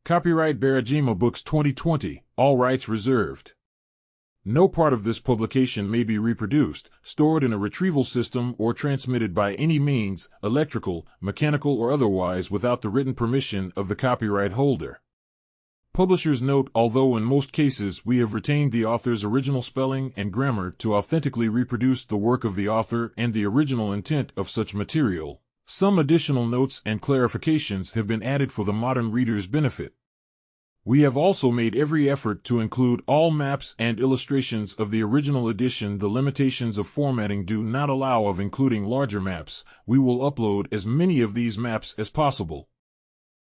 Copyright Barajima Books 2020, all rights reserved. No part of this publication may be reproduced, stored in a retrieval system, or transmitted by any means, electrical, mechanical, or otherwise, without the written permission of the copyright holder. Publisher's note: although in most cases we have retained the author's original spelling and grammar to authentically reproduce the work of the author and the original intent of such material, some additional notes and clarifications have been added for the modern reader's benefit. We have also made every effort to include all maps and illustrations of the original edition. The limitations of formatting do not allow of including larger maps. We will upload as many of these maps as possible.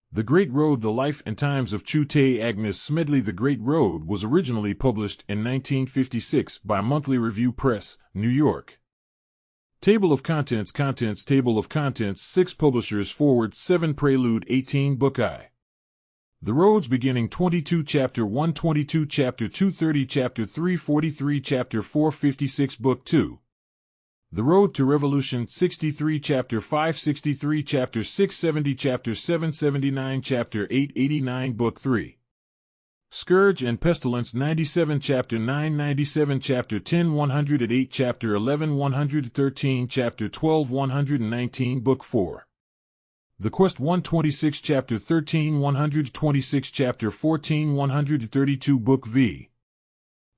The Great Road: The Life and Times of Chu Teh Agnes Smedley. The Great Road was originally published in 1956 by Monthly Review Press, New York. Table of Contents. Table of Contents. 6 publishers. Forward 7 Prelude 18 Book I. The Roads Beginning 22 Chapter 1 22 Chapter 2 30 Chapter 3 43 Chapter 4 56 Book 2. The Road to Revolution 63 Chapter 5 63 Chapter 6 70 Chapter 7 79 Chapter 8 89 Book 3. Scourge and Pestilence 97 Chapter 9 97 Chapter 10 108 Chapter 11 113 Chapter 12 119 Book 4. The Quest 126 Chapter 13 126 Chapter 14 132 Book V.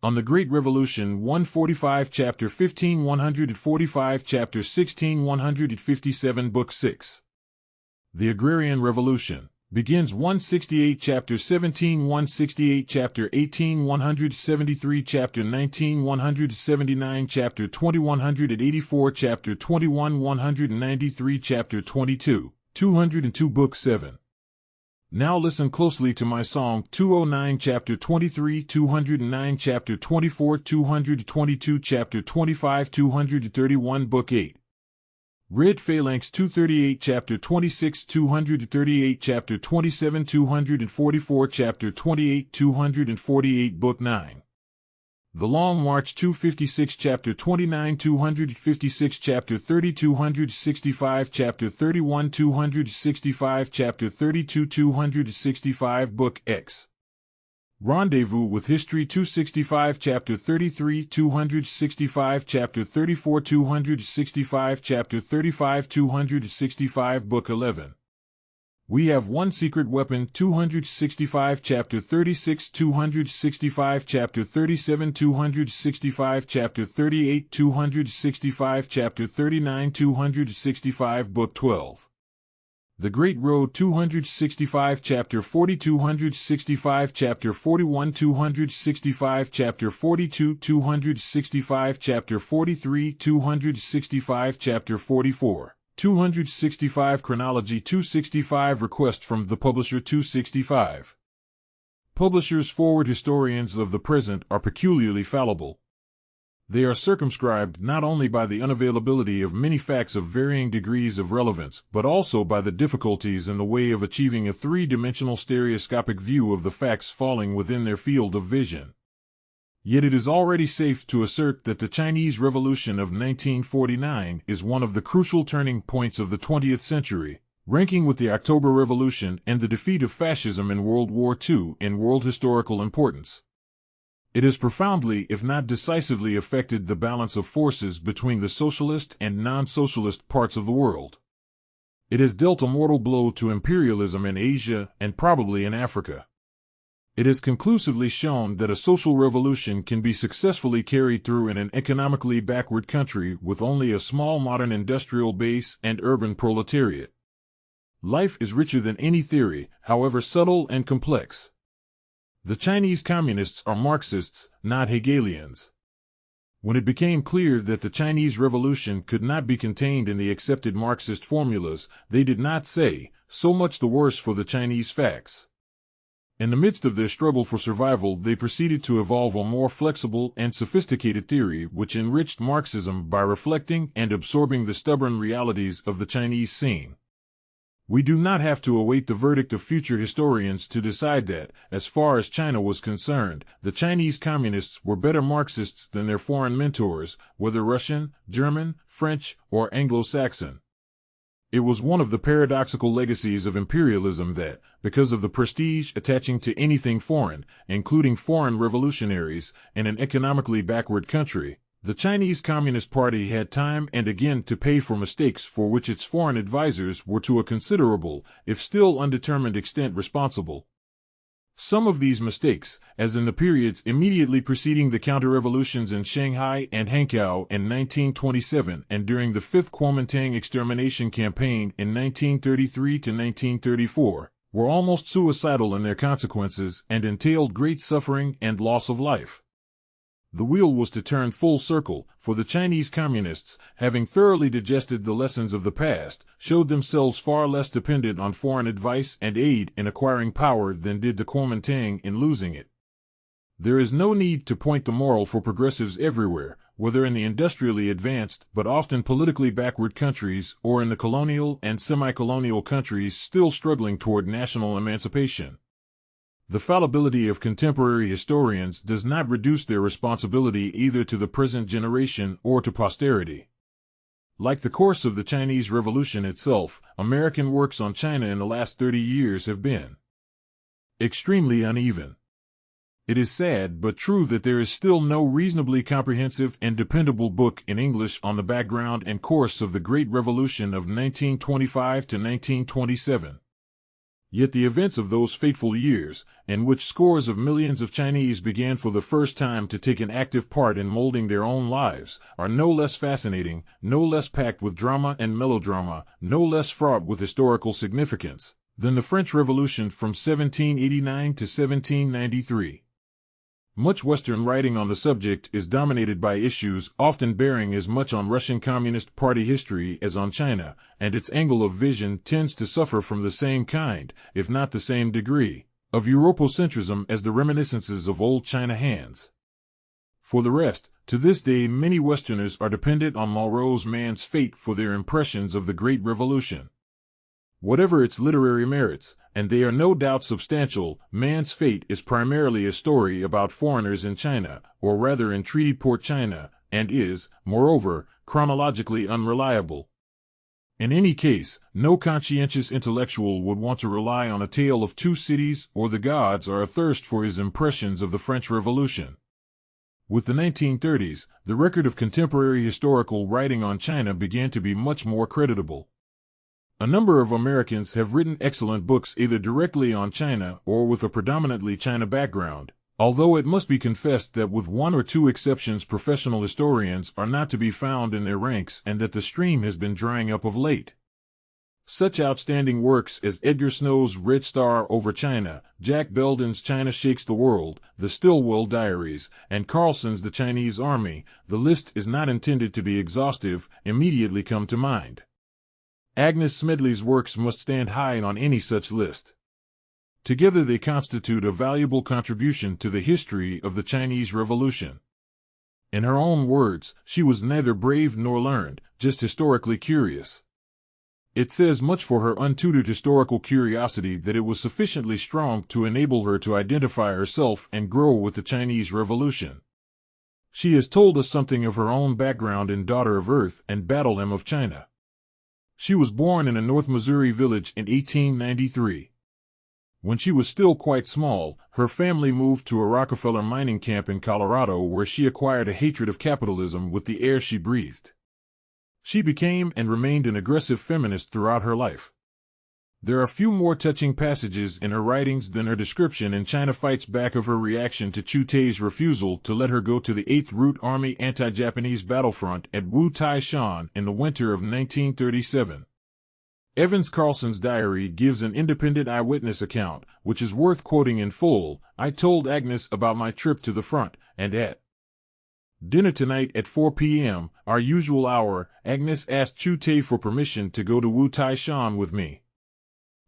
On the Great Revolution 145 Chapter 15 145 Chapter 16 157 Book 6. The Agrarian Revolution begins 168 Chapter 17 168 Chapter 18 173 Chapter 19 179 Chapter 20 184 Chapter 21 193 Chapter 22 202 Book 7. Now listen closely to my song. 209 Chapter 23 209 Chapter 24 222 Chapter 25 231 Book 8. Red Phalanx 238 Chapter 26 238 Chapter 27 244 Chapter 28 248 Book 9. The Long March 256 Chapter 29 256 Chapter 30 265 Chapter 31 265 Chapter 32 265 Book X. Rendezvous with History 265 Chapter 33 265 Chapter 34 265 Chapter 35 265 Book 11. We Have One Secret Weapon 265 Chapter 36 265 Chapter 37 265 Chapter 38 265 Chapter 39 265 Book 12. The Great Road 265 Chapter 40 265 Chapter 41 265 Chapter 42 265 Chapter 43 265 Chapter 44 265 Chronology 265 Request from the Publisher 265. Publishers forward. Historians of the present are peculiarly fallible. They are circumscribed not only by the unavailability of many facts of varying degrees of relevance, but also by the difficulties in the way of achieving a three-dimensional stereoscopic view of the facts falling within their field of vision. Yet it is already safe to assert that the Chinese Revolution of 1949 is one of the crucial turning points of the 20th century, ranking with the October Revolution and the defeat of fascism in World War II in world historical importance. It has profoundly, if not decisively, affected the balance of forces between the socialist and non-socialist parts of the world. It has dealt a mortal blow to imperialism in Asia and probably in Africa. It has conclusively shown that a social revolution can be successfully carried through in an economically backward country with only a small modern industrial base and urban proletariat. Life is richer than any theory, however subtle and complex. The Chinese Communists are Marxists, not Hegelians. When it became clear that the Chinese Revolution could not be contained in the accepted Marxist formulas, they did not say, "So much the worse for the Chinese facts." In the midst of their struggle for survival, they proceeded to evolve a more flexible and sophisticated theory which enriched Marxism by reflecting and absorbing the stubborn realities of the Chinese scene. We do not have to await the verdict of future historians to decide that, as far as China was concerned, the Chinese Communists were better Marxists than their foreign mentors, whether Russian, German, French, or Anglo-Saxon. It was one of the paradoxical legacies of imperialism that, because of the prestige attaching to anything foreign, including foreign revolutionaries, in an economically backward country, the Chinese Communist Party had time and again to pay for mistakes for which its foreign advisers were to a considerable, if still undetermined extent responsible. Some of these mistakes, as in the periods immediately preceding the counter-revolutions in Shanghai and Hankow in 1927 and during the Fifth Kuomintang extermination campaign in 1933 to 1934, were almost suicidal in their consequences and entailed great suffering and loss of life. The wheel was to turn full circle, for the Chinese Communists, having thoroughly digested the lessons of the past, showed themselves far less dependent on foreign advice and aid in acquiring power than did the Kuomintang in losing it. There is no need to point the moral for progressives everywhere, whether in the industrially advanced but often politically backward countries or in the colonial and semi-colonial countries still struggling toward national emancipation. The fallibility of contemporary historians does not reduce their responsibility either to the present generation or to posterity. Like the course of the Chinese Revolution itself, American works on China in the last 30 years have been extremely uneven. It is sad but true that there is still no reasonably comprehensive and dependable book in English on the background and course of the Great Revolution of 1925 to 1927. Yet the events of those fateful years, in which scores of millions of Chinese began for the first time to take an active part in molding their own lives, are no less fascinating, no less packed with drama and melodrama, no less fraught with historical significance, than the French Revolution from 1789 to 1793. Much Western writing on the subject is dominated by issues often bearing as much on Russian Communist Party history as on China, and its angle of vision tends to suffer from the same kind, if not the same degree, of Europocentrism as the reminiscences of old China hands. For the rest, to this day many Westerners are dependent on Malraux Mann's fate for their impressions of the Great Revolution. Whatever its literary merits, and they are no doubt substantial, Mann's Fate is primarily a story about foreigners in China, or rather in Treaty Port China, and is, moreover, chronologically unreliable. In any case, no conscientious intellectual would want to rely on A Tale of Two Cities or The Gods or Athirst for his impressions of the French Revolution. With the 1930s, the record of contemporary historical writing on China began to be much more creditable. A number of Americans have written excellent books either directly on China or with a predominantly China background, although it must be confessed that with one or two exceptions professional historians are not to be found in their ranks and that the stream has been drying up of late. Such outstanding works as Edgar Snow's Red Star over China, Jack Belden's China Shakes the World, the Stilwell Diaries, and Carlson's The Chinese Army, the list is not intended to be exhaustive, immediately come to mind. Agnes Smedley's works must stand high on any such list. Together they constitute a valuable contribution to the history of the Chinese Revolution. In her own words, she was neither brave nor learned, just historically curious. It says much for her untutored historical curiosity that it was sufficiently strong to enable her to identify herself and grow with the Chinese Revolution. She has told us something of her own background in Daughter of Earth and Battle Hymn of China. She was born in a North Missouri village in 1893. When she was still quite small, her family moved to a Rockefeller mining camp in Colorado where she acquired a hatred of capitalism with the air she breathed. She became and remained an aggressive feminist throughout her life. There are few more touching passages in her writings than her description in China Fights Back of her reaction to Chu Teh's refusal to let her go to the 8th Route Army anti-Japanese battlefront at Wu Tai Shan in the winter of 1937. Evans Carlson's diary gives an independent eyewitness account, which is worth quoting in full. I told Agnes about my trip to the front, and at dinner tonight at 4 p.m., our usual hour, Agnes asked Chu Teh for permission to go to Wu Tai Shan with me.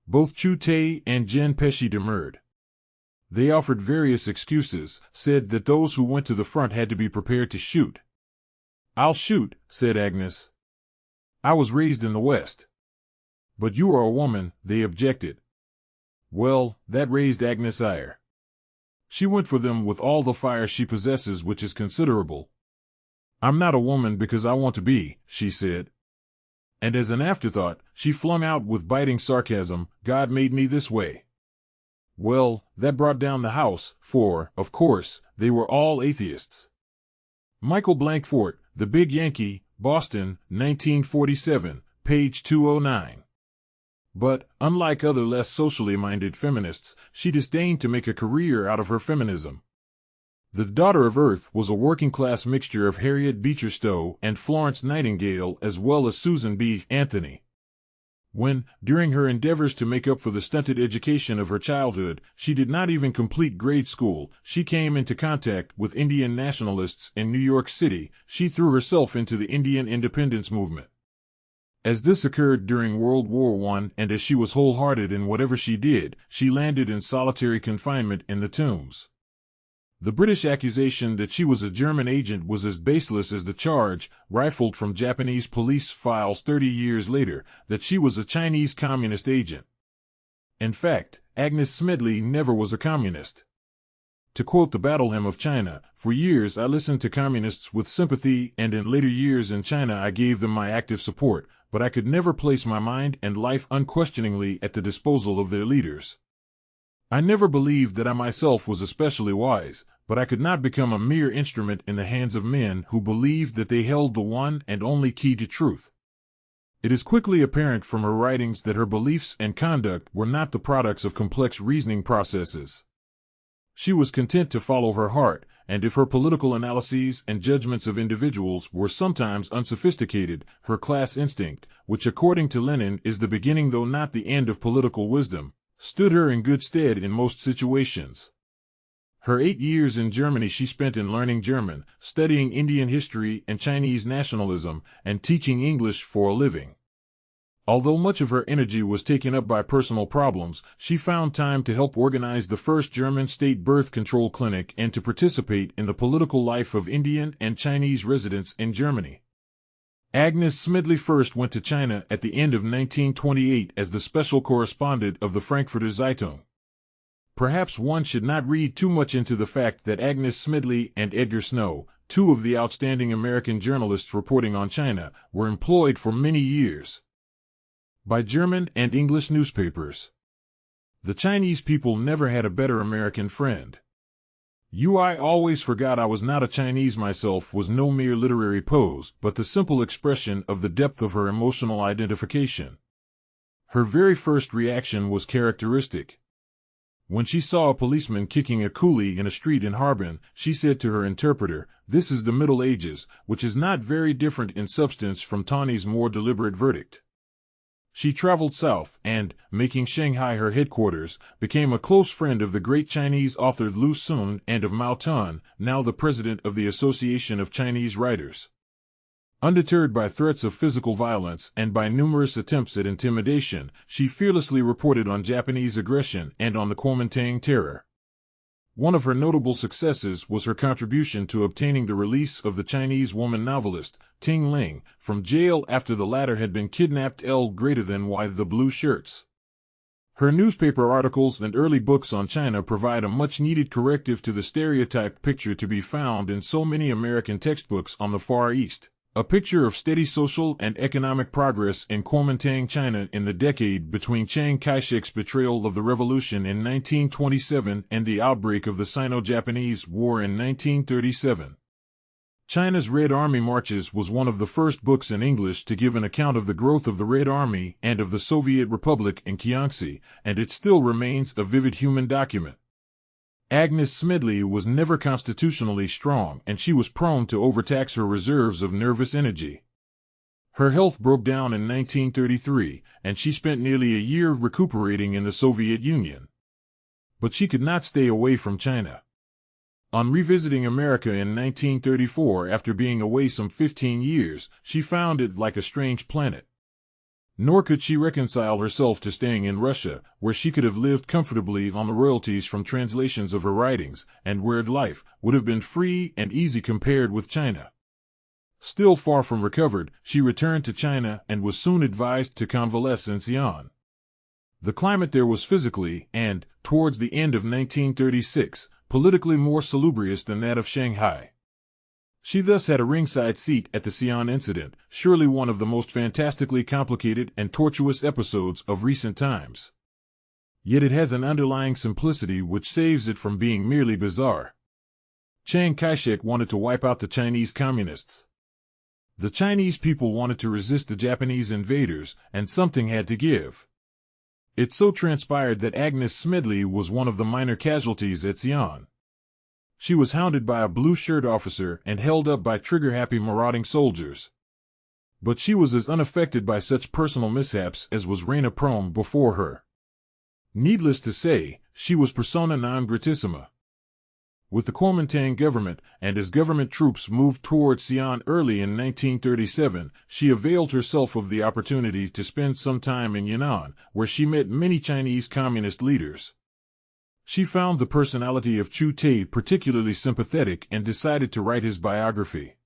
Both Chu Teh and Jen Pesci demurred. They offered various excuses, said that those who went to the front had to be prepared to shoot. I'll shoot, said Agnes. I was raised in the West. But you are a woman, they objected. Well, that raised Agnes' ire. She went for them with all the fire she possesses, which is considerable. I'm not a woman because I want to be, she said. And as an afterthought, she flung out with biting sarcasm, "God made me this way." Well, that brought down the house, for, of course, they were all atheists. Michael Blankfort, The Big Yankee, Boston, 1947, page 209. But, unlike other less socially minded feminists, she disdained to make a career out of her feminism. The Daughter of Earth was a working-class mixture of Harriet Beecher Stowe and Florence Nightingale as well as Susan B. Anthony. When, during her endeavors to make up for the stunted education of her childhood, she did not even complete grade school, she came into contact with Indian nationalists in New York City. She threw herself into the Indian independence movement. As this occurred during World War I and as she was wholehearted in whatever she did, she landed in solitary confinement in the Tombs. The British accusation that she was a German agent was as baseless as the charge, rifled from Japanese police files 30 years later, that she was a Chinese communist agent. In fact, Agnes Smedley never was a communist. To quote the battle hymn of China, "For years I listened to communists with sympathy, and in later years in China I gave them my active support, but I could never place my mind and life unquestioningly at the disposal of their leaders. I never believed that I myself was especially wise, but I could not become a mere instrument in the hands of men who believed that they held the one and only key to truth." It is quickly apparent from her writings that her beliefs and conduct were not the products of complex reasoning processes. She was content to follow her heart, and if her political analyses and judgments of individuals were sometimes unsophisticated, her class instinct, which according to Lenin is the beginning though not the end of political wisdom, stood her in good stead in most situations. Her 8 years in Germany she spent in learning German, studying Indian history and Chinese nationalism, and teaching English for a living. Although much of her energy was taken up by personal problems, she found time to help organize the first German state birth control clinic and to participate in the political life of Indian and Chinese residents in Germany. Agnes Smedley first went to China at the end of 1928 as the special correspondent of the Frankfurter Zeitung. Perhaps one should not read too much into the fact that Agnes Smedley and Edgar Snow, two of the outstanding American journalists reporting on China, were employed for many years by German and English newspapers. The Chinese people never had a better American friend. "I always forgot I was not a Chinese myself" was no mere literary pose, but the simple expression of the depth of her emotional identification. Her very first reaction was characteristic. When she saw a policeman kicking a coolie in a street in Harbin, she said to her interpreter, "This is the Middle Ages," which is not very different in substance from Tawny's more deliberate verdict. She traveled south and, making Shanghai her headquarters, became a close friend of the great Chinese author Lu Xun and of Mao Tun, now the president of the Association of Chinese Writers. Undeterred by threats of physical violence and by numerous attempts at intimidation, she fearlessly reported on Japanese aggression and on the Kuomintang terror. One of her notable successes was her contribution to obtaining the release of the Chinese woman novelist, Ting Ling, from jail after the latter had been kidnapped L=Y the Blue Shirts. Her newspaper articles and early books on China provide a much-needed corrective to the stereotyped picture to be found in so many American textbooks on the Far East. A picture of steady social and economic progress in Kuomintang, China in the decade between Chiang Kai-shek's betrayal of the revolution in 1927 and the outbreak of the Sino-Japanese War in 1937. China's Red Army Marches was one of the first books in English to give an account of the growth of the Red Army and of the Soviet Republic in Kiangsi, and it still remains a vivid human document. Agnes Smedley was never constitutionally strong, and she was prone to overtax her reserves of nervous energy. Her health broke down in 1933, and she spent nearly a year recuperating in the Soviet Union. But she could not stay away from China. On revisiting America in 1934 after being away some 15 years, she found it like a strange planet. Nor could she reconcile herself to staying in Russia, where she could have lived comfortably on the royalties from translations of her writings, and where life would have been free and easy compared with China. Still far from recovered, she returned to China and was soon advised to convalesce in Xi'an. The climate there was physically, and, towards the end of 1936, politically more salubrious than that of Shanghai. She thus had a ringside seat at the Xi'an incident, surely one of the most fantastically complicated and tortuous episodes of recent times. Yet it has an underlying simplicity which saves it from being merely bizarre. Chiang Kai-shek wanted to wipe out the Chinese communists. The Chinese people wanted to resist the Japanese invaders, and something had to give. It so transpired that Agnes Smedley was one of the minor casualties at Xi'an. She was hounded by a blue-shirt officer and held up by trigger-happy marauding soldiers. But she was as unaffected by such personal mishaps as was Reina Prom before her. Needless to say, she was persona non gratissima. With the Kuomintang government, and as government troops moved towards Xi'an early in 1937, she availed herself of the opportunity to spend some time in Yunnan, where she met many Chinese communist leaders. She found the personality of Chu Teh particularly sympathetic and decided to write his biography.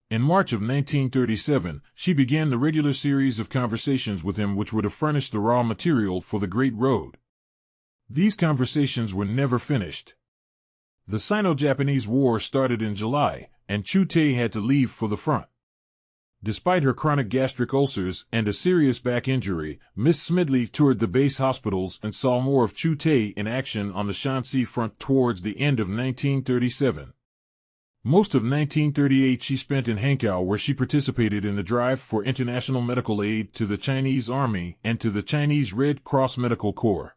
In March of 1937, she began the regular series of conversations with him which were to furnish the raw material for the Great Road. These conversations were never finished. The Sino-Japanese War started in July, and Chu Teh had to leave for the front. Despite her chronic gastric ulcers and a serious back injury, Miss Smedley toured the base hospitals and saw more of Chu Teh in action on the Shanxi front towards the end of 1937. Most of 1938 she spent in Hankow, where she participated in the drive for international medical aid to the Chinese Army and to the Chinese Red Cross Medical Corps.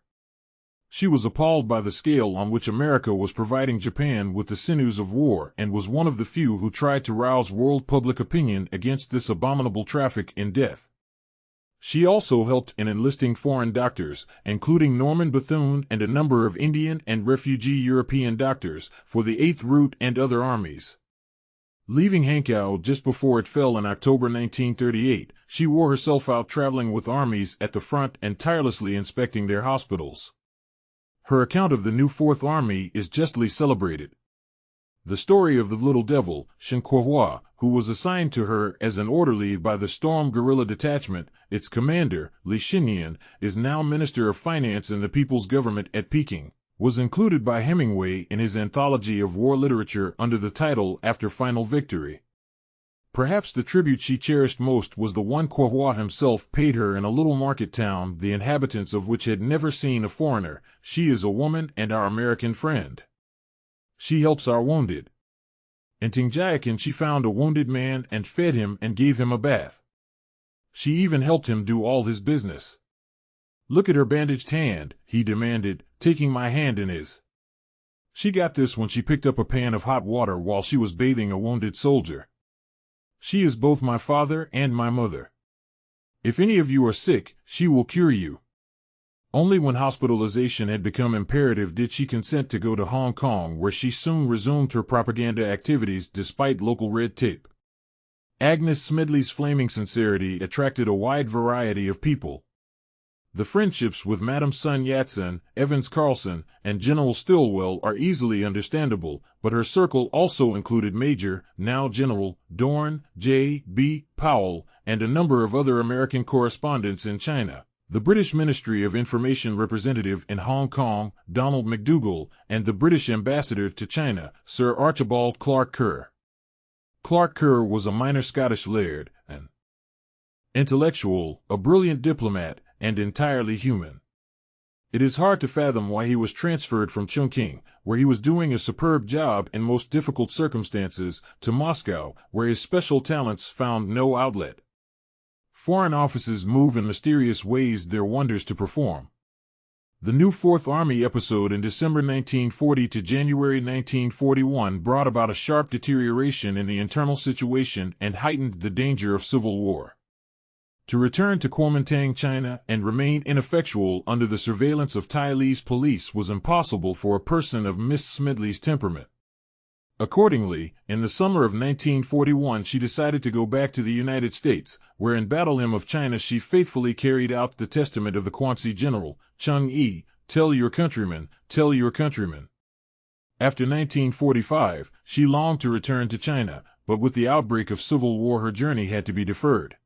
She was appalled by the scale on which America was providing Japan with the sinews of war and was one of the few who tried to rouse world public opinion against this abominable traffic in death. She also helped in enlisting foreign doctors, including Norman Bethune and a number of Indian and refugee European doctors, for the 8th Route and other armies. Leaving Hankow just before it fell in October 1938, she wore herself out traveling with armies at the front and tirelessly inspecting their hospitals. Her account of the new Fourth Army is justly celebrated. The story of the Little Devil, Shen Kuohua, who was assigned to her as an orderly by the Storm Guerrilla Detachment, its commander, Li Xinyan, is now Minister of Finance in the People's Government at Peking, was included by Hemingway in his anthology of war literature under the title After Final Victory. Perhaps the tribute she cherished most was the one Kuohua himself paid her in a little market town the inhabitants of which had never seen a foreigner. She is a woman and our American friend. She helps our wounded. In Tingjiakan she found a wounded man and fed him and gave him a bath. She even helped him do all his business. "Look at her bandaged hand," he demanded, taking my hand in his. She got this when she picked up a pan of hot water while she was bathing a wounded soldier. She is both my father and my mother. If any of you are sick, she will cure you. Only when hospitalization had become imperative did she consent to go to Hong Kong, where she soon resumed her propaganda activities despite local red tape. Agnes Smedley's flaming sincerity attracted a wide variety of people. The friendships with Madame Sun Yat-sen, Evans Carlson, and General Stilwell are easily understandable, but her circle also included Major, now General, Dorn, J. B. Powell, and a number of other American correspondents in China. The British Ministry of Information representative in Hong Kong, Donald McDougall, and the British ambassador to China, Sir Archibald Clark Kerr. Clark Kerr was a minor Scottish laird, an intellectual, a brilliant diplomat, and entirely human. It is hard to fathom why he was transferred from Chongqing, where he was doing a superb job in most difficult circumstances, to Moscow, where his special talents found no outlet. Foreign offices move in mysterious ways their wonders to perform. The new Fourth Army episode in December 1940 to January 1941 brought about a sharp deterioration in the internal situation and heightened the danger of civil war. To return to Kuomintang, China, and remain ineffectual under the surveillance of Taiwanese police was impossible for a person of Miss Smedley's temperament. Accordingly, in the summer of 1941 she decided to go back to the United States, where in Battle Hymn of China she faithfully carried out the testament of the Quanzi general, Chung Yi, "Tell your countrymen, tell your countrymen." After 1945, she longed to return to China, but with the outbreak of civil war her journey had to be deferred.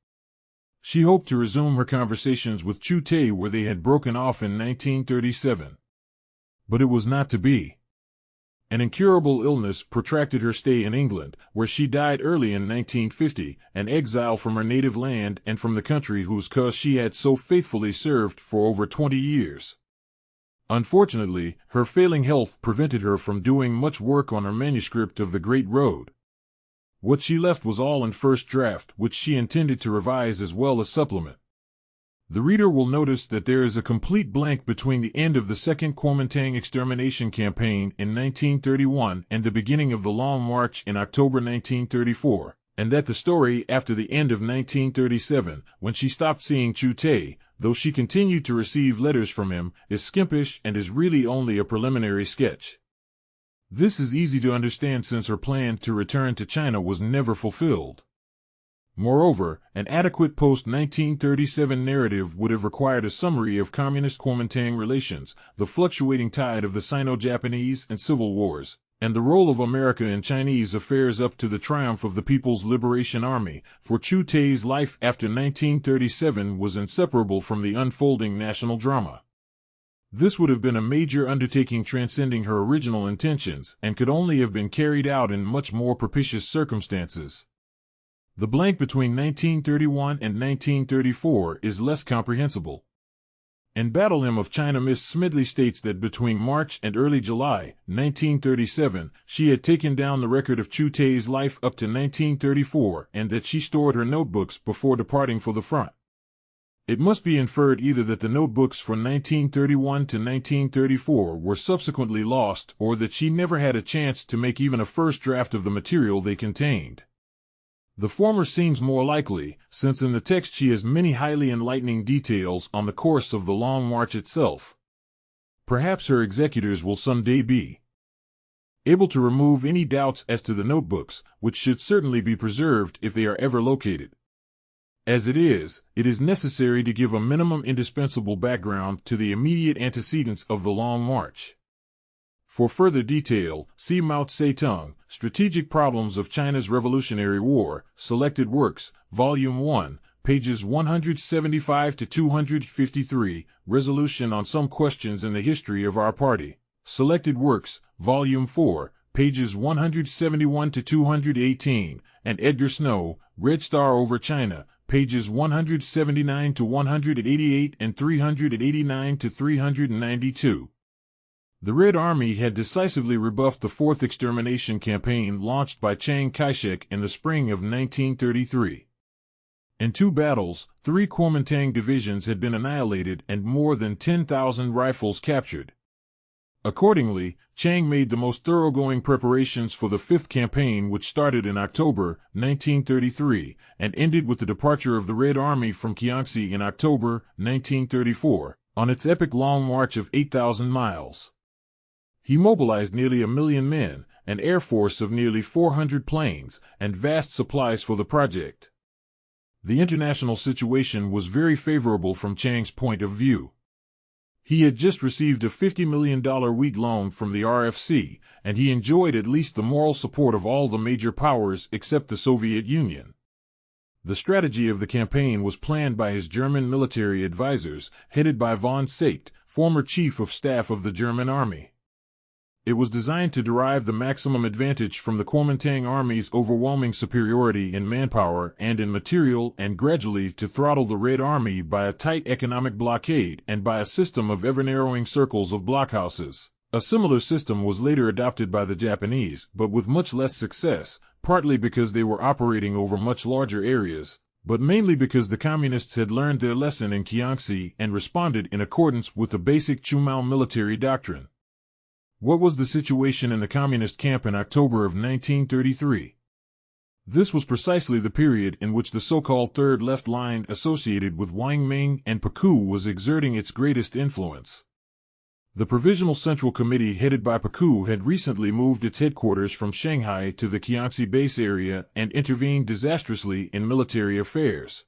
She hoped to resume her conversations with Chu Teh where they had broken off in 1937. But it was not to be. An incurable illness protracted her stay in England, where she died early in 1950, an exile from her native land and from the country whose cause she had so faithfully served for over 20 years. Unfortunately, her failing health prevented her from doing much work on her manuscript of The Great Road. What she left was all in first draft, which she intended to revise as well as supplement. The reader will notice that there is a complete blank between the end of the Second Kuomintang extermination campaign in 1931 and the beginning of the Long March in October 1934, and that the story after the end of 1937, when she stopped seeing Chu Teh, though she continued to receive letters from him, is skimpish and is really only a preliminary sketch. This is easy to understand since her plan to return to China was never fulfilled. Moreover, an adequate post-1937 narrative would have required a summary of Communist Kuomintang relations, the fluctuating tide of the Sino-Japanese and civil wars, and the role of America in Chinese affairs up to the triumph of the People's Liberation Army, for Chu Teh's life after 1937 was inseparable from the unfolding national drama. This would have been a major undertaking transcending her original intentions, and could only have been carried out in much more propitious circumstances. The blank between 1931 and 1934 is less comprehensible. In Battle Hymn of China, Miss Smedley states that between March and early July 1937, she had taken down the record of Chu Teh's life up to 1934 and that she stored her notebooks before departing for the front. It must be inferred either that the notebooks from 1931 to 1934 were subsequently lost or that she never had a chance to make even a first draft of the material they contained. The former seems more likely, since in the text she has many highly enlightening details on the course of the Long March itself. Perhaps her executors will someday be able to remove any doubts as to the notebooks, which should certainly be preserved if they are ever located. As it is necessary to give a minimum indispensable background to the immediate antecedents of the Long March. For further detail, see Mao Tse-tung, Strategic Problems of China's Revolutionary War, Selected Works, Volume 1, pages 175 to 253, Resolution on Some Questions in the History of Our Party. Selected Works, Volume 4, pages 171 to 218, and Edgar Snow, Red Star over China, pages 179 to 188 and 389 to 392. The Red Army had decisively rebuffed the Fourth Extermination Campaign launched by Chiang Kai-shek in the spring of 1933. In 2 battles, 3 Kuomintang divisions had been annihilated and more than 10,000 rifles captured. Accordingly, Chiang made the most thoroughgoing preparations for the Fifth Campaign, which started in October 1933 and ended with the departure of the Red Army from Kiangsi in October 1934, on its epic long march of 8,000 miles. He mobilized nearly 1 million men, an air force of nearly 400 planes, and vast supplies for the project. The international situation was very favorable from Chiang's point of view. He had just received a $50 million wheat loan from the RFC, and he enjoyed at least the moral support of all the major powers except the Soviet Union. The strategy of the campaign was planned by his German military advisors, headed by von Seeckt, former chief of staff of the German army. It was designed to derive the maximum advantage from the Kuomintang army's overwhelming superiority in manpower and in material, and gradually to throttle the Red Army by a tight economic blockade and by a system of ever-narrowing circles of blockhouses. A similar system was later adopted by the Japanese, but with much less success, partly because they were operating over much larger areas, but mainly because the Communists had learned their lesson in Kiangsi and responded in accordance with the basic Chumao military doctrine. What was the situation in the Communist camp in October of 1933? This was precisely the period in which the so-called Third Left Line associated with Wang Ming and Paku was exerting its greatest influence. The Provisional Central Committee headed by Paku had recently moved its headquarters from Shanghai to the Kiangsi base area and intervened disastrously in military affairs.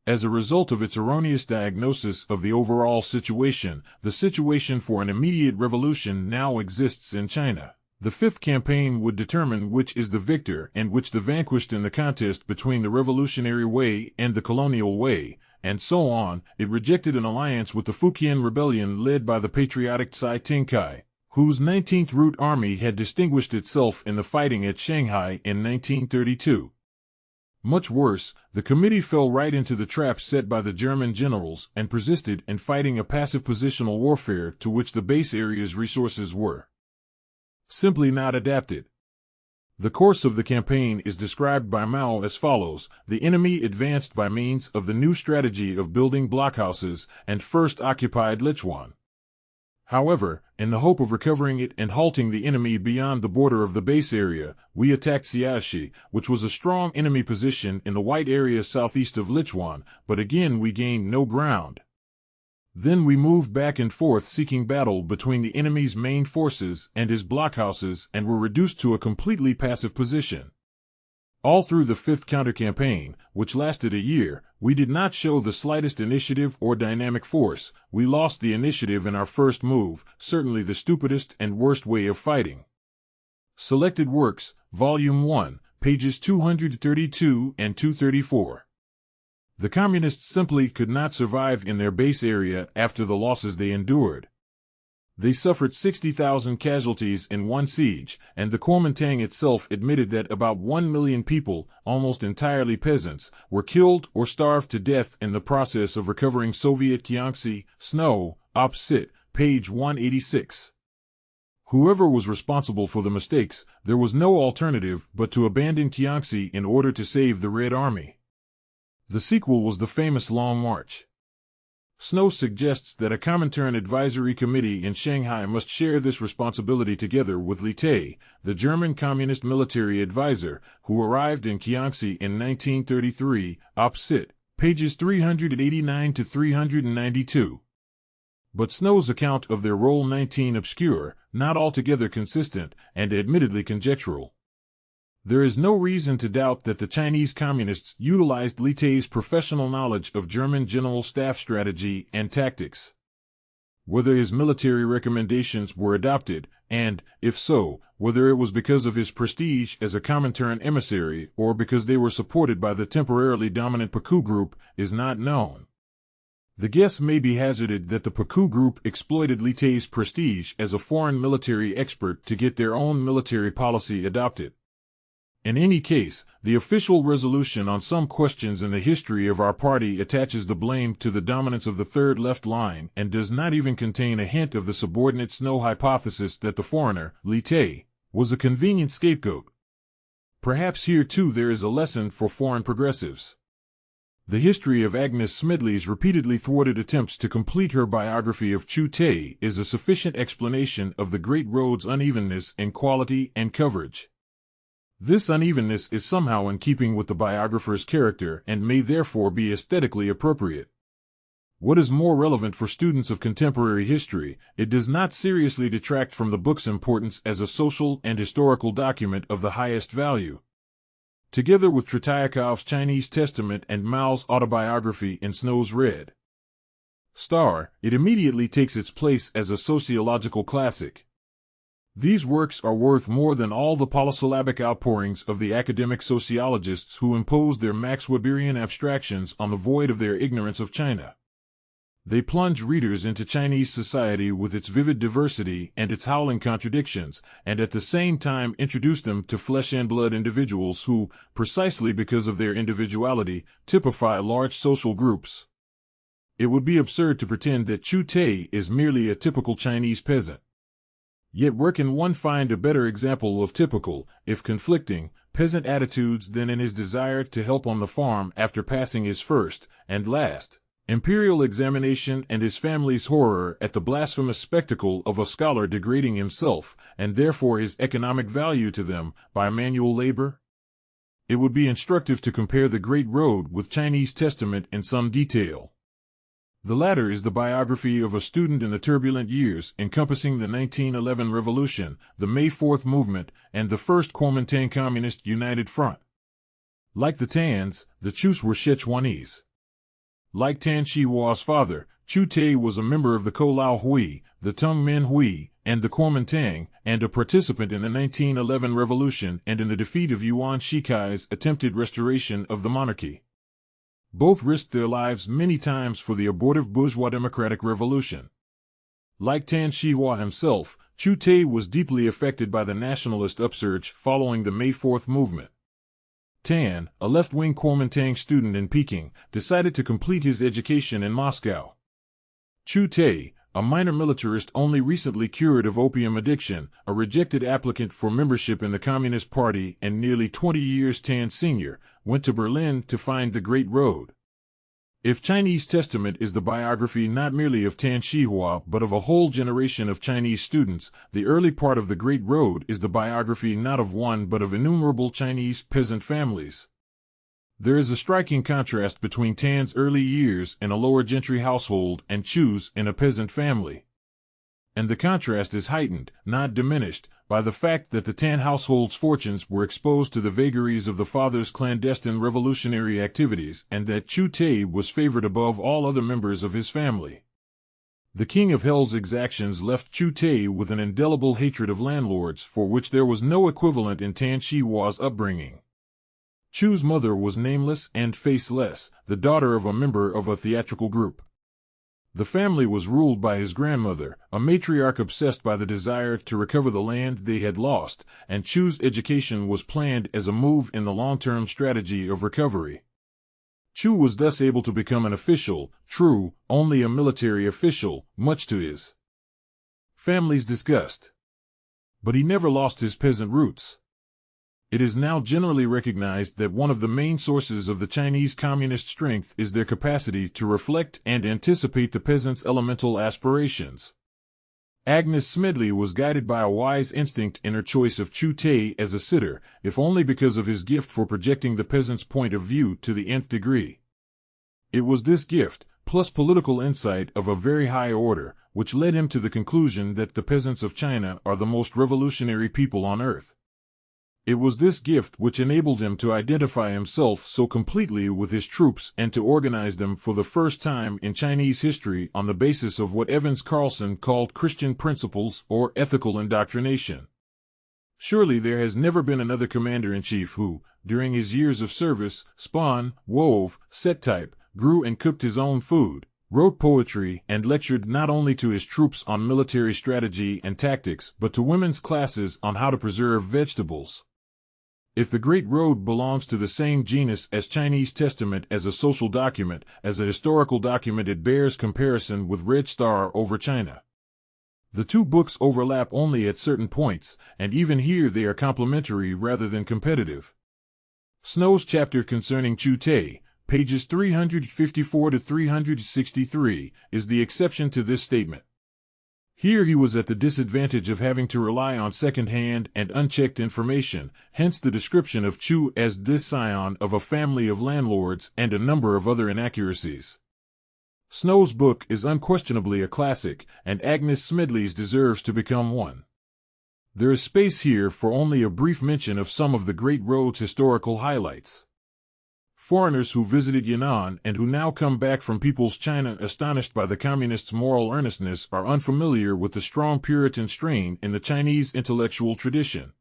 As a result of its erroneous diagnosis of the overall situation, the situation for an immediate revolution now exists in China. The Fifth Campaign would determine which is the victor and which the vanquished in the contest between the revolutionary way and the colonial way, and so on. It rejected an alliance with the Fujian rebellion led by the patriotic Tsai Ing-kai, whose 19th Route Army had distinguished itself in the fighting at Shanghai in 1932. Much worse, the committee fell right into the trap set by the German generals and persisted in fighting a passive positional warfare to which the base area's resources were simply not adapted. The course of the campaign is described by Mao as follows: the enemy advanced by means of the new strategy of building blockhouses and first occupied Lichuan. However, in the hope of recovering it and halting the enemy beyond the border of the base area, we attacked Xiaxi, which was a strong enemy position in the white area southeast of Lichuan, but again we gained no ground. Then we moved back and forth seeking battle between the enemy's main forces and his blockhouses and were reduced to a completely passive position. All through the fifth counter-campaign, which lasted a year, we did not show the slightest initiative or dynamic force. We lost the initiative in our first move, certainly the stupidest and worst way of fighting. Selected Works, Volume 1, pages 232 and 234. The Communists simply could not survive in their base area after the losses they endured. They suffered 60,000 casualties in one siege, and the Kuomintang itself admitted that about 1 million people, almost entirely peasants, were killed or starved to death in the process of recovering Soviet Kiangsi. Snow, Op. Cit., page 186. Whoever was responsible for the mistakes, there was no alternative but to abandon Kiangsi in order to save the Red Army. The sequel was the famous Long March. Snow suggests that a Comintern advisory committee in Shanghai must share this responsibility together with Li Teh, the German Communist military advisor, who arrived in Kiangsi in 1933, Op. Cit., pages 389 to 392. But Snow's account of their role 19 obscure, not altogether consistent, and admittedly conjectural. There is no reason to doubt that the Chinese Communists utilized Li Teh's professional knowledge of German General Staff strategy and tactics. Whether his military recommendations were adopted, and, if so, whether it was because of his prestige as a Comintern emissary or because they were supported by the temporarily dominant Paku Group, is not known. The guess may be hazarded that the Paku Group exploited Li Teh's prestige as a foreign military expert to get their own military policy adopted. In any case, the official resolution on some questions in the history of our party attaches the blame to the dominance of the Third Left Line and does not even contain a hint of the subordinate Snow hypothesis that the foreigner, Li Teh, was a convenient scapegoat. Perhaps here too there is a lesson for foreign progressives. The history of Agnes Smedley's repeatedly thwarted attempts to complete her biography of Chu Teh is a sufficient explanation of the Great Road's unevenness in quality and coverage. This unevenness is somehow in keeping with the biographer's character and may therefore be aesthetically appropriate. What is more relevant for students of contemporary history, it does not seriously detract from the book's importance as a social and historical document of the highest value. Together with Tretyakov's Chinese Testament and Mao's autobiography in Snow's Red Star, it immediately takes its place as a sociological classic. These works are worth more than all the polysyllabic outpourings of the academic sociologists who impose their Max Weberian abstractions on the void of their ignorance of China. They plunge readers into Chinese society with its vivid diversity and its howling contradictions, and at the same time introduce them to flesh-and-blood individuals who, precisely because of their individuality, typify large social groups. It would be absurd to pretend that Chu Teh is merely a typical Chinese peasant. Yet where can one find a better example of typical, if conflicting, peasant attitudes than in his desire to help on the farm after passing his first, and last, imperial examination and his family's horror at the blasphemous spectacle of a scholar degrading himself, and therefore his economic value to them, by manual labor? It would be instructive to compare the Great Road with Chinese Testament in some detail. The latter is the biography of a student in the turbulent years encompassing the 1911 Revolution, the May 4th Movement, and the First Kuomintang Communist United Front. Like the Tans, the Chus were Sichuanese. Like Tan Shihua's father, Chu Teh was a member of the Kolao Hui, the Tung Min Hui, and the Kuomintang, and a participant in the 1911 Revolution and in the defeat of Yuan Shikai's attempted restoration of the monarchy. Both risked their lives many times for the abortive bourgeois democratic revolution. Like Tan Shihua himself, Chu Teh was deeply affected by the nationalist upsurge following the May 4th movement. Tan, a left-wing Kuomintang student in Peking, decided to complete his education in Moscow. Chu Teh, a minor militarist only recently cured of opium addiction, a rejected applicant for membership in the Communist Party and nearly 20 years Tan's senior, went to Berlin to find the Great Road. If Chinese Testament is the biography not merely of Tan Shihua but of a whole generation of Chinese students, the early part of the Great Road is the biography not of one but of innumerable Chinese peasant families. There is a striking contrast between Tan's early years in a lower gentry household and Chu's in a peasant family. And the contrast is heightened, not diminished, by the fact that the Tan household's fortunes were exposed to the vagaries of the father's clandestine revolutionary activities and that Chu Teh was favored above all other members of his family. The King of Hell's exactions left Chu Teh with an indelible hatred of landlords for which there was no equivalent in Tan Shihua's upbringing. Chu's mother was nameless and faceless, the daughter of a member of a theatrical group. The family was ruled by his grandmother, a matriarch obsessed by the desire to recover the land they had lost, and Chu's education was planned as a move in the long-term strategy of recovery. Chu was thus able to become an official, true, only a military official, much to his family's disgust. But he never lost his peasant roots. It is now generally recognized that one of the main sources of the Chinese communist strength is their capacity to reflect and anticipate the peasants' elemental aspirations. Agnes Smedley was guided by a wise instinct in her choice of Chu Teh as a sitter, if only because of his gift for projecting the peasant's point of view to the nth degree. It was this gift, plus political insight of a very high order, which led him to the conclusion that the peasants of China are the most revolutionary people on earth. It was this gift which enabled him to identify himself so completely with his troops and to organize them for the first time in Chinese history on the basis of what Evans Carlson called Christian principles or ethical indoctrination. Surely there has never been another commander-in-chief who, during his years of service, spun, wove, set type, grew and cooked his own food, wrote poetry, and lectured not only to his troops on military strategy and tactics but to women's classes on how to preserve vegetables. If the Great Road belongs to the same genus as Chinese Testament as a social document, as a historical document it bears comparison with Red Star over China. The two books overlap only at certain points, and even here they are complementary rather than competitive. Snow's chapter concerning Chu Teh, pages 354 to 363, is the exception to this statement. Here he was at the disadvantage of having to rely on second-hand and unchecked information, hence the description of Chu as this scion of a family of landlords and a number of other inaccuracies. Snow's book is unquestionably a classic, and Agnes Smedley's deserves to become one. There is space here for only a brief mention of some of the Great Road's historical highlights. Foreigners who visited Yunnan and who now come back from People's China astonished by the Communists' moral earnestness are unfamiliar with the strong Puritan strain in the Chinese intellectual tradition.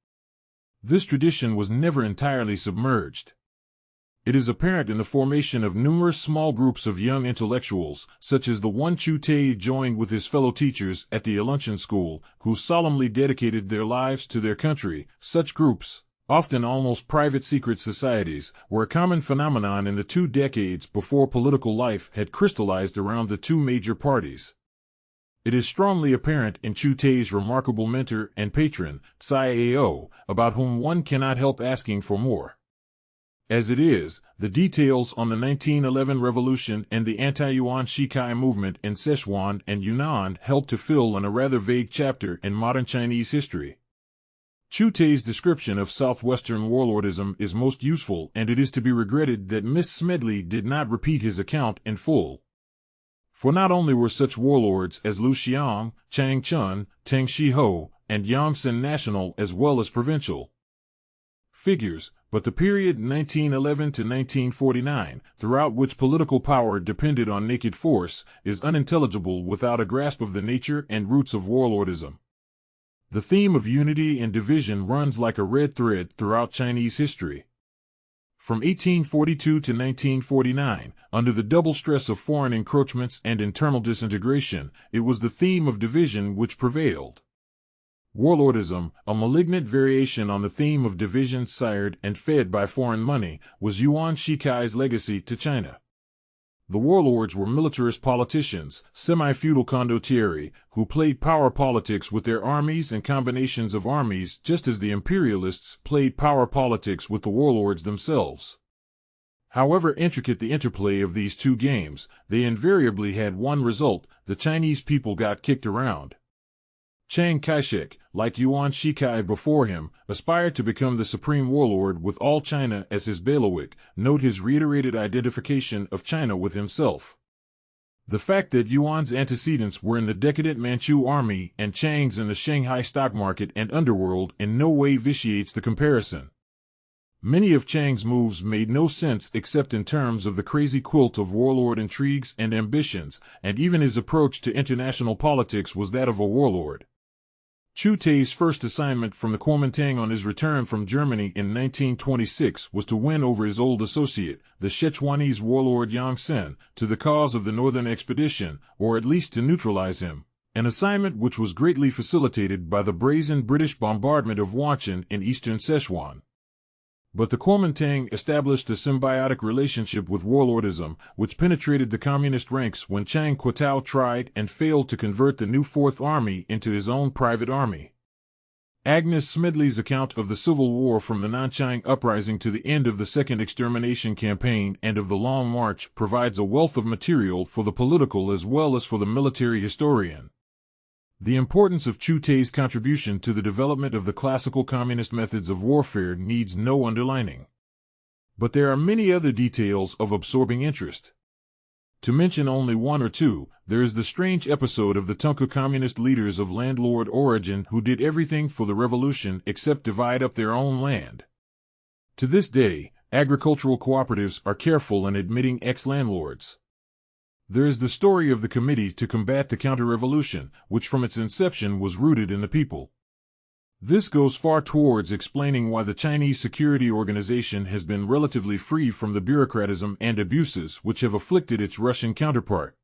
This tradition was never entirely submerged. It is apparent in the formation of numerous small groups of young intellectuals, such as the one Chu Teh joined with his fellow teachers at the Luncheon School, who solemnly dedicated their lives to their country. Such groups, often almost private secret societies, were a common phenomenon in the 2 decades before political life had crystallized around the two major parties. It is strongly apparent in Chu Teh's remarkable mentor and patron, Tsai Ao, about whom one cannot help asking for more. As it is, the details on the 1911 revolution and the anti-Yuan Shikai movement in Sichuan and Yunnan help to fill in a rather vague chapter in modern Chinese history. Chu Teh's description of southwestern warlordism is most useful, and it is to be regretted that Miss Smedley did not repeat his account in full. For not only were such warlords as Lu Xiang, Chang Chun, Teng Shiho, and Yongsan national as well as provincial figures, but the period 1911 to 1949, throughout which political power depended on naked force, is unintelligible without a grasp of the nature and roots of warlordism. The theme of unity and division runs like a red thread throughout Chinese history. From 1842 to 1949, under the double stress of foreign encroachments and internal disintegration, it was the theme of division which prevailed. Warlordism, a malignant variation on the theme of division sired and fed by foreign money, was Yuan Shikai's legacy to China. The warlords were militarist politicians, semi-feudal condottieri, who played power politics with their armies and combinations of armies just as the imperialists played power politics with the warlords themselves. However intricate the interplay of these two games, they invariably had one result: the Chinese people got kicked around. Chiang Kai-shek, like Yuan Shikai before him, aspired to become the supreme warlord with all China as his bailiwick. Note his reiterated identification of China with himself. The fact that Yuan's antecedents were in the decadent Manchu army and Chiang's in the Shanghai stock market and underworld in no way vitiates the comparison. Many of Chiang's moves made no sense except in terms of the crazy quilt of warlord intrigues and ambitions, and even his approach to international politics was that of a warlord. Chu Teh's first assignment from the Kuomintang on his return from Germany in 1926 was to win over his old associate, the Sichuanese warlord Yang Sen, to the cause of the Northern Expedition, or at least to neutralize him, an assignment which was greatly facilitated by the brazen British bombardment of Huanchin in eastern Sichuan. But the Kuomintang established a symbiotic relationship with warlordism, which penetrated the communist ranks when Chiang Kuo-tao tried and failed to convert the new Fourth Army into his own private army. Agnes Smedley's account of the Civil War from the Nanchang Uprising to the end of the Second Extermination Campaign and of the Long March provides a wealth of material for the political as well as for the military historian. The importance of Chu Teh's contribution to the development of the classical communist methods of warfare needs no underlining. But there are many other details of absorbing interest. To mention only one or two, there is the strange episode of the Tunku communist leaders of landlord origin who did everything for the revolution except divide up their own land. To this day, agricultural cooperatives are careful in admitting ex-landlords. There is the story of the Committee to Combat the Counter-Revolution, which from its inception was rooted in the people. This goes far towards explaining why the Chinese security organization has been relatively free from the bureaucratism and abuses which have afflicted its Russian counterpart.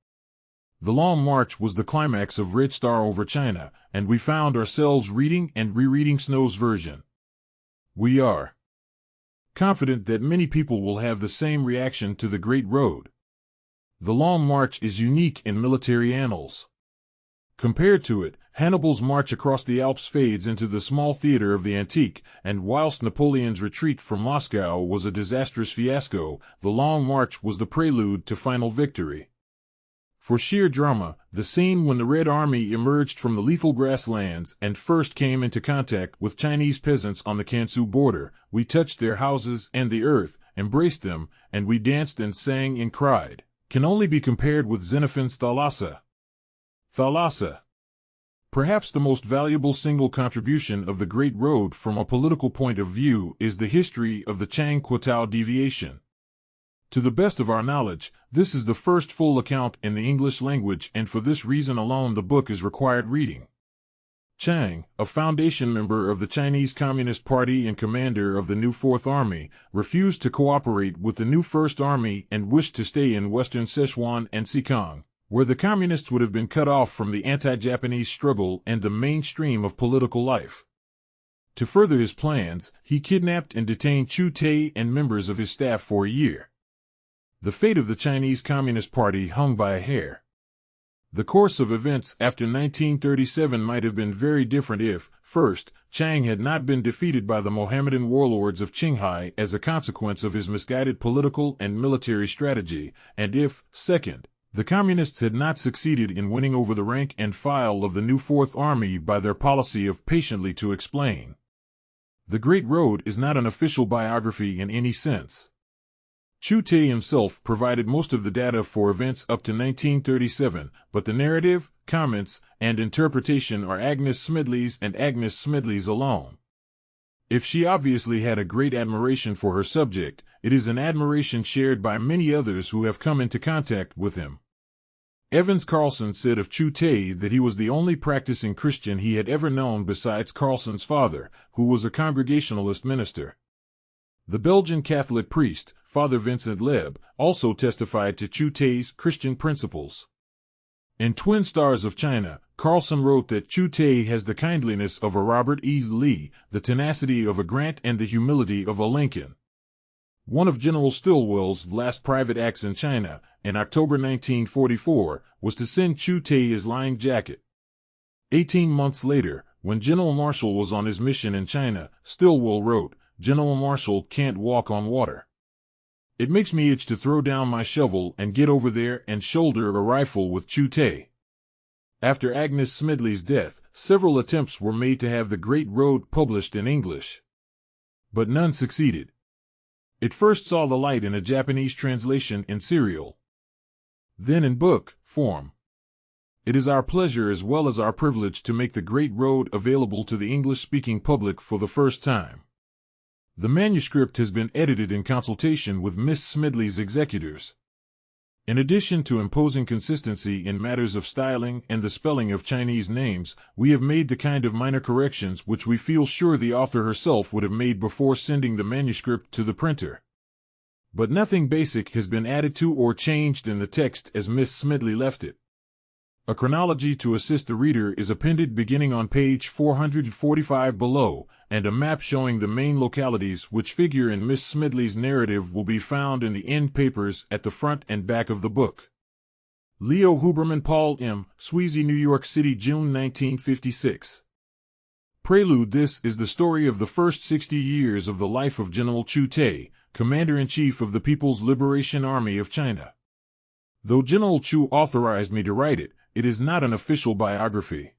The Long March was the climax of Red Star over China, and we found ourselves reading and rereading Snow's version. We are confident that many people will have the same reaction to the Great Road. The Long March is unique in military annals. Compared to it, Hannibal's march across the Alps fades into the small theater of the antique, and whilst Napoleon's retreat from Moscow was a disastrous fiasco, the Long March was the prelude to final victory. For sheer drama, the scene when the Red Army emerged from the lethal grasslands and first came into contact with Chinese peasants on the Kansu border, we touched their houses and the earth, embraced them, and we danced and sang and cried, can only be compared with Xenophon's Thalassa. Thalassa. Perhaps the most valuable single contribution of the Great Road from a political point of view is the history of the Chiang Kuo-tao deviation. To the best of our knowledge, this is the first full account in the English language, and for this reason alone the book is required reading. Chiang, a foundation member of the Chinese Communist Party and commander of the new Fourth Army, refused to cooperate with the new First Army and wished to stay in western Sichuan and Xikang, where the communists would have been cut off from the anti-Japanese struggle and the mainstream of political life. To further his plans, he kidnapped and detained Chu Teh and members of his staff for a year. The fate of the Chinese Communist Party hung by a hair. The course of events after 1937 might have been very different if, first, Chiang had not been defeated by the Mohammedan warlords of Qinghai as a consequence of his misguided political and military strategy, and if, second, the Communists had not succeeded in winning over the rank and file of the new Fourth Army by their policy of patiently to explain. The Great Road is not an official biography in any sense. Chu Teh himself provided most of the data for events up to 1937, but the narrative, comments, and interpretation are Agnes Smedley's and Agnes Smedley's alone. If she obviously had a great admiration for her subject, it is an admiration shared by many others who have come into contact with him. Evans Carlson said of Chu Teh that he was the only practicing Christian he had ever known besides Carlson's father, who was a Congregationalist minister. The Belgian Catholic priest, Father Vincent Leb, also testified to Chu Teh's Christian principles. In Twin Stars of China, Carlson wrote that Chu Teh has the kindliness of a Robert E. Lee, the tenacity of a Grant, and the humility of a Lincoln. One of General Stilwell's last private acts in China, in October 1944, was to send Chu Teh his lined jacket. 18 months later, when General Marshall was on his mission in China, Stilwell wrote, "General Marshall can't walk on water. It makes me itch to throw down my shovel and get over there and shoulder a rifle with Chu Teh." After Agnes Smedley's death, several attempts were made to have The Great Road published in English, but none succeeded. It first saw the light in a Japanese translation in serial, then in book form. It is our pleasure as well as our privilege to make The Great Road available to the English-speaking public for the first time. The manuscript has been edited in consultation with Miss Smedley's executors. In addition to imposing consistency in matters of styling and the spelling of Chinese names, we have made the kind of minor corrections which we feel sure the author herself would have made before sending the manuscript to the printer. But nothing basic has been added to or changed in the text as Miss Smedley left it. A chronology to assist the reader is appended beginning on page 445 below, and a map showing the main localities which figure in Miss Smedley's narrative will be found in the end papers at the front and back of the book. Leo Huberman, Paul M., Sweezy, New York City, June 1956. Prelude. This is the story of the first 60 years of the life of General Chu Teh, Commander-in-Chief of the People's Liberation Army of China. Though General Chu authorized me to write it, it is not an official biography.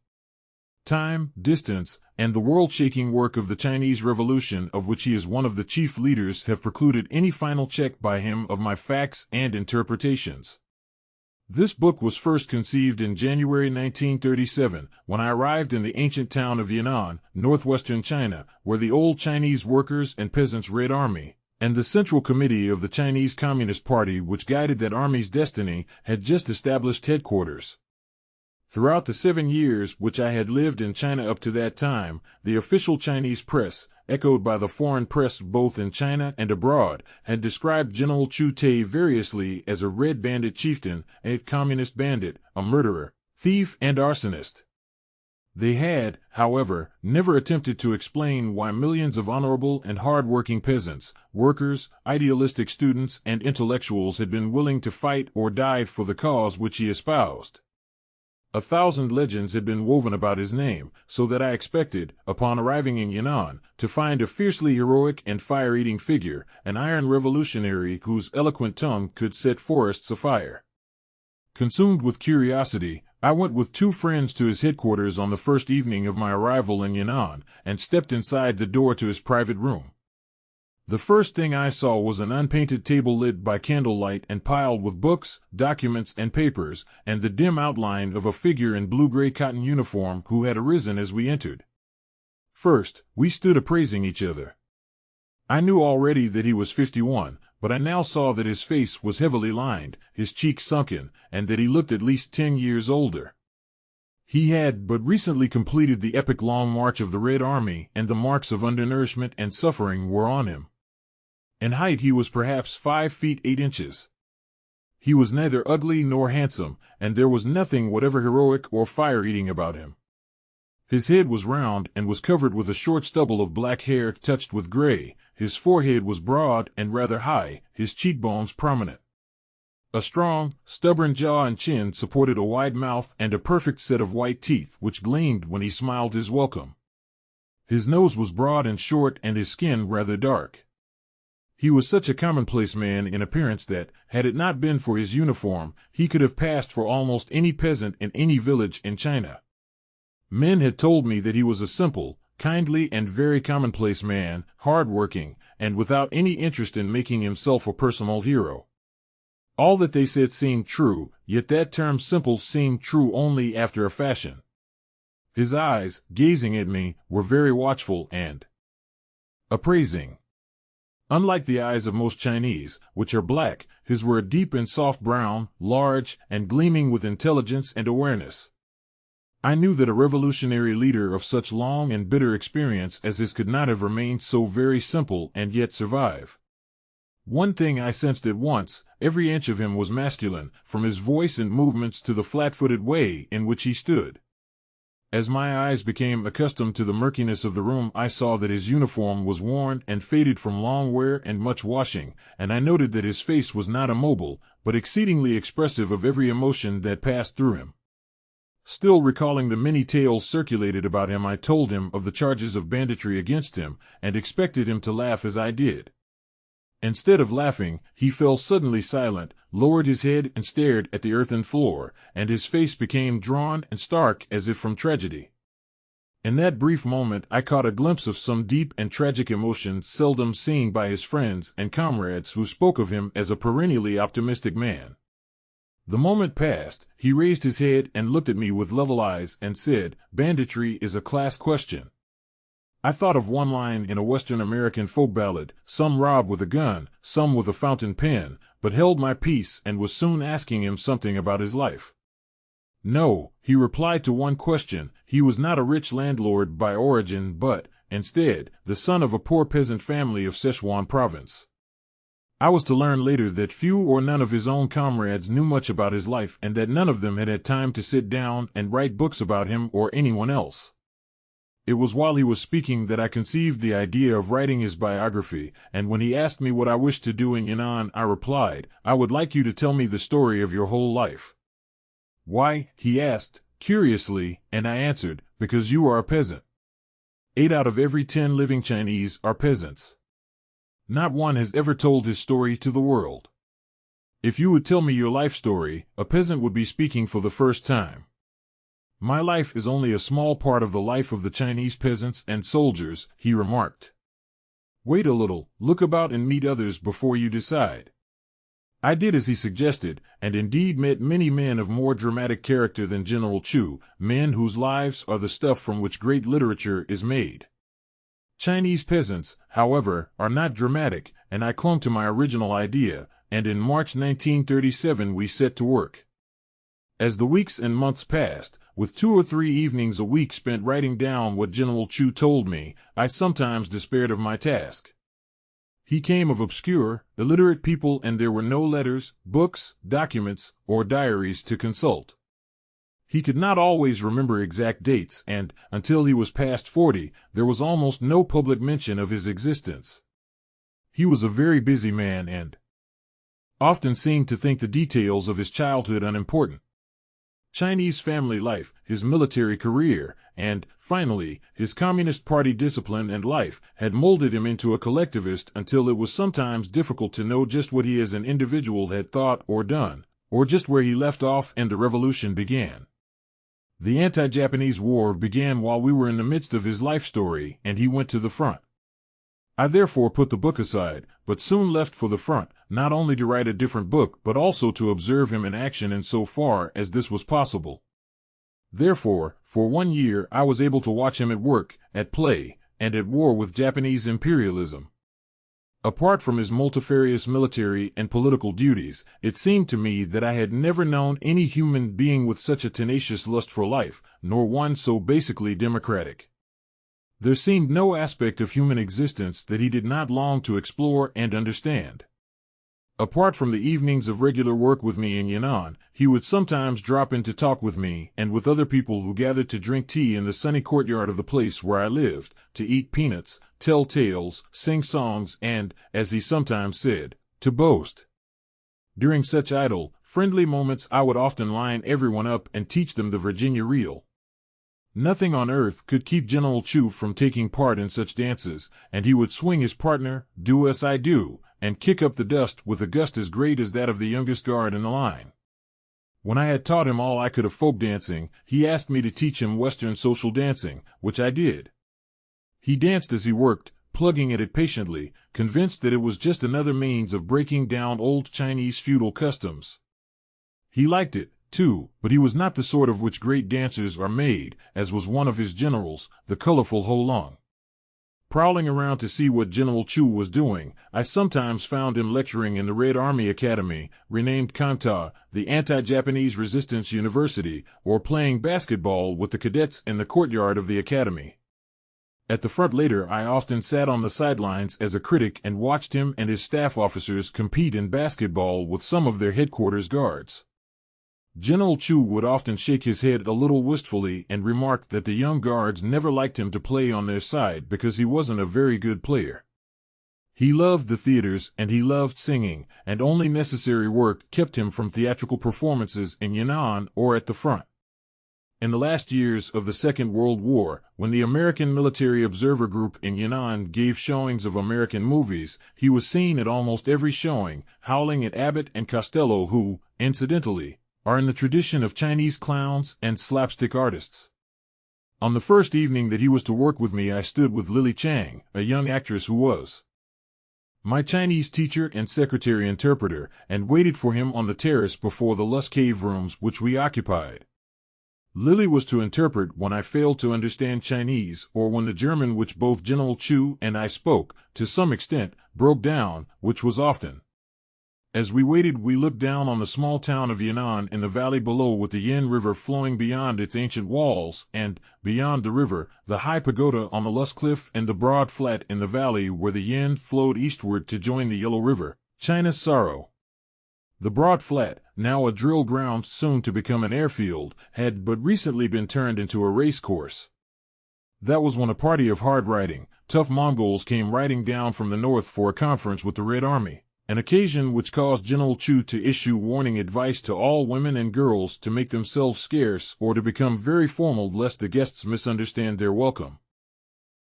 Time, distance, and the world-shaking work of the Chinese Revolution, of which he is one of the chief leaders, have precluded any final check by him of my facts and interpretations. This book was first conceived in January 1937, when I arrived in the ancient town of Yan'an, northwestern China, where the old Chinese Workers' and Peasants' Red Army, and the Central Committee of the Chinese Communist Party, which guided that army's destiny, had just established headquarters. Throughout the 7 years which I had lived in China up to that time, the official Chinese press, echoed by the foreign press both in China and abroad, had described General Chu Teh variously as a red bandit chieftain, a communist bandit, a murderer, thief, and arsonist. They had, however, never attempted to explain why millions of honorable and hard-working peasants, workers, idealistic students, and intellectuals had been willing to fight or die for the cause which he espoused. 1,000 legends had been woven about his name, so that I expected, upon arriving in Yan'an, to find a fiercely heroic and fire-eating figure, an iron revolutionary whose eloquent tongue could set forests afire. Consumed with curiosity, I went with 2 friends to his headquarters on the first evening of my arrival in Yan'an, and stepped inside the door to his private room. The first thing I saw was an unpainted table lit by candlelight and piled with books, documents, and papers, and the dim outline of a figure in blue-gray cotton uniform who had arisen as we entered. First, we stood appraising each other. I knew already that he was 51, but I now saw that his face was heavily lined, his cheeks sunken, and that he looked at least 10 years older. He had but recently completed the epic long march of the Red Army, and the marks of undernourishment and suffering were on him. In height he was perhaps 5 feet 8 inches. He was neither ugly nor handsome, and there was nothing whatever heroic or fire-eating about him. His head was round and was covered with a short stubble of black hair touched with gray, his forehead was broad and rather high, his cheekbones prominent. A strong, stubborn jaw and chin supported a wide mouth and a perfect set of white teeth which gleamed when he smiled his welcome. His nose was broad and short and his skin rather dark. He was such a commonplace man in appearance that, had it not been for his uniform, he could have passed for almost any peasant in any village in China. Men had told me that he was a simple, kindly, and very commonplace man, hard-working, and without any interest in making himself a personal hero. All that they said seemed true, yet that term simple seemed true only after a fashion. His eyes, gazing at me, were very watchful and appraising. Unlike the eyes of most Chinese, which are black, his were a deep and soft brown, large, and gleaming with intelligence and awareness. I knew that a revolutionary leader of such long and bitter experience as his could not have remained so very simple and yet survive. One thing I sensed at once: every inch of him was masculine, from his voice and movements to the flat-footed way in which he stood. As my eyes became accustomed to the murkiness of the room, I saw that his uniform was worn and faded from long wear and much washing, and I noted that his face was not immobile, but exceedingly expressive of every emotion that passed through him. Still recalling the many tales circulated about him, I told him of the charges of banditry against him, and expected him to laugh as I did. Instead of laughing, he fell suddenly silent, lowered his head and stared at the earthen floor, and his face became drawn and stark as if from tragedy. In that brief moment I caught a glimpse of some deep and tragic emotion seldom seen by his friends and comrades, who spoke of him as a perennially optimistic man. The moment passed, he raised his head and looked at me with level eyes and said, "Banditry is a class question." I thought of one line in a Western American folk ballad: "Some rob with a gun, some with a fountain pen," but held my peace and was soon asking him something about his life. No, he replied to one question. He was not a rich landlord by origin, but, instead, the son of a poor peasant family of Sichuan province. I was to learn later that few or none of his own comrades knew much about his life, and that none of them had had time to sit down and write books about him or anyone else. It was while he was speaking that I conceived the idea of writing his biography, and when he asked me what I wished to do in Yunnan, I replied, "I would like you to tell me the story of your whole life." "Why?" he asked, curiously, and I answered, "Because you are a peasant. 8 out of every 10 living Chinese are peasants. Not one has ever told his story to the world. If you would tell me your life story, a peasant would be speaking for the first time. My life is only a small part of the life of the Chinese peasants and soldiers," he remarked. "Wait a little, look about and meet others before you decide." I did as he suggested, and indeed met many men of more dramatic character than General Chu, men whose lives are the stuff from which great literature is made. Chinese peasants, however, are not dramatic, and I clung to my original idea, and in March 1937 we set to work. As the weeks and months passed, with 2 or 3 evenings a week spent writing down what General Chu told me, I sometimes despaired of my task. He came of obscure, illiterate people, and there were no letters, books, documents, or diaries to consult. He could not always remember exact dates, and, until he was past 40, there was almost no public mention of his existence. He was a very busy man and often seemed to think the details of his childhood unimportant. Chinese family life, his military career, and, finally, his Communist Party discipline and life had molded him into a collectivist until it was sometimes difficult to know just what he as an individual had thought or done, or just where he left off and the revolution began. The anti-Japanese war began while we were in the midst of his life story, and he went to the front. I therefore put the book aside, but soon left for the front, not only to write a different book but also to observe him in action insofar as this was possible. Therefore, for 1 year I was able to watch him at work, at play, and at war with Japanese imperialism. Apart from his multifarious military and political duties, it seemed to me that I had never known any human being with such a tenacious lust for life, nor one so basically democratic. There seemed no aspect of human existence that he did not long to explore and understand. Apart from the evenings of regular work with me in Yunnan, he would sometimes drop in to talk with me and with other people who gathered to drink tea in the sunny courtyard of the place where I lived, to eat peanuts, tell tales, sing songs, and, as he sometimes said, to boast. During such idle, friendly moments I would often line everyone up and teach them the Virginia reel. Nothing on earth could keep General Chu from taking part in such dances, and he would swing his partner, "Do as I do," and kick up the dust with a gust as great as that of the youngest guard in the line. When I had taught him all I could of folk dancing, he asked me to teach him Western social dancing, which I did. He danced as he worked, plugging at it patiently, convinced that it was just another means of breaking down old Chinese feudal customs. He liked it, too, but he was not the sort of which great dancers are made, as was one of his generals, the colorful Ho Lung. Prowling around to see what General Chu was doing, I sometimes found him lecturing in the Red Army Academy, renamed Kanta, the Anti-Japanese Resistance University, or playing basketball with the cadets in the courtyard of the academy. At the front later, I often sat on the sidelines as a critic and watched him and his staff officers compete in basketball with some of their headquarters guards. General Chu would often shake his head a little wistfully and remark that the young guards never liked him to play on their side because he wasn't a very good player. He loved the theaters and he loved singing, and only necessary work kept him from theatrical performances in Yan'an or at the front. In the last years of the Second World War, when the American Military Observer Group in Yan'an gave showings of American movies, he was seen at almost every showing, howling at Abbott and Costello, who, incidentally, are in the tradition of Chinese clowns and slapstick artists. On the first evening that he was to work with me, I stood with Lily Chang, a young actress who was my Chinese teacher and secretary interpreter, and waited for him on the terrace before the Lus Cave rooms which we occupied. Lily was to interpret when I failed to understand Chinese, or when the German which both General Chu and I spoke, to some extent, broke down, which was often. As we waited, we looked down on the small town of Yan'an in the valley below, with the Yin River flowing beyond its ancient walls, and, beyond the river, the high pagoda on the Lus Cliff and the broad flat in the valley where the Yin flowed eastward to join the Yellow River, China's sorrow. The broad flat, now a drill ground soon to become an airfield, had but recently been turned into a race course. That was when a party of hard-riding, tough Mongols came riding down from the north for a conference with the Red Army, an occasion which caused General Chu to issue warning advice to all women and girls to make themselves scarce or to become very formal lest the guests misunderstand their welcome.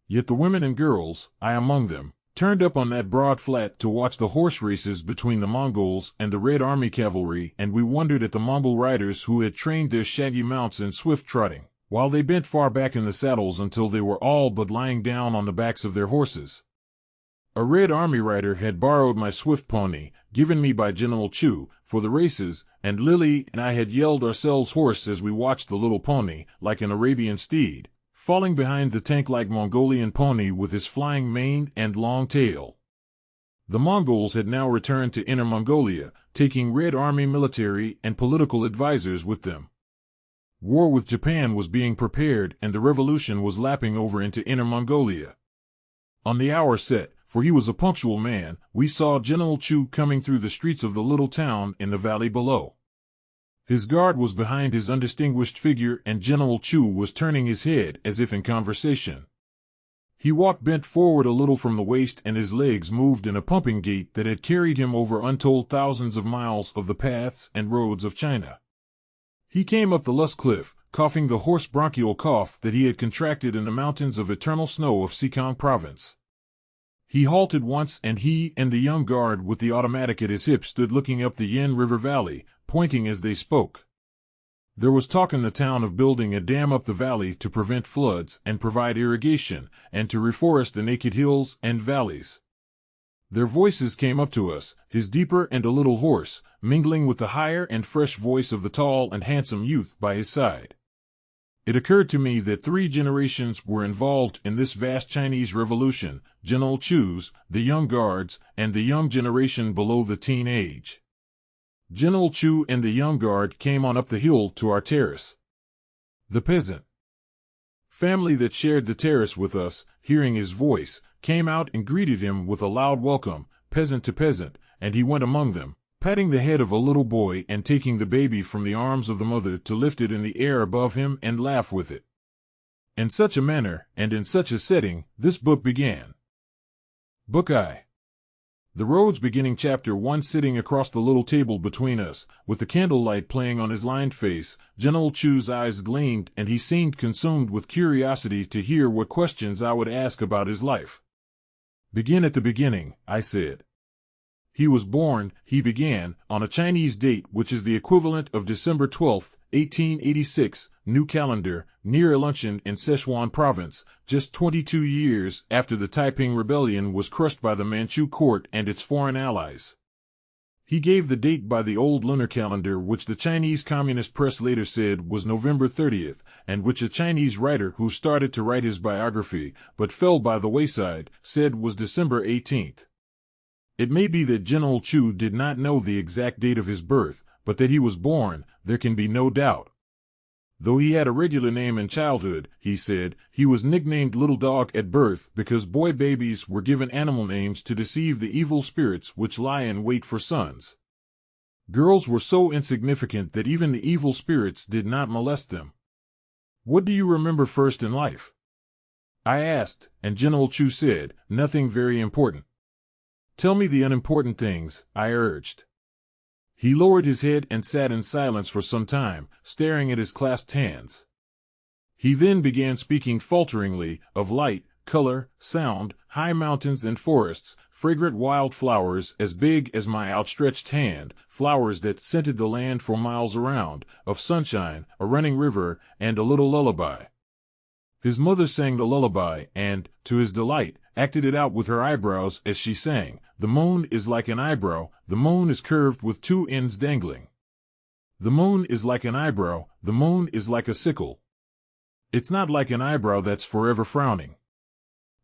Yet the women and girls, I among them, turned up on that broad flat to watch the horse races between the Mongols and the Red Army cavalry, and we wondered at the Mongol riders who had trained their shaggy mounts in swift trotting, while they bent far back in the saddles until they were all but lying down on the backs of their horses. A Red Army rider had borrowed my swift pony, given me by General Chu, for the races, and Lily and I had yelled ourselves hoarse as we watched the little pony, like an Arabian steed, falling behind the tank-like Mongolian pony with his flying mane and long tail. The Mongols had now returned to Inner Mongolia, taking Red Army military and political advisors with them. War with Japan was being prepared, and the revolution was lapping over into Inner Mongolia. On the hour set, for he was a punctual man, we saw General Chu coming through the streets of the little town in the valley below. His guard was behind his undistinguished figure, and General Chu was turning his head as if in conversation. He walked bent forward a little from the waist, and his legs moved in a pumping gait that had carried him over untold thousands of miles of the paths and roads of China. He came up the Lus Cliff, coughing the hoarse bronchial cough that he had contracted in the mountains of eternal snow of Xikang province. He halted once, and he and the young guard with the automatic at his hip stood looking up the Yin River valley, pointing as they spoke. There was talk in the town of building a dam up the valley to prevent floods and provide irrigation, and to reforest the naked hills and valleys. Their voices came up to us, his deeper and a little hoarse, mingling with the higher and fresh voice of the tall and handsome youth by his side. It occurred to me that 3 generations were involved in this vast Chinese revolution: General Chu's, the young guards, and the young generation below the teen age. General Chu and the young guard came on up the hill to our terrace. The peasant family that shared the terrace with us, hearing his voice, came out and greeted him with a loud welcome, peasant to peasant, and he went among them, patting the head of a little boy and taking the baby from the arms of the mother to lift it in the air above him and laugh with it. In such a manner, and in such a setting, this book began. Book I. The roads beginning Chapter 1. Sitting across the little table between us, with the candlelight playing on his lined face, General Chu's eyes gleamed, and he seemed consumed with curiosity to hear what questions I would ask about his life. Begin at the beginning, I said. He was born, he began, on a Chinese date which is the equivalent of December 12, 1886, new calendar, near Ilunshan in Sichuan province, just 22 years after the Taiping Rebellion was crushed by the Manchu court and its foreign allies. He gave the date by the old lunar calendar, which the Chinese Communist press later said was November 30th, and which a Chinese writer who started to write his biography, but fell by the wayside, said was December 18th. It may be that General Chu did not know the exact date of his birth, but that he was born, there can be no doubt. Though he had a regular name in childhood, he said, he was nicknamed Little Dog at birth because boy babies were given animal names to deceive the evil spirits which lie in wait for sons. Girls were so insignificant that even the evil spirits did not molest them. What do you remember first in life? I asked, and General Chu said, nothing very important. Tell me the unimportant things, I urged. He lowered his head and sat in silence for some time, staring at his clasped hands. He then began speaking falteringly, of light, color, sound, high mountains and forests, fragrant wild flowers as big as my outstretched hand, flowers that scented the land for miles around, of sunshine, a running river, and a little lullaby. His mother sang the lullaby and, to his delight, acted it out with her eyebrows as she sang. The moon is like an eyebrow, the moon is curved with two ends dangling. The moon is like an eyebrow, the moon is like a sickle. It's not like an eyebrow that's forever frowning.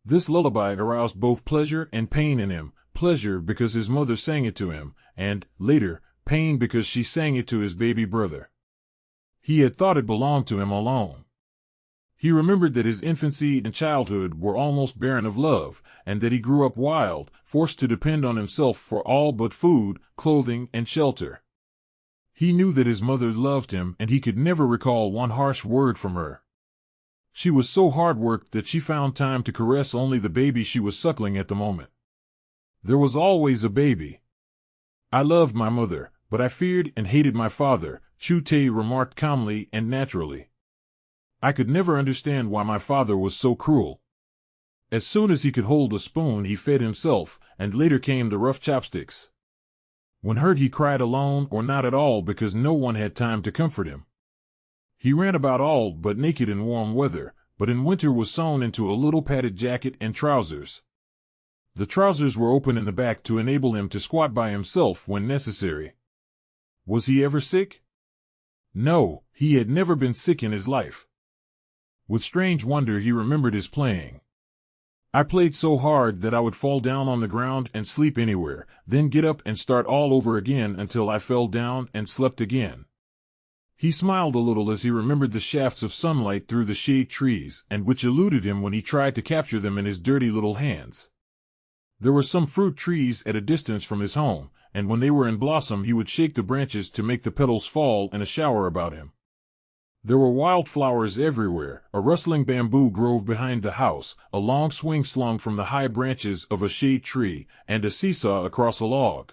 This lullaby aroused both pleasure and pain in him, pleasure because his mother sang it to him, and, later, pain because she sang it to his baby brother. He had thought it belonged to him alone. He remembered that his infancy and childhood were almost barren of love, and that he grew up wild, forced to depend on himself for all but food, clothing, and shelter. He knew that his mother loved him, and he could never recall one harsh word from her. She was so hard-worked that she found time to caress only the baby she was suckling at the moment. There was always a baby. I loved my mother, but I feared and hated my father, Chu Teh remarked calmly and naturally. I could never understand why my father was so cruel. As soon as he could hold a spoon he fed himself, and later came the rough chopsticks. When hurt he cried alone or not at all because no one had time to comfort him. He ran about all but naked in warm weather, but in winter was sewn into a little padded jacket and trousers. The trousers were open in the back to enable him to squat by himself when necessary. Was he ever sick? No, he had never been sick in his life. With strange wonder he remembered his playing. I played so hard that I would fall down on the ground and sleep anywhere, then get up and start all over again until I fell down and slept again. He smiled a little as he remembered the shafts of sunlight through the shade trees, and which eluded him when he tried to capture them in his dirty little hands. There were some fruit trees at a distance from his home, and when they were in blossom he would shake the branches to make the petals fall in a shower about him. There were wildflowers everywhere, a rustling bamboo grove behind the house, a long swing slung from the high branches of a shade tree, and a seesaw across a log.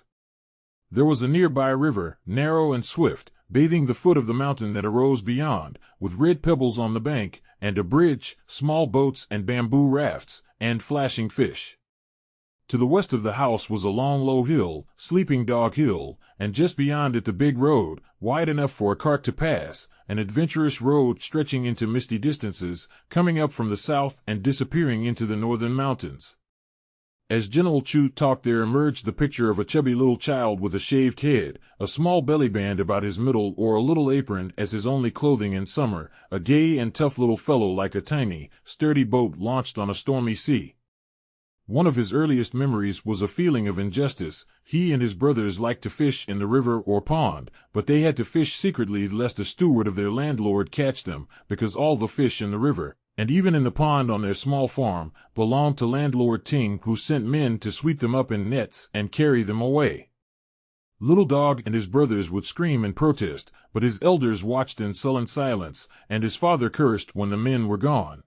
There was a nearby river, narrow and swift, bathing the foot of the mountain that arose beyond, with red pebbles on the bank, and a bridge, small boats and bamboo rafts, and flashing fish. To the west of the house was a long low hill, Sleeping Dog Hill, and just beyond it the big road, wide enough for a cart to pass, an adventurous road stretching into misty distances, coming up from the south and disappearing into the northern mountains. As General Chu talked there emerged the picture of a chubby little child with a shaved head, a small belly band about his middle or a little apron as his only clothing in summer, a gay and tough little fellow like a tiny, sturdy boat launched on a stormy sea. One of his earliest memories was a feeling of injustice. He and his brothers liked to fish in the river or pond, but they had to fish secretly lest a steward of their landlord catch them, because all the fish in the river, and even in the pond on their small farm, belonged to landlord Ting, who sent men to sweep them up in nets and carry them away. Little Dog and his brothers would scream and protest, but his elders watched in sullen silence, and his father cursed when the men were gone.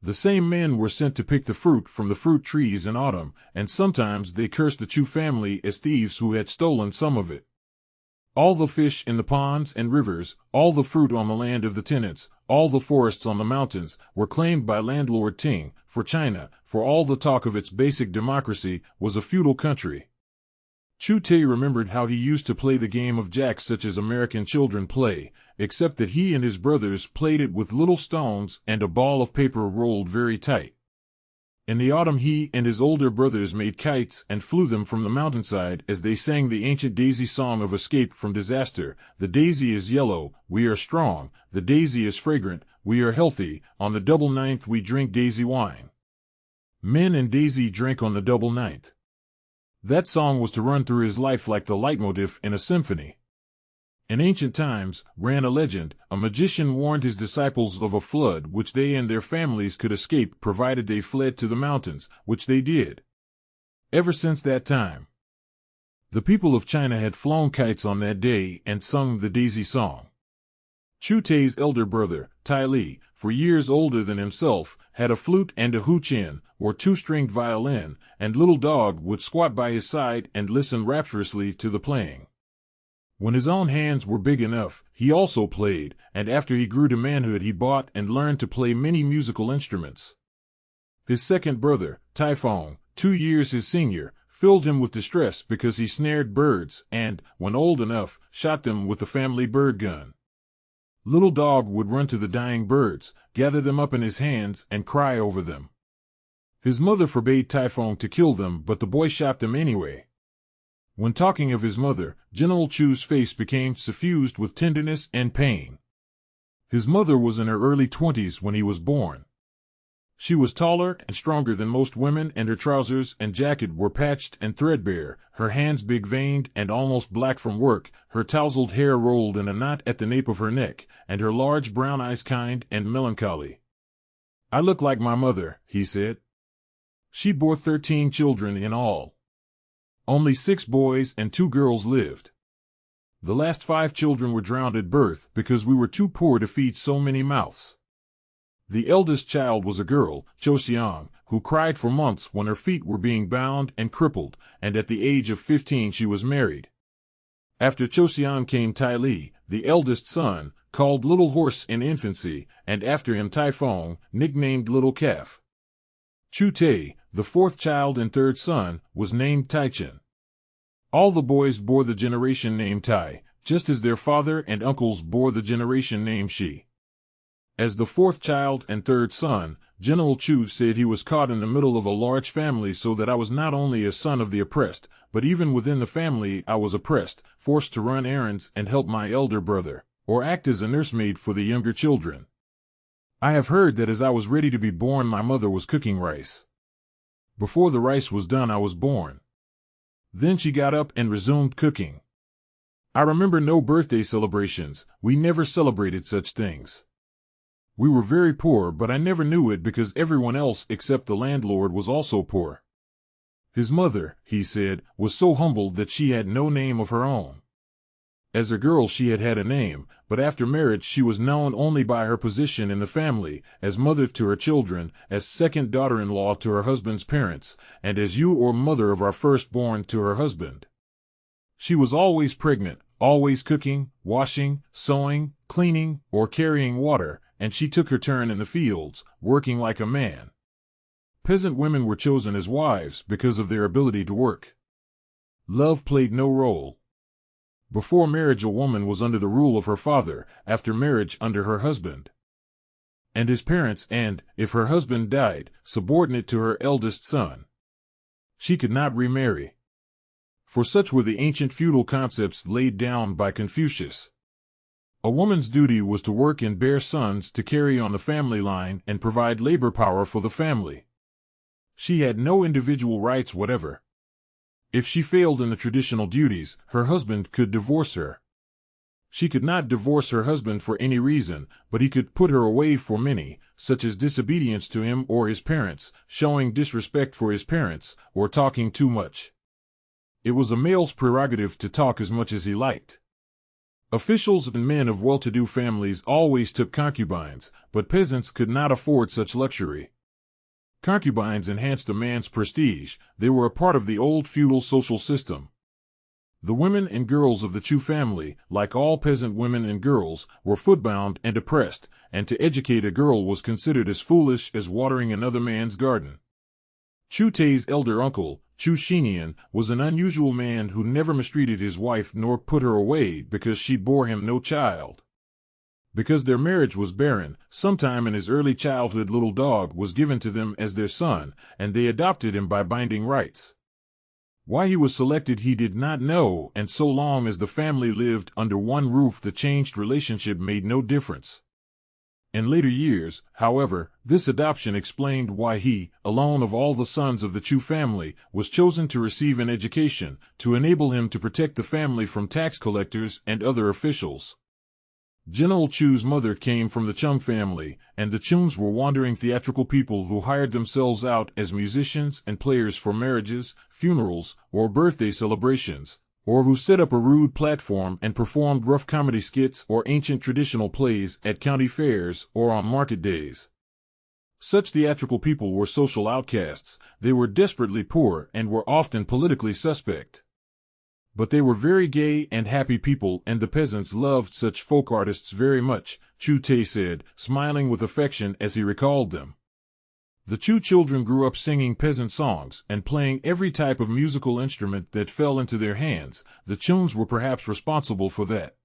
The same men were sent to pick the fruit from the fruit trees in autumn, and sometimes they cursed the Chu family as thieves who had stolen some of it. All the fish in the ponds and rivers, all the fruit on the land of the tenants, all the forests on the mountains, were claimed by landlord Ting, for China, for all the talk of its basic democracy, was a feudal country. Chu Teh remembered how he used to play the game of jacks such as American children play, except that he and his brothers played it with little stones and a ball of paper rolled very tight. In the autumn he and his older brothers made kites and flew them from the mountainside as they sang the ancient daisy song of escape from disaster. The daisy is yellow, we are strong. The daisy is fragrant, we are healthy. On the double ninth we drink daisy wine. Men and daisy drank on the double ninth. That song was to run through his life like the leitmotif in a symphony. In ancient times, ran a legend, a magician warned his disciples of a flood which they and their families could escape provided they fled to the mountains, which they did. Ever since that time, the people of China had flown kites on that day and sung the daisy song. Chu Teh's elder brother, Tai Li, for years older than himself, had a flute and a hu chin, or two-stringed violin, and Little Dog would squat by his side and listen rapturously to the playing. When his own hands were big enough, he also played, and after he grew to manhood he bought and learned to play many musical instruments. His second brother, Tai Fong, 2 years his senior, filled him with distress because he snared birds and, when old enough, shot them with the family bird gun. Little Dog would run to the dying birds, gather them up in his hands, and cry over them. His mother forbade Tai Fong to kill them, but the boy shot them anyway. When talking of his mother, General Chu's face became suffused with tenderness and pain. His mother was in her early 20s when he was born. She was taller and stronger than most women, and her trousers and jacket were patched and threadbare, her hands big-veined and almost black from work, her tousled hair rolled in a knot at the nape of her neck, and her large brown eyes kind and melancholy. "I look like my mother," he said. She bore 13 children in all. Only 6 boys and 2 girls lived. The last 5 children were drowned at birth because we were too poor to feed so many mouths. The eldest child was a girl, Cho Xiang, who cried for months when her feet were being bound and crippled, and at the age of 15 she was married. After Cho Xiang came Tai Li, the eldest son, called Little Horse in infancy, and after him Tai Fong, nicknamed Little Calf. Chu Teh, the 4th child and 3rd son, was named Tai Chen. All the boys bore the generation name Tai, just as their father and uncles bore the generation name Shi. As the 4th child and 3rd son, General Chu said he was caught in the middle of a large family, so that I was not only a son of the oppressed, but even within the family I was oppressed, forced to run errands and help my elder brother, or act as a nursemaid for the younger children. I have heard that as I was ready to be born my mother was cooking rice. Before the rice was done I was born. Then she got up and resumed cooking. I remember no birthday celebrations, we never celebrated such things. We were very poor, but I never knew it because everyone else except the landlord was also poor. His mother, he said, was so humbled that she had no name of her own. As a girl she had had a name, but after marriage she was known only by her position in the family, as mother to her children, as second daughter-in-law to her husband's parents, and as you or mother of our firstborn to her husband. She was always pregnant, always cooking, washing, sewing, cleaning, or carrying water, and she took her turn in the fields, working like a man. Peasant women were chosen as wives because of their ability to work. Love played no role. Before marriage a woman was under the rule of her father, after marriage under her husband and his parents, and, if her husband died, subordinate to her eldest son. She could not remarry. For such were the ancient feudal concepts laid down by Confucius. A woman's duty was to work and bear sons to carry on the family line and provide labor power for the family. She had no individual rights whatever. If she failed in the traditional duties, her husband could divorce her. She could not divorce her husband for any reason, but he could put her away for many, such as disobedience to him or his parents, showing disrespect for his parents, or talking too much. It was a male's prerogative to talk as much as he liked. Officials and men of well-to-do families always took concubines, but peasants could not afford such luxury. Concubines enhanced a man's prestige, they were a part of the old feudal social system. The women and girls of the Chu family, like all peasant women and girls, were footbound and oppressed, and to educate a girl was considered as foolish as watering another man's garden. Chu Teh's elder uncle, Chu Shinian, was an unusual man who never mistreated his wife nor put her away because she bore him no child. Because their marriage was barren, sometime in his early childhood little dog was given to them as their son, and they adopted him by binding rights. Why he was selected he did not know, and so long as the family lived under one roof the changed relationship made no difference. In later years, however, this adoption explained why he, alone of all the sons of the Chu family, was chosen to receive an education, to enable him to protect the family from tax collectors and other officials. General Chu's mother came from the Chung family, and the Chungs were wandering theatrical people who hired themselves out as musicians and players for marriages, funerals, or birthday celebrations, or who set up a rude platform and performed rough comedy skits or ancient traditional plays at county fairs or on market days. Such theatrical people were social outcasts, they were desperately poor and were often politically suspect. But they were very gay and happy people, and the peasants loved such folk artists very much, Chu Teh said, smiling with affection as he recalled them. The Chu children grew up singing peasant songs and playing every type of musical instrument that fell into their hands. The Chungs were perhaps responsible for that.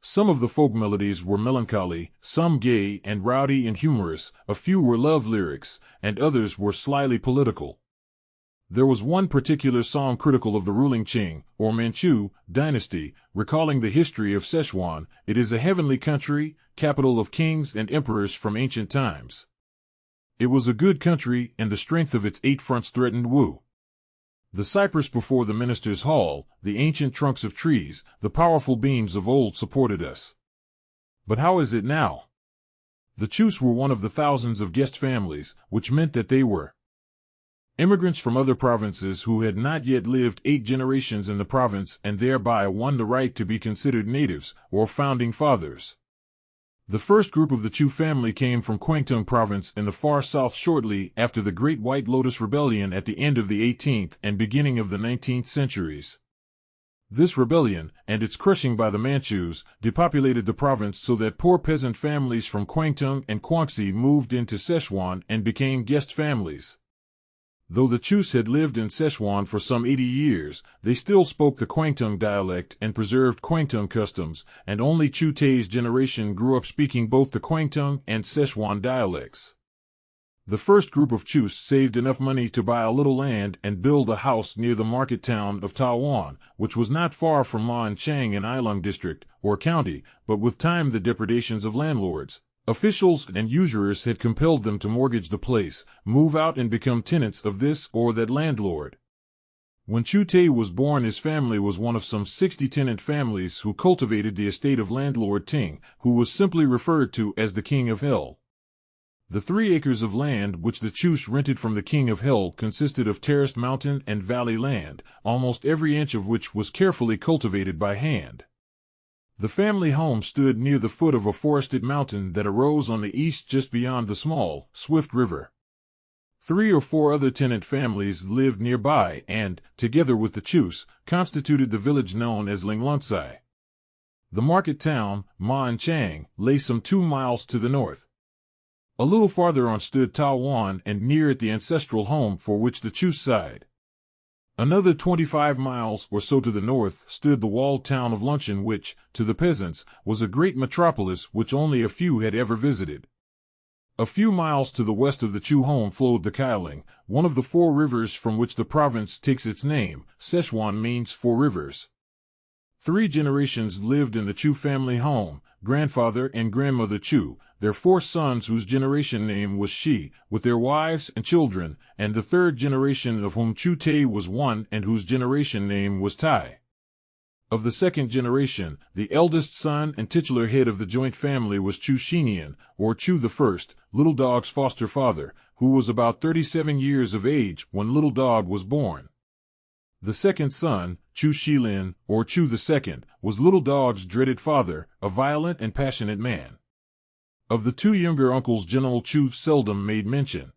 Some of the folk melodies were melancholy, some gay and rowdy and humorous, a few were love lyrics, and others were slyly political. There was one particular song critical of the ruling Qing, or Manchu, dynasty, recalling the history of Szechuan. It is a heavenly country, capital of kings and emperors from ancient times. It was a good country, and the strength of its 8 fronts threatened Wu. The cypress before the minister's hall, the ancient trunks of trees, the powerful beams of old supported us. But how is it now? The Chus were one of the thousands of guest families, which meant that they were immigrants from other provinces who had not yet lived 8 generations in the province and thereby won the right to be considered natives, or founding fathers. The first group of the Chu family came from Kwangtung province in the far south shortly after the Great White Lotus Rebellion at the end of the 18th and beginning of the 19th centuries. This rebellion, and its crushing by the Manchus, depopulated the province so that poor peasant families from Kwangtung and Guangxi moved into Szechuan and became guest families. Though the Chus had lived in Szechuan for some 80 years, they still spoke the Kwangtung dialect and preserved Kwangtung customs, and only Chu Teh's generation grew up speaking both the Kwangtung and Szechuan dialects. The first group of Chus saved enough money to buy a little land and build a house near the market town of Taowan, which was not far from Lanchang in Ailung district, or county, but with time the depredations of landlords, officials and usurers had compelled them to mortgage the place, move out and become tenants of this or that landlord. When Chu Teh was born, his family was one of some 60 tenant families who cultivated the estate of landlord Ting, who was simply referred to as the King of Hell. The 3 acres of land which the Chus rented from the King of Hell consisted of terraced mountain and valley land, almost every inch of which was carefully cultivated by hand. The family home stood near the foot of a forested mountain that arose on the east just beyond the small, swift river. 3 or 4 other tenant families lived nearby and, together with the Chus, constituted the village known as Lingluntsai. The market town, Lanchang, lay some 2 miles to the north. A little farther on stood Taowan and near it the ancestral home for which the Chus sighed. Another 25 miles or so to the north stood the walled town of Luncheon which, to the peasants, was a great metropolis which only a few had ever visited. A few miles to the west of the Chu home flowed the Kailing, one of the 4 rivers from which the province takes its name. Szechuan means 4 rivers. 3 generations lived in the Chu family home, grandfather and grandmother Chu, their 4 sons whose generation name was Shi, with their wives and children, and the 3rd generation of whom Chu Teh was one and whose generation name was Tai. Of the 2nd generation, the eldest son and titular head of the joint family was Chu Shinian, or Chu the First, Little Dog's foster father, who was about 37 years of age when Little Dog was born. The 2nd son, Chu Shilin, or Chu the Second, was Little Dog's dreaded father, a violent and passionate man. Of the 2 younger uncles General Chu seldom made mention.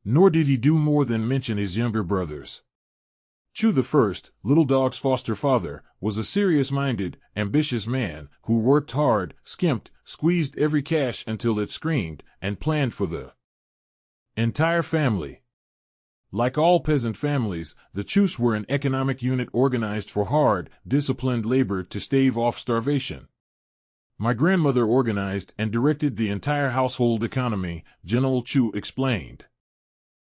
Nor did he do more than mention his younger brothers. Chu the First, Little Dog's foster father, was a serious-minded, ambitious man who worked hard, skimped, squeezed every cash until it screamed, and planned for the entire family. Like all peasant families, the Chus were an economic unit organized for hard, disciplined labor to stave off starvation. My grandmother organized and directed the entire household economy, General Chu explained.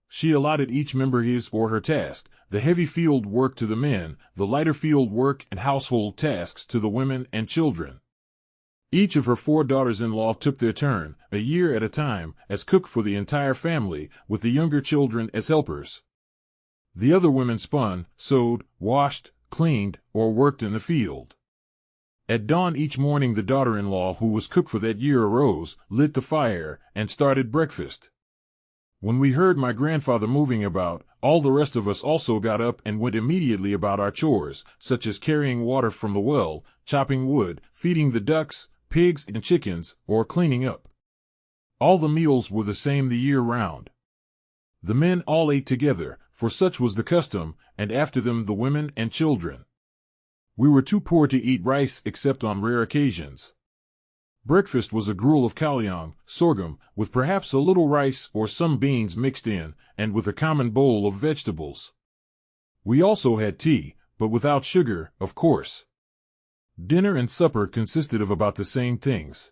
She allotted each member his or her task, the heavy field work to the men, the lighter field work and household tasks to the women and children. Each of her 4 daughters-in-law took their turn, a year at a time, as cook for the entire family, with the younger children as helpers. The other women spun, sewed, washed, cleaned, or worked in the field. At dawn each morning the daughter-in-law who was cook for that year arose, lit the fire, and started breakfast. When we heard my grandfather moving about, all the rest of us also got up and went immediately about our chores, such as carrying water from the well, chopping wood, feeding the ducks, pigs and chickens, or cleaning up. All the meals were the same the year round. The men all ate together, for such was the custom, and after them the women and children. We were too poor to eat rice except on rare occasions. Breakfast was a gruel of kalyang, sorghum, with perhaps a little rice or some beans mixed in, and with a common bowl of vegetables. We also had tea, but without sugar, of course. Dinner and supper consisted of about the same things.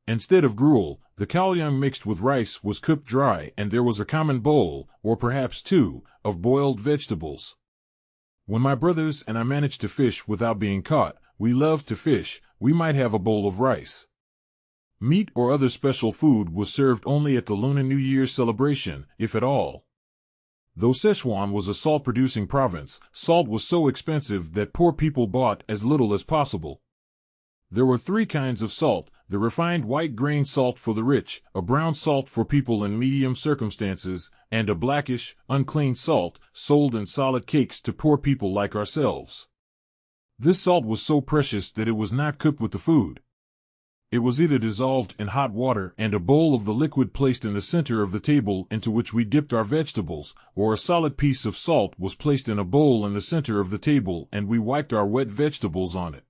Instead of gruel, the kalyang mixed with rice was cooked dry and there was a common bowl, or perhaps 2, of boiled vegetables. When my brothers and I managed to fish without being caught, we loved to fish, we might have a bowl of rice. Meat or other special food was served only at the Lunar New Year celebration, if at all. Though Sichuan was a salt-producing province, salt was so expensive that poor people bought as little as possible. There were 3 kinds of salt: the refined white grain salt for the rich, a brown salt for people in medium circumstances, and a blackish, unclean salt, sold in solid cakes to poor people like ourselves. This salt was so precious that it was not cooked with the food. It was either dissolved in hot water and a bowl of the liquid placed in the center of the table into which we dipped our vegetables, or a solid piece of salt was placed in a bowl in the center of the table and we wiped our wet vegetables on it.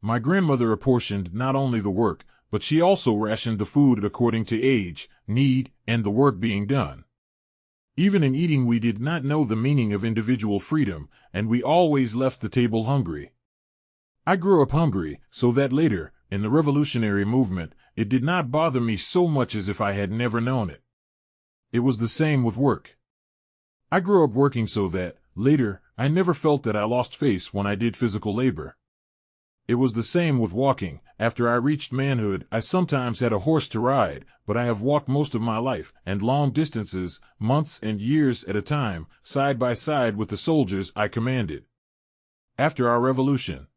My grandmother apportioned not only the work, but she also rationed the food according to age, need, and the work being done. Even in eating we did not know the meaning of individual freedom, and we always left the table hungry. I grew up hungry, so that later, in the revolutionary movement, it did not bother me so much as if I had never known it. It was the same with work. I grew up working so that, later, I never felt that I lost face when I did physical labor. It was the same with walking. After I reached manhood, I sometimes had a horse to ride, but I have walked most of my life, and long distances, months and years at a time, side by side with the soldiers I commanded. After our revolution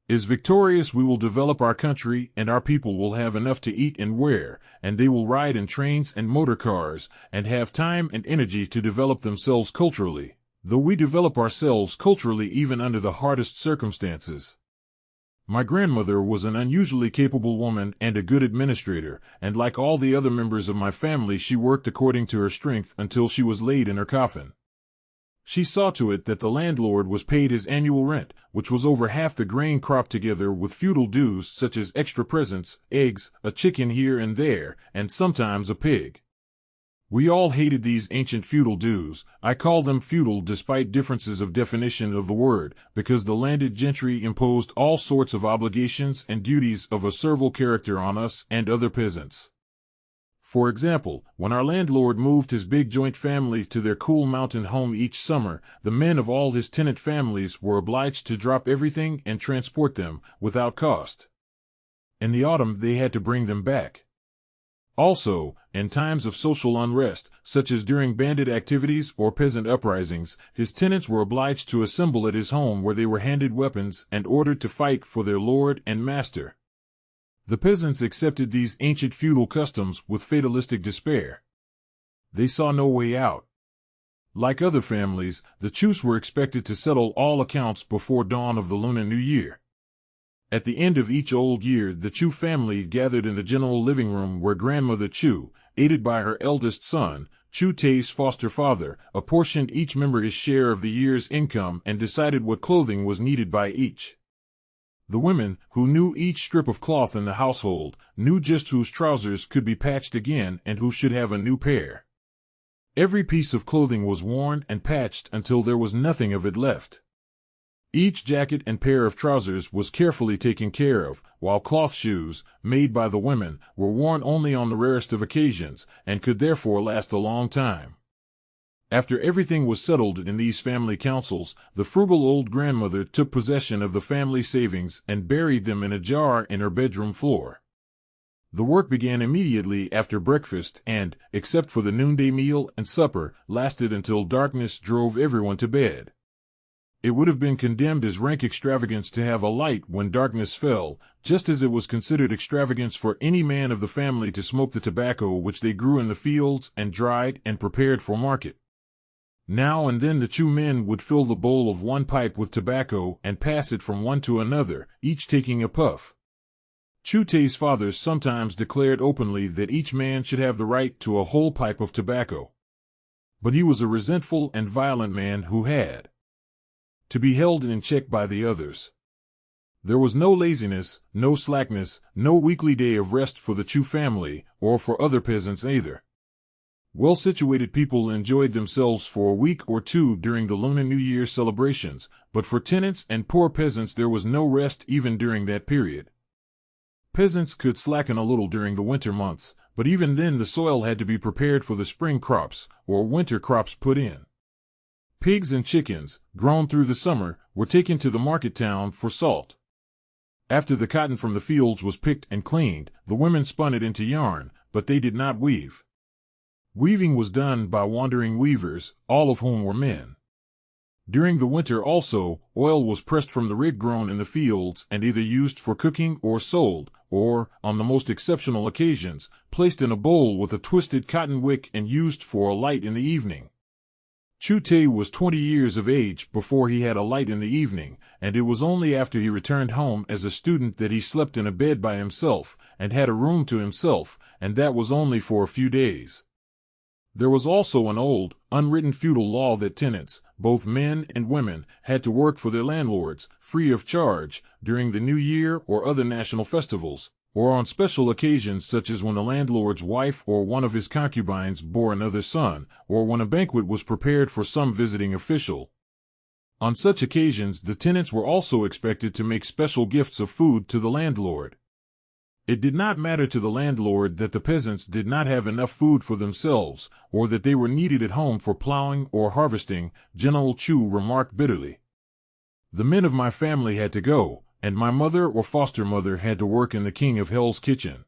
is victorious, we will develop our country and our people will have enough to eat and wear, and they will ride in trains and motor cars, and have time and energy to develop themselves culturally, though we develop ourselves culturally even under the hardest circumstances. My grandmother was an unusually capable woman and a good administrator, and like all the other members of my family she worked according to her strength until she was laid in her coffin. She saw to it that the landlord was paid his annual rent, which was over half the grain crop, together with feudal dues such as extra presents, eggs, a chicken here and there, and sometimes a pig. We all hated these ancient feudal dues. I call them feudal despite differences of definition of the word, because the landed gentry imposed all sorts of obligations and duties of a servile character on us and other peasants. For example, when our landlord moved his big joint family to their cool mountain home each summer, the men of all his tenant families were obliged to drop everything and transport them, without cost. In the autumn they had to bring them back. Also, in times of social unrest, such as during bandit activities or peasant uprisings, his tenants were obliged to assemble at his home, where they were handed weapons and ordered to fight for their lord and master. The peasants accepted these ancient feudal customs with fatalistic despair. They saw no way out. Like other families, the Chus were expected to settle all accounts before dawn of the Lunar New Year. At the end of each old year, the Chu family gathered in the general living room, where Grandmother Chu, aided by her eldest son, Chu Teh's foster father, apportioned each member his share of the year's income and decided what clothing was needed by each. The women, who knew each strip of cloth in the household, knew just whose trousers could be patched again and who should have a new pair. Every piece of clothing was worn and patched until there was nothing of it left. Each jacket and pair of trousers was carefully taken care of, while cloth shoes, made by the women, were worn only on the rarest of occasions, and could therefore last a long time. After everything was settled in these family councils, the frugal old grandmother took possession of the family savings and buried them in a jar in her bedroom floor. The work began immediately after breakfast and, except for the noonday meal and supper, lasted until darkness drove everyone to bed. It would have been condemned as rank extravagance to have a light when darkness fell, just as it was considered extravagance for any man of the family to smoke the tobacco which they grew in the fields and dried and prepared for market. Now and then the Chu men would fill the bowl of one pipe with tobacco and pass it from one to another, each taking a puff. Chu Teh's fathers sometimes declared openly that each man should have the right to a whole pipe of tobacco. But he was a resentful and violent man who had to be held in check by the others. There was no laziness, no slackness, no weekly day of rest for the Chu family, or for other peasants either. Well-situated people enjoyed themselves for a week or two during the Lunar New Year celebrations, but for tenants and poor peasants there was no rest even during that period. Peasants could slacken a little during the winter months, but even then the soil had to be prepared for the spring crops, or winter crops put in. Pigs and chickens, grown through the summer, were taken to the market town for salt. After the cotton from the fields was picked and cleaned, the women spun it into yarn, but they did not weave. Weaving was done by wandering weavers, all of whom were men. During the winter also, oil was pressed from the rig grown in the fields and either used for cooking or sold, or, on the most exceptional occasions, placed in a bowl with a twisted cotton wick and used for a light in the evening. Chu Teh was 20 years of age before he had a light in the evening, and it was only after he returned home as a student that he slept in a bed by himself and had a room to himself, and that was only for a few days. There was also an old, unwritten feudal law that tenants, both men and women, had to work for their landlords, free of charge, during the New Year or other national festivals, or on special occasions such as when the landlord's wife or one of his concubines bore another son, or when a banquet was prepared for some visiting official. On such occasions the tenants were also expected to make special gifts of food to the landlord. It did not matter to the landlord that the peasants did not have enough food for themselves, or that they were needed at home for plowing or harvesting, General Chu remarked bitterly. The men of my family had to go, and my mother or foster mother had to work in the King of Hell's kitchen.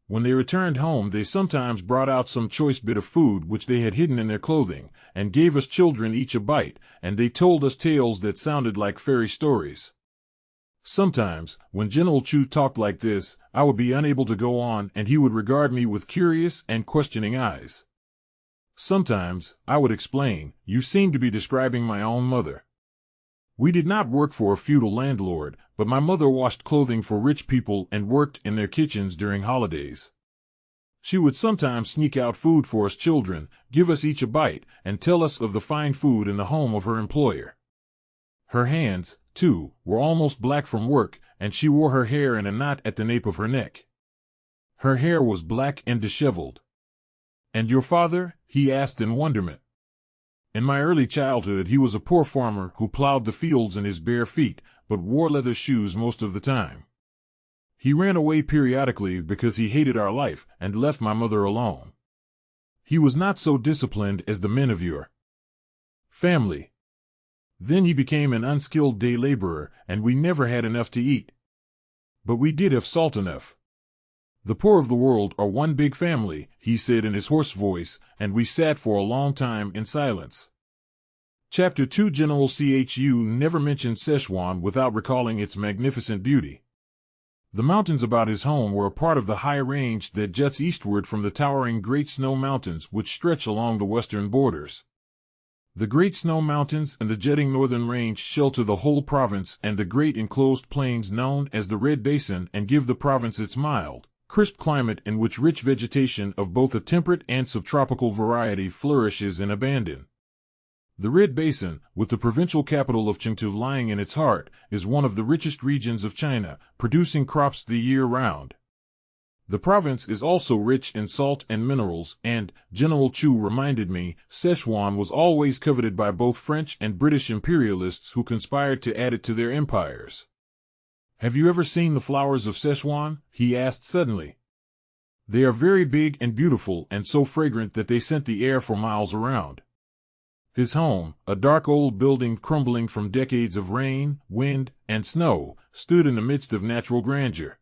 When they returned home they sometimes brought out some choice bit of food which they had hidden in their clothing, and gave us children each a bite, and they told us tales that sounded like fairy stories. Sometimes, when General Chu talked like this, I would be unable to go on and he would regard me with curious and questioning eyes. Sometimes, I would explain, "You seem to be describing my own mother." We did not work for a feudal landlord, but my mother washed clothing for rich people and worked in their kitchens during holidays. She would sometimes sneak out food for us children, give us each a bite, and tell us of the fine food in the home of her employer. Her hands, too, were almost black from work, and she wore her hair in a knot at the nape of her neck. Her hair was black and disheveled. "And your father?" he asked in wonderment. In my early childhood he was a poor farmer who plowed the fields in his bare feet, but wore leather shoes most of the time. He ran away periodically because he hated our life and left my mother alone. He was not so disciplined as the men of your family. Then he became an unskilled day laborer, and we never had enough to eat. But we did have salt enough. The poor of the world are one big family, he said in his hoarse voice, and we sat for a long time in silence. Chapter 2 General Chu never mentioned Sichuan without recalling its magnificent beauty. The mountains about his home were a part of the high range that juts eastward from the towering Great Snow Mountains which stretch along the western borders. The Great Snow Mountains and the jutting northern range shelter the whole province and the great enclosed plains known as the Red Basin and give the province its mild, crisp climate in which rich vegetation of both a temperate and subtropical variety flourishes in abandon. The Red Basin, with the provincial capital of Chengdu lying in its heart, is one of the richest regions of China, producing crops the year round. The province is also rich in salt and minerals, and, General Chu reminded me, Szechuan was always coveted by both French and British imperialists who conspired to add it to their empires. Have you ever seen the flowers of Szechuan? He asked suddenly. They are very big and beautiful and so fragrant that they scent the air for miles around. His home, a dark old building crumbling from decades of rain, wind, and snow, stood in the midst of natural grandeur.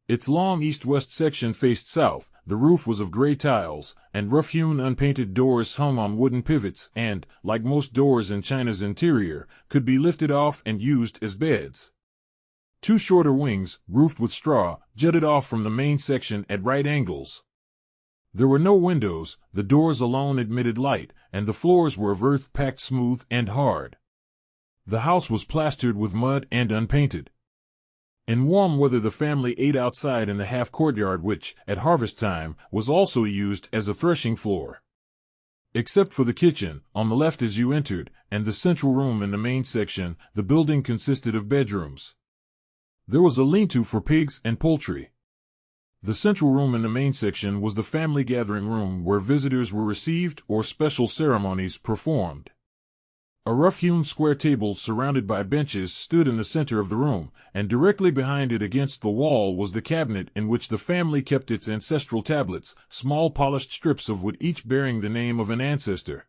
Its long east-west section faced south, the roof was of gray tiles, and rough-hewn unpainted doors hung on wooden pivots and, like most doors in China's interior, could be lifted off and used as beds. Two shorter wings, roofed with straw, jutted off from the main section at right angles. There were no windows, the doors alone admitted light, and the floors were of earth packed smooth and hard. The house was plastered with mud and unpainted. In warm weather the family ate outside in the half-courtyard which, at harvest time, was also used as a threshing floor. Except for the kitchen, on the left as you entered, and the central room in the main section, the building consisted of bedrooms. There was a lean-to for pigs and poultry. The central room in the main section was the family gathering room where visitors were received or special ceremonies performed. A rough-hewn square table surrounded by benches stood in the center of the room, and directly behind it against the wall was the cabinet in which the family kept its ancestral tablets, small polished strips of wood each bearing the name of an ancestor.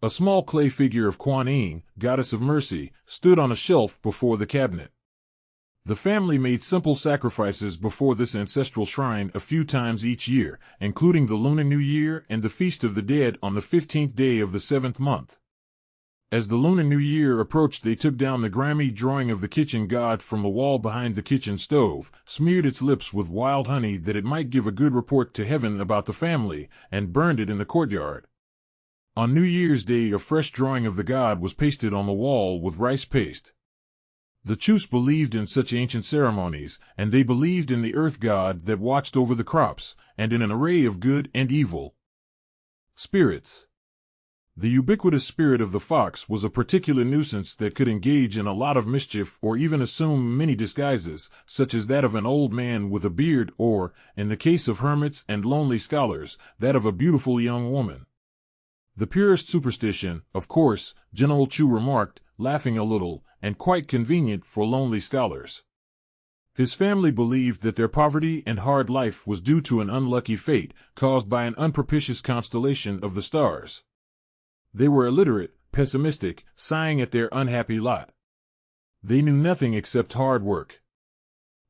A small clay figure of Kuan Yin, goddess of mercy, stood on a shelf before the cabinet. The family made simple sacrifices before this ancestral shrine a few times each year, including the Lunar New Year and the Feast of the Dead on the 15th day of the 7th month. As the Lunar New Year approached they took down the grimy drawing of the kitchen god from the wall behind the kitchen stove, smeared its lips with wild honey that it might give a good report to heaven about the family, and burned it in the courtyard. On New Year's Day a fresh drawing of the god was pasted on the wall with rice paste. The Chus believed in such ancient ceremonies, and they believed in the earth god that watched over the crops, and in an array of good and evil spirits. The ubiquitous spirit of the fox was a particular nuisance that could engage in a lot of mischief or even assume many disguises, such as that of an old man with a beard or, in the case of hermits and lonely scholars, that of a beautiful young woman. The purest superstition, of course, General Chu remarked, laughing a little, and quite convenient for lonely scholars. His family believed that their poverty and hard life was due to an unlucky fate caused by an unpropitious constellation of the stars. They were illiterate, pessimistic, sighing at their unhappy lot. They knew nothing except hard work.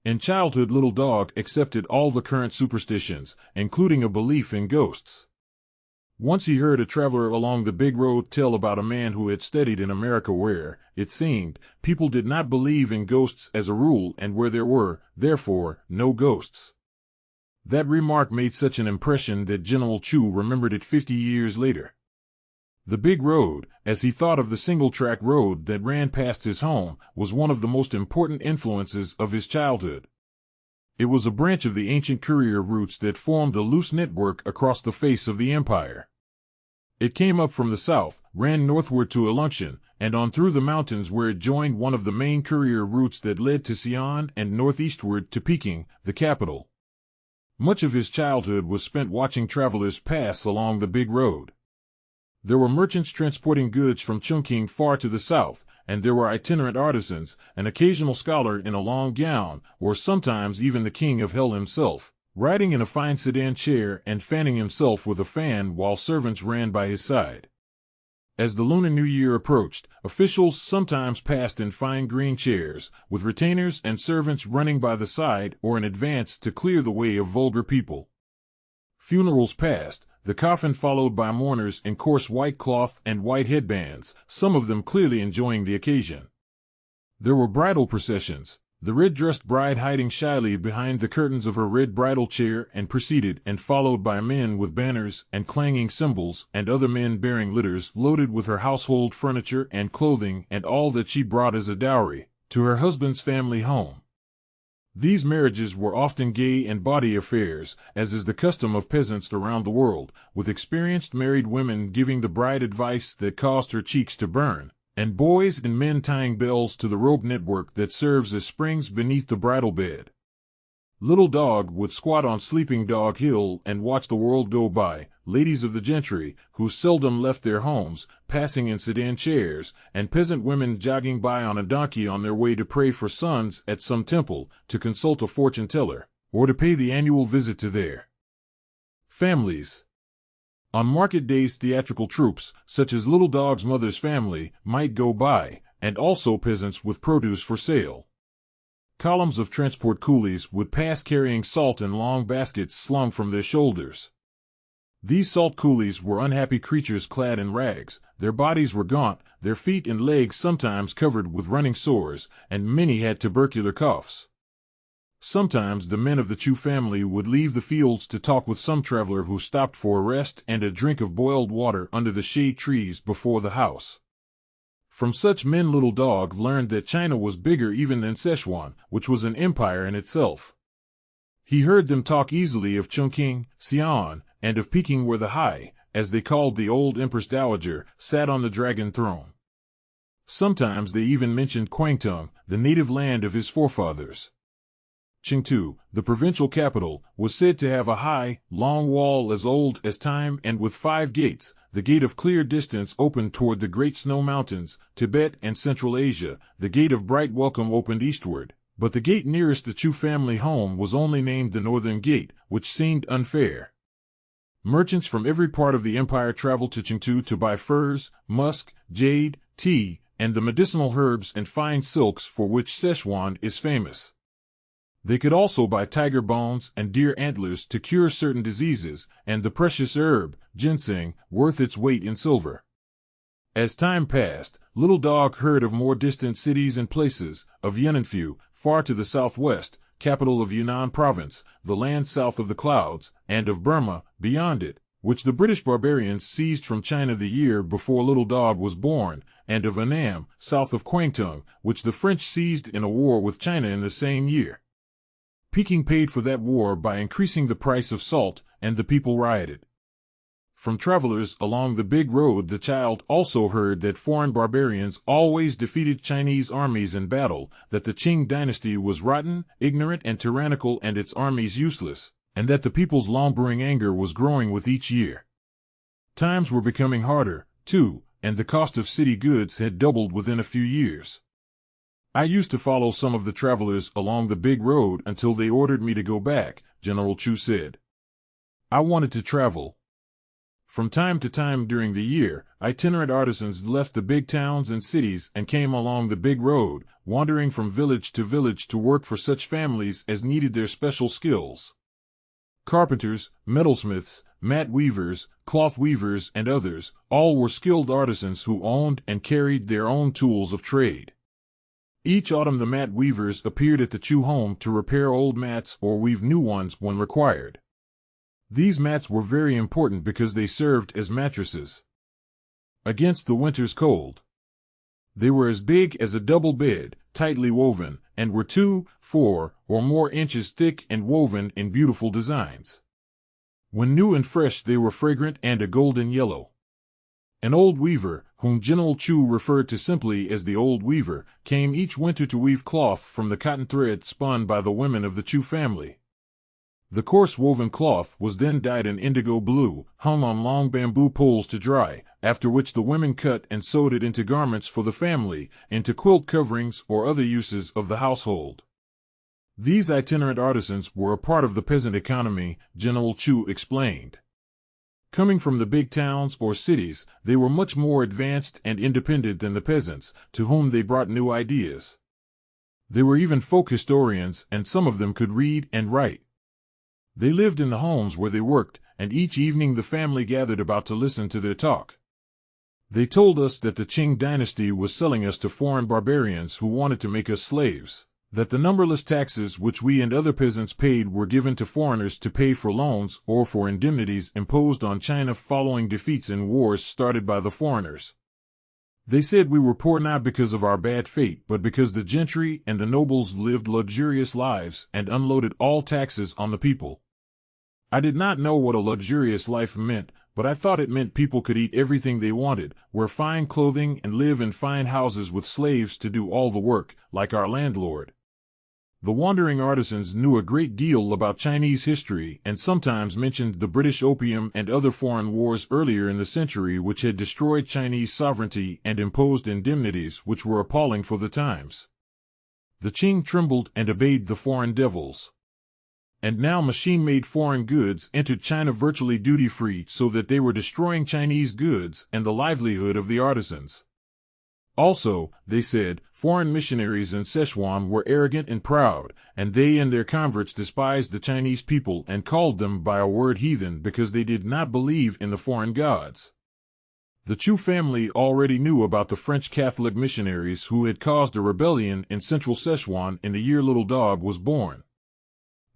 In childhood Little Dog accepted all the current superstitions, including a belief in ghosts. Once he heard a traveler along the big road tell about a man who had studied in America where, it seemed, people did not believe in ghosts as a rule and where there were, therefore, no ghosts. That remark made such an impression that General Chu remembered it 50 years later. The big road, as he thought of the single-track road that ran past his home, was one of the most important influences of his childhood. It was a branch of the ancient courier routes that formed a loose network across the face of the empire. It came up from the south, ran northward to Ulunshan, and on through the mountains where it joined one of the main courier routes that led to Xi'an and northeastward to Peking, the capital. Much of his childhood was spent watching travelers pass along the big road. There were merchants transporting goods from Chungking far to the south, and there were itinerant artisans, an occasional scholar in a long gown, or sometimes even the king of hell himself, riding in a fine sedan chair and fanning himself with a fan while servants ran by his side. As the Lunar New Year approached, officials sometimes passed in fine green chairs, with retainers and servants running by the side or in advance to clear the way of vulgar people. Funerals passed, the coffin followed by mourners in coarse white cloth and white headbands, some of them clearly enjoying the occasion. There were bridal processions, the red-dressed bride hiding shyly behind the curtains of her red bridal chair and preceded and followed by men with banners and clanging cymbals and other men bearing litters loaded with her household furniture and clothing and all that she brought as a dowry, to her husband's family home. These marriages were often gay and bawdy affairs, as is the custom of peasants around the world, with experienced married women giving the bride advice that caused her cheeks to burn, and boys and men tying bells to the rope network that serves as springs beneath the bridal bed. Little Dog would squat on Sleeping Dog Hill and watch the world go by, ladies of the gentry, who seldom left their homes, passing in sedan chairs, and peasant women jogging by on a donkey on their way to pray for sons at some temple, to consult a fortune-teller, or to pay the annual visit to their families. On market days, theatrical troupes, such as Little Dog's mother's family, might go by, and also peasants with produce for sale. Columns of transport coolies would pass carrying salt in long baskets slung from their shoulders. These salt coolies were unhappy creatures clad in rags, their bodies were gaunt, their feet and legs sometimes covered with running sores, and many had tubercular coughs. Sometimes the men of the Chu family would leave the fields to talk with some traveler who stopped for a rest and a drink of boiled water under the shade trees before the house. From such men Little Dog learned that China was bigger even than Szechuan, which was an empire in itself. He heard them talk easily of Chongqing, Xi'an, and of Peking, where the Hai, as they called the old Empress Dowager, sat on the dragon throne. Sometimes they even mentioned Kwangtung, the native land of his forefathers. Chengdu, the provincial capital, was said to have a high, long wall as old as time and with 5 gates. The gate of clear distance opened toward the Great Snow Mountains, Tibet and Central Asia. The gate of bright welcome opened eastward, but the gate nearest the Chu family home was only named the Northern Gate, which seemed unfair. Merchants from every part of the empire traveled to Chengdu to buy furs, musk, jade, tea, and the medicinal herbs and fine silks for which Szechuan is famous. They could also buy tiger bones and deer antlers to cure certain diseases, and the precious herb, ginseng, worth its weight in silver. As time passed, Little Dog heard of more distant cities and places, of Yunnan, far to the southwest, capital of Yunnan province, the land south of the clouds, and of Burma, beyond it, which the British barbarians seized from China the year before Little Dog was born, and of Annam, south of Kwangtung, which the French seized in a war with China in the same year. Peking paid for that war by increasing the price of salt, and the people rioted. From travelers along the big road the child also heard that foreign barbarians always defeated Chinese armies in battle, that the Qing dynasty was rotten, ignorant and tyrannical and its armies useless, and that the people's lumbering anger was growing with each year. Times were becoming harder, too, and the cost of city goods had doubled within a few years. I used to follow some of the travelers along the big road until they ordered me to go back, General Chu said. I wanted to travel. From time to time during the year, itinerant artisans left the big towns and cities and came along the big road, wandering from village to work for such families as needed their special skills. Carpenters, metalsmiths, mat weavers, cloth weavers, and others, all were skilled artisans who owned and carried their own tools of trade. Each autumn the mat weavers appeared at the Chu home to repair old mats or weave new ones when required. These mats were very important because they served as mattresses against the winter's cold. They were as big as a double bed, tightly woven, and were 2, 4, or more inches thick and woven in beautiful designs. When new and fresh they were fragrant and a golden yellow. An old weaver, whom General Chu referred to simply as the Old Weaver, came each winter to weave cloth from the cotton thread spun by the women of the Chu family. The coarse woven cloth was then dyed an indigo blue, hung on long bamboo poles to dry, after which the women cut and sewed it into garments for the family, into quilt coverings or other uses of the household. These itinerant artisans were a part of the peasant economy, General Chu explained. Coming from the big towns or cities, they were much more advanced and independent than the peasants, to whom they brought new ideas. They were even folk historians, and some of them could read and write. They lived in the homes where they worked, and each evening the family gathered about to listen to their talk. They told us that the Qing dynasty was selling us to foreign barbarians who wanted to make us slaves, that the numberless taxes which we and other peasants paid were given to foreigners to pay for loans or for indemnities imposed on China following defeats in wars started by the foreigners. They said we were poor not because of our bad fate, but because the gentry and the nobles lived luxurious lives and unloaded all taxes on the people. I did not know what a luxurious life meant, but I thought it meant people could eat everything they wanted, wear fine clothing, and live in fine houses with slaves to do all the work, like our landlord. The wandering artisans knew a great deal about Chinese history and sometimes mentioned the British opium and other foreign wars earlier in the century which had destroyed Chinese sovereignty and imposed indemnities which were appalling for the times. The Qing trembled and obeyed the foreign devils. And now machine-made foreign goods entered China virtually duty-free so that they were destroying Chinese goods and the livelihood of the artisans. Also, they said, foreign missionaries in Sichuan were arrogant and proud, and they and their converts despised the Chinese people and called them by a word heathen because they did not believe in the foreign gods. The Chu family already knew about the French Catholic missionaries who had caused a rebellion in central Sichuan in the year Little Dog was born.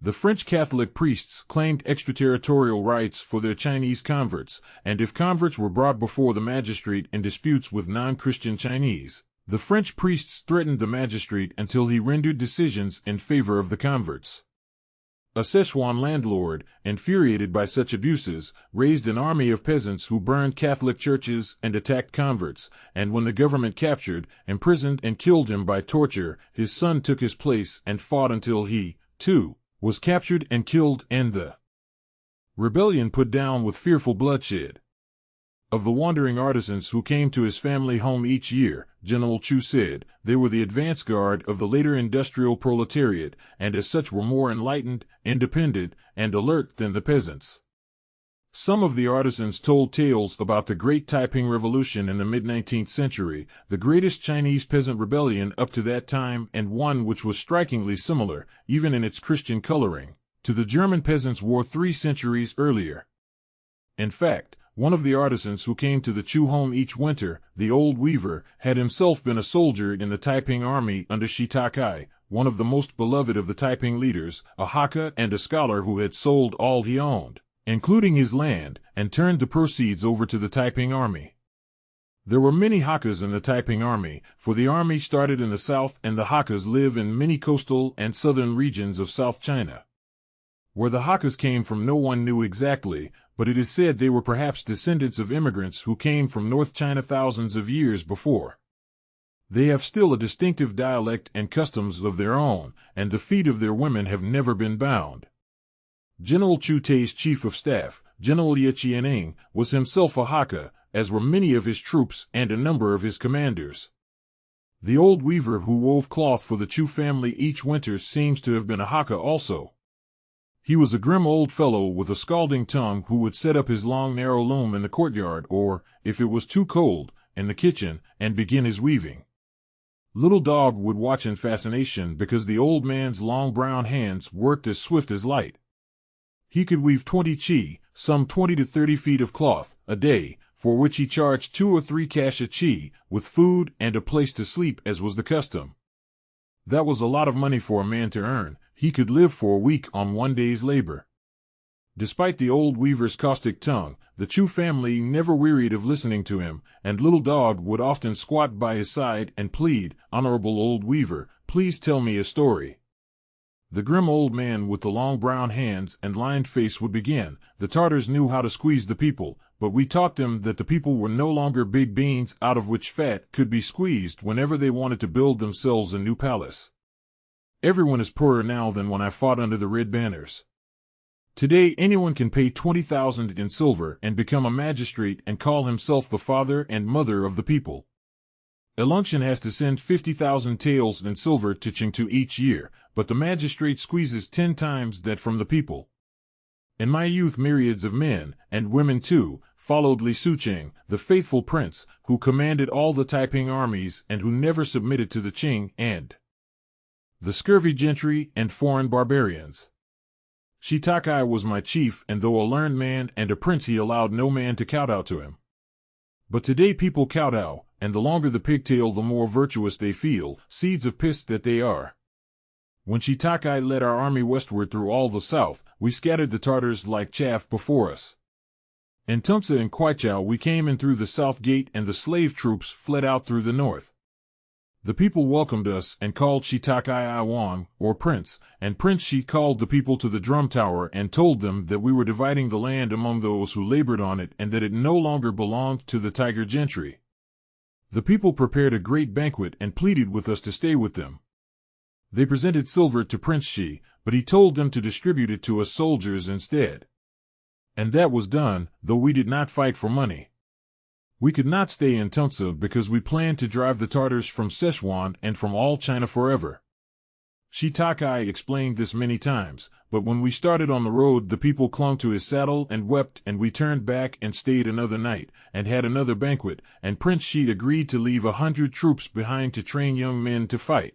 The French Catholic priests claimed extraterritorial rights for their Chinese converts, and if converts were brought before the magistrate in disputes with non-Christian Chinese, the French priests threatened the magistrate until he rendered decisions in favor of the converts. A Sichuan landlord, infuriated by such abuses, raised an army of peasants who burned Catholic churches and attacked converts, and when the government captured, imprisoned and killed him by torture, his son took his place and fought until he, too, was captured and killed, and the rebellion put down with fearful bloodshed. Of the wandering artisans who came to his family home each year, General Chu said, they were the advance guard of the later industrial proletariat, and as such were more enlightened, independent, and alert than the peasants. Some of the artisans told tales about the Great Taiping Revolution in the mid-19th century, the greatest Chinese peasant rebellion up to that time and one which was strikingly similar, even in its Christian coloring, to the German Peasants' War 3 centuries earlier. In fact, one of the artisans who came to the Chu home each winter, the old weaver, had himself been a soldier in the Taiping army under Chu Teh, one of the most beloved of the Taiping leaders, a Hakka and a scholar who had sold all he owned, including his land, and turned the proceeds over to the Taiping army. There were many Hakkas in the Taiping army, for the army started in the south and the Hakkas live in many coastal and southern regions of South China. Where the Hakkas came from no one knew exactly, but it is said they were perhaps descendants of immigrants who came from North China thousands of years before. They have still a distinctive dialect and customs of their own, and the feet of their women have never been bound. General Chu Teh's chief of staff, General Ye Qianing, was himself a Hakka, as were many of his troops and a number of his commanders. The old weaver who wove cloth for the Chu family each winter seems to have been a Hakka also. He was a grim old fellow with a scalding tongue who would set up his long narrow loom in the courtyard or, if it was too cold, in the kitchen, and begin his weaving. Little Dog would watch in fascination because the old man's long brown hands worked as swift as light. He could weave 20 chi, some 20 to 30 feet of cloth, a day, for which he charged 2 or 3 cash a chi, with food and a place to sleep as was the custom. That was a lot of money for a man to earn. He could live for a week on one day's labor. Despite the old weaver's caustic tongue, the Chu family never wearied of listening to him, and Little Dog would often squat by his side and plead, "Honorable old weaver, please tell me a story." The grim old man with the long brown hands and lined face would begin, "The Tartars knew how to squeeze the people, but we taught them that the people were no longer big beans out of which fat could be squeezed whenever they wanted to build themselves a new palace. Everyone is poorer now than when I fought under the red banners. Today anyone can pay 20,000 in silver and become a magistrate and call himself the father and mother of the people. Elunction has to send 50,000 taels in silver to Chengtu each year, but the magistrate squeezes 10 times that from the people. In my youth myriads of men, and women too, followed Li Sucheng, the faithful prince, who commanded all the Taiping armies and who never submitted to the Qing and the scurvy gentry and foreign barbarians. Chu Teh was my chief, and though a learned man and a prince he allowed no man to kowtow to him. But today people kowtow, and the longer the pigtail the more virtuous they feel, seeds of piss that they are. When Chu Teh led our army westward through all the south, we scattered the Tartars like chaff before us. In Tunsa and Kwaichow we came in through the south gate and the slave troops fled out through the north. The people welcomed us and called Chu Teh Iwang, or Prince, and Prince Shi called the people to the drum tower and told them that we were dividing the land among those who labored on it and that it no longer belonged to the tiger gentry. The people prepared a great banquet and pleaded with us to stay with them. They presented silver to Prince Shi, but he told them to distribute it to us soldiers instead. And that was done, though we did not fight for money. We could not stay in Tunsa because we planned to drive the Tartars from Sichuan and from all China forever. Chu Teh explained this many times, but when we started on the road the people clung to his saddle and wept, and we turned back and stayed another night, and had another banquet, and Prince Shi agreed to leave 100 troops behind to train young men to fight.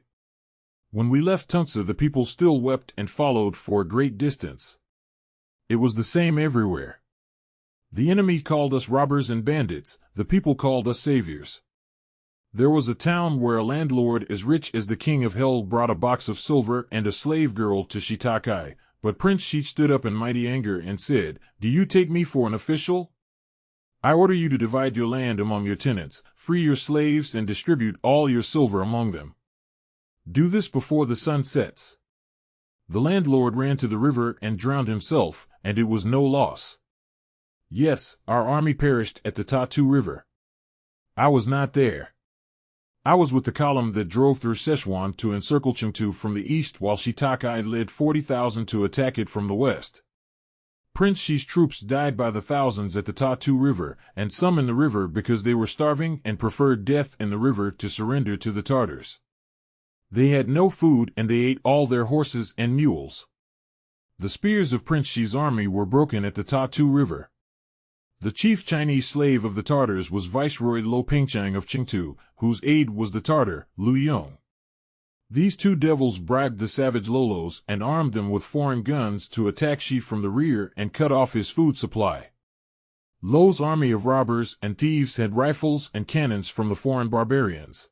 When we left Tunsa the people still wept and followed for a great distance. It was the same everywhere. The enemy called us robbers and bandits, the people called us saviors. There was a town where a landlord as rich as the king of hell brought a box of silver and a slave girl to Chu Teh, but Prince Shi stood up in mighty anger and said, "Do you take me for an official? I order you to divide your land among your tenants, free your slaves and distribute all your silver among them. Do this before the sun sets." The landlord ran to the river and drowned himself, and it was no loss. Yes, our army perished at the Tatu River. I was not there. I was with the column that drove through Sichuan to encircle Chengdu from the east while Chu Teh led 40,000 to attack it from the west. Prince Shi's troops died by the thousands at the Tatu River, and some in the river because they were starving and preferred death in the river to surrender to the Tartars. They had no food and they ate all their horses and mules. The spears of Prince Shi's army were broken at the Tatu River. The chief Chinese slave of the Tartars was Viceroy Lo Pingchang of Chengdu, whose aide was the Tartar, Lu Yong. These two devils bribed the savage Lolos and armed them with foreign guns to attack Shi from the rear and cut off his food supply. Lo's army of robbers and thieves had rifles and cannons from the foreign barbarians.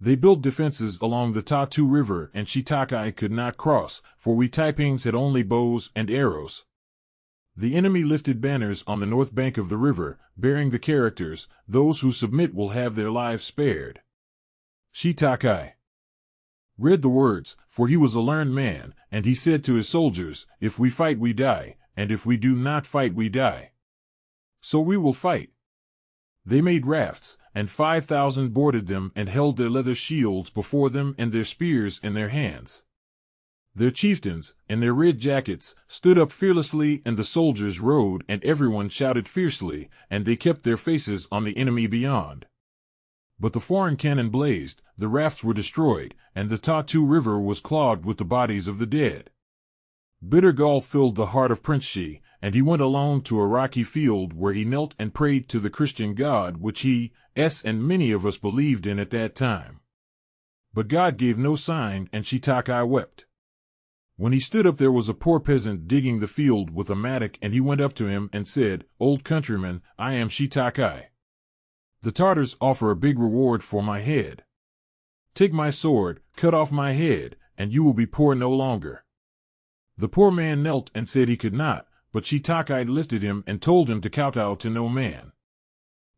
They built defenses along the Tatu River and Chu Teh could not cross, for we Taipings had only bows and arrows. The enemy lifted banners on the north bank of the river, bearing the characters, "Those who submit will have their lives spared." Chu Teh read the words, for he was a learned man, and he said to his soldiers, "If we fight we die, and if we do not fight we die. So we will fight." They made rafts, and 5,000 boarded them and held their leather shields before them and their spears in their hands. Their chieftains, in their red jackets, stood up fearlessly and the soldiers rode and everyone shouted fiercely, and they kept their faces on the enemy beyond. But the foreign cannon blazed, the rafts were destroyed, and the Tatu River was clogged with the bodies of the dead. Bitter gall filled the heart of Prince Shi, and he went alone to a rocky field where he knelt and prayed to the Christian God which he and many of us believed in at that time. But God gave no sign, and Chu Teh wept. When he stood up there was a poor peasant digging the field with a mattock, and he went up to him and said, "Old countryman, I am Chu Teh. The Tartars offer a big reward for my head. Take my sword, cut off my head, and you will be poor no longer." The poor man knelt and said he could not, but Chu Teh lifted him and told him to kowtow to no man.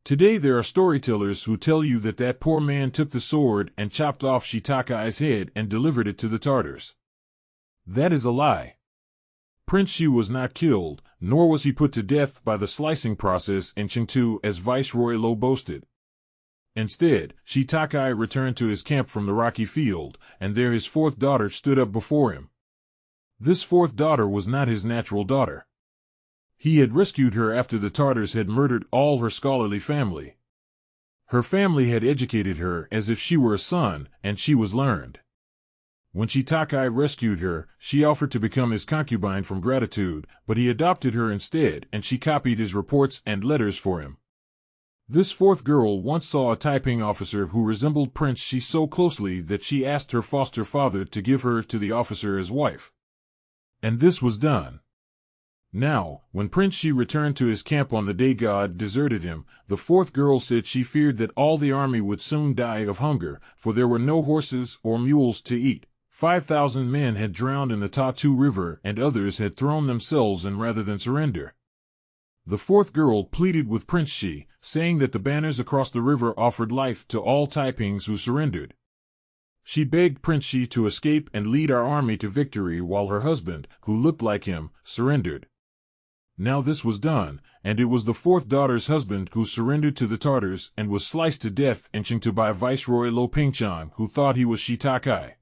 Today there are storytellers who tell you that that poor man took the sword and chopped off Chu Teh's head and delivered it to the Tartars. That is a lie. Prince Shi was not killed, nor was he put to death by the slicing process in Chengdu as Viceroy Lo boasted. Instead, Chu Teh returned to his camp from the rocky field, and there his fourth daughter stood up before him. This fourth daughter was not his natural daughter. He had rescued her after the Tartars had murdered all her scholarly family. Her family had educated her as if she were a son, and she was learned. When Chu Teh rescued her, she offered to become his concubine from gratitude, but he adopted her instead, and she copied his reports and letters for him. This fourth girl once saw a Taiping officer who resembled Prince Shi so closely that she asked her foster father to give her to the officer as wife. And this was done. Now, when Prince Shi returned to his camp on the day God deserted him, the fourth girl said she feared that all the army would soon die of hunger, for there were no horses or mules to eat. 5,000 men had drowned in the Tatu River and others had thrown themselves in rather than surrender. The fourth girl pleaded with Prince Shi, saying that the banners across the river offered life to all Taipings who surrendered. She begged Prince Shi to escape and lead our army to victory while her husband, who looked like him, surrendered. Now this was done, and it was the fourth daughter's husband who surrendered to the Tartars and was sliced to death in Chengdu by Viceroy Lo Pingchang, who thought he was Chu Teh.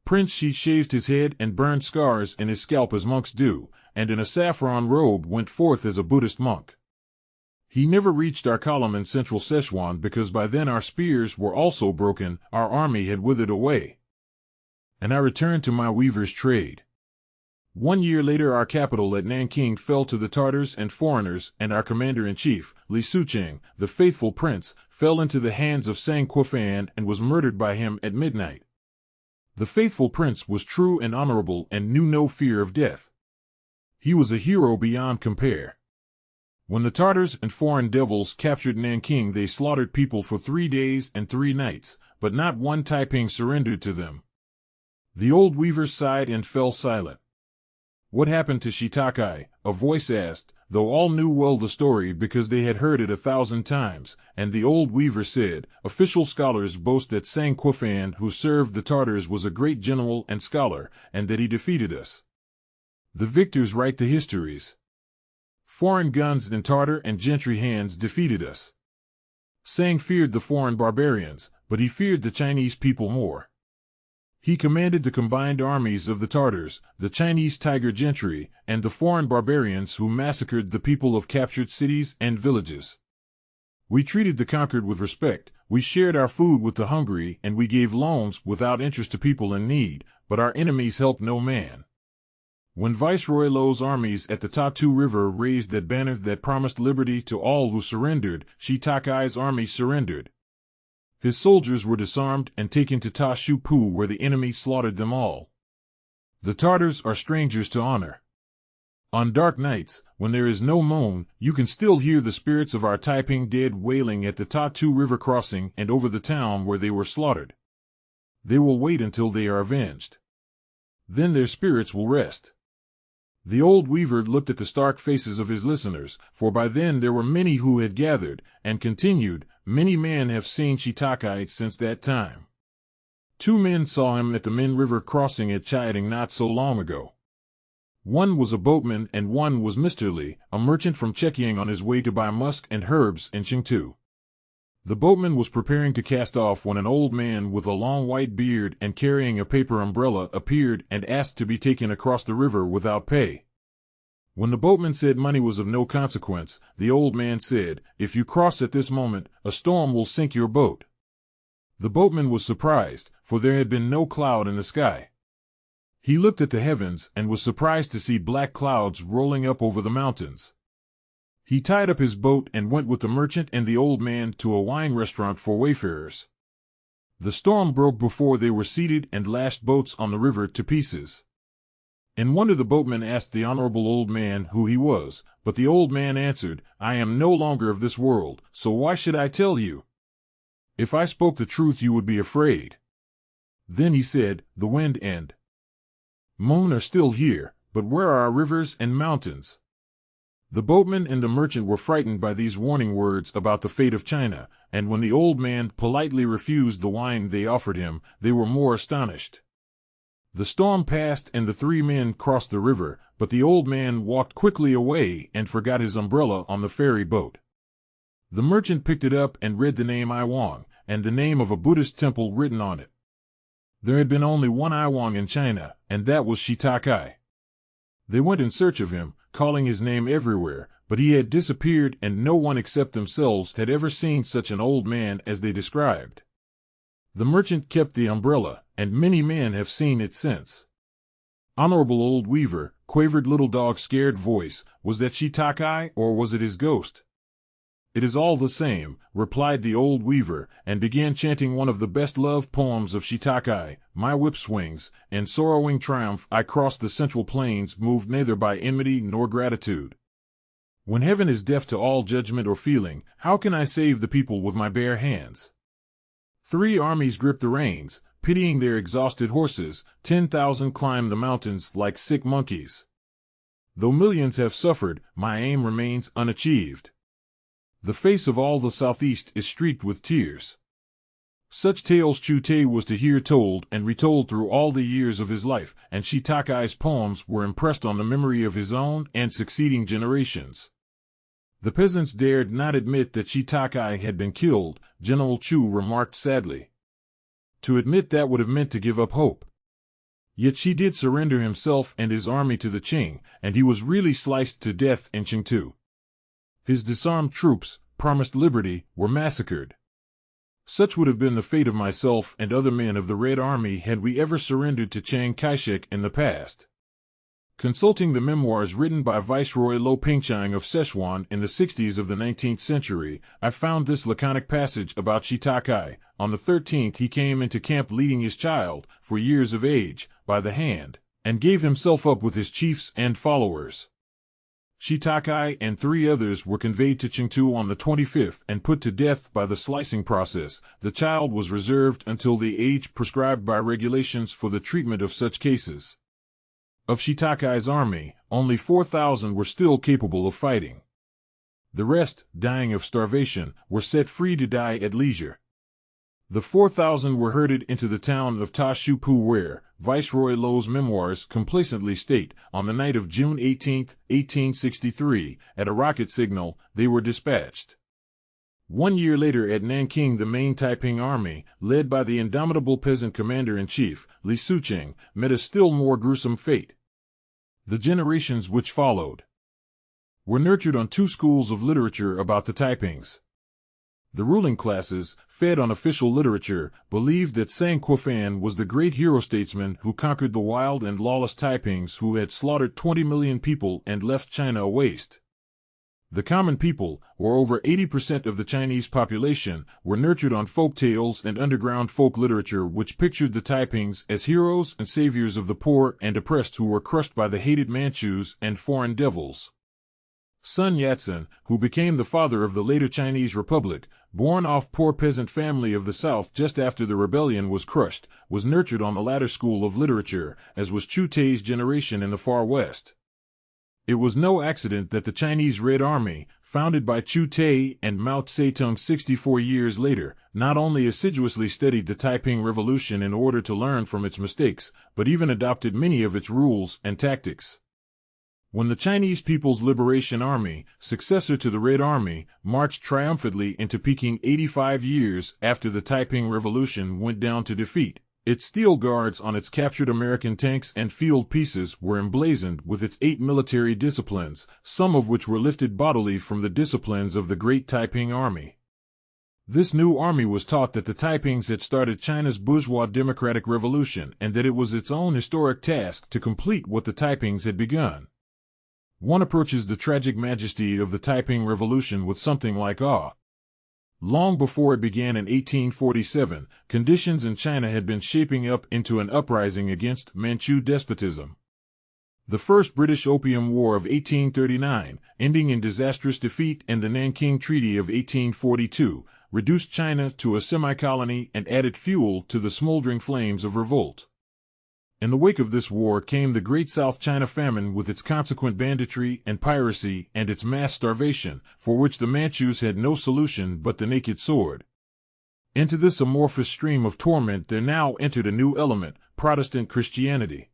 Prince Shi shaved his head and burned scars in his scalp as monks do, and in a saffron robe went forth as a Buddhist monk. He never reached our column in central Szechuan because by then our spears were also broken, our army had withered away. And I returned to my weaver's trade. 1 year later our capital at Nanking fell to the Tartars and foreigners, and our commander-in-chief, Li Sucheng, the faithful prince, fell into the hands of Sang Quifan and was murdered by him at midnight. The faithful prince was true and honorable and knew no fear of death. He was a hero beyond compare. When the Tartars and foreign devils captured Nanking, they slaughtered people for 3 days and 3 nights, but not one Taiping surrendered to them. The old weaver sighed and fell silent. What happened to Shitakai? A voice asked, though all knew well the story because they had heard it 1,000 times, and the old weaver said, official scholars boast that Sang Quifan, who served the Tartars, was a great general and scholar, and that he defeated us. The victors write the histories. Foreign guns in Tartar and gentry hands defeated us. Sang feared the foreign barbarians, but he feared the Chinese people more. He commanded the combined armies of the Tartars, the Chinese tiger gentry, and the foreign barbarians who massacred the people of captured cities and villages. We treated the conquered with respect, we shared our food with the hungry, and we gave loans without interest to people in need, but our enemies helped no man. When Viceroy Lo's armies at the Tatu River raised that banner that promised liberty to all who surrendered, Shitakai's army surrendered. His soldiers were disarmed and taken to Ta Shu Pu, where the enemy slaughtered them all. The Tartars are strangers to honor. On dark nights, when there is no moon, you can still hear the spirits of our Taiping dead wailing at the Tatu River crossing and over the town where they were slaughtered. They will wait until they are avenged. Then their spirits will rest. The old weaver looked at the stark faces of his listeners, for by then there were many who had gathered, and continued, many men have seen Shitakai since that time. 2 men saw him at the Min River crossing at Chiating not so long ago. One was a boatman and one was Mr. Li, a merchant from Chekiang on his way to buy musk and herbs in Qingtu. The boatman was preparing to cast off when an old man with a long white beard and carrying a paper umbrella appeared and asked to be taken across the river without pay. When the boatman said money was of no consequence, the old man said, "If you cross at this moment, a storm will sink your boat." The boatman was surprised, for there had been no cloud in the sky. He looked at the heavens and was surprised to see black clouds rolling up over the mountains. He tied up his boat and went with the merchant and the old man to a wine restaurant for wayfarers. The storm broke before they were seated and lashed boats on the river to pieces. In wonder the boatman asked the honorable old man who he was, but the old man answered, "I am no longer of this world, so why should I tell you? If I spoke the truth you would be afraid." Then he said, "The wind and moon are still here, but where are our rivers and mountains?" The boatman and the merchant were frightened by these warning words about the fate of China, and when the old man politely refused the wine they offered him, they were more astonished. The storm passed and the 3 men crossed the river, but the old man walked quickly away and forgot his umbrella on the ferry boat. The merchant picked it up and read the name Iwang, and the name of a Buddhist temple written on it. There had been only one Iwang in China, and that was Shitakai. They went in search of him, calling his name everywhere, but he had disappeared and no one except themselves had ever seen such an old man as they described. The merchant kept the umbrella, and many men have seen it since. Honorable old weaver, quavered Little Dog's scared voice, was that Shitakai or was it his ghost? It is all the same, replied the old weaver, and began chanting one of the best-loved poems of Shitakai, "My whip swings, in sorrowing triumph I cross the central plains, moved neither by enmity nor gratitude. When heaven is deaf to all judgment or feeling, how can I save the people with my bare hands?" 3 armies gripped the reins, pitying their exhausted horses, 10,000 climbed the mountains like sick monkeys. Though millions have suffered, my aim remains unachieved. The face of all the southeast is streaked with tears. Such tales Chu Teh was to hear told and retold through all the years of his life, and Shitakai's poems were impressed on the memory of his own and succeeding generations. The peasants dared not admit that Shitakai had been killed, General Chu remarked sadly. To admit that would have meant to give up hope. Yet she did surrender himself and his army to the Qing, and he was really sliced to death in Qingtu. His disarmed troops, promised liberty, were massacred. Such would have been the fate of myself and other men of the Red Army had we ever surrendered to Chiang Kai-shek in the past. Consulting the memoirs written by Viceroy Lo Pingchang of Szechuan in the 60s of the 19th century, I found this laconic passage about Chu Teh. On the 13th he came into camp leading his child, 4 years of age, by the hand, and gave himself up with his chiefs and followers. Chu Teh and 3 others were conveyed to Qingtu on the 25th and put to death by the slicing process. The child was reserved until the age prescribed by regulations for the treatment of such cases. Of Chu Teh's army, only 4,000 were still capable of fighting. The rest, dying of starvation, were set free to die at leisure. The 4,000 were herded into the town of Ta Shu Pu where, Viceroy Lo's memoirs complacently state, on the night of June 18, 1863, at a rocket signal, they were dispatched. 1 year later at Nanking the main Taiping army, led by the indomitable peasant commander-in-chief, Li Sucheng, met a still more gruesome fate. The generations which followed were nurtured on 2 schools of literature about the Taipings. The ruling classes, fed on official literature, believed that Sang Quifan was the great hero-statesman who conquered the wild and lawless Taipings who had slaughtered 20 million people and left China a waste. The common people, or over 80% of the Chinese population, were nurtured on folk tales and underground folk literature which pictured the Taipings as heroes and saviors of the poor and oppressed who were crushed by the hated Manchus and foreign devils. Sun Yat-sen, who became the father of the later Chinese Republic, born of poor peasant family of the South just after the rebellion was crushed, was nurtured on the latter school of literature, as was Chu Teh's generation in the far west. It was no accident that the Chinese Red Army, founded by Chu Teh and Mao Zedong 64 years later, not only assiduously studied the Taiping Revolution in order to learn from its mistakes, but even adopted many of its rules and tactics. When the Chinese People's Liberation Army, successor to the Red Army, marched triumphantly into Peking 85 years after the Taiping Revolution went down to defeat, its steel guards on its captured American tanks and field pieces were emblazoned with its 8 military disciplines, some of which were lifted bodily from the disciplines of the Great Taiping Army. This new army was taught that the Taipings had started China's bourgeois democratic revolution and that it was its own historic task to complete what the Taipings had begun. One approaches the tragic majesty of the Taiping Revolution with something like awe. Long before it began in 1847, conditions in China had been shaping up into an uprising against Manchu despotism. The First British Opium War of 1839, ending in disastrous defeat and the Nanking Treaty of 1842, reduced China to a semi-colony and added fuel to the smoldering flames of revolt. In the wake of this war came the Great South China Famine with its consequent banditry and piracy and its mass starvation, for which the Manchus had no solution but the naked sword. Into this amorphous stream of torment there now entered a new element, Protestant Christianity.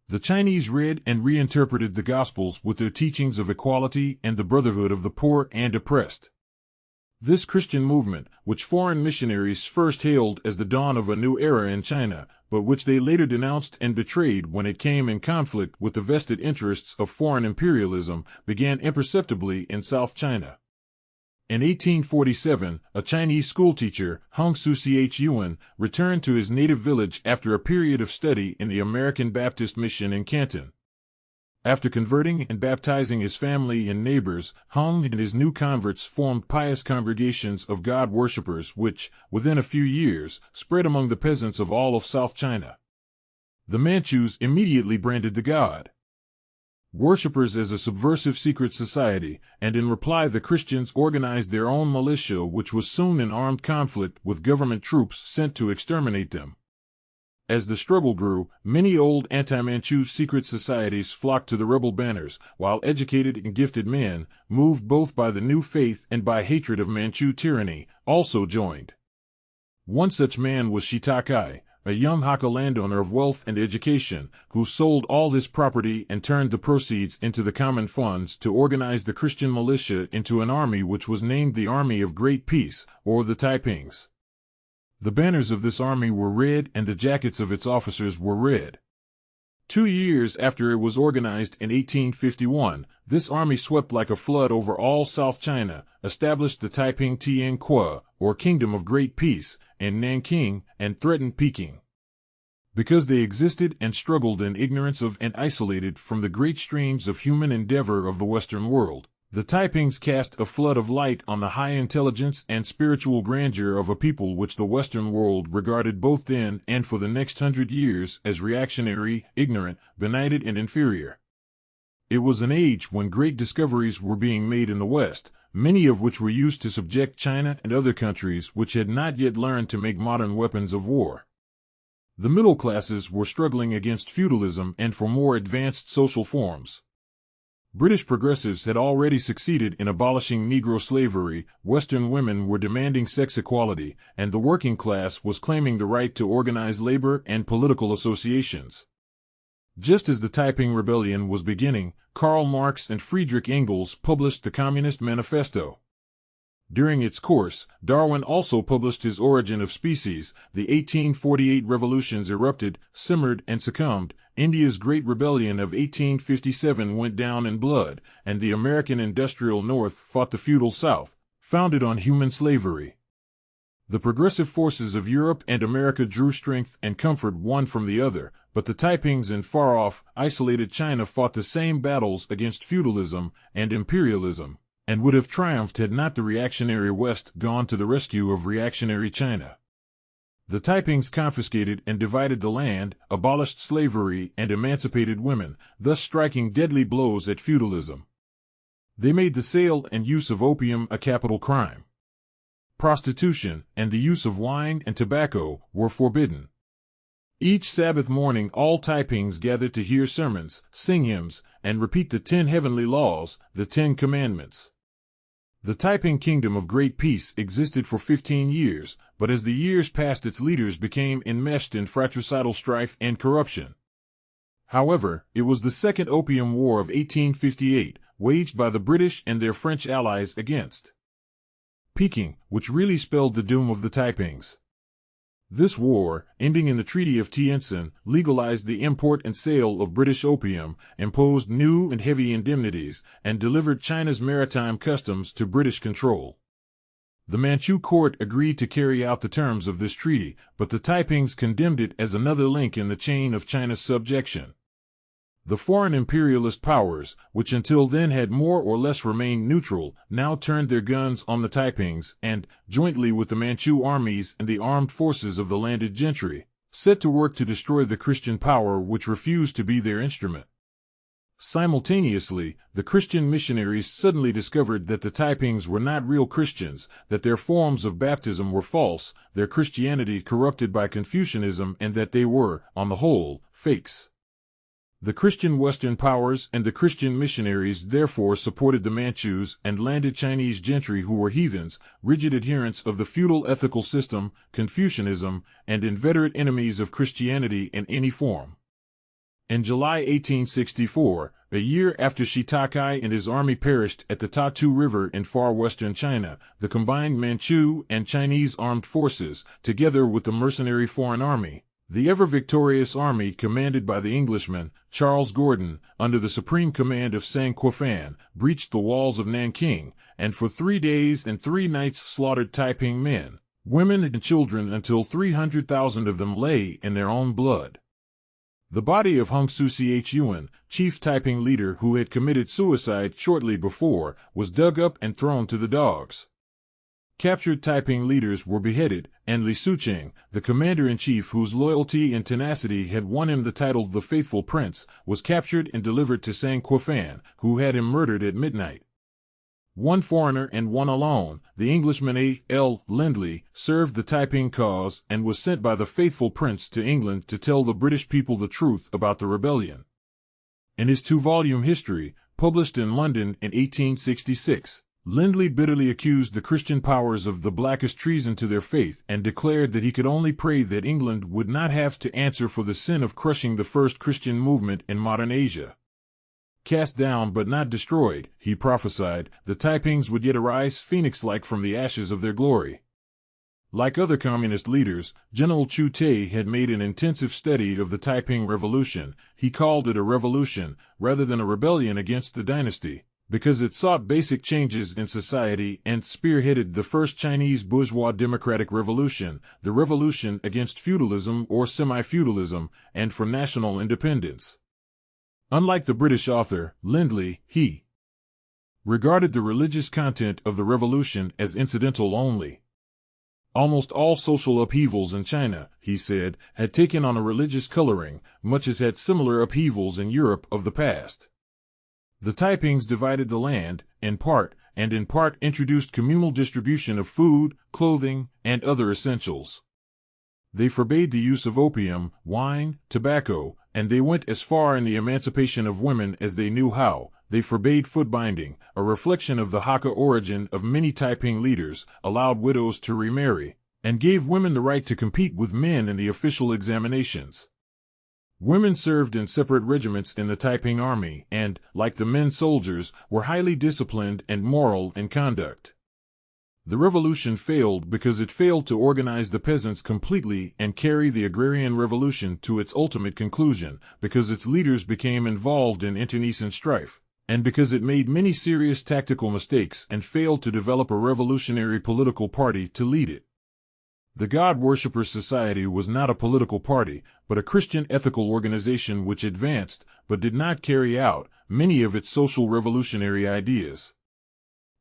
The Chinese read and reinterpreted the Gospels with their teachings of equality and the brotherhood of the poor and oppressed. This Christian movement, which foreign missionaries first hailed as the dawn of a new era in China, but which they later denounced and betrayed when it came in conflict with the vested interests of foreign imperialism, began imperceptibly in South China. In 1847, a Chinese schoolteacher, Hung Su-Ch Yuan, returned to his native village after a period of study in the American Baptist Mission in Canton. After converting and baptizing his family and neighbors, Hung and his new converts formed pious congregations of God worshippers which, within a few years, spread among the peasants of all of South China. The Manchus immediately branded the God worshippers as a subversive secret society, and in reply the Christians organized their own militia which was soon in armed conflict with government troops sent to exterminate them. As the struggle grew, many old anti-Manchu secret societies flocked to the rebel banners, while educated and gifted men, moved both by the new faith and by hatred of Manchu tyranny, also joined. One such man was Chu Teh, a young Hakka landowner of wealth and education, who sold all his property and turned the proceeds into the common funds to organize the Christian militia into an army which was named the Army of Great Peace, or the Taipings. The banners of this army were red and the jackets of its officers were red. 2 years after it was organized in 1851, this army swept like a flood over all South China, established the Taiping Tian Kwa, or Kingdom of Great Peace, in Nanking, and threatened Peking. Because they existed and struggled in ignorance of and isolated from the great streams of human endeavor of the Western world, the Taipings cast a flood of light on the high intelligence and spiritual grandeur of a people which the Western world regarded both then and for the next 100 years as reactionary, ignorant, benighted, and inferior. It was an age when great discoveries were being made in the West, many of which were used to subject China and other countries which had not yet learned to make modern weapons of war. The middle classes were struggling against feudalism and for more advanced social forms. British progressives had already succeeded in abolishing Negro slavery, Western women were demanding sex equality, and the working class was claiming the right to organize labor and political associations. Just as the Taiping Rebellion was beginning, Karl Marx and Friedrich Engels published the Communist Manifesto. During its course, Darwin also published his Origin of Species. The 1848 revolutions erupted, simmered, and succumbed. India's Great Rebellion of 1857 went down in blood, and the American industrial North fought the feudal South, founded on human slavery. The progressive forces of Europe and America drew strength and comfort one from the other, but the Taipings in far-off, isolated China fought the same battles against feudalism and imperialism, and would have triumphed had not the reactionary West gone to the rescue of reactionary China. The Taipings confiscated and divided the land, abolished slavery, and emancipated women, thus striking deadly blows at feudalism. They made the sale and use of opium a capital crime. Prostitution and the use of wine and tobacco were forbidden. Each Sabbath morning all Taipings gathered to hear sermons, sing hymns, and repeat the 10 heavenly laws, the 10 commandments. The Taiping Kingdom of Great Peace existed for 15 years, but as the years passed its leaders became enmeshed in fratricidal strife and corruption. However, it was the Second Opium War of 1858, waged by the British and their French allies against Peking, which really spelled the doom of the Taipings. This war, ending in the Treaty of Tientsin, legalized the import and sale of British opium, imposed new and heavy indemnities, and delivered China's maritime customs to British control. The Manchu court agreed to carry out the terms of this treaty, but the Taipings condemned it as another link in the chain of China's subjection. The foreign imperialist powers, which until then had more or less remained neutral, now turned their guns on the Taipings and, jointly with the Manchu armies and the armed forces of the landed gentry, set to work to destroy the Christian power which refused to be their instrument. Simultaneously, the Christian missionaries suddenly discovered that the Taipings were not real Christians, that their forms of baptism were false, their Christianity corrupted by Confucianism, and that they were, on the whole, fakes. The Christian Western powers and the Christian missionaries therefore supported the Manchus and landed Chinese gentry who were heathens, rigid adherents of the feudal ethical system, Confucianism, and inveterate enemies of Christianity in any form. In July 1864, a year after Shi Takai and his army perished at the Tatu River in far western China, the combined Manchu and Chinese armed forces, together with the mercenary foreign army, the ever-victorious army commanded by the Englishman, Charles Gordon, under the supreme command of Sang Quifan, breached the walls of Nanking, and for 3 days and 3 nights slaughtered Taiping men, women and children until 300,000 of them lay in their own blood. The body of Hung Su Ch Yuan, chief Taiping leader who had committed suicide shortly before, was dug up and thrown to the dogs. Captured Taiping leaders were beheaded, and Li Sucheng, the commander-in-chief whose loyalty and tenacity had won him the title the Faithful Prince, was captured and delivered to Sang Quifan, who had him murdered at midnight. One foreigner and one alone, the Englishman A. L. Lindley, served the Taiping cause and was sent by the Faithful Prince to England to tell the British people the truth about the rebellion. In his 2-volume history, published in London in 1866, Lindley bitterly accused the Christian powers of the blackest treason to their faith and declared that he could only pray that England would not have to answer for the sin of crushing the first Christian movement in modern Asia. Cast down but not destroyed, he prophesied, the Taipings would yet arise phoenix-like from the ashes of their glory. Like other communist leaders, General Chu Teh had made an intensive study of the Taiping Revolution. He called it a revolution, rather than a rebellion against the dynasty, because it sought basic changes in society and spearheaded the first Chinese bourgeois democratic revolution, the revolution against feudalism or semi-feudalism, and for national independence. Unlike the British author, Lindley, he regarded the religious content of the revolution as incidental only. Almost all social upheavals in China, he said, had taken on a religious coloring, much as had similar upheavals in Europe of the past. The Taipings divided the land, in part, and in part introduced communal distribution of food, clothing, and other essentials. They forbade the use of opium, wine, tobacco, and they went as far in the emancipation of women as they knew how. They forbade foot binding, a reflection of the Hakka origin of many Taiping leaders, allowed widows to remarry, and gave women the right to compete with men in the official examinations. Women served in separate regiments in the Taiping army and, like the men soldiers, were highly disciplined and moral in conduct. The revolution failed because it failed to organize the peasants completely and carry the agrarian revolution to its ultimate conclusion, because its leaders became involved in internecine strife, and because it made many serious tactical mistakes and failed to develop a revolutionary political party to lead it. The God Worshippers Society was not a political party, but a Christian ethical organization which advanced, but did not carry out, many of its social revolutionary ideas.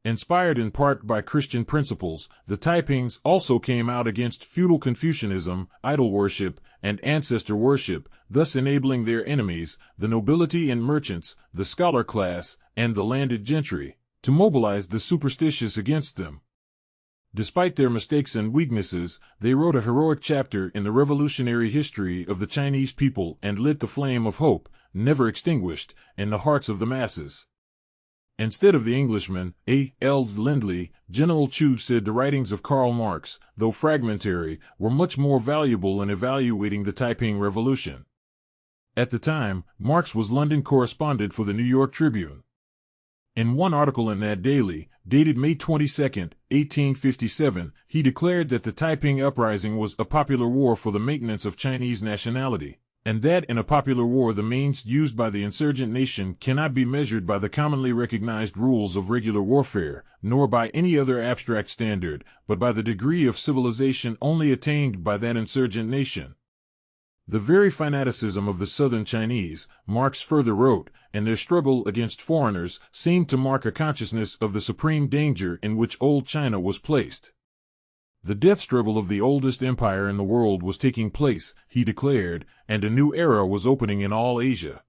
Inspired in part by Christian principles, the Taipings also came out against feudal Confucianism, idol worship, and ancestor worship, thus enabling their enemies, the nobility and merchants, the scholar class, and the landed gentry, to mobilize the superstitious against them. Despite their mistakes and weaknesses, they wrote a heroic chapter in the revolutionary history of the Chinese people and lit the flame of hope, never extinguished, in the hearts of the masses. Instead of the Englishman, A. L. Lindley, General Chu said the writings of Karl Marx, though fragmentary, were much more valuable in evaluating the Taiping Revolution. At the time, Marx was London correspondent for the New York Tribune. In one article in that daily, dated May 22, 1857, he declared that the Taiping Uprising was a popular war for the maintenance of Chinese nationality, and that in a popular war the means used by the insurgent nation cannot be measured by the commonly recognized rules of regular warfare, nor by any other abstract standard, but by the degree of civilization only attained by that insurgent nation. The very fanaticism of the southern Chinese, Marx further wrote, and their struggle against foreigners seemed to mark a consciousness of the supreme danger in which old China was placed. The death struggle of the oldest empire in the world was taking place, he declared, and a new era was opening in all Asia.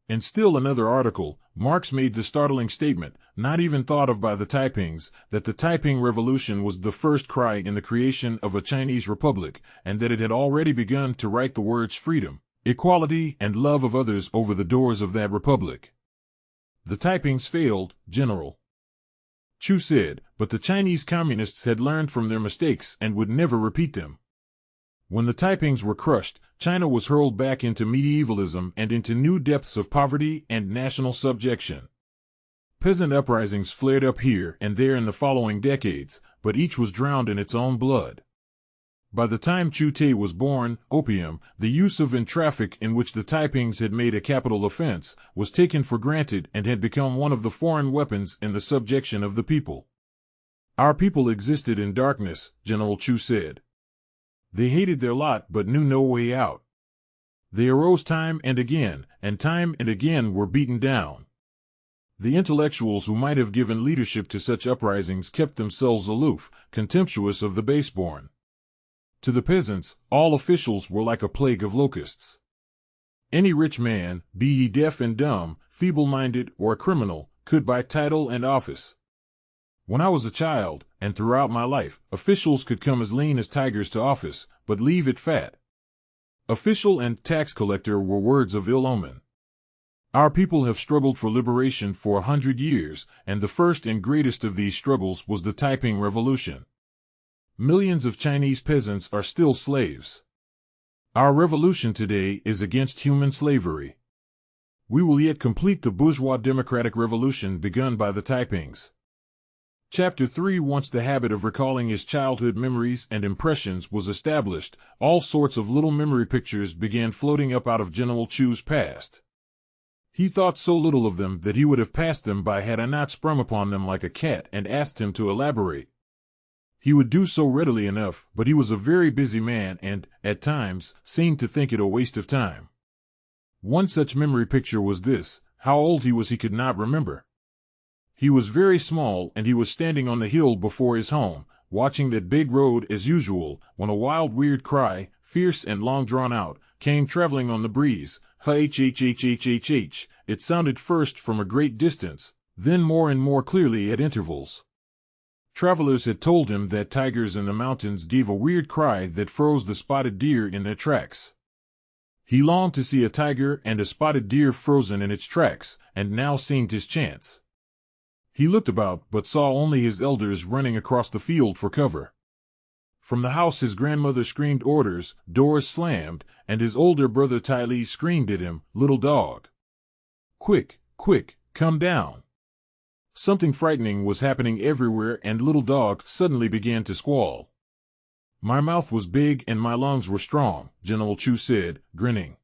In still another article, Marx made the startling statement, not even thought of by the Taipings, that the Taiping Revolution was the first cry in the creation of a Chinese republic, and that it had already begun to write the words freedom, equality, and love of others over the doors of that republic. The Taipings failed, General Chu said, but the Chinese communists had learned from their mistakes and would never repeat them. When the Taipings were crushed, China was hurled back into medievalism and into new depths of poverty and national subjection. Peasant uprisings flared up here and there in the following decades, but each was drowned in its own blood. By the time Chu Teh was born, opium, the use of in traffic in which the Taipings had made a capital offense, was taken for granted and had become one of the foreign weapons in the subjection of the people. Our people existed in darkness, General Chu said. They hated their lot but knew no way out. They arose time and again were beaten down. The intellectuals who might have given leadership to such uprisings kept themselves aloof, contemptuous of the baseborn. To the peasants, all officials were like a plague of locusts. Any rich man, be he deaf and dumb, feeble-minded, or a criminal, could buy title and office. When I was a child, and throughout my life, officials could come as lean as tigers to office, but leave it fat. Official and tax collector were words of ill omen. Our people have struggled for liberation for 100 years, and the first and greatest of these struggles was the Taiping Revolution. Millions of Chinese peasants are still slaves. Our revolution today is against human slavery. We will yet complete the bourgeois democratic revolution begun by the Taipings. Chapter 3. Once the habit of recalling his childhood memories and impressions was established, all sorts of little memory pictures began floating up out of General Chu's past. He thought so little of them that he would have passed them by had I not sprung upon them like a cat and asked him to elaborate. He would do so readily enough, but he was a very busy man and, at times, seemed to think it a waste of time. One such memory picture was this: how old he was he could not remember. He was very small, and he was standing on the hill before his home, watching that big road as usual, when a wild weird cry, fierce and long drawn out, came traveling on the breeze. H-H-H-H-H-H. It sounded first from a great distance, then more and more clearly at intervals. Travelers had told him that tigers in the mountains gave a weird cry that froze the spotted deer in their tracks. He longed to see a tiger and a spotted deer frozen in its tracks, and now seemed his chance. He looked about, but saw only his elders running across the field for cover. From the house his grandmother screamed orders, doors slammed, and his older brother Ty Lee screamed at him, "Little dog! Quick, quick, come down!" Something frightening was happening everywhere, and Little Dog suddenly began to squall. "My mouth was big and my lungs were strong," General Chu said, grinning.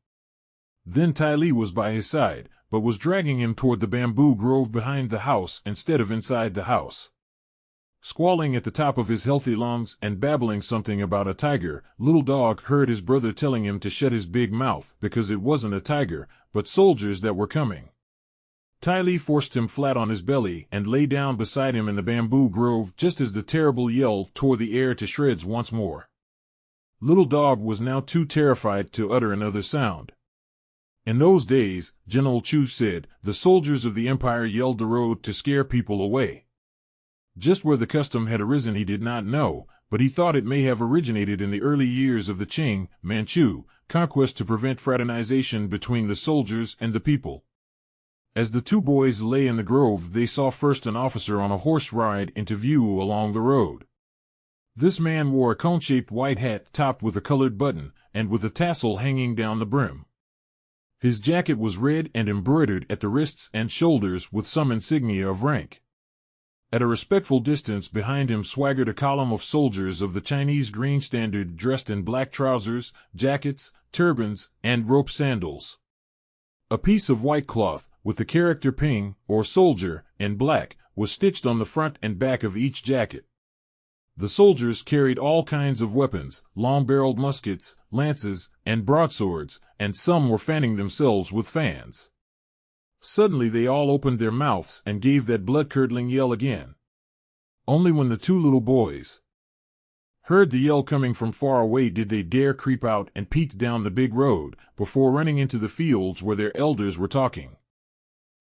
Then Ty Lee was by his side, but was dragging him toward the bamboo grove behind the house instead of inside the house. Squalling at the top of his healthy lungs and babbling something about a tiger, Little Dog heard his brother telling him to shut his big mouth because it wasn't a tiger, but soldiers that were coming. Ty Lee forced him flat on his belly and lay down beside him in the bamboo grove just as the terrible yell tore the air to shreds once more. Little Dog was now too terrified to utter another sound. In those days, General Chu said, the soldiers of the empire yelled the road to scare people away. Just where the custom had arisen he did not know, but he thought it may have originated in the early years of the Qing, Manchu, conquest to prevent fraternization between the soldiers and the people. As the two boys lay in the grove, they saw first an officer on a horse ride into view along the road. This man wore a cone-shaped white hat topped with a colored button, and with a tassel hanging down the brim. His jacket was red and embroidered at the wrists and shoulders with some insignia of rank. At a respectful distance behind him swaggered a column of soldiers of the Chinese Green Standard dressed in black trousers, jackets, turbans, and rope sandals. A piece of white cloth, with the character Ping, or soldier, in black, was stitched on the front and back of each jacket. The soldiers carried all kinds of weapons, long-barreled muskets, lances, and broadswords, and some were fanning themselves with fans. Suddenly they all opened their mouths and gave that blood-curdling yell again. Only when the two little boys heard the yell coming from far away did they dare creep out and peek down the big road, before running into the fields where their elders were talking.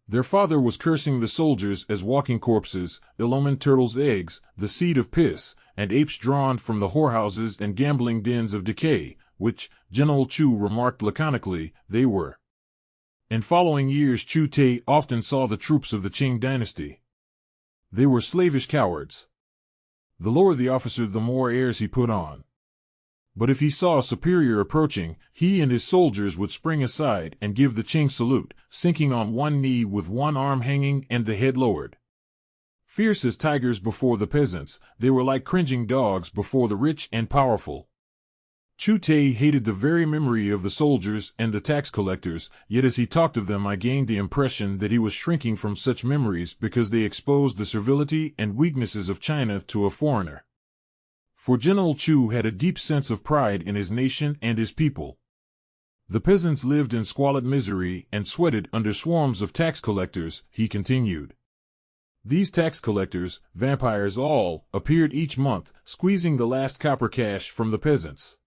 Their father was cursing the soldiers as walking corpses, ill-omened turtles' eggs, the seed of piss, and apes drawn from the whorehouses and gambling dens of decay, which, General Chu remarked laconically, they were. In following years Chu Teh often saw the troops of the Qing dynasty. They were slavish cowards. The lower the officer, the more airs he put on. But if he saw a superior approaching, he and his soldiers would spring aside and give the Qing salute, sinking on one knee with one arm hanging and the head lowered. Fierce as tigers before the peasants, they were like cringing dogs before the rich and powerful. Chu Teh hated the very memory of the soldiers and the tax collectors, yet as he talked of them I gained the impression that he was shrinking from such memories because they exposed the servility and weaknesses of China to a foreigner. For General Chu had a deep sense of pride in his nation and his people. The peasants lived in squalid misery and sweated under swarms of tax collectors, he continued. These tax collectors, vampires all, appeared each month, squeezing the last copper cash from the peasants.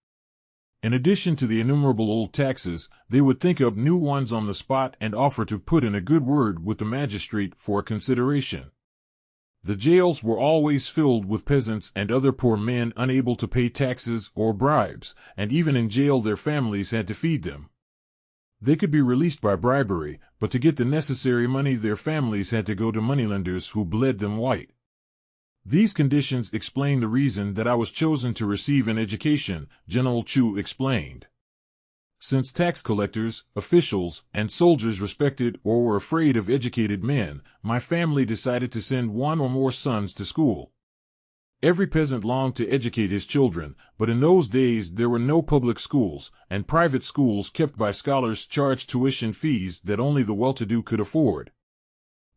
In addition to the innumerable old taxes, they would think up new ones on the spot and offer to put in a good word with the magistrate for a consideration. The jails were always filled with peasants and other poor men unable to pay taxes or bribes, and even in jail their families had to feed them. They could be released by bribery, but to get the necessary money their families had to go to moneylenders who bled them white. These conditions explain the reason that I was chosen to receive an education, General Chu explained. Since tax collectors, officials, and soldiers respected or were afraid of educated men, my family decided to send one or more sons to school. Every peasant longed to educate his children, but in those days there were no public schools, and private schools kept by scholars charged tuition fees that only the well-to-do could afford.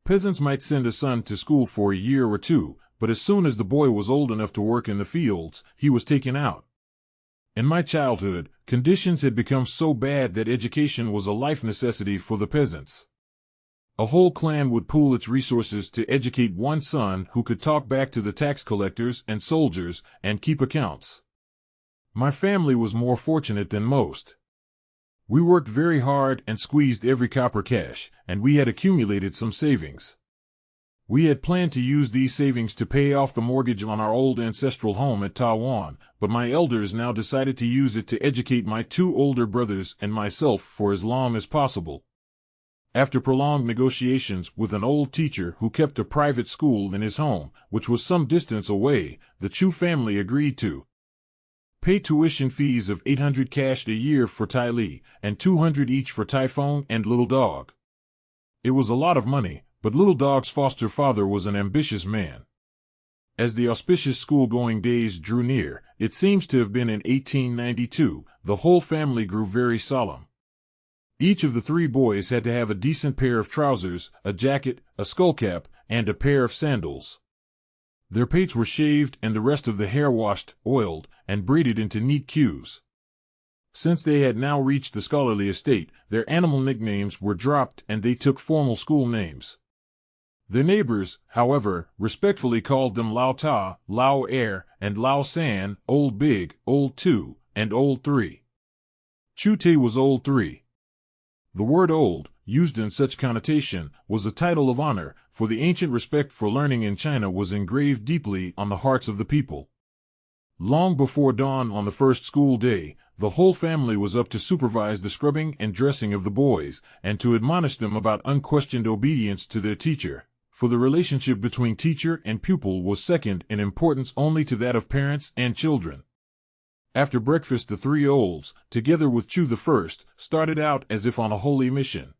Peasants might send a son to school for a year or two, but as soon as the boy was old enough to work in the fields, he was taken out. In my childhood, conditions had become so bad that education was a life necessity for the peasants. A whole clan would pool its resources to educate one son who could talk back to the tax collectors and soldiers and keep accounts. My family was more fortunate than most. We worked very hard and squeezed every copper cash, and we had accumulated some savings. We had planned to use these savings to pay off the mortgage on our old ancestral home at Taiwan, but my elders now decided to use it to educate my two older brothers and myself for as long as possible. After prolonged negotiations with an old teacher who kept a private school in his home, which was some distance away, the Chu family agreed to pay tuition fees of 800 cash a year for Tai Li, and 200 each for Typhoon and Little Dog. It was a lot of money, but Little Dog's foster father was an ambitious man. As the auspicious school-going days drew near, it seems to have been in 1892, the whole family grew very solemn. Each of the three boys had to have a decent pair of trousers, a jacket, a skullcap, and a pair of sandals. Their pates were shaved and the rest of the hair washed, oiled, and braided into neat queues. Since they had now reached the scholarly estate, their animal nicknames were dropped and they took formal school names. Their neighbors, however, respectfully called them Lao Ta, Lao Air, and Lao San, Old Big, Old Two, and Old Three. Chu Teh was Old Three. The word old, used in such connotation, was a title of honor, for the ancient respect for learning in China was engraved deeply on the hearts of the people. Long before dawn on the first school day, the whole family was up to supervise the scrubbing and dressing of the boys, and to admonish them about unquestioned obedience to their teacher, for the relationship between teacher and pupil was second in importance only to that of parents and children. After breakfast the three olds, together with Chu the First, started out as if on a holy mission.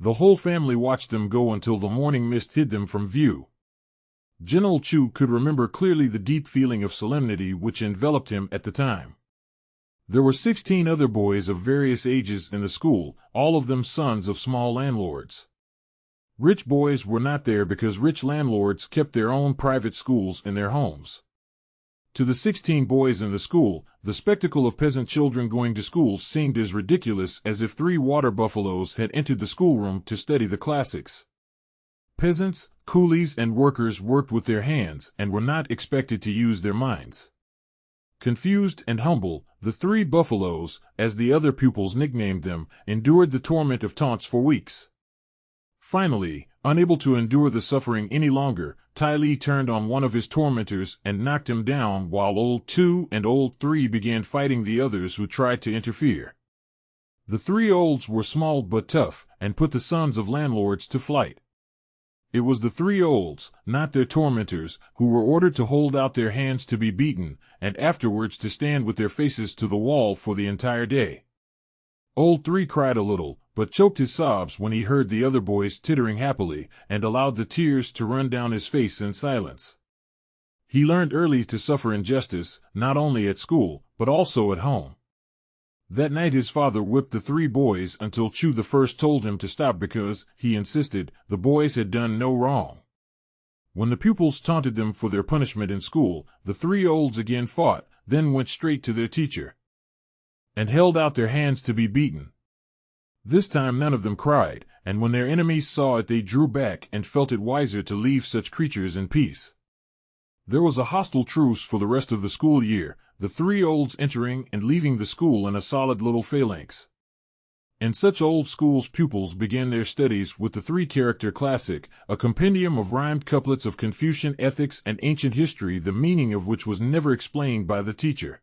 The whole family watched them go until the morning mist hid them from view. General Chu could remember clearly the deep feeling of solemnity which enveloped him at the time. There were 16 other boys of various ages in the school, all of them sons of small landlords. Rich boys were not there because rich landlords kept their own private schools in their homes. To the 16 boys in the school, the spectacle of peasant children going to school seemed as ridiculous as if 3 water buffaloes had entered the schoolroom to study the classics. Peasants, coolies, and workers worked with their hands and were not expected to use their minds. Confused and humble, the 3 buffaloes, as the other pupils nicknamed them, endured the torment of taunts for weeks. Finally, unable to endure the suffering any longer, Tai Li turned on one of his tormentors and knocked him down while Old Two and Old Three began fighting the others who tried to interfere. The 3 olds were small but tough and put the sons of landlords to flight. It was the 3 olds, not their tormentors, who were ordered to hold out their hands to be beaten and afterwards to stand with their faces to the wall for the entire day. Old Three cried a little, but choked his sobs when he heard the other boys tittering happily, and allowed the tears to run down his face in silence. He learned early to suffer injustice, not only at school, but also at home. That night his father whipped the 3 boys until Chu the First told him to stop because, he insisted, the boys had done no wrong. When the pupils taunted them for their punishment in school, the 3 olds again fought, then went straight to their teacher and held out their hands to be beaten. This time none of them cried, and when their enemies saw it they drew back and felt it wiser to leave such creatures in peace. There was a hostile truce for the rest of the school year, the 3 olds entering and leaving the school in a solid little phalanx. In such old schools pupils began their studies with the 3-character classic, a compendium of rhymed couplets of Confucian ethics and ancient history, the meaning of which was never explained by the teacher.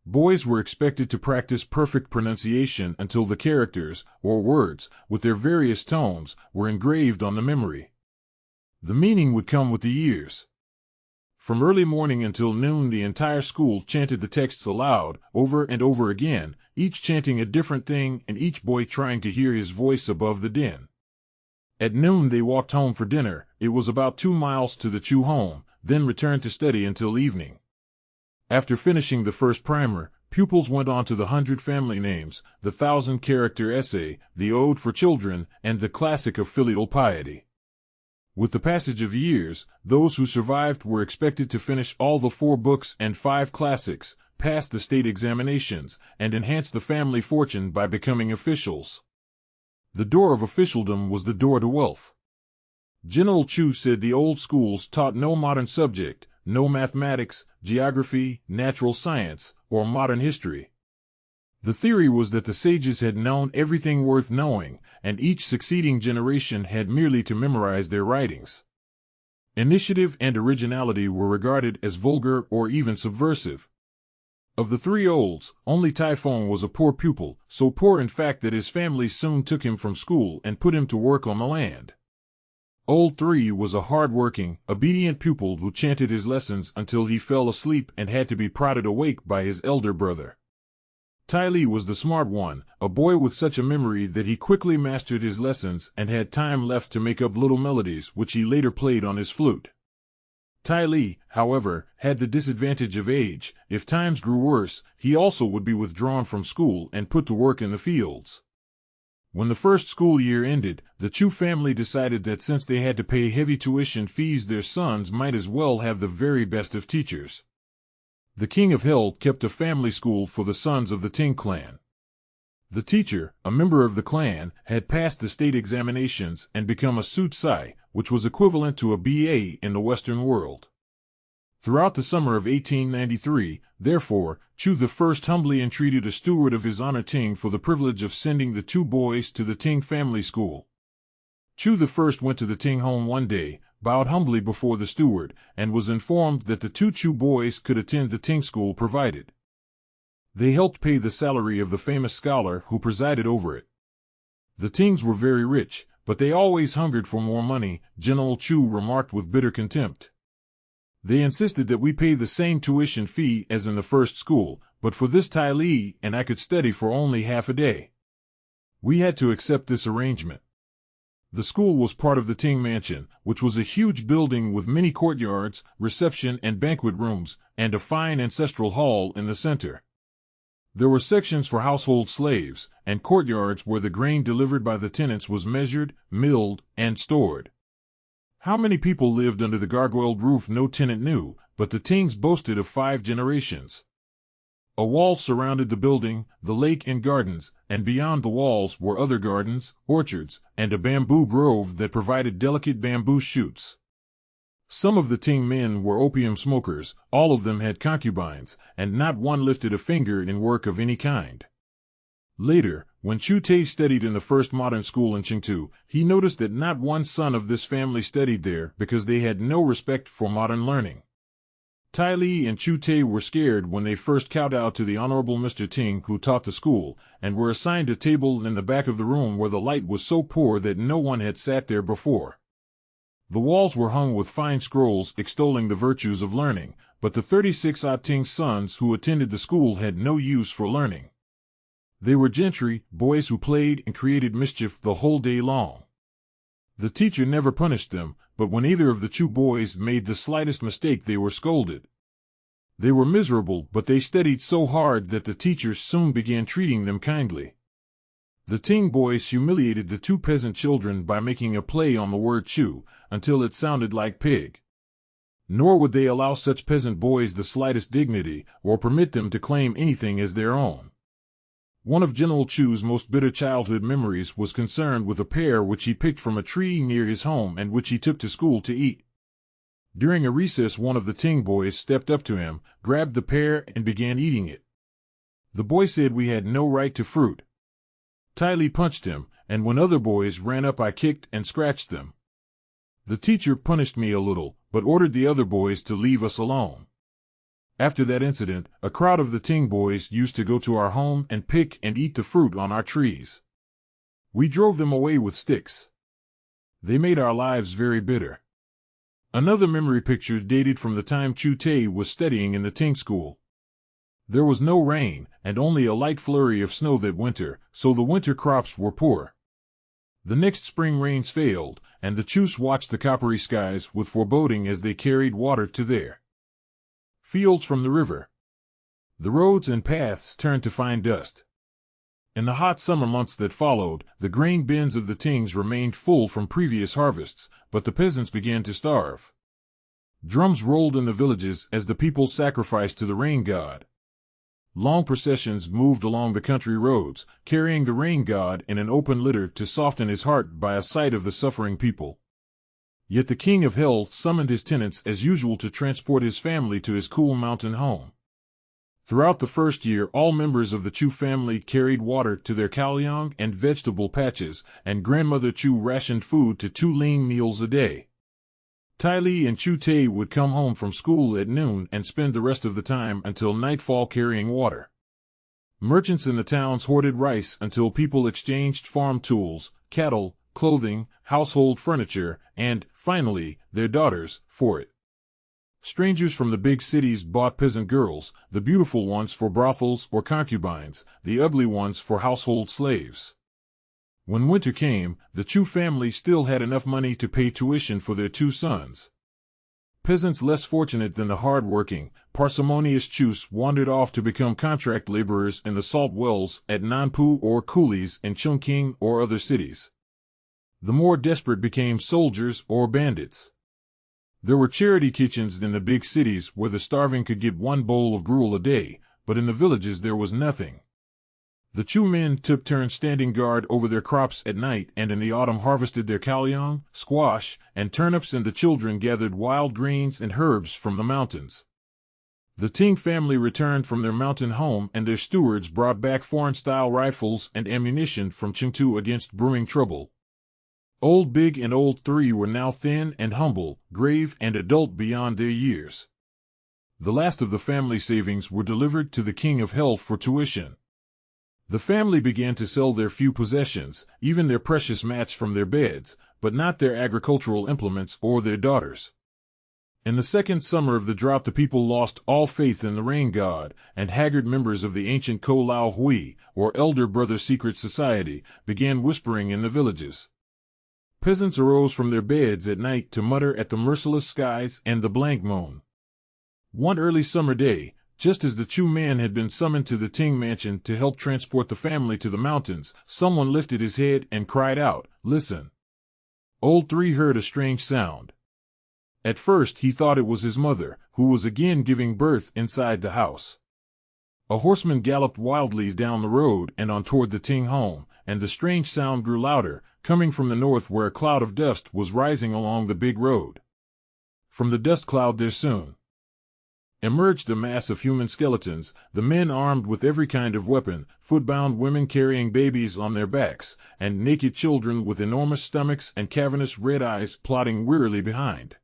Boys were expected to practice perfect pronunciation until the characters, or words, with their various tones, were engraved on the memory. The meaning would come with the years. From early morning until noon, the entire school chanted the texts aloud, over and over again, each chanting a different thing and each boy trying to hear his voice above the din. At noon they walked home for dinner. It was about 2 miles to the Chu home, then returned to study until evening. After finishing the first primer, pupils went on to the 100 family names, the 1,000-character essay, the ode for children, and the classic of filial piety. With the passage of years, those who survived were expected to finish all the 4 books and 5 classics, pass the state examinations, and enhance the family fortune by becoming officials. The door of officialdom was the door to wealth. General Chu said the old schools taught no modern subject, no mathematics, geography, natural science, or modern history. The theory was that the sages had known everything worth knowing, and each succeeding generation had merely to memorize their writings. Initiative and originality were regarded as vulgar or even subversive. Of the 3 olds, only Typhon was a poor pupil, so poor in fact that his family soon took him from school and put him to work on the land. Old 3 was a hard-working, obedient pupil who chanted his lessons until he fell asleep and had to be prodded awake by his elder brother. Tai Li was the smart one, a boy with such a memory that he quickly mastered his lessons and had time left to make up little melodies which he later played on his flute. Tai Li, however, had the disadvantage of age. If times grew worse, he also would be withdrawn from school and put to work in the fields. When the first school year ended, the Chu family decided that since they had to pay heavy tuition fees, their sons might as well have the very best of teachers. The king of hell kept a family school for the sons of the Ting clan. The teacher, a member of the clan, had passed the state examinations and become a Su Tsai, which was equivalent to a BA in the Western world. Throughout the summer of 1893, therefore, Chu I humbly entreated a steward of his honor Ting for the privilege of sending the 2 boys to the Ting family school. Chu I went to the Ting home one day, bowed humbly before the steward, and was informed that the 2 Chu boys could attend the Ting school provided they helped pay the salary of the famous scholar who presided over it. The Tings were very rich, but they always hungered for more money, General Chu remarked with bitter contempt. They insisted that we pay the same tuition fee as in the first school, but for this Tai Li and I could study for only half a day. We had to accept this arrangement. The school was part of the Ting Mansion, which was a huge building with many courtyards, reception and banquet rooms, and a fine ancestral hall in the center. There were sections for household slaves, and courtyards where the grain delivered by the tenants was measured, milled, and stored. How many people lived under the gargoyled roof no tenant knew, but the Tings boasted of 5 generations. A wall surrounded the building, the lake and gardens, and beyond the walls were other gardens, orchards, and a bamboo grove that provided delicate bamboo shoots. Some of the Ting men were opium smokers, all of them had concubines, and not one lifted a finger in work of any kind. Later, when Chu Teh studied in the first modern school in Chengdu, he noticed that not one son of this family studied there because they had no respect for modern learning. Tai Li and Chu Teh were scared when they first kowtowed to the Honorable Mr. Ting who taught the school, and were assigned a table in the back of the room where the light was so poor that no one had sat there before. The walls were hung with fine scrolls extolling the virtues of learning, but the 36-odd Ting sons who attended the school had no use for learning. They were gentry, boys who played and created mischief the whole day long. The teacher never punished them, but when either of the Chu boys made the slightest mistake they were scolded. They were miserable, but they studied so hard that the teachers soon began treating them kindly. The Ting boys humiliated the 2 peasant children by making a play on the word Chu, until it sounded like pig. Nor would they allow such peasant boys the slightest dignity, or permit them to claim anything as their own. One of General Chu's most bitter childhood memories was concerned with a pear which he picked from a tree near his home and which he took to school to eat. During a recess, one of the Ting boys stepped up to him, grabbed the pear, and began eating it. The boy said we had no right to fruit. Tai Li punched him, and when other boys ran up I kicked and scratched them. The teacher punished me a little, but ordered the other boys to leave us alone. After that incident, a crowd of the Ting boys used to go to our home and pick and eat the fruit on our trees. We drove them away with sticks. They made our lives very bitter. Another memory picture dated from the time Chu Teh was studying in the Ting school. There was no rain, and only a light flurry of snow that winter, so the winter crops were poor. The next spring rains failed, and the Chus watched the coppery skies with foreboding as they carried water to their fields from the river. The roads and paths turned to fine dust. In the hot summer months that followed, the grain bins of the Tings remained full from previous harvests, but the peasants began to starve. Drums rolled in the villages as the people sacrificed to the rain god. Long processions moved along the country roads, carrying the rain god in an open litter to soften his heart by a sight of the suffering people. Yet the king of hell summoned his tenants as usual to transport his family to his cool mountain home. Throughout the first year, all members of the Chu family carried water to their kaoyang and vegetable patches, and Grandmother Chu rationed food to 2 lean meals a day. Tai Li and Chu Teh would come home from school at noon and spend the rest of the time until nightfall carrying water. Merchants in the towns hoarded rice until people exchanged farm tools, cattle, clothing, household furniture, and, finally, their daughters, for it. Strangers from the big cities bought peasant girls, the beautiful ones for brothels or concubines, the ugly ones for household slaves. When winter came, the Chu family still had enough money to pay tuition for their 2 sons. Peasants less fortunate than the hard-working, parsimonious Chus wandered off to become contract laborers in the salt wells at Nanpu or coolies in Chongqing or other cities. The more desperate became soldiers or bandits. There were charity kitchens in the big cities where the starving could get 1 bowl of gruel a day, but in the villages there was nothing. The Chu men took turns standing guard over their crops at night and in the autumn harvested their kaoyang, squash, and turnips, and the children gathered wild greens and herbs from the mountains. The Ting family returned from their mountain home and their stewards brought back foreign-style rifles and ammunition from Chengtu against brewing trouble. Old Big and Old Three were now thin and humble, grave and adult beyond their years. The last of the family savings were delivered to the king of hell for tuition. The family began to sell their few possessions, even their precious mats from their beds, but not their agricultural implements or their daughters. In the second summer of the drought the people lost all faith in the rain god, and haggard members of the ancient Ko Lao Hui, or Elder Brother Secret Society, began whispering in the villages. Peasants arose from their beds at night to mutter at the merciless skies and the blank moon. One early summer day, just as the Chu man had been summoned to the Ting mansion to help transport the family to the mountains, someone lifted his head and cried out, "Listen!" Old Three heard a strange sound. At first he thought it was his mother, who was again giving birth inside the house. A horseman galloped wildly down the road and on toward the Ting home, and the strange sound grew louder, coming from the north where a cloud of dust was rising along the big road. From the dust cloud there soon emerged a mass of human skeletons, the men armed with every kind of weapon, foot-bound women carrying babies on their backs, and naked children with enormous stomachs and cavernous red eyes plodding wearily behind.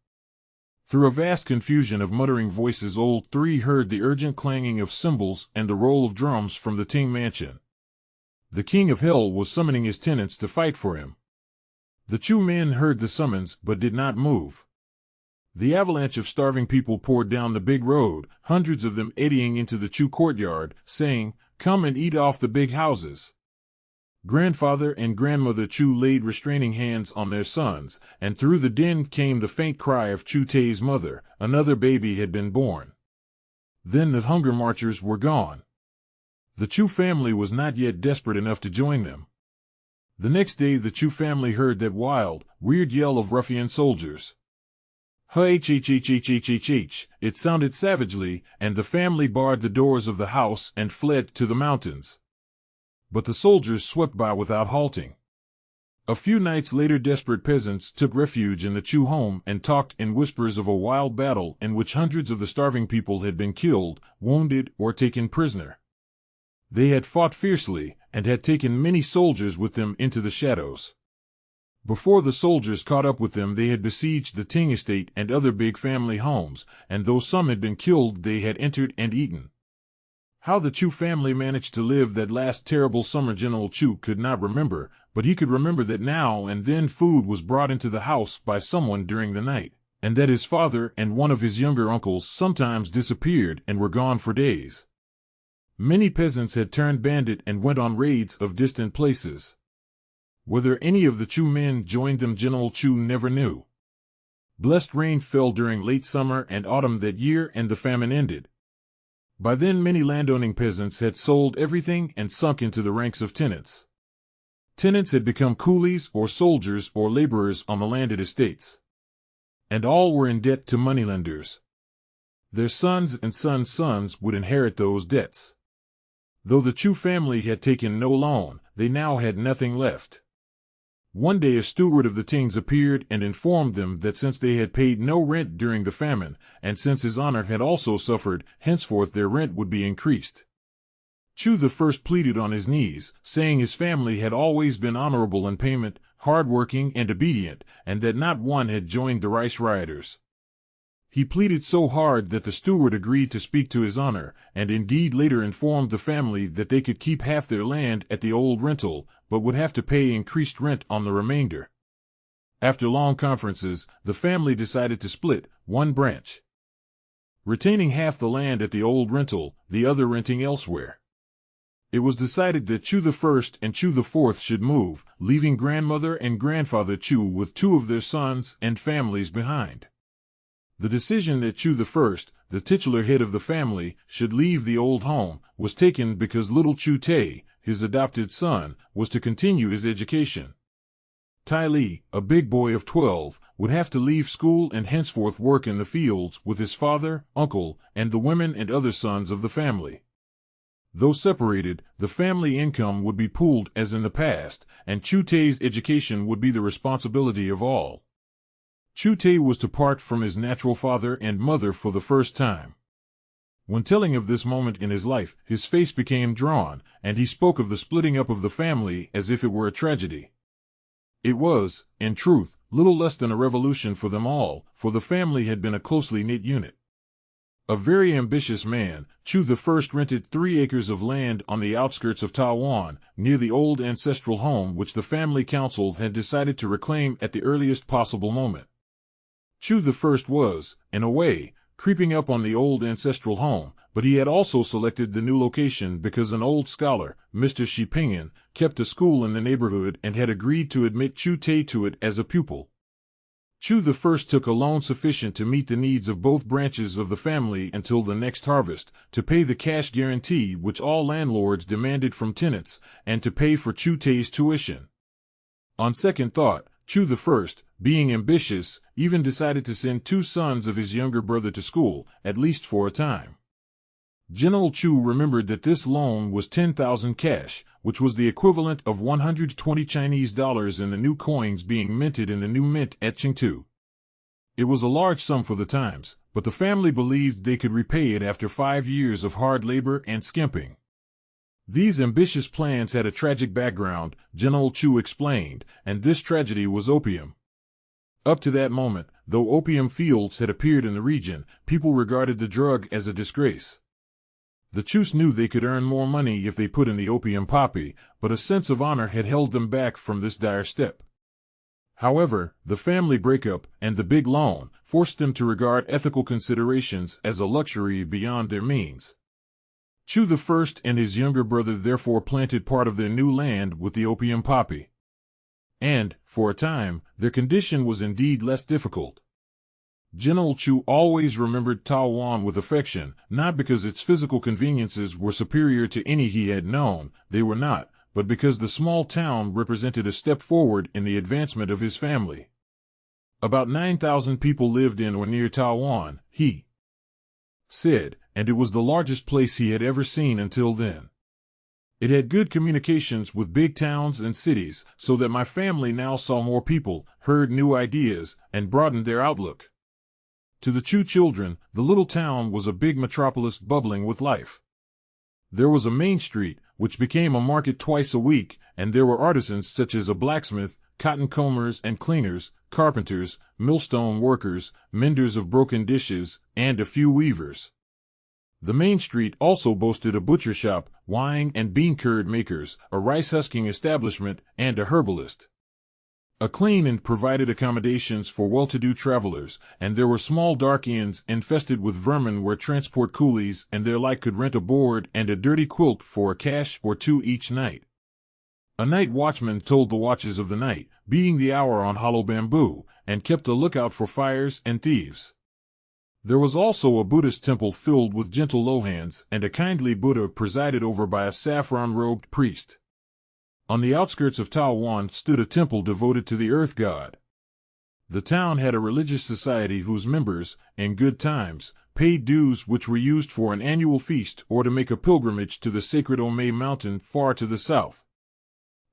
Through a vast confusion of muttering voices Old Three heard the urgent clanging of cymbals and the roll of drums from the Ting mansion. The king of hell was summoning his tenants to fight for him. The Chu men heard the summons but did not move. The avalanche of starving people poured down the big road, hundreds of them eddying into the Chu courtyard, saying, "Come and eat off the big houses." Grandfather and Grandmother Chu laid restraining hands on their sons, and through the din came the faint cry of Chu Teh's mother. Another baby had been born. Then the hunger marchers were gone. The Chu family was not yet desperate enough to join them. The next day the Chu family heard that wild, weird yell of ruffian soldiers. H-H-H-H-H-H-H. It sounded savagely, and the family barred the doors of the house and fled to the mountains. But the soldiers swept by without halting. A few nights later desperate peasants took refuge in the Chu home and talked in whispers of a wild battle in which hundreds of the starving people had been killed, wounded, or taken prisoner. They had fought fiercely, and had taken many soldiers with them into the shadows. Before the soldiers caught up with them they had besieged the Ting estate and other big family homes, and though some had been killed they had entered and eaten. How the Chu family managed to live that last terrible summer General Chu could not remember, but he could remember that now and then food was brought into the house by someone during the night. and that his father and one of his younger uncles sometimes disappeared and were gone for days. Many peasants had turned bandit and went on raids of distant places. Whether any of the Chu men joined them, General Chu never knew. Blessed rain fell during late summer and autumn that year, and the famine ended. By then many landowning peasants had sold everything and sunk into the ranks of tenants. Tenants had become coolies or soldiers or laborers on the landed estates. And all were in debt to moneylenders. Their sons and sons' sons would inherit those debts. Though the Chu family had taken no loan, they now had nothing left. One day a steward of the Tings appeared and informed them that since they had paid no rent during the famine, and since his honor had also suffered, henceforth their rent would be increased. Chu the First pleaded on his knees, saying his family had always been honorable in payment, hard-working and obedient, and that not one had joined the rice rioters. He pleaded so hard that the steward agreed to speak to his honor, and indeed later informed the family that they could keep half their land at the old rental, but would have to pay increased rent on the remainder. After long conferences, the family decided to split, one branch retaining half the land at the old rental, the other renting elsewhere. It was decided that Chu the First and Chu the Fourth should move, leaving grandmother and grandfather Chu with two of their sons and families behind. The decision that Chu the First, the titular head of the family, should leave the old home was taken because little Chu Teh, his adopted son, was to continue his education. Tai Li, a big boy of 12, would have to leave school and henceforth work in the fields with his father, uncle, and the women and other sons of the family. Though separated, the family income would be pooled as in the past, and Chu Teh's education would be the responsibility of all. Chu Teh was to part from his natural father and mother for the first time. When telling of this moment in his life, his face became drawn, and he spoke of the splitting up of the family as if it were a tragedy. It was, in truth, little less than a revolution for them all, for the family had been a closely knit unit. A very ambitious man, Chu the First rented 3 acres of land on the outskirts of Taiwan, near the old ancestral home which the family council had decided to reclaim at the earliest possible moment. Chu the First was, in a way, creeping up on the old ancestral home, but he had also selected the new location because an old scholar, Mr. Shi Pingyan, kept a school in the neighborhood and had agreed to admit Chu Teh to it as a pupil. Chu the First took a loan sufficient to meet the needs of both branches of the family until the next harvest, to pay the cash guarantee which all landlords demanded from tenants, and to pay for Chu Teh's tuition. On second thought, Chu the First, being ambitious, even decided to send 2 sons of his younger brother to school, at least for a time. General Chu remembered that this loan was 10,000 cash, which was the equivalent of 120 Chinese dollars in the new coins being minted in the new mint at Qingtu. It was a large sum for the times, but the family believed they could repay it after 5 years of hard labor and skimping. These ambitious plans had a tragic background, General Chu explained, and this tragedy was opium. Up to that moment, though opium fields had appeared in the region, people regarded the drug as a disgrace. The Chus knew they could earn more money if they put in the opium poppy, but a sense of honor had held them back from this dire step. However, the family breakup and the big loan forced them to regard ethical considerations as a luxury beyond their means. Chu the First and his younger brother therefore planted part of their new land with the opium poppy. And, for a time, their condition was indeed less difficult. General Chu always remembered Taiwan with affection, not because its physical conveniences were superior to any he had known, they were not, but because the small town represented a step forward in the advancement of his family. About 9,000 people lived in or near Taiwan, he said, and it was the largest place he had ever seen until then. It had good communications with big towns and cities, so that my family now saw more people, heard new ideas, and broadened their outlook. To the Chu children, the little town was a big metropolis bubbling with life. There was a main street, which became a market twice a week, and there were artisans such as a blacksmith, cotton combers and cleaners, carpenters, millstone workers, menders of broken dishes, and a few weavers. The main street also boasted a butcher shop, wine and bean curd makers, a rice husking establishment, and a herbalist. A clean and provided accommodations for well-to-do travelers, and there were small dark inns infested with vermin where transport coolies and their like could rent a board and a dirty quilt for a cash or two each night. A night watchman told the watches of the night, beating the hour on hollow bamboo, and kept a lookout for fires and thieves. There was also a Buddhist temple filled with gentle lohans, and a kindly Buddha presided over by a saffron-robed priest. On the outskirts of Taowan stood a temple devoted to the earth god. The town had a religious society whose members, in good times, paid dues which were used for an annual feast or to make a pilgrimage to the sacred Omei mountain far to the south.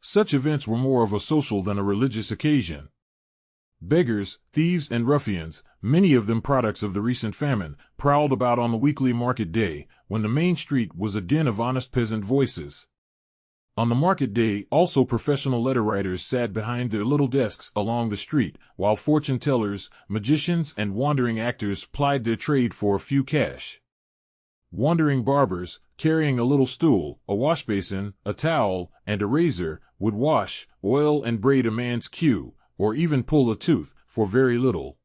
Such events were more of a social than a religious occasion. Beggars, thieves, and ruffians, many of them products of the recent famine, prowled about on the weekly market day, when the main street was a din of honest peasant voices. On the market day, also professional letter writers sat behind their little desks along the street, while fortune tellers, magicians, and wandering actors plied their trade for a few cash. Wandering barbers, carrying a little stool, a washbasin, a towel, and a razor, would wash, oil, and braid a man's queue, or even pull a tooth, for very little.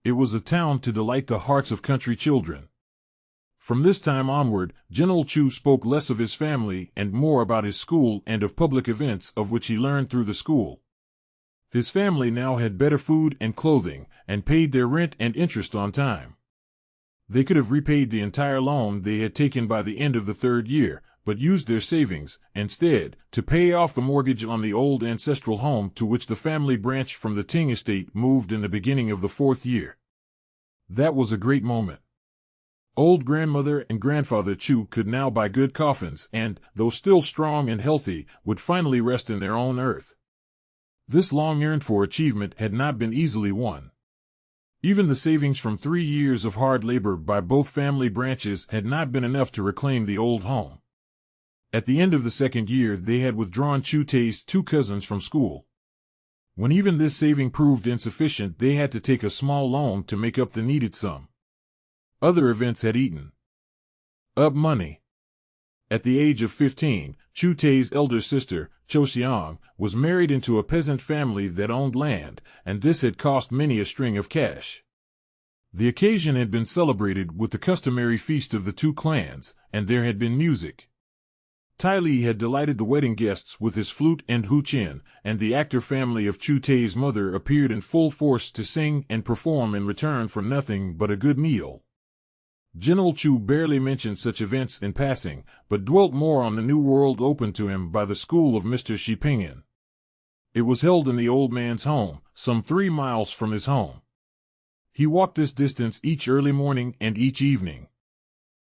It was a town to delight the hearts of country children. From this time onward, General Chu spoke less of his family and more about his school and of public events of which he learned through the school. His family now had better food and clothing, and paid their rent and interest on time. They could have repaid the entire loan they had taken by the end of the third year, but used their savings, instead, to pay off the mortgage on the old ancestral home to which the family branch from the Ting estate moved in the beginning of the fourth year. That was a great moment. Old grandmother and grandfather Chu could now buy good coffins and, though still strong and healthy, would finally rest in their own earth. This long-yearned-for achievement had not been easily won. Even the savings from 3 years of hard labor by both family branches had not been enough to reclaim the old home. At the end of the second year they had withdrawn Chu Teh's 2 cousins from school. When even this saving proved insufficient, they had to take a small loan to make up the needed sum. Other events had eaten up money. At the age of 15, Chu Teh's elder sister, Cho Xiang, was married into a peasant family that owned land, and this had cost many a string of cash. The occasion had been celebrated with the customary feast of the 2 clans, and there had been music. Tai Li had delighted the wedding guests with his flute and hu chin, and the actor family of Chu Teh's mother appeared in full force to sing and perform in return for nothing but a good meal. General Chu barely mentioned such events in passing, but dwelt more on the new world opened to him by the school of Mr. Shi Pingyan. It was held in the old man's home, some 3 miles from his home. He walked this distance each early morning and each evening.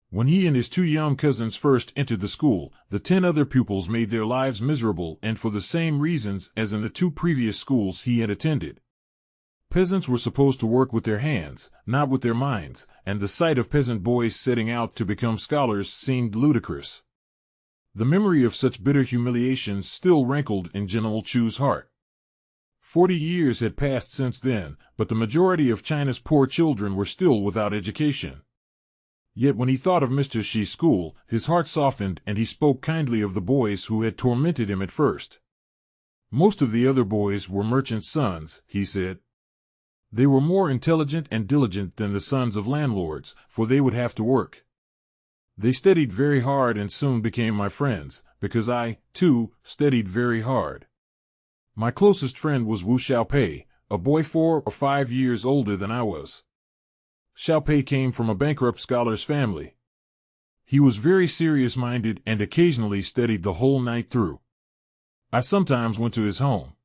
When he and his 2 young cousins first entered the school, the 10 other pupils made their lives miserable, and for the same reasons as in the 2 previous schools he had attended. Peasants were supposed to work with their hands, not with their minds, and the sight of peasant boys setting out to become scholars seemed ludicrous. The memory of such bitter humiliations still rankled in General Chu's heart. 40 years had passed since then, but the majority of China's poor children were still without education. Yet when he thought of Mr. Shi's school, his heart softened and he spoke kindly of the boys who had tormented him at first. Most of the other boys were merchants' sons, he said. They were more intelligent and diligent than the sons of landlords, for they would have to work. They studied very hard and soon became my friends, because I, too, studied very hard. My closest friend was Wu Xiaopei, a boy 4 or 5 years older than I was. Xiaopei came from a bankrupt scholar's family. He was very serious-minded and occasionally studied the whole night through. I sometimes went to his home.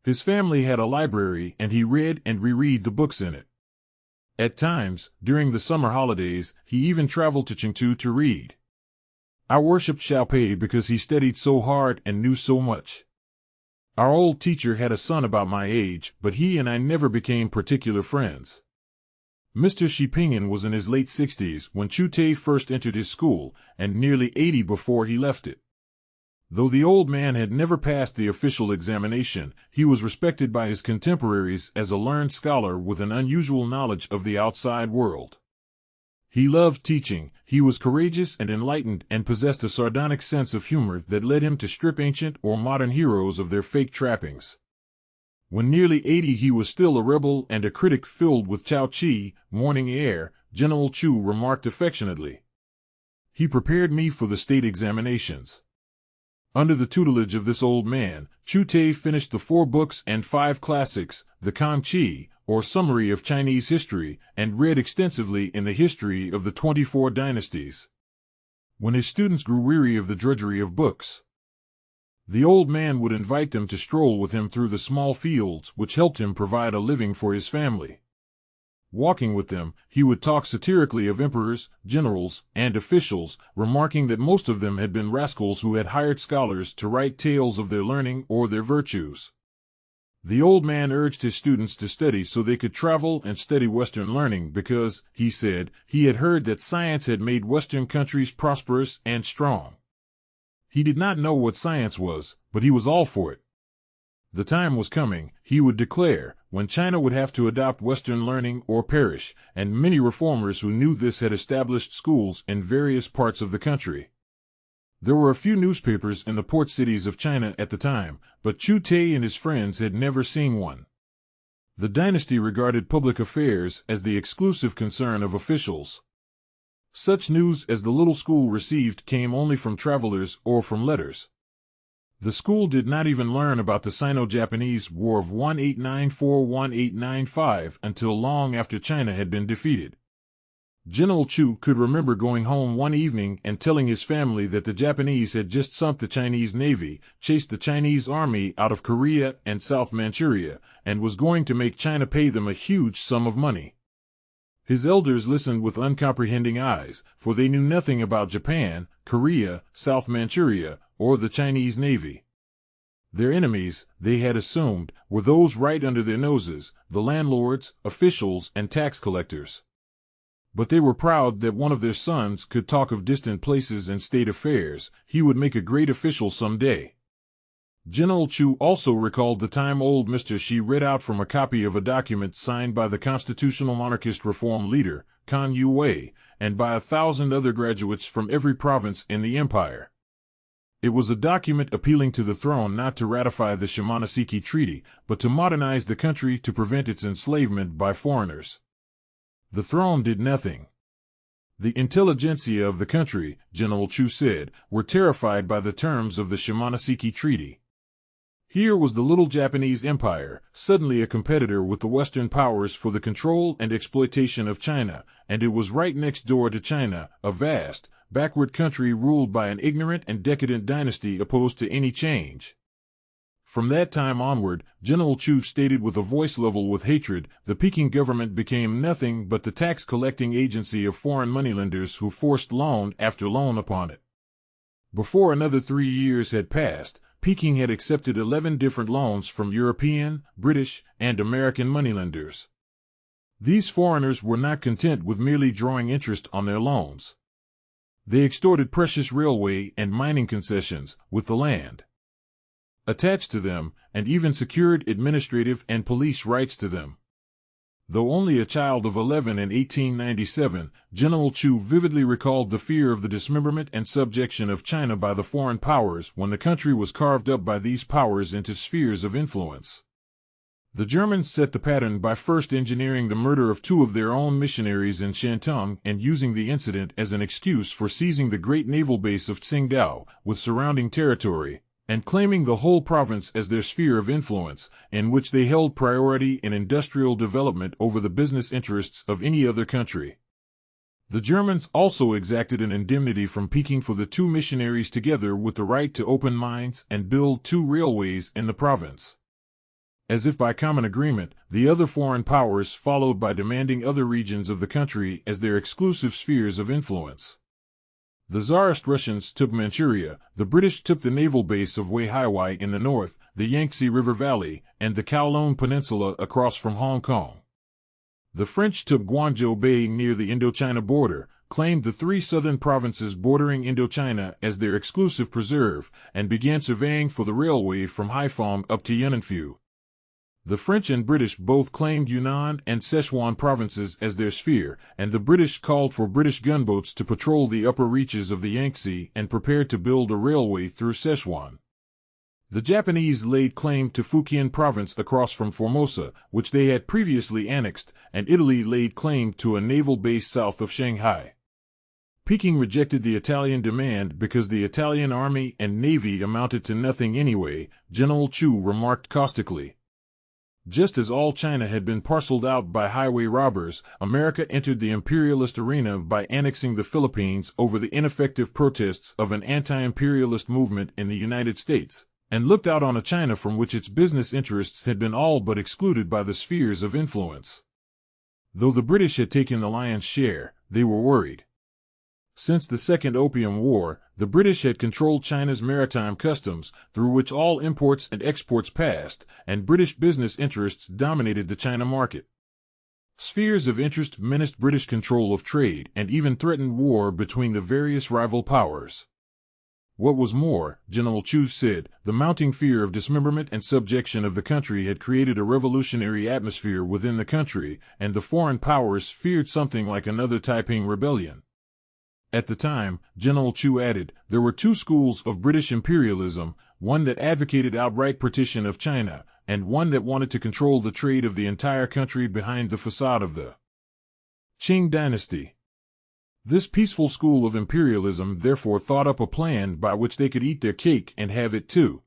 His family had a library and he read and reread the books in it. At times, during the summer holidays, he even traveled to Chengdu to read. I worshipped Xiaopei because he studied so hard and knew so much. Our old teacher had a son about my age, but he and I never became particular friends. Mr. Shi Pingyan was in his late 60s when Chu Teh first entered his school, and nearly 80 before he left it. Though the old man had never passed the official examination, he was respected by his contemporaries as a learned scholar with an unusual knowledge of the outside world. He loved teaching, he was courageous and enlightened, and possessed a sardonic sense of humor that led him to strip ancient or modern heroes of their fake trappings. When nearly 80 he was still a rebel and a critic filled with Chao Chi, morning air, General Chu remarked affectionately. He prepared me for the state examinations. Under the tutelage of this old man, Chu Teh finished the 4 books and 5 classics, the Kan Chi, or Summary of Chinese History, and read extensively in the history of the 24 dynasties. When his students grew weary of the drudgery of books, the old man would invite them to stroll with him through the small fields which helped him provide a living for his family. Walking with them, he would talk satirically of emperors, generals, and officials, remarking that most of them had been rascals who had hired scholars to write tales of their learning or their virtues. The old man urged his students to study so they could travel and study Western learning because, he said, he had heard that science had made Western countries prosperous and strong. He did not know what science was, but he was all for it. The time was coming, he would declare, when China would have to adopt Western learning or perish, and many reformers who knew this had established schools in various parts of the country. There were a few newspapers in the port cities of China at the time, but Chu Teh and his friends had never seen one. The dynasty regarded public affairs as the exclusive concern of officials. Such news as the little school received came only from travelers or from letters. The school did not even learn about the Sino-Japanese War of 1894–1895 until long after China had been defeated. General Chu could remember going home one evening and telling his family that the Japanese had just sunk the Chinese Navy, chased the Chinese army out of Korea and South Manchuria, and was going to make China pay them a huge sum of money. His elders listened with uncomprehending eyes, for they knew nothing about Japan, Korea, South Manchuria, or the Chinese Navy. Their enemies, they had assumed, were those right under their noses, the landlords, officials, and tax collectors. But they were proud that one of their sons could talk of distant places and state affairs. He would make a great official someday. General Chu also recalled the time old Mr. Shi read out from a copy of a document signed by the constitutional monarchist reform leader, Kan Yu, and by 1,000 other graduates from every province in the empire. It was a document appealing to the throne not to ratify the Shimonoseki Treaty, but to modernize the country to prevent its enslavement by foreigners. The throne did nothing. The intelligentsia of the country, General Chu said, were terrified by the terms of the Shimonoseki Treaty. Here was the little Japanese empire, suddenly a competitor with the Western powers for the control and exploitation of China, and it was right next door to China, a vast, backward country ruled by an ignorant and decadent dynasty opposed to any change. From that time onward, General Chu stated with a voice level with hatred, the Peking government became nothing but the tax-collecting agency of foreign moneylenders who forced loan after loan upon it. Before another 3 years had passed, Peking had accepted 11 different loans from European, British, and American moneylenders. These foreigners were not content with merely drawing interest on their loans. They extorted precious railway and mining concessions, with the land attached to them, and even secured administrative and police rights to them. Though only a child of 11 in 1897, General Chu vividly recalled the fear of the dismemberment and subjection of China by the foreign powers when the country was carved up by these powers into spheres of influence. The Germans set the pattern by first engineering the murder of 2 of their own missionaries in Shantung and using the incident as an excuse for seizing the great naval base of Tsingtao, with surrounding territory, and claiming the whole province as their sphere of influence, in which they held priority in industrial development over the business interests of any other country. The Germans also exacted an indemnity from Peking for the 2 missionaries together with the right to open mines and build 2 railways in the province. As if by common agreement, the other foreign powers followed by demanding other regions of the country as their exclusive spheres of influence. The Tsarist Russians took Manchuria, the British took the naval base of Weihaiwei in the north, the Yangtze River Valley, and the Kowloon Peninsula across from Hong Kong. The French took Guangzhou Bay near the Indochina border, claimed the 3 southern provinces bordering Indochina as their exclusive preserve, and began surveying for the railway from Haiphong up to Yunnan. The French and British both claimed Yunnan and Sichuan provinces as their sphere, and the British called for British gunboats to patrol the upper reaches of the Yangtze and prepared to build a railway through Sichuan. The Japanese laid claim to Fujian province across from Formosa, which they had previously annexed, and Italy laid claim to a naval base south of Shanghai. Peking rejected the Italian demand because the Italian army and navy amounted to nothing anyway, General Chu remarked caustically. Just as all China had been parceled out by highway robbers, America entered the imperialist arena by annexing the Philippines over the ineffective protests of an anti-imperialist movement in the United States, and looked out on a China from which its business interests had been all but excluded by the spheres of influence. Though the British had taken the lion's share, they were worried. Since the Second Opium War, the British had controlled China's maritime customs, through which all imports and exports passed, and British business interests dominated the China market. Spheres of interest menaced British control of trade and even threatened war between the various rival powers. What was more, General Chu said, the mounting fear of dismemberment and subjection of the country had created a revolutionary atmosphere within the country, and the foreign powers feared something like another Taiping rebellion. At the time, General Chu added, there were two schools of British imperialism, one that advocated outright partition of China, and one that wanted to control the trade of the entire country behind the facade of the Qing dynasty. This peaceful school of imperialism therefore thought up a plan by which they could eat their cake and have it too.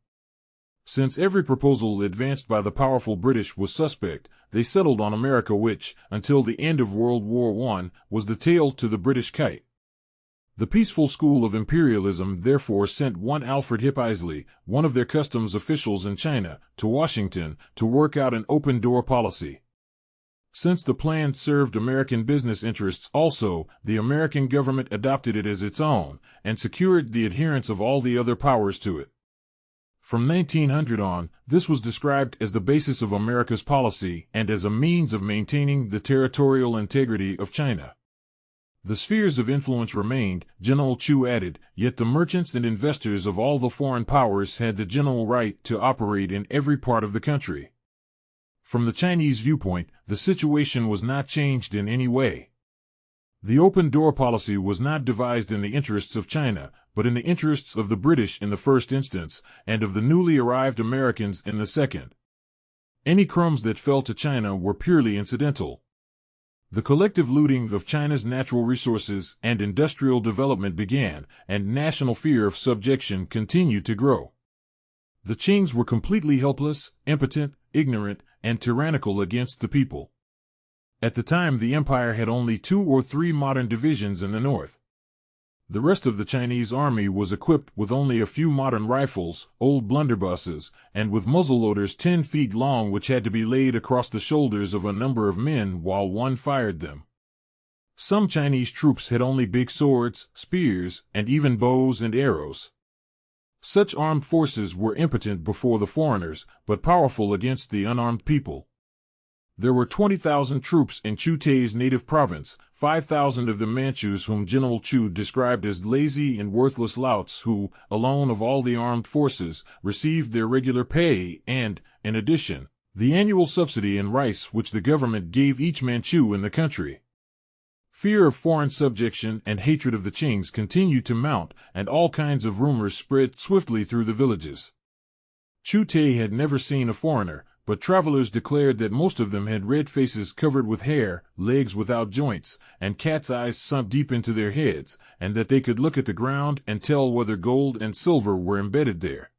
Since every proposal advanced by the powerful British was suspect, they settled on America, which, until the end of World War I, was the tail to the British kite. The peaceful school of imperialism therefore sent one Alfred Hip Isley, one of their customs officials in China, to Washington to work out an open-door policy. Since the plan served American business interests also, the American government adopted it as its own, and secured the adherence of all the other powers to it. From 1900 on, this was described as the basis of America's policy and as a means of maintaining the territorial integrity of China. The spheres of influence remained, General Chu added, yet the merchants and investors of all the foreign powers had the general right to operate in every part of the country. From the Chinese viewpoint, the situation was not changed in any way. The open-door policy was not devised in the interests of China, but in the interests of the British in the first instance, and of the newly arrived Americans in the second. Any crumbs that fell to China were purely incidental. The collective looting of China's natural resources and industrial development began, and national fear of subjection continued to grow. The Qings were completely helpless, impotent, ignorant, and tyrannical against the people. At the time, the empire had only 2 or 3 modern divisions in the north. The rest of the Chinese army was equipped with only a few modern rifles, old blunderbusses, and with muzzleloaders 10 feet long which had to be laid across the shoulders of a number of men while one fired them. Some Chinese troops had only big swords, spears, and even bows and arrows. Such armed forces were impotent before the foreigners, but powerful against the unarmed people. There were 20,000 troops in Chu Teh's native province, 5,000 of them Manchus whom General Chu described as lazy and worthless louts who, alone of all the armed forces, received their regular pay and, in addition, the annual subsidy in rice which the government gave each Manchu in the country. Fear of foreign subjection and hatred of the Qings continued to mount, and all kinds of rumors spread swiftly through the villages. Chu Teh had never seen a foreigner, but travelers declared that most of them had red faces covered with hair, legs without joints, and cat's eyes sunk deep into their heads, and that they could look at the ground and tell whether gold and silver were embedded there.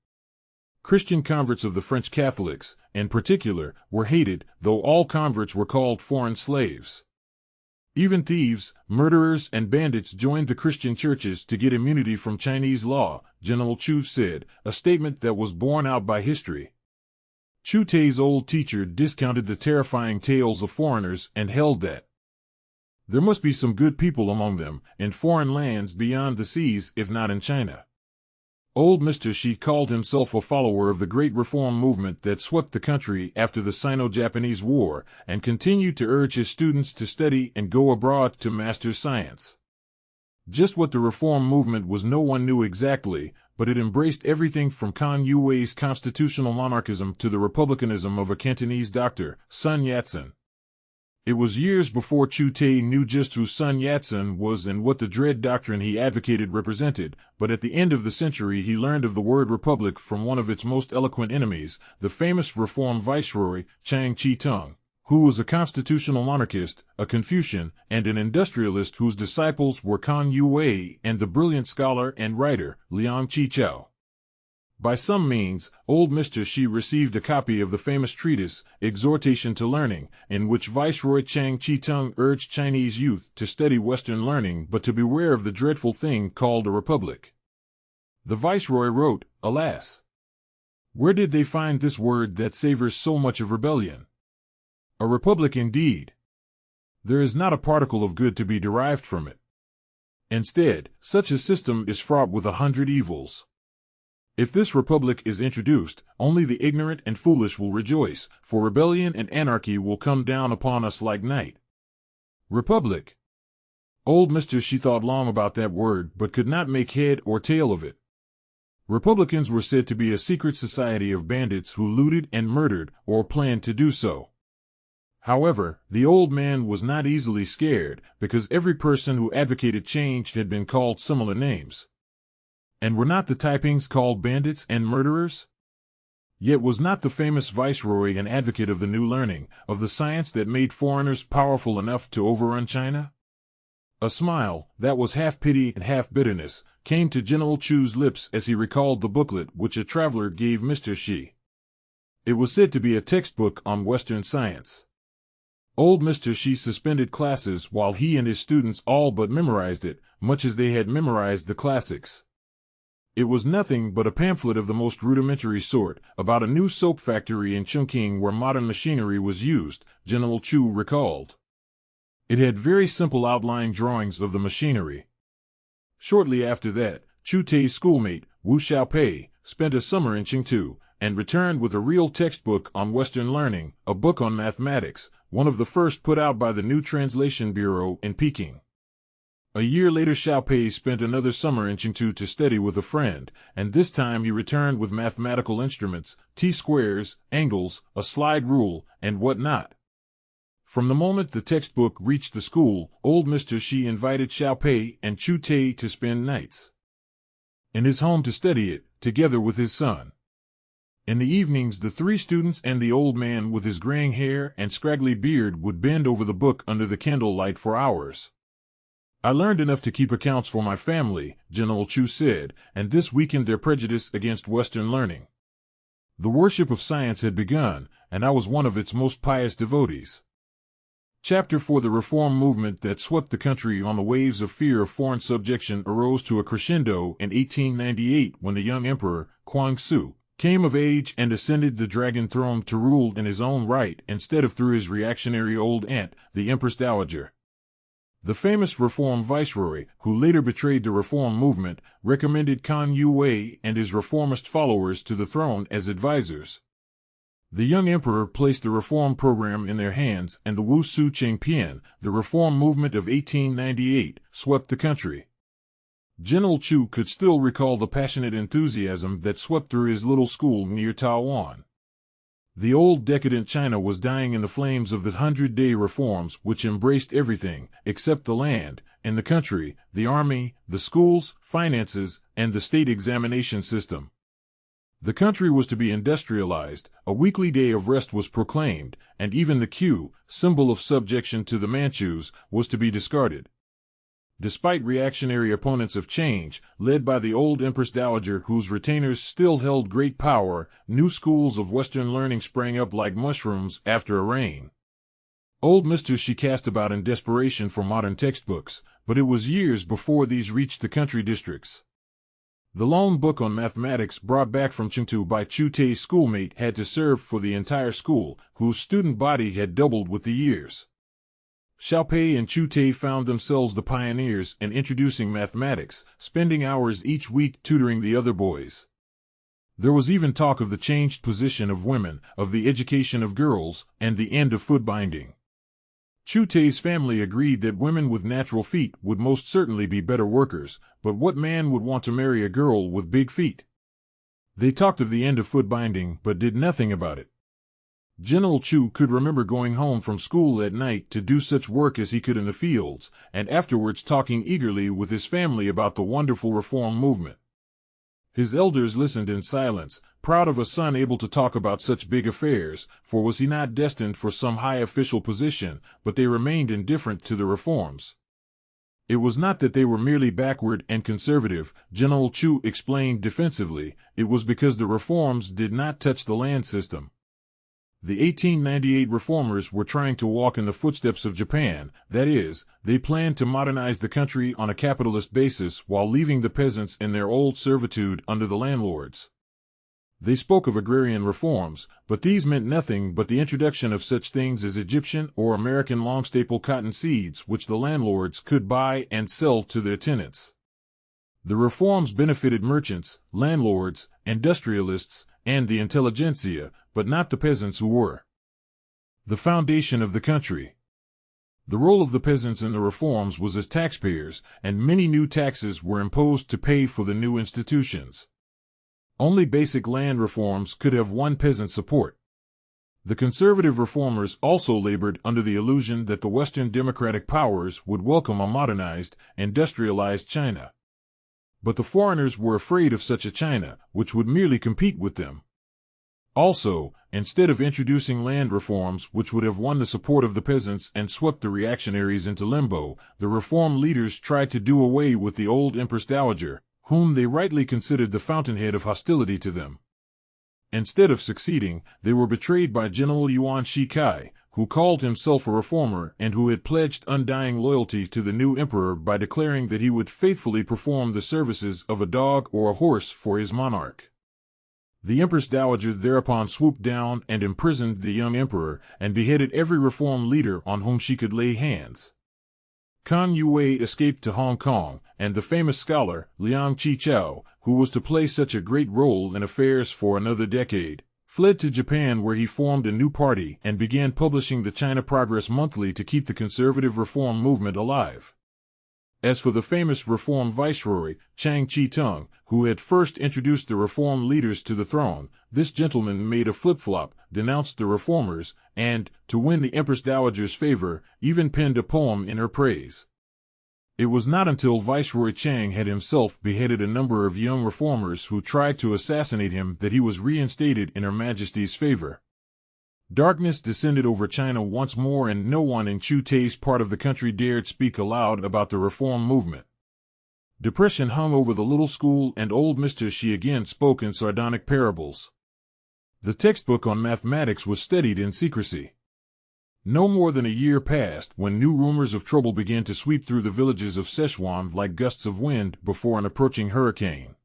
Christian converts of the French Catholics, in particular, were hated, though all converts were called foreign slaves. Even thieves, murderers, and bandits joined the Christian churches to get immunity from Chinese law, General Chu said, a statement that was borne out by history. Chu Teh's old teacher discounted the terrifying tales of foreigners and held that there must be some good people among them, in foreign lands beyond the seas if not in China. Old Mr. Shi called himself a follower of the great reform movement that swept the country after the Sino-Japanese War, and continued to urge his students to study and go abroad to master science. Just what the reform movement was no one knew exactly, but it embraced everything from Kan Yuwei's constitutional monarchism to the republicanism of a Cantonese doctor, Sun Yat-sen. It was years before Chu Teh knew just who Sun Yat-sen was and what the dread doctrine he advocated represented, but at the end of the century he learned of the word republic from one of its most eloquent enemies, the famous reform viceroy, Chiang Chi-tung, who was a constitutional monarchist, a Confucian, and an industrialist whose disciples were Kan Yu-wei and the brilliant scholar and writer, Liang Chi-chao. By some means, old Mr. Xi received a copy of the famous treatise, Exhortation to Learning, in which Viceroy Chiang Chi-tung urged Chinese youth to study Western learning but to beware of the dreadful thing called a republic. The Viceroy wrote, "Alas! Where did they find this word that savors so much of rebellion? A republic indeed! There is not a particle of good to be derived from it. Instead, such a system is fraught with 100 evils. If this republic is introduced, only the ignorant and foolish will rejoice, for rebellion and anarchy will come down upon us like night." Republic. Old Mr. Xi thought long about that word but could not make head or tail of it. Republicans were said to be a secret society of bandits who looted and murdered or planned to do so. However, the old man was not easily scared because every person who advocated change had been called similar names. And were not the Taipings called bandits and murderers? Yet was not the famous viceroy an advocate of the new learning, of the science that made foreigners powerful enough to overrun China? A smile, that was half pity and half bitterness, came to General Chu's lips as he recalled the booklet which a traveler gave Mr. Xi. It was said to be a textbook on Western science. Old Mr. Xi suspended classes while he and his students all but memorized it, much as they had memorized the classics. It was nothing but a pamphlet of the most rudimentary sort, about a new soap factory in Chungking where modern machinery was used, General Chu recalled. It had very simple outline drawings of the machinery. Shortly after that, Chu Teh's schoolmate, Wu Xiaopei, spent a summer in Qingtu, and returned with a real textbook on Western learning, a book on mathematics, one of the first put out by the New Translation Bureau in Peking. A year later Xiaopei spent another summer in Qingtu to study with a friend, and this time he returned with mathematical instruments, T-squares, angles, a slide rule, and what not. From the moment the textbook reached the school, old Mr. Xi invited Xiaopei and Chu Teh to spend nights in his home to study it, together with his son. In the evenings the three students and the old man with his graying hair and scraggly beard would bend over the book under the candlelight for hours. "I learned enough to keep accounts for my family," General Chu said, and this weakened their prejudice against Western learning. The worship of science had begun, and I was one of its most pious devotees. Chapter 4. The reform movement that swept the country on the waves of fear of foreign subjection arose to a crescendo in 1898 when the young emperor, Kwang-su, came of age and ascended the dragon throne to rule in his own right instead of through his reactionary old aunt, the Empress Dowager. The famous reform viceroy, who later betrayed the reform movement, recommended Kan Yu-wei and his reformist followers to the throne as advisors. The young emperor placed the reform program in their hands, and the Wu-su Chengpian, the reform movement of 1898, swept the country. General Chu could still recall the passionate enthusiasm that swept through his little school near Taiwan. The old decadent China was dying in the flames of the 100-day reforms which embraced everything, except the land, and the country, the army, the schools, finances, and the state examination system. The country was to be industrialized, a weekly day of rest was proclaimed, and even the queue, symbol of subjection to the Manchus, was to be discarded. Despite reactionary opponents of change, led by the old Empress Dowager whose retainers still held great power, new schools of Western learning sprang up like mushrooms after a rain. Old Mr. Xi cast about in desperation for modern textbooks, but it was years before these reached the country districts. The lone book on mathematics brought back from Qingtu by Chu Teh's schoolmate had to serve for the entire school, whose student body had doubled with the years. Xiaopei and Chu Teh found themselves the pioneers in introducing mathematics, spending hours each week tutoring the other boys. There was even talk of the changed position of women, of the education of girls, and the end of foot binding. Chu Teh's family agreed that women with natural feet would most certainly be better workers, but what man would want to marry a girl with big feet? They talked of the end of foot binding but did nothing about it. General Chu could remember going home from school at night to do such work as he could in the fields, and afterwards talking eagerly with his family about the wonderful reform movement. His elders listened in silence, proud of a son able to talk about such big affairs, for was he not destined for some high official position, but they remained indifferent to the reforms. It was not that they were merely backward and conservative, General Chu explained defensively, it was because the reforms did not touch the land system. The 1898 reformers were trying to walk in the footsteps of Japan, that is, they planned to modernize the country on a capitalist basis while leaving the peasants in their old servitude under the landlords. They spoke of agrarian reforms, but these meant nothing but the introduction of such things as Egyptian or American long-staple cotton seeds which the landlords could buy and sell to their tenants. The reforms benefited merchants, landlords, industrialists, and the intelligentsia, but not the peasants who were the foundation of the country. The role of the peasants in the reforms was as taxpayers, and many new taxes were imposed to pay for the new institutions. Only basic land reforms could have won peasant support. The conservative reformers also labored under the illusion that the Western democratic powers would welcome a modernized, industrialized China. But the foreigners were afraid of such a China, which would merely compete with them. Also, instead of introducing land reforms which would have won the support of the peasants and swept the reactionaries into limbo, the reform leaders tried to do away with the old Empress Dowager, whom they rightly considered the fountainhead of hostility to them. Instead of succeeding, they were betrayed by General Yuan Shikai, who called himself a reformer and who had pledged undying loyalty to the new emperor by declaring that he would faithfully perform the services of a dog or a horse for his monarch. The Empress Dowager thereupon swooped down and imprisoned the young emperor and beheaded every reform leader on whom she could lay hands. Kang Yue escaped to Hong Kong, and the famous scholar, Liang Chi-Chao, who was to play such a great role in affairs for another decade, fled to Japan where he formed a new party and began publishing the China Progress Monthly to keep the conservative reform movement alive. As for the famous reform viceroy, Chang Chi-tung, who had first introduced the reform leaders to the throne, this gentleman made a flip-flop, denounced the reformers, and, to win the Empress Dowager's favor, even penned a poem in her praise. It was not until Viceroy Chang had himself beheaded a number of young reformers who tried to assassinate him that he was reinstated in Her Majesty's favor. Darkness descended over China once more, and no one in Chu Teh's part of the country dared speak aloud about the reform movement. Depression hung over the little school, and old Mr. Shi again spoke in sardonic parables. The textbook on mathematics was studied in secrecy. No more than a year passed when new rumors of trouble began to sweep through the villages of Sichuan like gusts of wind before an approaching hurricane.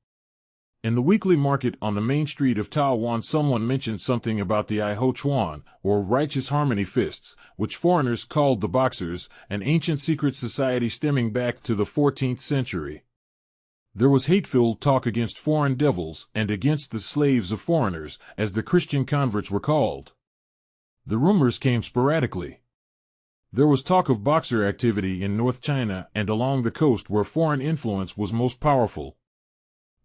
In the weekly market on the main street of Taowan, someone mentioned something about the I Ho Chuan, or Righteous Harmony Fists, which foreigners called the Boxers, an ancient secret society stemming back to the 14th century. There was hate-filled talk against foreign devils and against the slaves of foreigners, as the Christian converts were called. The rumors came sporadically. There was talk of Boxer activity in North China and along the coast where foreign influence was most powerful.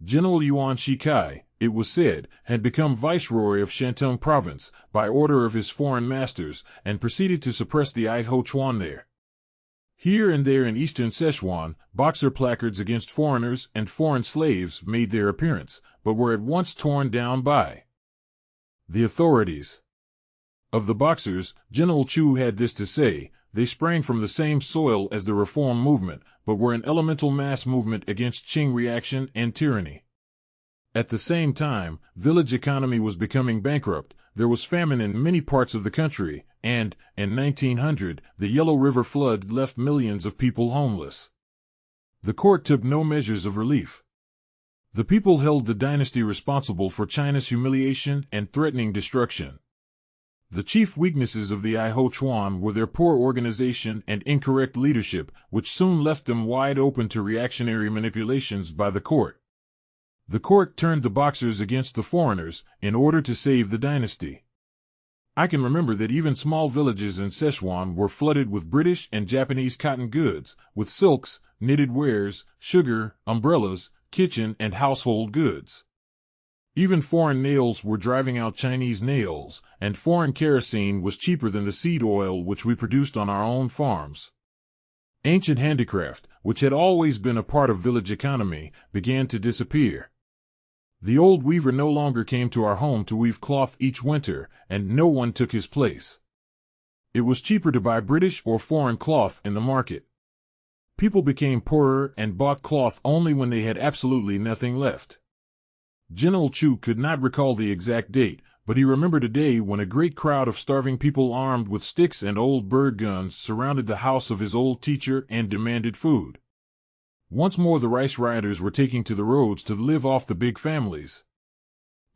General Yuan Shikai, it was said, had become viceroy of Shantung province by order of his foreign masters and proceeded to suppress the I Ho Chuan there. Here and there in eastern Sichuan, Boxer placards against foreigners and foreign slaves made their appearance, but were at once torn down by the authorities. Of the Boxers, General Chu had this to say: they sprang from the same soil as the reform movement, but were an elemental mass movement against Qing reaction and tyranny. At the same time, village economy was becoming bankrupt, there was famine in many parts of the country, and, in 1900, the Yellow River flood left millions of people homeless. The court took no measures of relief. The people held the dynasty responsible for China's humiliation and threatening destruction. The chief weaknesses of the I Ho Chuan were their poor organization and incorrect leadership, which soon left them wide open to reactionary manipulations by the court. The court turned the Boxers against the foreigners in order to save the dynasty. I can remember that even small villages in Sichuan were flooded with British and Japanese cotton goods, with silks, knitted wares, sugar, umbrellas, kitchen and household goods. Even foreign nails were driving out Chinese nails, and foreign kerosene was cheaper than the seed oil which we produced on our own farms. Ancient handicraft, which had always been a part of village economy, began to disappear. The old weaver no longer came to our home to weave cloth each winter, and no one took his place. It was cheaper to buy British or foreign cloth in the market. People became poorer and bought cloth only when they had absolutely nothing left. General Chu could not recall the exact date, but he remembered a day when a great crowd of starving people armed with sticks and old bird guns surrounded the house of his old teacher and demanded food. Once more the rice rioters were taking to the roads to live off the big families.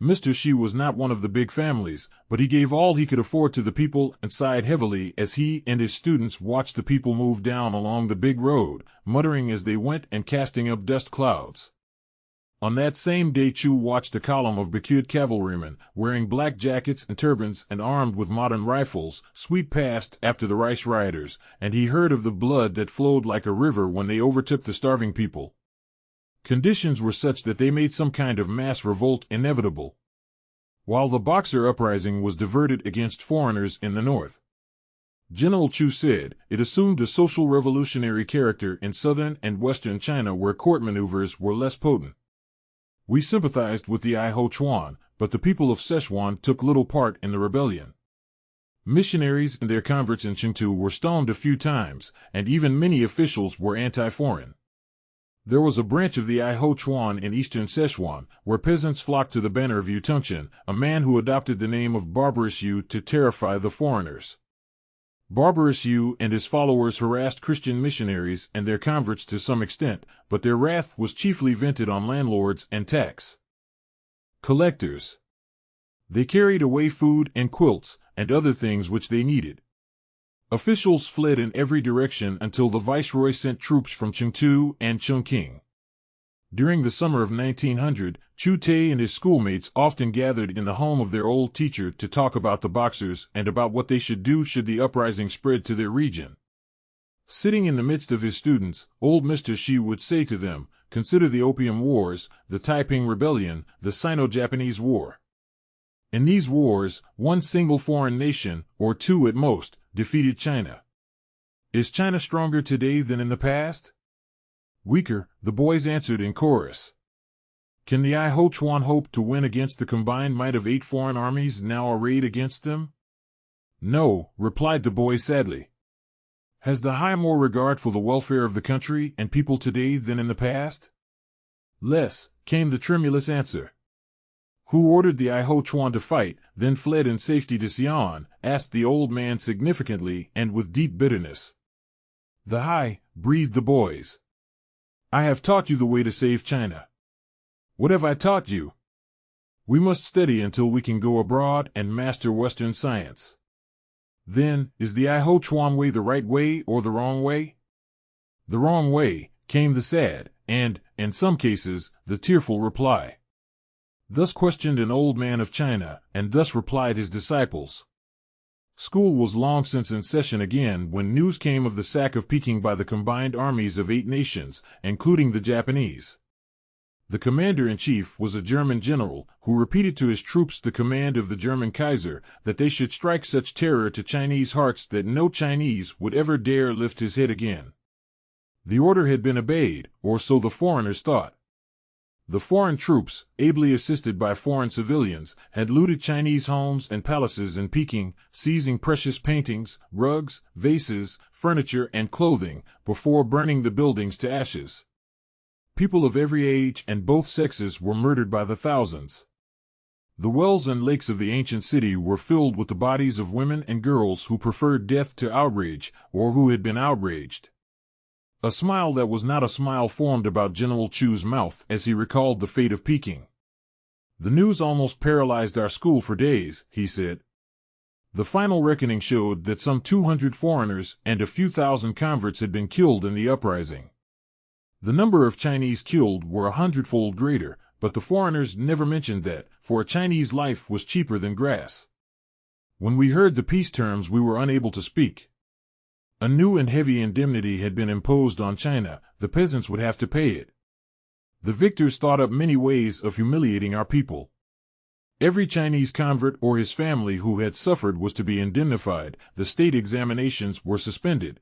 Mr. Shi was not one of the big families, but he gave all he could afford to the people and sighed heavily as he and his students watched the people move down along the big road, muttering as they went and casting up dust clouds. On that same day Chu watched a column of becued cavalrymen, wearing black jackets and turbans and armed with modern rifles, sweep past after the rice rioters, and he heard of the blood that flowed like a river when they overtook the starving people. Conditions were such that they made some kind of mass revolt inevitable. While the Boxer uprising was diverted against foreigners in the north, General Chu said, it assumed a social revolutionary character in southern and western China where court maneuvers were less potent. We sympathized with the Ai Chuan, but the people of Sichuan took little part in the rebellion. Missionaries and their converts in Chengdu were stoned a few times, and even many officials were anti-foreign. There was a branch of the Ai Chuan in eastern Sichuan, where peasants flocked to the banner of Yu Tungchen, a man who adopted the name of Barbarous Yu to terrify the foreigners. Barbarous Yu and his followers harassed Christian missionaries and their converts to some extent, but their wrath was chiefly vented on landlords and tax collectors. They carried away food and quilts and other things which they needed. Officials fled in every direction until the viceroy sent troops from Chengdu and Chongqing. During the summer of 1900, Chu Teh and his schoolmates often gathered in the home of their old teacher to talk about the Boxers and about what they should do should the uprising spread to their region. Sitting in the midst of his students, old Mr. Shi would say to them, consider the Opium Wars, the Taiping Rebellion, the Sino-Japanese War. In these wars, one single foreign nation, or two at most, defeated China. Is China stronger today than in the past? Weaker, the boys answered in chorus. Can the Ai Chuan hope to win against the combined might of 8 foreign armies now arrayed against them? No, replied the boys sadly. Has the Hai more regard for the welfare of the country and people today than in the past? Less, came the tremulous answer. Who ordered the Ai Chuan to fight, then fled in safety to Xi'an? Asked the old man significantly and with deep bitterness. The Hai, breathed the boys. I have taught you the way to save China. What have I taught you? We must study until we can go abroad and master Western science. Then, is the Ai Chuan way the right way or the wrong way? The wrong way, came the sad, and, in some cases, the tearful reply. Thus questioned an old man of China, and thus replied his disciples. School was long since in session again when news came of the sack of Peking by the combined armies of 8 nations, including the Japanese. The commander-in-chief was a German general, who repeated to his troops the command of the German Kaiser that they should strike such terror to Chinese hearts that no Chinese would ever dare lift his head again. The order had been obeyed, or so the foreigners thought. The foreign troops, ably assisted by foreign civilians, had looted Chinese homes and palaces in Peking, seizing precious paintings, rugs, vases, furniture, and clothing, before burning the buildings to ashes. People of every age and both sexes were murdered by the thousands. The wells and lakes of the ancient city were filled with the bodies of women and girls who preferred death to outrage, or who had been outraged. A smile that was not a smile formed about General Chu's mouth as he recalled the fate of Peking. The news almost paralyzed our school for days, he said. The final reckoning showed that some 200 foreigners and a few thousand converts had been killed in the uprising. The number of Chinese killed were 100-fold greater, but the foreigners never mentioned that, for a Chinese life was cheaper than grass. When we heard the peace terms, we were unable to speak. A new and heavy indemnity had been imposed on China. The peasants would have to pay it. The victors thought up many ways of humiliating our people. Every Chinese convert or his family who had suffered was to be indemnified. The state examinations were suspended.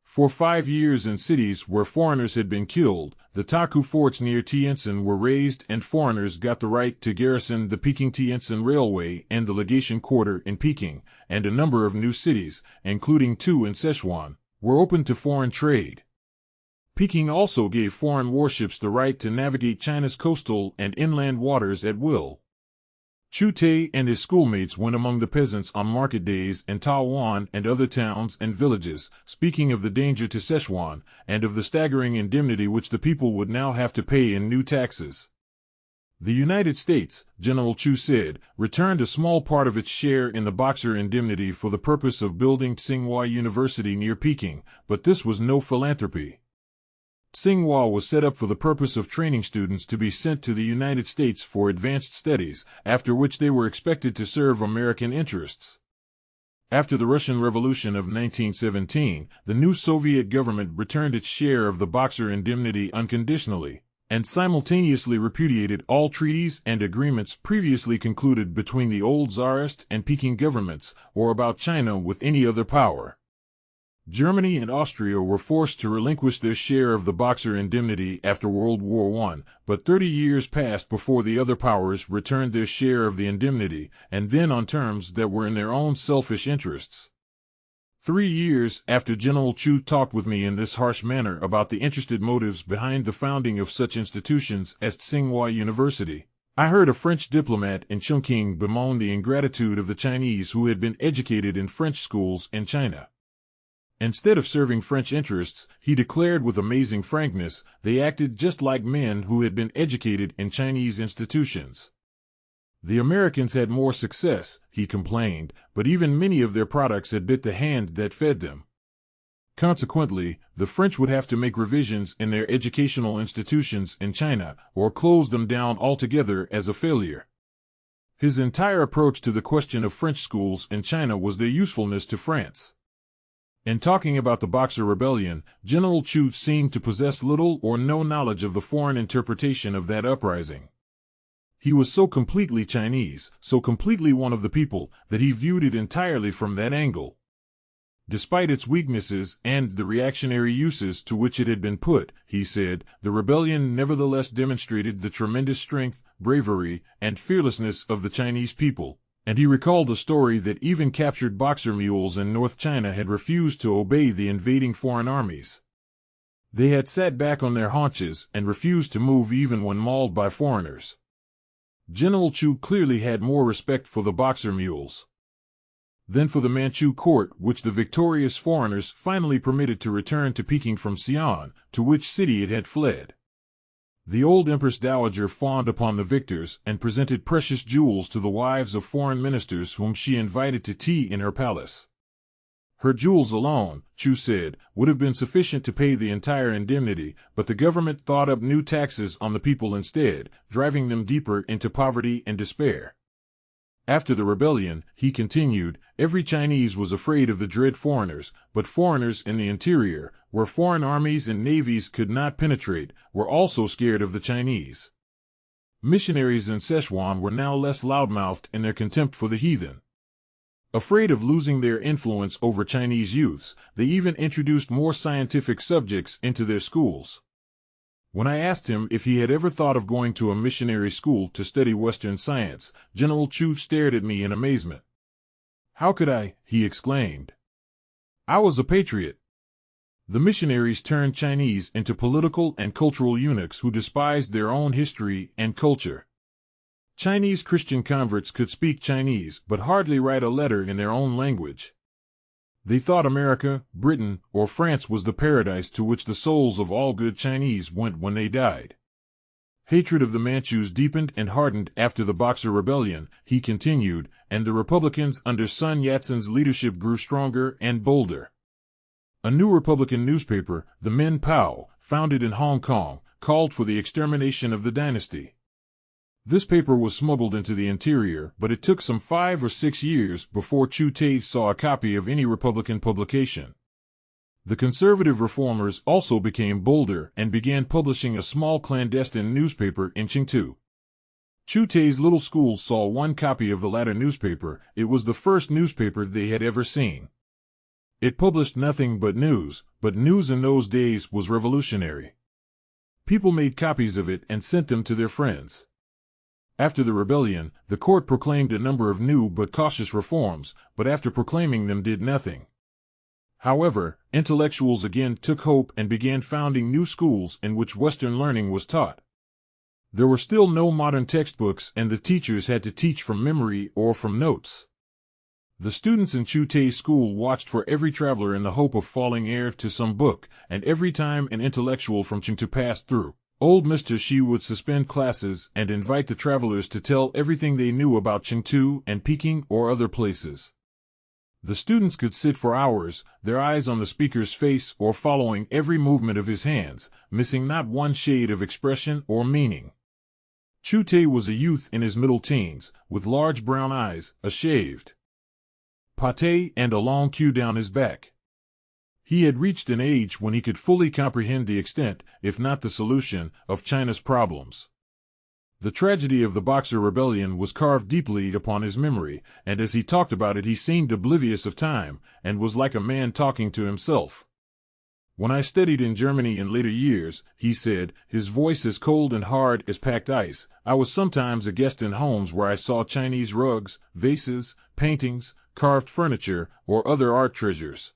For 5 years in cities where foreigners had been killed, the Taku forts near Tientsin were razed and foreigners got the right to garrison the Peking-Tientsin Railway and the legation quarter in Peking, and a number of new cities, including 2 in Sichuan, were open to foreign trade. Peking also gave foreign warships the right to navigate China's coastal and inland waters at will. Chu Teh and his schoolmates went among the peasants on market days in Taiwan and other towns and villages, speaking of the danger to Sichuan, and of the staggering indemnity which the people would now have to pay in new taxes. The United States, General Chu said, returned a small part of its share in the Boxer indemnity for the purpose of building Tsinghua University near Peking, but this was no philanthropy. Tsinghua was set up for the purpose of training students to be sent to the United States for advanced studies, after which they were expected to serve American interests. After the Russian Revolution of 1917, the new Soviet government returned its share of the Boxer indemnity unconditionally, and simultaneously repudiated all treaties and agreements previously concluded between the old Tsarist and Peking governments, or about China with any other power. Germany and Austria were forced to relinquish their share of the Boxer indemnity after World War I, but 30 years passed before the other powers returned their share of the indemnity, and then on terms that were in their own selfish interests. 3 years after General Chu talked with me in this harsh manner about the interested motives behind the founding of such institutions as Tsinghua University, I heard a French diplomat in Chongqing bemoan the ingratitude of the Chinese who had been educated in French schools in China. Instead of serving French interests, he declared with amazing frankness, they acted just like men who had been educated in Chinese institutions. The Americans had more success, he complained, but even many of their products had bit the hand that fed them. Consequently, the French would have to make revisions in their educational institutions in China, or close them down altogether as a failure. His entire approach to the question of French schools in China was their usefulness to France. In talking about the Boxer Rebellion, General Chu seemed to possess little or no knowledge of the foreign interpretation of that uprising. He was so completely Chinese, so completely one of the people, that he viewed it entirely from that angle. Despite its weaknesses and the reactionary uses to which it had been put, he said, the rebellion nevertheless demonstrated the tremendous strength, bravery, and fearlessness of the Chinese people. And he recalled a story that even captured Boxer mules in North China had refused to obey the invading foreign armies. They had sat back on their haunches and refused to move even when mauled by foreigners. General Chu clearly had more respect for the Boxer mules than for the Manchu court, which the victorious foreigners finally permitted to return to Peking from Xi'an, to which city it had fled. The old Empress Dowager fawned upon the victors and presented precious jewels to the wives of foreign ministers whom she invited to tea in her palace. Her jewels alone, Chu said, would have been sufficient to pay the entire indemnity, but the government thought up new taxes on the people instead, driving them deeper into poverty and despair. After the rebellion, he continued, every Chinese was afraid of the dread foreigners, but foreigners in the interior, where foreign armies and navies could not penetrate, were also scared of the Chinese. Missionaries in Sichuan were now less loudmouthed in their contempt for the heathen. Afraid of losing their influence over Chinese youths, they even introduced more scientific subjects into their schools. When I asked him if he had ever thought of going to a missionary school to study Western science, General Chu stared at me in amazement. How could I? He exclaimed. I was a patriot. The missionaries turned Chinese into political and cultural eunuchs who despised their own history and culture. Chinese Christian converts could speak Chinese but hardly write a letter in their own language. They thought America, Britain, or France was the paradise to which the souls of all good Chinese went when they died. Hatred of the Manchus deepened and hardened after the Boxer Rebellion, he continued, and the Republicans under Sun Yat-sen's leadership grew stronger and bolder. A new Republican newspaper, the Min Pao, founded in Hong Kong, called for the extermination of the dynasty. This paper was smuggled into the interior, but it took some 5 or 6 years before Chu Teh saw a copy of any Republican publication. The conservative reformers also became bolder and began publishing a small clandestine newspaper in Qingtu. Chu Teh's little school saw one copy of the latter newspaper. It was the first newspaper they had ever seen. It published nothing but news in those days was revolutionary. People made copies of it and sent them to their friends. After the rebellion, the court proclaimed a number of new but cautious reforms, but after proclaiming them did nothing. However, intellectuals again took hope and began founding new schools in which Western learning was taught. There were still no modern textbooks, and the teachers had to teach from memory or from notes. The students in Chu Teh's school watched for every traveler in the hope of falling heir to some book, and every time an intellectual from Chu Teh passed through, old Mr. Shi would suspend classes and invite the travelers to tell everything they knew about Chengdu and Peking or other places. The students could sit for hours, their eyes on the speaker's face or following every movement of his hands, missing not one shade of expression or meaning. Chu Teh was a youth in his middle teens, with large brown eyes, a shaved pate, and a long queue down his back. He had reached an age when he could fully comprehend the extent, if not the solution, of China's problems. The tragedy of the Boxer Rebellion was carved deeply upon his memory, and as he talked about it he seemed oblivious of time, and was like a man talking to himself. When I studied in Germany in later years, he said, his voice as cold and hard as packed ice, I was sometimes a guest in homes where I saw Chinese rugs, vases, paintings, carved furniture, or other art treasures.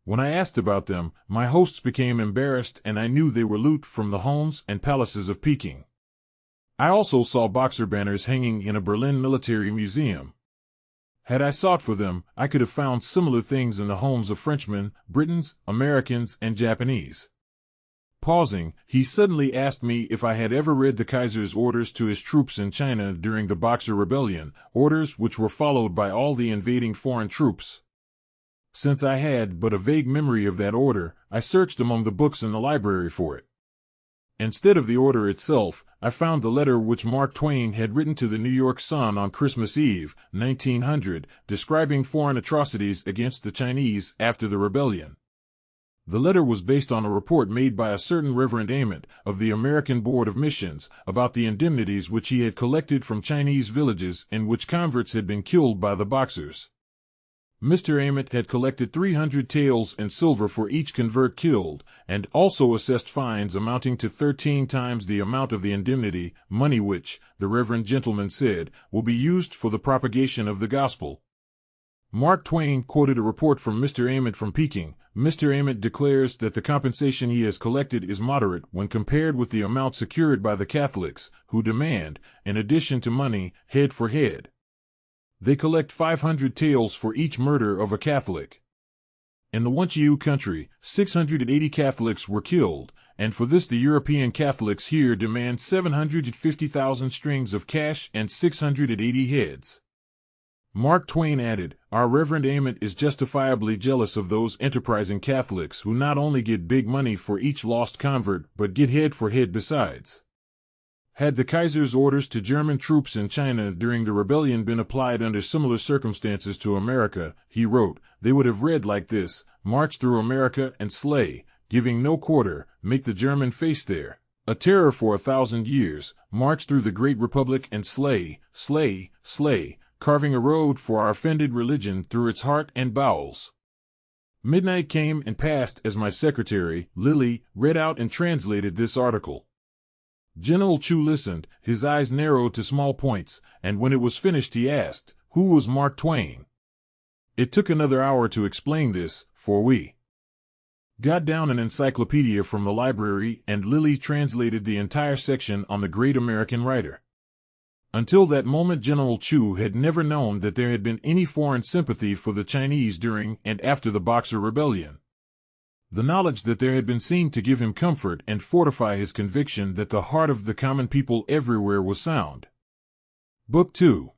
When I asked about them, my hosts became embarrassed and I knew they were loot from the homes and palaces of Peking. I also saw Boxer banners hanging in a Berlin military museum. Had I sought for them, I could have found similar things in the homes of Frenchmen, Britons, Americans, and Japanese. Pausing, he suddenly asked me if I had ever read the Kaiser's orders to his troops in China during the Boxer Rebellion, orders which were followed by all the invading foreign troops. Since I had but a vague memory of that order, I searched among the books in the library for it. Instead of the order itself, I found the letter which Mark Twain had written to the New York Sun on Christmas Eve, 1900, describing foreign atrocities against the Chinese after the rebellion. The letter was based on a report made by a certain Reverend Ament of the American Board of Missions about the indemnities which he had collected from Chinese villages in which converts had been killed by the Boxers. Mr. Ament had collected 300 taels in silver for each convert killed, and also assessed fines amounting to 13 times the amount of the indemnity, money which, the reverend gentleman said, will be used for the propagation of the gospel. Mark Twain quoted a report from Mr. Ament from Peking. Mr. Ament declares that the compensation he has collected is moderate when compared with the amount secured by the Catholics, who demand, in addition to money, head for head. They collect 500 taels for each murder of a Catholic. In the Wanqiu country, 680 Catholics were killed, and for this the European Catholics here demand 750,000 strings of cash and 680 heads. Mark Twain added, our Reverend Ament is justifiably jealous of those enterprising Catholics who not only get big money for each lost convert but get head for head besides. Had the Kaiser's orders to German troops in China during the rebellion been applied under similar circumstances to America, he wrote, they would have read like this, march through America and slay, giving no quarter, make the German face there. A terror for 1,000 years, march through the great republic and slay, slay, slay, carving a road for our offended religion through its heart and bowels. Midnight came and passed as my secretary, Lily, read out and translated this article. General Chu listened, his eyes narrowed to small points, and when it was finished he asked, who was Mark Twain? It took another hour to explain this, for we got down an encyclopedia from the library and Lily translated the entire section on the great American writer. Until that moment General Chu had never known that there had been any foreign sympathy for the Chinese during and after the Boxer Rebellion. The knowledge that there had been seemed to give him comfort and fortify his conviction that the heart of the common people everywhere was sound. Book 2.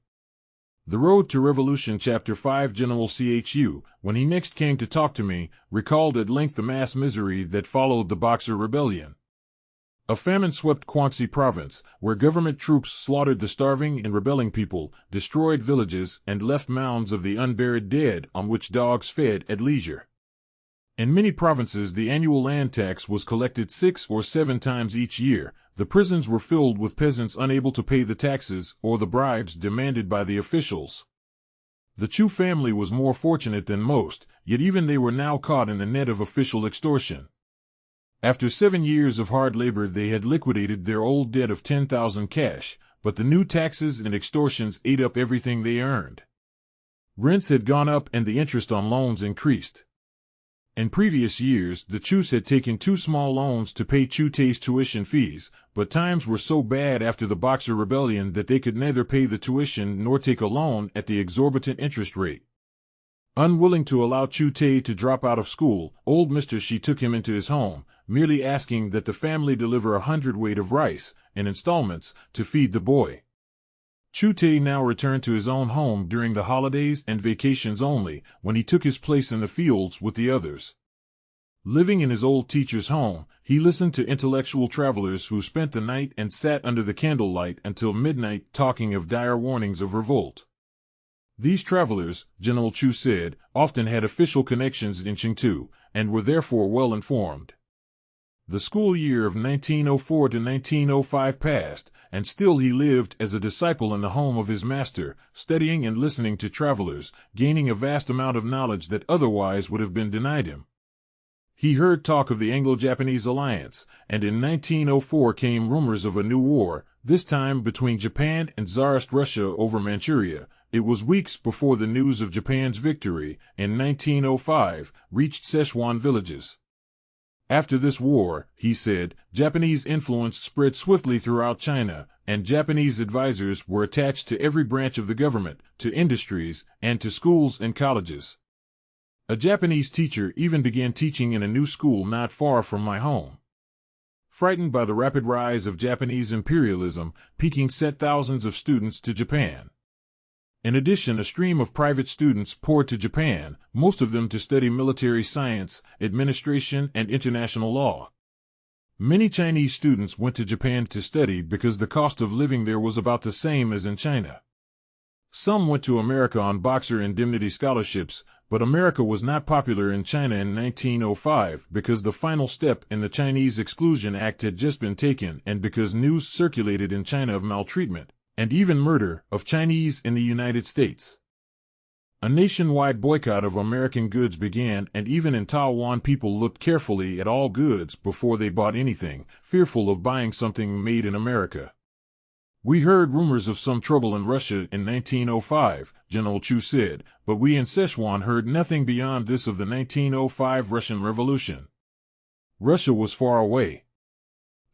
The Road to Revolution Chapter 5 General Chu, when he next came to talk to me, recalled at length the mass misery that followed the Boxer Rebellion. A famine swept Guangxi province, where government troops slaughtered the starving and rebelling people, destroyed villages, and left mounds of the unburied dead on which dogs fed at leisure. In many provinces, the annual land tax was collected 6 or 7 times each year. The prisons were filled with peasants unable to pay the taxes or the bribes demanded by the officials. The Chu family was more fortunate than most, yet even they were now caught in the net of official extortion. After 7 years of hard labor, they had liquidated their old debt of 10,000 cash, but the new taxes and extortions ate up everything they earned. Rents had gone up and the interest on loans increased. In previous years, the Chus had taken 2 small loans to pay Chu Teh's tuition fees, but times were so bad after the Boxer Rebellion that they could neither pay the tuition nor take a loan at the exorbitant interest rate. Unwilling to allow Chu Teh to drop out of school, old Mr. Shi took him into his home, merely asking that the family deliver 100 weight of rice, in installments, to feed the boy. Chu Teh now returned to his own home during the holidays and vacations only, when he took his place in the fields with the others. Living in his old teacher's home, he listened to intellectual travelers who spent the night and sat under the candlelight until midnight talking of dire warnings of revolt. These travelers, General Chu said, often had official connections in Chengdu, and were therefore well informed. The school year of 1904 to 1905 passed, and still he lived as a disciple in the home of his master, studying and listening to travelers, gaining a vast amount of knowledge that otherwise would have been denied him. He heard talk of the Anglo-Japanese alliance, and in 1904 came rumors of a new war, this time between Japan and Tsarist Russia over Manchuria. It was weeks before the news of Japan's victory, in 1905, reached Szechuan villages. After this war, he said, Japanese influence spread swiftly throughout China, and Japanese advisors were attached to every branch of the government, to industries, and to schools and colleges. A Japanese teacher even began teaching in a new school not far from my home. Frightened by the rapid rise of Japanese imperialism, Peking sent thousands of students to Japan. In addition, a stream of private students poured to Japan, most of them to study military science, administration, and international law. Many Chinese students went to Japan to study because the cost of living there was about the same as in China. Some went to America on Boxer indemnity scholarships, but America was not popular in China in 1905 because the final step in the Chinese Exclusion Act had just been taken and because news circulated in China of maltreatment and even murder of Chinese in the United States. A nationwide boycott of American goods began, and even in Taiwan people looked carefully at all goods before they bought anything, fearful of buying something made in America. We heard rumors of some trouble in Russia in 1905, General Chu said, but we in Szechuan heard nothing beyond this of the 1905 Russian Revolution. Russia was far away.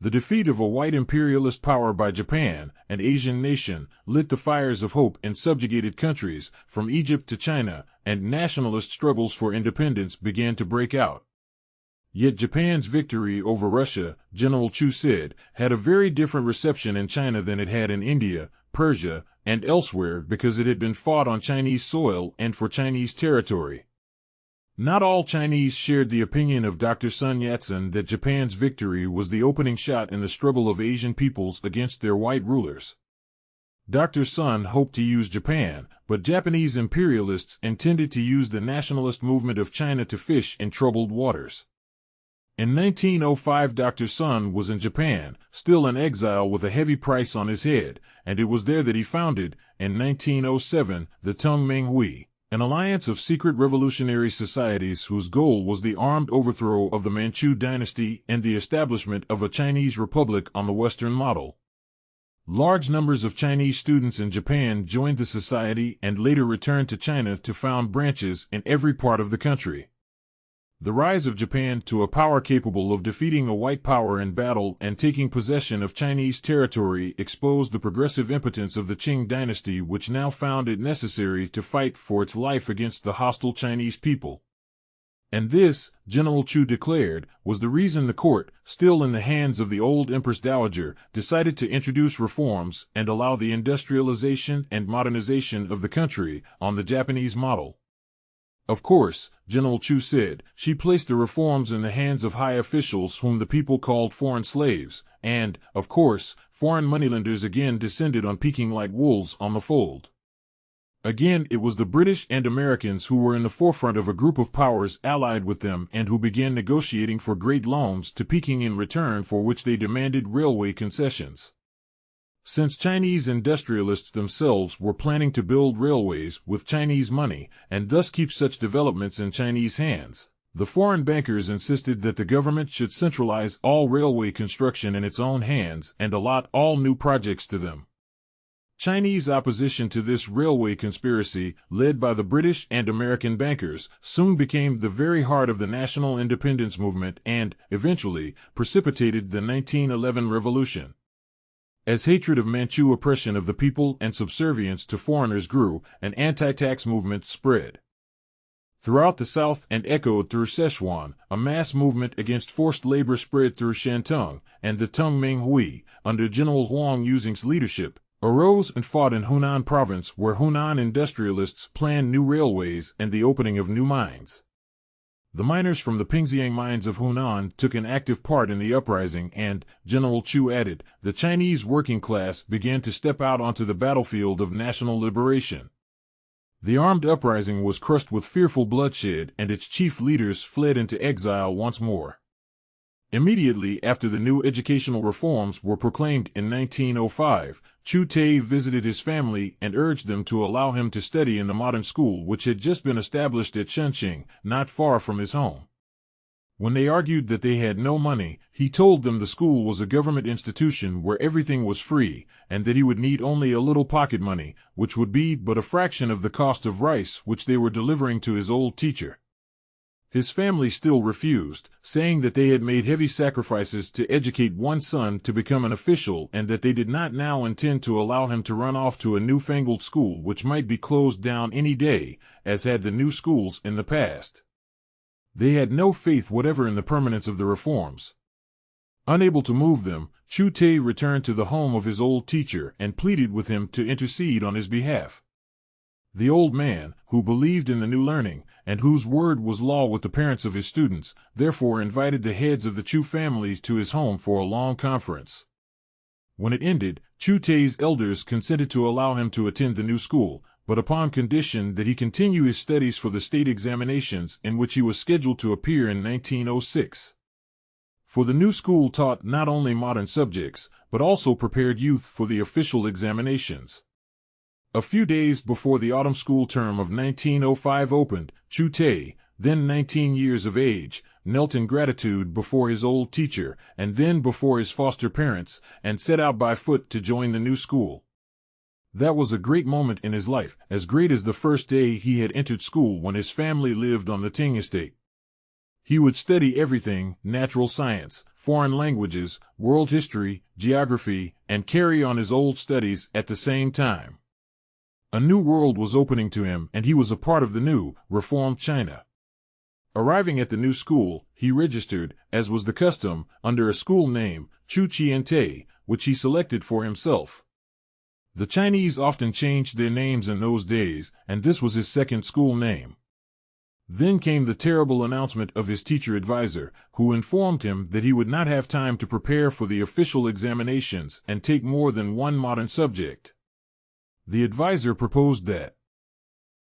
The defeat of a white imperialist power by Japan, an Asian nation, lit the fires of hope in subjugated countries, from Egypt to China, and nationalist struggles for independence began to break out. Yet Japan's victory over Russia, General Chu said, had a very different reception in China than it had in India, Persia, and elsewhere because it had been fought on Chinese soil and for Chinese territory. Not all Chinese shared the opinion of Dr. Sun Yat-sen that Japan's victory was the opening shot in the struggle of Asian peoples against their white rulers. Dr. Sun hoped to use Japan, but Japanese imperialists intended to use the nationalist movement of China to fish in troubled waters. In 1905, Dr. Sun was in Japan, still in exile with a heavy price on his head, and it was there that he founded, in 1907, the Tongming Hui, an alliance of secret revolutionary societies whose goal was the armed overthrow of the Manchu dynasty and the establishment of a Chinese republic on the Western model. Large numbers of Chinese students in Japan joined the society and later returned to China to found branches in every part of the country. The rise of Japan to a power capable of defeating a white power in battle and taking possession of Chinese territory exposed the progressive impotence of the Qing dynasty, which now found it necessary to fight for its life against the hostile Chinese people. And this, General Chu declared, was the reason the court, still in the hands of the old Empress Dowager, decided to introduce reforms and allow the industrialization and modernization of the country on the Japanese model. Of course, General Chu said, she placed the reforms in the hands of high officials whom the people called foreign slaves, and, of course, foreign moneylenders again descended on Peking like wolves on the fold. Again, it was the British and Americans who were in the forefront of a group of powers allied with them and who began negotiating for great loans to Peking in return for which they demanded railway concessions. Since Chinese industrialists themselves were planning to build railways with Chinese money and thus keep such developments in Chinese hands, the foreign bankers insisted that the government should centralize all railway construction in its own hands and allot all new projects to them. Chinese opposition to this railway conspiracy, led by the British and American bankers, soon became the very heart of the national independence movement and, eventually, precipitated the 1911 revolution. As hatred of Manchu oppression of the people and subservience to foreigners grew, an anti-tax movement spread throughout the South and echoed through Sichuan. A mass movement against forced labor spread through Shantung, and the Tongming Hui, under General Huang Yuzhang's leadership, arose and fought in Hunan province, where Hunan industrialists planned new railways and the opening of new mines. The miners from the Pingxiang mines of Hunan took an active part in the uprising and, General Chu added, the Chinese working class began to step out onto the battlefield of national liberation. The armed uprising was crushed with fearful bloodshed and its chief leaders fled into exile once more. Immediately after the new educational reforms were proclaimed in 1905, Chu Teh visited his family and urged them to allow him to study in the modern school which had just been established at Shunqing, not far from his home. When they argued that they had no money, he told them the school was a government institution where everything was free, and that he would need only a little pocket money, which would be but a fraction of the cost of rice which they were delivering to his old teacher. His family still refused, saying that they had made heavy sacrifices to educate one son to become an official and that they did not now intend to allow him to run off to a newfangled school which might be closed down any day, as had the new schools in the past. They had no faith whatever in the permanence of the reforms. Unable to move them, Chu Teh returned to the home of his old teacher and pleaded with him to intercede on his behalf. The old man, who believed in the new learning, and whose word was law with the parents of his students, therefore invited the heads of the Chu families to his home for a long conference. When it ended, Chu Teh's elders consented to allow him to attend the new school, but upon condition that he continue his studies for the state examinations in which he was scheduled to appear in 1906. For the new school taught not only modern subjects, but also prepared youth for the official examinations. A few days before the autumn school term of 1905 opened, Chu Teh, then 19 years of age, knelt in gratitude before his old teacher, and then before his foster parents, and set out by foot to join the new school. That was a great moment in his life, as great as the first day he had entered school when his family lived on the Ting estate. He would study everything, natural science, foreign languages, world history, geography, and carry on his old studies at the same time. A new world was opening to him, and he was a part of the new, reformed China. Arriving at the new school, he registered, as was the custom, under a school name, Chu Teh, which he selected for himself. The Chinese often changed their names in those days, and this was his second school name. Then came the terrible announcement of his teacher advisor, who informed him that he would not have time to prepare for the official examinations and take more than one modern subject. The advisor proposed that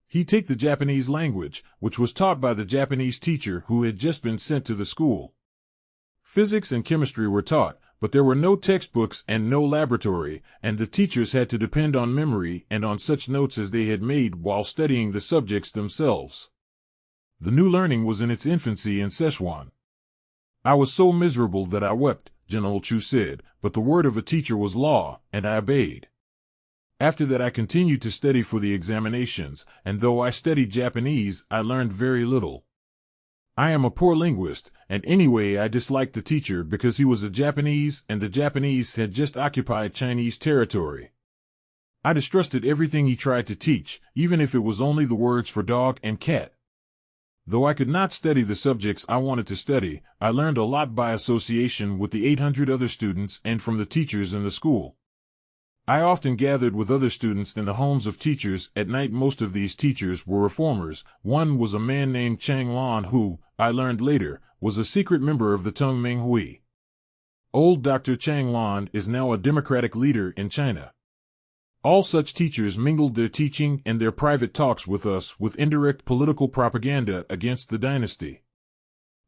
he take the Japanese language, which was taught by the Japanese teacher who had just been sent to the school. Physics and chemistry were taught, but there were no textbooks and no laboratory, and the teachers had to depend on memory and on such notes as they had made while studying the subjects themselves. The new learning was in its infancy in Sichuan. I was so miserable that I wept, General Chu said, but the word of a teacher was law, and I obeyed. After that I continued to study for the examinations, and though I studied Japanese, I learned very little. I am a poor linguist, and anyway I disliked the teacher because he was a Japanese and the Japanese had just occupied Chinese territory. I distrusted everything he tried to teach, even if it was only the words for dog and cat. Though I could not study the subjects I wanted to study, I learned a lot by association with the 800 other students and from the teachers in the school. I often gathered with other students in the homes of teachers at night. Most of these teachers were reformers. One was a man named Chang Lan who, I learned later, was a secret member of the Tongming Hui. Old Dr. Chang Lan is now a democratic leader in China. All such teachers mingled their teaching and their private talks with us with indirect political propaganda against the dynasty.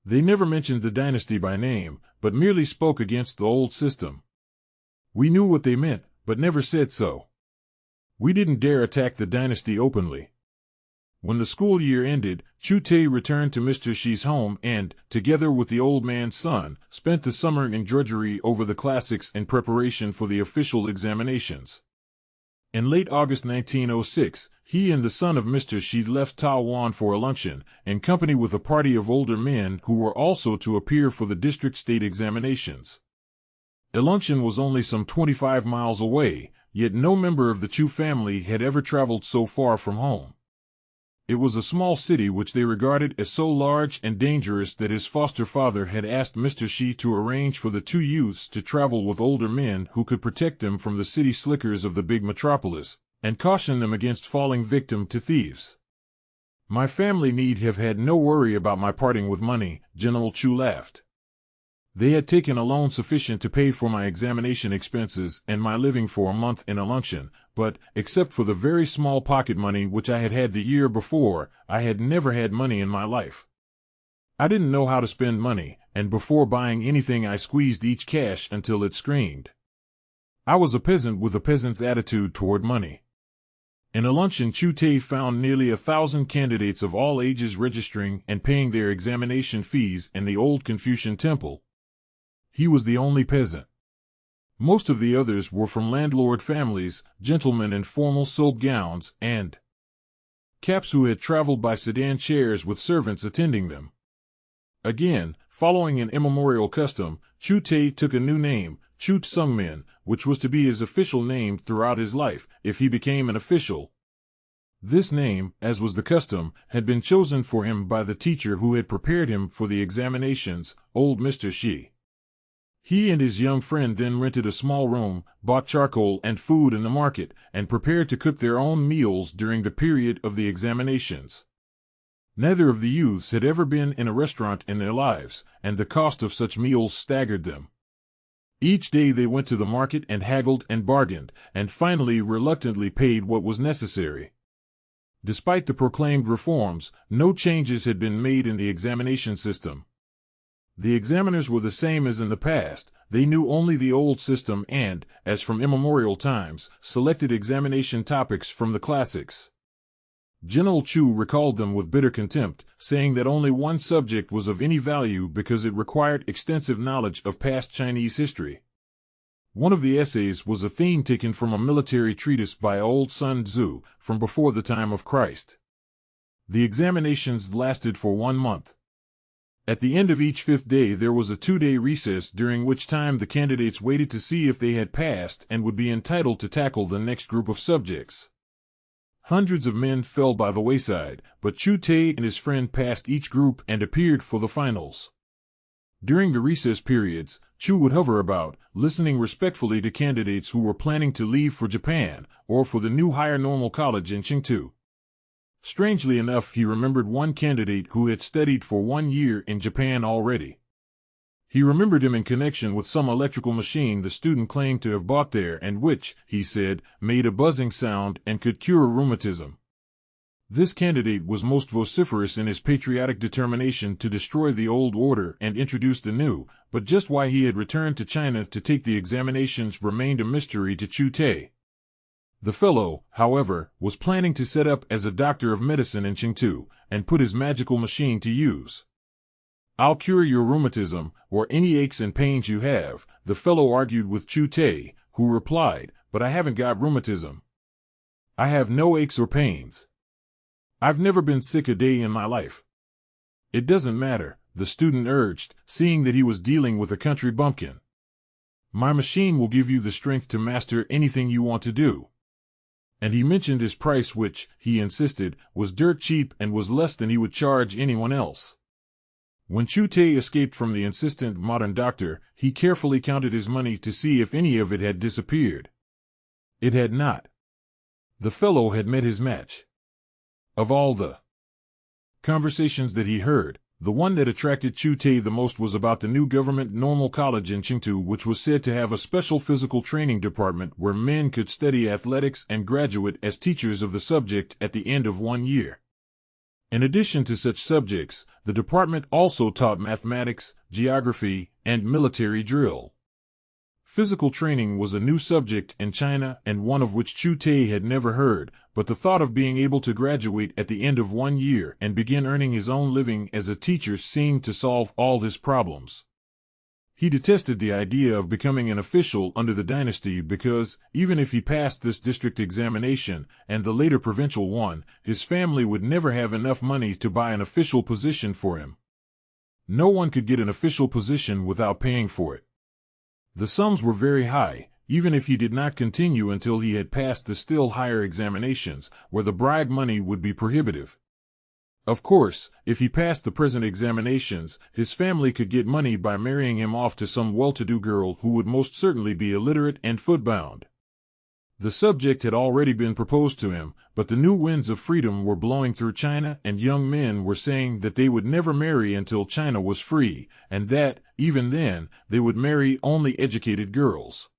They never mentioned the dynasty by name, but merely spoke against the old system. We knew what they meant, but never said so. We didn't dare attack the dynasty openly. When the school year ended, Chu Teh returned to Mr. Shi's home and, together with the old man's son, spent the summer in drudgery over the classics in preparation for the official examinations. In late August 1906, he and the son of Mr. Shi left Taiwan for a luncheon, in company with a party of older men who were also to appear for the district state examinations. The luncheon was only some 25 miles away, yet no member of the Chu family had ever traveled so far from home. It was a small city which they regarded as so large and dangerous that his foster father had asked Mr. Shi to arrange for the two youths to travel with older men who could protect them from the city slickers of the big metropolis, and caution them against falling victim to thieves. My family need have had no worry about my parting with money, General Chu laughed. They had taken a loan sufficient to pay for my examination expenses and my living for a month in a luncheon, but, except for the very small pocket money which I had had the year before, I had never had money in my life. I didn't know how to spend money, and before buying anything I squeezed each cash until it screamed. I was a peasant with a peasant's attitude toward money. In a luncheon, Chu Teh found nearly 1,000 candidates of all ages registering and paying their examination fees in the old Confucian temple. He was the only peasant. Most of the others were from landlord families, gentlemen in formal silk gowns and caps who had traveled by sedan chairs with servants attending them. Again, following an immemorial custom, Chu Teh took a new name, Chu Tsungmin, which was to be his official name throughout his life, if he became an official. This name, as was the custom, had been chosen for him by the teacher who had prepared him for the examinations, old Mr. Shi. He and his young friend then rented a small room, bought charcoal and food in the market, and prepared to cook their own meals during the period of the examinations. Neither of the youths had ever been in a restaurant in their lives, and the cost of such meals staggered them. Each day they went to the market and haggled and bargained, and finally reluctantly paid what was necessary. Despite the proclaimed reforms, no changes had been made in the examination system. The examiners were the same as in the past. They knew only the old system and, as from immemorial times, selected examination topics from the classics. General Chu recalled them with bitter contempt, saying that only one subject was of any value because it required extensive knowledge of past Chinese history. One of the essays was a theme taken from a military treatise by old Sun Tzu from before the time of Christ. The examinations lasted for 1 month. At the end of each 5th day there was a 2-day recess during which time the candidates waited to see if they had passed and would be entitled to tackle the next group of subjects. Hundreds of men fell by the wayside, but Chu Teh and his friend passed each group and appeared for the finals. During the recess periods, Chu would hover about, listening respectfully to candidates who were planning to leave for Japan or for the new higher normal college in Chengdu. Strangely enough, he remembered one candidate who had studied for 1 year in Japan already. He remembered him in connection with some electrical machine the student claimed to have bought there and which, he said, made a buzzing sound and could cure rheumatism. This candidate was most vociferous in his patriotic determination to destroy the old order and introduce the new, but just why he had returned to China to take the examinations remained a mystery to Chu Teh. The fellow, however, was planning to set up as a doctor of medicine in Chengdu and put his magical machine to use. "I'll cure your rheumatism, or any aches and pains you have," the fellow argued with Chu Teh, who replied, "But I haven't got rheumatism. I have no aches or pains. I've never been sick a day in my life." "It doesn't matter," the student urged, seeing that he was dealing with a country bumpkin. "My machine will give you the strength to master anything you want to do." And he mentioned his price which, he insisted, was dirt cheap and was less than he would charge anyone else. When Chu Teh escaped from the insistent modern doctor, he carefully counted his money to see if any of it had disappeared. It had not. The fellow had met his match. Of all the conversations that he heard, The one that attracted Chu Teh the most was about the new government normal college in Chengdu, which was said to have a special physical training department where men could study athletics and graduate as teachers of the subject at the end of 1 year. In addition to such subjects, the department also taught mathematics, geography, and military drill. Physical training was a new subject in China and one of which Chu Teh had never heard, but the thought of being able to graduate at the end of 1 year and begin earning his own living as a teacher seemed to solve all his problems. He detested the idea of becoming an official under the dynasty because, even if he passed this district examination and the later provincial one, his family would never have enough money to buy an official position for him. No one could get an official position without paying for it. The sums were very high, even if he did not continue until he had passed the still higher examinations, where the bribe money would be prohibitive. Of course, if he passed the present examinations, his family could get money by marrying him off to some well-to-do girl who would most certainly be illiterate and footbound. The subject had already been proposed to him, but the new winds of freedom were blowing through China and young men were saying that they would never marry until China was free, and that, even then, they would marry only educated girls.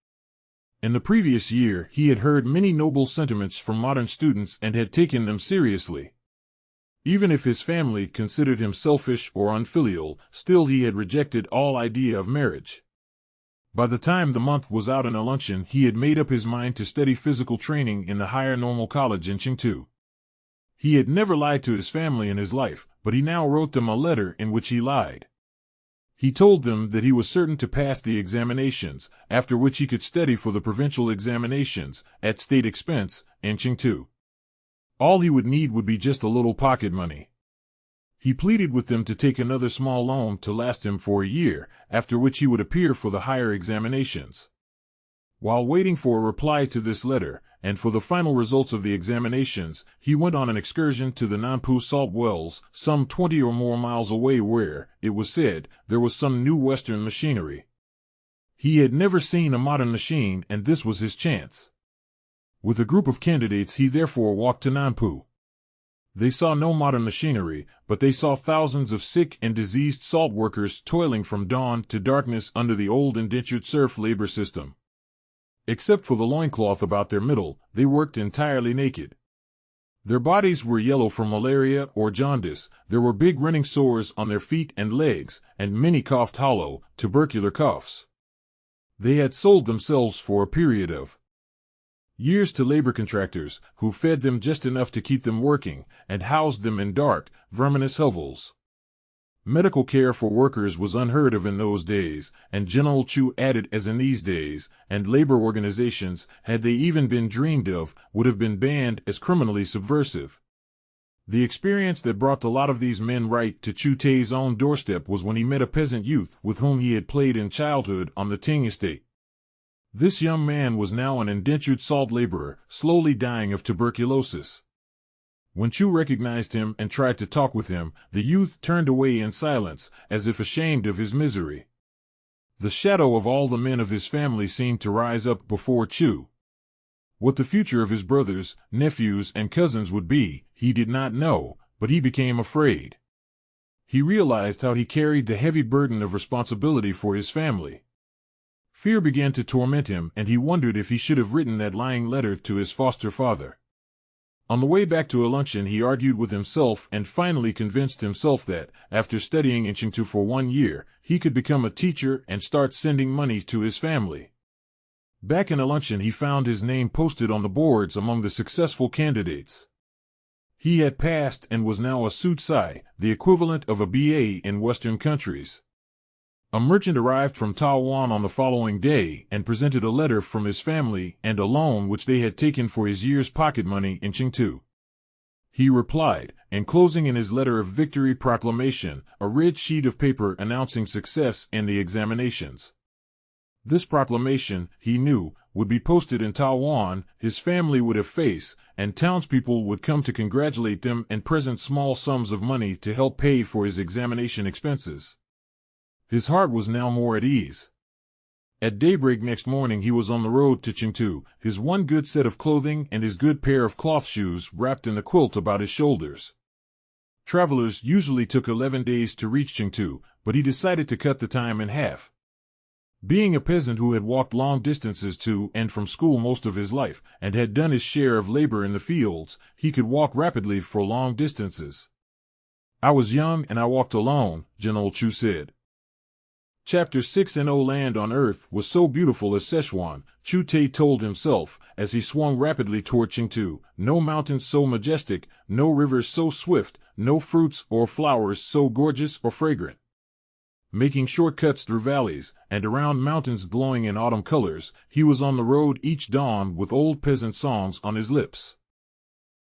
In the previous year, he had heard many noble sentiments from modern students and had taken them seriously. Even if his family considered him selfish or unfilial, still he had rejected all idea of marriage. By the time the month was out in a luncheon, he had made up his mind to study physical training in the higher normal college in Chengdu. He had never lied to his family in his life, but he now wrote them a letter in which he lied. He told them that he was certain to pass the examinations, after which he could study for the provincial examinations, at state expense, in Chengdu. All he would need would be just a little pocket money. He pleaded with them to take another small loan to last him for a year, after which he would appear for the higher examinations. While waiting for a reply to this letter, and for the final results of the examinations, he went on an excursion to the Nanpu salt wells, some 20 or more miles away where, it was said, there was some new Western machinery. He had never seen a modern machine, and this was his chance. With a group of candidates he therefore walked to Nanpu. They saw no modern machinery, but they saw thousands of sick and diseased salt workers toiling from dawn to darkness under the old indentured serf labor system. Except for the loincloth about their middle, they worked entirely naked. Their bodies were yellow from malaria or jaundice, there were big running sores on their feet and legs, and many coughed hollow, tubercular coughs. They had sold themselves for a period of years to labor contractors, who fed them just enough to keep them working, and housed them in dark, verminous hovels. Medical care for workers was unheard of in those days, and General Chu added as in these days, and labor organizations, had they even been dreamed of, would have been banned as criminally subversive. The experience that brought the lot of these men right to Chu Teh's own doorstep was when he met a peasant youth with whom he had played in childhood on the Ting estate. This young man was now an indentured salt laborer, slowly dying of tuberculosis. When Chu recognized him and tried to talk with him, the youth turned away in silence, as if ashamed of his misery. The shadow of all the men of his family seemed to rise up before Chu. What the future of his brothers, nephews, and cousins would be, he did not know, but he became afraid. He realized how he carried the heavy burden of responsibility for his family. Fear began to torment him, and he wondered if he should have written that lying letter to his foster father. On the way back to a luncheon he argued with himself and finally convinced himself that, after studying in Chengdu for 1 year, he could become a teacher and start sending money to his family. Back in a luncheon he found his name posted on the boards among the successful candidates. He had passed and was now a Su Tsai, the equivalent of a BA in Western countries. A merchant arrived from Taiwan on the following day and presented a letter from his family and a loan which they had taken for his year's pocket money in Chengdu. He replied, enclosing in his letter of victory proclamation, a red sheet of paper announcing success in the examinations. This proclamation, he knew, would be posted in Taiwan, his family would have face, and townspeople would come to congratulate them and present small sums of money to help pay for his examination expenses. His heart was now more at ease. At daybreak next morning he was on the road to Chengdu, his one good set of clothing and his good pair of cloth shoes wrapped in a quilt about his shoulders. Travelers usually took 11 days to reach Chengdu, but he decided to cut the time in half. Being a peasant who had walked long distances to and from school most of his life, and had done his share of labor in the fields, he could walk rapidly for long distances. "I was young and I walked alone," General Chu said. Chapter 6. No land on earth was so beautiful as Sichuan, Chu Teh told himself, as he swung rapidly toward Chengdu. No mountains so majestic, no rivers so swift, no fruits or flowers so gorgeous or fragrant. Making shortcuts through valleys and around mountains glowing in autumn colors, he was on the road each dawn with old peasant songs on his lips.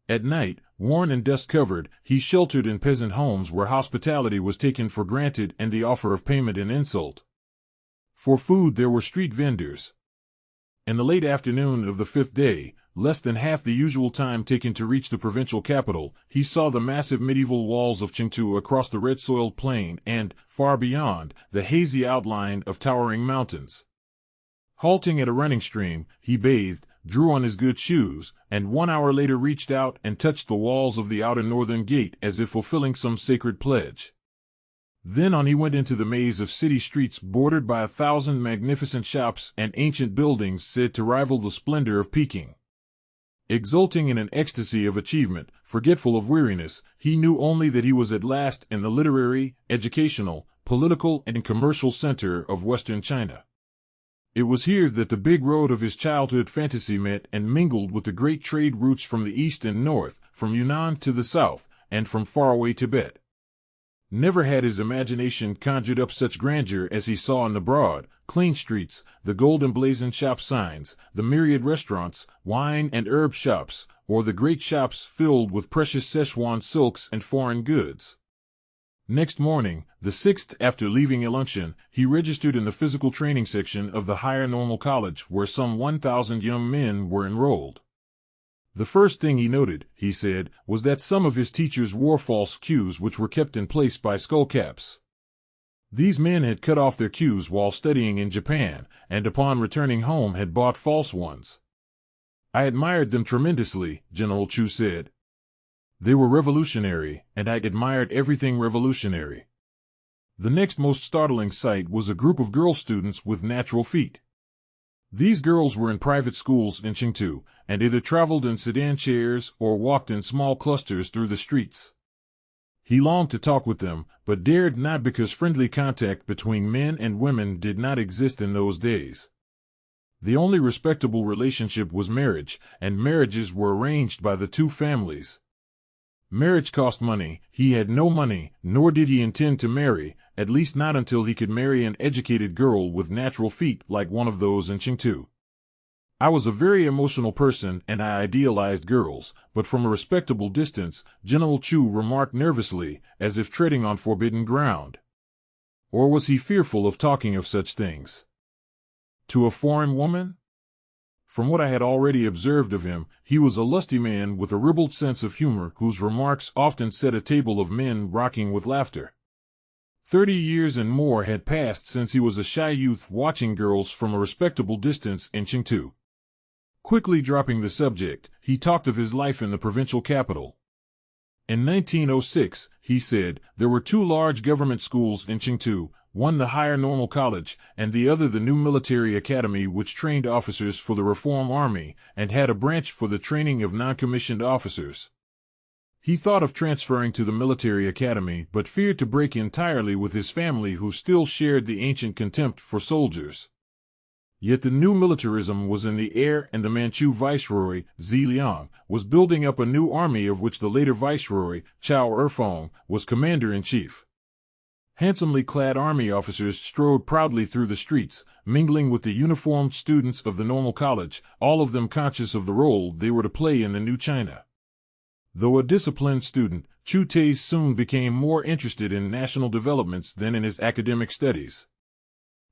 At night, worn and dust-covered, he sheltered in peasant homes where hospitality was taken for granted and the offer of payment an insult. For food there were street vendors. In the late afternoon of the 5th day, less than half the usual time taken to reach the provincial capital, he saw the massive medieval walls of Chengdu across the red-soiled plain and, far beyond, the hazy outline of towering mountains. Halting at a running stream, he bathed, drew on his good shoes, and 1 hour later reached out and touched the walls of the outer northern gate as if fulfilling some sacred pledge. Then on he went into the maze of city streets bordered by 1,000 magnificent shops and ancient buildings said to rival the splendor of Peking. Exulting in an ecstasy of achievement, forgetful of weariness, he knew only that he was at last in the literary, educational, political, and commercial center of Western China. It was here that the big road of his childhood fantasy met and mingled with the great trade routes from the east and north, from Yunnan to the south, and from faraway Tibet. Never had his imagination conjured up such grandeur as he saw in the broad, clean streets, the gold-emblazoned shop signs, the myriad restaurants, wine and herb shops, or the great shops filled with precious Sichuan silks and foreign goods. Next morning, the 6th after leaving luncheon, he registered in the physical training section of the Higher Normal College where some 1,000 young men were enrolled. The first thing he noted, he said, was that some of his teachers wore false queues which were kept in place by skullcaps. These men had cut off their queues while studying in Japan, and upon returning home had bought false ones. "I admired them tremendously," General Chu said. "They were revolutionary, and I admired everything revolutionary." The next most startling sight was a group of girl students with natural feet. These girls were in private schools in Chengdu, and either traveled in sedan chairs or walked in small clusters through the streets. He longed to talk with them, but dared not because friendly contact between men and women did not exist in those days. The only respectable relationship was marriage, and marriages were arranged by the two families. Marriage cost money. He had no money, nor did he intend to marry, at least not until he could marry an educated girl with natural feet like one of those in Chengdu. "I was a very emotional person and I idealized girls, but from a respectable distance," General Chu remarked nervously, as if treading on forbidden ground. Or was he fearful of talking of such things? To a foreign woman? From what I had already observed of him, he was a lusty man with a ribald sense of humor whose remarks often set a table of men rocking with laughter. 30 years and more had passed since he was a shy youth watching girls from a respectable distance in Chengdu. Quickly dropping the subject, he talked of his life in the provincial capital. In 1906, he said, there were 2 large government schools in Chengdu, one the Higher Normal College, and the other the new military academy which trained officers for the Reform Army, and had a branch for the training of non-commissioned officers. He thought of transferring to the military academy but feared to break entirely with his family who still shared the ancient contempt for soldiers. Yet the new militarism was in the air and the Manchu viceroy, Ziliang, was building up a new army of which the later viceroy, Chao Erfong, was commander-in-chief. Handsomely clad army officers strode proudly through the streets, mingling with the uniformed students of the normal college, all of them conscious of the role they were to play in the new China. Though a disciplined student, Chu Teh soon became more interested in national developments than in his academic studies.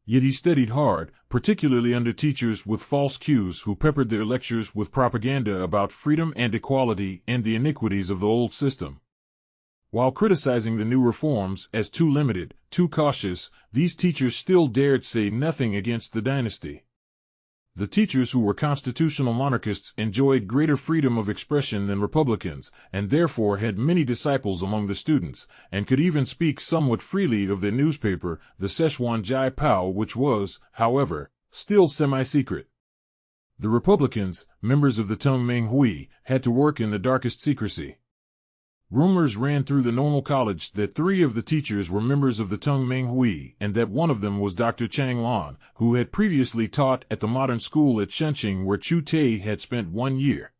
Yet he studied hard, particularly under teachers with false cues who peppered their lectures with propaganda about freedom and equality and the iniquities of the old system. While criticizing the new reforms as too limited, too cautious, these teachers still dared say nothing against the dynasty. The teachers who were constitutional monarchists enjoyed greater freedom of expression than Republicans, and therefore had many disciples among the students, and could even speak somewhat freely of their newspaper, the Szechuan Jai Pao, which was, however, still semi-secret. The Republicans, members of the Tung Ming Hui, had to work in the darkest secrecy. Rumors ran through the normal college that 3 of the teachers were members of the Tung Ming Hui, and that one of them was Dr. Chang Lan, who had previously taught at the modern school at Shenqing, where Chu Teh had spent 1 year.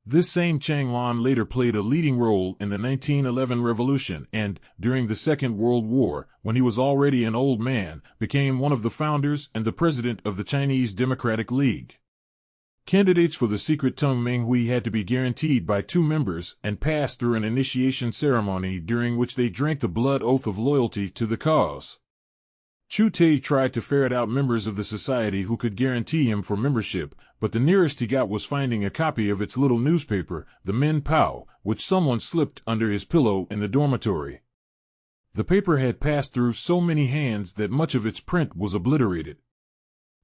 This same Chang Lan later played a leading role in the 1911 revolution and, during the Second World War, when he was already an old man, became one of the founders and the president of the Chinese Democratic League. Candidates for the secret Tung Ming Hui had to be guaranteed by 2 members and pass through an initiation ceremony during which they drank the blood oath of loyalty to the cause. Chu Teh tried to ferret out members of the society who could guarantee him for membership, but the nearest he got was finding a copy of its little newspaper, the Min Pao, which someone slipped under his pillow in the dormitory. The paper had passed through so many hands that much of its print was obliterated.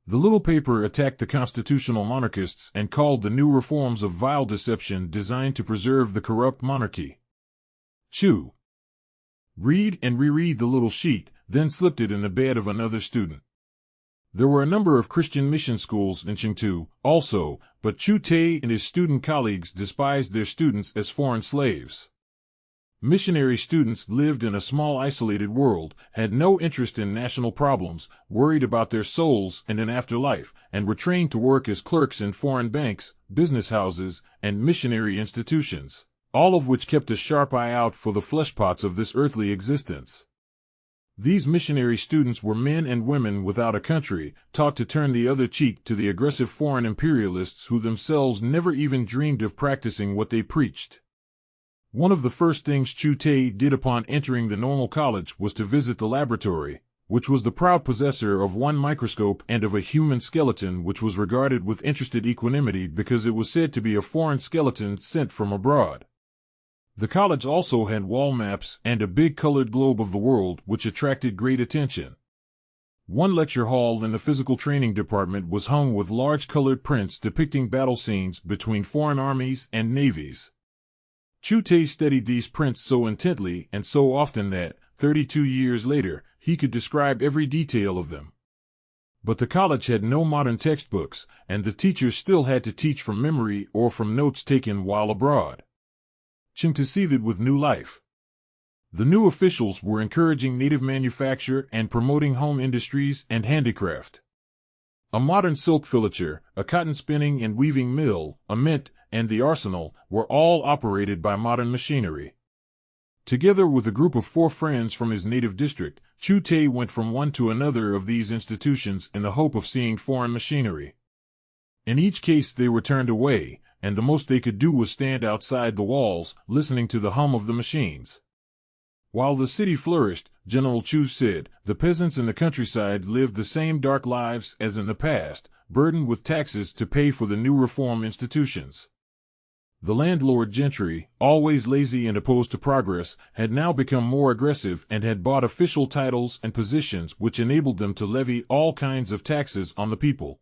The little paper attacked the constitutional monarchists and called the new reforms of vile deception designed to preserve the corrupt monarchy. Chu read and reread the little sheet, then slipped it in the bed of another student. There were a number of Christian mission schools in Qingtu, also, but Chu Teh and his student colleagues despised their students as foreign slaves. Missionary students lived in a small isolated world, had no interest in national problems, worried about their souls and an afterlife, and were trained to work as clerks in foreign banks, business houses, and missionary institutions, all of which kept a sharp eye out for the fleshpots of this earthly existence. These missionary students were men and women without a country, taught to turn the other cheek to the aggressive foreign imperialists who themselves never even dreamed of practicing what they preached. One of the first things Chu Teh did upon entering the normal college was to visit the laboratory, which was the proud possessor of 1 microscope and of a human skeleton which was regarded with interested equanimity because it was said to be a foreign skeleton sent from abroad. The college also had wall maps and a big colored globe of the world which attracted great attention. One lecture hall in the physical training department was hung with large colored prints depicting battle scenes between foreign armies and navies. Chu Teh studied these prints so intently and so often that, 32 years later, he could describe every detail of them. But the college had no modern textbooks, and the teachers still had to teach from memory or from notes taken while abroad. Qingtu seethed with new life. The new officials were encouraging native manufacture and promoting home industries and handicraft. A modern silk filature, a cotton spinning and weaving mill, a mint, and the arsenal were all operated by modern machinery. Together with a group of 4 friends from his native district, Chu Teh went from one to another of these institutions in the hope of seeing foreign machinery. In each case they were turned away, and the most they could do was stand outside the walls, listening to the hum of the machines. While the city flourished, General Chu said, the peasants in the countryside lived the same dark lives as in the past, burdened with taxes to pay for the new reform institutions. The landlord gentry, always lazy and opposed to progress, had now become more aggressive and had bought official titles and positions which enabled them to levy all kinds of taxes on the people.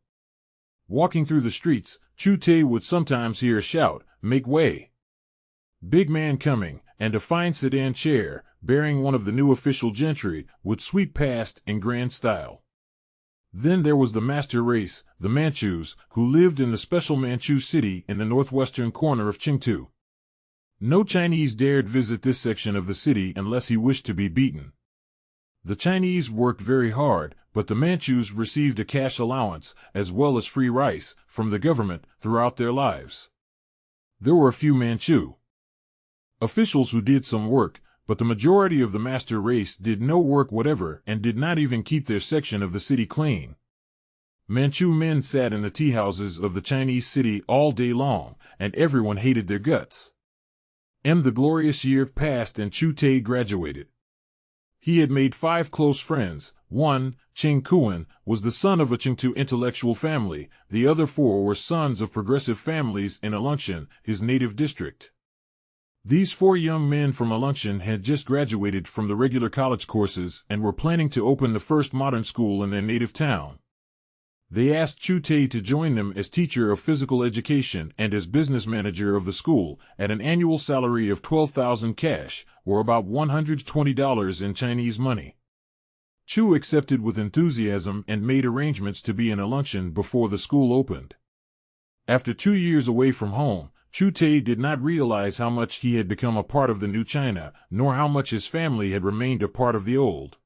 Walking through the streets, Chu Teh would sometimes hear a shout, "Make way! Big man coming," and a fine sedan chair, bearing one of the new official gentry, would sweep past in grand style. Then there was the master race, the Manchus, who lived in the special Manchu city in the northwestern corner of Qingtu. No Chinese dared visit this section of the city unless he wished to be beaten. The Chinese worked very hard, but the Manchus received a cash allowance, as well as free rice, from the government throughout their lives. There were a few Manchu officials who did some work, but the majority of the master race did no work whatever and did not even keep their section of the city clean. Manchu men sat in the tea houses of the Chinese city all day long, and everyone hated their guts. The glorious year passed and Chu Teh graduated. He had made 5 close friends. 1, Ching Kuan, was the son of a Qingtu intellectual family. The other 4 were sons of progressive families in Alungshan, his native district. These 4 young men from Alungshan had just graduated from the regular college courses and were planning to open the first modern school in their native town. They asked Chu Teh to join them as teacher of physical education and as business manager of the school at an annual salary of 12,000 cash, or about $120 in Chinese money. Chu accepted with enthusiasm and made arrangements to be in a luncheon before the school opened. After 2 years away from home, Chu Teh did not realize how much he had become a part of the new China, nor how much his family had remained a part of the old.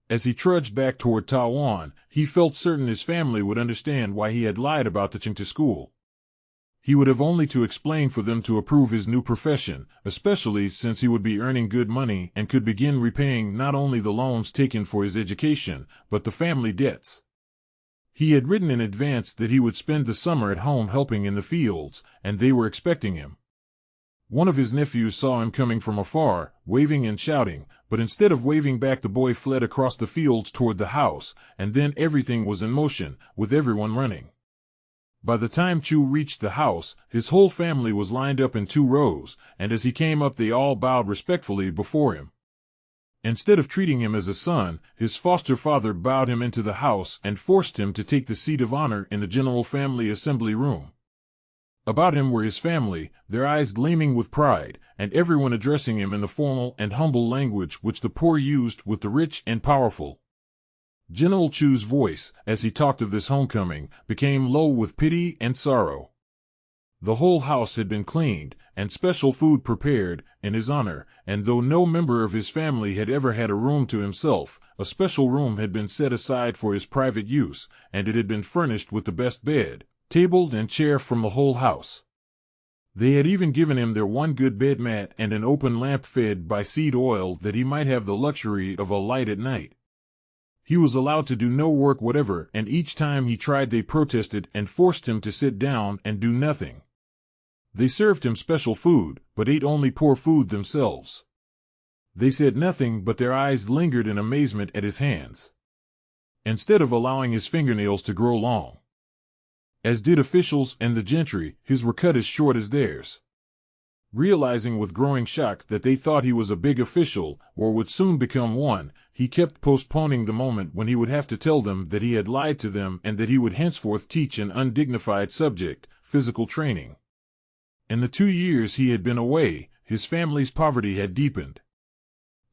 As he trudged back toward Taiwan, he felt certain his family would understand why he had lied about teaching to school. He would have only to explain for them to approve his new profession, especially since he would be earning good money and could begin repaying not only the loans taken for his education, but the family debts. He had written in advance that he would spend the summer at home helping in the fields, and they were expecting him. One of his nephews saw him coming from afar, waving and shouting, but instead of waving back, the boy fled across the fields toward the house, and then everything was in motion, with everyone running. By the time Chu reached the house, his whole family was lined up in 2 rows, and as he came up they all bowed respectfully before him. Instead of treating him as a son, his foster father bowed him into the house and forced him to take the seat of honor in the general family assembly room. About him were his family, their eyes gleaming with pride, and everyone addressing him in the formal and humble language which the poor used with the rich and powerful. General Chu's voice, as he talked of this homecoming, became low with pity and sorrow. The whole house had been cleaned, and special food prepared, in his honor, and though no member of his family had ever had a room to himself, a special room had been set aside for his private use, and it had been furnished with the best bed, table and chair from the whole house. They had even given him their one good bed mat and an open lamp fed by seed oil that he might have the luxury of a light at night. He was allowed to do no work whatever, and each time he tried they protested and forced him to sit down and do nothing. They served him special food, but ate only poor food themselves. They said nothing, but their eyes lingered in amazement at his hands. Instead of allowing his fingernails to grow long, as did officials and the gentry, his were cut as short as theirs. Realizing with growing shock that they thought he was a big official, or would soon become one, he kept postponing the moment when he would have to tell them that he had lied to them and that he would henceforth teach an undignified subject, physical training. In the 2 years he had been away, his family's poverty had deepened.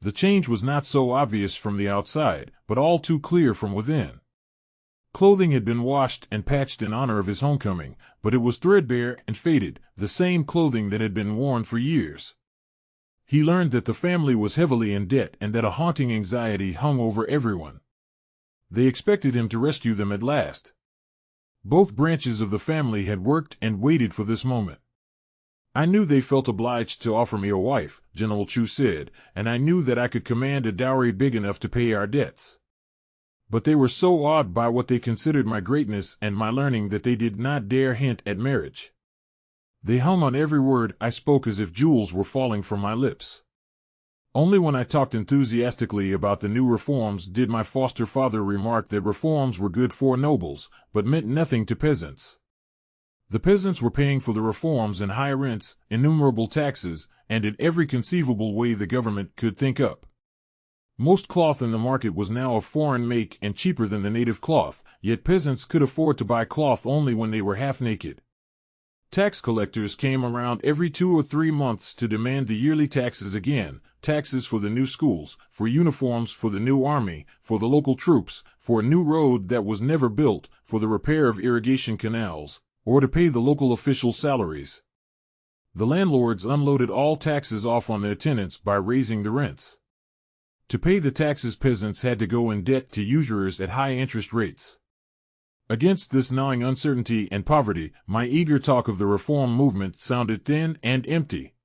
The change was not so obvious from the outside, but all too clear from within. Clothing had been washed and patched in honor of his homecoming, but it was threadbare and faded, the same clothing that had been worn for years. He learned that the family was heavily in debt and that a haunting anxiety hung over everyone. They expected him to rescue them at last. Both branches of the family had worked and waited for this moment. I knew they felt obliged to offer me a wife, General Chu said, and I knew that I could command a dowry big enough to pay our debts. But they were so awed by what they considered my greatness and my learning that they did not dare hint at marriage. They hung on every word I spoke as if jewels were falling from my lips. Only when I talked enthusiastically about the new reforms did my foster father remark that reforms were good for nobles, but meant nothing to peasants. The peasants were paying for the reforms in high rents, innumerable taxes, and in every conceivable way the government could think up. Most cloth in the market was now of foreign make and cheaper than the native cloth, yet peasants could afford to buy cloth only when they were half naked. Tax collectors came around every 2 or 3 months to demand the yearly taxes again, taxes for the new schools, for uniforms for the new army, for the local troops, for a new road that was never built, for the repair of irrigation canals, or to pay the local officials' salaries. The landlords unloaded all taxes off on their tenants by raising the rents. To pay the taxes, peasants had to go in debt to usurers at high interest rates. Against this gnawing uncertainty and poverty, my eager talk of the reform movement sounded thin and empty.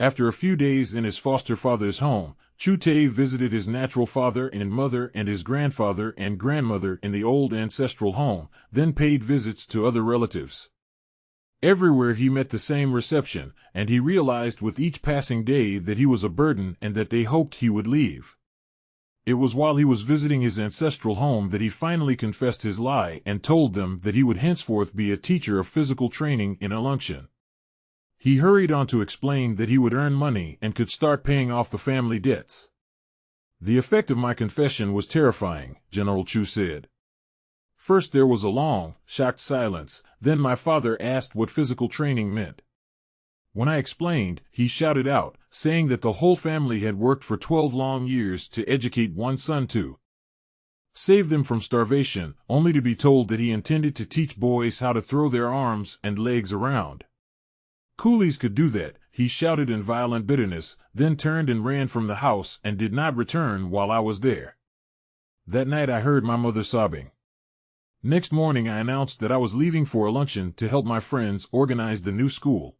After a few days in his foster father's home, Chu Teh visited his natural father and mother and his grandfather and grandmother in the old ancestral home, then paid visits to other relatives. Everywhere he met the same reception, and he realized with each passing day that he was a burden and that they hoped he would leave. It was while he was visiting his ancestral home that he finally confessed his lie and told them that he would henceforth be a teacher of physical training in a luncheon. He hurried on to explain that he would earn money and could start paying off the family debts. The effect of my confession was terrifying, General Chu said. First there was a long, shocked silence, then my father asked what physical training meant. When I explained, he shouted out, saying that the whole family had worked for 12 long years to educate one son to save them from starvation, only to be told that he intended to teach boys how to throw their arms and legs around. Coolies could do that, he shouted in violent bitterness, then turned and ran from the house and did not return while I was there. That night I heard my mother sobbing. Next morning I announced that I was leaving for a luncheon to help my friends organize the new school.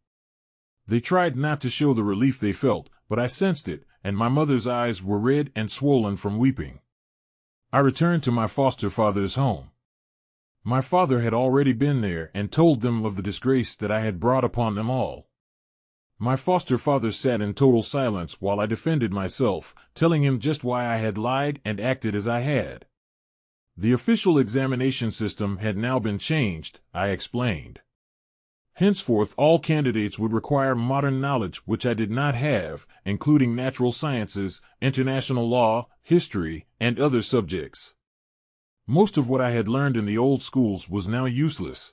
They tried not to show the relief they felt, but I sensed it, and my mother's eyes were red and swollen from weeping. I returned to my foster father's home. My father had already been there and told them of the disgrace that I had brought upon them all. My foster father sat in total silence while I defended myself, telling him just why I had lied and acted as I had. The official examination system had now been changed, I explained. Henceforth all candidates would require modern knowledge which I did not have, including natural sciences, international law, history, and other subjects. Most of what I had learned in the old schools was now useless.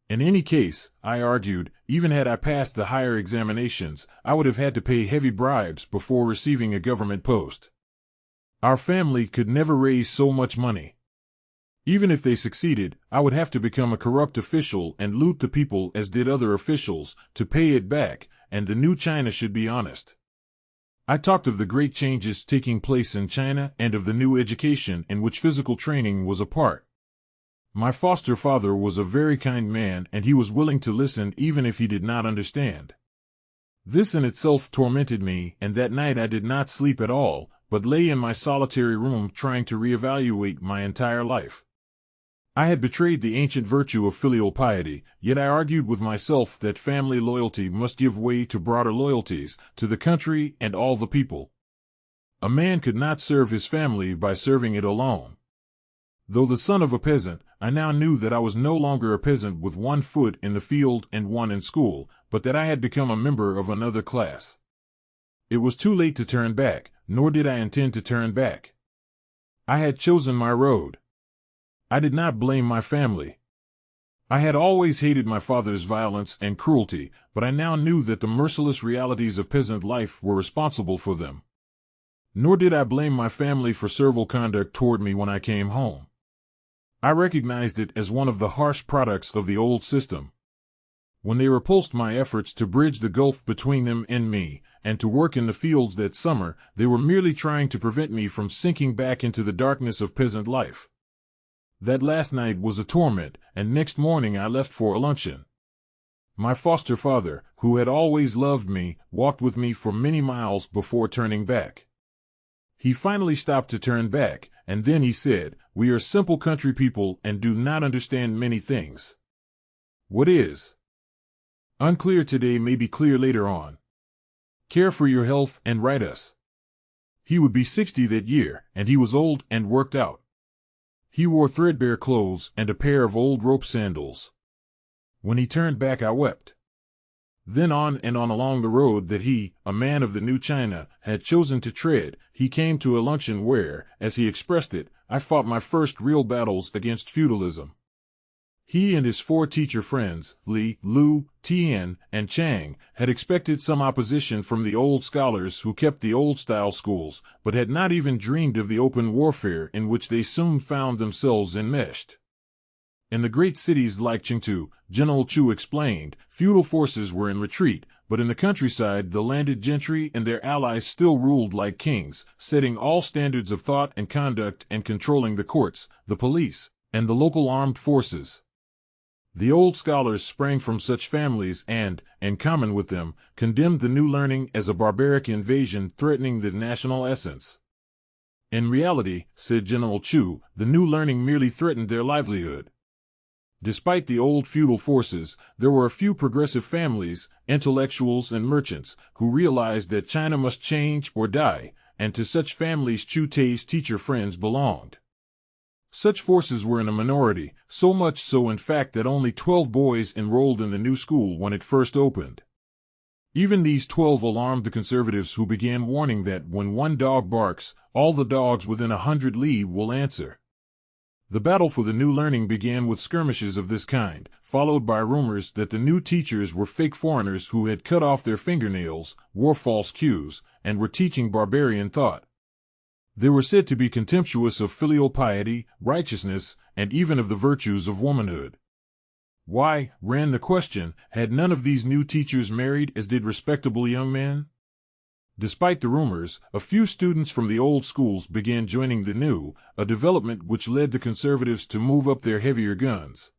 In any case, I argued, even had I passed the higher examinations, I would have had to pay heavy bribes before receiving a government post. Our family could never raise so much money. Even if they succeeded, I would have to become a corrupt official and loot the people as did other officials to pay it back, and the new China should be honest. I talked of the great changes taking place in China and of the new education in which physical training was a part. My foster father was a very kind man and he was willing to listen even if he did not understand. This in itself tormented me, and that night I did not sleep at all, but lay in my solitary room trying to reevaluate my entire life. I had betrayed the ancient virtue of filial piety, yet I argued with myself that family loyalty must give way to broader loyalties, to the country and all the people. A man could not serve his family by serving it alone. Though the son of a peasant, I now knew that I was no longer a peasant with one foot in the field and one in school, but that I had become a member of another class. It was too late to turn back, nor did I intend to turn back. I had chosen my road. I did not blame my family. I had always hated my father's violence and cruelty, but I now knew that the merciless realities of peasant life were responsible for them. Nor did I blame my family for servile conduct toward me when I came home. I recognized it as one of the harsh products of the old system. When they repulsed my efforts to bridge the gulf between them and me, and to work in the fields that summer, they were merely trying to prevent me from sinking back into the darkness of peasant life. That last night was a torment, and next morning I left for a luncheon. My foster father, who had always loved me, walked with me for many miles before turning back. He finally stopped to turn back, and then he said, "We are simple country people and do not understand many things. What is unclear today may be clear later on. Care for your health and write us." He would be 60 that year, and he was old and worked out. He wore threadbare clothes and a pair of old rope sandals. When he turned back I wept. Then on and on along the road that he, a man of the new China, had chosen to tread, he came to a luncheon where, as he expressed it, I fought my first real battles against feudalism. He and his 4 teacher friends, Li, Lu, Tian, and Chang, had expected some opposition from the old scholars who kept the old-style schools, but had not even dreamed of the open warfare in which they soon found themselves enmeshed. In the great cities like Chengdu, General Chu explained, feudal forces were in retreat, but in the countryside the landed gentry and their allies still ruled like kings, setting all standards of thought and conduct and controlling the courts, the police, and the local armed forces. The old scholars sprang from such families and, in common with them, condemned the new learning as a barbaric invasion threatening the national essence. In reality, said General Chu, the new learning merely threatened their livelihood. Despite the old feudal forces, there were a few progressive families, intellectuals and merchants, who realized that China must change or die, and to such families Chu Teh's teacher friends belonged. Such forces were in a minority, so much so in fact that only 12 boys enrolled in the new school when it first opened. Even these 12 alarmed the conservatives, who began warning that when one dog barks, all the dogs within 100 li will answer. The battle for the new learning began with skirmishes of this kind, followed by rumors that the new teachers were fake foreigners who had cut off their fingernails, wore false queues, and were teaching barbarian thought. They were said to be contemptuous of filial piety, righteousness, and even of the virtues of womanhood. Why, ran the question, had none of these new teachers married as did respectable young men? Despite the rumors, a few students from the old schools began joining the new, a development which led the conservatives to move up their heavier guns.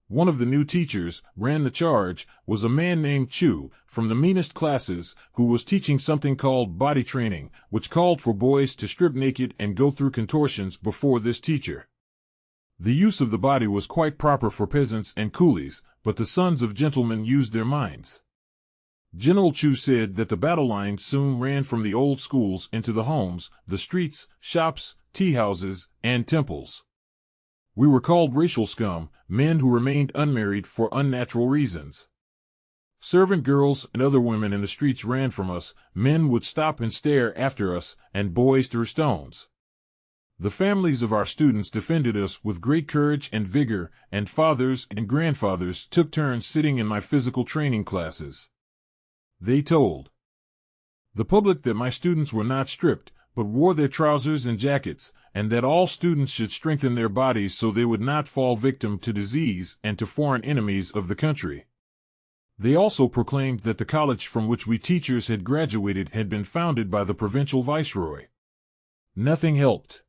One of the new teachers, ran the charge, was a man named Chu, from the meanest classes, who was teaching something called body training, which called for boys to strip naked and go through contortions before this teacher. The use of the body was quite proper for peasants and coolies, but the sons of gentlemen used their minds. General Chu said that the battle line soon ran from the old schools into the homes, the streets, shops, tea houses, and temples. We were called racial scum, men who remained unmarried for unnatural reasons. Servant girls and other women in the streets ran from us, men would stop and stare after us, and boys threw stones. The families of our students defended us with great courage and vigor, and fathers and grandfathers took turns sitting in my physical training classes. They told the public that my students were not stripped, but wore their trousers and jackets, and that all students should strengthen their bodies so they would not fall victim to disease and to foreign enemies of the country. They also proclaimed that the college from which we teachers had graduated had been founded by the provincial viceroy. Nothing helped.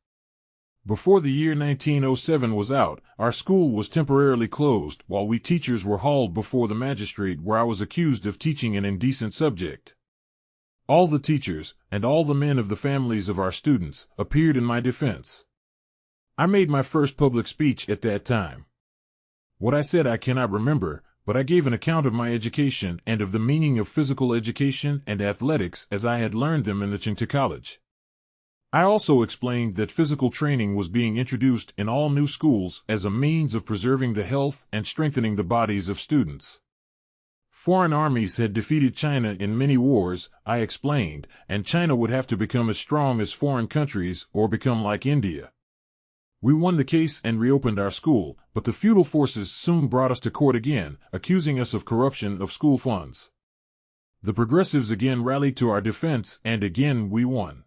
Before the year 1907 was out, our school was temporarily closed while we teachers were hauled before the magistrate where I was accused of teaching an indecent subject. All the teachers, and all the men of the families of our students, appeared in my defense. I made my first public speech at that time. What I said I cannot remember, but I gave an account of my education and of the meaning of physical education and athletics as I had learned them in the Chu Teh College. I also explained that physical training was being introduced in all new schools as a means of preserving the health and strengthening the bodies of students. Foreign armies had defeated China in many wars, I explained, and China would have to become as strong as foreign countries or become like India. We won the case and reopened our school, but the feudal forces soon brought us to court again, accusing us of corruption of school funds. The progressives again rallied to our defense, and again we won.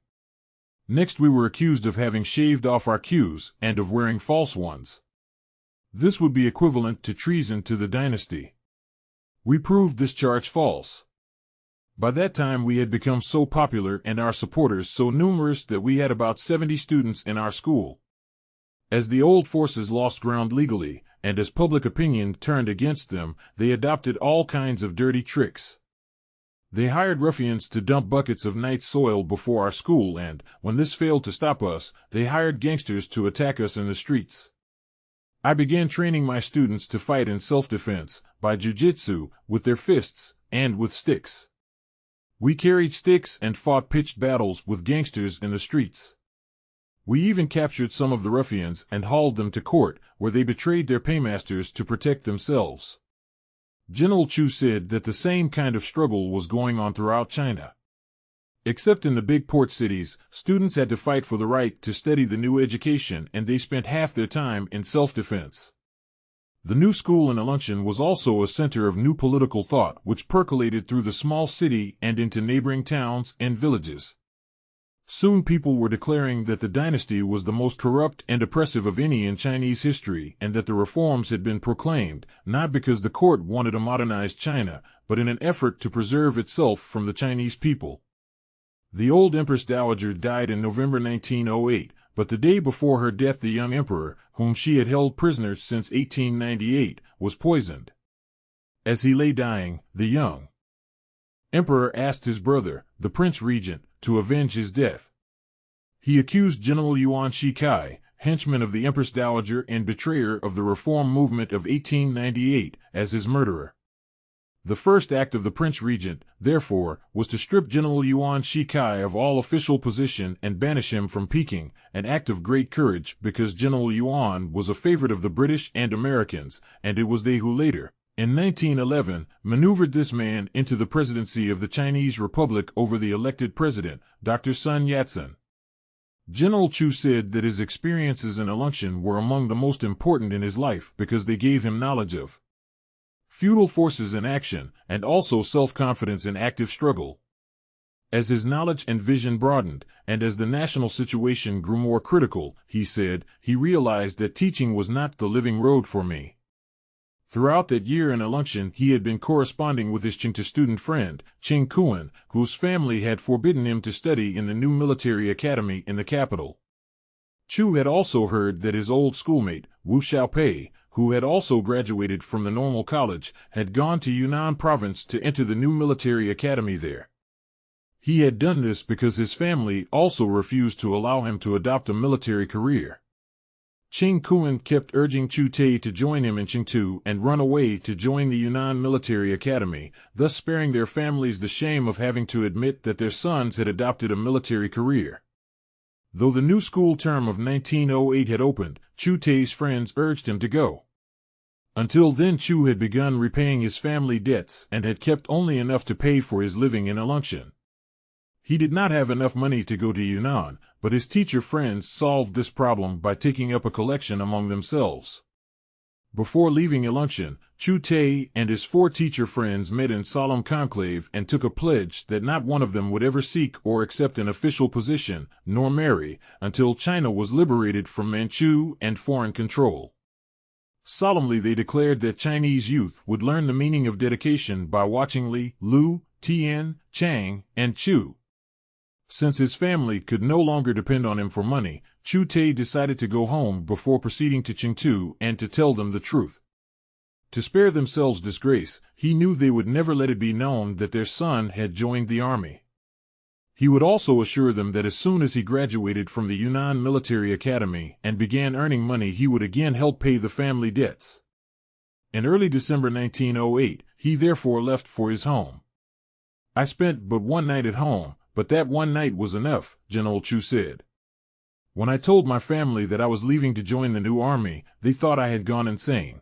Next we were accused of having shaved off our queues and of wearing false ones. This would be equivalent to treason to the dynasty. We proved this charge false. By that time we had become so popular and our supporters so numerous that we had about 70 students in our school. As the old forces lost ground legally, and as public opinion turned against them, they adopted all kinds of dirty tricks. They hired ruffians to dump buckets of night soil before our school and, when this failed to stop us, they hired gangsters to attack us in the streets. I began training my students to fight in self-defense, by jiu-jitsu, with their fists, and with sticks. We carried sticks and fought pitched battles with gangsters in the streets. We even captured some of the ruffians and hauled them to court, where they betrayed their paymasters to protect themselves. General Chu said that the same kind of struggle was going on throughout China. Except in the big port cities, students had to fight for the right to study the new education and they spent half their time in self-defense. The new school in Alunchen was also a center of new political thought which percolated through the small city and into neighboring towns and villages. Soon people were declaring that the dynasty was the most corrupt and oppressive of any in Chinese history and that the reforms had been proclaimed, not because the court wanted a modernized China, but in an effort to preserve itself from the Chinese people. The old Empress Dowager died in November 1908, but the day before her death the young emperor, whom she had held prisoner since 1898, was poisoned. As he lay dying, the young emperor asked his brother, the Prince Regent, to avenge his death. He accused General Yuan Shikai, henchman of the Empress Dowager and betrayer of the reform movement of 1898, as his murderer. The first act of the Prince Regent, therefore, was to strip General Yuan Shikai of all official position and banish him from Peking, an act of great courage because General Yuan was a favorite of the British and Americans, and it was they who later, in 1911, maneuvered this man into the presidency of the Chinese Republic over the elected president, Dr. Sun Yat-sen. General Chu said that his experiences in Aleutian were among the most important in his life because they gave him knowledge of feudal forces in action and also self-confidence in active struggle. As his knowledge and vision broadened, and as the national situation grew more critical, he said, he realized that teaching was not the living road for me. Throughout that year in Aleutian, he had been corresponding with his Chu Teh student friend, Ching Kuan, whose family had forbidden him to study in the new military academy in the capital. Chu had also heard that his old schoolmate, Wu Xiaopei, who had also graduated from the normal college, had gone to Yunnan province to enter the new military academy there. He had done this because his family also refused to allow him to adopt a military career. Ching Kuan kept urging Chu Teh to join him in Chengdu and run away to join the Yunnan Military Academy, thus sparing their families the shame of having to admit that their sons had adopted a military career. Though the new school term of 1908 had opened, Chu Teh's friends urged him to go. Until then, Chu had begun repaying his family debts and had kept only enough to pay for his living in Aleutian. He did not have enough money to go to Yunnan, but his teacher friends solved this problem by taking up a collection among themselves. Before leaving Aleutian, Chu Teh and his 4 teacher friends met in solemn conclave and took a pledge that not one of them would ever seek or accept an official position, nor marry, until China was liberated from Manchu and foreign control. Solemnly they declared that Chinese youth would learn the meaning of dedication by watching Li, Lu, Tian, Chang, and Chu. Since his family could no longer depend on him for money, Chu Teh decided to go home before proceeding to Chengdu and to tell them the truth. To spare themselves disgrace, he knew they would never let it be known that their son had joined the army. He would also assure them that as soon as he graduated from the Yunnan Military Academy and began earning money, he would again help pay the family debts. In early December 1908, he therefore left for his home. "I spent but one night at home, but that one night was enough," General Chu said. "When I told my family that I was leaving to join the new army, they thought I had gone insane.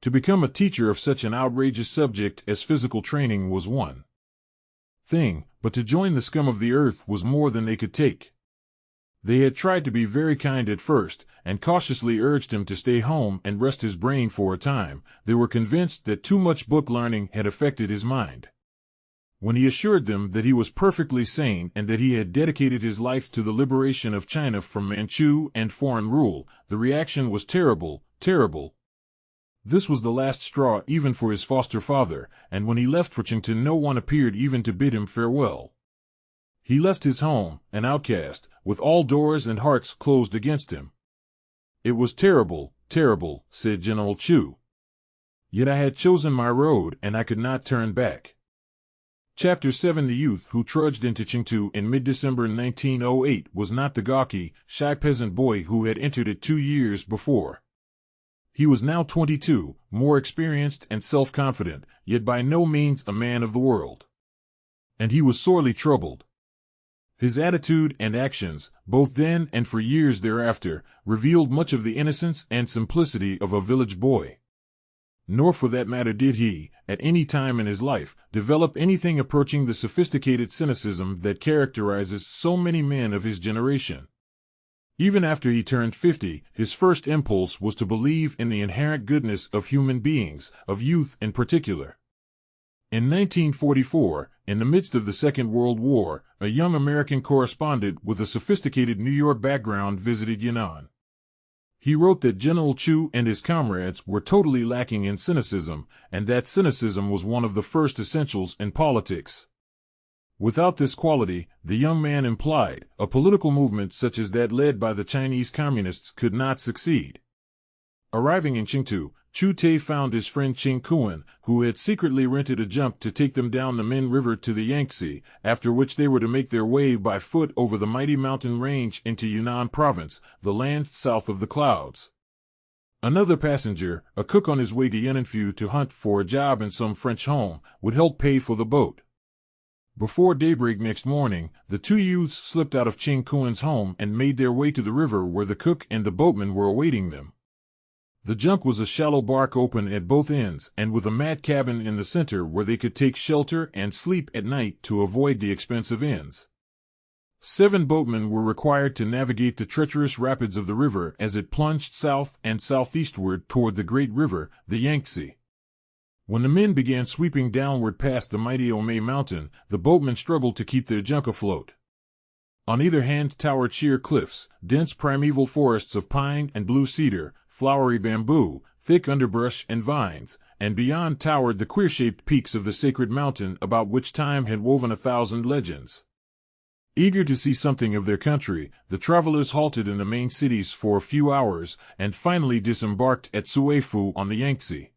To become a teacher of such an outrageous subject as physical training was one thing, but to join the scum of the earth was more than they could take. They had tried to be very kind at first, and cautiously urged him to stay home and rest his brain for a time. They were convinced that too much book learning had affected his mind. When he assured them that he was perfectly sane and that he had dedicated his life to the liberation of China from Manchu and foreign rule, the reaction was terrible, terrible. This was the last straw even for his foster father, and when he left for Chengdu, no one appeared even to bid him farewell. He left his home, an outcast, with all doors and hearts closed against him. It was terrible, terrible, said General Chu. Yet I had chosen my road and I could not turn back. Chapter 7. The youth who trudged into Chengdu in mid-December 1908 was not the gawky, shy peasant boy who had entered it 2 years before. He was now 22, more experienced and self-confident, yet by no means a man of the world. And he was sorely troubled. His attitude and actions, both then and for years thereafter, revealed much of the innocence and simplicity of a village boy. Nor for that matter did he, at any time in his life, develop anything approaching the sophisticated cynicism that characterizes so many men of his generation. Even after he turned 50, his first impulse was to believe in the inherent goodness of human beings, of youth in particular. In 1944, in the midst of the Second World War, a young American correspondent with a sophisticated New York background visited Yunnan. He wrote that General Chu and his comrades were totally lacking in cynicism, and that cynicism was one of the first essentials in politics. Without this quality, the young man implied, a political movement such as that led by the Chinese Communists could not succeed. Arriving in Chengdu, Chu Teh found his friend Ching Kuan, who had secretly rented a junk to take them down the Min River to the Yangtze, after which they were to make their way by foot over the mighty mountain range into Yunnan province, the land south of the clouds. Another passenger, a cook on his way to Yunnan to hunt for a job in some French home, would help pay for the boat. Before daybreak next morning, the 2 youths slipped out of Ching Kuan's home and made their way to the river where the cook and the boatman were awaiting them. The junk was a shallow bark open at both ends and with a mat cabin in the center where they could take shelter and sleep at night to avoid the expensive inns. 7 boatmen were required to navigate the treacherous rapids of the river as it plunged south and southeastward toward the great river, the Yangtze. When the men began sweeping downward past the mighty Omei Mountain, the boatmen struggled to keep their junk afloat. On either hand towered sheer cliffs, dense primeval forests of pine and blue cedar, flowery bamboo, thick underbrush and vines, and beyond towered the queer-shaped peaks of the sacred mountain about which time had woven 1,000 legends. Eager to see something of their country, the travelers halted in the main cities for a few hours and finally disembarked at Suifu on the Yangtze.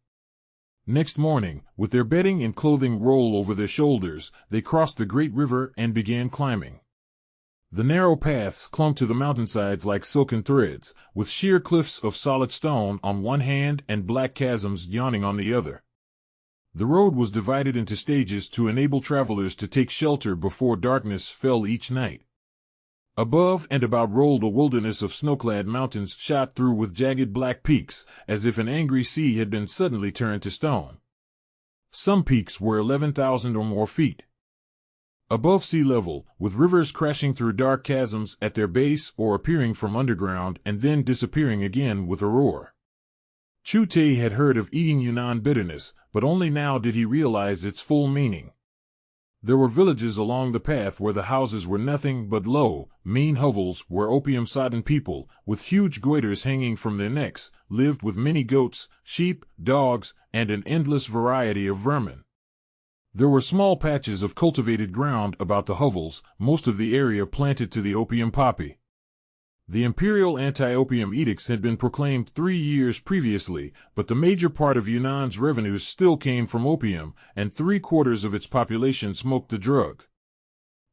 Next morning, with their bedding and clothing rolled over their shoulders, they crossed the great river and began climbing. The narrow paths clung to the mountainsides like silken threads, with sheer cliffs of solid stone on one hand and black chasms yawning on the other. The road was divided into stages to enable travelers to take shelter before darkness fell each night. Above and about rolled a wilderness of snow-clad mountains shot through with jagged black peaks, as if an angry sea had been suddenly turned to stone. Some peaks were 11,000 or more feet above sea level, with rivers crashing through dark chasms at their base or appearing from underground and then disappearing again with a roar. Chu Teh had heard of eating Yunnan bitterness, but only now did he realize its full meaning. There were villages along the path where the houses were nothing but low, mean hovels where opium-sodden people, with huge goiters hanging from their necks, lived with many goats, sheep, dogs, and an endless variety of vermin. There were small patches of cultivated ground about the hovels, most of the area planted to the opium poppy. The imperial anti-opium edicts had been proclaimed 3 years previously, but the major part of Yunnan's revenues still came from opium, and 3/4 of its population smoked the drug.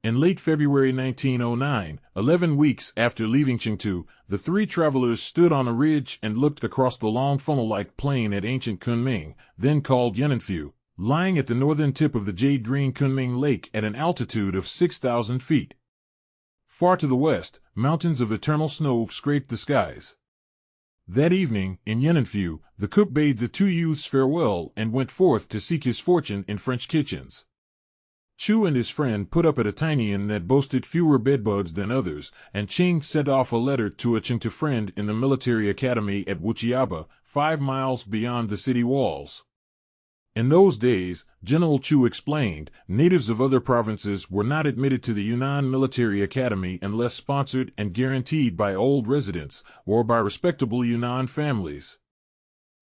In late February 1909, 11 weeks after leaving Chengtu, the 3 travelers stood on a ridge and looked across the long funnel-like plain at ancient Kunming, then called Yunanfu, lying at the northern tip of the jade-green Kunming Lake at an altitude of 6,000 feet. Far to the west, mountains of eternal snow scraped the skies. That evening, in Yunanfu, the cook bade the 2 youths farewell and went forth to seek his fortune in French kitchens. Chu and his friend put up at a tiny inn that boasted fewer bedbugs than others, and Ching sent off a letter to a Chengtu friend in the military academy at Wuchiaba, 5 miles beyond the city walls. In those days, General Chu explained, natives of other provinces were not admitted to the Yunnan Military Academy unless sponsored and guaranteed by old residents, or by respectable Yunnan families.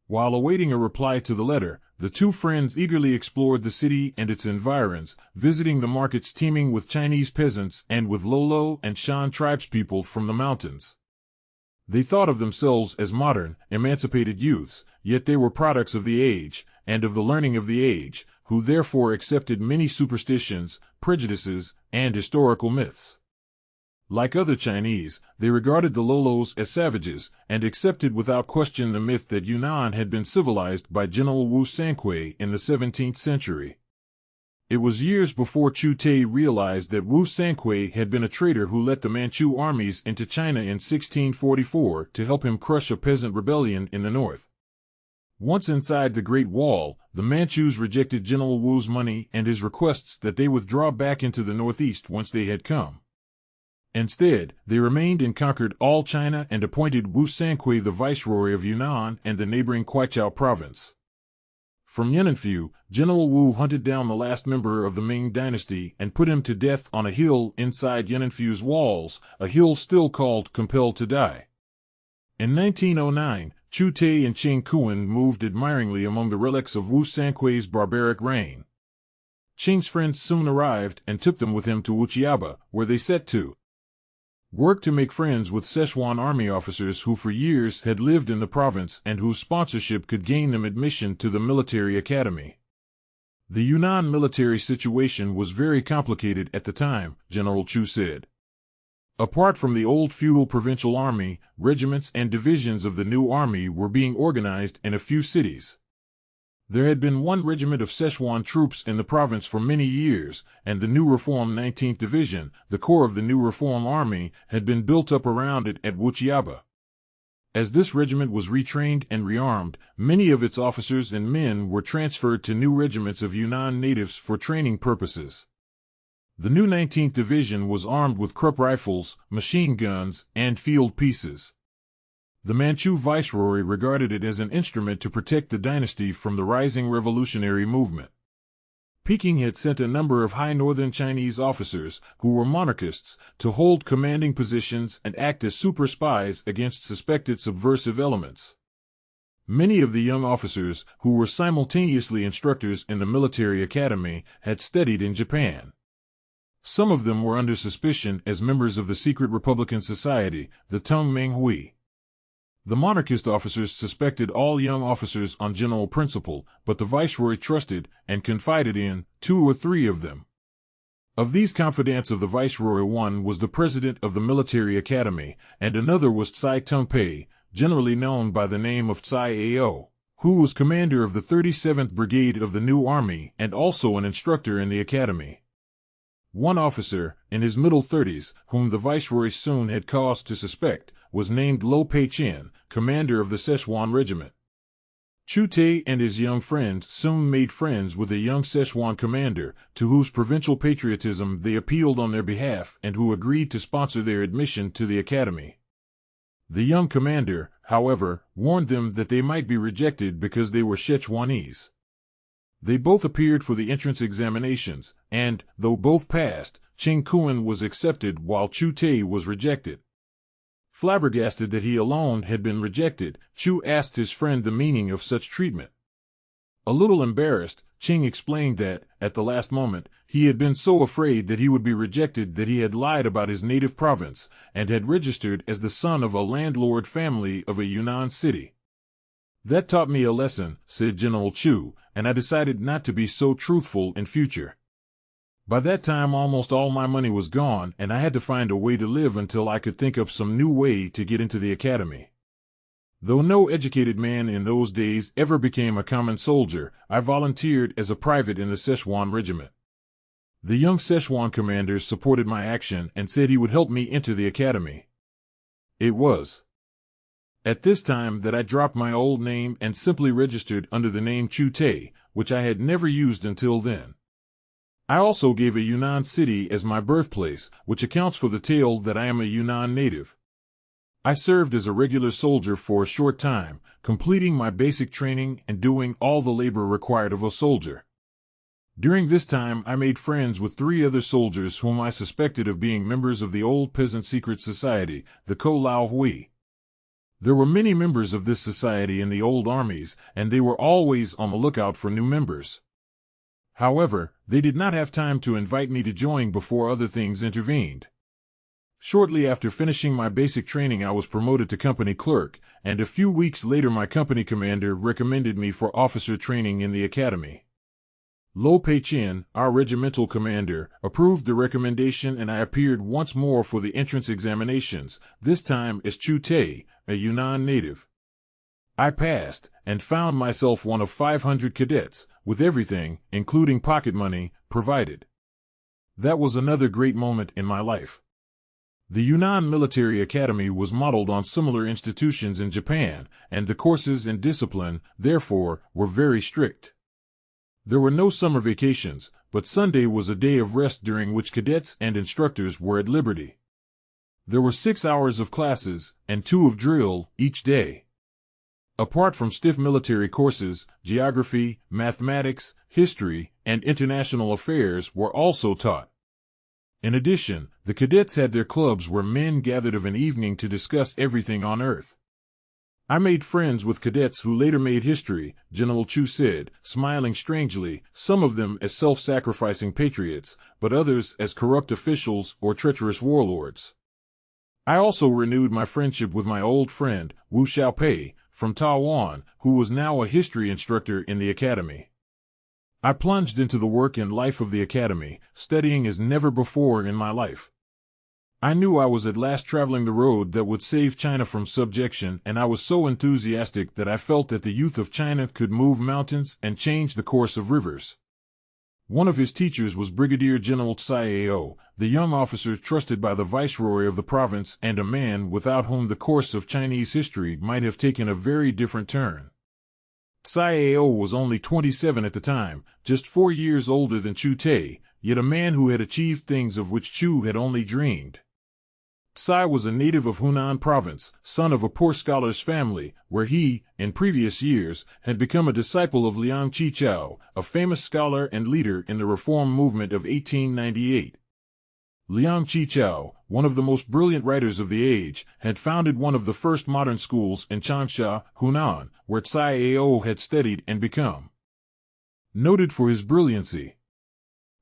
While awaiting a reply to the letter, the 2 friends eagerly explored the city and its environs, visiting the markets teeming with Chinese peasants and with Lolo and Shan tribespeople from the mountains. They thought of themselves as modern, emancipated youths, yet they were products of the age, and of the learning of the age, who therefore accepted many superstitions, prejudices, and historical myths. Like other Chinese, they regarded the Lolos as savages, and accepted without question the myth that Yunnan had been civilized by General Wu Sanquei in the 17th century. It was years before Chu Teh realized that Wu Sanquei had been a traitor who led the Manchu armies into China in 1644 to help him crush a peasant rebellion in the north. Once inside the Great Wall, the Manchus rejected General Wu's money and his requests that they withdraw back into the northeast whence they had come. Instead, they remained and conquered all China and appointed Wu Sanquei the viceroy of Yunnan and the neighboring Kwaichow province. From Yunanfu, General Wu hunted down the last member of the Ming dynasty and put him to death on a hill inside Yunanfu's walls, a hill still called Compelled to Die. In 1909, Chu Teh and Ching Kuan moved admiringly among the relics of Wu Sanquei's barbaric reign. Ching's friends soon arrived and took them with him to Wuchiaba, where they set to work to make friends with Szechuan army officers who for years had lived in the province and whose sponsorship could gain them admission to the military academy. The Yunnan military situation was very complicated at the time, General Chu said. Apart from the old feudal provincial army, regiments and divisions of the new army were being organized in a few cities. There had been 1 regiment of Szechuan troops in the province for many years, and the new reformed 19th Division, the core of the new reform army, had been built up around it at Wuchiaba. As this regiment was retrained and rearmed, many of its officers and men were transferred to new regiments of Yunnan natives for training purposes. The new 19th Division was armed with Krupp rifles, machine guns, and field pieces. The Manchu viceroy regarded it as an instrument to protect the dynasty from the rising revolutionary movement. Peking had sent a number of high northern Chinese officers, who were monarchists, to hold commanding positions and act as super spies against suspected subversive elements. Many of the young officers, who were simultaneously instructors in the military academy, had studied in Japan. Some of them were under suspicion as members of the secret Republican Society, the Tung Ming Hui. The monarchist officers suspected all young officers on general principle, but the viceroy trusted and confided in 2 or 3 of them. Of these confidants of the viceroy, one was the president of the military academy, and another was Tsai Tung-pei, generally known by the name of Tsai Ao, who was commander of the 37th Brigade of the New Army and also an instructor in the academy. One officer, in his middle 30s, whom the viceroy soon had cause to suspect, was named Lo Pei-chen, commander of the Szechuan regiment. Chu Teh and his young friends soon made friends with a young Szechuan commander, to whose provincial patriotism they appealed on their behalf and who agreed to sponsor their admission to the academy. The young commander, however, warned them that they might be rejected because they were Szechuanese. They both appeared for the entrance examinations, and, though both passed, Ching Kuan was accepted while Chu Teh was rejected. Flabbergasted that he alone had been rejected, Chu asked his friend the meaning of such treatment. A little embarrassed, Ching explained that, at the last moment, he had been so afraid that he would be rejected that he had lied about his native province, and had registered as the son of a landlord family of a Yunnan city. "That taught me a lesson," said General Chu, "and I decided not to be so truthful in future." By that time almost all my money was gone, and I had to find a way to live until I could think up some new way to get into the academy. Though no educated man in those days ever became a common soldier, I volunteered as a private in the Szechuan regiment. The young Szechuan commander supported my action and said he would help me enter the academy. It was at this time that I dropped my old name and simply registered under the name Chu Teh, which I had never used until then. I also gave a Yunnan city as my birthplace, which accounts for the tale that I am a Yunnan native. I served as a regular soldier for a short time, completing my basic training and doing all the labor required of a soldier. During this time I made friends with 3 other soldiers whom I suspected of being members of the old peasant secret society, the Ko Lao Hui. There were many members of this society in the old armies, and they were always on the lookout for new members. However, they did not have time to invite me to join before other things intervened. Shortly after finishing my basic training I was promoted to company clerk, and a few weeks later my company commander recommended me for officer training in the academy. Lo Pei-chen, our regimental commander, approved the recommendation and I appeared once more for the entrance examinations, this time as Chu Teh, a Yunnan native. I passed, and found myself one of 500 cadets, with everything, including pocket money, provided. That was another great moment in my life. The Yunnan Military Academy was modeled on similar institutions in Japan, and the courses and discipline, therefore, were very strict. There were no summer vacations, but Sunday was a day of rest during which cadets and instructors were at liberty. There were 6 hours of classes, and 2 of drill, each day. Apart from stiff military courses, geography, mathematics, history, and international affairs were also taught. In addition, the cadets had their clubs where men gathered of an evening to discuss everything on Earth. I made friends with cadets who later made history, General Chu said, smiling strangely, some of them as self-sacrificing patriots, but others as corrupt officials or treacherous warlords. I also renewed my friendship with my old friend, Wu Xiaopei, from Taiwan, who was now a history instructor in the academy. I plunged into the work and life of the academy, studying as never before in my life. I knew I was at last traveling the road that would save China from subjection, and I was so enthusiastic that I felt that the youth of China could move mountains and change the course of rivers. One of his teachers was Brigadier General Tsai Ao, the young officer trusted by the viceroy of the province and a man without whom the course of Chinese history might have taken a very different turn. Tsai Ao was only 27 at the time, just 4 years older than Chu Teh, yet a man who had achieved things of which Chu had only dreamed. Tsai was a native of Hunan province, son of a poor scholar's family, where he, in previous years, had become a disciple of Liang Qichao, a famous scholar and leader in the reform movement of 1898. Liang Qichao, one of the most brilliant writers of the age, had founded one of the first modern schools in Changsha, Hunan, where Tsai Ao had studied and become noted for his brilliancy.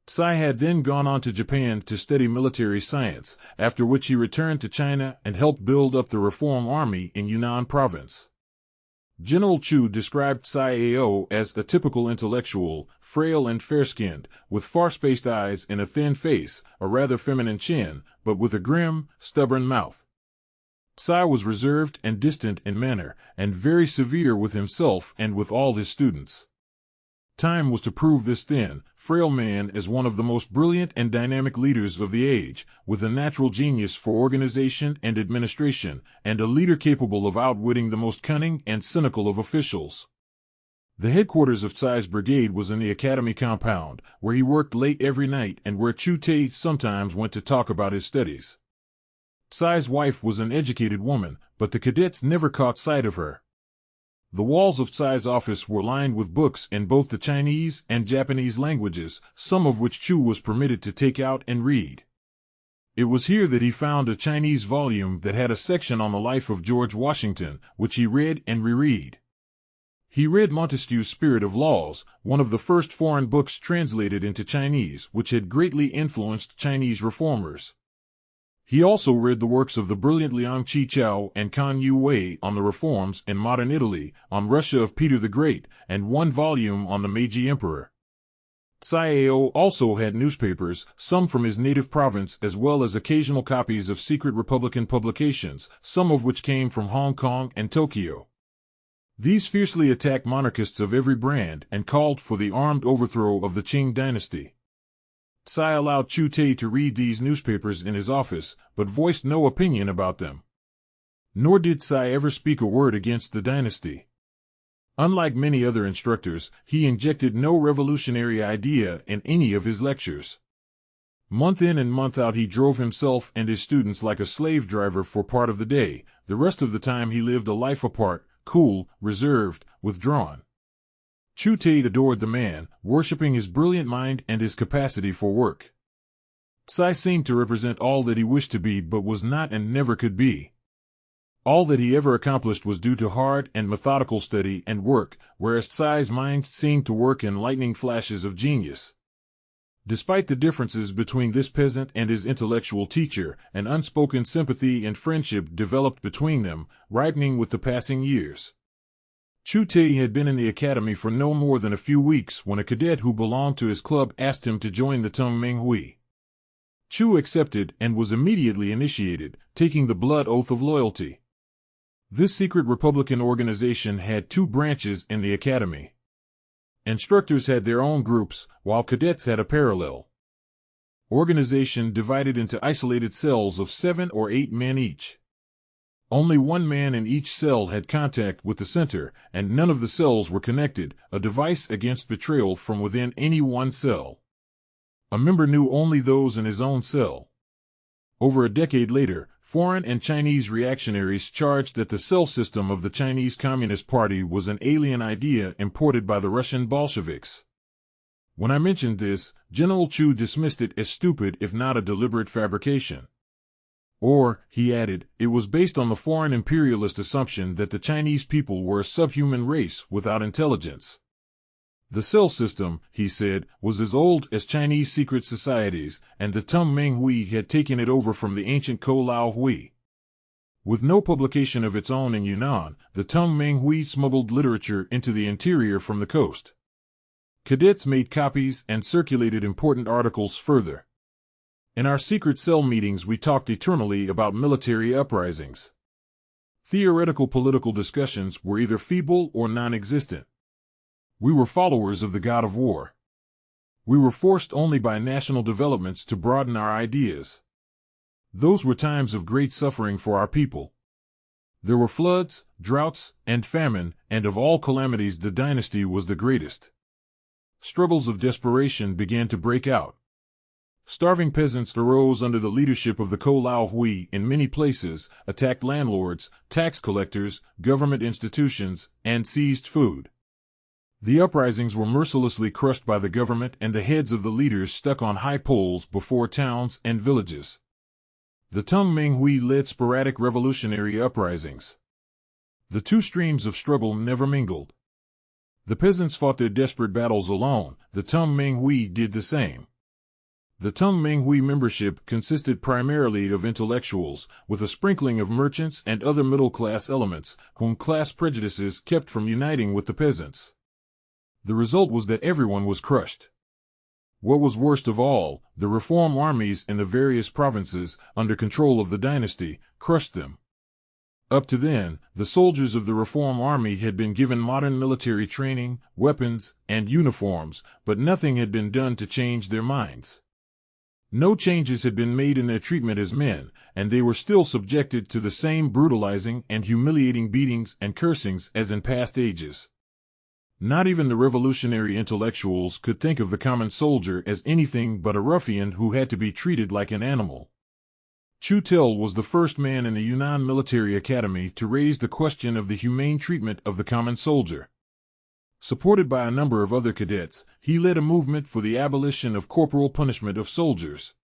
Tsai had then gone on to Japan to study military science, after which he returned to China and helped build up the Reform Army in Yunnan province. General Chu described Tsai Ao as a typical intellectual, frail and fair-skinned, with far-spaced eyes and a thin face, a rather feminine chin, but with a grim, stubborn mouth. Tsai was reserved and distant in manner, and very severe with himself and with all his students. Time was to prove this thin, frail man as one of the most brilliant and dynamic leaders of the age, with a natural genius for organization and administration, and a leader capable of outwitting the most cunning and cynical of officials. The headquarters of Tsai's brigade was in the academy compound, where he worked late every night and where Chu Teh sometimes went to talk about his studies. Tsai's wife was an educated woman, but the cadets never caught sight of her. The walls of Tsai's office were lined with books in both the Chinese and Japanese languages, some of which Chu was permitted to take out and read. It was here that he found a Chinese volume that had a section on the life of George Washington, which he read and reread. He read Montesquieu's Spirit of Laws, one of the first foreign books translated into Chinese, which had greatly influenced Chinese reformers. He also read the works of the brilliant Liang Qichao and Kan Yu Wei on the reforms in modern Italy, on Russia of Peter the Great, and one volume on the Meiji Emperor. Tsai Ao also had newspapers, some from his native province as well as occasional copies of secret Republican publications, some of which came from Hong Kong and Tokyo. These fiercely attacked monarchists of every brand and called for the armed overthrow of the Qing dynasty. Tsai allowed Chu Teh to read these newspapers in his office, but voiced no opinion about them. Nor did Tsai ever speak a word against the dynasty. Unlike many other instructors, he injected no revolutionary idea in any of his lectures. Month in and month out he drove himself and his students like a slave driver for part of the day. The rest of the time he lived a life apart, cool, reserved, withdrawn. Chu Teh adored the man, worshipping his brilliant mind and his capacity for work. Tsai seemed to represent all that he wished to be but was not and never could be. All that he ever accomplished was due to hard and methodical study and work, whereas Tsai's mind seemed to work in lightning flashes of genius. Despite the differences between this peasant and his intellectual teacher, an unspoken sympathy and friendship developed between them, ripening with the passing years. Chu Teh had been in the academy for no more than a few weeks when a cadet who belonged to his club asked him to join the Tung Ming Hui. Chu accepted and was immediately initiated, taking the blood oath of loyalty. This secret Republican organization had two branches in the academy. Instructors had their own groups, while cadets had a parallel organization divided into isolated cells of 7 or 8 men each. Only one man in each cell had contact with the center, and none of the cells were connected, a device against betrayal from within any one cell. A member knew only those in his own cell. Over a decade later, foreign and Chinese reactionaries charged that the cell system of the Chinese Communist Party was an alien idea imported by the Russian Bolsheviks. When I mentioned this, General Chu dismissed it as stupid if not a deliberate fabrication. Or, he added, it was based on the foreign imperialist assumption that the Chinese people were a subhuman race without intelligence. The cell system, he said, was as old as Chinese secret societies, and the Tung Ming Hui had taken it over from the ancient Ko Lao Hui. With no publication of its own in Yunnan, the Tung Ming Hui smuggled literature into the interior from the coast. Cadets made copies and circulated important articles further. In our secret cell meetings we talked eternally about military uprisings. Theoretical political discussions were either feeble or non-existent. We were followers of the god of war. We were forced only by national developments to broaden our ideas. Those were times of great suffering for our people. There were floods, droughts, and famine, and of all calamities the dynasty was the greatest. Struggles of desperation began to break out. Starving peasants arose under the leadership of the Ko Lao Hui in many places, attacked landlords, tax collectors, government institutions, and seized food. The uprisings were mercilessly crushed by the government and the heads of the leaders stuck on high poles before towns and villages. The Tung Ming Hui led sporadic revolutionary uprisings. The two streams of struggle never mingled. The peasants fought their desperate battles alone, the Tung Ming Hui did the same. The Tung Ming Hui membership consisted primarily of intellectuals, with a sprinkling of merchants and other middle-class elements, whom class prejudices kept from uniting with the peasants. The result was that everyone was crushed. What was worst of all, the reform armies in the various provinces, under control of the dynasty, crushed them. Up to then, the soldiers of the reform army had been given modern military training, weapons, and uniforms, but nothing had been done to change their minds. No changes had been made in their treatment as men, and they were still subjected to the same brutalizing and humiliating beatings and cursings as in past ages. Not even the revolutionary intellectuals could think of the common soldier as anything but a ruffian who had to be treated like an animal. Chu Teh was the first man in the Yunnan Military Academy to raise the question of the humane treatment of the common soldier. Supported by a number of other cadets, he led a movement for the abolition of corporal punishment of soldiers.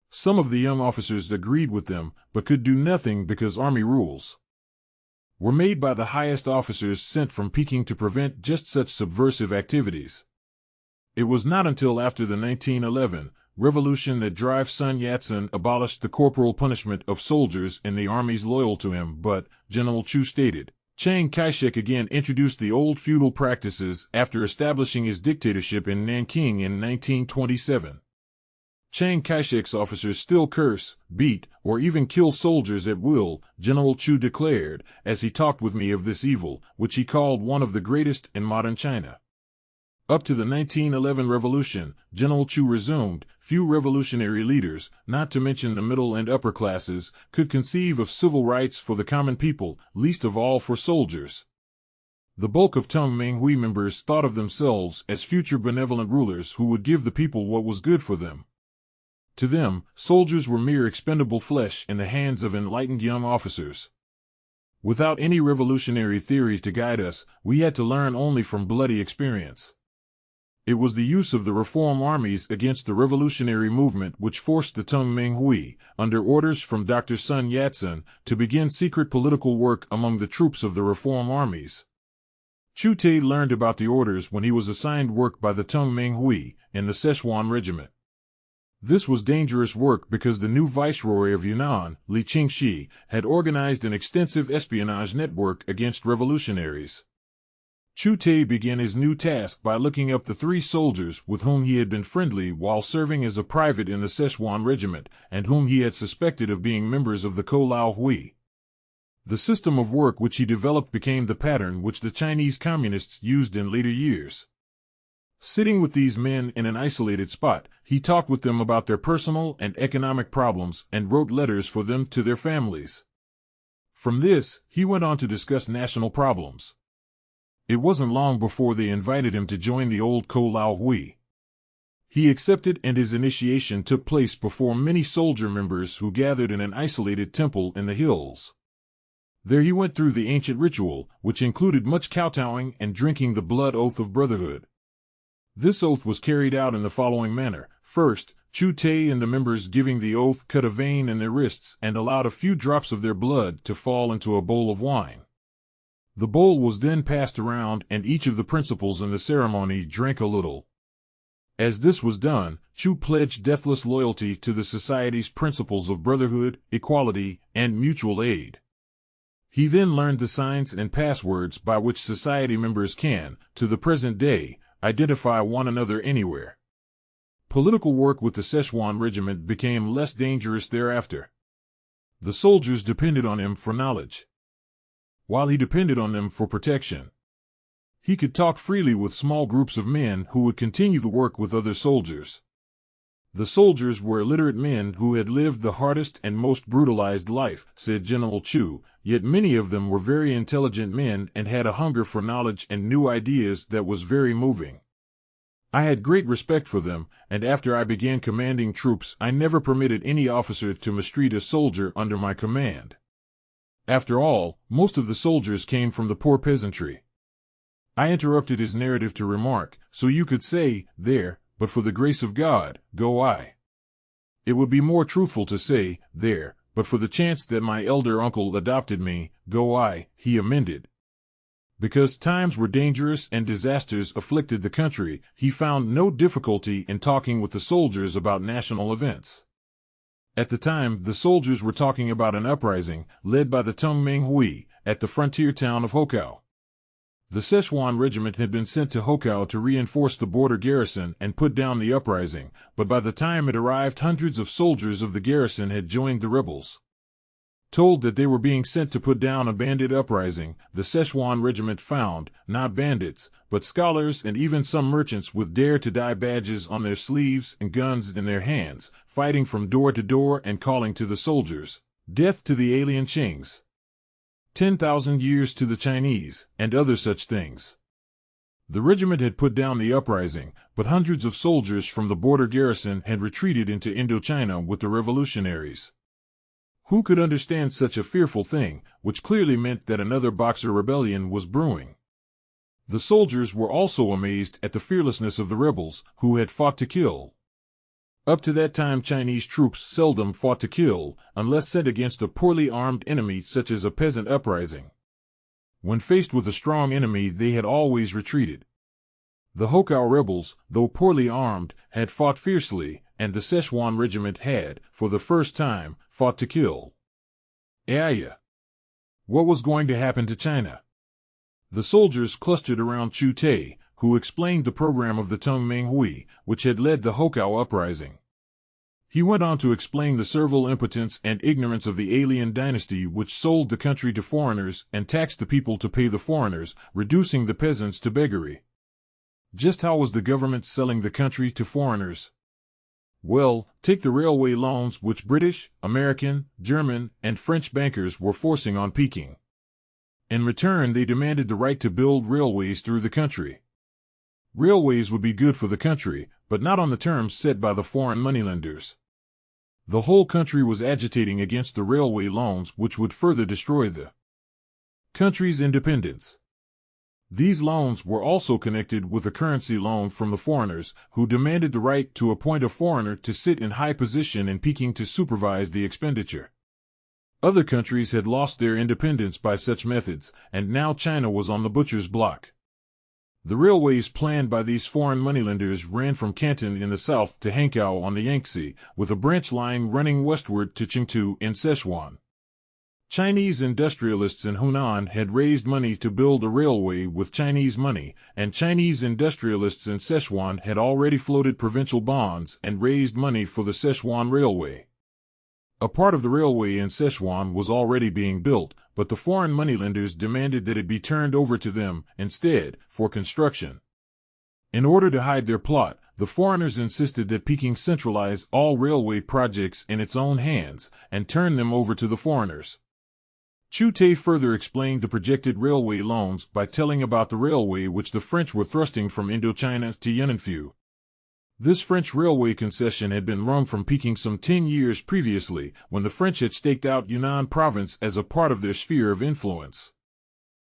Some of the young officers agreed with them, but could do nothing because army rules were made by the highest officers sent from Peking to prevent just such subversive activities. It was not until after the 1911 revolution that Drive Sun Yat-sen abolished the corporal punishment of soldiers in the armies loyal to him, but, General Chu stated, Chiang Kai-shek again introduced the old feudal practices after establishing his dictatorship in Nanking in 1927. Chiang Kai-shek's officers still curse, beat, or even kill soldiers at will, General Chu declared, as he talked with me of this evil, which he called one of the greatest in modern China. Up to the 1911 revolution, General Chu resumed, few revolutionary leaders, not to mention the middle and upper classes, could conceive of civil rights for the common people, least of all for soldiers. The bulk of Tung Ming Hui members thought of themselves as future benevolent rulers who would give the people what was good for them. To them, soldiers were mere expendable flesh in the hands of enlightened young officers. Without any revolutionary theory to guide us, we had to learn only from bloody experience. It was the use of the reform armies against the revolutionary movement which forced the Tung Ming Hui, under orders from Dr. Sun Yat-sen, to begin secret political work among the troops of the reform armies. Chu Teh learned about the orders when he was assigned work by the Tung Ming Hui in the Sichuan regiment. This was dangerous work because the new viceroy of Yunnan, Li Qingxi, had organized an extensive espionage network against revolutionaries. Chu Teh began his new task by looking up the 3 soldiers with whom he had been friendly while serving as a private in the Sichuan regiment, and whom he had suspected of being members of the Ko Lao Hui. The system of work which he developed became the pattern which the Chinese communists used in later years. Sitting with these men in an isolated spot, he talked with them about their personal and economic problems and wrote letters for them to their families. From this, he went on to discuss national problems. It wasn't long before they invited him to join the old Ko Lao Hui. He accepted, and his initiation took place before many soldier members who gathered in an isolated temple in the hills. There he went through the ancient ritual, which included much kowtowing and drinking the blood oath of brotherhood. This oath was carried out in the following manner. First, Chu Teh and the members giving the oath cut a vein in their wrists and allowed a few drops of their blood to fall into a bowl of wine. The bowl was then passed around, and each of the principals in the ceremony drank a little. As this was done, Chu pledged deathless loyalty to the society's principles of brotherhood, equality, and mutual aid. He then learned the signs and passwords by which society members can, to the present day, identify one another anywhere. Political work with the Sichuan regiment became less dangerous thereafter. The soldiers depended on him for knowledge, while he depended on them for protection. He could talk freely with small groups of men who would continue the work with other soldiers. The soldiers were illiterate men who had lived the hardest and most brutalized life, said General Chu, yet many of them were very intelligent men and had a hunger for knowledge and new ideas that was very moving. I had great respect for them, and after I began commanding troops, I never permitted any officer to mistreat a soldier under my command. After all, most of the soldiers came from the poor peasantry. I interrupted his narrative to remark, so you could say, there, but for the grace of God, go I. It would be more truthful to say, there, but for the chance that my elder uncle adopted me, go I, he amended. Because times were dangerous and disasters afflicted the country, he found no difficulty in talking with the soldiers about national events. At the time, the soldiers were talking about an uprising, led by the Tongming Hui, at the frontier town of Hokkao. The Szechuan regiment had been sent to Hokkao to reinforce the border garrison and put down the uprising, but by the time it arrived, hundreds of soldiers of the garrison had joined the rebels. Told that they were being sent to put down a bandit uprising, the Szechuan regiment found, not bandits, but scholars and even some merchants with dare-to-die badges on their sleeves and guns in their hands, fighting from door to door and calling to the soldiers, "Death to the alien Qings! 10,000 years to the Chinese," and other such things. The regiment had put down the uprising, but hundreds of soldiers from the border garrison had retreated into Indochina with the revolutionaries. Who could understand such a fearful thing, which clearly meant that another Boxer rebellion was brewing? The soldiers were also amazed at the fearlessness of the rebels, who had fought to kill. Up to that time, Chinese troops seldom fought to kill, unless sent against a poorly armed enemy such as a peasant uprising. When faced with a strong enemy, they had always retreated. The Hokkao rebels, though poorly armed, had fought fiercely, and the Szechuan regiment had, for the first time, fought to kill. What was going to happen to China? The soldiers clustered around Chu Teh, who explained the program of the Tongming Hui, which had led the Hokkao uprising. He went on to explain the servile impotence and ignorance of the alien dynasty which sold the country to foreigners and taxed the people to pay the foreigners, reducing the peasants to beggary. Just how was the government selling the country to foreigners? Well, take the railway loans which British, American, German, and French bankers were forcing on Peking. In return, they demanded the right to build railways through the country. Railways would be good for the country, but not on the terms set by the foreign moneylenders. The whole country was agitating against the railway loans, which would further destroy the country's independence. These loans were also connected with a currency loan from the foreigners, who demanded the right to appoint a foreigner to sit in high position in Peking to supervise the expenditure. Other countries had lost their independence by such methods, and now China was on the butcher's block. The railways planned by these foreign moneylenders ran from Canton in the south to Hankow on the Yangtze, with a branch line running westward to Qingtu in Sichuan. Chinese industrialists in Hunan had raised money to build a railway with Chinese money, and Chinese industrialists in Sichuan had already floated provincial bonds and raised money for the Sichuan Railway. A part of the railway in Sichuan was already being built, but the foreign moneylenders demanded that it be turned over to them, instead, for construction. In order to hide their plot, the foreigners insisted that Peking centralize all railway projects in its own hands, and turn them over to the foreigners. Chu Teh further explained the projected railway loans by telling about the railway which the French were thrusting from Indochina to Yunnan. This French railway concession had been wrung from Peking some 10 years previously, when the French had staked out Yunnan province as a part of their sphere of influence.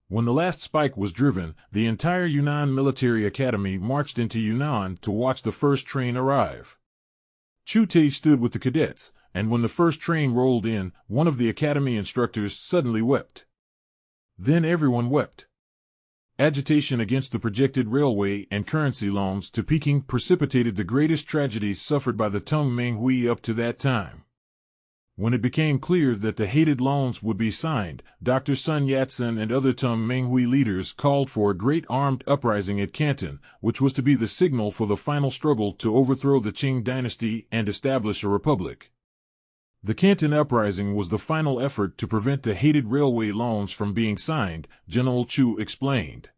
When the last spike was driven, the entire Yunnan Military Academy marched into Yunnan to watch the first train arrive. Chu Teh stood with the cadets, and when the first train rolled in, one of the academy instructors suddenly wept. Then everyone wept. Agitation against the projected railway and currency loans to Peking precipitated the greatest tragedies suffered by the Tongming Hui up to that time. When it became clear that the hated loans would be signed, Dr. Sun Yat-sen and other Tongming Hui leaders called for a great armed uprising at Canton, which was to be the signal for the final struggle to overthrow the Qing dynasty and establish a republic. The Canton uprising was the final effort to prevent the hated railway loans from being signed, General Chu explained.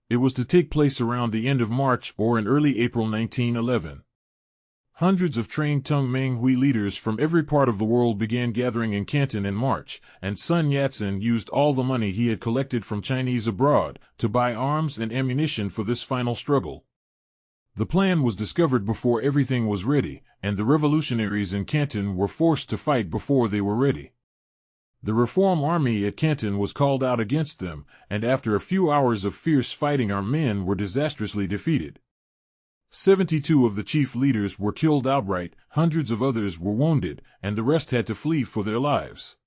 It was to take place around the end of March or in early April 1911. Hundreds of trained Tongming Hui leaders from every part of the world began gathering in Canton in March, and Sun Yat-sen used all the money he had collected from Chinese abroad to buy arms and ammunition for this final struggle. The plan was discovered before everything was ready, and the revolutionaries in Canton were forced to fight before they were ready. The Reform Army at Canton was called out against them, and after a few hours of fierce fighting our men were disastrously defeated. 72 of the chief leaders were killed outright, hundreds of others were wounded, and the rest had to flee for their lives.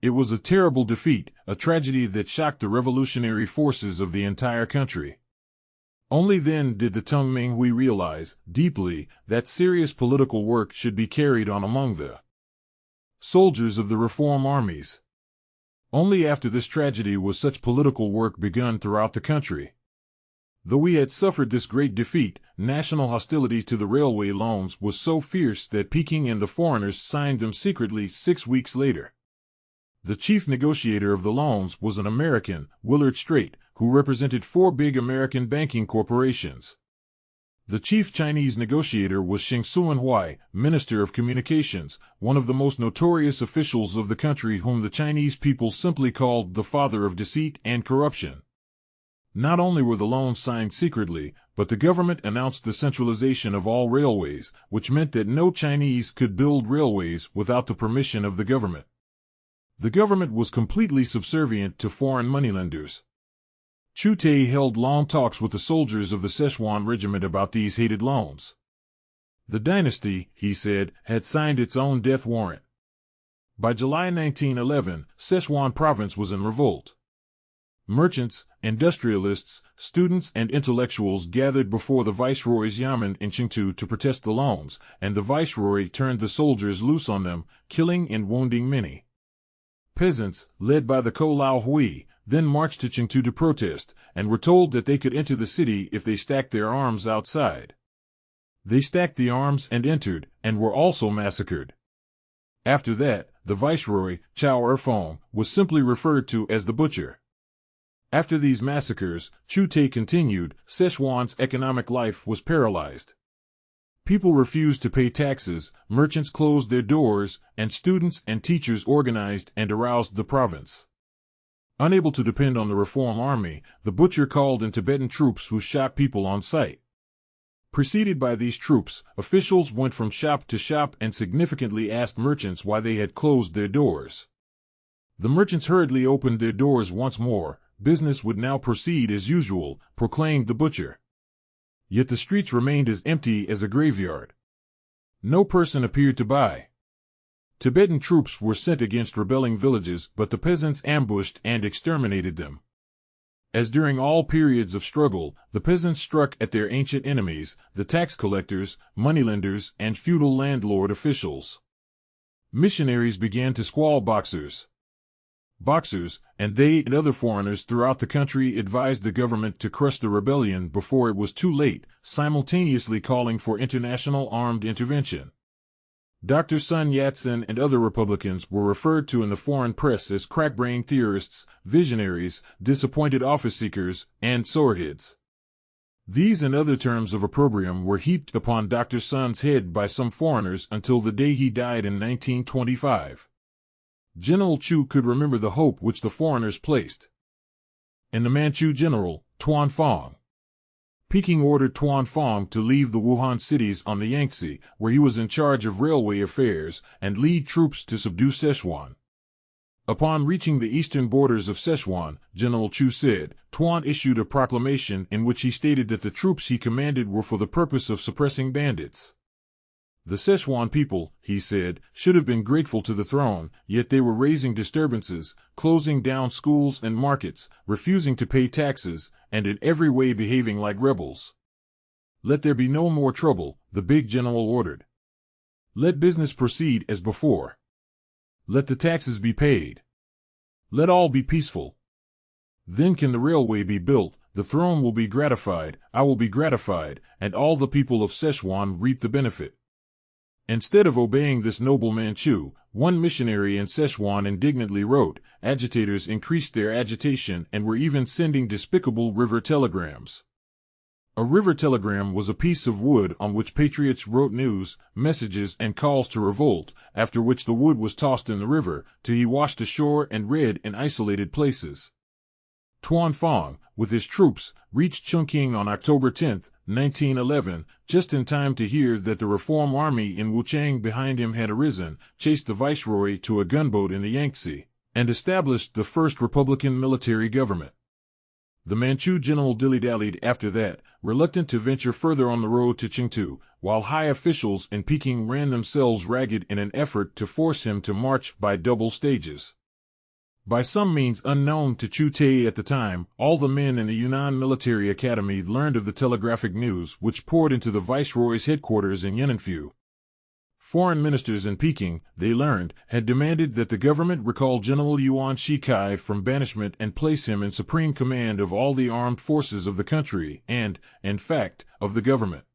It was a terrible defeat, a tragedy that shocked the revolutionary forces of the entire country. Only then did the Tung Minghui realize, deeply, that serious political work should be carried on among the soldiers of the reform armies. Only after this tragedy was such political work begun throughout the country. Though we had suffered this great defeat, national hostility to the railway loans was so fierce that Peking and the foreigners signed them secretly 6 weeks later. The chief negotiator of the loans was an American, Willard Straight, who represented 4 big American banking corporations. The chief Chinese negotiator was Xing Suanhui, Minister of Communications, one of the most notorious officials of the country whom the Chinese people simply called the father of deceit and corruption. Not only were the loans signed secretly, but the government announced the centralization of all railways, which meant that no Chinese could build railways without the permission of the government. The government was completely subservient to foreign moneylenders. Chu Teh held long talks with the soldiers of the Szechuan regiment about these hated loans. The dynasty, he said, had signed its own death warrant. By July 1911, Szechuan province was in revolt. Merchants, industrialists, students and intellectuals gathered before the viceroy's yamen in Chengdu to protest the loans, and the viceroy turned the soldiers loose on them, killing and wounding many. Peasants, led by the Ko Lao Hui, then marched to Chengdu to protest, and were told that they could enter the city if they stacked their arms outside. They stacked the arms and entered, and were also massacred. After that, the viceroy, Chow Erfong, was simply referred to as the butcher. After these massacres, Chu Teh continued, Szechuan's economic life was paralyzed. People refused to pay taxes, merchants closed their doors, and students and teachers organized and aroused the province. Unable to depend on the reform army, the butcher called in Tibetan troops who shot people on sight. Preceded by these troops, officials went from shop to shop and significantly asked merchants why they had closed their doors. The merchants hurriedly opened their doors once more. Business would now proceed as usual, proclaimed the butcher. Yet the streets remained as empty as a graveyard. No person appeared to buy. Tibetan troops were sent against rebelling villages, but the peasants ambushed and exterminated them. As during all periods of struggle, the peasants struck at their ancient enemies, the tax collectors, moneylenders, and feudal landlord officials. Missionaries began to squall boxers. Boxers, and they and other foreigners throughout the country advised the government to crush the rebellion before it was too late, simultaneously calling for international armed intervention. Dr. Sun Yat-sen and other Republicans were referred to in the foreign press as crack-brain theorists, visionaries, disappointed office-seekers, and soreheads. These and other terms of opprobrium were heaped upon Dr. Sun's head by some foreigners until the day he died in 1925. General Chu could remember the hope which the foreigners placed in the Manchu general, Tuan Fong. Peking ordered Tuan Fong to leave the Wuhan cities on the Yangtze, where he was in charge of railway affairs, and lead troops to subdue Szechuan. Upon reaching the eastern borders of Szechuan, General Chu said, Tuan issued a proclamation in which he stated that the troops he commanded were for the purpose of suppressing bandits. The Szechuan people, he said, should have been grateful to the throne, yet they were raising disturbances, closing down schools and markets, refusing to pay taxes, and in every way behaving like rebels. Let there be no more trouble, the big general ordered. Let business proceed as before. Let the taxes be paid. Let all be peaceful. Then can the railway be built, the throne will be gratified, I will be gratified, and all the people of Szechuan reap the benefit. Instead of obeying this noble Manchu, one missionary in Szechuan indignantly wrote, agitators increased their agitation and were even sending despicable river telegrams. A river telegram was a piece of wood on which patriots wrote news, messages, and calls to revolt, after which the wood was tossed in the river, to be washed ashore and read in isolated places. Tuan Fong, with his troops, reached Chungking on October 10, 1911, just in time to hear that the Reform Army in Wuchang behind him had arisen, chased the viceroy to a gunboat in the Yangtze, and established the first Republican military government. The Manchu general dilly-dallied after that, reluctant to venture further on the road to Qingtu, while high officials in Peking ran themselves ragged in an effort to force him to march by double stages. By some means unknown to Chu Teh at the time, all the men in the Yunnan Military Academy learned of the telegraphic news which poured into the viceroy's headquarters in Yunnan. Foreign ministers in Peking, they learned, had demanded that the government recall General Yuan Shikai from banishment and place him in supreme command of all the armed forces of the country and, in fact, of the government.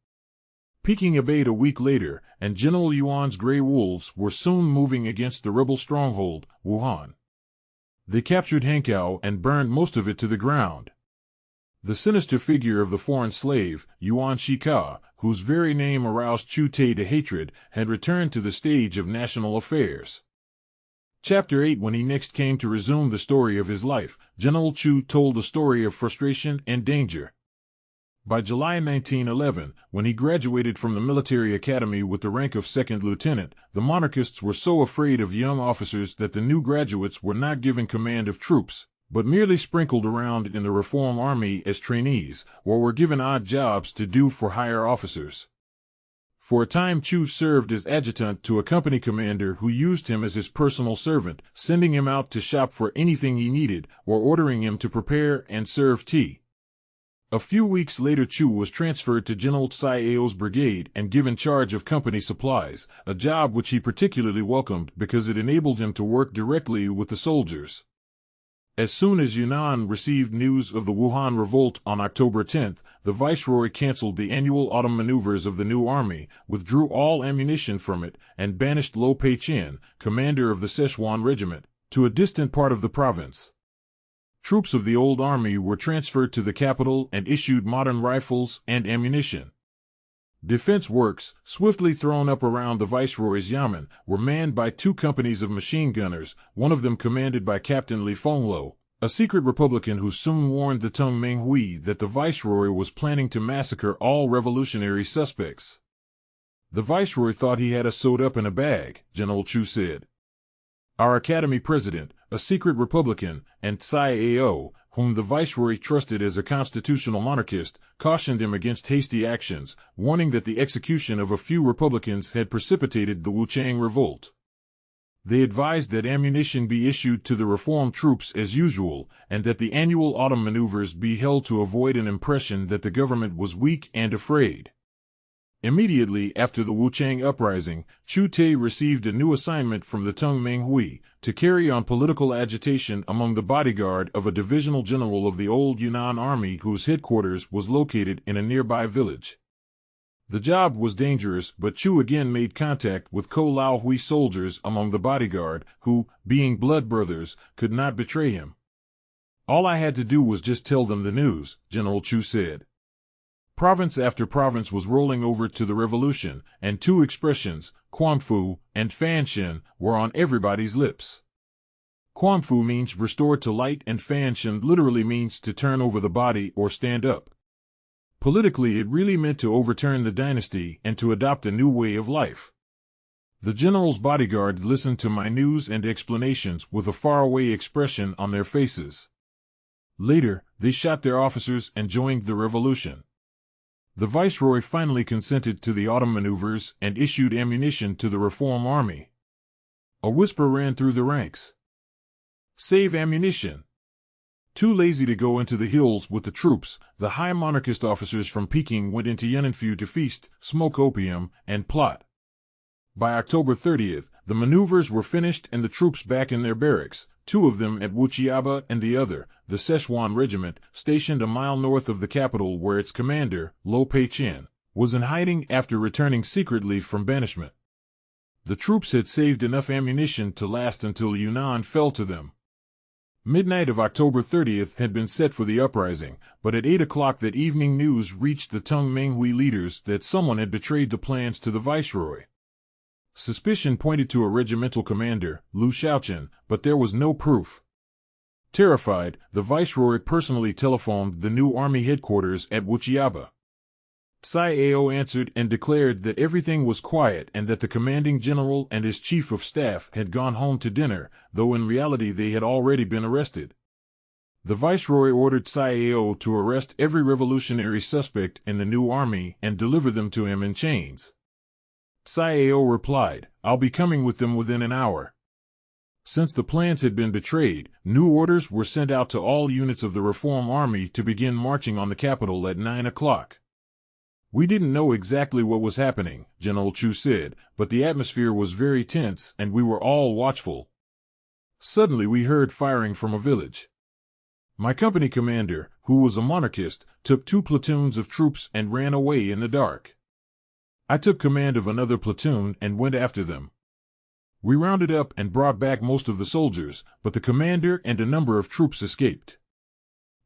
Peking obeyed a week later, and General Yuan's Grey Wolves were soon moving against the rebel stronghold, Wuhan. They captured Hankow and burned most of it to the ground. The sinister figure of the foreign slave, Yuan Shikai, whose very name aroused Chu Teh to hatred, had returned to the stage of national affairs. Chapter 8. When he next came to resume the story of his life, General Chu told a story of frustration and danger. By July 1911, when he graduated from the military academy with the rank of second lieutenant, the monarchists were so afraid of young officers that the new graduates were not given command of troops, but merely sprinkled around in the Reform Army as trainees, or were given odd jobs to do for higher officers. For a time Chu served as adjutant to a company commander who used him as his personal servant, sending him out to shop for anything he needed, or ordering him to prepare and serve tea. A few weeks later Chu was transferred to General Tsai Ao's brigade and given charge of company supplies, a job which he particularly welcomed because it enabled him to work directly with the soldiers. As soon as Yunnan received news of the Wuhan revolt on October 10, the viceroy canceled the annual autumn maneuvers of the new army, withdrew all ammunition from it, and banished Lo Pei-chen, commander of the Sichuan regiment, to a distant part of the province. Troops of the old army were transferred to the capital and issued modern rifles and ammunition. Defense works, swiftly thrown up around the viceroy's yamen, were manned by 2 companies of machine gunners, one of them commanded by Captain Li Fenglo, a secret Republican who soon warned the Tung Menghui that the viceroy was planning to massacre all revolutionary suspects. The viceroy thought he had us sewed up in a bag, General Chu said. Our academy president, a secret Republican, and Tsai Ao, whom the viceroy trusted as a constitutional monarchist, cautioned him against hasty actions, warning that the execution of a few Republicans had precipitated the Wuchang revolt. They advised that ammunition be issued to the reform troops as usual, and that the annual autumn maneuvers be held to avoid an impression that the government was weak and afraid. Immediately after the Wuchang uprising, Chu Teh received a new assignment from the Tung Menghui, to carry on political agitation among the bodyguard of a divisional general of the old Yunnan army whose headquarters was located in a nearby village. The job was dangerous, but Chu again made contact with Ko Lao Hui soldiers among the bodyguard, who, being blood brothers, could not betray him. All I had to do was just tell them the news, General Chu said. Province after province was rolling over to the revolution, and 2 expressions, Quanfu and Fanshin, were on everybody's lips. Quanfu means restored to light and Fanshin literally means to turn over the body or stand up. Politically it really meant to overturn the dynasty and to adopt a new way of life. The general's bodyguard listened to my news and explanations with a faraway expression on their faces. Later, they shot their officers and joined the revolution. The viceroy finally consented to the autumn maneuvers and issued ammunition to the reform army. A whisper ran through the ranks. Save ammunition! Too lazy to go into the hills with the troops, the high monarchist officers from Peking went into Yunnan to feast, smoke opium, and plot. By October 30th, the maneuvers were finished and the troops back in their barracks, 2 of them at Wuchiaba and the other, the Sichuan regiment, stationed a mile north of the capital where its commander, Lo Pei-chen, was in hiding after returning secretly from banishment. The troops had saved enough ammunition to last until Yunnan fell to them. Midnight of October 30th had been set for the uprising, but at 8 o'clock that evening news reached the Tung Menghui leaders that someone had betrayed the plans to the viceroy. Suspicion pointed to a regimental commander, Lu Shaochen, but there was no proof. Terrified, the viceroy personally telephoned the new army headquarters at Wuchiaba. Tsai Ao answered and declared that everything was quiet and that the commanding general and his chief of staff had gone home to dinner, though in reality they had already been arrested. The viceroy ordered Tsai Ao to arrest every revolutionary suspect in the new army and deliver them to him in chains. Tsai Ao replied, "I'll be coming with them within an hour." Since the plans had been betrayed, new orders were sent out to all units of the Reform Army to begin marching on the capital at 9 o'clock. "We didn't know exactly what was happening," General Chu said, "but the atmosphere was very tense and we were all watchful. Suddenly we heard firing from a village. My company commander, who was a monarchist, took 2 platoons of troops and ran away in the dark. I took command of another platoon and went after them. We rounded up and brought back most of the soldiers, but the commander and a number of troops escaped.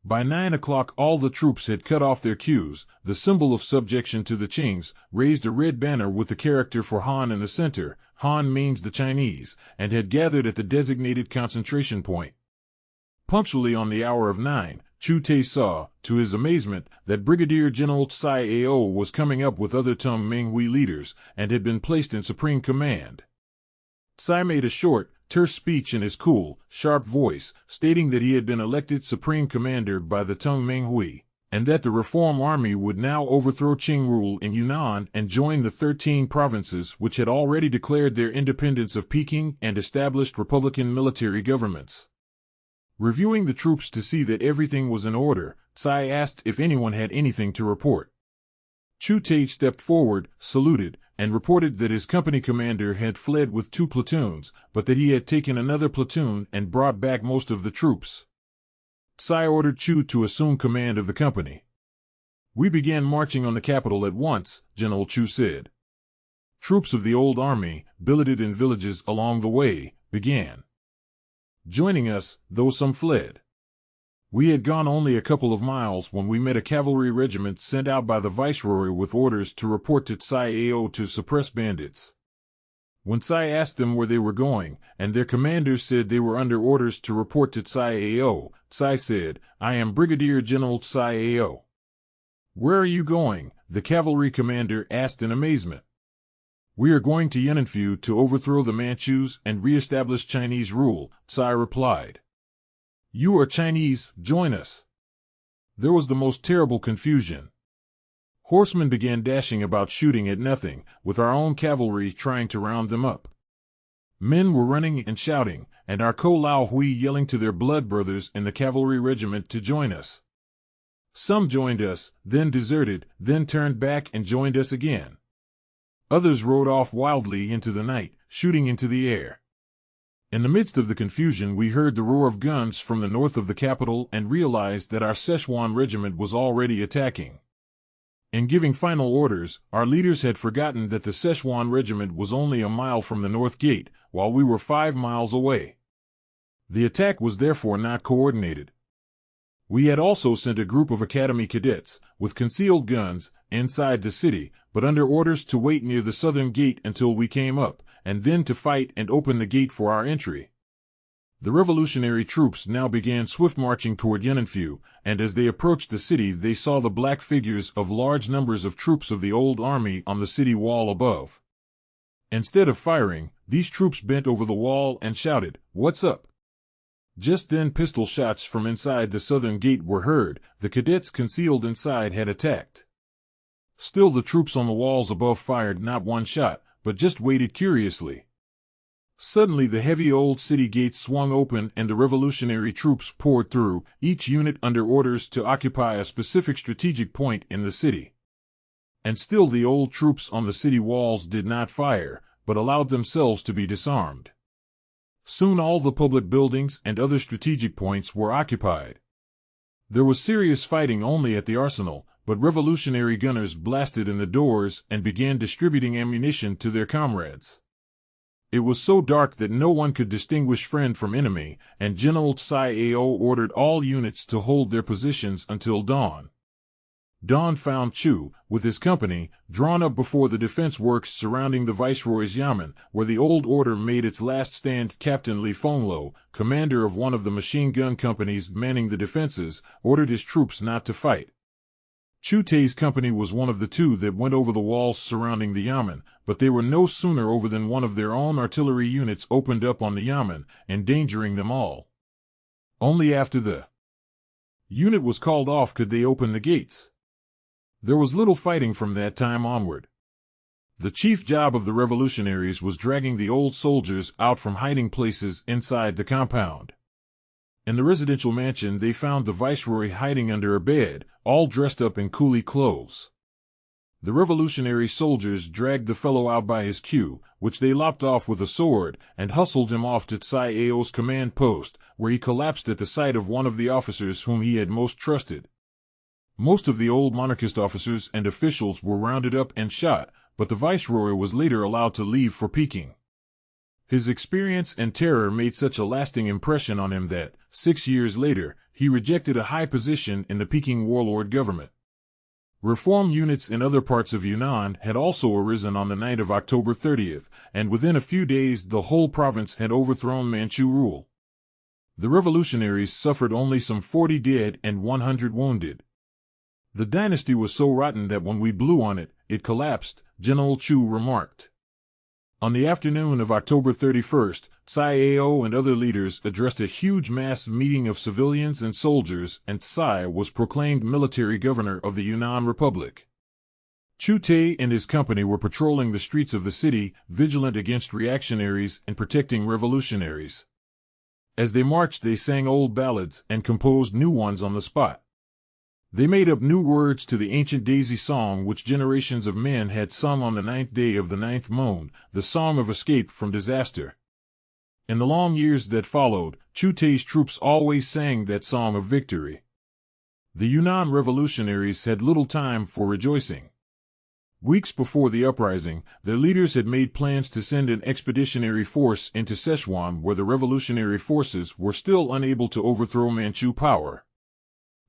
By 9 o'clock all the troops had cut off their queues, the symbol of subjection to the Qings, raised a red banner with the character for Han in the center, Han means the Chinese, and had gathered at the designated concentration point. Punctually on the hour of 9, Chu Teh saw, to his amazement, that Brigadier General Tsai Ao was coming up with other Tung Minghui leaders, and had been placed in supreme command. Tsai made a short, terse speech in his cool, sharp voice, stating that he had been elected supreme commander by the Tung Minghui, and that the Reform Army would now overthrow Qing rule in Yunnan and join the 13 provinces which had already declared their independence of Peking and established republican military governments. Reviewing the troops to see that everything was in order, Tsai asked if anyone had anything to report. Chu Teh stepped forward, saluted, and reported that his company commander had fled with 2 platoons, but that he had taken another platoon and brought back most of the troops. Tsai ordered Chu to assume command of the company. "We began marching on the capital at once," General Chu said. Troops of the old army, billeted in villages along the way, began joining us, though some fled. We had gone only a couple of miles when we met a cavalry regiment sent out by the viceroy with orders to report to Tsai Ao to suppress bandits. When Tsai asked them where they were going, and their commanders said they were under orders to report to Tsai Ao, Tsai said, "I am Brigadier General Tsai Ao." "Where are you going?" the cavalry commander asked in amazement. "We are going to Yunnan to overthrow the Manchus and re-establish Chinese rule," Tsai replied. "You are Chinese, join us." There was the most terrible confusion. Horsemen began dashing about shooting at nothing, with our own cavalry trying to round them up. Men were running and shouting, and our Ko-Lao Hui yelling to their blood brothers in the cavalry regiment to join us. Some joined us, then deserted, then turned back and joined us again. Others rode off wildly into the night, shooting into the air. In the midst of the confusion we heard the roar of guns from the north of the capital and realized that our Szechuan regiment was already attacking. In giving final orders, our leaders had forgotten that the Szechuan regiment was only a mile from the north gate, while we were 5 miles away. The attack was therefore not coordinated. We had also sent a group of academy cadets, with concealed guns, inside the city, but under orders to wait near the southern gate until we came up, and then to fight and open the gate for our entry. The revolutionary troops now began swift marching toward Yunnan, and as they approached the city they saw the black figures of large numbers of troops of the old army on the city wall above. Instead of firing, these troops bent over the wall and shouted, "What's up?" Just then pistol shots from inside the southern gate were heard. The cadets concealed inside had attacked. Still the troops on the walls above fired not one shot, but just waited curiously. Suddenly the heavy old city gates swung open and the revolutionary troops poured through, each unit under orders to occupy a specific strategic point in the city. And still the old troops on the city walls did not fire, but allowed themselves to be disarmed. Soon all the public buildings and other strategic points were occupied. There was serious fighting only at the arsenal, but revolutionary gunners blasted in the doors and began distributing ammunition to their comrades. It was so dark that no one could distinguish friend from enemy, and General Tsai Ao ordered all units to hold their positions until dawn. dawn found Chu, with his company, drawn up before the defense works surrounding the viceroy's yamen, where the old order made its last stand. Captain Li Fenglo, commander of one of the machine gun companies manning the defenses, ordered his troops not to fight. Chu Teh's company was one of the two that went over the walls surrounding the yamen, but they were no sooner over than one of their own artillery units opened up on the yamen, endangering them all. Only after the unit was called off could they open the gates. There was little fighting from that time onward. The chief job of the revolutionaries was dragging the old soldiers out from hiding places inside the compound. In the residential mansion they found the viceroy hiding under a bed, all dressed up in coolie clothes. The revolutionary soldiers dragged the fellow out by his queue, which they lopped off with a sword, and hustled him off to Tsai Ao's command post, where he collapsed at the sight of one of the officers whom he had most trusted. Most of the old monarchist officers and officials were rounded up and shot, but the viceroy was later allowed to leave for Peking. His experience and terror made such a lasting impression on him that, 6 years later, he rejected a high position in the Peking warlord government. Reform units in other parts of Yunnan had also arisen on the night of October 30th, and within a few days the whole province had overthrown Manchu rule. The revolutionaries suffered only some 40 dead and 100 wounded. The dynasty was so rotten that when we blew on it, it collapsed, General Chu remarked. On the afternoon of October 31st, Tsai Ao and other leaders addressed a huge mass meeting of civilians and soldiers, and Tsai was proclaimed military governor of the Yunnan Republic. Chu Teh and his company were patrolling the streets of the city, vigilant against reactionaries and protecting revolutionaries. As they marched they sang old ballads and composed new ones on the spot. They made up new words to the ancient daisy song which generations of men had sung on the 9th day of the 9th moon, the song of escape from disaster. In the long years that followed, Chu Teh's troops always sang that song of victory. The Yunnan revolutionaries had little time for rejoicing. Weeks before the uprising, their leaders had made plans to send an expeditionary force into Sichuan where the revolutionary forces were still unable to overthrow Manchu power.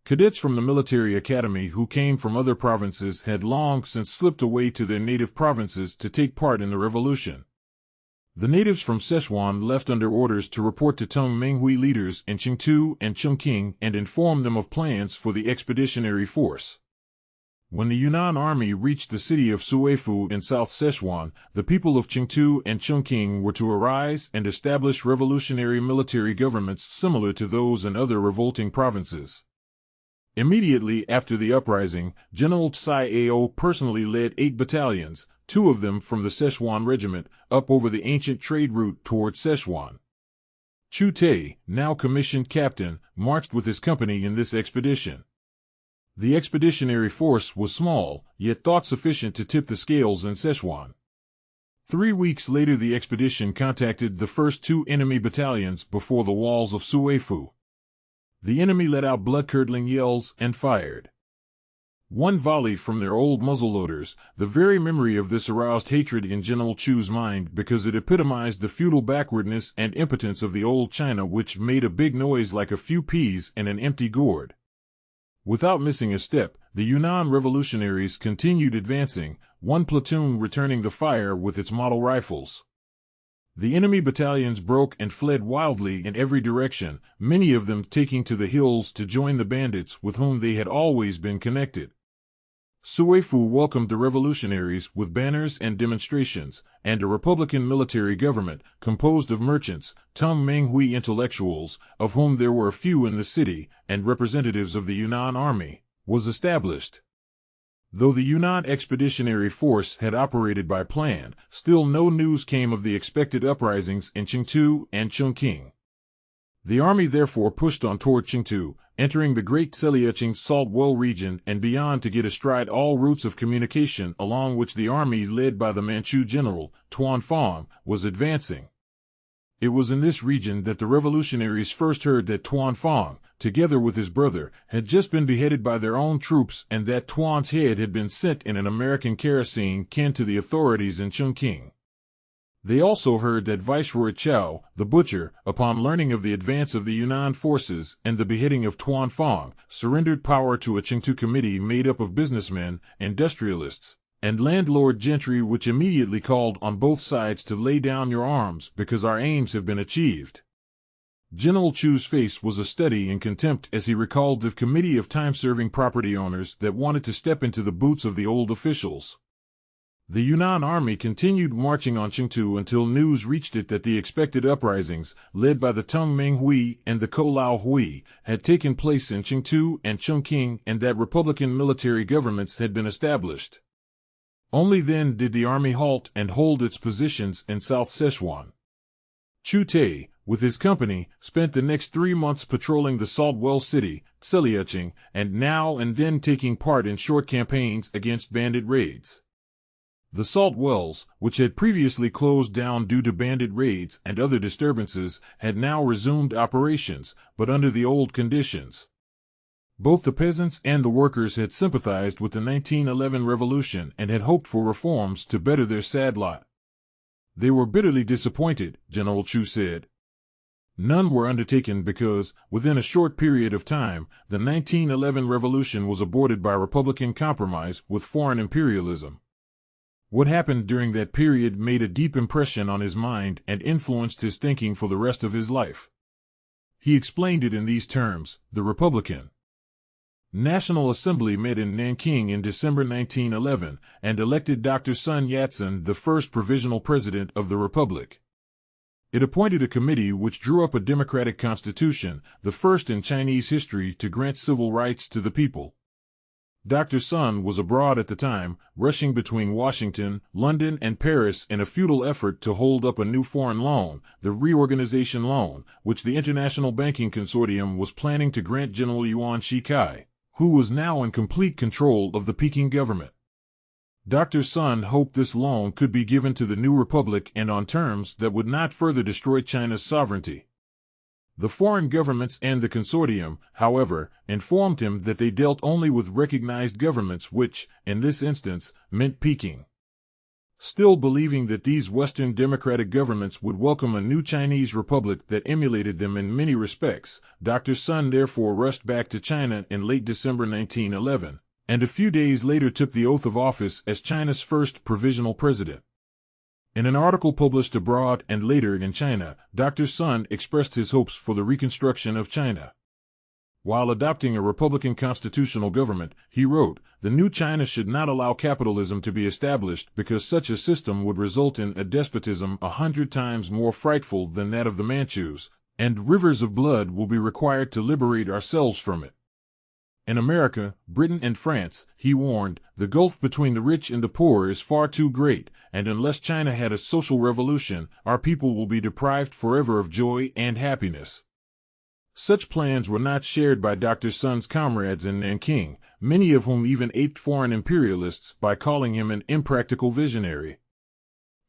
Cadets from the military academy who came from other provinces had long since slipped away to their native provinces to take part in the revolution. The natives from Sichuan left under orders to report to Teng Menghui leaders in Qingtu and Chongqing and inform them of plans for the expeditionary force. When the Yunnan army reached the city of Suifu in South Sichuan, the people of Qingtu and Chongqing were to arise and establish revolutionary military governments similar to those in other revolting provinces. Immediately after the uprising, General Tsai Ao personally led 8 battalions, 2 of them from the Sichuan regiment, up over the ancient trade route toward Sichuan. Chu Teh, now commissioned captain, marched with his company in this expedition. The expeditionary force was small, yet thought sufficient to tip the scales in Sichuan. 3 weeks later the expedition contacted the first 2 enemy battalions before the walls of Suifu. The enemy let out blood-curdling yells and fired. One volley from their old muzzleloaders, the very memory of this aroused hatred in General Chu's mind because it epitomized the feudal backwardness and impotence of the old China which made a big noise like a few peas in an empty gourd. Without missing a step, the Yunnan revolutionaries continued advancing, one platoon returning the fire with its model rifles. The enemy battalions broke and fled wildly in every direction, many of them taking to the hills to join the bandits with whom they had always been connected. Suifu welcomed the revolutionaries with banners and demonstrations, and a republican military government, composed of merchants, Teng Menghui intellectuals, of whom there were a few in the city, and representatives of the Yunnan army, was established. Though the Yunnan expeditionary force had operated by plan, still no news came of the expected uprisings in Qingtu and Chongqing. The army therefore pushed on toward Qingtu, entering the Great Seliacheng Salt Well region and beyond to get astride all routes of communication along which the army led by the Manchu general, Tuan Fang, was advancing. It was in this region that the revolutionaries first heard that Tuan Fang, together with his brother, had just been beheaded by their own troops and that Tuan's head had been sent in an American kerosene can to the authorities in Chongqing. They also heard that Viceroy Chao, the butcher, upon learning of the advance of the Yunnan forces and the beheading of Tuan Fong, surrendered power to a Qingtu committee made up of businessmen, industrialists, and landlord gentry, which immediately called on both sides to lay down your arms because our aims have been achieved. General Chu's face was a study in contempt as he recalled the committee of time-serving property owners that wanted to step into the boots of the old officials. The Yunnan army continued marching on Qingtu until news reached it that the expected uprisings, led by the Tung Meng Hui and the Ko Lao Hui, had taken place in Qingtu and Chongqing and that republican military governments had been established. Only then did the army halt and hold its positions in South Sichuan. Chu Teh, with his company, spent the next 3 months patrolling the Salt Well City, Tseliacheng, and now and then taking part in short campaigns against bandit raids. The salt wells, which had previously closed down due to bandit raids and other disturbances, had now resumed operations, but under the old conditions. Both the peasants and the workers had sympathized with the 1911 revolution and had hoped for reforms to better their sad lot. They were bitterly disappointed, General Chu said. None were undertaken because, within a short period of time, the 1911 revolution was aborted by Republican compromise with foreign imperialism. What happened during that period made a deep impression on his mind and influenced his thinking for the rest of his life. He explained it in these terms: the Republican National Assembly met in Nanking in December 1911 and elected Dr. Sun Yat-sen the first provisional president of the Republic. It appointed a committee which drew up a democratic constitution, the first in Chinese history to grant civil rights to the people. Dr. Sun was abroad at the time, rushing between Washington, London, and Paris in a futile effort to hold up a new foreign loan, the reorganization loan, which the International Banking Consortium was planning to grant General Yuan Shikai, who was now in complete control of the Peking government. Dr. Sun hoped this loan could be given to the new republic and on terms that would not further destroy China's sovereignty. The foreign governments and the consortium, however, informed him that they dealt only with recognized governments which, in this instance, meant Peking. Still believing that these Western democratic governments would welcome a new Chinese republic that emulated them in many respects, Dr. Sun therefore rushed back to China in late December 1911, and a few days later took the oath of office as China's first provisional president. In an article published abroad and later in China, Dr. Sun expressed his hopes for the reconstruction of China. While adopting a republican constitutional government, he wrote, "The new China should not allow capitalism to be established because such a system would result in a despotism 100 times more frightful than that of the Manchus, and rivers of blood will be required to liberate ourselves from it." In America, Britain, and France, he warned, the gulf between the rich and the poor is far too great, and unless China had a social revolution, our people will be deprived forever of joy and happiness. Such plans were not shared by Dr. Sun's comrades in Nanking, many of whom even aped foreign imperialists by calling him an impractical visionary.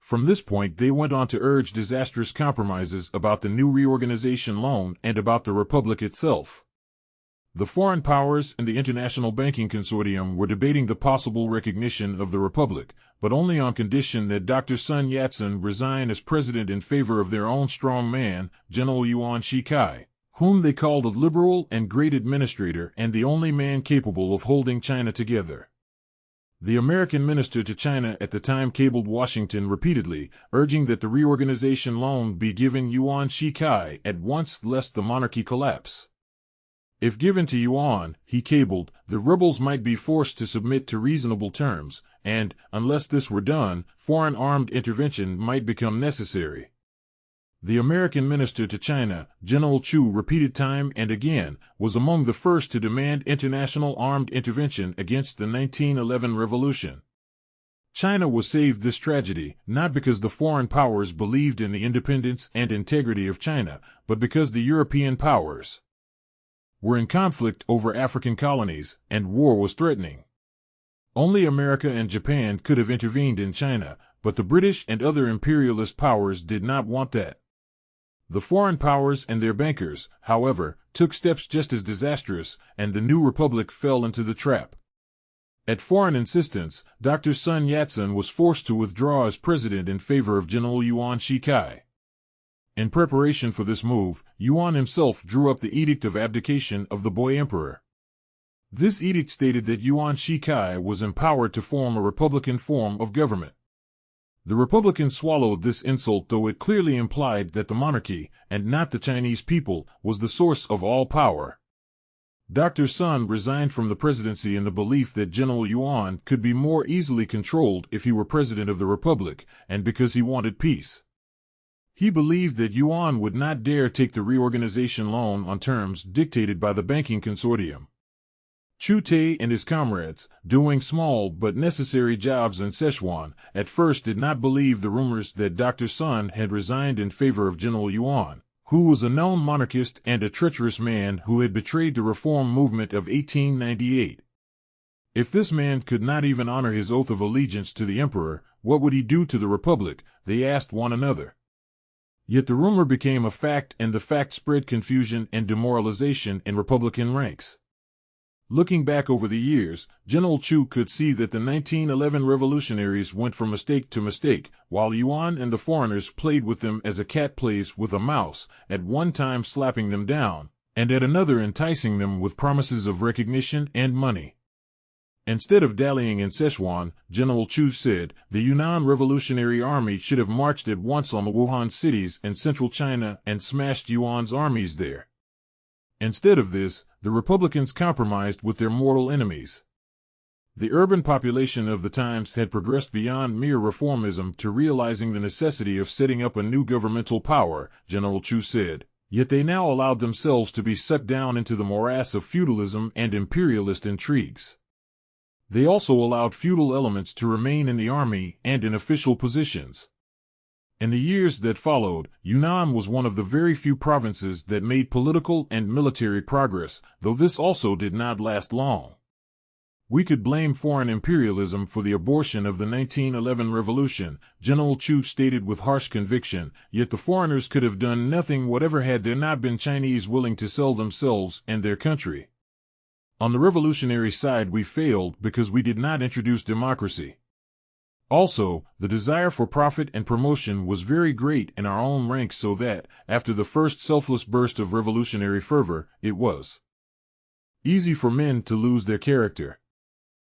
From this point they went on to urge disastrous compromises about the new reorganization loan and about the republic itself. The foreign powers and the International Banking Consortium were debating the possible recognition of the Republic, but only on condition that Dr. Sun Yat-sen resign as president in favor of their own strong man, General Yuan Shikai, whom they called a liberal and great administrator and the only man capable of holding China together. The American minister to China at the time cabled Washington repeatedly, urging that the reorganization loan be given Yuan Shikai at once lest the monarchy collapse. If given to Yuan, he cabled, the rebels might be forced to submit to reasonable terms, and, unless this were done, foreign armed intervention might become necessary. The American minister to China, General Chu, repeated time and again, was among the first to demand international armed intervention against the 1911 revolution. China was saved this tragedy, not because the foreign powers believed in the independence and integrity of China, but because the European powers were in conflict over African colonies, and war was threatening. Only America and Japan could have intervened in China, but the British and other imperialist powers did not want that. The foreign powers and their bankers, however, took steps just as disastrous, and the new republic fell into the trap. At foreign insistence, Dr. Sun Yat-sen was forced to withdraw as president in favor of General Yuan Shikai. In preparation for this move, Yuan himself drew up the Edict of Abdication of the Boy Emperor. This edict stated that Yuan Shikai was empowered to form a republican form of government. The Republicans swallowed this insult, though it clearly implied that the monarchy, and not the Chinese people, was the source of all power. Dr. Sun resigned from the presidency in the belief that General Yuan could be more easily controlled if he were president of the republic, and because he wanted peace. He believed that Yuan would not dare take the reorganization loan on terms dictated by the banking consortium. Chu Teh and his comrades, doing small but necessary jobs in Sichuan, at first did not believe the rumors that Dr. Sun had resigned in favor of General Yuan, who was a known monarchist and a treacherous man who had betrayed the reform movement of 1898. If this man could not even honor his oath of allegiance to the emperor, what would he do to the republic, they asked one another. Yet the rumor became a fact, and the fact spread confusion and demoralization in republican ranks. Looking back over the years, General Chu could see that the 1911 revolutionaries went from mistake to mistake, while Yuan and the foreigners played with them as a cat plays with a mouse, at one time slapping them down, and at another enticing them with promises of recognition and money. Instead of dallying in Sichuan, General Chu said, the Yunnan Revolutionary Army should have marched at once on the Wuhan cities in central China and smashed Yuan's armies there. Instead of this, the Republicans compromised with their mortal enemies. The urban population of the times had progressed beyond mere reformism to realizing the necessity of setting up a new governmental power, General Chu said, yet they now allowed themselves to be sucked down into the morass of feudalism and imperialist intrigues. They also allowed feudal elements to remain in the army and in official positions. In the years that followed, Yunnan was one of the very few provinces that made political and military progress, though this also did not last long. We could blame foreign imperialism for the abortion of the 1911 revolution, General Chu stated with harsh conviction, yet the foreigners could have done nothing whatever had there not been Chinese willing to sell themselves and their country. On the revolutionary side we failed because we did not introduce democracy. Also, the desire for profit and promotion was very great in our own ranks, so that, after the first selfless burst of revolutionary fervor, it was easy for men to lose their character.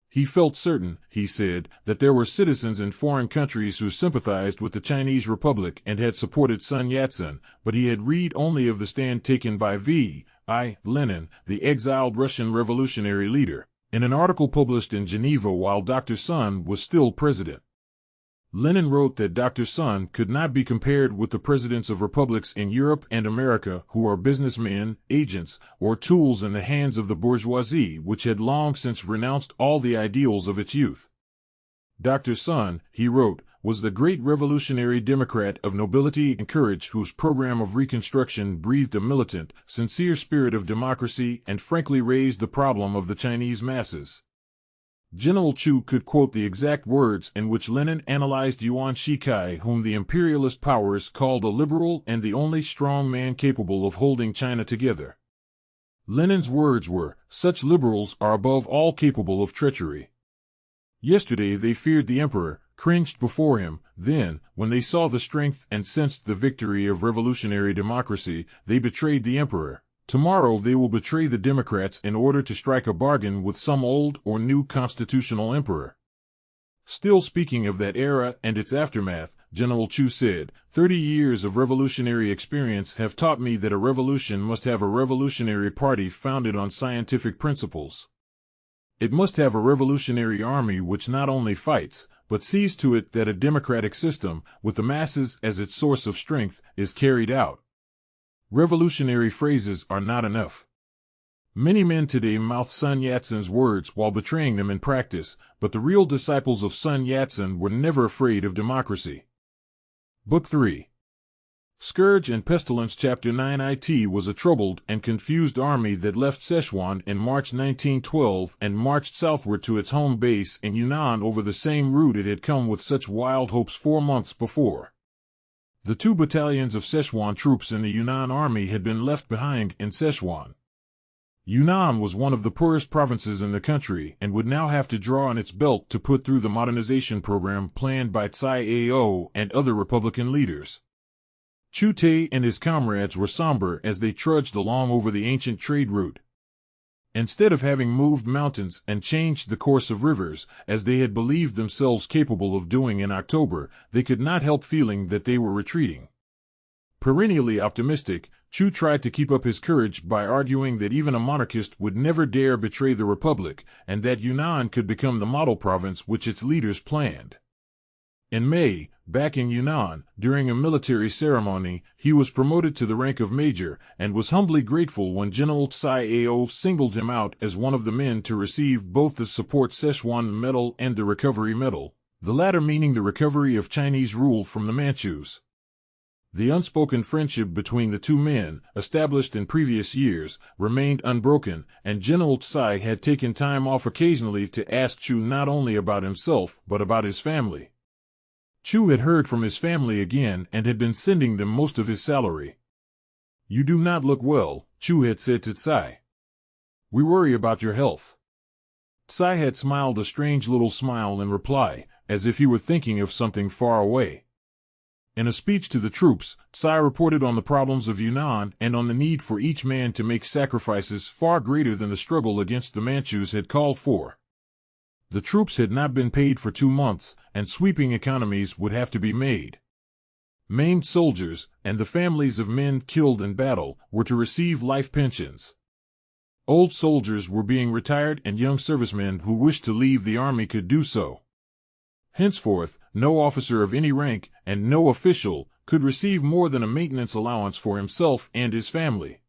He felt certain, he said, that there were citizens in foreign countries who sympathized with the Chinese Republic and had supported Sun Yat-sen, but he had read only of the stand taken by V.I. Lenin, the exiled Russian revolutionary leader, in an article published in Geneva while Dr. Sun was still president. Lenin wrote that Dr. Sun could not be compared with the presidents of republics in Europe and America who are businessmen, agents, or tools in the hands of the bourgeoisie which had long since renounced all the ideals of its youth. Dr. Sun, he wrote, was the great revolutionary democrat of nobility and courage whose program of reconstruction breathed a militant, sincere spirit of democracy and frankly raised the problem of the Chinese masses. General Chu could quote the exact words in which Lenin analyzed Yuan Shikai, whom the imperialist powers called a liberal and the only strong man capable of holding China together. Lenin's words were, "Such liberals are above all capable of treachery." Yesterday they feared the emperor, cringed before him, then, when they saw the strength and sensed the victory of revolutionary democracy, they betrayed the emperor. Tomorrow they will betray the Democrats in order to strike a bargain with some old or new constitutional emperor. Still speaking of that era and its aftermath, General Chu said, 30 years of revolutionary experience have taught me that a revolution must have a revolutionary party founded on scientific principles. It must have a revolutionary army which not only fights, but sees to it that a democratic system, with the masses as its source of strength, is carried out. Revolutionary phrases are not enough. Many men today mouth Sun Yat-sen's words while betraying them in practice, but the real disciples of Sun Yat-sen were never afraid of democracy. Book 3. Scourge and Pestilence Chapter 9. It was a troubled and confused army that left Sichuan in March 1912 and marched southward to its home base in Yunnan over the same route it had come with such wild hopes 4 months before. The 2 battalions of Sichuan troops in the Yunnan army had been left behind in Sichuan. Yunnan was one of the poorest provinces in the country and would now have to draw on its belt to put through the modernization program planned by Tsai Ao and other Republican leaders. Chu Teh and his comrades were somber as they trudged along over the ancient trade route. Instead of having moved mountains and changed the course of rivers, as they had believed themselves capable of doing in October, they could not help feeling that they were retreating. Perennially optimistic, Chu tried to keep up his courage by arguing that even a monarchist would never dare betray the republic, and that Yunnan could become the model province which its leaders planned. In May, back in Yunnan, during a military ceremony, he was promoted to the rank of major, and was humbly grateful when General Tsai Ao singled him out as one of the men to receive both the Support Szechuan Medal and the Recovery Medal, the latter meaning the recovery of Chinese rule from the Manchus. The unspoken friendship between the two men, established in previous years, remained unbroken, and General Tsai had taken time off occasionally to ask Chu not only about himself but about his family. Chu had heard from his family again and had been sending them most of his salary. "You do not look well," Chu had said to Tsai. "We worry about your health." Tsai had smiled a strange little smile in reply, as if he were thinking of something far away. In a speech to the troops, Tsai reported on the problems of Yunnan and on the need for each man to make sacrifices far greater than the struggle against the Manchus had called for. The troops had not been paid for 2 months, and sweeping economies would have to be made. Maimed soldiers, and the families of men killed in battle, were to receive life pensions. Old soldiers were being retired, and young servicemen who wished to leave the army could do so. Henceforth, no officer of any rank, and no official, could receive more than a maintenance allowance for himself and his family.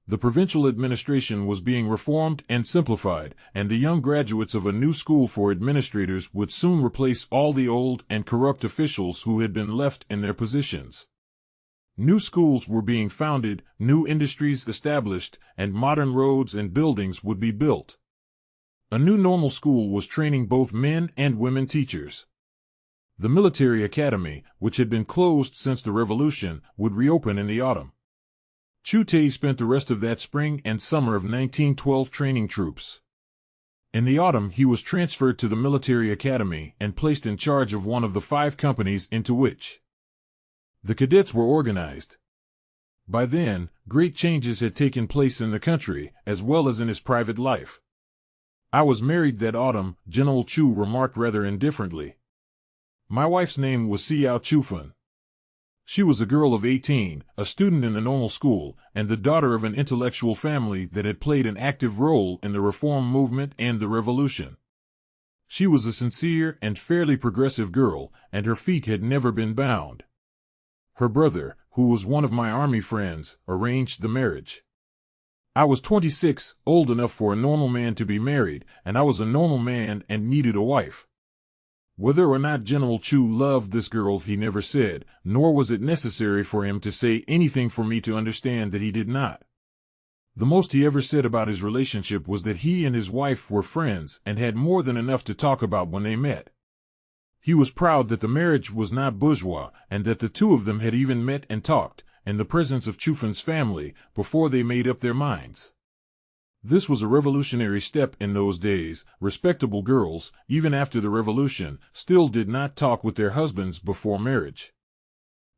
The provincial administration was being reformed and simplified, and the young graduates of a new school for administrators would soon replace all the old and corrupt officials who had been left in their positions. New schools were being founded, new industries established, and modern roads and buildings would be built. A new normal school was training both men and women teachers. The military academy, which had been closed since the revolution, would reopen in the autumn. Chu Teh spent the rest of that spring and summer of 1912 training troops. In the autumn he was transferred to the military academy and placed in charge of one of the 5 companies into which the cadets were organized. By then, great changes had taken place in the country, as well as in his private life. "I was married that autumn," General Chu remarked rather indifferently. "My wife's name was Xiao Chufan. She was a girl of 18, a student in the normal school, and the daughter of an intellectual family that had played an active role in the reform movement and the revolution. She was a sincere and fairly progressive girl, and her feet had never been bound. Her brother, who was one of my army friends, arranged the marriage. I was 26, old enough for a normal man to be married, and I was a normal man and needed a wife." Whether or not General Chu loved this girl he never said, nor was it necessary for him to say anything for me to understand that he did not. The most he ever said about his relationship was that he and his wife were friends and had more than enough to talk about when they met. He was proud that the marriage was not bourgeois, and that the two of them had even met and talked, in the presence of Chufan's family, before they made up their minds. This was a revolutionary step in those days. Respectable girls, even after the revolution, still did not talk with their husbands before marriage.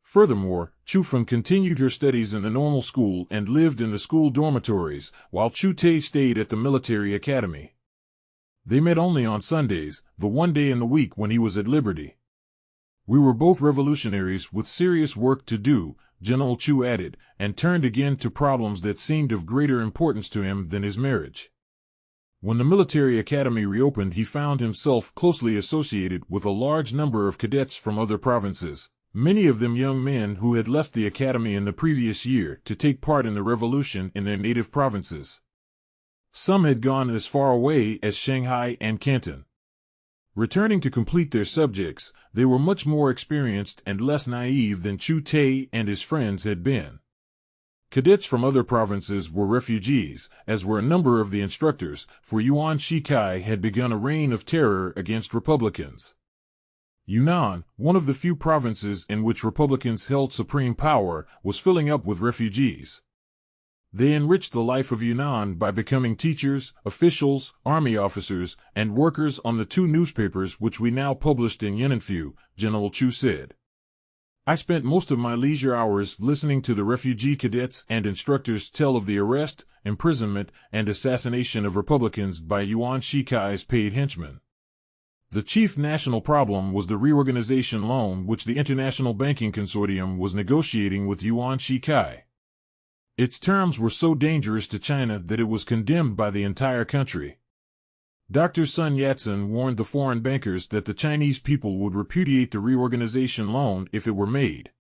Furthermore, Chufan continued her studies in the normal school and lived in the school dormitories, while Chu Teh stayed at the military academy. They met only on Sundays, the one day in the week when he was at liberty. "We were both revolutionaries with serious work to do," General Chu added, and turned again to problems that seemed of greater importance to him than his marriage. When the military academy reopened, he found himself closely associated with a large number of cadets from other provinces, many of them young men who had left the academy in the previous year to take part in the revolution in their native provinces. Some had gone as far away as Shanghai and Canton. Returning to complete their subjects, they were much more experienced and less naive than Chu Teh and his friends had been. Cadets from other provinces were refugees, as were a number of the instructors, for Yuan Shikai had begun a reign of terror against Republicans. Yunnan, one of the few provinces in which Republicans held supreme power, was filling up with refugees. They enriched the life of Yunnan by becoming teachers, officials, army officers, and workers on the two newspapers which we now published in Yunnan, General Chu said. I spent most of my leisure hours listening to the refugee cadets and instructors tell of the arrest, imprisonment, and assassination of Republicans by Yuan Shikai's paid henchmen. The chief national problem was the reorganization loan which the International Banking Consortium was negotiating with Yuan Shikai. Its terms were so dangerous to China that it was condemned by the entire country. Dr. Sun Yat-sen warned the foreign bankers that the Chinese people would repudiate the reorganization loan if it were made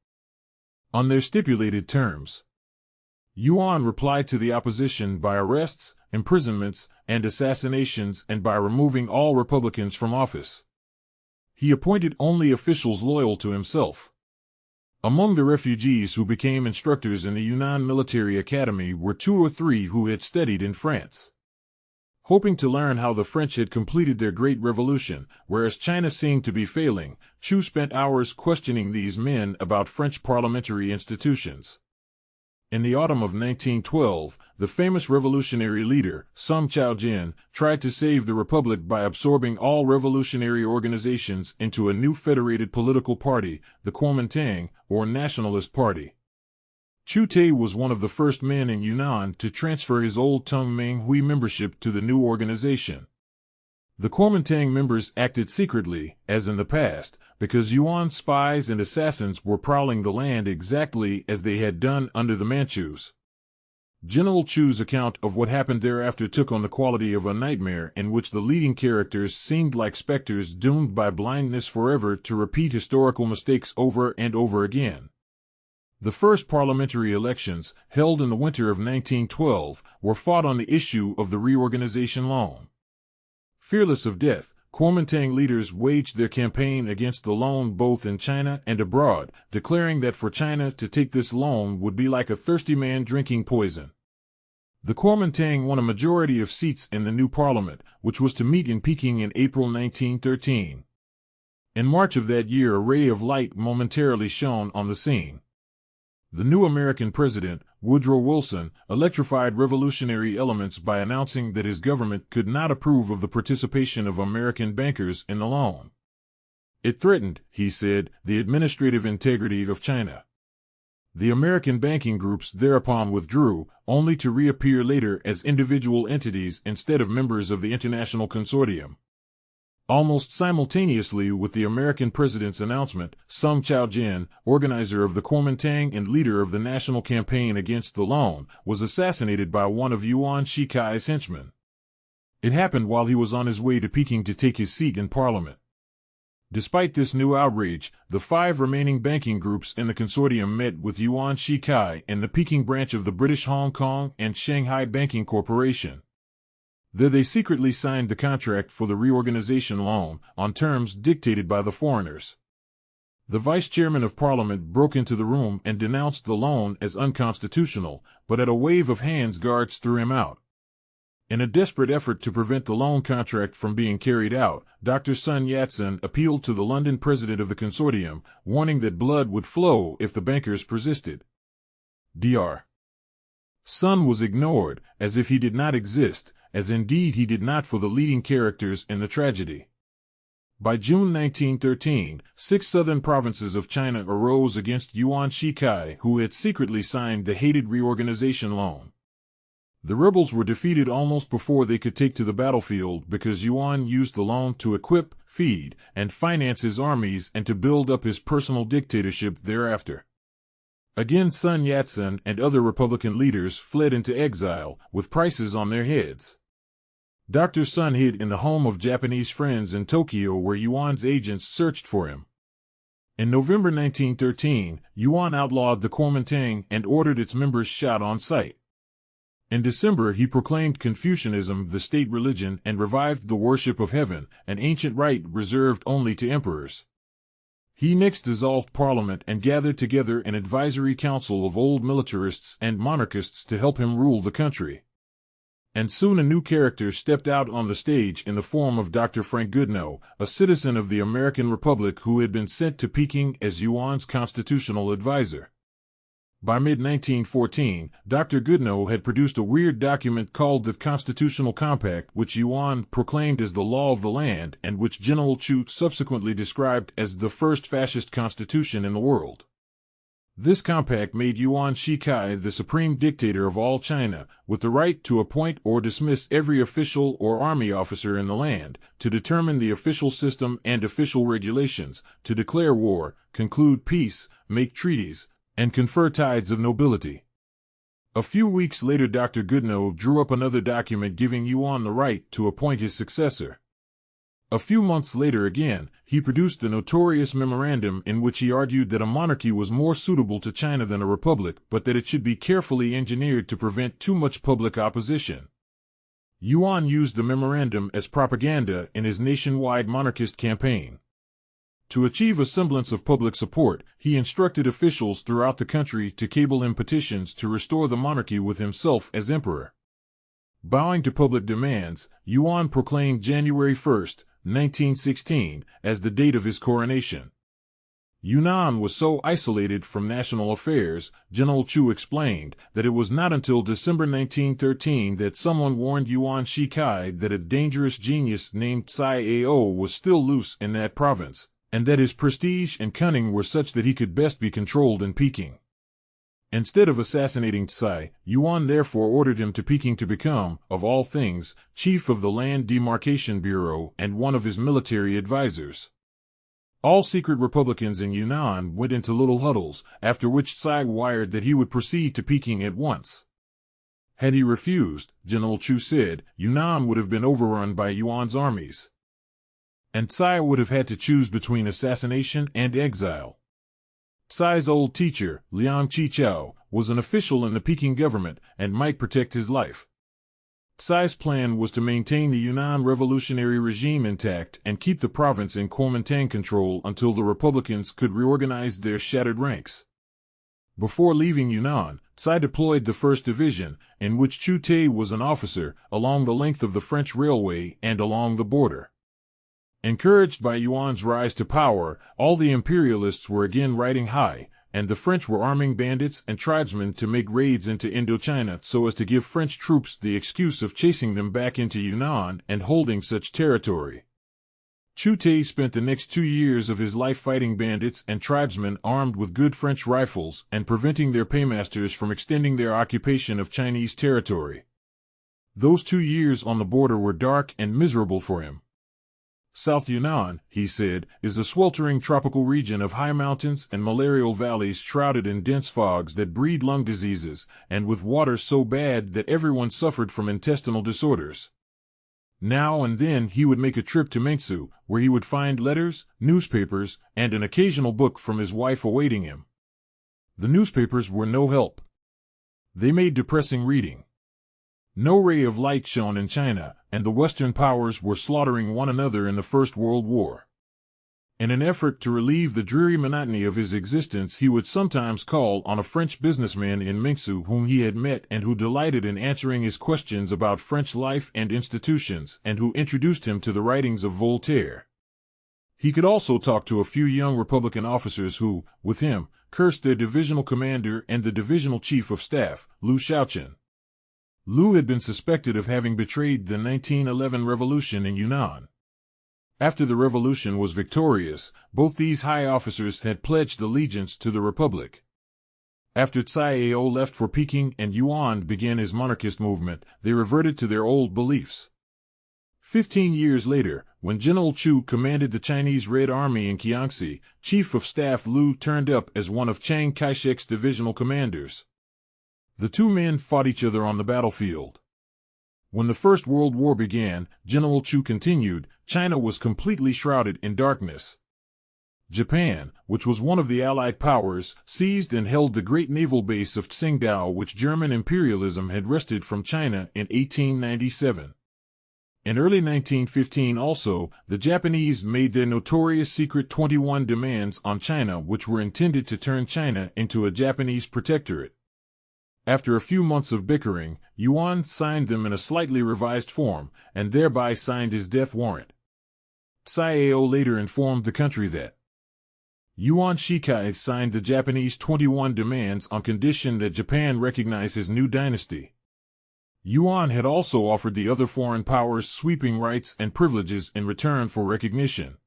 on their stipulated terms. Yuan replied to the opposition by arrests, imprisonments, and assassinations and by removing all Republicans from office. He appointed only officials loyal to himself. Among the refugees who became instructors in the Yunnan Military Academy were 2 or 3 who had studied in France. Hoping to learn how the French had completed their Great Revolution, whereas China seemed to be failing, Chu spent hours questioning these men about French parliamentary institutions. In the autumn of 1912, the famous revolutionary leader, Sun Chaojin, tried to save the republic by absorbing all revolutionary organizations into a new federated political party, the Kuomintang, or Nationalist Party. Chu Teh was one of the first men in Yunnan to transfer his old Tung Ming Hui membership to the new organization. The Kuomintang members acted secretly, as in the past, because Yuan spies and assassins were prowling the land exactly as they had done under the Manchus. General Chu's account of what happened thereafter took on the quality of a nightmare in which the leading characters seemed like specters doomed by blindness forever to repeat historical mistakes over and over again. The first parliamentary elections, held in the winter of 1912, were fought on the issue of the reorganization loan. Fearless of death, Kuomintang leaders waged their campaign against the loan both in China and abroad, declaring that for China to take this loan would be like a thirsty man drinking poison. The Kuomintang won a majority of seats in the new parliament, which was to meet in Peking in April 1913. In March of that year, a ray of light momentarily shone on the scene. The new American president, Woodrow Wilson, electrified revolutionary elements by announcing that his government could not approve of the participation of American bankers in the loan. It threatened, he said, the administrative integrity of China. The American banking groups thereupon withdrew, only to reappear later as individual entities instead of members of the international consortium. Almost simultaneously with the American president's announcement, Sun Chaojin, organizer of the Kuomintang and leader of the national campaign against the loan, was assassinated by one of Yuan Shikai's henchmen. It happened while he was on his way to Peking to take his seat in parliament. Despite this new outrage, the 5 remaining banking groups in the consortium met with Yuan Shikai in the Peking branch of the British Hong Kong and Shanghai Banking Corporation. There they secretly signed the contract for the reorganization loan, on terms dictated by the foreigners. The vice chairman of parliament broke into the room and denounced the loan as unconstitutional, but at a wave of hands guards threw him out. In a desperate effort to prevent the loan contract from being carried out, Dr. Sun Yat-sen appealed to the London president of the consortium, warning that blood would flow if the bankers persisted. Dr. Sun was ignored, as if he did not exist, as indeed he did not for the leading characters in the tragedy. By June 1913, 6 southern provinces of China arose against Yuan Shikai, who had secretly signed the hated reorganization loan. The rebels were defeated almost before they could take to the battlefield because Yuan used the loan to equip, feed, and finance his armies and to build up his personal dictatorship thereafter. Again, Sun Yat-sen and other Republican leaders fled into exile, with prices on their heads. Dr. Sun hid in the home of Japanese friends in Tokyo where Yuan's agents searched for him. In November 1913, Yuan outlawed the Kuomintang and ordered its members shot on sight. In December, he proclaimed Confucianism the state religion and revived the worship of heaven, an ancient rite reserved only to emperors. He next dissolved parliament and gathered together an advisory council of old militarists and monarchists to help him rule the country. And soon a new character stepped out on the stage in the form of Dr. Frank Goodnow, a citizen of the American Republic who had been sent to Peking as Yuan's constitutional advisor. By mid-1914, Dr. Goodnow had produced a weird document called the Constitutional Compact, which Yuan proclaimed as the law of the land and which General Chu subsequently described as the first fascist constitution in the world. This compact made Yuan Shikai the supreme dictator of all China, with the right to appoint or dismiss every official or army officer in the land, to determine the official system and official regulations, to declare war, conclude peace, make treaties, and confer tithes of nobility. A few weeks later, Dr. Goodnow drew up another document giving Yuan the right to appoint his successor. A few months later again, he produced the notorious memorandum in which he argued that a monarchy was more suitable to China than a republic, but that it should be carefully engineered to prevent too much public opposition. Yuan used the memorandum as propaganda in his nationwide monarchist campaign. To achieve a semblance of public support, he instructed officials throughout the country to cable him petitions to restore the monarchy with himself as emperor. Bowing to public demands, Yuan proclaimed January 1, 1916, as the date of his coronation. Yunnan was so isolated from national affairs, General Chu explained, that it was not until December 1913 that someone warned Yuan Shikai that a dangerous genius named Tsai Ao was still loose in that province, and that his prestige and cunning were such that he could best be controlled in Peking. Instead of assassinating Tsai, Yuan therefore ordered him to Peking to become, of all things, chief of the Land Demarcation Bureau and one of his military advisors. All secret Republicans in Yunnan went into little huddles, after which Tsai wired that he would proceed to Peking at once. Had he refused, General Chu said, Yunnan would have been overrun by Yuan's armies, and Tsai would have had to choose between assassination and exile. Tsai's old teacher, Liang Qichao, was an official in the Peking government and might protect his life. Tsai's plan was to maintain the Yunnan revolutionary regime intact and keep the province in Kuomintang control until the Republicans could reorganize their shattered ranks. Before leaving Yunnan, Tsai deployed the 1st Division, in which Chu Teh was an officer, along the length of the French railway and along the border. Encouraged by Yuan's rise to power, all the imperialists were again riding high, and the French were arming bandits and tribesmen to make raids into Indochina so as to give French troops the excuse of chasing them back into Yunnan and holding such territory. Chu Teh spent the next 2 years of his life fighting bandits and tribesmen armed with good French rifles and preventing their paymasters from extending their occupation of Chinese territory. Those 2 years on the border were dark and miserable for him. South Yunnan, he said, is a sweltering tropical region of high mountains and malarial valleys shrouded in dense fogs that breed lung diseases, and with water so bad that everyone suffered from intestinal disorders. Now and then he would make a trip to Mengsu, where he would find letters, newspapers, and an occasional book from his wife awaiting him. The newspapers were no help. They made depressing reading. No ray of light shone in China, and the Western powers were slaughtering one another in the First World War. In an effort to relieve the dreary monotony of his existence, he would sometimes call on a French businessman in Mengsu whom he had met and who delighted in answering his questions about French life and institutions, and who introduced him to the writings of Voltaire. He could also talk to a few young Republican officers who, with him, cursed their divisional commander and the divisional chief of staff, Liu Shaoqian. Liu had been suspected of having betrayed the 1911 revolution in Yunnan. After the revolution was victorious, both these high officers had pledged allegiance to the Republic. After Tsai Ao left for Peking and Yuan began his monarchist movement, they reverted to their old beliefs. 15 years later, when General Chu commanded the Chinese Red Army in Jiangxi, Chief of Staff Liu turned up as one of Chiang Kai-shek's divisional commanders. The two men fought each other on the battlefield. When the First World War began, General Chu continued, China was completely shrouded in darkness. Japan, which was one of the Allied powers, seized and held the great naval base of Tsingtao, which German imperialism had wrested from China in 1897. In early 1915 also, the Japanese made their notorious secret 21 demands on China, which were intended to turn China into a Japanese protectorate. After a few months of bickering, Yuan signed them in a slightly revised form, and thereby signed his death warrant. Tsai Ao later informed the country that Yuan Shikai signed the Japanese 21 demands on condition that Japan recognize his new dynasty. Yuan had also offered the other foreign powers sweeping rights and privileges in return for recognition.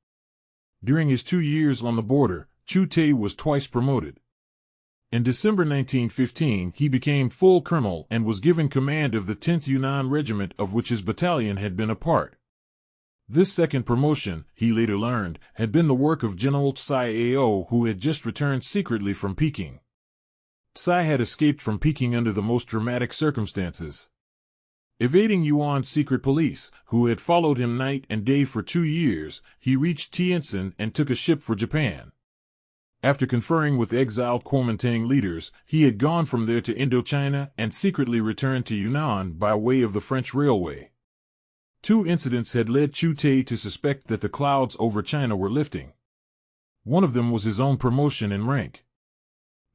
During his 2 years on the border, Chu Teh was twice promoted. In December 1915, he became full colonel and was given command of the 10th Yunnan Regiment, of which his battalion had been a part. This second promotion, he later learned, had been the work of General Tsai Ao, who had just returned secretly from Peking. Tsai had escaped from Peking under the most dramatic circumstances. Evading Yuan's secret police, who had followed him night and day for 2 years, he reached Tientsin and took a ship for Japan. After conferring with exiled Kuomintang leaders, he had gone from there to Indochina and secretly returned to Yunnan by way of the French railway. 2 incidents had led Chu Teh to suspect that the clouds over China were lifting. One of them was his own promotion in rank.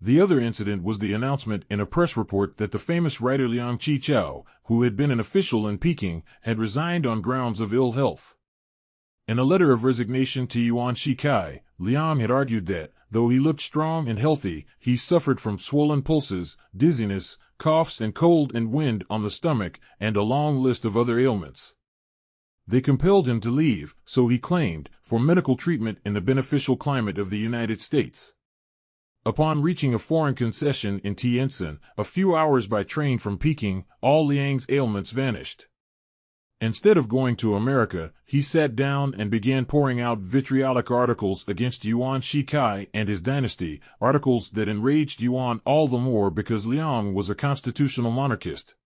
The other incident was the announcement in a press report that the famous writer Liang Qichao, who had been an official in Peking, had resigned on grounds of ill health. In a letter of resignation to Yuan Shikai, Liang had argued that, though he looked strong and healthy, he suffered from swollen pulses, dizziness, coughs and cold and wind on the stomach, and a long list of other ailments. They compelled him to leave, so he claimed, for medical treatment in the beneficial climate of the United States. Upon reaching a foreign concession in Tientsin, a few hours by train from Peking, all Liang's ailments vanished. Instead of going to America, he sat down and began pouring out vitriolic articles against Yuan Shikai and his dynasty, articles that enraged Yuan all the more because Liang was a constitutional monarchist.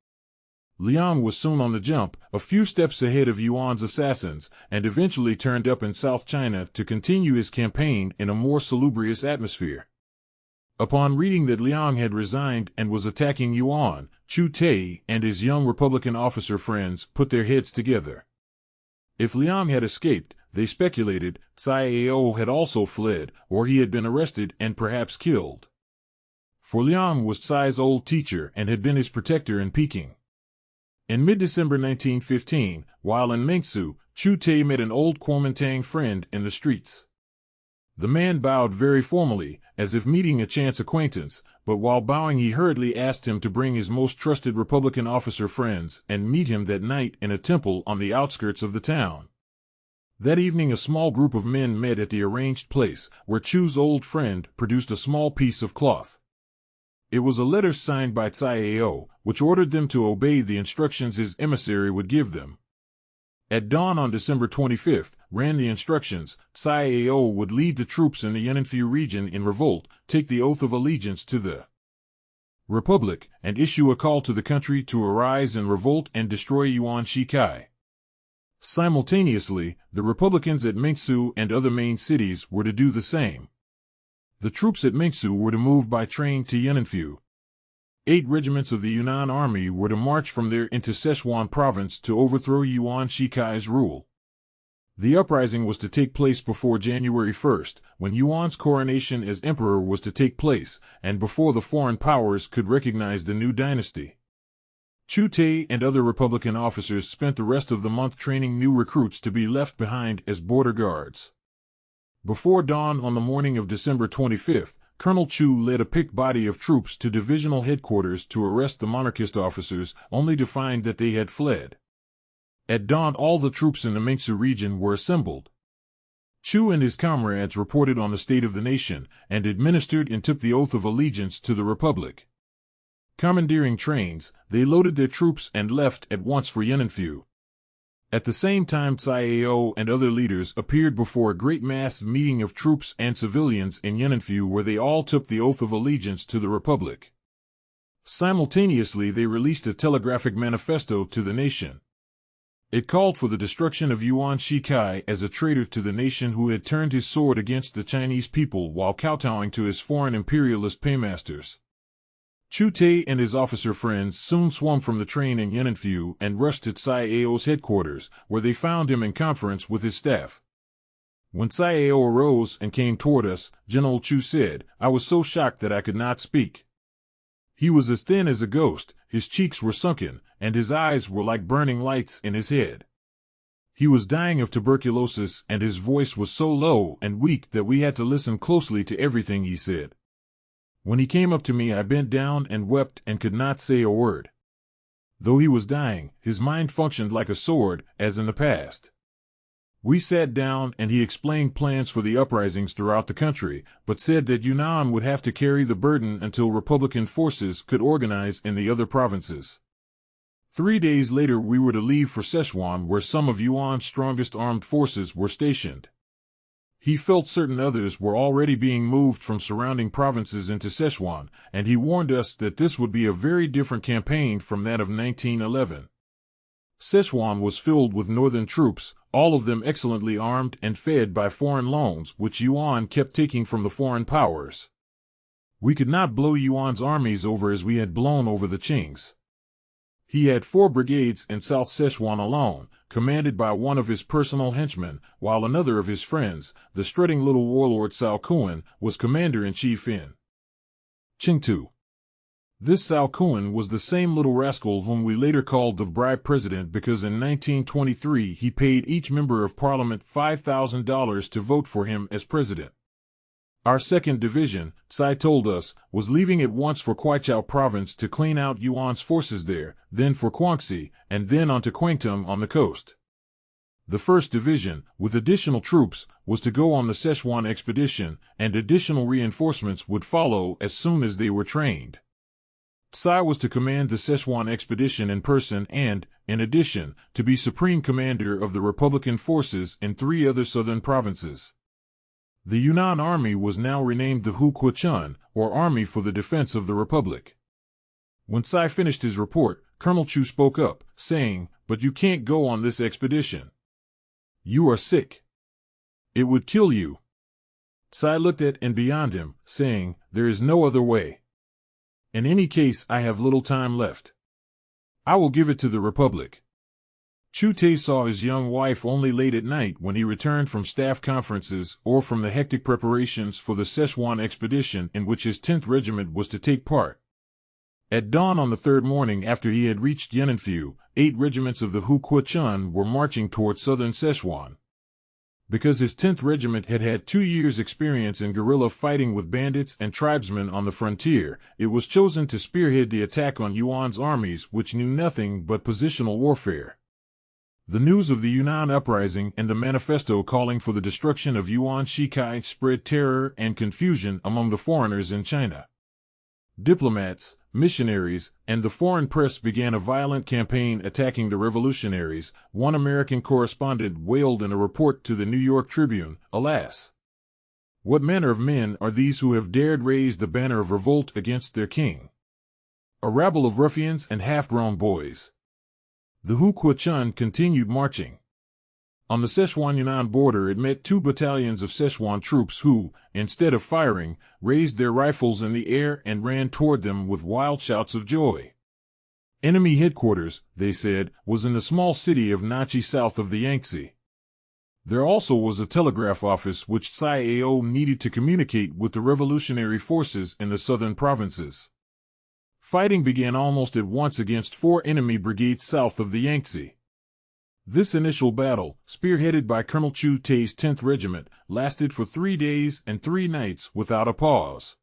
Liang was soon on the jump, a few steps ahead of Yuan's assassins, and eventually turned up in South China to continue his campaign in a more salubrious atmosphere. Upon reading that Liang had resigned and was attacking Yuan, Chu Teh and his young Republican officer friends put their heads together. If Liang had escaped, they speculated, Tsai Ao had also fled, or he had been arrested and perhaps killed. For Liang was Tsai's old teacher and had been his protector in Peking. In mid-December 1915, while in Mengsu, Chu Teh met an old Kuomintang friend in the streets. The man bowed very formally, as if meeting a chance acquaintance, but while bowing he hurriedly asked him to bring his most trusted Republican officer friends and meet him that night in a temple on the outskirts of the town. That evening a small group of men met at the arranged place, where Chu's old friend produced a small piece of cloth. It was a letter signed by Tsai Ao, which ordered them to obey the instructions his emissary would give them. At dawn on December 25th, ran the instructions, Tsai Ao would lead the troops in the Yunnan region in revolt, take the oath of allegiance to the Republic, and issue a call to the country to arise and revolt and destroy Yuan Shikai. Simultaneously, the Republicans at Mengsu and other main cities were to do the same. The troops at Mengsu were to move by train to Yunnan. 8 regiments of the Yunnan army were to march from there into Sichuan province to overthrow Yuan Shikai's rule. The uprising was to take place before January 1st, when Yuan's coronation as emperor was to take place, and before the foreign powers could recognize the new dynasty. Chu Teh and other Republican officers spent the rest of the month training new recruits to be left behind as border guards. Before dawn on the morning of December 25th, Colonel Chu led a picked body of troops to divisional headquarters to arrest the monarchist officers, only to find that they had fled. At dawn all the troops in the Mengsu region were assembled. Chu and his comrades reported on the state of the nation, and administered and took the oath of allegiance to the Republic. Commandeering trains, they loaded their troops and left at once for Yunnan. At the same time Tsai Ao and other leaders appeared before a great mass meeting of troops and civilians in Yunnan where they all took the oath of allegiance to the Republic. Simultaneously they released a telegraphic manifesto to the nation. It called for the destruction of Yuan Shikai as a traitor to the nation who had turned his sword against the Chinese people while kowtowing to his foreign imperialist paymasters. Chu Teh and his officer friends soon swung from the train in Yunnan and rushed to Tsai Ao's headquarters, where they found him in conference with his staff. When Tsai Ao arose and came toward us, General Chu said, "I was so shocked that I could not speak." He was as thin as a ghost, his cheeks were sunken, and his eyes were like burning lights in his head. He was dying of tuberculosis, and his voice was so low and weak that we had to listen closely to everything he said. When he came up to me, I bent down and wept and could not say a word. Though he was dying, his mind functioned like a sword, as in the past. We sat down and he explained plans for the uprisings throughout the country, but said that Yunnan would have to carry the burden until Republican forces could organize in the other provinces. 3 days later we were to leave for Sichuan, where some of Yuan's strongest armed forces were stationed. He felt certain others were already being moved from surrounding provinces into Sichuan, and he warned us that this would be a very different campaign from that of 1911. Sichuan was filled with northern troops, all of them excellently armed and fed by foreign loans which Yuan kept taking from the foreign powers. We could not blow Yuan's armies over as we had blown over the Qing's. He had 4 brigades in South Sichuan alone, commanded by one of his personal henchmen, while another of his friends, the strutting little warlord Cao Kuan, was commander-in-chief in Qingtu. This Cao Kuan was the same little rascal whom we later called the bribe president because in 1923 he paid each member of parliament $5,000 to vote for him as president. Our 2nd Division, Tsai told us, was leaving at once for Kwaichou Province to clean out Yuan's forces there, then for Guangxi, and then on to Kwangtung on the coast. The 1st Division, with additional troops, was to go on the Sichuan expedition, and additional reinforcements would follow as soon as they were trained. Tsai was to command the Sichuan expedition in person and, in addition, to be supreme commander of the Republican forces in 3 other southern provinces. The Yunnan Army was now renamed the Hukuchun, or Army for the Defense of the Republic. When Tsai finished his report, Colonel Chu spoke up, saying, "But you can't go on this expedition. You are sick. It would kill you." Tsai looked at and beyond him, saying, "There is no other way. In any case, I have little time left. I will give it to the Republic." Chu Teh saw his young wife only late at night when he returned from staff conferences or from the hectic preparations for the Sichuan expedition in which his 10th Regiment was to take part. At dawn on the 3rd morning after he had reached Yenanfu, 8 regiments of the Hukuchun were marching toward southern Sichuan. Because his 10th Regiment had had 2 years' experience in guerrilla fighting with bandits and tribesmen on the frontier, it was chosen to spearhead the attack on Yuan's armies which knew nothing but positional warfare. The news of the Yunnan uprising and the manifesto calling for the destruction of Yuan Shikai spread terror and confusion among the foreigners in China. Diplomats, missionaries, and the foreign press began a violent campaign attacking the revolutionaries. One American correspondent wailed in a report to the New York Tribune, "Alas! What manner of men are these who have dared raise the banner of revolt against their king? A rabble of ruffians and half-grown boys." The Hukuchun continued marching. On the Sichuan-Yunnan border it met 2 battalions of Sichuan troops who, instead of firing, raised their rifles in the air and ran toward them with wild shouts of joy. Enemy headquarters, they said, was in the small city of Nachi south of the Yangtze. There also was a telegraph office which Tsai Ao needed to communicate with the revolutionary forces in the southern provinces. Fighting began almost at once against 4 enemy brigades south of the Yangtze. This initial battle, spearheaded by Colonel Chu Teh's 10th Regiment, lasted for 3 days and 3 nights without a pause.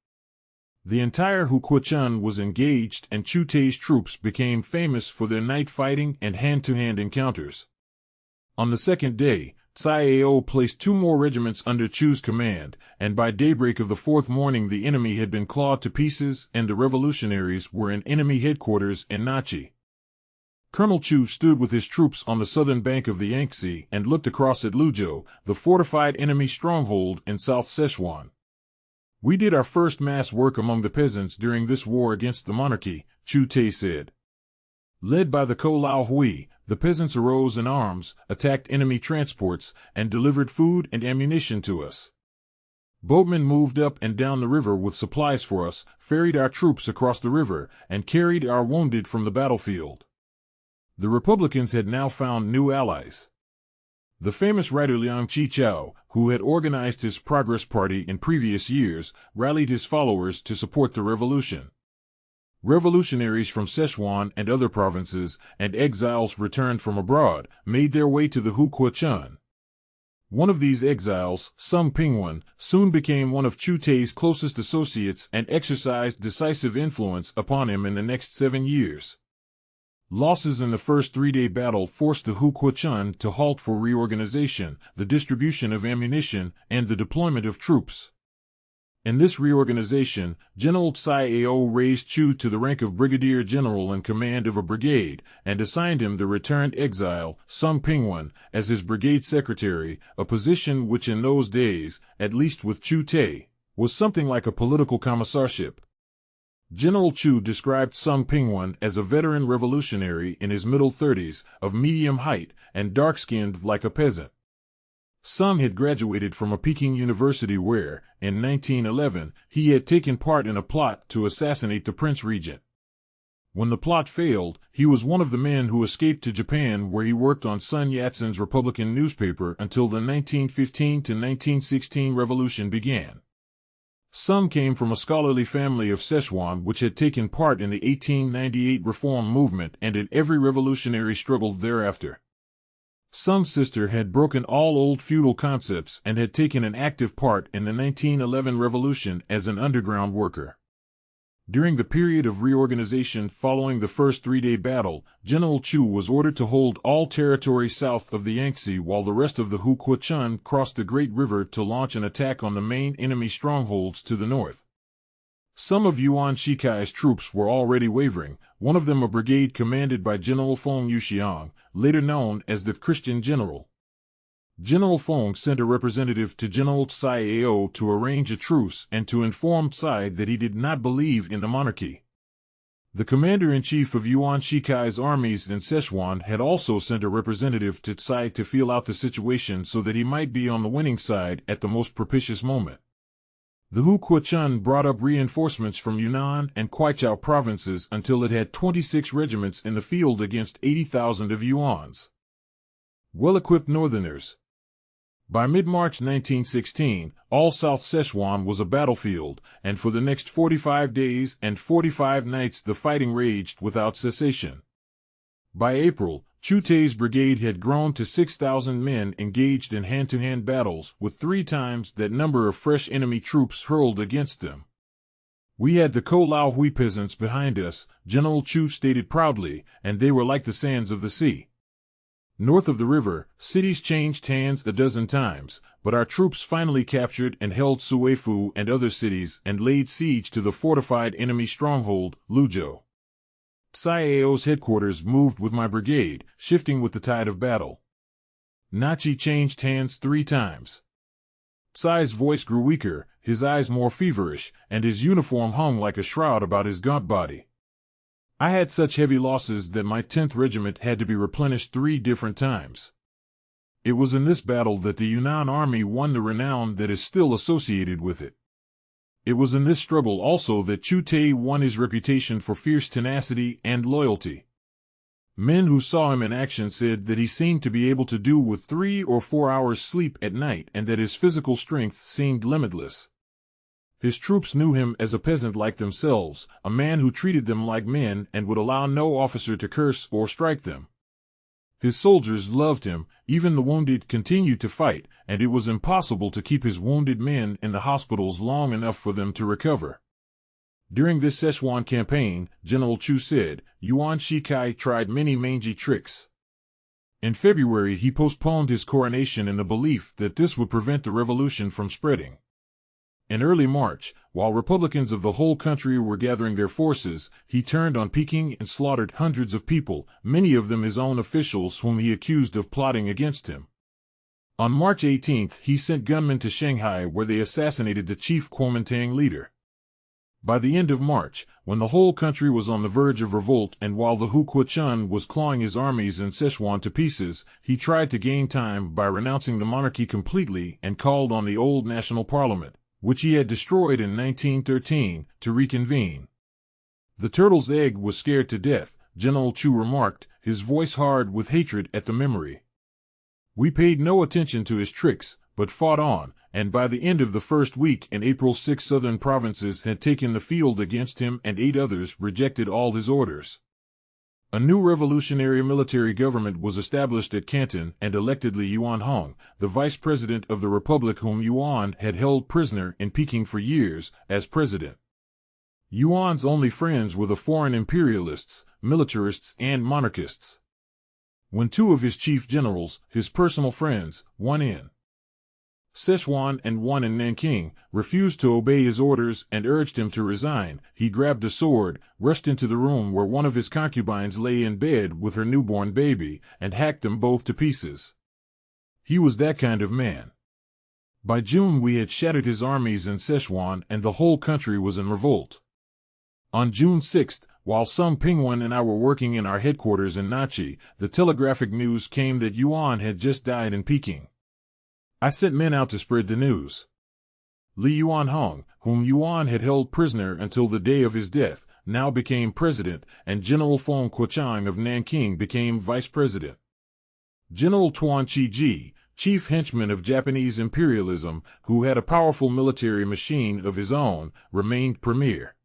The entire Hukuchun was engaged and Chu Teh's troops became famous for their night fighting and hand-to-hand encounters. On the 2nd day, Tsai Ao placed 2 more regiments under Chu's command, and by daybreak of the 4th morning the enemy had been clawed to pieces and the revolutionaries were in enemy headquarters in Nachi. Colonel Chu stood with his troops on the southern bank of the Yangtze and looked across at Luzhou, the fortified enemy stronghold in South Sichuan. "We did our first mass work among the peasants during this war against the monarchy," Chu Teh said. Led by the Ko Lao Hui, the peasants arose in arms, attacked enemy transports, and delivered food and ammunition to us. Boatmen moved up and down the river with supplies for us, ferried our troops across the river, and carried our wounded from the battlefield. The Republicans had now found new allies. The famous writer Liang Qichao, who had organized his Progress Party in previous years, rallied his followers to support the revolution. Revolutionaries from Szechuan and other provinces, and exiles returned from abroad, made their way to the Huquechun. One of these exiles, Sung Pingwen, soon became one of Chu Teh's closest associates and exercised decisive influence upon him in the next 7 years. Losses in the first 3-day battle forced the Huquechun to halt for reorganization, the distribution of ammunition, and the deployment of troops. In this reorganization, General Tsai Ao raised Chu to the rank of brigadier general in command of a brigade, and assigned him the returned exile, Sung Pingwen, as his brigade secretary, a position which in those days, at least with Chu Teh, was something like a political commissarship. General Chu described Sung Pingwen as a veteran revolutionary in his middle 30s, of medium height, and dark-skinned like a peasant. Sung had graduated from a Peking university where, in 1911, he had taken part in a plot to assassinate the Prince Regent. When the plot failed, he was one of the men who escaped to Japan, where he worked on Sun Yat-sen's Republican newspaper until the 1915 to 1916 revolution began. Sung came from a scholarly family of Szechuan which had taken part in the 1898 reform movement and in every revolutionary struggle thereafter. Sung's sister had broken all old feudal concepts and had taken an active part in the 1911 revolution as an underground worker. During the period of reorganization following the first 3-day battle, General Chu was ordered to hold all territory south of the Yangtze while the rest of the Huquechun crossed the Great River to launch an attack on the main enemy strongholds to the north. Some of Yuan Shikai's troops were already wavering, one of them a brigade commanded by General Feng Yuxiang, later known as the Christian General. General Feng sent a representative to General Tsai Ao to arrange a truce and to inform Tsai that he did not believe in the monarchy. The commander-in-chief of Yuan Shikai's armies in Szechuan had also sent a representative to Tsai to feel out the situation so that he might be on the winning side at the most propitious moment. The Huquechun brought up reinforcements from Yunnan and Quaichao provinces until it had 26 regiments in the field against 80,000 of Yuan's well-equipped northerners. By mid-March 1916, all South Szechuan was a battlefield, and for the next 45 days and 45 nights the fighting raged without cessation. By April, Chu Teh's brigade had grown to 6,000 men engaged in hand-to-hand battles, with 3 times that number of fresh enemy troops hurled against them. "We had the Ko Lao Hui peasants behind us," General Chu stated proudly, "and they were like the sands of the sea. North of the river, cities changed hands a dozen times, but our troops finally captured and held Suifu and other cities and laid siege to the fortified enemy stronghold, Luzhou. Tsai Ao's headquarters moved with my brigade, shifting with the tide of battle. Nachi changed hands 3 times. Tsai's voice grew weaker, his eyes more feverish, and his uniform hung like a shroud about his gaunt body. I had such heavy losses that my 10th Regiment had to be replenished 3 different times. It was in this battle that the Yunnan Army won the renown that is still associated with it. It was in this struggle also that Chu Teh won his reputation for fierce tenacity and loyalty. Men who saw him in action said that he seemed to be able to do with 3 or 4 hours sleep at night and that his physical strength seemed limitless. His troops knew him as a peasant like themselves, a man who treated them like men and would allow no officer to curse or strike them. His soldiers loved him, even the wounded continued to fight, and it was impossible to keep his wounded men in the hospitals long enough for them to recover. During this Szechuan campaign, General Chu said, Yuan Shikai tried many mangy tricks. In February he postponed his coronation in the belief that this would prevent the revolution from spreading. In early March, while Republicans of the whole country were gathering their forces, he turned on Peking and slaughtered hundreds of people, many of them his own officials whom he accused of plotting against him. On March 18, he sent gunmen to Shanghai where they assassinated the chief Kuomintang leader. By the end of March, when the whole country was on the verge of revolt and while the Huquechun was clawing his armies in Szechuan to pieces, he tried to gain time by renouncing the monarchy completely and called on the old national parliament, which he had destroyed in 1913, to reconvene. The turtle's egg was scared to death, General Chu remarked, his voice hard with hatred at the memory. We paid no attention to his tricks, but fought on, and by the end of the first week in April 6 southern provinces had taken the field against him and 8 others rejected all his orders. A new revolutionary military government was established at Canton and elected Li Yuanhong, the vice president of the republic whom Yuan had held prisoner in Peking for years, as president. Yuan's only friends were the foreign imperialists, militarists and monarchists. When 2 of his chief generals, his personal friends, one in Sichuan and one in Nanking, refused to obey his orders and urged him to resign, he grabbed a sword, rushed into the room where one of his concubines lay in bed with her newborn baby, and hacked them both to pieces. He was that kind of man. By June we had shattered his armies in Sichuan and the whole country was in revolt. On June 6, while Sung Pingwen and I were working in our headquarters in Nachi, the telegraphic news came that Yuan had just died in Peking. I sent men out to spread the news. Li Yuanhong, whom Yuan had held prisoner until the day of his death, now became president, and General Feng Quochang of Nanking became vice president. General Tuan Chi-ji, chief henchman of Japanese imperialism, who had a powerful military machine of his own, remained premier.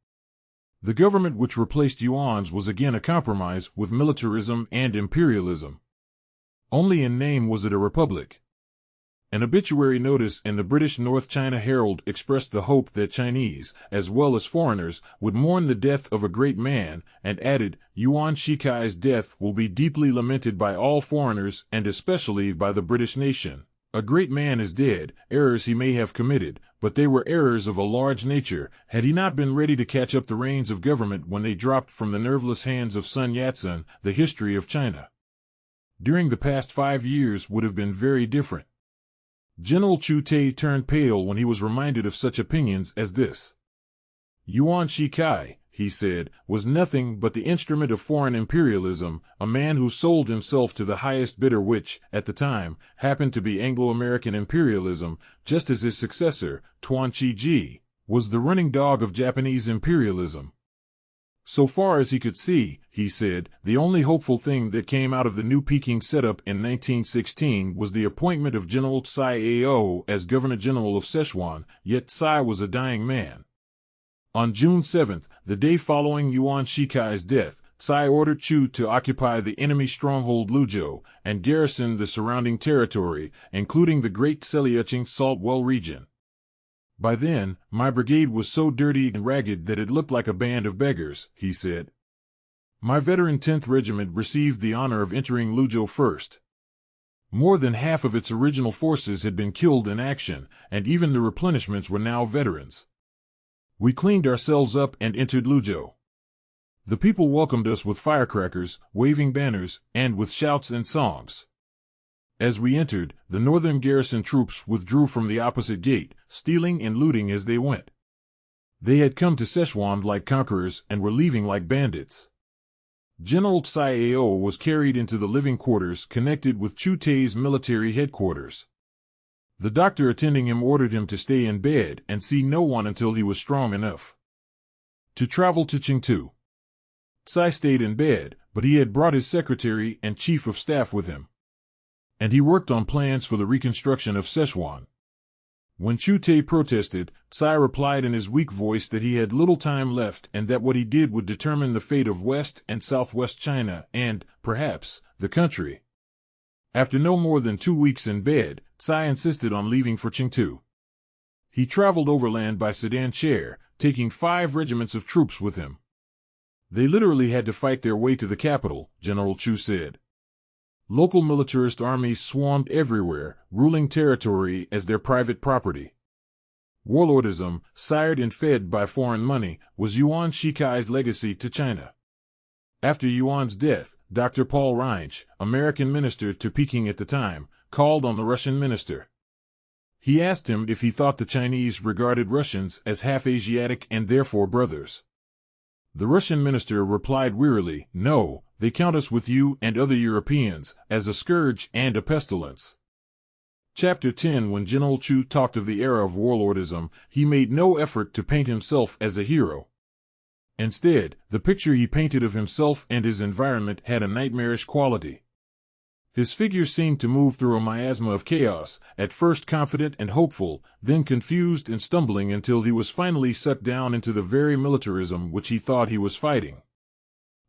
The government which replaced Yuan's was again a compromise with militarism and imperialism. Only in name was it a republic. An obituary notice in the British North China Herald expressed the hope that Chinese, as well as foreigners, would mourn the death of a great man, and added, Yuan Shikai's death will be deeply lamented by all foreigners and especially by the British nation. A great man is dead, errors he may have committed, but they were errors of a large nature, had he not been ready to catch up the reins of government when they dropped from the nerveless hands of Sun Yat-sen. The history of China during the past 5 years would have been very different. General Chu Teh turned pale when he was reminded of such opinions as this. Yuan Shikai, he said, was nothing but the instrument of foreign imperialism, a man who sold himself to the highest bidder which, at the time, happened to be Anglo-American imperialism, just as his successor, Tuan Chi-ji, was the running dog of Japanese imperialism. So far as he could see, he said, the only hopeful thing that came out of the new Peking setup in 1916 was the appointment of General Tsai Ao as Governor-General of Sichuan, yet Tsai was a dying man. On June 7, the day following Yuan Shikai's death, Tsai ordered Chu to occupy the enemy stronghold Luzhou and garrison the surrounding territory, including the Great Seliucheng Salt Well region. By then, my brigade was so dirty and ragged that it looked like a band of beggars, he said. My veteran 10th Regiment received the honor of entering Luzhou first. More than half of its original forces had been killed in action, and even the replenishments were now veterans. We cleaned ourselves up and entered Luzhou. The people welcomed us with firecrackers, waving banners, and with shouts and songs. As we entered, the northern garrison troops withdrew from the opposite gate, stealing and looting as they went. They had come to Sichuan like conquerors and were leaving like bandits. General Tsai Ao was carried into the living quarters connected with Chu Teh's military headquarters. The doctor attending him ordered him to stay in bed and see no one until he was strong enough to travel to Chengdu. Tsai stayed in bed, but he had brought his secretary and chief of staff with him, and he worked on plans for the reconstruction of Sichuan. When Chu Teh protested, Tsai replied in his weak voice that he had little time left and that what he did would determine the fate of West and Southwest China and, perhaps, the country. After no more than 2 weeks in bed, Tsai insisted on leaving for Chengdu. He traveled overland by sedan chair, taking 5 regiments of troops with him. They literally had to fight their way to the capital, General Chu said. Local militarist armies swarmed everywhere, ruling territory as their private property. Warlordism, sired and fed by foreign money, was Yuan Shikai's legacy to China. After Yuan's death, Dr. Paul Reinsch, American minister to Peking at the time, called on the Russian minister. He asked him if he thought the Chinese regarded Russians as half Asiatic and therefore brothers. The Russian minister replied wearily, "No, they count us with you and other Europeans as a scourge and a pestilence." Chapter 10. When General Chu talked of the era of warlordism, he made no effort to paint himself as a hero. Instead, the picture he painted of himself and his environment had a nightmarish quality. His figure seemed to move through a miasma of chaos, at first confident and hopeful, then confused and stumbling until he was finally sucked down into the very militarism which he thought he was fighting.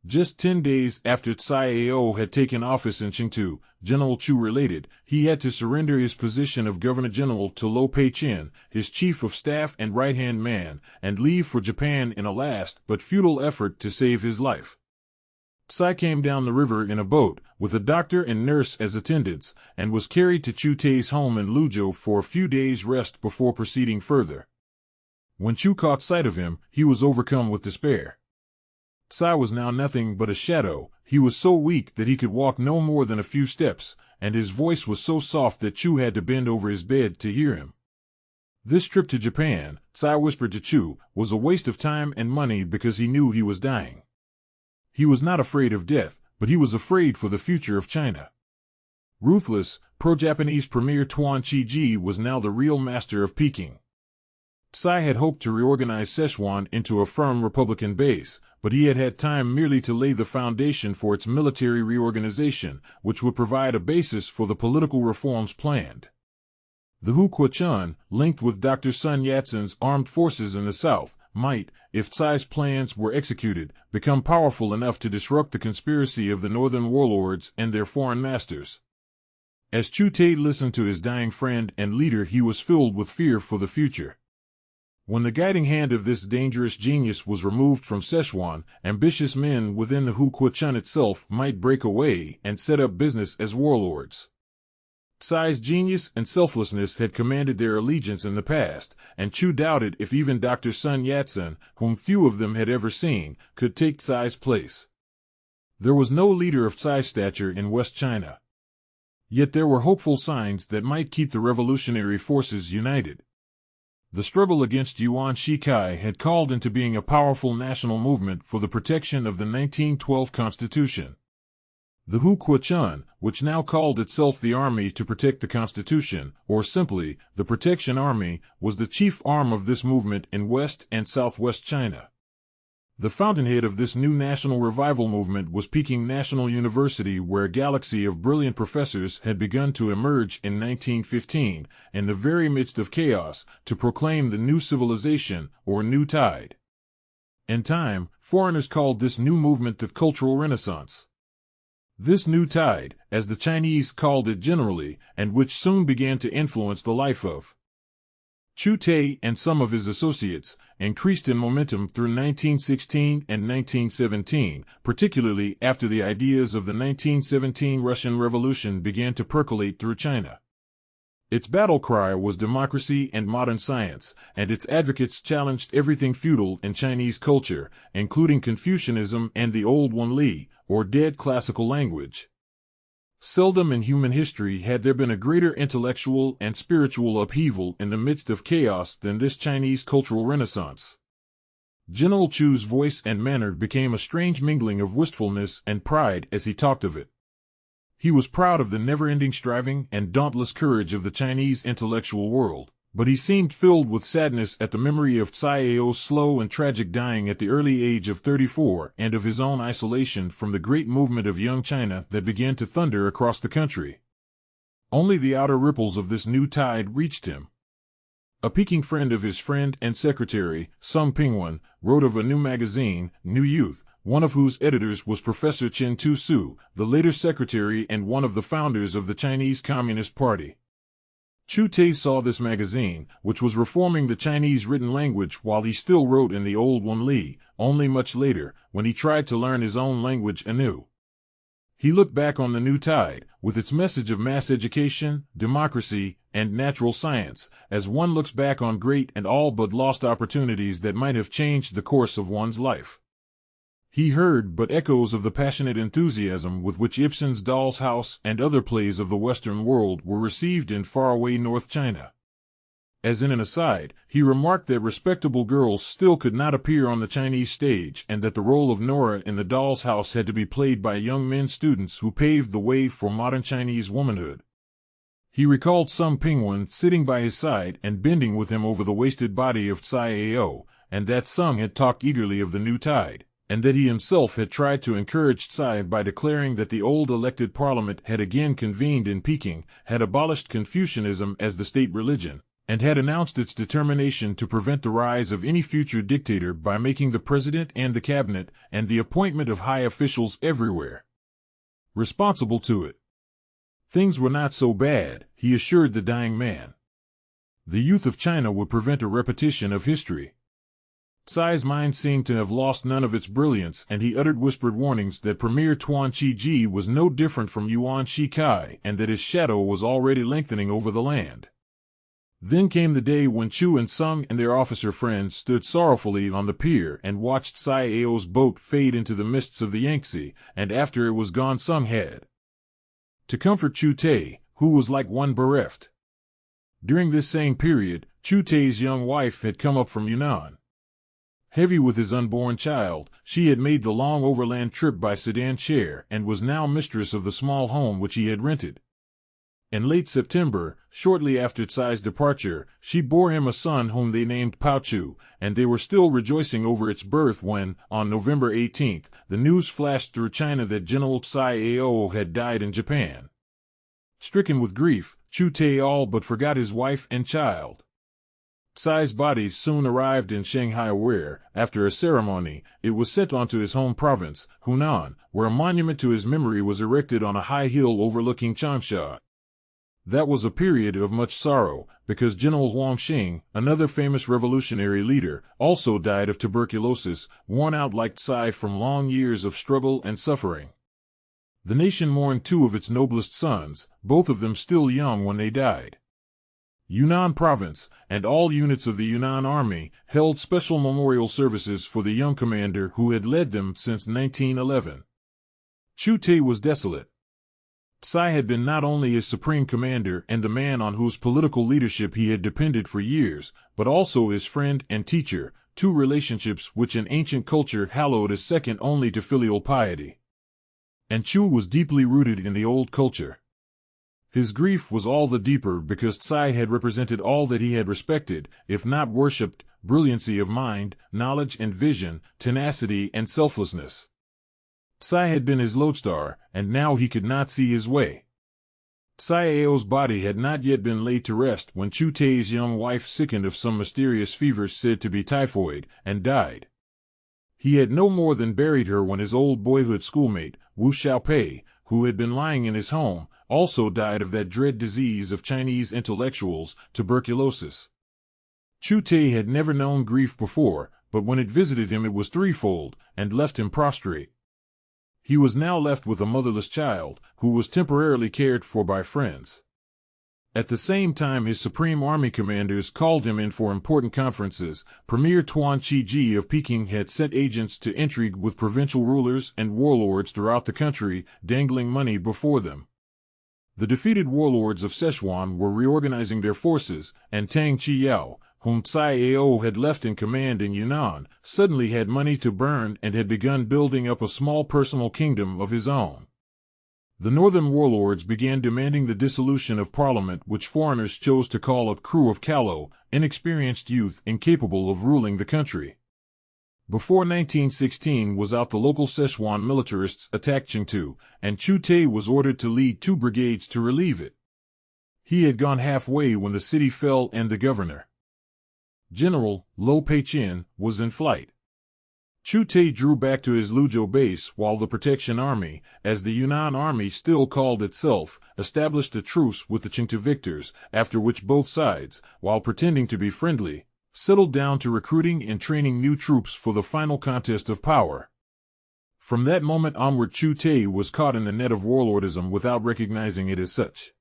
Just 10 days after Tsai Ao had taken office in Qingtu, General Chu related, he had to surrender his position of Governor-General to Lo Pei-chen, his chief of staff and right-hand man, and leave for Japan in a last but futile effort to save his life. Tsai came down the river in a boat, with a doctor and nurse as attendants, and was carried to Chu Teh's home in Luzhou for a few days' rest before proceeding further. When Chu caught sight of him, he was overcome with despair. Tsai was now nothing but a shadow. He was so weak that he could walk no more than a few steps, and his voice was so soft that Chu had to bend over his bed to hear him. This trip to Japan, Tsai whispered to Chu, was a waste of time and money because he knew he was dying. He was not afraid of death, but he was afraid for the future of China. Ruthless, pro-Japanese Premier Tuan Chi-ji was now the real master of Peking. Tsai had hoped to reorganize Szechuan into a firm Republican base, but he had had time merely to lay the foundation for its military reorganization, which would provide a basis for the political reforms planned. The Hukuo-chun, linked with Dr. Sun Yat-sen's armed forces in the south, might, if Tsai's plans were executed, become powerful enough to disrupt the conspiracy of the northern warlords and their foreign masters. As Chu Teh listened to his dying friend and leader, he was filled with fear for the future. When the guiding hand of this dangerous genius was removed from Szechuan, ambitious men within the Hukuo-chun itself might break away and set up business as warlords. Tsai's genius and selflessness had commanded their allegiance in the past, and Chu doubted if even Dr. Sun Yat-sen, whom few of them had ever seen, could take Tsai's place. There was no leader of Tsai's stature in West China. Yet there were hopeful signs that might keep the revolutionary forces united. The struggle against Yuan Shikai had called into being a powerful national movement for the protection of the 1912 Constitution. The Hukuo-chun, which now called itself the Army to Protect the Constitution, or simply, the Protection Army, was the chief arm of this movement in West and Southwest China. The fountainhead of this new national revival movement was Peking National University, where a galaxy of brilliant professors had begun to emerge in 1915, in the very midst of chaos, to proclaim the new civilization, or new tide. In time, foreigners called this new movement the Cultural Renaissance. This new tide, as the Chinese called it generally, and which soon began to influence the life of Chu Teh and some of his associates, increased in momentum through 1916 and 1917, particularly after the ideas of the 1917 Russian Revolution began to percolate through China. Its battle cry was democracy and modern science, and its advocates challenged everything feudal in Chinese culture, including Confucianism and the Old One Li, or dead classical language. Seldom in human history had there been a greater intellectual and spiritual upheaval in the midst of chaos than this Chinese cultural renaissance. General Chu's voice and manner became a strange mingling of wistfulness and pride as he talked of it. He was proud of the never-ending striving and dauntless courage of the Chinese intellectual world, but he seemed filled with sadness at the memory of Tsai Ao's slow and tragic dying at the early age of 34 and of his own isolation from the great movement of young China that began to thunder across the country. Only the outer ripples of this new tide reached him. A Peking friend of his friend and secretary, Sung Pingwen, wrote of a new magazine, New Youth, one of whose editors was Professor Chen Tu-su, the later secretary and one of the founders of the Chinese Communist Party. Chu Teh saw this magazine, which was reforming the Chinese written language while he still wrote in the Old One Li, only much later, when he tried to learn his own language anew. He looked back on the new tide, with its message of mass education, democracy, and natural science, as one looks back on great and all but lost opportunities that might have changed the course of one's life. He heard but echoes of the passionate enthusiasm with which Ibsen's Doll's House and other plays of the Western world were received in faraway North China. As in an aside, he remarked that respectable girls still could not appear on the Chinese stage and that the role of Nora in the Doll's House had to be played by young men students who paved the way for modern Chinese womanhood. He recalled Sung Pingwen sitting by his side and bending with him over the wasted body of Tsai Ao, and that Sung had talked eagerly of the new tide, and that he himself had tried to encourage Tsai by declaring that the old elected parliament had again convened in Peking, had abolished Confucianism as the state religion, and had announced its determination to prevent the rise of any future dictator by making the president and the cabinet and the appointment of high officials everywhere responsible to it. Things were not so bad, he assured the dying man. The youth of China would prevent a repetition of history. Tsai's mind seemed to have lost none of its brilliance, and he uttered whispered warnings that Premier Tuan Chi-ji was no different from Yuan Shikai, and that his shadow was already lengthening over the land. Then came the day when Chu and Sung and their officer friends stood sorrowfully on the pier and watched Tsai Ao's boat fade into the mists of the Yangtze, and after it was gone Sung had to comfort Chu Teh, who was like one bereft. During this same period, Chu Teh's young wife had come up from Yunnan. Heavy with his unborn child, she had made the long overland trip by sedan chair and was now mistress of the small home which he had rented. In late September, shortly after Tsai's departure, she bore him a son whom they named Pao Chu, and they were still rejoicing over its birth when, on November 18th, the news flashed through China that General Tsai Ao had died in Japan. Stricken with grief, Chu Teh all but forgot his wife and child. Tsai's body soon arrived in Shanghai where, after a ceremony, it was sent on to his home province, Hunan, where a monument to his memory was erected on a high hill overlooking Changsha. That was a period of much sorrow, because General Huang Xing, another famous revolutionary leader, also died of tuberculosis, worn out like Tsai from long years of struggle and suffering. The nation mourned two of its noblest sons, both of them still young when they died. Yunnan Province, and all units of the Yunnan Army, held special memorial services for the young commander who had led them since 1911. Chu Teh was desolate. Tsai had been not only his supreme commander and the man on whose political leadership he had depended for years, but also his friend and teacher, two relationships which in ancient culture hallowed as second only to filial piety. And Chu was deeply rooted in the old culture. His grief was all the deeper because Tsai had represented all that he had respected, if not worshipped: brilliancy of mind, knowledge and vision, tenacity and selflessness. Tsai had been his lodestar, and now he could not see his way. Tsai Ao's body had not yet been laid to rest when Chu Teh's young wife sickened of some mysterious fever said to be typhoid, and died. He had no more than buried her when his old boyhood schoolmate, Wu Xiaopei, who had been lying in his home, also died of that dread disease of Chinese intellectuals, tuberculosis. Chu Teh had never known grief before, but when it visited him it was threefold, and left him prostrate. He was now left with a motherless child, who was temporarily cared for by friends. At the same time his supreme army commanders called him in for important conferences. Premier Tuan Chi-ji of Peking had sent agents to intrigue with provincial rulers and warlords throughout the country, dangling money before them. The defeated warlords of Sichuan were reorganizing their forces, and Tang Chiyao, whom Tsai Ao had left in command in Yunnan, suddenly had money to burn and had begun building up a small personal kingdom of his own. The northern warlords began demanding the dissolution of parliament, which foreigners chose to call a crew of callow, inexperienced youth incapable of ruling the country. Before 1916 was out, the local Sichuan militarists attacked Chengtu, and Chu Teh was ordered to lead 2 brigades to relieve it. He had gone halfway when the city fell and the governor, General Lo Pei-chin, was in flight. Chu Teh drew back to his Luzhou base while the Protection Army, as the Yunnan Army still called itself, established a truce with the Chengtu victors, after which both sides, while pretending to be friendly, settled down to recruiting and training new troops for the final contest of power. From that moment onward Chu Teh was caught in the net of warlordism without recognizing it as such.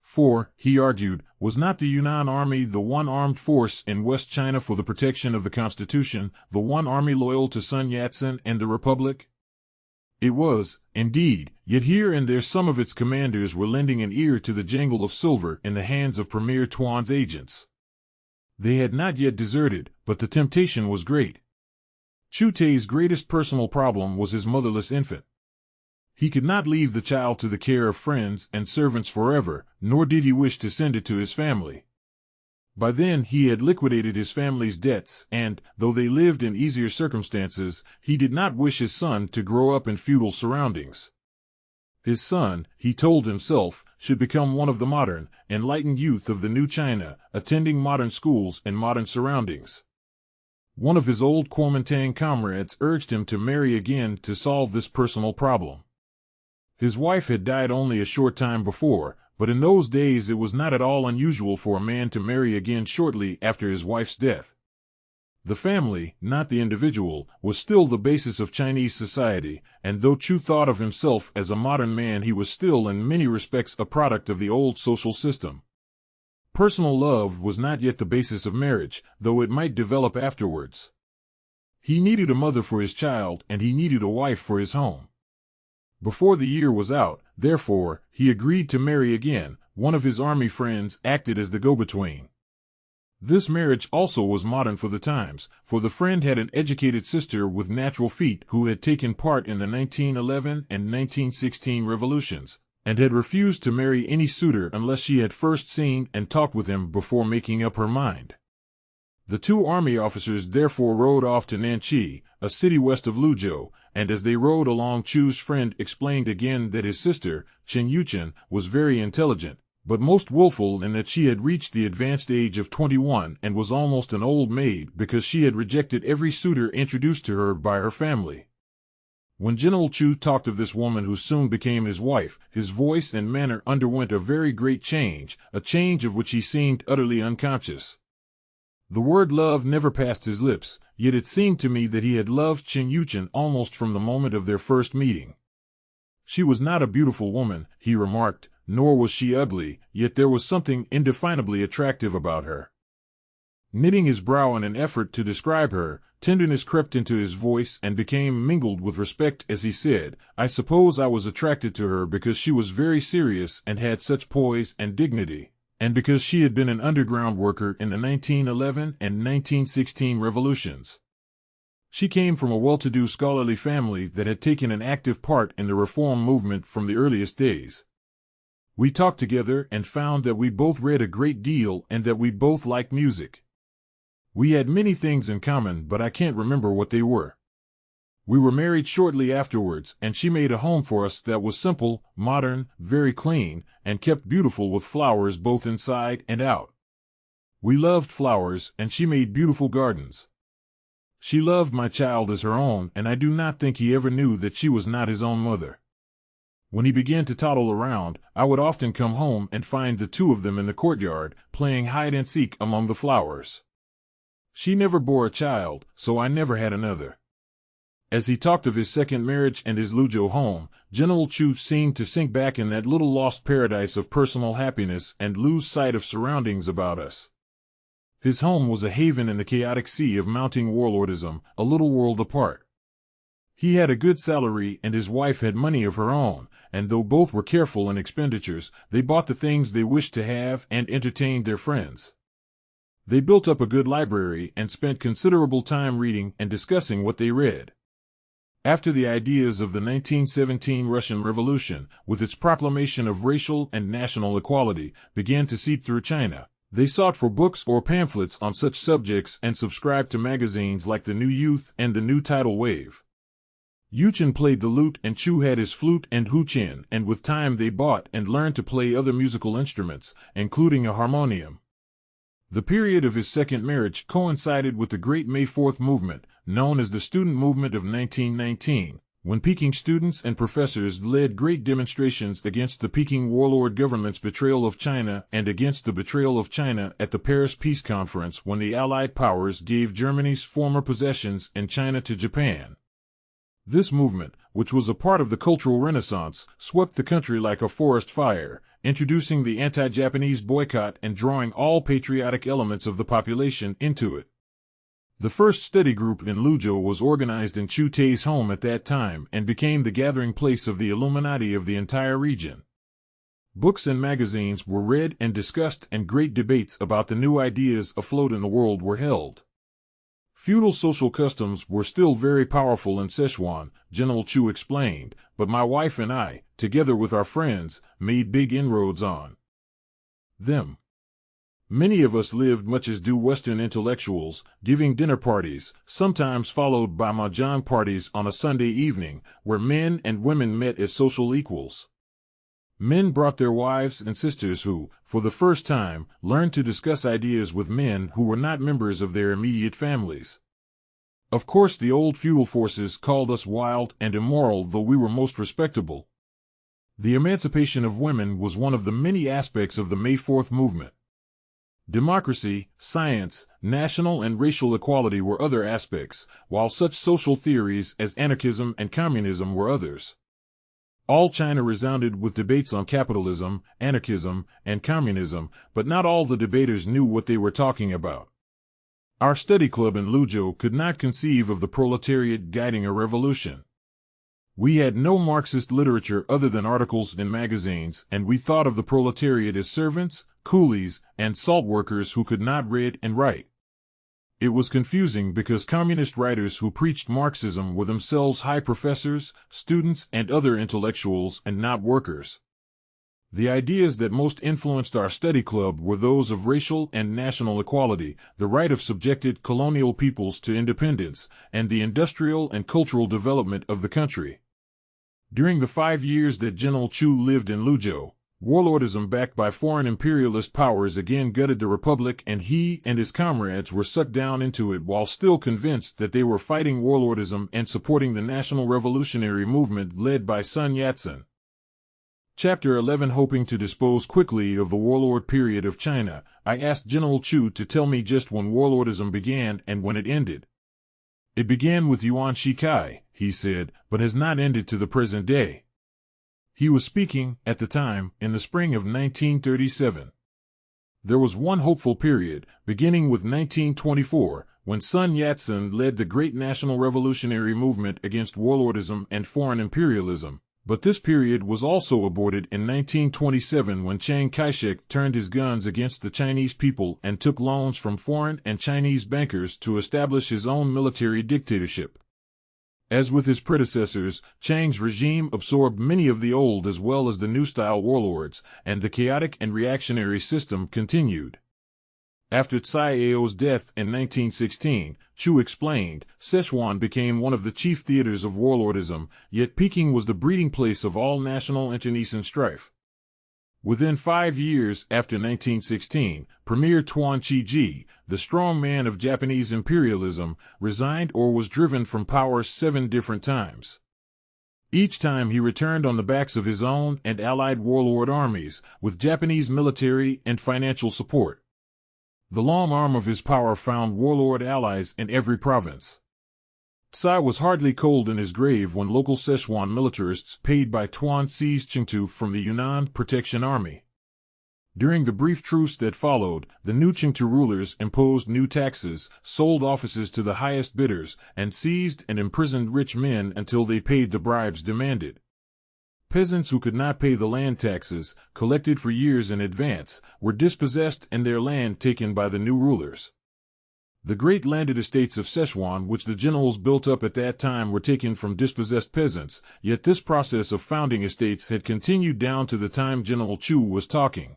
For, he argued, was not the Yunnan Army the one armed force in West China for the protection of the Constitution, the one army loyal to Sun Yat-sen and the Republic? It was, indeed, yet here and there some of its commanders were lending an ear to the jangle of silver in the hands of Premier Tuan's agents. They had not yet deserted, but the temptation was great. Chu Teh's greatest personal problem was his motherless infant. He could not leave the child to the care of friends and servants forever, nor did he wish to send it to his family. By then he had liquidated his family's debts and, though they lived in easier circumstances, he did not wish his son to grow up in feudal surroundings. His son, he told himself, should become one of the modern, enlightened youth of the new China, attending modern schools and modern surroundings. One of his old Kuomintang comrades urged him to marry again to solve this personal problem. His wife had died only a short time before, but in those days it was not at all unusual for a man to marry again shortly after his wife's death. The family, not the individual, was still the basis of Chinese society, and though Chu thought of himself as a modern man, he was still in many respects a product of the old social system. Personal love was not yet the basis of marriage, though it might develop afterwards. He needed a mother for his child, and he needed a wife for his home. Before the year was out, therefore, he agreed to marry again. One of his army friends acted as the go-between. This marriage also was modern for the times, for the friend had an educated sister with natural feet who had taken part in the 1911 and 1916 revolutions, and had refused to marry any suitor unless she had first seen and talked with him before making up her mind. The two army officers therefore rode off to Nanchi, a city west of Luzhou, and as they rode along, Chu's friend explained again that his sister, Chen Yuchen, was very intelligent, but most willful in that she had reached the advanced age of 21 and was almost an old maid because she had rejected every suitor introduced to her by her family. When General Chu talked of this woman who soon became his wife, his voice and manner underwent a very great change, a change of which he seemed utterly unconscious. The word love never passed his lips, yet it seemed to me that he had loved Chen Yuchen almost from the moment of their first meeting. She was not a beautiful woman, he remarked, nor was she ugly, yet there was something indefinably attractive about her. Knitting his brow in an effort to describe her, tenderness crept into his voice and became mingled with respect as he said, "I suppose I was attracted to her because she was very serious and had such poise and dignity, and because she had been an underground worker in the 1911 and 1916 revolutions. She came from a well-to-do scholarly family that had taken an active part in the reform movement from the earliest days. We talked together and found that we both read a great deal and that we both liked music. We had many things in common, but I can't remember what they were. We were married shortly afterwards, and she made a home for us that was simple, modern, very clean, and kept beautiful with flowers both inside and out. We loved flowers, and she made beautiful gardens. She loved my child as her own, and I do not think he ever knew that she was not his own mother. When he began to toddle around, I would often come home and find the two of them in the courtyard, playing hide-and-seek among the flowers. She never bore a child, so I never had another." As he talked of his second marriage and his Luzhou home, General Chu seemed to sink back in that little lost paradise of personal happiness and lose sight of surroundings about us. His home was a haven in the chaotic sea of mounting warlordism, a little world apart. He had a good salary and his wife had money of her own, and though both were careful in expenditures, they bought the things they wished to have and entertained their friends. They built up a good library and spent considerable time reading and discussing what they read. After the ideas of the 1917 Russian Revolution, with its proclamation of racial and national equality, began to seep through China, they sought for books or pamphlets on such subjects and subscribed to magazines like The New Youth and The New Tidal Wave. Yuchen played the lute and Chu had his flute and huqin, and with time they bought and learned to play other musical instruments, including a harmonium. The period of his second marriage coincided with the Great May 4th movement, known as the Student Movement of 1919, when Peking students and professors led great demonstrations against the Peking warlord government's betrayal of China and against the betrayal of China at the Paris Peace Conference when the Allied powers gave Germany's former possessions in China to Japan. This movement, which was a part of the Cultural Renaissance, swept the country like a forest fire, introducing the anti-Japanese boycott and drawing all patriotic elements of the population into it. The first study group in Luzhou was organized in Chu Teh's home at that time and became the gathering place of the Illuminati of the entire region. Books and magazines were read and discussed, and great debates about the new ideas afloat in the world were held. Feudal social customs were still very powerful in Sichuan, General Chu explained, but my wife and I, together with our friends, made big inroads on them. Many of us lived much as do Western intellectuals, giving dinner parties, sometimes followed by mahjong parties on a Sunday evening, where men and women met as social equals. Men brought their wives and sisters who, for the first time, learned to discuss ideas with men who were not members of their immediate families. Of course, the old feudal forces called us wild and immoral, though we were most respectable. The emancipation of women was one of the many aspects of the May 4th movement. Democracy, science, national and racial equality were other aspects, while such social theories as anarchism and communism were others. All China resounded with debates on capitalism, anarchism, and communism, but not all the debaters knew what they were talking about. Our study club in Luzhou could not conceive of the proletariat guiding a revolution. We had no Marxist literature other than articles in magazines, and we thought of the proletariat as servants, coolies, and salt workers who could not read and write. It was confusing because communist writers who preached Marxism were themselves high professors, students, and other intellectuals, and not workers. The ideas that most influenced our study club were those of racial and national equality, the right of subjected colonial peoples to independence, and the industrial and cultural development of the country. During the 5 years that General Chu lived in Luzhou, warlordism backed by foreign imperialist powers again gutted the republic, and he and his comrades were sucked down into it while still convinced that they were fighting warlordism and supporting the national revolutionary movement led by Sun Yat-sen. Chapter 11. Hoping to dispose quickly of the warlord period of China, I asked General Chu to tell me just when warlordism began and when it ended. It began with Yuan Shikai, he said, but has not ended to the present day. He was speaking, at the time, in the spring of 1937. There was one hopeful period, beginning with 1924, when Sun Yat-sen led the great national revolutionary movement against warlordism and foreign imperialism, but this period was also aborted in 1927 when Chiang Kai-shek turned his guns against the Chinese people and took loans from foreign and Chinese bankers to establish his own military dictatorship. As with his predecessors, Chiang's regime absorbed many of the old as well as the new-style warlords, and the chaotic and reactionary system continued. After Tsai Ao's death in 1916, Chu explained, Sichuan became one of the chief theaters of warlordism, yet Peking was the breeding place of all national internecine strife. Within 5 years after 1916, Premier Tuan Chi-ji, the strong man of Japanese imperialism, resigned or was driven from power 7 different times. Each time he returned on the backs of his own and allied warlord armies, with Japanese military and financial support. The long arm of his power found warlord allies in every province. Tsai was hardly cold in his grave when local Sichuan militarists paid by Tuan seized Qingtu from the Yunnan Protection Army. During the brief truce that followed, the new Qingtu rulers imposed new taxes, sold offices to the highest bidders, and seized and imprisoned rich men until they paid the bribes demanded. Peasants who could not pay the land taxes, collected for years in advance, were dispossessed and their land taken by the new rulers. The great landed estates of Sichuan which the generals built up at that time were taken from dispossessed peasants, yet this process of founding estates had continued down to the time General Chu was talking.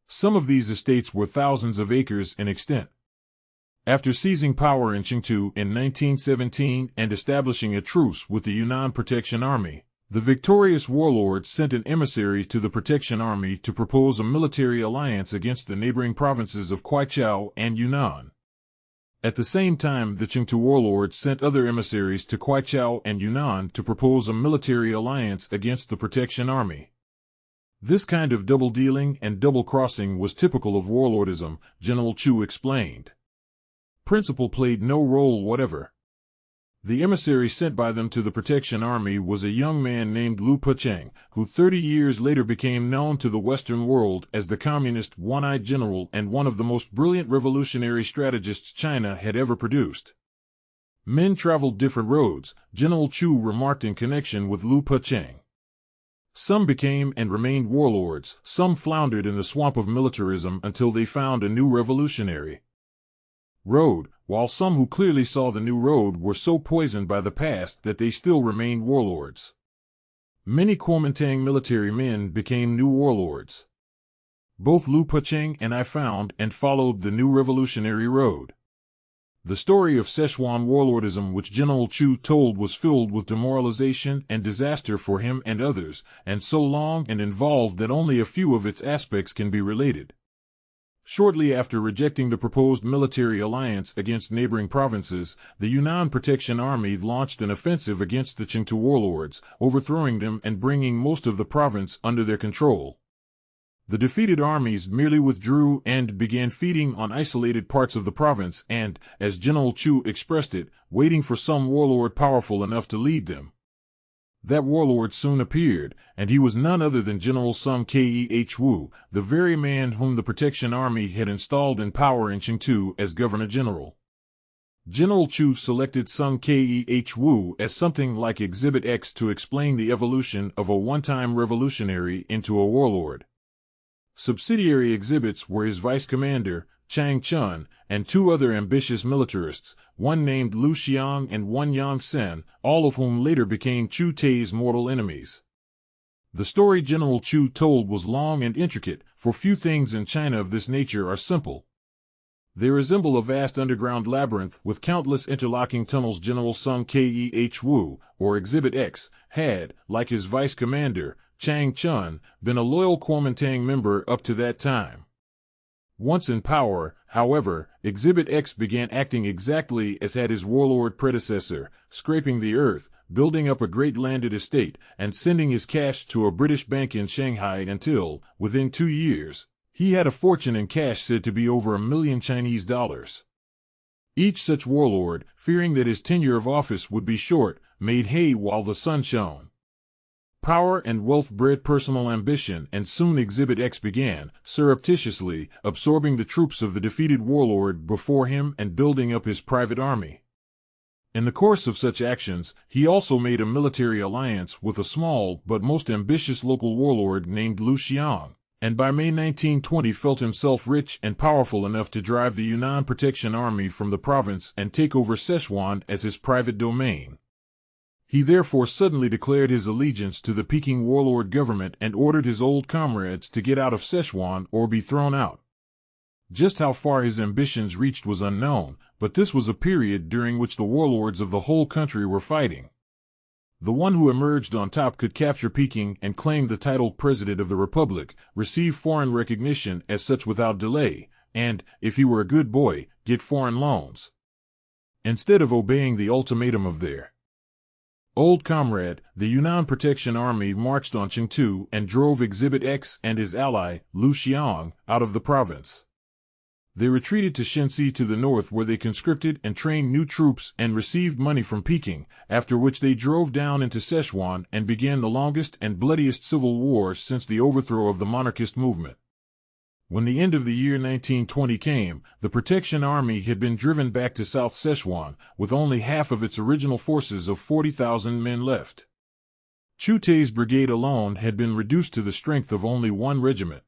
Some of these estates were thousands of acres in extent. After seizing power in Qingtu in 1917 and establishing a truce with the Yunnan Protection Army, the victorious warlords sent an emissary to the Protection Army to propose a military alliance against the neighboring provinces of Kwaichow and Yunnan. At the same time, the Qingtu warlords sent other emissaries to Kwaichow and Yunnan to propose a military alliance against the Protection Army. This kind of double-dealing and double-crossing was typical of warlordism, General Chu explained. Principle played no role whatever. The emissary sent by them to the Protection Army was a young man named Lu Pecheng, who 30 years later became known to the Western world as the communist one-eyed general and one of the most brilliant revolutionary strategists China had ever produced. Men traveled different roads, General Chu remarked in connection with Lu Pecheng. Some became and remained warlords, some floundered in the swamp of militarism until they found a new revolutionary road, while some who clearly saw the new road were so poisoned by the past that they still remained warlords. Many Kuomintang military men became new warlords. Both Lu Pecheng and I found and followed the new revolutionary road. The story of Szechuan warlordism which General Chu told was filled with demoralization and disaster for him and others, and so long and involved that only a few of its aspects can be related. Shortly after rejecting the proposed military alliance against neighboring provinces, the Yunnan Protection Army launched an offensive against the Qingtu warlords, overthrowing them and bringing most of the province under their control. The defeated armies merely withdrew and began feeding on isolated parts of the province and, as General Chu expressed it, waiting for some warlord powerful enough to lead them. That warlord soon appeared, and he was none other than General Sung Keh, the very man whom the Protection Army had installed in power in Qingtu as Governor-General. General Chu selected Sung Keh as something like Exhibit X to explain the evolution of a one-time revolutionary into a warlord. Subsidiary exhibits were his vice commander, Chang Chun, and two other ambitious militarists, one named Lu Xiang and one Yang Sen, all of whom later became Chu Teh's mortal enemies. The story General Chu told was long and intricate, for few things in China of this nature are simple. They resemble a vast underground labyrinth with countless interlocking tunnels. General Sung Keh, or Exhibit X, had, like his vice commander, Chang Chun, been a loyal Kuomintang member up to that time. Once in power, however, Exhibit X began acting exactly as had his warlord predecessor, scraping the earth, building up a great landed estate, and sending his cash to a British bank in Shanghai until, within 2 years, he had a fortune in cash said to be over $1 million Chinese dollars. Each such warlord, fearing that his tenure of office would be short, made hay while the sun shone. Power and wealth bred personal ambition, and soon Exhibit X began, surreptitiously, absorbing the troops of the defeated warlord before him and building up his private army. In the course of such actions, he also made a military alliance with a small but most ambitious local warlord named Lu Xiang, and by May 1920 felt himself rich and powerful enough to drive the Yunnan Protection Army from the province and take over Szechuan as his private domain. He therefore suddenly declared his allegiance to the Peking warlord government and ordered his old comrades to get out of Szechuan or be thrown out. Just how far his ambitions reached was unknown, but this was a period during which the warlords of the whole country were fighting. The one who emerged on top could capture Peking and claim the title President of the Republic, receive foreign recognition as such without delay, and, if he were a good boy, get foreign loans. Instead of obeying the ultimatum of their old comrade, the Yunnan Protection Army marched on Qingtu and drove Exhibit X and his ally, Lu Xiang, out of the province. They retreated to Shenxi to the north where they conscripted and trained new troops and received money from Peking, after which they drove down into Szechuan and began the longest and bloodiest civil war since the overthrow of the monarchist movement. When the end of the year 1920 came, the Protection Army had been driven back to South Szechuan, with only half of its original forces of 40,000 men left. Chu Teh's brigade alone had been reduced to the strength of only one regiment.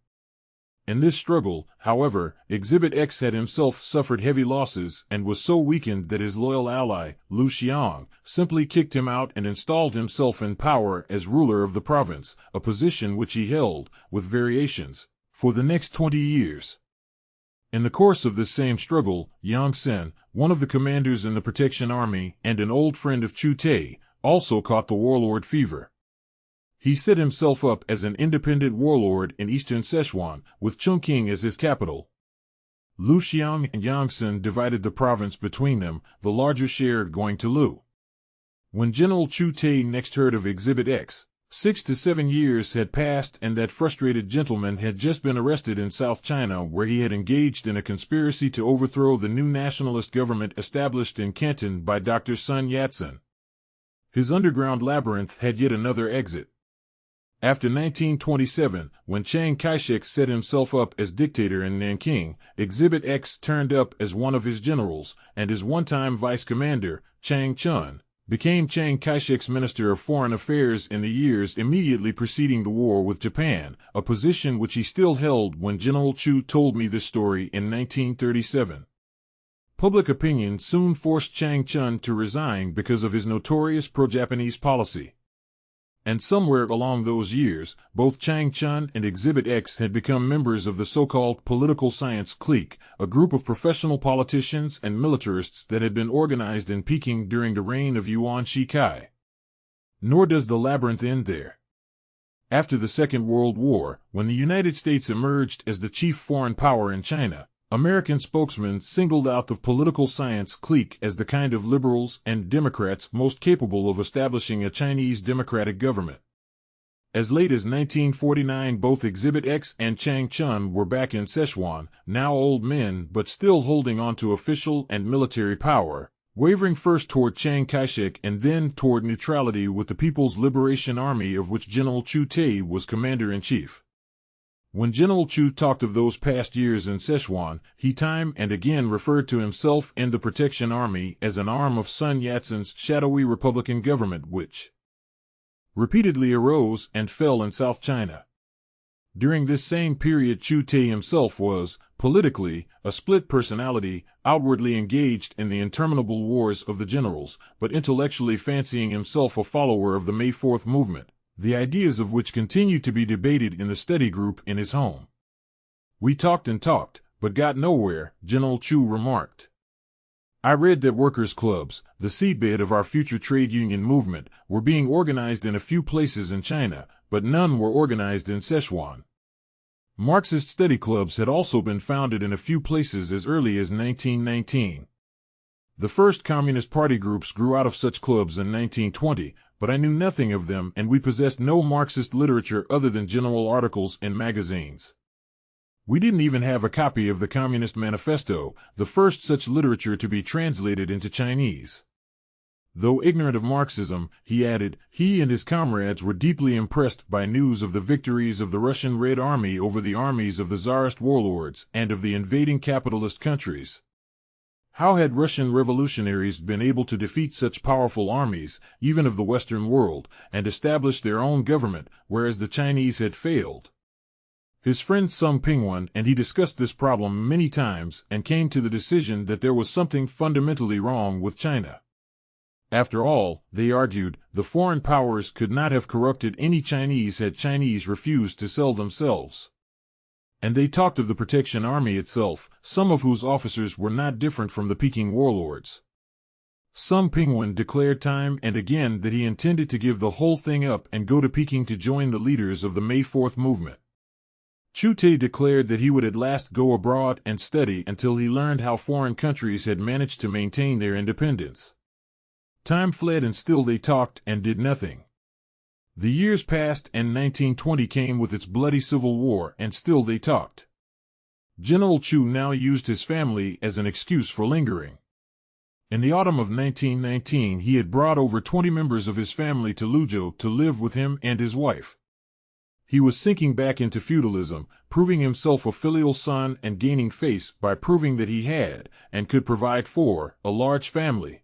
In this struggle, however, Exhibit X had himself suffered heavy losses and was so weakened that his loyal ally, Lu Xiang, simply kicked him out and installed himself in power as ruler of the province, a position which he held, with variations, for the next 20 years. In the course of this same struggle, Yang Sen, one of the commanders in the Protection Army and an old friend of Chu Teh, also caught the warlord fever. He set himself up as an independent warlord in eastern Szechuan, with Chongqing as his capital. Lu Xiang and Yang Sen divided the province between them, the larger share going to Lu. When General Chu Teh next heard of Exhibit X, 6 to 7 years had passed and that frustrated gentleman had just been arrested in South China where he had engaged in a conspiracy to overthrow the new nationalist government established in Canton by Dr. Sun Yat-sen. His underground labyrinth had yet another exit. After 1927, when Chiang Kai-shek set himself up as dictator in Nanking, Exhibit X turned up as one of his generals, and his one-time vice commander, Chang Chun, became Chiang Kai-shek's Minister of Foreign Affairs in the years immediately preceding the war with Japan, a position which he still held when General Chu told me this story in 1937. Public opinion soon forced Chang Chun to resign because of his notorious pro-Japanese policy. And somewhere along those years, both Chang Chun and Exhibit X had become members of the so-called political science clique, a group of professional politicians and militarists that had been organized in Peking during the reign of Yuan Shikai. Nor does the labyrinth end there. After the Second World War, when the United States emerged as the chief foreign power in China, American spokesmen singled out the political science clique as the kind of liberals and Democrats most capable of establishing a Chinese democratic government. As late as 1949, both Exhibit X and Chang Chun were back in Sichuan, now old men but still holding on to official and military power, wavering first toward Chiang Kai-shek and then toward neutrality with the People's Liberation Army, of which General Chu Teh was commander-in-chief. When General Chu talked of those past years in Sichuan, he time and again referred to himself and the Protection Army as an arm of Sun Yat-sen's shadowy Republican government which repeatedly arose and fell in South China. During this same period, Chu Teh himself was, politically, a split personality, outwardly engaged in the interminable wars of the generals, but intellectually fancying himself a follower of the May 4th movement, the ideas of which continue to be debated in the study group in his home. "We talked and talked, but got nowhere," General Chu remarked. "I read that workers' clubs, the seedbed of our future trade union movement, were being organized in a few places in China, but none were organized in Sichuan. Marxist study clubs had also been founded in a few places as early as 1919. The first Communist Party groups grew out of such clubs in 1920, but I knew nothing of them and we possessed no Marxist literature other than general articles in magazines. We didn't even have a copy of the Communist Manifesto, the first such literature to be translated into Chinese." Though ignorant of Marxism, he added, he and his comrades were deeply impressed by news of the victories of the Russian Red Army over the armies of the Tsarist warlords and of the invading capitalist countries. How had Russian revolutionaries been able to defeat such powerful armies, even of the Western world, and establish their own government, whereas the Chinese had failed? His friend Sung Pingwen and he discussed this problem many times and came to the decision that there was something fundamentally wrong with China. After all, they argued, the foreign powers could not have corrupted any Chinese had Chinese refused to sell themselves. And they talked of the Protection Army itself, some of whose officers were not different from the Peking warlords. Sung Pingwen declared time and again that he intended to give the whole thing up and go to Peking to join the leaders of the May 4th movement. Chu Teh declared that he would at last go abroad and study until he learned how foreign countries had managed to maintain their independence. Time fled and still they talked and did nothing. The years passed and 1920 came with its bloody civil war and still they talked. General Chu now used his family as an excuse for lingering. In the autumn of 1919 he had brought over 20 members of his family to Luzhou to live with him and his wife. He was sinking back into feudalism, proving himself a filial son and gaining face by proving that he had, and could provide for, a large family.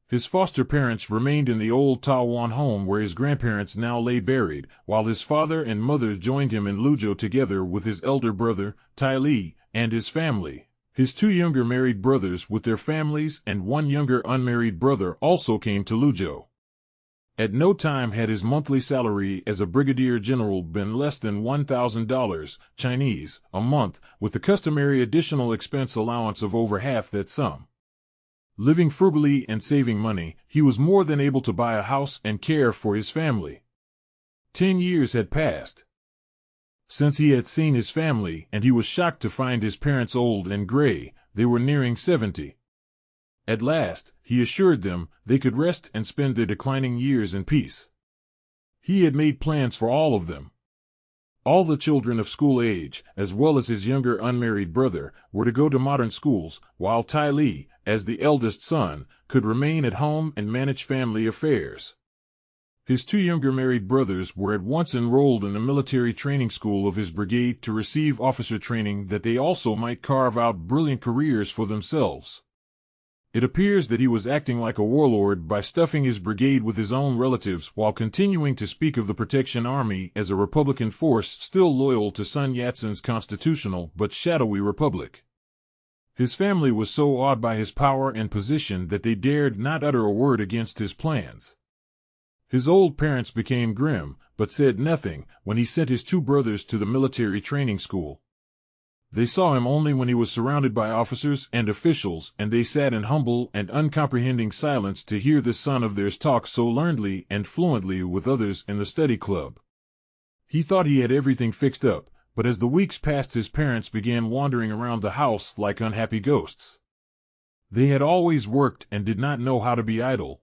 His foster parents remained in the old Ta-Wan home where his grandparents now lay buried, while his father and mother joined him in Luzhou together with his elder brother, Tai Li, and his family. His 2 younger married brothers with their families and 1 younger unmarried brother also came to Luzhou. At no time had his monthly salary as a brigadier general been less than $1,000 Chinese a month, with the customary additional expense allowance of over half that sum. Living frugally and saving money, he was more than able to buy a house and care for his family. 10 years had passed since he had seen his family, and he was shocked to find his parents old and gray. They were nearing 70. At last, he assured them, they could rest and spend their declining years in peace. He had made plans for all of them. All the children of school age, as well as his younger unmarried brother, were to go to modern schools, while Tai Li, as the eldest son, could remain at home and manage family affairs. His 2 younger married brothers were at once enrolled in the military training school of his brigade to receive officer training that they also might carve out brilliant careers for themselves. It appears that he was acting like a warlord by stuffing his brigade with his own relatives while continuing to speak of the Protection Army as a Republican force still loyal to Sun Yat-sen's constitutional but shadowy republic. His family was so awed by his power and position that they dared not utter a word against his plans. His old parents became grim, but said nothing when he sent his two brothers to the military training school. They saw him only when he was surrounded by officers and officials, and they sat in humble and uncomprehending silence to hear the son of theirs talk so learnedly and fluently with others in the study club. He thought he had everything fixed up, but as the weeks passed his parents began wandering around the house like unhappy ghosts. They had always worked and did not know how to be idle.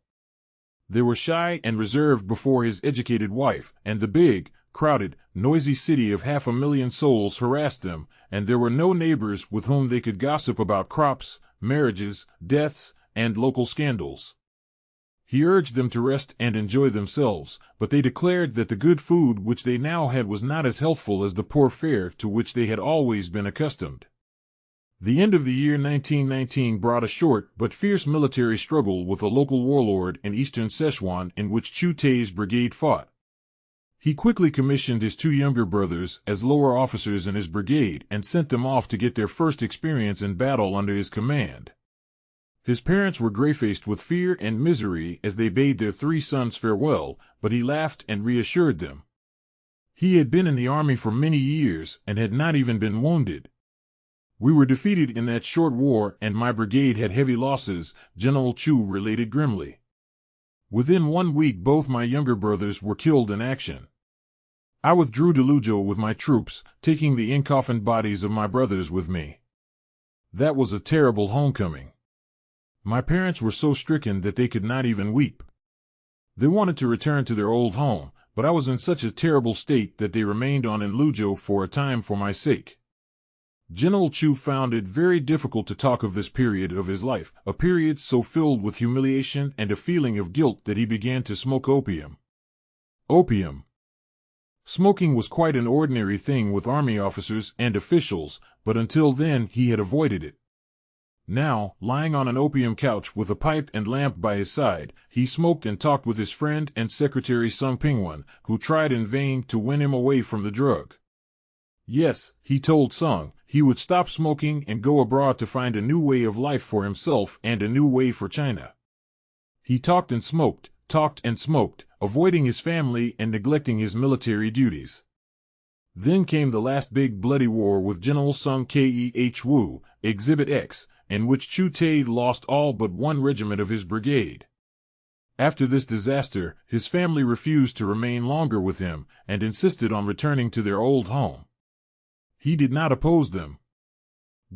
They were shy and reserved before his educated wife, and the big, crowded, noisy city of 500,000 souls harassed them, and there were no neighbors with whom they could gossip about crops, marriages, deaths, and local scandals. He urged them to rest and enjoy themselves, but they declared that the good food which they now had was not as healthful as the poor fare to which they had always been accustomed. The end of the year 1919 brought a short but fierce military struggle with a local warlord in eastern Sichuan in which Chu Teh's brigade fought. He quickly commissioned his two younger brothers as lower officers in his brigade and sent them off to get their first experience in battle under his command. His parents were gray-faced with fear and misery as they bade their three sons farewell, but he laughed and reassured them. He had been in the army for many years and had not even been wounded. "We were defeated in that short war and my brigade had heavy losses," General Chu related grimly. "Within 1 week both my younger brothers were killed in action. I withdrew to Luzhou with my troops, taking the encoffined bodies of my brothers with me. That was a terrible homecoming. My parents were so stricken that they could not even weep. They wanted to return to their old home, but I was in such a terrible state that they remained on in Luzhou for a time for my sake." General Chu found it very difficult to talk of this period of his life, a period so filled with humiliation and a feeling of guilt that he began to smoke opium. Opium. Smoking was quite an ordinary thing with army officers and officials, but until then he had avoided it. Now, lying on an opium couch with a pipe and lamp by his side, he smoked and talked with his friend and secretary Sung Pingwan, who tried in vain to win him away from the drug. Yes, he told Sung, he would stop smoking and go abroad to find a new way of life for himself and a new way for China. He talked and smoked, avoiding his family and neglecting his military duties. Then came the last big bloody war with General Sung Keh Wu, Exhibit X, in which Chu Teh lost all but one regiment of his brigade. After this disaster, his family refused to remain longer with him and insisted on returning to their old home. He did not oppose them.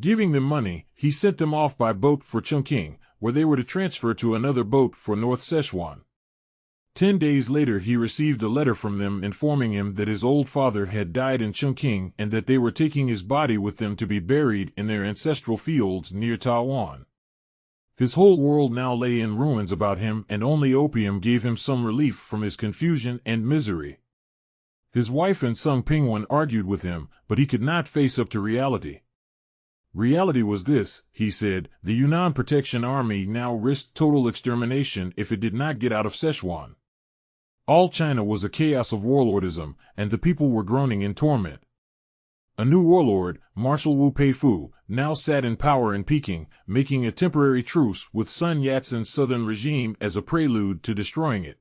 Giving them money, he sent them off by boat for Chongqing, where they were to transfer to another boat for North Sichuan. 10 days later he received a letter from them informing him that his old father had died in Chongqing and that they were taking his body with them to be buried in their ancestral fields near Taiwan. His whole world now lay in ruins about him, and only opium gave him some relief from his confusion and misery. His wife and Sung Pingwan argued with him, but he could not face up to reality. Reality was this, he said: the Yunnan Protection Army now risked total extermination if it did not get out of Sichuan. All China was a chaos of warlordism, and the people were groaning in torment. A new warlord, Marshal Wu Peifu, now sat in power in Peking, making a temporary truce with Sun Yat-sen's southern regime as a prelude to destroying it.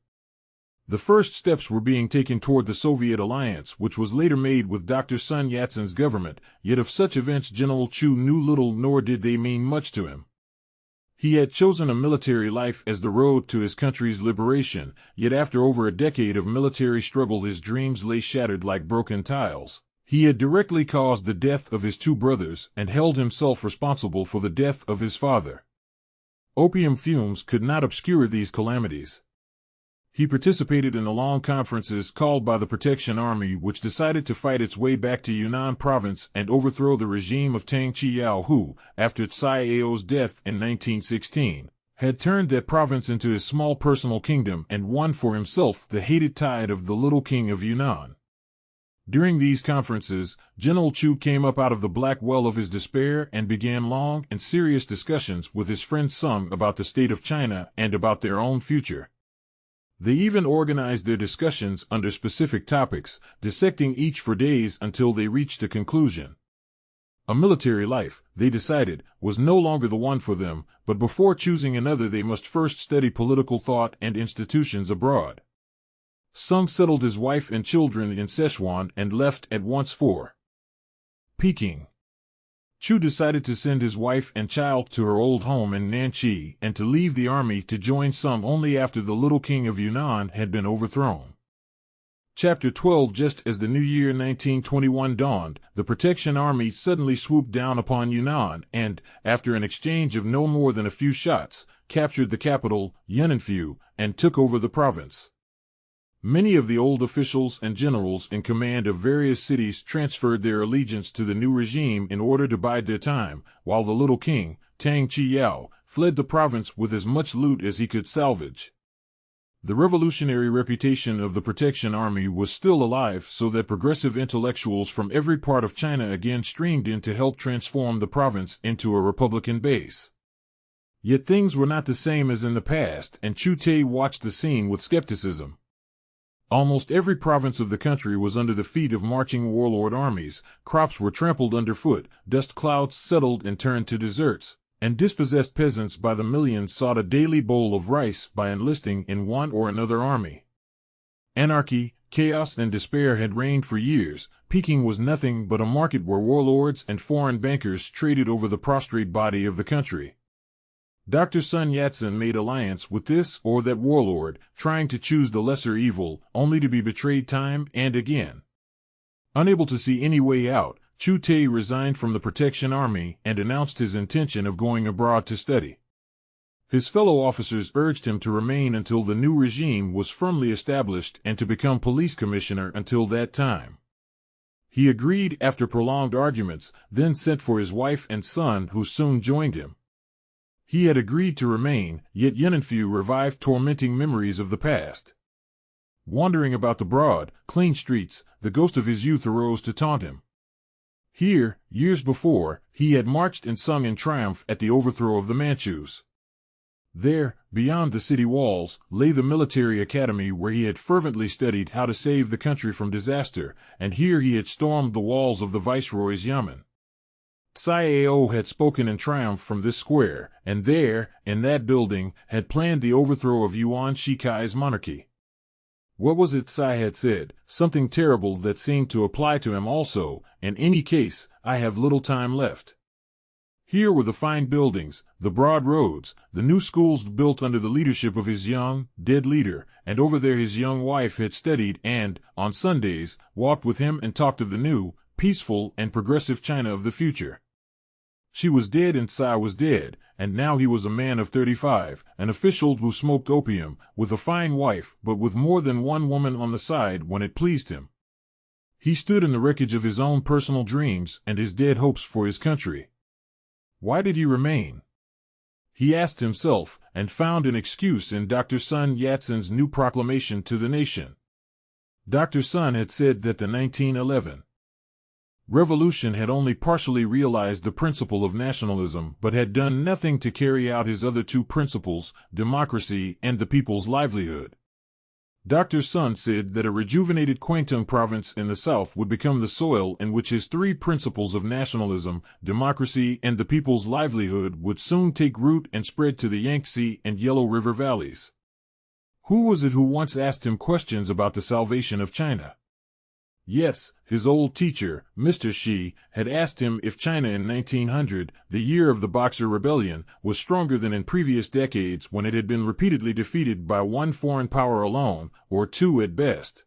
The first steps were being taken toward the Soviet alliance, which was later made with Dr. Sun Yat-sen's government, yet of such events General Chu knew little, nor did they mean much to him. He had chosen a military life as the road to his country's liberation, yet after over a decade of military struggle his dreams lay shattered like broken tiles. He had directly caused the death of his two brothers and held himself responsible for the death of his father. Opium fumes could not obscure these calamities. He participated in the long conferences called by the Protection Army, which decided to fight its way back to Yunnan province and overthrow the regime of Tang Chiao, who, after Tsai Ao's death in 1916, had turned that province into his small personal kingdom and won for himself the hated tide of the little king of Yunnan. During these conferences, General Chu came up out of the black well of his despair and began long and serious discussions with his friend Sung about the state of China and about their own future. They even organized their discussions under specific topics, dissecting each for days until they reached a conclusion. A military life, they decided, was no longer the one for them, but before choosing another they must first study political thought and institutions abroad. Sung settled his wife and children in Sichuan and left at once for Peking. Chu decided to send his wife and child to her old home in Nanqi and to leave the army to join Sung only after the little king of Yunnan had been overthrown. Chapter 12. Just as the new year 1921 dawned, the Protection Army suddenly swooped down upon Yunnan and, after an exchange of no more than a few shots, captured the capital, Yunnan, and took over the province. Many of the old officials and generals in command of various cities transferred their allegiance to the new regime in order to bide their time, while the little king, Tang Chiyao, fled the province with as much loot as he could salvage. The revolutionary reputation of the Protection Army was still alive, so that progressive intellectuals from every part of China again streamed in to help transform the province into a republican base. Yet things were not the same as in the past, and Chu Teh watched the scene with skepticism. Almost every province of the country was under the feet of marching warlord armies, crops were trampled underfoot, dust clouds settled and turned to deserts, and dispossessed peasants by the millions sought a daily bowl of rice by enlisting in one or another army. Anarchy, chaos, and despair had reigned for years. Peking was nothing but a market where warlords and foreign bankers traded over the prostrate body of the country. Dr. Sun Yat-sen made alliance with this or that warlord, trying to choose the lesser evil, only to be betrayed time and again. Unable to see any way out, Chu Teh resigned from the Protection Army and announced his intention of going abroad to study. His fellow officers urged him to remain until the new regime was firmly established and to become police commissioner until that time. He agreed after prolonged arguments, then sent for his wife and son, who soon joined him. He had agreed to remain, yet Yunnan revived tormenting memories of the past. Wandering about the broad, clean streets, the ghost of his youth arose to taunt him. Here, years before, he had marched and sung in triumph at the overthrow of the Manchus. There, beyond the city walls, lay the military academy where he had fervently studied how to save the country from disaster, and here he had stormed the walls of the viceroy's yamen. Cao had spoken in triumph from this square, and there, in that building, had planned the overthrow of Yuan Shikai's monarchy. What was it Tsai had said? Something terrible that seemed to apply to him also. In any case, I have little time left. Here were the fine buildings, the broad roads, the new schools built under the leadership of his young, dead leader, and over there his young wife had studied and, on Sundays, walked with him and talked of the new, peaceful, and progressive China of the future. She was dead and Tsai was dead, and now he was a man of 35, an official who smoked opium, with a fine wife, but with more than one woman on the side when it pleased him. He stood in the wreckage of his own personal dreams and his dead hopes for his country. Why did he remain? He asked himself, and found an excuse in Dr. Sun Yat-sen's new proclamation to the nation. Dr. Sun had said that the 1911 revolution had only partially realized the principle of nationalism but had done nothing to carry out his other two principles, democracy and the people's livelihood. Dr. Sun said that a rejuvenated Kwangtung province in the south would become the soil in which his three principles of nationalism, democracy and the people's livelihood would soon take root and spread to the Yangtze and Yellow River valleys. Who was it who once asked him questions about the salvation of China? Yes, his old teacher, Mr. Xi, had asked him if China in 1900, the year of the Boxer Rebellion, was stronger than in previous decades when it had been repeatedly defeated by one foreign power alone, or two at best.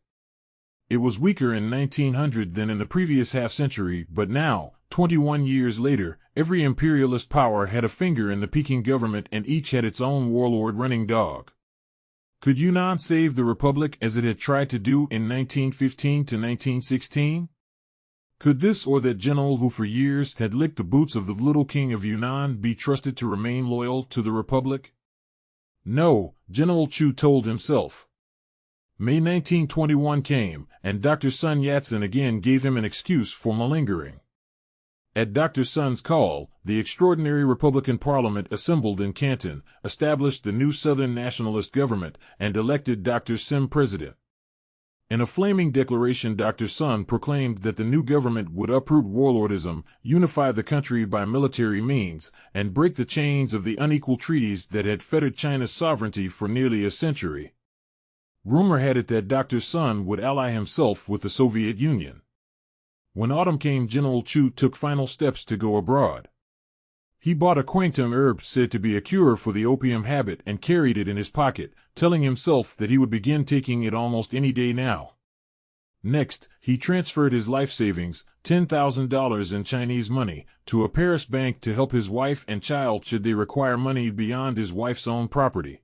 It was weaker in 1900 than in the previous half-century, but now, 21 years later, every imperialist power had a finger in the Peking government and each had its own warlord running dog. Could Yunnan save the Republic as it had tried to do in 1915 to 1916? Could this or that general who for years had licked the boots of the little king of Yunnan be trusted to remain loyal to the Republic? No, General Chu told himself. May 1921 came, and Dr. Sun Yat-sen again gave him an excuse for malingering. At Dr. Sun's call, the extraordinary Republican Parliament assembled in Canton, established the new Southern Nationalist government, and elected Dr. Sim president. In a flaming declaration, Dr. Sun proclaimed that the new government would uproot warlordism, unify the country by military means, and break the chains of the unequal treaties that had fettered China's sovereignty for nearly a century. Rumor had it that Dr. Sun would ally himself with the Soviet Union. When autumn came, General Chu took final steps to go abroad. He bought a quantum herb said to be a cure for the opium habit and carried it in his pocket, telling himself that he would begin taking it almost any day now. Next, he transferred his life savings, $10,000 in Chinese money, to a Paris bank to help his wife and child should they require money beyond his wife's own property.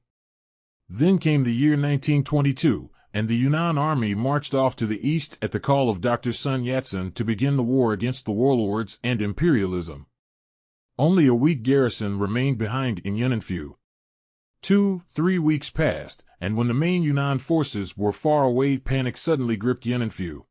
Then came the year 1922, and the Yunnan army marched off to the east at the call of Dr. Sun Yat-sen to begin the war against the warlords and imperialism. Only a weak garrison remained behind in Yananfu. 2-3 weeks passed, and when the main Yunnan forces were far away, panic suddenly gripped Yananfu.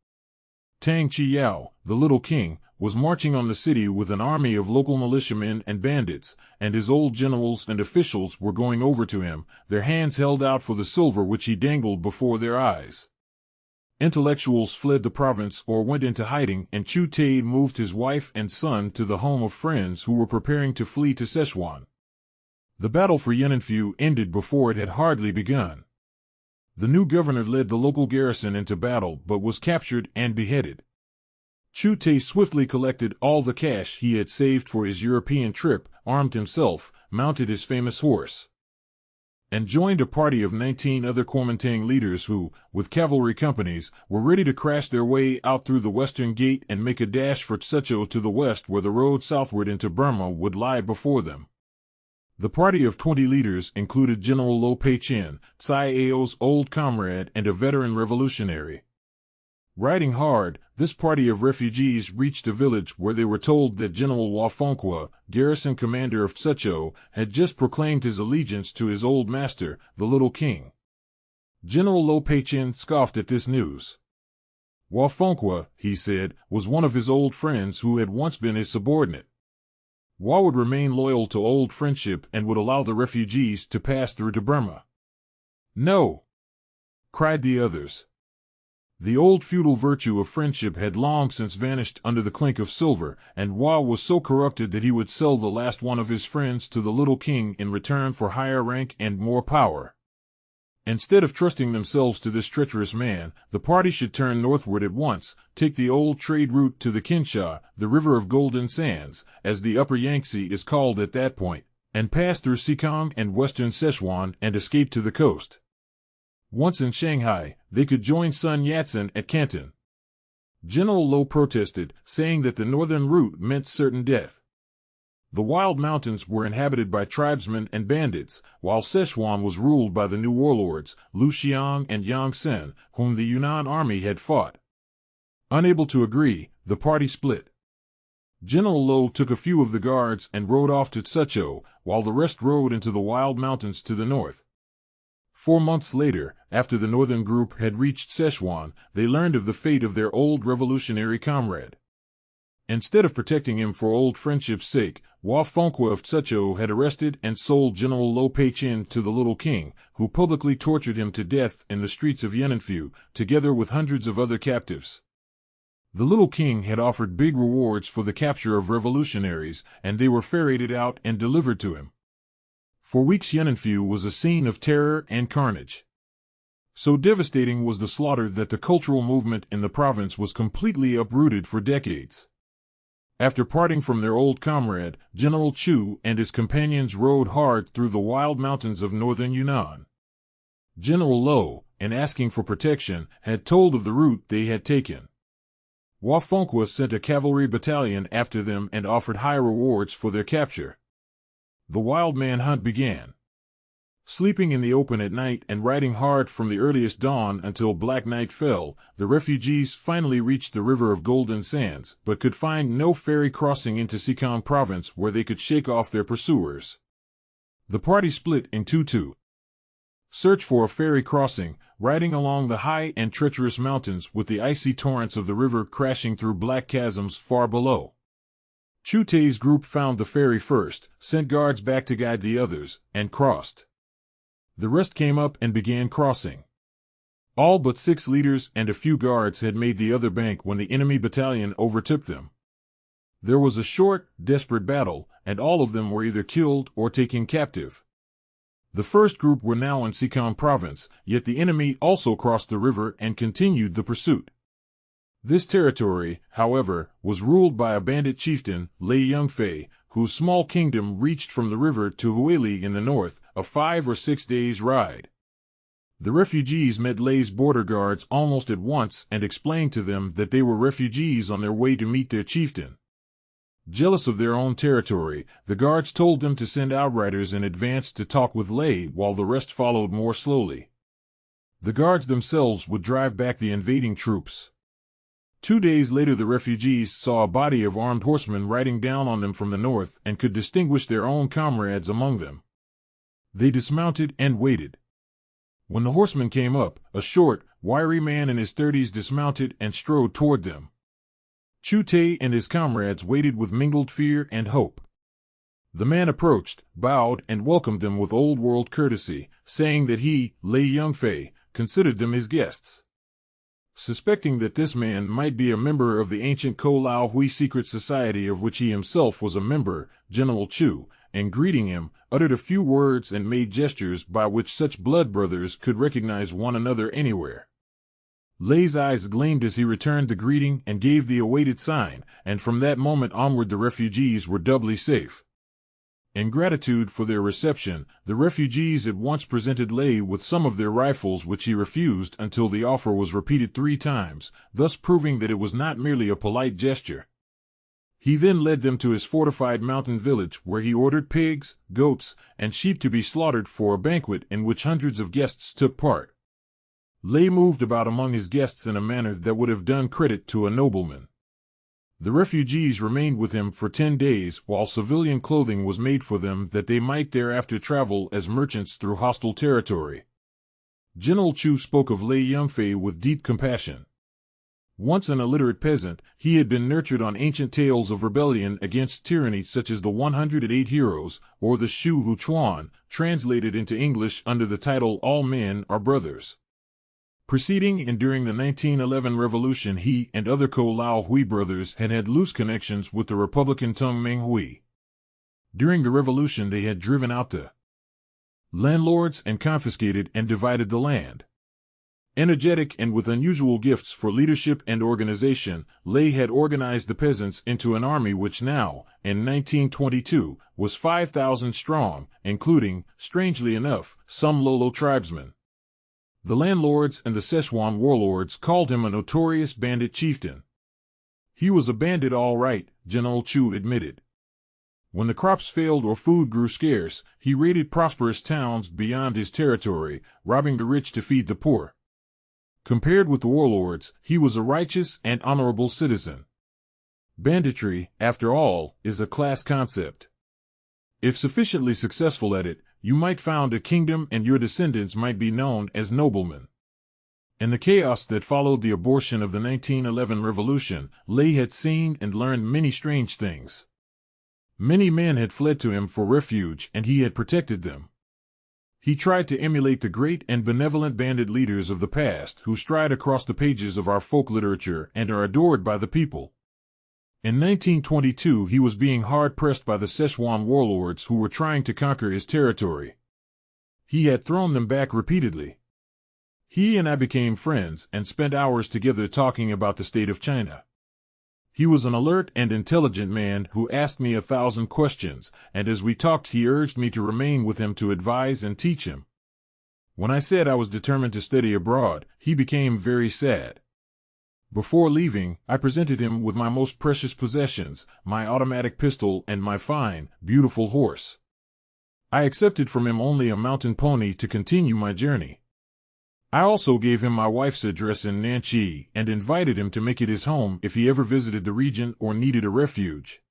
Tang Chiyao, the Little King, was marching on the city with an army of local militiamen and bandits, and his old generals and officials were going over to him, their hands held out for the silver which he dangled before their eyes. Intellectuals fled the province or went into hiding, and Chu Teh moved his wife and son to the home of friends who were preparing to flee to Sichuan. The battle for Yananfu ended before it had hardly begun. The new governor led the local garrison into battle but was captured and beheaded. Chu Teh swiftly collected all the cash he had saved for his European trip, armed himself, mounted his famous horse, and joined a party of 19 other Kuomintang leaders who, with cavalry companies, were ready to crash their way out through the western gate and make a dash for Tsecho to the west, where the road southward into Burma would lie before them. The party of 20 leaders included General Lo Pei-chen, Tsai Ao's old comrade and a veteran revolutionary. Riding hard, this party of refugees reached a village where they were told that General Wa Fengque, garrison commander of Tsecho, had just proclaimed his allegiance to his old master, the Little King. General Lo Pei-chen scoffed at this news. Wa Fengque, he said, was one of his old friends who had once been his subordinate. Wa would remain loyal to old friendship and would allow the refugees to pass through to Burma. No! Cried the others. The old feudal virtue of friendship had long since vanished under the clink of silver, and Wa was so corrupted that he would sell the last one of his friends to the Little King in return for higher rank and more power. Instead of trusting themselves to this treacherous man, the party should turn northward at once, take the old trade route to the Kinsha, the River of Golden Sands, as the Upper Yangtze is called at that point, and pass through Xikang and western Sichuan and escape to the coast. Once in Shanghai, they could join Sun Yat-sen at Canton. General Lo protested, saying that the northern route meant certain death. The wild mountains were inhabited by tribesmen and bandits, while Sichuan was ruled by the new warlords, Lu Xiang and Yang Sen, whom the Yunnan army had fought. Unable to agree, the party split. General Lo took a few of the guards and rode off to Tsecho, while the rest rode into the wild mountains to the north. 4 months later, after the northern group had reached Sichuan, they learned of the fate of their old revolutionary comrade. Instead of protecting him for old friendship's sake, Wa Fengque of Tsecho had arrested and sold General Lo Pei-chen to the Little King, who publicly tortured him to death in the streets of Yananfu, together with hundreds of other captives. The Little King had offered big rewards for the capture of revolutionaries, and they were ferreted out and delivered to him. For weeks Yananfu was a scene of terror and carnage. So devastating was the slaughter that the cultural movement in the province was completely uprooted for decades. After parting from their old comrade, General Chu and his companions rode hard through the wild mountains of northern Yunnan. General Lo, in asking for protection, had told of the route they had taken. Wa Fengque sent a cavalry battalion after them and offered high rewards for their capture. The wild man hunt began. Sleeping in the open at night and riding hard from the earliest dawn until black night fell, the refugees finally reached the River of Golden Sands, but could find no ferry crossing into Xikang province where they could shake off their pursuers. The party split in two. Search for a ferry crossing, riding along the high and treacherous mountains with the icy torrents of the river crashing through black chasms far below. Chu Teh's group found the ferry first, sent guards back to guide the others, and crossed. The rest came up and began crossing. All but 6 leaders and a few guards had made the other bank when the enemy battalion overtook them. There was a short, desperate battle, and all of them were either killed or taken captive. The first group were now in Sichuan province, yet the enemy also crossed the river and continued the pursuit. This territory, however, was ruled by a bandit chieftain, Lei Yongfei, whose small kingdom reached from the river to Huili in the north, a 5 or 6 days' ride. The refugees met Lei's border guards almost at once and explained to them that they were refugees on their way to meet their chieftain. Jealous of their own territory, the guards told them to send outriders in advance to talk with Lei while the rest followed more slowly. The guards themselves would drive back the invading troops. 2 days later the refugees saw a body of armed horsemen riding down on them from the north and could distinguish their own comrades among them. They dismounted and waited. When the horsemen came up, a short, wiry man in his 30s dismounted and strode toward them. Chu Teh and his comrades waited with mingled fear and hope. The man approached, bowed, and welcomed them with old-world courtesy, saying that he, Lei Yongfei, considered them his guests. Suspecting that this man might be a member of the ancient Ko Lao Hui secret society of which he himself was a member, General Chu, and greeting him, uttered a few words and made gestures by which such blood brothers could recognize one another anywhere. Lei's eyes gleamed as he returned the greeting and gave the awaited sign, and from that moment onward the refugees were doubly safe. In gratitude for their reception, the refugees at once presented Lei with some of their rifles, which he refused until the offer was repeated 3 times, thus proving that it was not merely a polite gesture. He then led them to his fortified mountain village, where he ordered pigs, goats, and sheep to be slaughtered for a banquet in which hundreds of guests took part. Lei moved about among his guests in a manner that would have done credit to a nobleman. The refugees remained with him for 10 days, while civilian clothing was made for them that they might thereafter travel as merchants through hostile territory. General Chu spoke of Lei Yongfei with deep compassion. Once an illiterate peasant, he had been nurtured on ancient tales of rebellion against tyranny such as the 108 Heroes, or the Shu Hu Chuan, translated into English under the title All Men Are Brothers. Preceding and during the 1911 revolution, he and other Ko Lao Hui brothers had had loose connections with the Republican Tung Ming Hui. During the revolution they had driven out the landlords and confiscated and divided the land. Energetic and with unusual gifts for leadership and organization, Lei had organized the peasants into an army which now, in 1922, was 5,000 strong, including, strangely enough, some Lolo tribesmen. The landlords and the Szechuan warlords called him a notorious bandit chieftain. He was a bandit all right, General Chu admitted. When the crops failed or food grew scarce, he raided prosperous towns beyond his territory, robbing the rich to feed the poor. Compared with the warlords, he was a righteous and honorable citizen. Banditry, after all, is a class concept. If sufficiently successful at it, you might found a kingdom and your descendants might be known as noblemen. In the chaos that followed the abortion of the 1911 revolution, Lei had seen and learned many strange things. Many men had fled to him for refuge and he had protected them. He tried to emulate the great and benevolent bandit leaders of the past who stride across the pages of our folk literature and are adored by the people. In 1922 he was being hard-pressed by the Szechuan warlords who were trying to conquer his territory. He had thrown them back repeatedly. He and I became friends and spent hours together talking about the state of China. He was an alert and intelligent man who asked me 1,000 questions, and as we talked he urged me to remain with him to advise and teach him. When I said I was determined to study abroad, he became very sad. Before leaving, I presented him with my most precious possessions, my automatic pistol and my fine, beautiful horse. I accepted from him only a mountain pony to continue my journey. I also gave him my wife's address in Nanchi and invited him to make it his home if he ever visited the region or needed a refuge.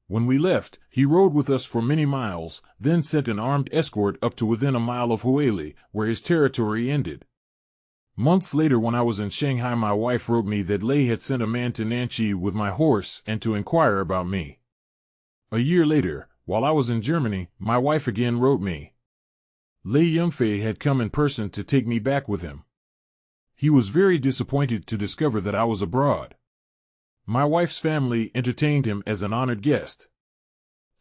When we left, he rode with us for many miles, then sent an armed escort up to within a mile of Huili, where his territory ended. Months later, when I was in Shanghai, my wife wrote me that Lei had sent a man to Nanchi with my horse and to inquire about me. A year later, while I was in Germany, my wife again wrote me. Lei Yongfei had come in person to take me back with him. He was very disappointed to discover that I was abroad. My wife's family entertained him as an honored guest.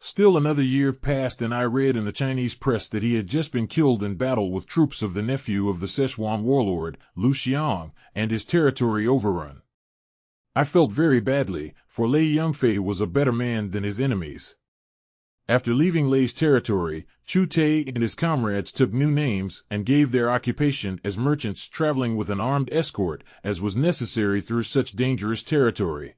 Still another year passed, and I read in the Chinese press that he had just been killed in battle with troops of the nephew of the Szechuan warlord, Lu Xiang, and his territory overrun. I felt very badly, for Lei Yongfei was a better man than his enemies. After leaving Lei's territory, Chu Teh and his comrades took new names and gave their occupation as merchants traveling with an armed escort, as was necessary through such dangerous territory.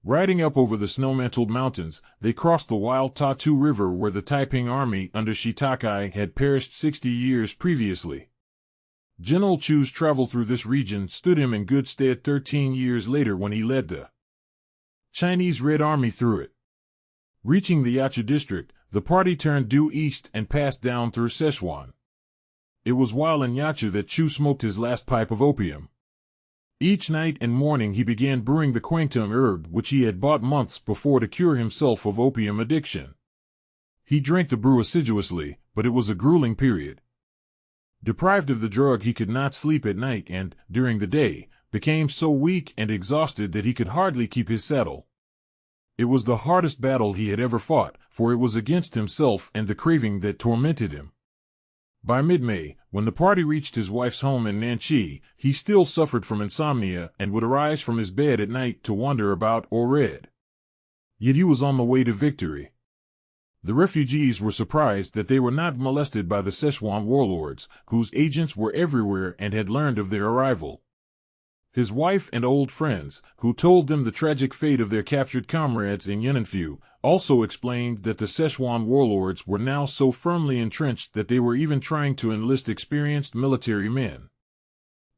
Riding up over the snow-mantled mountains, they crossed the wild Tatu River where the Taiping army under Shitakai had perished 60 years previously. General Chu's travel through this region stood him in good stead 13 years later when he led the Chinese Red Army through it. Reaching the Yachu district, the party turned due east and passed down through Szechuan. It was while in Yachu that Chu smoked his last pipe of opium. Each night and morning he began brewing the quangtung herb which he had bought months before to cure himself of opium addiction. He drank the brew assiduously, but it was a grueling period. Deprived of the drug, he could not sleep at night and, during the day, became so weak and exhausted that he could hardly keep his saddle. It was the hardest battle he had ever fought, for it was against himself and the craving that tormented him. By mid-May, when the party reached his wife's home in Nanchi, he still suffered from insomnia and would arise from his bed at night to wander about or read. Yet he was on the way to victory. The refugees were surprised that they were not molested by the Szechuan warlords, whose agents were everywhere and had learned of their arrival. His wife and old friends, who told them the tragic fate of their captured comrades in Yunanfu, also explained that the Szechuan warlords were now so firmly entrenched that they were even trying to enlist experienced military men.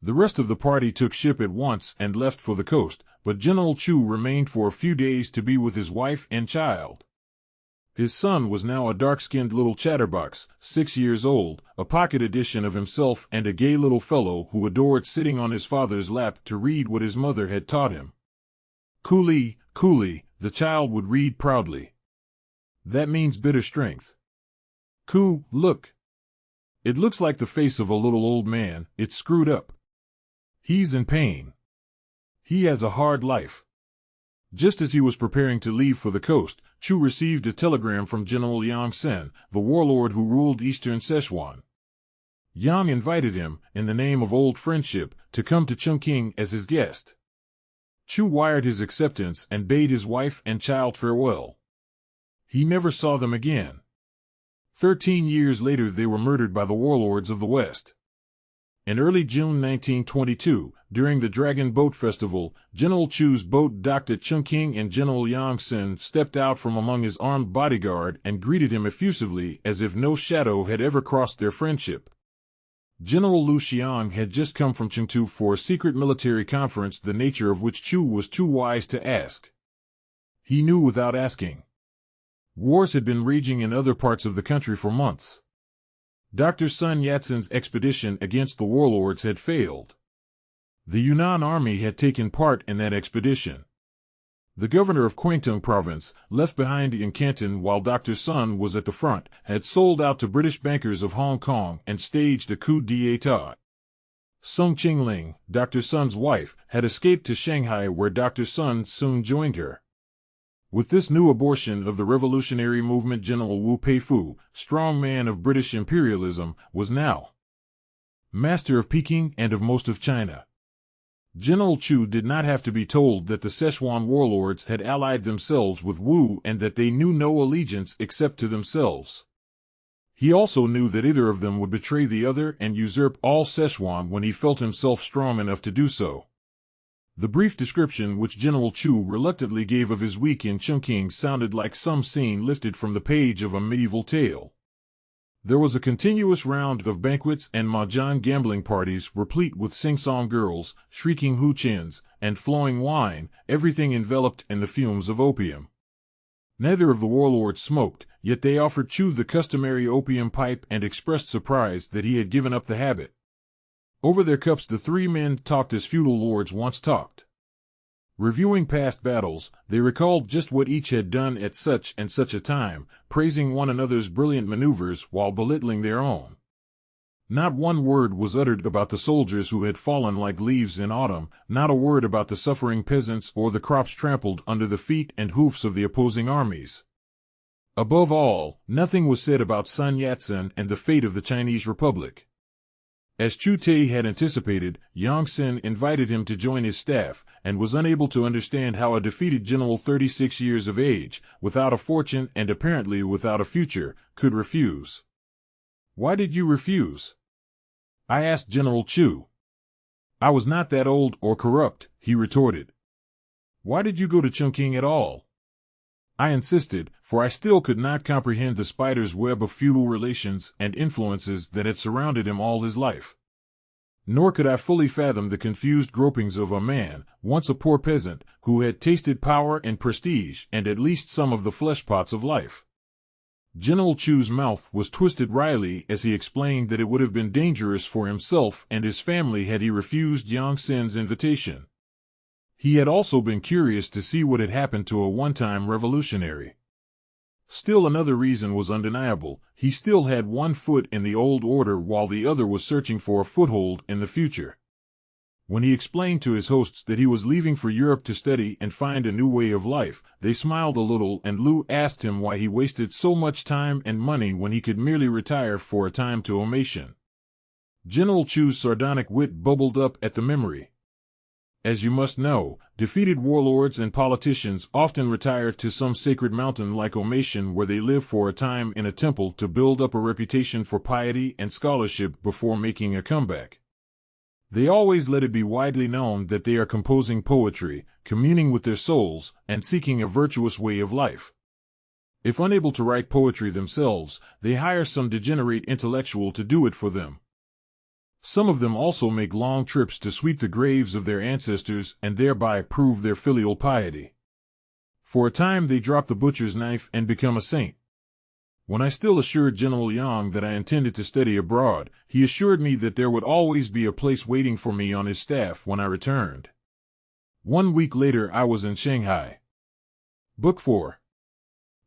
The rest of the party took ship at once and left for the coast, but General Chu remained for a few days to be with his wife and child. His son was now a dark-skinned little chatterbox, 6 years old, a pocket edition of himself and a gay little fellow who adored sitting on his father's lap to read what his mother had taught him. Kuli, Kuli, the child would read proudly. That means bitter strength. Ku, look. It looks like the face of a little old man, it's screwed up. He's in pain. He has a hard life. Just as he was preparing to leave for the coast, Chu received a telegram from General Yang Sen, the warlord who ruled eastern Szechuan. Yang invited him, in the name of old friendship, to come to Chungking as his guest. Chu wired his acceptance and bade his wife and child farewell. He never saw them again. 13 years later they were murdered by the warlords of the West. In early June 1922, during the Dragon Boat Festival, General Chu's boat docked at Chungking and General Yang Sen stepped out from among his armed bodyguard and greeted him effusively as if no shadow had ever crossed their friendship. General Lu Xiang had just come from Chengdu for a secret military conference, the nature of which Chu was too wise to ask. He knew without asking. Wars had been raging in other parts of the country for months. Dr. Sun Yat-sen's expedition against the warlords had failed. The Yunnan army had taken part in that expedition. The governor of Kwangtung province, left behind in Canton while Dr. Sun was at the front, had sold out to British bankers of Hong Kong and staged a coup d'état. Song Qingling, Dr. Sun's wife, had escaped to Shanghai where Dr. Sun soon joined her. With this new abortion of the revolutionary movement, General Wu Peifu, strong man of British imperialism, was now master of Peking and of most of China. General Chu did not have to be told that the Szechuan warlords had allied themselves with Wu and that they knew no allegiance except to themselves. He also knew that either of them would betray the other and usurp all Szechuan when he felt himself strong enough to do so. The brief description which General Chu reluctantly gave of his week in Chungking sounded like some scene lifted from the page of a medieval tale. There was a continuous round of banquets and mahjong gambling parties replete with sing-song girls, shrieking huqins, and flowing wine, everything enveloped in the fumes of opium. Neither of the warlords smoked, yet they offered Chu the customary opium pipe and expressed surprise that he had given up the habit. Over their cups the three men talked as feudal lords once talked. Reviewing past battles, they recalled just what each had done at such and such a time, praising one another's brilliant maneuvers while belittling their own. Not one word was uttered about the soldiers who had fallen like leaves in autumn, not a word about the suffering peasants or the crops trampled under the feet and hoofs of the opposing armies. Above all, nothing was said about Sun Yat-sen and the fate of the Chinese Republic. As Chu Teh had anticipated, Yang Sen invited him to join his staff, and was unable to understand how a defeated general 36 years of age, without a fortune and apparently without a future, could refuse. "Why did you refuse?" I asked General Chu. "I was not that old or corrupt," he retorted. "Why did you go to Chungking at all?" I insisted, for I still could not comprehend the spider's web of feudal relations and influences that had surrounded him all his life. Nor could I fully fathom the confused gropings of a man, once a poor peasant, who had tasted power and prestige and at least some of the fleshpots of life. General Chu's mouth was twisted wryly as he explained that it would have been dangerous for himself and his family had he refused Yang Sen's invitation. He had also been curious to see what had happened to a one-time revolutionary. Still another reason was undeniable: he still had one foot in the old order while the other was searching for a foothold in the future. When he explained to his hosts that he was leaving for Europe to study and find a new way of life, they smiled a little, and Lu asked him why he wasted so much time and money when he could merely retire for a time to omation. General Chu's sardonic wit bubbled up at the memory. As you must know, defeated warlords and politicians often retire to some sacred mountain like Omation, where they live for a time in a temple to build up a reputation for piety and scholarship before making a comeback. They always let it be widely known that they are composing poetry, communing with their souls, and seeking a virtuous way of life. If unable to write poetry themselves, they hire some degenerate intellectual to do it for them. Some of them also make long trips to sweep the graves of their ancestors and thereby prove their filial piety. For a time they drop the butcher's knife and become a saint. When I still assured General Yang that I intended to study abroad, he assured me that there would always be a place waiting for me on his staff when I returned. 1 week later I was in Shanghai. Book 4.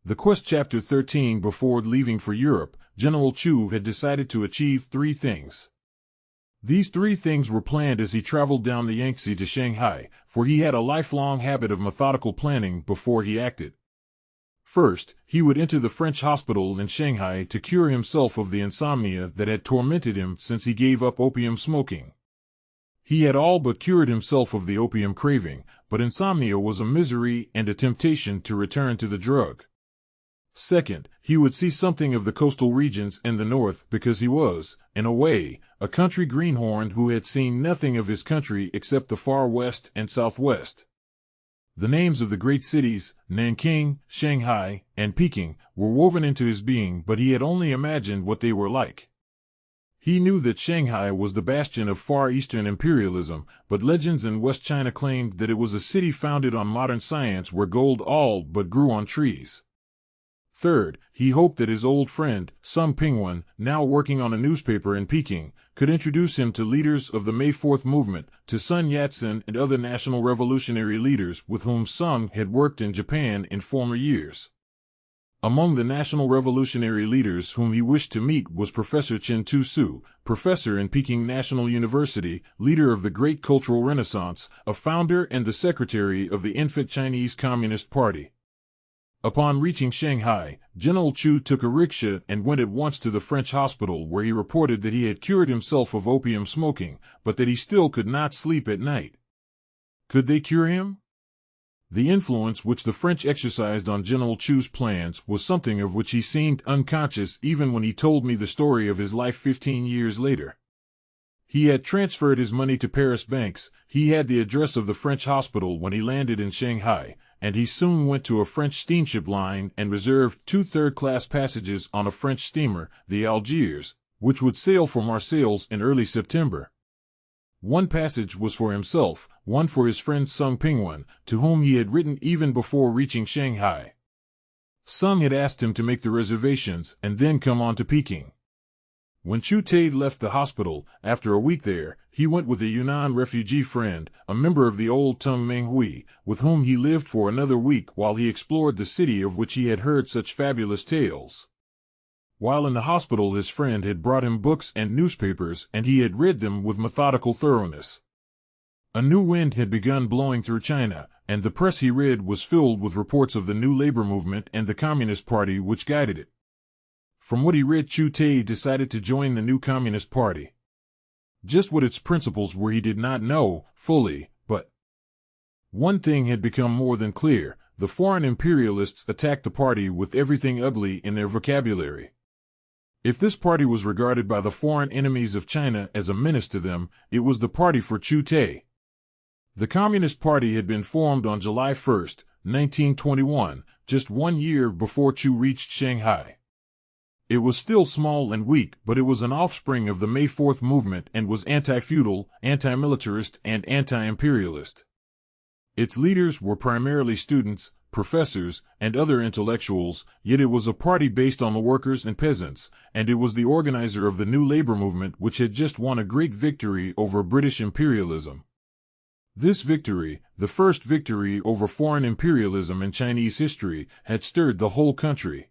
The Quest Chapter 13. Before leaving for Europe, General Chu had decided to achieve 3 things. These 3 things were planned as he traveled down the Yangtze to Shanghai, for he had a lifelong habit of methodical planning before he acted. First, he would enter the French hospital in Shanghai to cure himself of the insomnia that had tormented him since he gave up opium smoking. He had all but cured himself of the opium craving, but insomnia was a misery and a temptation to return to the drug. Second, he would see something of the coastal regions in the north because he was, in a way, a country greenhorn who had seen nothing of his country except the far west and southwest. The names of the great cities, Nanking, Shanghai, and Peking, were woven into his being, but he had only imagined what they were like. He knew that Shanghai was the bastion of Far Eastern imperialism, but legends in West China claimed that it was a city founded on modern science where gold all but grew on trees. Third, he hoped that his old friend, Sung Pingwen, now working on a newspaper in Peking, could introduce him to leaders of the May 4th movement, to Sun Yat-sen and other national revolutionary leaders with whom Sung had worked in Japan in former years. Among the national revolutionary leaders whom he wished to meet was Professor Chen Tu-su, professor in Peking National University, leader of the Great Cultural Renaissance, a founder and the secretary of the infant Chinese Communist Party. Upon reaching Shanghai, General Chu took a rickshaw and went at once to the French hospital, where he reported that he had cured himself of opium smoking, but that he still could not sleep at night. Could they cure him? The influence which the French exercised on General Chu's plans was something of which he seemed unconscious even when he told me the story of his life 15 years later. He had transferred his money to Paris banks, he had the address of the French hospital when he landed in Shanghai, and he soon went to a French steamship line and reserved 2 third-class passages on a French steamer, the Algiers, which would sail for Marseilles in early September. 1 passage was for himself, 1 for his friend Sung Pingwen, to whom he had written even before reaching Shanghai. Sung had asked him to make the reservations and then come on to Peking. When Chu Teh left the hospital, after a week there, he went with a Yunnan refugee friend, a member of the old Tung Ming Hui, with whom he lived for another week while he explored the city of which he had heard such fabulous tales. While in the hospital, his friend had brought him books and newspapers, and he had read them with methodical thoroughness. A new wind had begun blowing through China, and the press he read was filled with reports of the new labor movement and the Communist Party which guided it. From what he read, Chu Teh decided to join the new Communist Party. Just what its principles were he did not know fully, but one thing had become more than clear: the foreign imperialists attacked the party with everything ugly in their vocabulary. If this party was regarded by the foreign enemies of China as a menace to them, it was the party for Chu Teh. The Communist Party had been formed on July 1, 1921, just 1 year before Chu reached Shanghai. It was still small and weak, but it was an offspring of the May 4th movement and was anti-feudal, anti-militarist, and anti-imperialist. Its leaders were primarily students, professors, and other intellectuals, yet it was a party based on the workers and peasants, and it was the organizer of the new labor movement which had just won a great victory over British imperialism. This victory, the first victory over foreign imperialism in Chinese history, had stirred the whole country.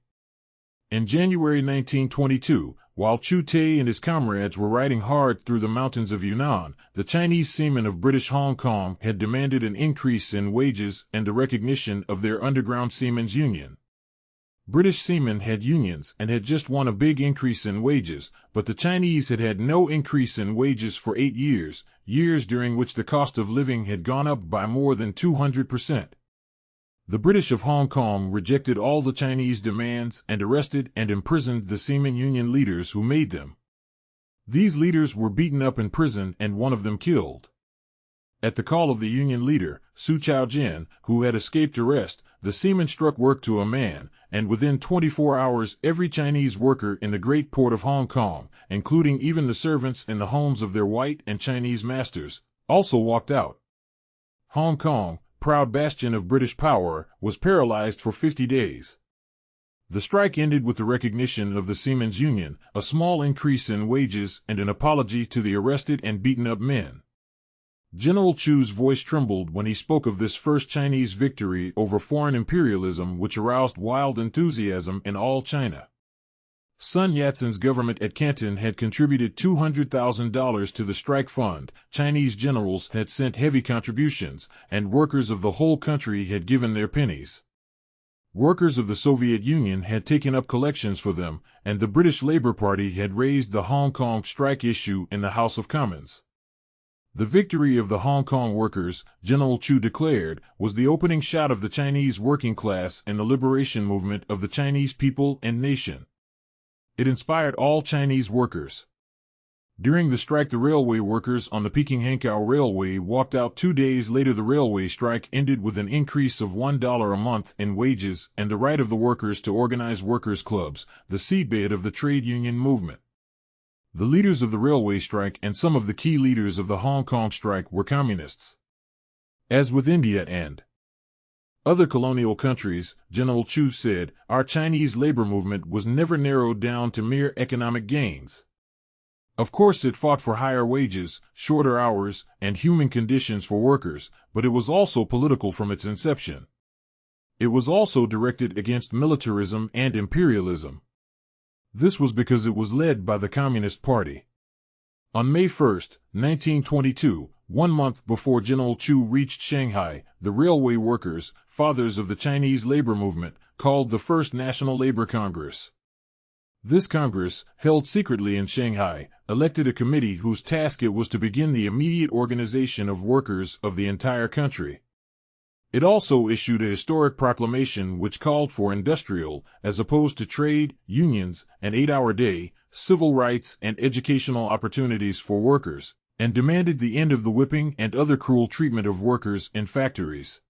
In January 1922, while Chu Teh and his comrades were riding hard through the mountains of Yunnan, the Chinese seamen of British Hong Kong had demanded an increase in wages and the recognition of their underground seamen's union. British seamen had unions and had just won a big increase in wages, but the Chinese had had no increase in wages for 8 years, years during which the cost of living had gone up by more than 200%. The British of Hong Kong rejected all the Chinese demands and arrested and imprisoned the seamen union leaders who made them. These leaders were beaten up in prison and one of them killed. At the call of the union leader, Su Chaojin, who had escaped arrest, the seamen struck work to a man, and within 24 hours every Chinese worker in the great port of Hong Kong, including even the servants in the homes of their white and Chinese masters, also walked out. Hong Kong, proud bastion of British power, was paralyzed for 50 days. The strike ended with the recognition of the Seamen's Union, a small increase in wages, and an apology to the arrested and beaten-up men. General Chu's voice trembled when he spoke of this first Chinese victory over foreign imperialism, which aroused wild enthusiasm in all China. Sun Yat-sen's government at Canton had contributed $200,000 to the strike fund, Chinese generals had sent heavy contributions, and workers of the whole country had given their pennies. Workers of the Soviet Union had taken up collections for them, and the British Labour Party had raised the Hong Kong strike issue in the House of Commons. The victory of the Hong Kong workers, General Chu declared, was the opening shot of the Chinese working class in the liberation movement of the Chinese people and nation. It inspired all Chinese workers. During the strike, the railway workers on the Peking-Hankow Railway walked out. 2 days later, the railway strike ended with an increase of $1 a month in wages and the right of the workers to organize workers' clubs, the seedbed of the trade union movement. The leaders of the railway strike and some of the key leaders of the Hong Kong strike were communists. As with India and other colonial countries, General Chu said, our Chinese labor movement was never narrowed down to mere economic gains. Of course, it fought for higher wages, shorter hours, and human conditions for workers, but it was also political from its inception. It was also directed against militarism and imperialism. This was because it was led by the Communist Party. On May 1, 1922, 1 month before General Chu reached Shanghai, the railway workers, fathers of the Chinese labor movement, called the First National Labor Congress. This Congress, held secretly in Shanghai, elected a committee whose task it was to begin the immediate organization of workers of the entire country. It also issued a historic proclamation which called for industrial, as opposed to trade, unions, an 8-hour day, civil rights and educational opportunities for workers, and demanded the end of the whipping and other cruel treatment of workers in factories.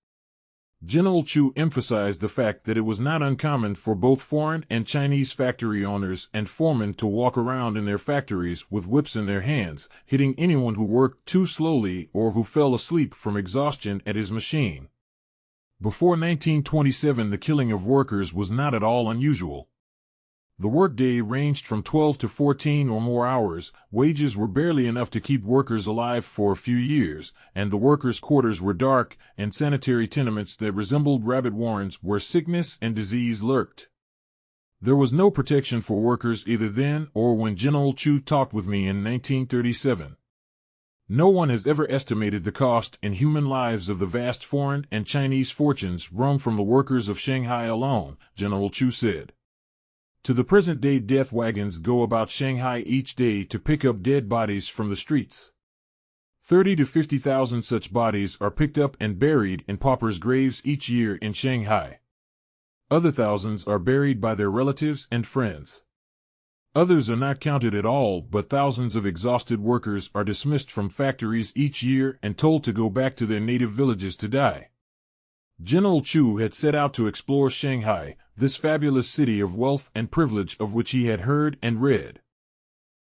General Chu emphasized the fact that it was not uncommon for both foreign and Chinese factory owners and foremen to walk around in their factories with whips in their hands, hitting anyone who worked too slowly or who fell asleep from exhaustion at his machine. Before 1927, the killing of workers was not at all unusual. The workday ranged from 12 to 14 or more hours, wages were barely enough to keep workers alive for a few years, and the workers' quarters were dark and sanitary tenements that resembled rabbit warrens where sickness and disease lurked. There was no protection for workers either then or when General Chu talked with me in 1937. No one has ever estimated the cost in human lives of the vast foreign and Chinese fortunes wrung from the workers of Shanghai alone, General Chu said. To the present day, death wagons go about Shanghai each day to pick up dead bodies from the streets. 30 to 50,000 such bodies are picked up and buried in paupers' graves each year in Shanghai. Other thousands are buried by their relatives and friends. Others are not counted at all, but thousands of exhausted workers are dismissed from factories each year and told to go back to their native villages to die. General Chu had set out to explore Shanghai, this fabulous city of wealth and privilege of which he had heard and read.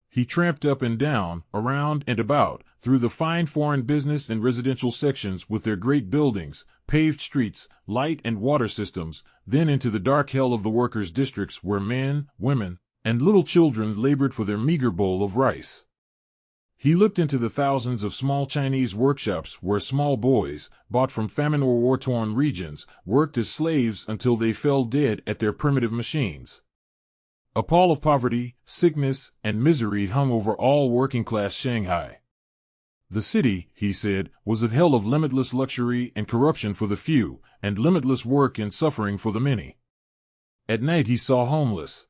He tramped up and down, around and about, through the fine foreign business and residential sections with their great buildings, paved streets, light and water systems, then into the dark hell of the workers' districts where men, women, and little children labored for their meager bowl of rice. He looked into the thousands of small Chinese workshops where small boys, bought from famine or war-torn regions, worked as slaves until they fell dead at their primitive machines. A pall of poverty, sickness, and misery hung over all working-class Shanghai. The city, he said, was a hell of limitless luxury and corruption for the few, and limitless work and suffering for the many. At night he saw homeless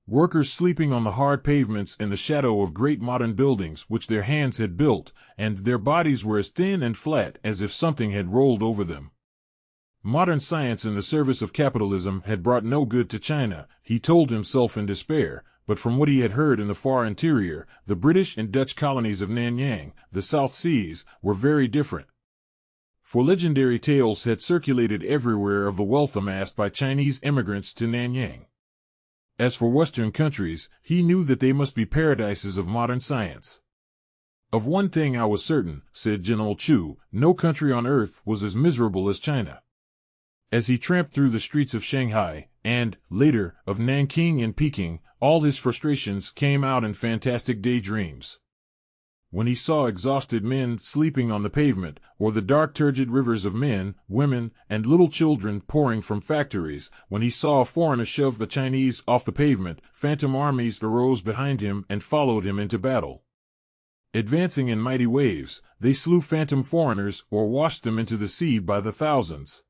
workers sleeping on the hard pavements in the shadow of great modern buildings which their hands had built, and their bodies were as thin and flat as if something had rolled over them. Modern science in the service of capitalism had brought no good to China, he told himself in despair, but from what he had heard in the far interior, the British and Dutch colonies of Nanyang, the South Seas, were very different. For legendary tales had circulated everywhere of the wealth amassed by Chinese immigrants to Nanyang. As for Western countries, he knew that they must be paradises of modern science. Of one thing I was certain, said General Chu, no country on earth was as miserable as China. As he tramped through the streets of Shanghai, and, later, of Nanking and Peking, all his frustrations came out in fantastic daydreams. When he saw exhausted men sleeping on the pavement, or the dark turgid rivers of men, women, and little children pouring from factories, when he saw a foreigner shove the Chinese off the pavement, phantom armies arose behind him and followed him into battle. Advancing in mighty waves, they slew phantom foreigners or washed them into the sea by the thousands.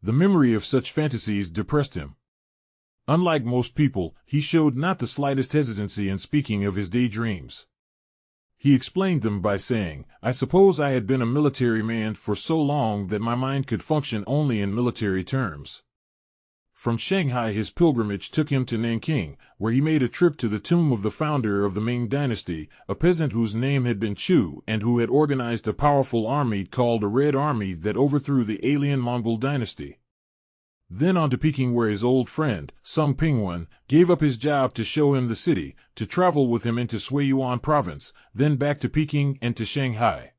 The memory of such fantasies depressed him. Unlike most people, he showed not the slightest hesitancy in speaking of his daydreams. He explained them by saying, I suppose I had been a military man for so long that my mind could function only in military terms. From Shanghai his pilgrimage took him to Nanking, where he made a trip to the tomb of the founder of the Ming dynasty, a peasant whose name had been Chu and who had organized a powerful army called a Red Army that overthrew the alien Mongol dynasty. Then on to Peking, where his old friend, Sung Pingwen, gave up his job to show him the city, to travel with him into Suiyuan province, then back to Peking and to Shanghai.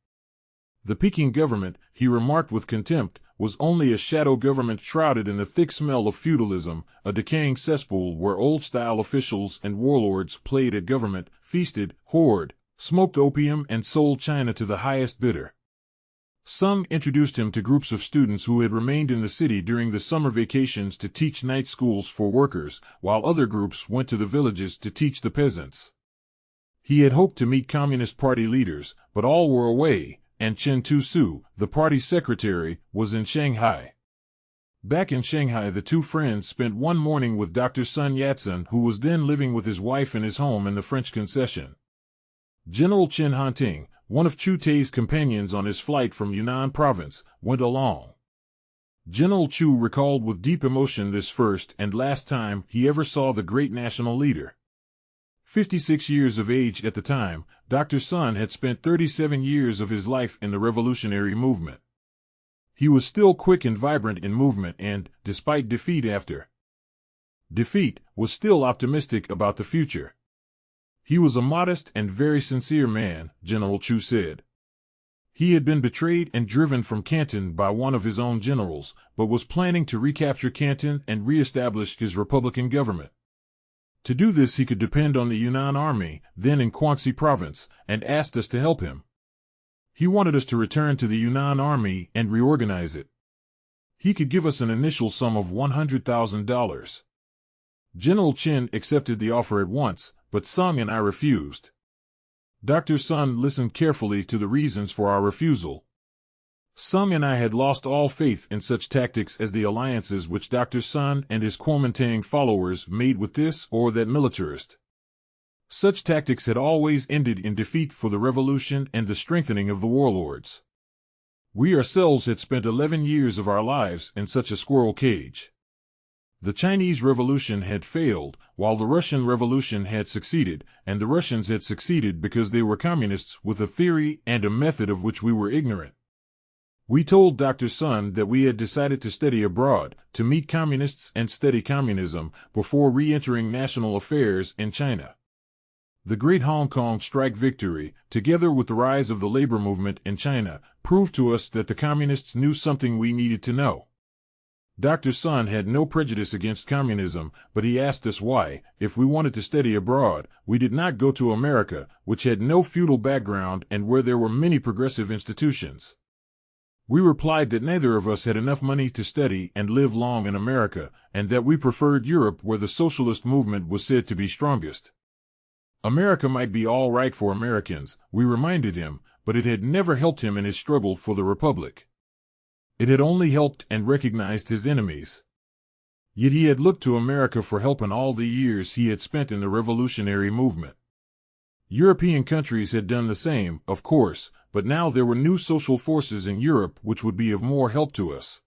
The Peking government, he remarked with contempt, was only a shadow government shrouded in the thick smell of feudalism, a decaying cesspool where old-style officials and warlords played at government, feasted, whored, smoked opium and sold China to the highest bidder. Sung introduced him to groups of students who had remained in the city during the summer vacations to teach night schools for workers, while other groups went to the villages to teach the peasants. He had hoped to meet Communist Party leaders, but all were away, and Chen Tu-su, the party secretary, was in Shanghai. Back in Shanghai the two friends spent one morning with Dr. Sun Yat-sen, who was then living with his wife in his home in the French concession. General Chen Hanting, one of Chu Teh's companions on his flight from Yunnan province, went along. General Chu recalled with deep emotion this first and last time he ever saw the great national leader. 56 years of age at the time, Dr. Sun had spent 37 years of his life in the revolutionary movement. He was still quick and vibrant in movement and, despite defeat after defeat, was still optimistic about the future. He was a modest and very sincere man, General Chu said. He had been betrayed and driven from Canton by one of his own generals, but was planning to recapture Canton and re-establish his republican government. To do this he could depend on the Yunnan army, then in Guangxi province, and asked us to help him. He wanted us to return to the Yunnan army and reorganize it. He could give us an initial sum of $100,000. General Chen accepted the offer at once, but Sung and I refused. Dr. Sun listened carefully to the reasons for our refusal. Sung and I had lost all faith in such tactics as the alliances which Dr. Sun and his Kuomintang followers made with this or that militarist. Such tactics had always ended in defeat for the revolution and the strengthening of the warlords. We ourselves had spent 11 years of our lives in such a squirrel cage. The Chinese Revolution had failed, while the Russian Revolution had succeeded, and the Russians had succeeded because they were communists with a theory and a method of which we were ignorant. We told Dr. Sun that we had decided to study abroad, to meet communists and study communism, before re-entering national affairs in China. The Great Hong Kong Strike victory, together with the rise of the labor movement in China, proved to us that the communists knew something we needed to know. Dr. Sun had no prejudice against communism, but he asked us why, if we wanted to study abroad, we did not go to America, which had no feudal background and where there were many progressive institutions. We replied that neither of us had enough money to study and live long in America, and that we preferred Europe where the socialist movement was said to be strongest. America might be all right for Americans, we reminded him, but it had never helped him in his struggle for the Republic. It had only helped and recognized his enemies. Yet he had looked to America for help in all the years he had spent in the revolutionary movement. European countries had done the same, of course, but now there were new social forces in Europe which would be of more help to us.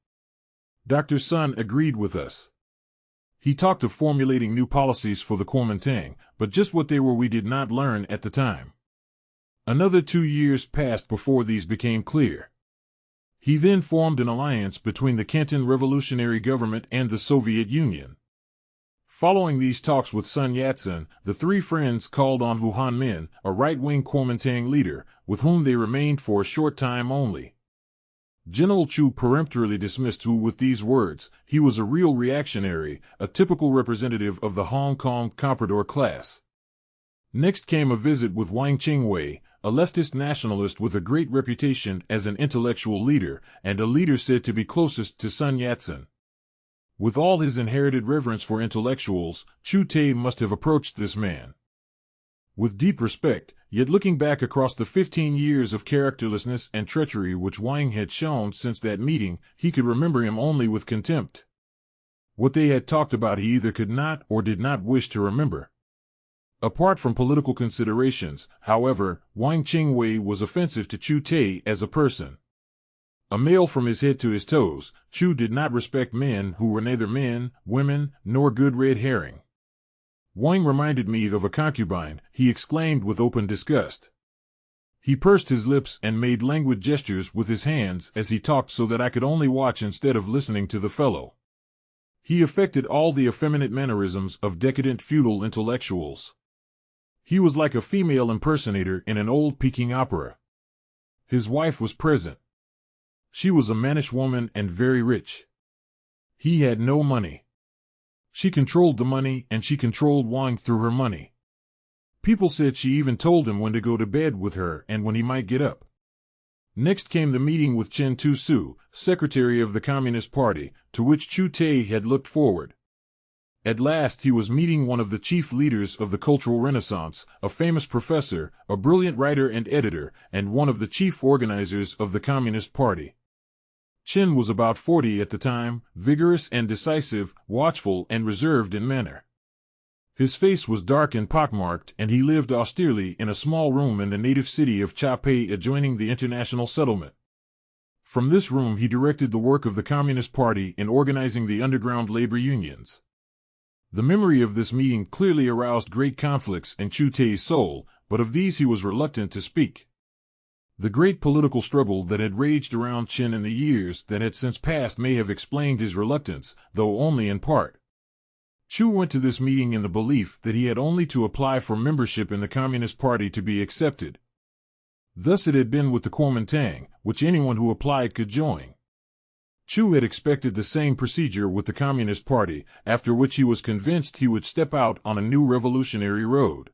Dr. Sun agreed with us. He talked of formulating new policies for the Kuomintang, but just what they were we did not learn at the time. Another 2 years passed before these became clear. He then formed an alliance between the Canton Revolutionary Government and the Soviet Union. Following these talks with Sun Yat-sen, the three friends called on Wu Hanmin, a right-wing Kuomintang leader, with whom they remained for a short time only. General Chu peremptorily dismissed Wu with these words: he was a real reactionary, a typical representative of the Hong Kong comprador class. Next came a visit with Wang Qingwei, a leftist nationalist with a great reputation as an intellectual leader, and a leader said to be closest to Sun Yat-sen. With all his inherited reverence for intellectuals, Chu Teh must have approached this man with deep respect, yet looking back across the 15 years of characterlessness and treachery which Wang had shown since that meeting, he could remember him only with contempt. What they had talked about he either could not or did not wish to remember. Apart from political considerations, however, Wang Qingwei was offensive to Chu Teh as a person. A male from his head to his toes, Chu did not respect men who were neither men, women, nor good red herring. Wang reminded me of a concubine, he exclaimed with open disgust. He pursed his lips and made languid gestures with his hands as he talked so that I could only watch instead of listening to the fellow. He affected all the effeminate mannerisms of decadent feudal intellectuals. He was like a female impersonator in an old Peking opera. His wife was present. She was a mannish woman and very rich. He had no money. She controlled the money, and she controlled Wang through her money. People said she even told him when to go to bed with her and when he might get up. Next came the meeting with Chen Tu-su, secretary of the Communist Party, to which Chu Teh had looked forward. At last he was meeting one of the chief leaders of the Cultural Renaissance, a famous professor, a brilliant writer and editor, and one of the chief organizers of the Communist Party. Chen was about 40 at the time, vigorous and decisive, watchful and reserved in manner. His face was dark and pockmarked, and he lived austerely in a small room in the native city of Chu Teh adjoining the international settlement. From this room he directed the work of the Communist Party in organizing the underground labor unions. The memory of this meeting clearly aroused great conflicts in Chu Teh's soul, but of these he was reluctant to speak. The great political struggle that had raged around Chen in the years that had since passed may have explained his reluctance, though only in part. Chu went to this meeting in the belief that he had only to apply for membership in the Communist Party to be accepted. Thus it had been with the Kuomintang, which anyone who applied could join. Chu had expected the same procedure with the Communist Party, after which he was convinced he would step out on a new revolutionary road.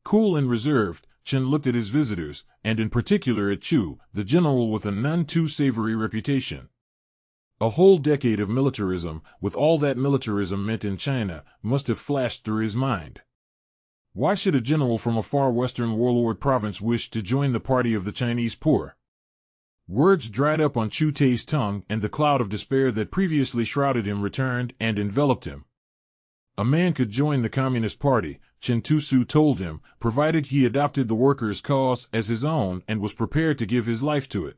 Cool and reserved, Chen looked at his visitors, and in particular at Chu, the general with a none too savory reputation. A whole decade of militarism, with all that militarism meant in China, must have flashed through his mind. Why should a general from a far western warlord province wish to join the party of the Chinese poor? Words dried up on Chu Teh's tongue, and the cloud of despair that previously shrouded him returned and enveloped him. A man could join the Communist Party, Chen Tusu told him, provided he adopted the workers' cause as his own and was prepared to give his life to it.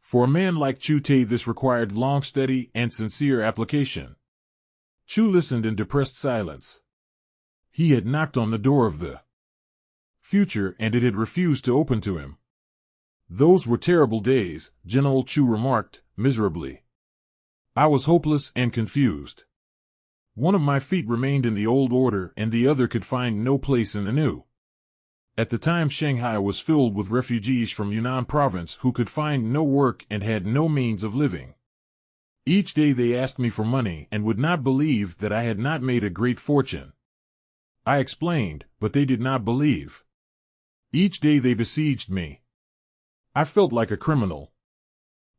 For a man like Chu Teh, this required long, steady, and sincere application. Chu listened in depressed silence. He had knocked on the door of the future, and it had refused to open to him. Those were terrible days, General Chu remarked, miserably. I was hopeless and confused. One of my feet remained in the old order, and the other could find no place in the new. At the time, Shanghai was filled with refugees from Yunnan province who could find no work and had no means of living. Each day they asked me for money and would not believe that I had not made a great fortune. I explained, but they did not believe. Each day they besieged me. I felt like a criminal.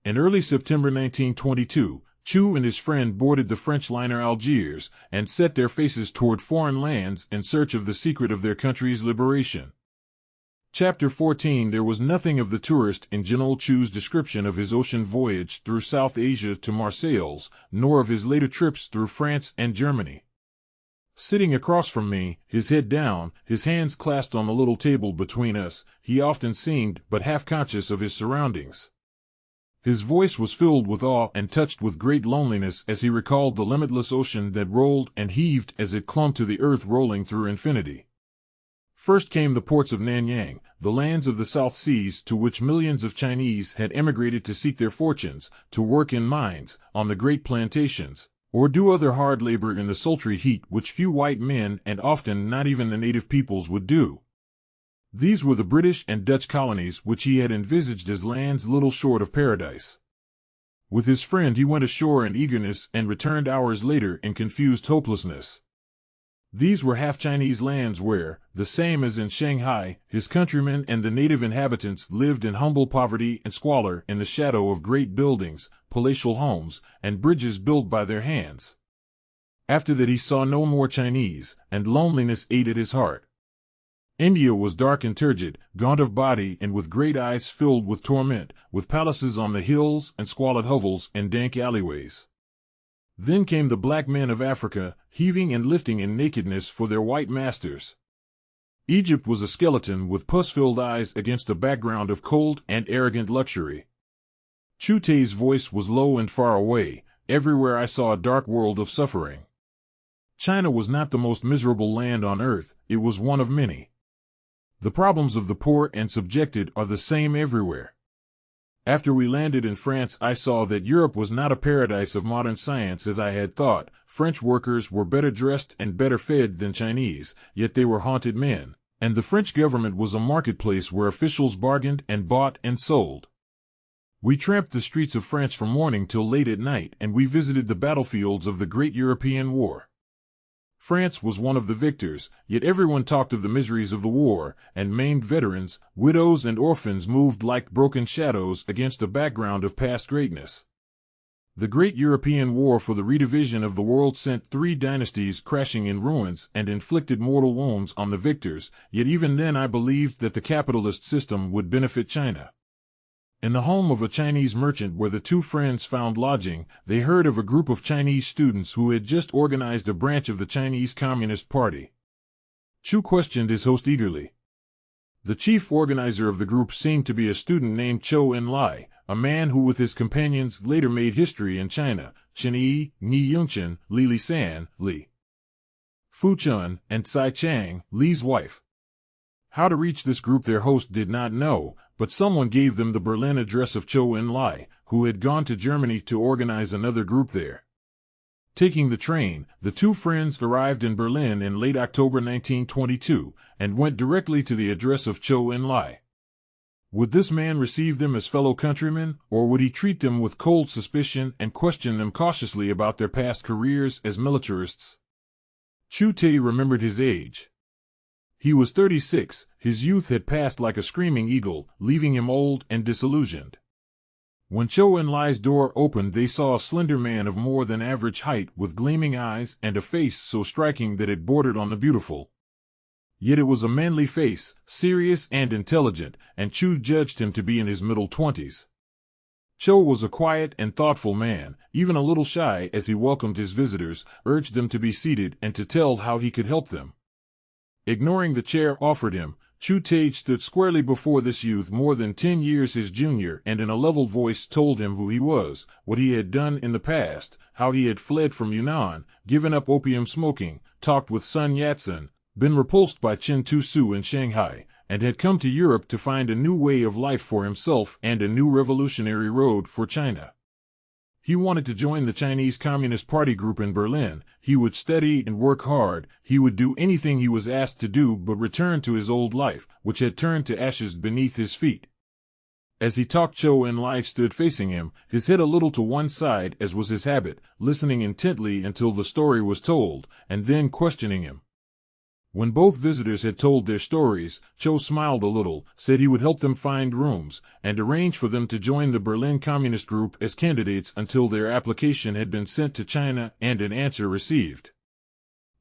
In early September 1922, Chu and his friend boarded the French liner Algiers and set their faces toward foreign lands in search of the secret of their country's liberation. Chapter 14. There was nothing of the tourist in General Chu's description of his ocean voyage through South Asia to Marseilles, nor of his later trips through France and Germany. Sitting across from me, his head down, his hands clasped on the little table between us, he often seemed but half conscious of his surroundings. His voice was filled with awe and touched with great loneliness as he recalled the limitless ocean that rolled and heaved as it clung to the earth, rolling through infinity. First came the ports of Nanyang, the lands of the South Seas to which millions of Chinese had emigrated to seek their fortunes, to work in mines, on the great plantations, or do other hard labor in the sultry heat which few white men and often not even the native peoples would do. These were the British and Dutch colonies which he had envisaged as lands little short of paradise. With his friend he went ashore in eagerness and returned hours later in confused hopelessness. These were half-Chinese lands where, the same as in Shanghai, his countrymen and the native inhabitants lived in humble poverty and squalor in the shadow of great buildings, palatial homes, and bridges built by their hands. After that he saw no more Chinese, and loneliness ate at his heart. India was dark and turgid, gaunt of body and with great eyes filled with torment, with palaces on the hills and squalid hovels in dank alleyways. Then came the black men of Africa, heaving and lifting in nakedness for their white masters. Egypt was a skeleton with pus-filled eyes against a background of cold and arrogant luxury. Chu Teh's voice was low and far away. Everywhere I saw a dark world of suffering. China was not the most miserable land on earth, it was one of many. The problems of the poor and subjected are the same everywhere. After we landed in France, I saw that Europe was not a paradise of modern science as I had thought. French workers were better dressed and better fed than Chinese, yet they were haunted men, and the French government was a marketplace where officials bargained and bought and sold. We tramped the streets of France from morning till late at night, and we visited the battlefields of the Great European War. France was one of the victors, yet everyone talked of the miseries of the war, and maimed veterans, widows and orphans moved like broken shadows against a background of past greatness. The Great European War for the redivision of the world sent 3 dynasties crashing in ruins and inflicted mortal wounds on the victors, yet even then I believed that the capitalist system would benefit China. In the home of a Chinese merchant where the two friends found lodging, they heard of a group of Chinese students who had just organized a branch of the Chinese Communist Party. Chu questioned his host eagerly. The chief organizer of the group seemed to be a student named Zhou Enlai, a man who with his companions later made history in China, Chen Yi, Ni Yongchen, Li Lisan, Li Fuchun, and Tsai Chang, Li's wife. How to reach this group their host did not know, but someone gave them the Berlin address of Zhou Enlai, who had gone to Germany to organize another group there. Taking the train, the two friends arrived in Berlin in late October 1922, and went directly to the address of Zhou Enlai. Would this man receive them as fellow countrymen, or would he treat them with cold suspicion and question them cautiously about their past careers as militarists? Chu Teh remembered his age. He was 36, his youth had passed like a screaming eagle, leaving him old and disillusioned. When Zhou Enlai's door opened, they saw a slender man of more than average height with gleaming eyes and a face so striking that it bordered on the beautiful. Yet it was a manly face, serious and intelligent, and Chu judged him to be in his middle 20s. Cho was a quiet and thoughtful man, even a little shy as he welcomed his visitors, urged them to be seated and to tell how he could help them. Ignoring the chair offered him, Chu Teh stood squarely before this youth more than 10 years his junior and in a level voice told him who he was, what he had done in the past, how he had fled from Yunnan, given up opium smoking, talked with Sun Yat-sen, been repulsed by Chen Tu-su in Shanghai, and had come to Europe to find a new way of life for himself and a new revolutionary road for China. He wanted to join the Chinese Communist Party group in Berlin. He would study and work hard. He would do anything he was asked to do but return to his old life, which had turned to ashes beneath his feet. As he talked, Cho En-lai stood facing him, his head a little to one side as was his habit, listening intently until the story was told, and then questioning him. When both visitors had told their stories, Cho smiled a little, said he would help them find rooms, and arrange for them to join the Berlin Communist Group as candidates until their application had been sent to China and an answer received.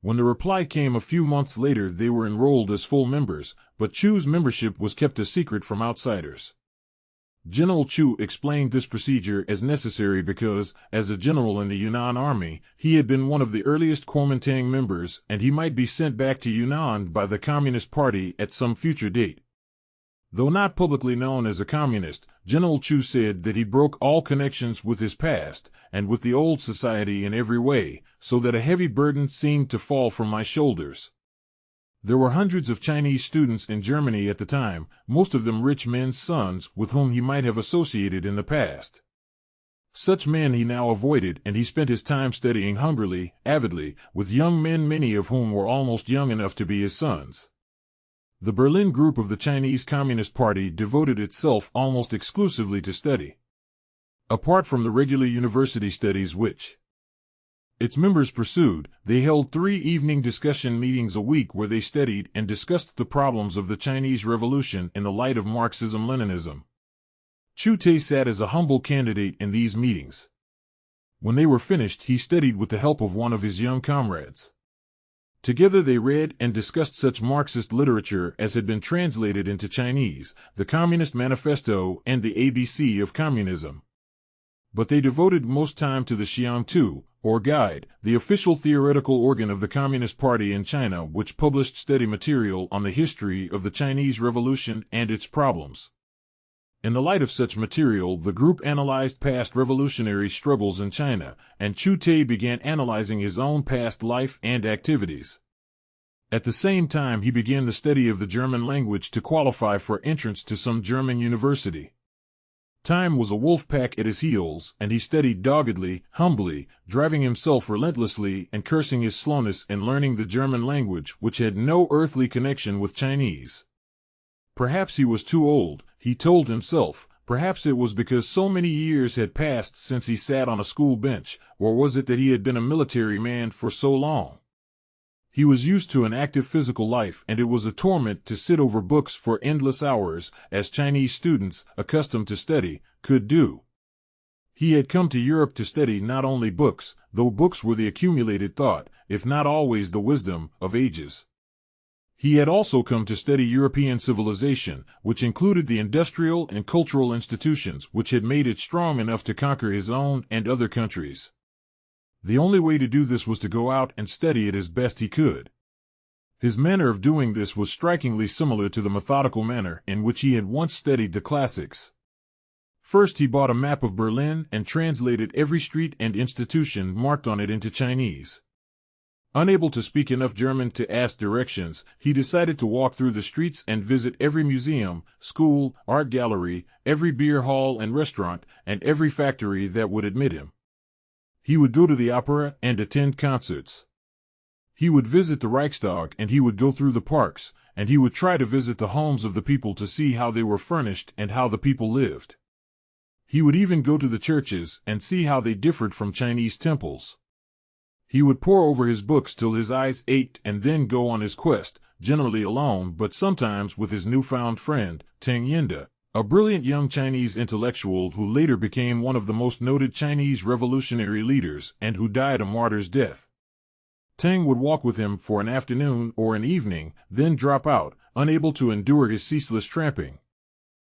When the reply came a few months later, they were enrolled as full members, but Chu's membership was kept a secret from outsiders. General Chu explained this procedure as necessary because, as a general in the Yunnan army, he had been one of the earliest Kuomintang members and he might be sent back to Yunnan by the Communist Party at some future date. Though not publicly known as a communist, General Chu said that he broke all connections with his past and with the old society in every way, so that a heavy burden seemed to fall from my shoulders. There were hundreds of Chinese students in Germany at the time, most of them rich men's sons with whom he might have associated in the past. Such men he now avoided, and he spent his time studying hungrily, avidly, with young men many of whom were almost young enough to be his sons. The Berlin group of the Chinese Communist Party devoted itself almost exclusively to study. Apart from the regular university studies which its members pursued, they held 3 evening discussion meetings a week where they studied and discussed the problems of the Chinese Revolution in the light of Marxism-Leninism. Chu Teh sat as a humble candidate in these meetings. When they were finished, he studied with the help of one of his young comrades. Together they read and discussed such Marxist literature as had been translated into Chinese, the Communist Manifesto and the ABC of Communism. But they devoted most time to the Xiangtu, or Guide, the official theoretical organ of the Communist Party in China, which published study material on the history of the Chinese Revolution and its problems. In the light of such material, the group analyzed past revolutionary struggles in China, and Chu Teh began analyzing his own past life and activities. At the same time, he began the study of the German language to qualify for entrance to some German university. Time was a wolf pack at his heels, and he studied doggedly, humbly, driving himself relentlessly and cursing his slowness in learning the German language, which had no earthly connection with Chinese. Perhaps he was too old, he told himself. Perhaps it was because so many years had passed since he sat on a school bench, or was it that he had been a military man for so long? He was used to an active physical life, and it was a torment to sit over books for endless hours, as Chinese students, accustomed to study, could do. He had come to Europe to study not only books, though books were the accumulated thought, if not always the wisdom, of ages. He had also come to study European civilization, which included the industrial and cultural institutions which had made it strong enough to conquer his own and other countries. The only way to do this was to go out and study it as best he could. His manner of doing this was strikingly similar to the methodical manner in which he had once studied the classics. First he bought a map of Berlin and translated every street and institution marked on it into Chinese. Unable to speak enough German to ask directions, he decided to walk through the streets and visit every museum, school, art gallery, every beer hall and restaurant, and every factory that would admit him. He would go to the opera and attend concerts. He would visit the Reichstag and he would go through the parks, and he would try to visit the homes of the people to see how they were furnished and how the people lived. He would even go to the churches and see how they differed from Chinese temples. He would pore over his books till his eyes ached and then go on his quest, generally alone but sometimes with his newfound friend, Teng Yinda, a brilliant young Chinese intellectual who later became one of the most noted Chinese revolutionary leaders and who died a martyr's death. Tang would walk with him for an afternoon or an evening, then drop out, unable to endure his ceaseless tramping.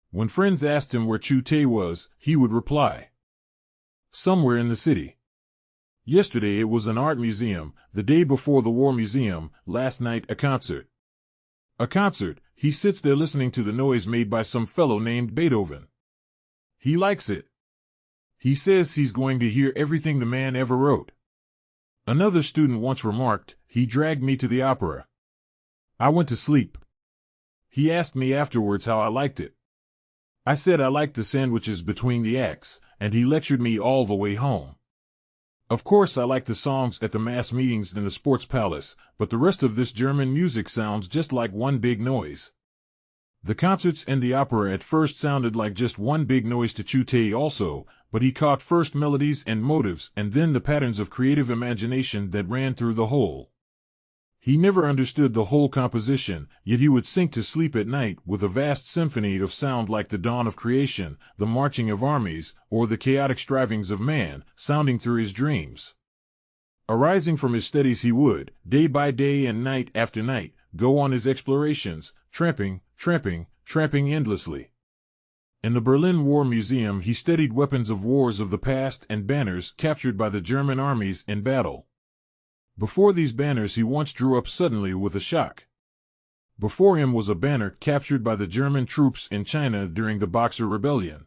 When friends asked him where Chu Teh was, he would reply, "Somewhere in the city. Yesterday it was an art museum, the day before the war museum, last night a concert." A concert, he sits there listening to the noise made by some fellow named Beethoven. He likes it. He says he's going to hear everything the man ever wrote. Another student once remarked, "He dragged me to the opera. I went to sleep. He asked me afterwards how I liked it. I said I liked the sandwiches between the acts, and he lectured me all the way home. Of course I like the songs at the mass meetings in the sports palace, but the rest of this German music sounds just like one big noise." The concerts and the opera at first sounded like just one big noise to Chu Teh also, but he caught first melodies and motives and then the patterns of creative imagination that ran through the whole. He never understood the whole composition, yet he would sink to sleep at night with a vast symphony of sound like the dawn of creation, the marching of armies, or the chaotic strivings of man, sounding through his dreams. Arising from his studies he would, day by day and night after night, go on his explorations, tramping endlessly. In the Berlin War Museum he studied weapons of wars of the past and banners captured by the German armies in battle. Before these banners he once drew up suddenly with a shock. Before him was a banner captured by the German troops in China during the Boxer Rebellion.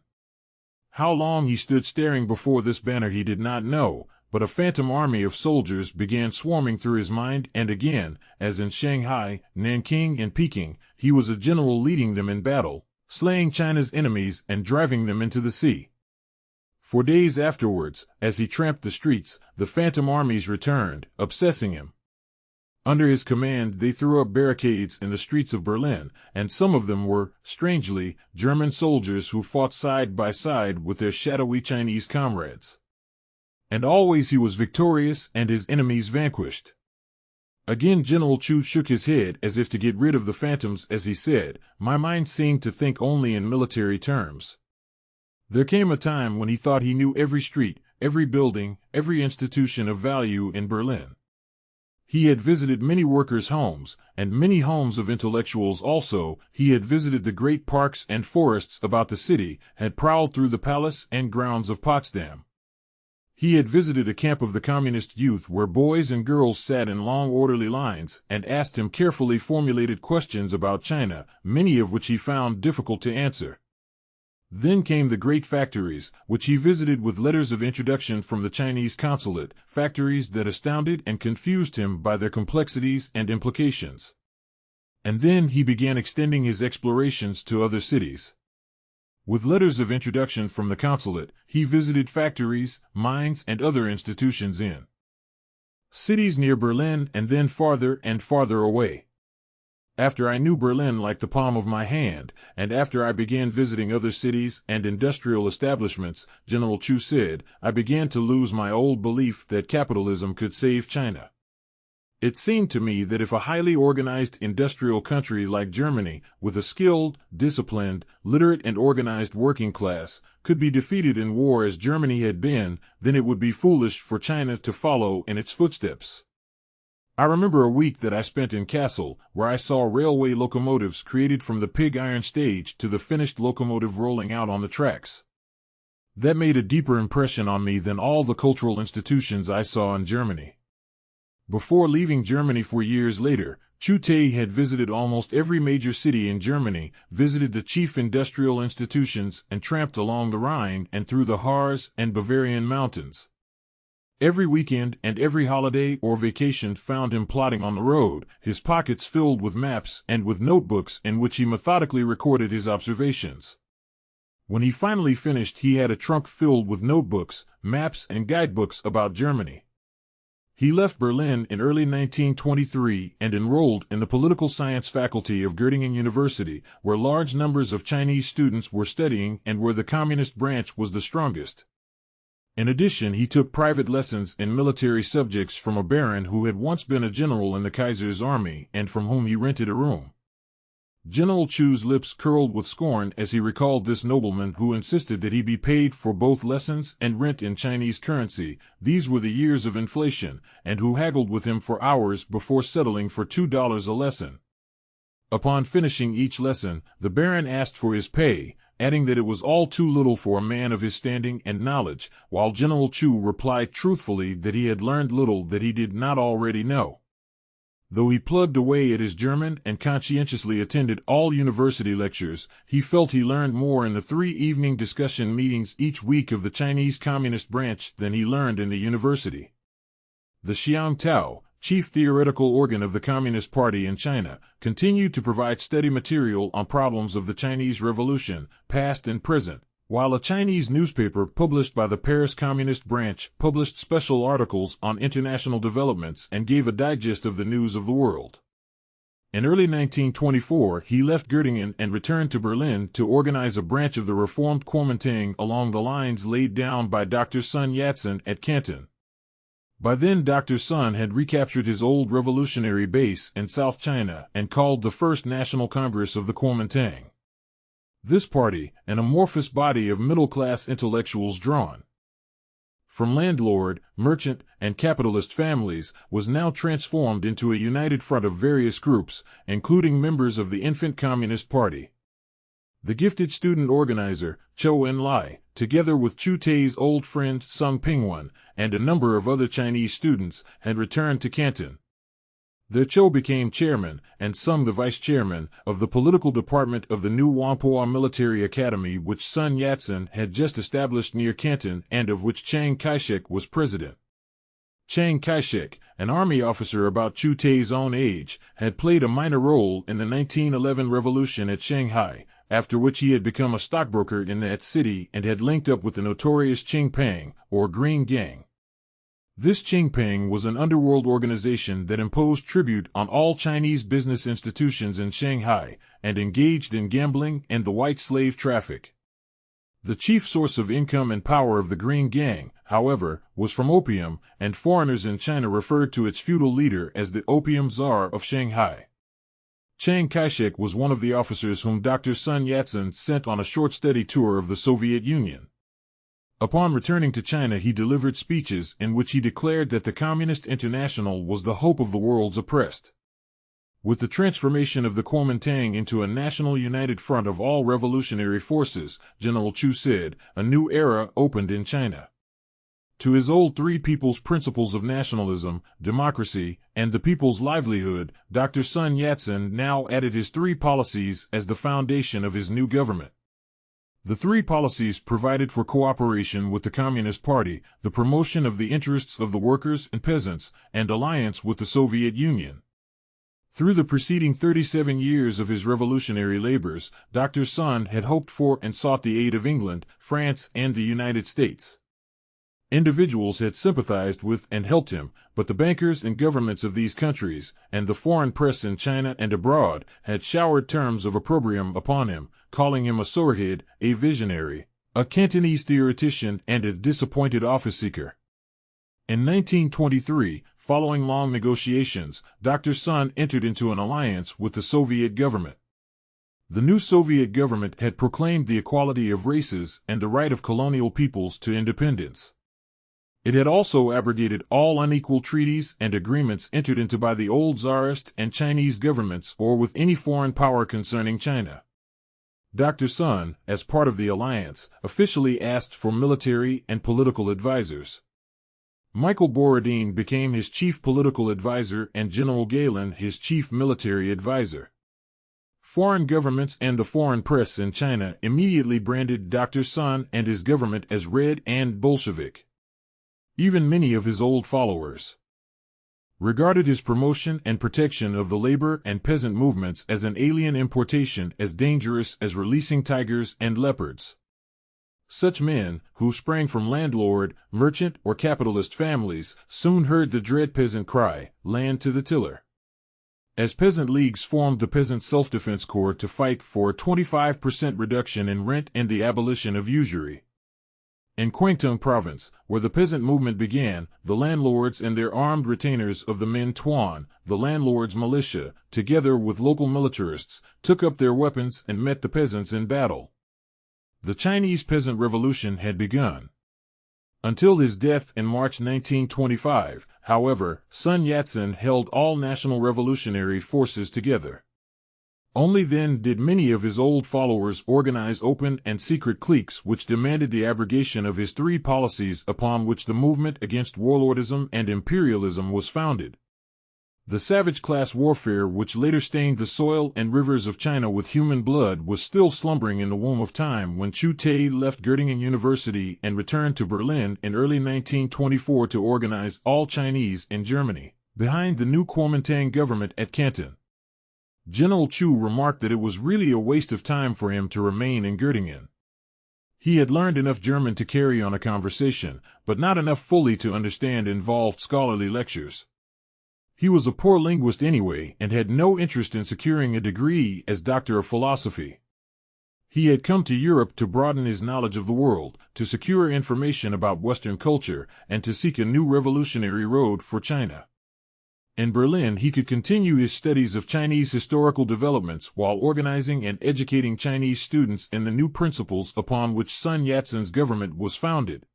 How long he stood staring before this banner he did not know, but a phantom army of soldiers began swarming through his mind, and again, as in Shanghai, Nanking, and Peking, he was a general leading them in battle, slaying China's enemies and driving them into the sea. For days afterwards, as he tramped the streets, the phantom armies returned, obsessing him. Under his command they threw up barricades in the streets of Berlin, and some of them were, strangely, German soldiers who fought side by side with their shadowy Chinese comrades. And always he was victorious and his enemies vanquished. Again General Chu shook his head as if to get rid of the phantoms as he said, "My mind seemed to think only in military terms." There came a time when he thought he knew every street, every building, every institution of value in Berlin. He had visited many workers' homes, and many homes of intellectuals also. He had visited the great parks and forests about the city, had prowled through the palace and grounds of Potsdam. He had visited a camp of the communist youth where boys and girls sat in long orderly lines and asked him carefully formulated questions about China, many of which he found difficult to answer. Then came the great factories, which he visited with letters of introduction from the Chinese consulate, factories that astounded and confused him by their complexities and implications. And then he began extending his explorations to other cities. With letters of introduction from the consulate, he visited factories, mines, and other institutions in cities near Berlin and then farther and farther away. After I knew Berlin like the palm of my hand, and after I began visiting other cities and industrial establishments, General Chu said, I began to lose my old belief that capitalism could save China. It seemed to me that if a highly organized industrial country like Germany, with a skilled, disciplined, literate and organized working class, could be defeated in war as Germany had been, then it would be foolish for China to follow in its footsteps. I remember a week that I spent in Kassel, where I saw railway locomotives created from the pig iron stage to the finished locomotive rolling out on the tracks. That made a deeper impression on me than all the cultural institutions I saw in Germany. Before leaving Germany for years later, Chu Teh had visited almost every major city in Germany, visited the chief industrial institutions, and tramped along the Rhine and through the Harz and Bavarian mountains. Every weekend and every holiday or vacation found him plodding on the road, his pockets filled with maps and with notebooks in which he methodically recorded his observations. When he finally finished, he had a trunk filled with notebooks, maps, and guidebooks about Germany. He left Berlin in early 1923 and enrolled in the political science faculty of Göttingen University, where large numbers of Chinese students were studying and where the communist branch was the strongest. In addition, he took private lessons in military subjects from a baron who had once been a general in the Kaiser's army and from whom he rented a room. General Chu's lips curled with scorn as he recalled this nobleman who insisted that he be paid for both lessons and rent in Chinese currency. These were the years of inflation, and who haggled with him for hours before settling for $2 a lesson. Upon finishing each lesson, the Baron asked for his pay, adding that it was all too little for a man of his standing and knowledge, while General Chu replied truthfully that he had learned little that he did not already know. Though he plugged away at his German and conscientiously attended all university lectures, he felt he learned more in the 3 evening discussion meetings each week of the Chinese Communist branch than he learned in the university. The Xiangtao, chief theoretical organ of the Communist Party in China, continued to provide study material on problems of the Chinese Revolution, past and present, while a Chinese newspaper published by the Paris Communist branch published special articles on international developments and gave a digest of the news of the world. In early 1924, he left Göttingen and returned to Berlin to organize a branch of the reformed Kuomintang along the lines laid down by Dr. Sun Yat-sen at Canton. By then Dr. Sun had recaptured his old revolutionary base in South China and called the First National Congress of the Kuomintang. This party, an amorphous body of middle-class intellectuals drawn from landlord, merchant, and capitalist families, was now transformed into a united front of various groups, including members of the infant Communist Party. The gifted student organizer, Zhou Enlai, together with Chu Teh's old friend Sung Pingwen, and a number of other Chinese students, had returned to Canton. The Zhou became chairman, and Sung the vice-chairman, of the political department of the new Whampoa Military Academy which Sun Yat-sen had just established near Canton and of which Chiang Kai-shek was president. Chiang Kai-shek, an army officer about Chu Teh's own age, had played a minor role in the 1911 revolution at Shanghai, after which he had become a stockbroker in that city and had linked up with the notorious Qingpang, or Green Gang. This Qingpang was an underworld organization that imposed tribute on all Chinese business institutions in Shanghai and engaged in gambling and the white slave traffic. The chief source of income and power of the Green Gang, however, was from opium, and foreigners in China referred to its feudal leader as the Opium Czar of Shanghai. Chiang Kai-shek was one of the officers whom Dr. Sun Yat-sen sent on a short study tour of the Soviet Union. Upon returning to China, he delivered speeches in which he declared that the Communist International was the hope of the world's oppressed. With the transformation of the Kuomintang into a national united front of all revolutionary forces, General Chu said, a new era opened in China. To his old 3 people's principles of nationalism, democracy, and the people's livelihood, Dr. Sun Yat-sen now added his 3 policies as the foundation of his new government. The 3 policies provided for cooperation with the Communist Party, the promotion of the interests of the workers and peasants, and alliance with the Soviet Union. Through the preceding 37 years of his revolutionary labors, Dr. Sun had hoped for and sought the aid of England, France, and the United States. Individuals had sympathized with and helped him, but the bankers and governments of these countries, and the foreign press in China and abroad, had showered terms of opprobrium upon him, calling him a sorehead, a visionary, a Cantonese theoretician, and a disappointed office-seeker. In 1923, following long negotiations, Dr. Sun entered into an alliance with the Soviet government. The new Soviet government had proclaimed the equality of races and the right of colonial peoples to independence. It had also abrogated all unequal treaties and agreements entered into by the old Tsarist and Chinese governments or with any foreign power concerning China. Dr. Sun, as part of the alliance, officially asked for military and political advisors. Michael Borodin became his chief political advisor and General Galen his chief military advisor. Foreign governments and the foreign press in China immediately branded Dr. Sun and his government as Red and Bolshevik. Even many of his old followers regarded his promotion and protection of the labor and peasant movements as an alien importation as dangerous as releasing tigers and leopards. Such men, who sprang from landlord, merchant, or capitalist families, soon heard the dread peasant cry, "Land to the tiller." As peasant leagues formed the Peasant Self-Defense Corps to fight for a 25% reduction in rent and the abolition of usury. In Kwangtung province, where the peasant movement began, the landlords and their armed retainers of the Min Tuan, the landlords' militia, together with local militarists, took up their weapons and met the peasants in battle. The Chinese Peasant Revolution had begun. Until his death in March 1925, however, Sun Yat-sen held all national revolutionary forces together. Only then did many of his old followers organize open and secret cliques which demanded the abrogation of his three policies upon which the movement against warlordism and imperialism was founded. The savage class warfare which later stained the soil and rivers of China with human blood was still slumbering in the womb of time when Chu Teh left Göttingen University and returned to Berlin in early 1924 to organize all Chinese in Germany, behind the new Kuomintang government at Canton. General Chu remarked that it was really a waste of time for him to remain in Göttingen. He had learned enough German to carry on a conversation, but not enough fully to understand involved scholarly lectures. He was a poor linguist anyway and had no interest in securing a degree as Doctor of Philosophy. He had come to Europe to broaden his knowledge of the world, to secure information about Western culture, and to seek a new revolutionary road for China. In Berlin, he could continue his studies of Chinese historical developments while organizing and educating Chinese students in the new principles upon which Sun Yat-sen's government was founded.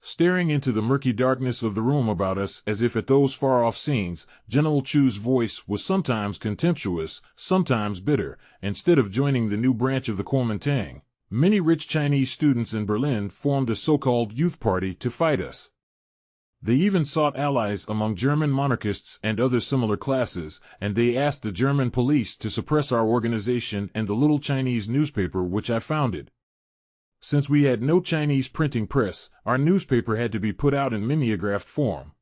Staring into the murky darkness of the room about us as if at those far-off scenes, General Chu's voice was sometimes contemptuous, sometimes bitter. Instead of joining the new branch of the Kuomintang, many rich Chinese students in Berlin formed a so-called youth party to fight us. They even sought allies among German monarchists and other similar classes, and they asked the German police to suppress our organization and the little Chinese newspaper which I founded. Since we had no Chinese printing press, our newspaper had to be put out in mimeographed form.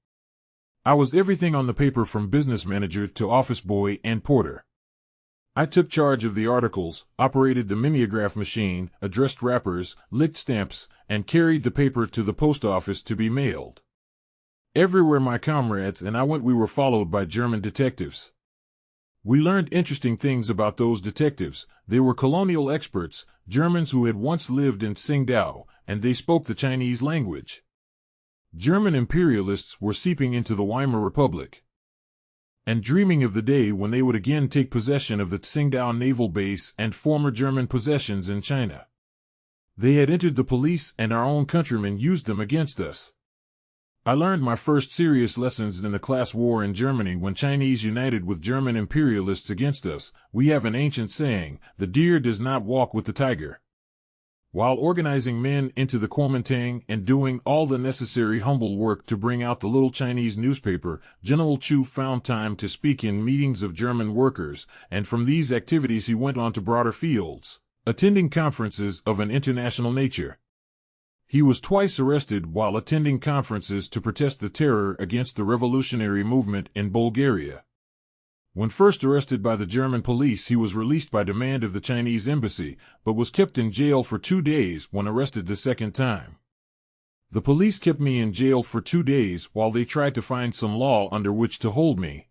I was everything on the paper from business manager to office boy and porter. I took charge of the articles, operated the mimeograph machine, addressed wrappers, licked stamps, and carried the paper to the post office to be mailed. Everywhere my comrades and I went, we were followed by German detectives. We learned interesting things about those detectives. They were colonial experts, Germans who had once lived in Tsingtao, and they spoke the Chinese language. German imperialists were seeping into the Weimar Republic and dreaming of the day when they would again take possession of the Tsingtao naval base and former German possessions in China. They had entered the police, and our own countrymen used them against us. I learned my first serious lessons in the class war in Germany when Chinese united with German imperialists against us. We have an ancient saying, the deer does not walk with the tiger. While organizing men into the Kuomintang and doing all the necessary humble work to bring out the little Chinese newspaper, General Chu found time to speak in meetings of German workers, and from these activities he went on to broader fields, attending conferences of an international nature. He was twice arrested while attending conferences to protest the terror against the revolutionary movement in Bulgaria. When first arrested by the German police, he was released by demand of the Chinese embassy, but was kept in jail for 2 days when arrested the second time. The police kept me in jail for 2 days while they tried to find some law under which to hold me.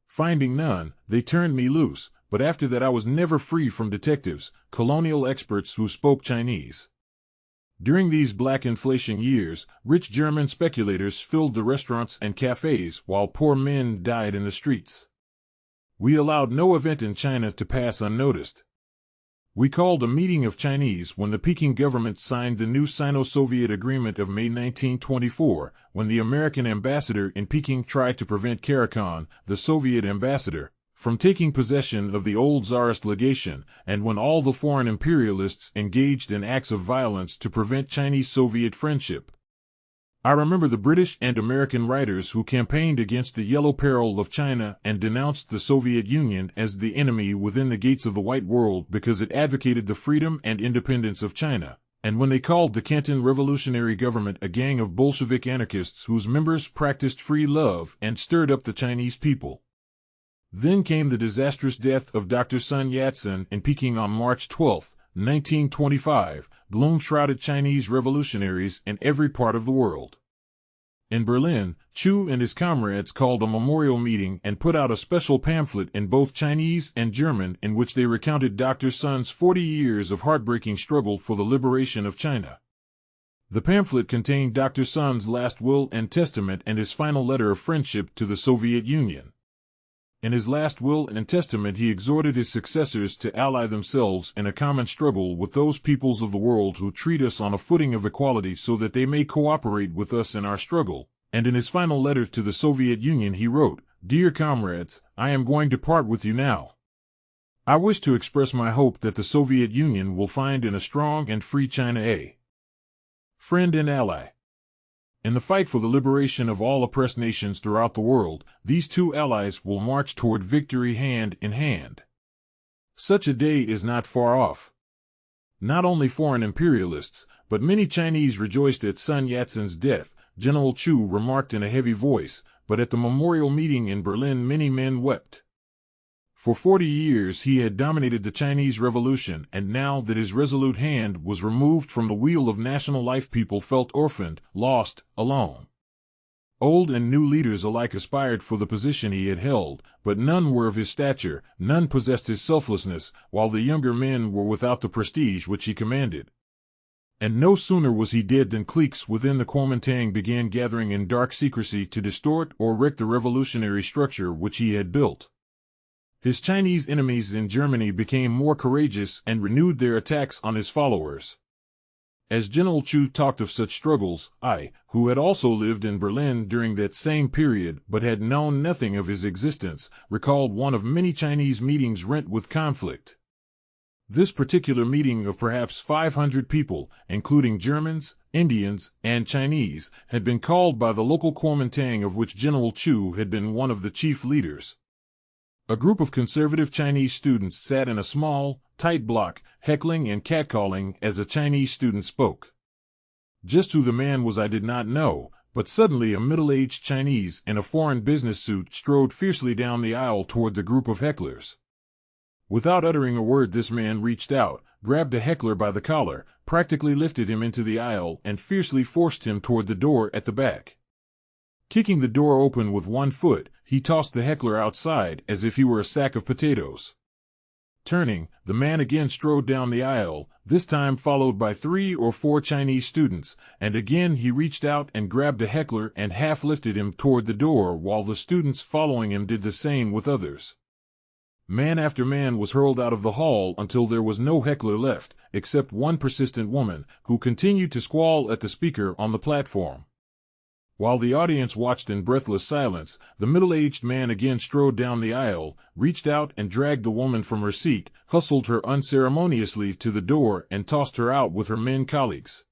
Finding none, they turned me loose, but after that I was never free from detectives, colonial experts who spoke Chinese. During these black inflation years, rich German speculators filled the restaurants and cafes while poor men died in the streets. We allowed no event in China to pass unnoticed. We called a meeting of Chinese when the Peking government signed the new Sino-Soviet agreement of May 1924, when the American ambassador in Peking tried to prevent Carlson, the Soviet ambassador, from taking possession of the old Tsarist legation, and when all the foreign imperialists engaged in acts of violence to prevent Chinese-Soviet friendship. I remember the British and American writers who campaigned against the Yellow Peril of China and denounced the Soviet Union as the enemy within the gates of the white world because it advocated the freedom and independence of China, and when they called the Canton Revolutionary Government a gang of Bolshevik anarchists whose members practiced free love and stirred up the Chinese people. Then came the disastrous death of Dr. Sun Yat-sen in Peking on March 12, 1925. Gloom shrouded Chinese revolutionaries in every part of the world. In Berlin, Chu and his comrades called a memorial meeting and put out a special pamphlet in both Chinese and German in which they recounted Dr. Sun's 40 years of heartbreaking struggle for the liberation of China. The pamphlet contained Dr. Sun's last will and testament and his final letter of friendship to the Soviet Union. In his last will and testament he exhorted his successors to ally themselves in a common struggle with those peoples of the world who treat us on a footing of equality so that they may cooperate with us in our struggle. And in his final letter to the Soviet Union he wrote, "Dear comrades, I am going to part with you now. I wish to express my hope that the Soviet Union will find in a strong and free China a friend and ally. In the fight for the liberation of all oppressed nations throughout the world, these two allies will march toward victory hand in hand. Such a day is not far off." Not only foreign imperialists, but many Chinese rejoiced at Sun Yat-sen's death, General Chu remarked in a heavy voice, but at the memorial meeting in Berlin many men wept. For 40 years he had dominated the Chinese Revolution, and now that his resolute hand was removed from the wheel of national life, people felt orphaned, lost, alone. Old and new leaders alike aspired for the position he had held, but none were of his stature, none possessed his selflessness, while the younger men were without the prestige which he commanded. And no sooner was he dead than cliques within the Kuomintang began gathering in dark secrecy to distort or wreck the revolutionary structure which he had built. His Chinese enemies in Germany became more courageous and renewed their attacks on his followers. As General Chu talked of such struggles, I, who had also lived in Berlin during that same period but had known nothing of his existence, recalled one of many Chinese meetings rent with conflict. This particular meeting of perhaps 500 people, including Germans, Indians, and Chinese, had been called by the local Kuomintang of which General Chu had been one of the chief leaders. A group of conservative Chinese students sat in a small, tight block, heckling and catcalling as a Chinese student spoke. Just who the man was I did not know, but suddenly a middle-aged Chinese in a foreign business suit strode fiercely down the aisle toward the group of hecklers. Without uttering a word, this man reached out, grabbed a heckler by the collar, practically lifted him into the aisle, and fiercely forced him toward the door at the back. Kicking the door open with one foot, he tossed the heckler outside as if he were a sack of potatoes. Turning, the man again strode down the aisle, this time followed by 3 or 4 Chinese students, and again he reached out and grabbed a heckler and half lifted him toward the door while the students following him did the same with others. Man after man was hurled out of the hall until there was no heckler left, except one persistent woman, who continued to squall at the speaker on the platform. While the audience watched in breathless silence, the middle-aged man again strode down the aisle, reached out and dragged the woman from her seat, hustled her unceremoniously to the door, and tossed her out with her men colleagues.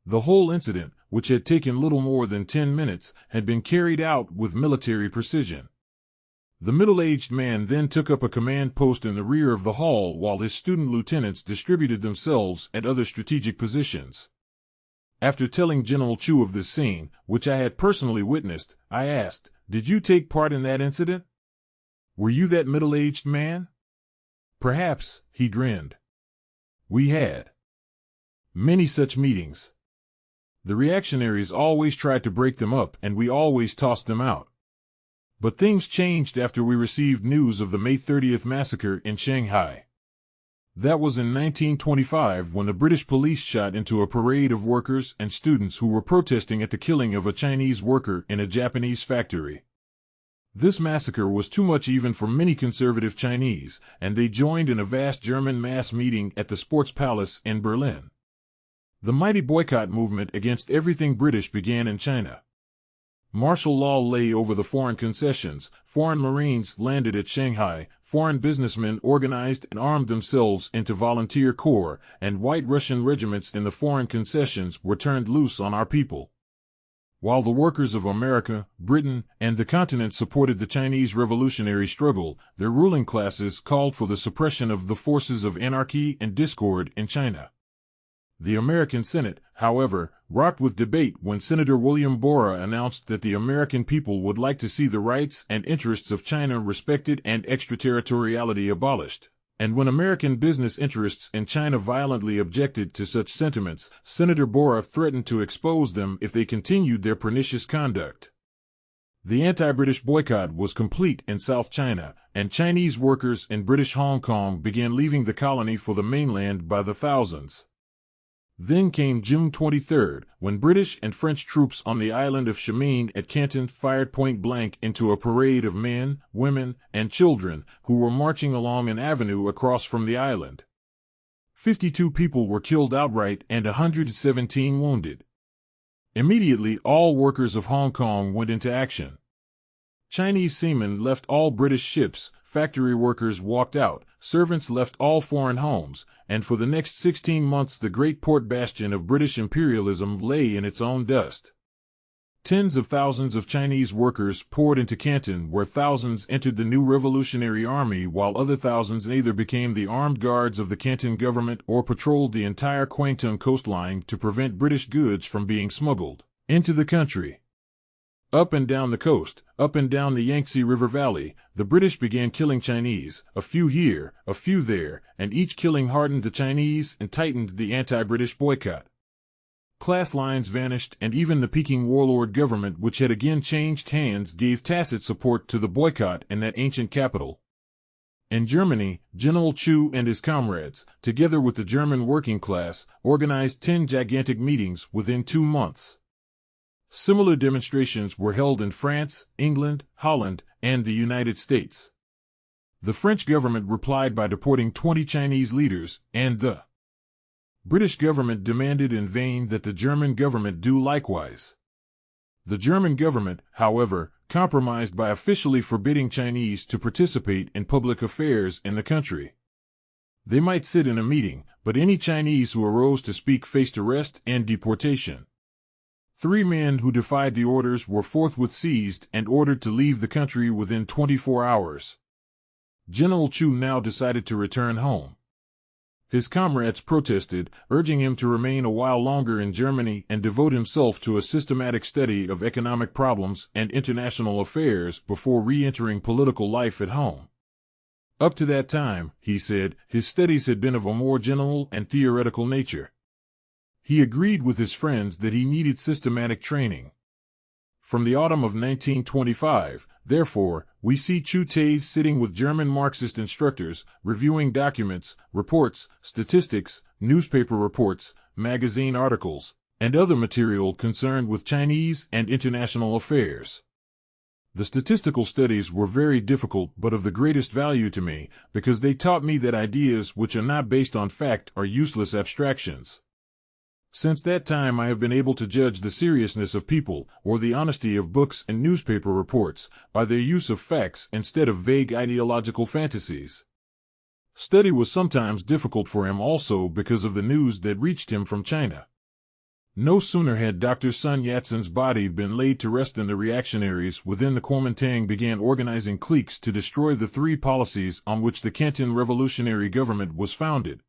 The whole incident, which had taken little more than 10 minutes, had been carried out with military precision. The middle-aged man then took up a command post in the rear of the hall while his student lieutenants distributed themselves at other strategic positions. After telling General Chu of this scene, which I had personally witnessed, I asked, "Did you take part in that incident? Were you that middle-aged man?" "Perhaps," he grinned. "We had many such meetings. The reactionaries always tried to break them up and we always tossed them out. But things changed after we received news of the May 30th massacre in Shanghai. That was in 1925 when the British police shot into a parade of workers and students who were protesting at the killing of a Chinese worker in a Japanese factory. This massacre was too much even for many conservative Chinese, and they joined in a vast German mass meeting at the Sports Palace in Berlin. The mighty boycott movement against everything British began in China. Martial law lay over the foreign concessions, foreign Marines landed at Shanghai, foreign businessmen organized and armed themselves into volunteer corps, and white Russian regiments in the foreign concessions were turned loose on our people. While the workers of America, Britain, and the continent supported the Chinese revolutionary struggle, their ruling classes called for the suppression of the forces of anarchy and discord in China. The American Senate, however, rocked with debate when Senator William Borah announced that the American people would like to see the rights and interests of China respected and extraterritoriality abolished. And when American business interests in China violently objected to such sentiments, Senator Borah threatened to expose them if they continued their pernicious conduct. The anti-British boycott was complete in South China, and Chinese workers in British Hong Kong began leaving the colony for the mainland by the thousands. Then came June 23, when British and French troops on the island of Chemin at Canton fired point-blank into a parade of men, women, and children who were marching along an avenue across from the island. 52 people were killed outright and 117 wounded. Immediately, all workers of Hong Kong went into action. Chinese seamen left all British ships, factory workers walked out, servants left all foreign homes, and for the next 16 months the great port bastion of British imperialism lay in its own dust. Tens of thousands of Chinese workers poured into Canton, where thousands entered the new Revolutionary Army while other thousands either became the armed guards of the Canton government or patrolled the entire Kwangtung coastline to prevent British goods from being smuggled into the country. Up and down the coast, up and down the Yangtze River Valley, the British began killing Chinese, a few here, a few there, and each killing hardened the Chinese and tightened the anti-British boycott. Class lines vanished, and even the Peking warlord government, which had again changed hands, gave tacit support to the boycott in that ancient capital. In Germany, General Chu and his comrades, together with the German working class, organized 10 gigantic meetings within 2 months. Similar demonstrations were held in France, England, Holland, and the United States. The French government replied by deporting 20 Chinese leaders, and the British government demanded in vain that the German government do likewise. The German government, however, compromised by officially forbidding Chinese to participate in public affairs in the country. They might sit in a meeting, but any Chinese who arose to speak faced arrest and deportation. 3 men who defied the orders were forthwith seized and ordered to leave the country within 24 hours. General Chu now decided to return home. His comrades protested, urging him to remain a while longer in Germany and devote himself to a systematic study of economic problems and international affairs before re-entering political life at home. Up to that time, he said, his studies had been of a more general and theoretical nature. He agreed with his friends that he needed systematic training. From the autumn of 1925, therefore, we see Chu Teh sitting with German Marxist instructors, reviewing documents, reports, statistics, newspaper reports, magazine articles, and other material concerned with Chinese and international affairs. The statistical studies were very difficult but of the greatest value to me, because they taught me that ideas which are not based on fact are useless abstractions. Since that time I have been able to judge the seriousness of people, or the honesty of books and newspaper reports, by their use of facts instead of vague ideological fantasies. Study was sometimes difficult for him also because of the news that reached him from China. No sooner had Dr. Sun Yat-sen's body been laid to rest than the reactionaries within the Kuomintang began organizing cliques to destroy the 3 policies on which the Canton revolutionary government was founded.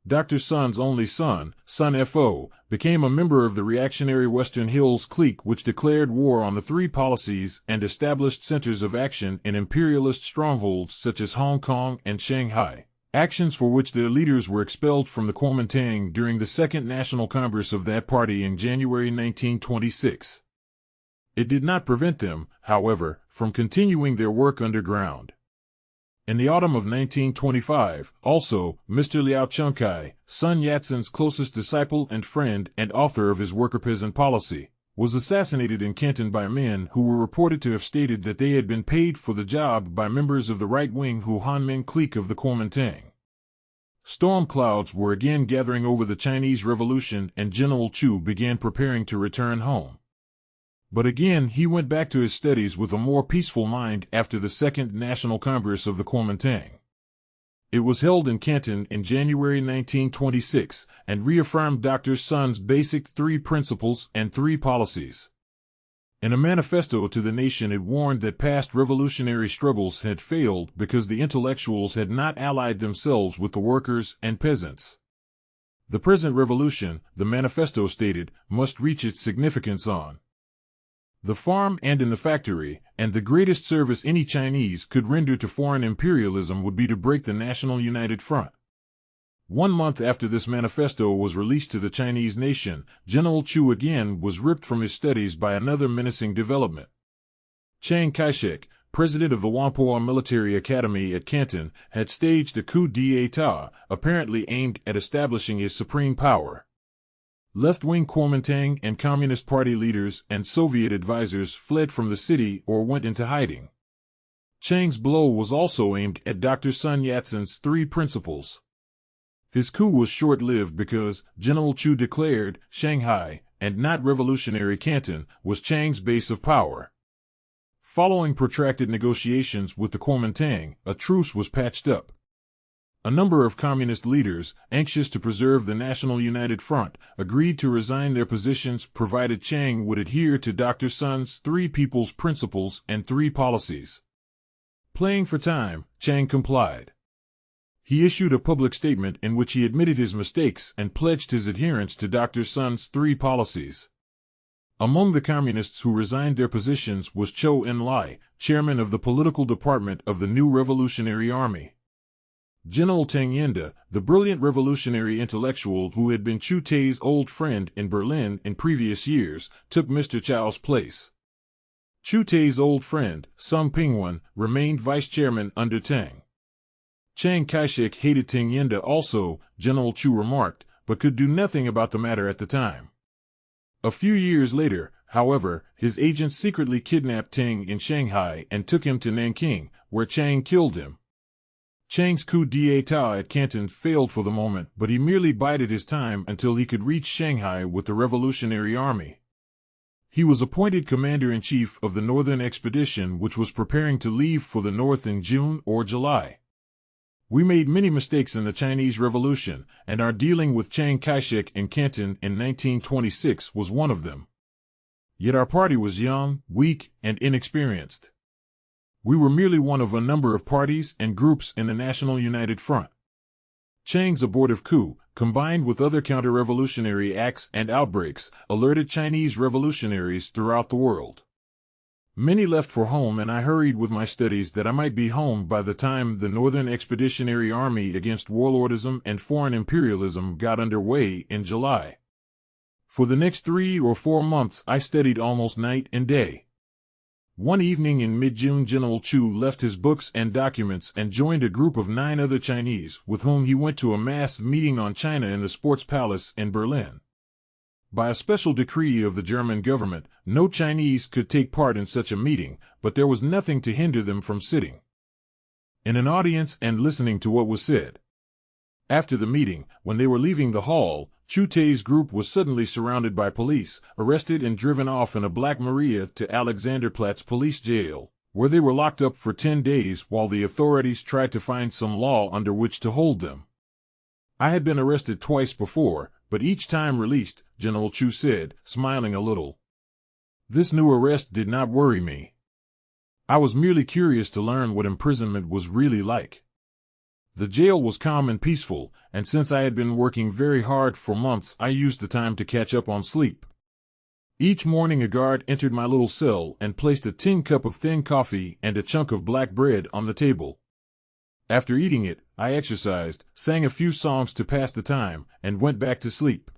Dr. Sun's only son, Sun Fo, became a member of the reactionary Western Hills clique, which declared war on the 3 policies and established centers of action in imperialist strongholds such as Hong Kong and Shanghai, actions for which their leaders were expelled from the Kuomintang during the Second National Congress of that party in January 1926. It did not prevent them, however, from continuing their work underground. In the autumn of 1925, also, Mr. Liao Chunkai, Sun Yat-sen's closest disciple and friend and author of his worker-peasant policy, was assassinated in Canton by men who were reported to have stated that they had been paid for the job by members of the right-wing Hu Hanmin clique of the Kuomintang. Storm clouds were again gathering over the Chinese Revolution, and General Chu began preparing to return home. But again he went back to his studies with a more peaceful mind after the Second National Congress of the Kuomintang. It was held in Canton in January 1926 and reaffirmed Dr. Sun's basic 3 principles and 3 policies. In a manifesto to the nation it warned that past revolutionary struggles had failed because the intellectuals had not allied themselves with the workers and peasants. The present revolution, the manifesto stated, must reach its significance on the farm and in the factory, and the greatest service any Chinese could render to foreign imperialism would be to break the National United Front. 1 month after this manifesto was released to the Chinese nation, General Chu again was ripped from his studies by another menacing development. Chiang Kai-shek, president of the Whampoa Military Academy at Canton, had staged a coup d'état, apparently aimed at establishing his supreme power. Left-wing Kuomintang and Communist Party leaders and Soviet advisors fled from the city or went into hiding. Chiang's blow was also aimed at Dr. Sun Yat-sen's three principles. His coup was short-lived because General Chu declared Shanghai, and not revolutionary Canton, was Chiang's base of power. Following protracted negotiations with the Kuomintang, a truce was patched up. A number of communist leaders, anxious to preserve the National United Front, agreed to resign their positions provided Chiang would adhere to Dr. Sun's three people's principles and three policies. Playing for time, Chiang complied. He issued a public statement in which he admitted his mistakes and pledged his adherence to Dr. Sun's three policies. Among the communists who resigned their positions was Zhou Enlai, chairman of the political department of the new Revolutionary Army. General Tang Yenda, the brilliant revolutionary intellectual who had been Chu Teh's old friend in Berlin in previous years, took Mr. Chow's place. Chu Teh's old friend, Sung Pingwen, remained vice chairman under Tang. Chiang Kai-shek hated Tang Yenda also, General Chu remarked, but could do nothing about the matter at the time. A few years later, however, his agents secretly kidnapped Tang in Shanghai and took him to Nanking, where Chiang killed him. Chiang's coup d'état at Canton failed for the moment, but he merely bided his time until he could reach Shanghai with the Revolutionary Army. He was appointed commander-in-chief of the Northern Expedition, which was preparing to leave for the North in June or July. We made many mistakes in the Chinese Revolution, and our dealing with Chiang Kai-shek in Canton in 1926 was one of them. Yet our party was young, weak, and inexperienced. We were merely one of a number of parties and groups in the National United Front. Chiang's abortive coup, combined with other counter-revolutionary acts and outbreaks, alerted Chinese revolutionaries throughout the world. Many left for home, and I hurried with my studies that I might be home by the time the Northern Expeditionary Army against warlordism and foreign imperialism got underway in July. For the next 3 or 4 months I studied almost night and day. One evening in mid-June, General Chu left his books and documents and joined a group of 9 other Chinese with whom he went to a mass meeting on China in the Sports Palace in Berlin. By a special decree of the German government, no Chinese could take part in such a meeting, but there was nothing to hinder them from sitting in an audience and listening to what was said. After the meeting, when they were leaving the hall, Chu Teh's group was suddenly surrounded by police, arrested and driven off in a Black Maria to Alexanderplatz police jail, where they were locked up for 10 days while the authorities tried to find some law under which to hold them. I had been arrested twice before, but each time released, General Chu said, smiling a little. This new arrest did not worry me. I was merely curious to learn what imprisonment was really like. The jail was calm and peaceful, and since I had been working very hard for months, I used the time to catch up on sleep. Each morning a guard entered my little cell and placed a tin cup of thin coffee and a chunk of black bread on the table. After eating it, I exercised, sang a few songs to pass the time, and went back to sleep.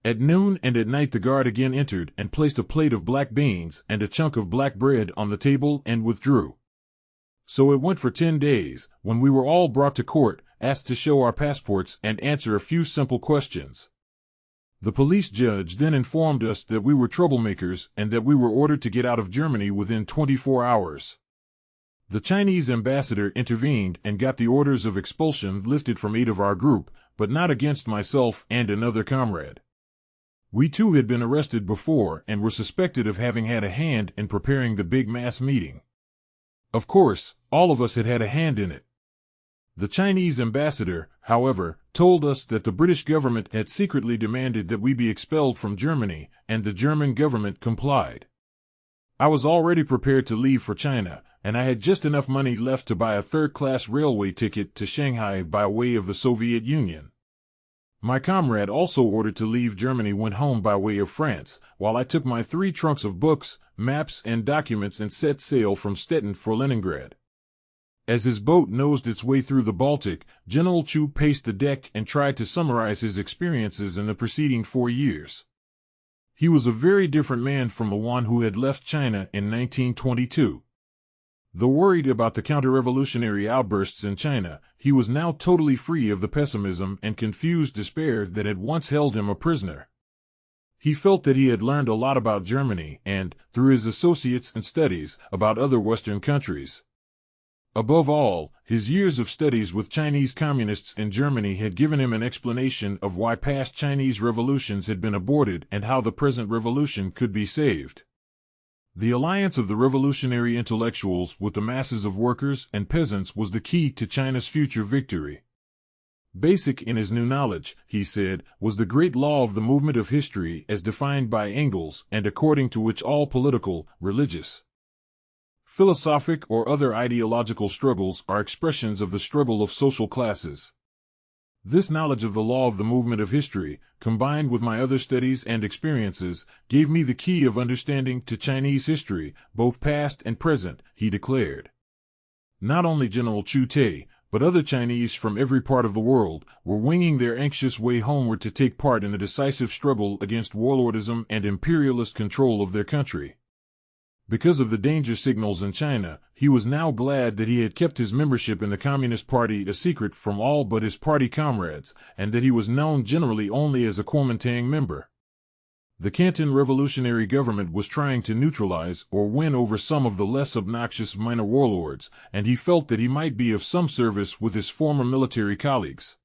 At noon and at night the guard again entered and placed a plate of black beans and a chunk of black bread on the table and withdrew. So it went for 10 days, when we were all brought to court, asked to show our passports and answer a few simple questions. The police judge then informed us that we were troublemakers and that we were ordered to get out of Germany within 24 hours. The Chinese ambassador intervened and got the orders of expulsion lifted from 8 of our group, but not against myself and another comrade. We too had been arrested before and were suspected of having had a hand in preparing the big mass meeting. Of course, all of us had had a hand in it. The Chinese ambassador, however, told us that the British government had secretly demanded that we be expelled from Germany, and the German government complied. I was already prepared to leave for China, and I had just enough money left to buy a third-class railway ticket to Shanghai by way of the Soviet Union. My comrade, also ordered to leave Germany, went home by way of France, while I took my 3 trunks of books, maps, and documents and set sail from Stettin for Leningrad. As his boat nosed its way through the Baltic, General Chu paced the deck and tried to summarize his experiences in the preceding 4 years. He was a very different man from the one who had left China in 1922. Though worried about the counter-revolutionary outbursts in China, he was now totally free of the pessimism and confused despair that had once held him a prisoner. He felt that he had learned a lot about Germany and, through his associates and studies, about other Western countries. Above all, his years of studies with Chinese communists in Germany had given him an explanation of why past Chinese revolutions had been aborted and how the present revolution could be saved. The alliance of the revolutionary intellectuals with the masses of workers and peasants was the key to China's future victory. Basic in his new knowledge, he said, was the great law of the movement of history as defined by Engels and according to which all political, religious, philosophic or other ideological struggles are expressions of the struggle of social classes. This knowledge of the law of the movement of history, combined with my other studies and experiences, gave me the key of understanding to Chinese history, both past and present, he declared. Not only General Chu Teh, but other Chinese from every part of the world were winging their anxious way homeward to take part in the decisive struggle against warlordism and imperialist control of their country. Because of the danger signals in China, he was now glad that he had kept his membership in the Communist Party a secret from all but his party comrades, and that he was known generally only as a Kuomintang member. The Canton revolutionary government was trying to neutralize or win over some of the less obnoxious minor warlords, and he felt that he might be of some service with his former military colleagues.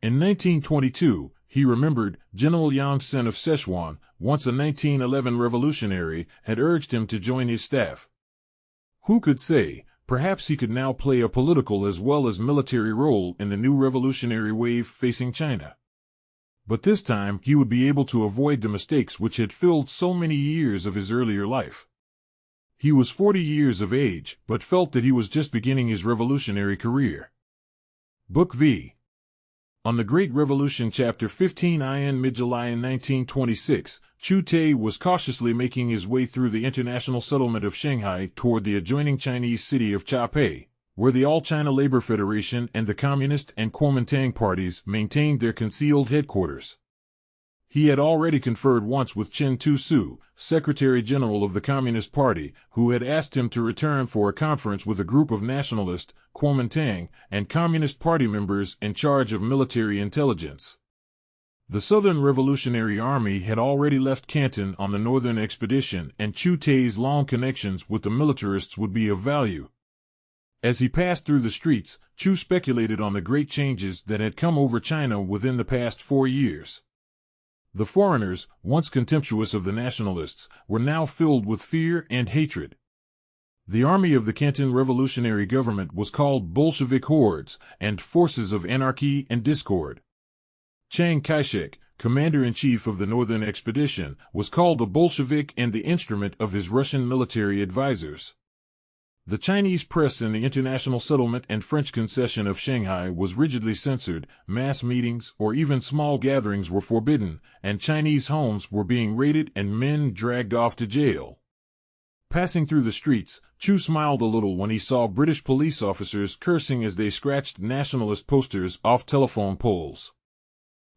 In 1922, he remembered, General Yang Sen of Sichuan, once a 1911 revolutionary, had urged him to join his staff. Who could say, perhaps he could now play a political as well as military role in the new revolutionary wave facing China. But this time he would be able to avoid the mistakes which had filled so many years of his earlier life. He was 40 years of age, but felt that he was just beginning his revolutionary career. Book V. On the Great Revolution Chapter 15 in mid-July in 1926, Chu Teh was cautiously making his way through the international settlement of Shanghai toward the adjoining Chinese city of Taipei, where the All-China Labor Federation and the Communist and Kuomintang parties maintained their concealed headquarters. He had already conferred once with Chen Tu-su, Secretary-General of the Communist Party, who had asked him to return for a conference with a group of nationalist, Kuomintang, and Communist Party members in charge of military intelligence. The Southern Revolutionary Army had already left Canton on the northern expedition, and Chu Teh's long connections with the militarists would be of value. As he passed through the streets, Chu speculated on the great changes that had come over China within the past 4 years. The foreigners, once contemptuous of the nationalists, were now filled with fear and hatred. The army of the Canton Revolutionary Government was called Bolshevik hordes and forces of anarchy and discord. Chiang Kai-shek, commander-in-chief of the Northern Expedition, was called a Bolshevik and the instrument of his Russian military advisors. The Chinese press in the international settlement and French concession of Shanghai was rigidly censored, mass meetings or even small gatherings were forbidden, and Chinese homes were being raided and men dragged off to jail. Passing through the streets, Chu smiled a little when he saw British police officers cursing as they scratched nationalist posters off telephone poles.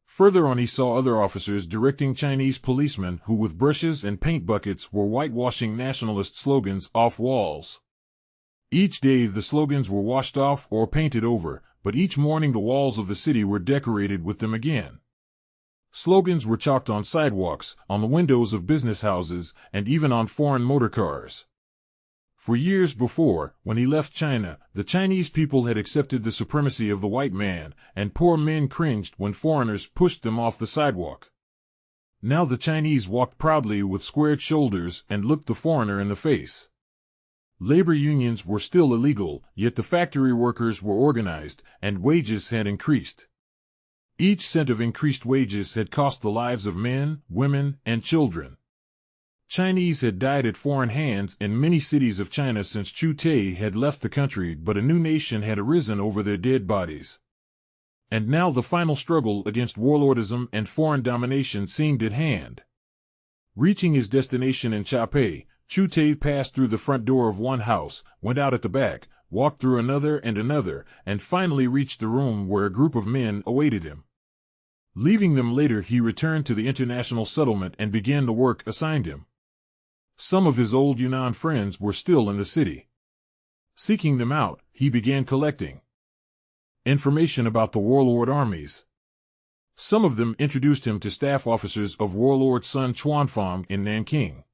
Further on he saw other officers directing Chinese policemen who with brushes and paint buckets were whitewashing nationalist slogans off walls. Each day the slogans were washed off or painted over, but each morning the walls of the city were decorated with them again. Slogans were chalked on sidewalks, on the windows of business houses, and even on foreign motor cars. For years before, when he left China, the Chinese people had accepted the supremacy of the white man, and poor men cringed when foreigners pushed them off the sidewalk. Now the Chinese walked proudly with squared shoulders and looked the foreigner in the face. Labor unions were still illegal, yet the factory workers were organized, and wages had increased. Each cent of increased wages had cost the lives of men, women, and children. Chinese had died at foreign hands in many cities of China since Chu Teh had left the country, but a new nation had arisen over their dead bodies. And now the final struggle against warlordism and foreign domination seemed at hand. Reaching his destination in Taipei, Chu Teh passed through the front door of one house, went out at the back, walked through another, and finally reached the room where a group of men awaited him. Leaving them later, he returned to the international settlement and began the work assigned him. Some of his old Yunnan friends were still in the city. Seeking them out, he began collecting information about the warlord armies. Some of them introduced him to staff officers of warlord Sun Quanfang in Nanking.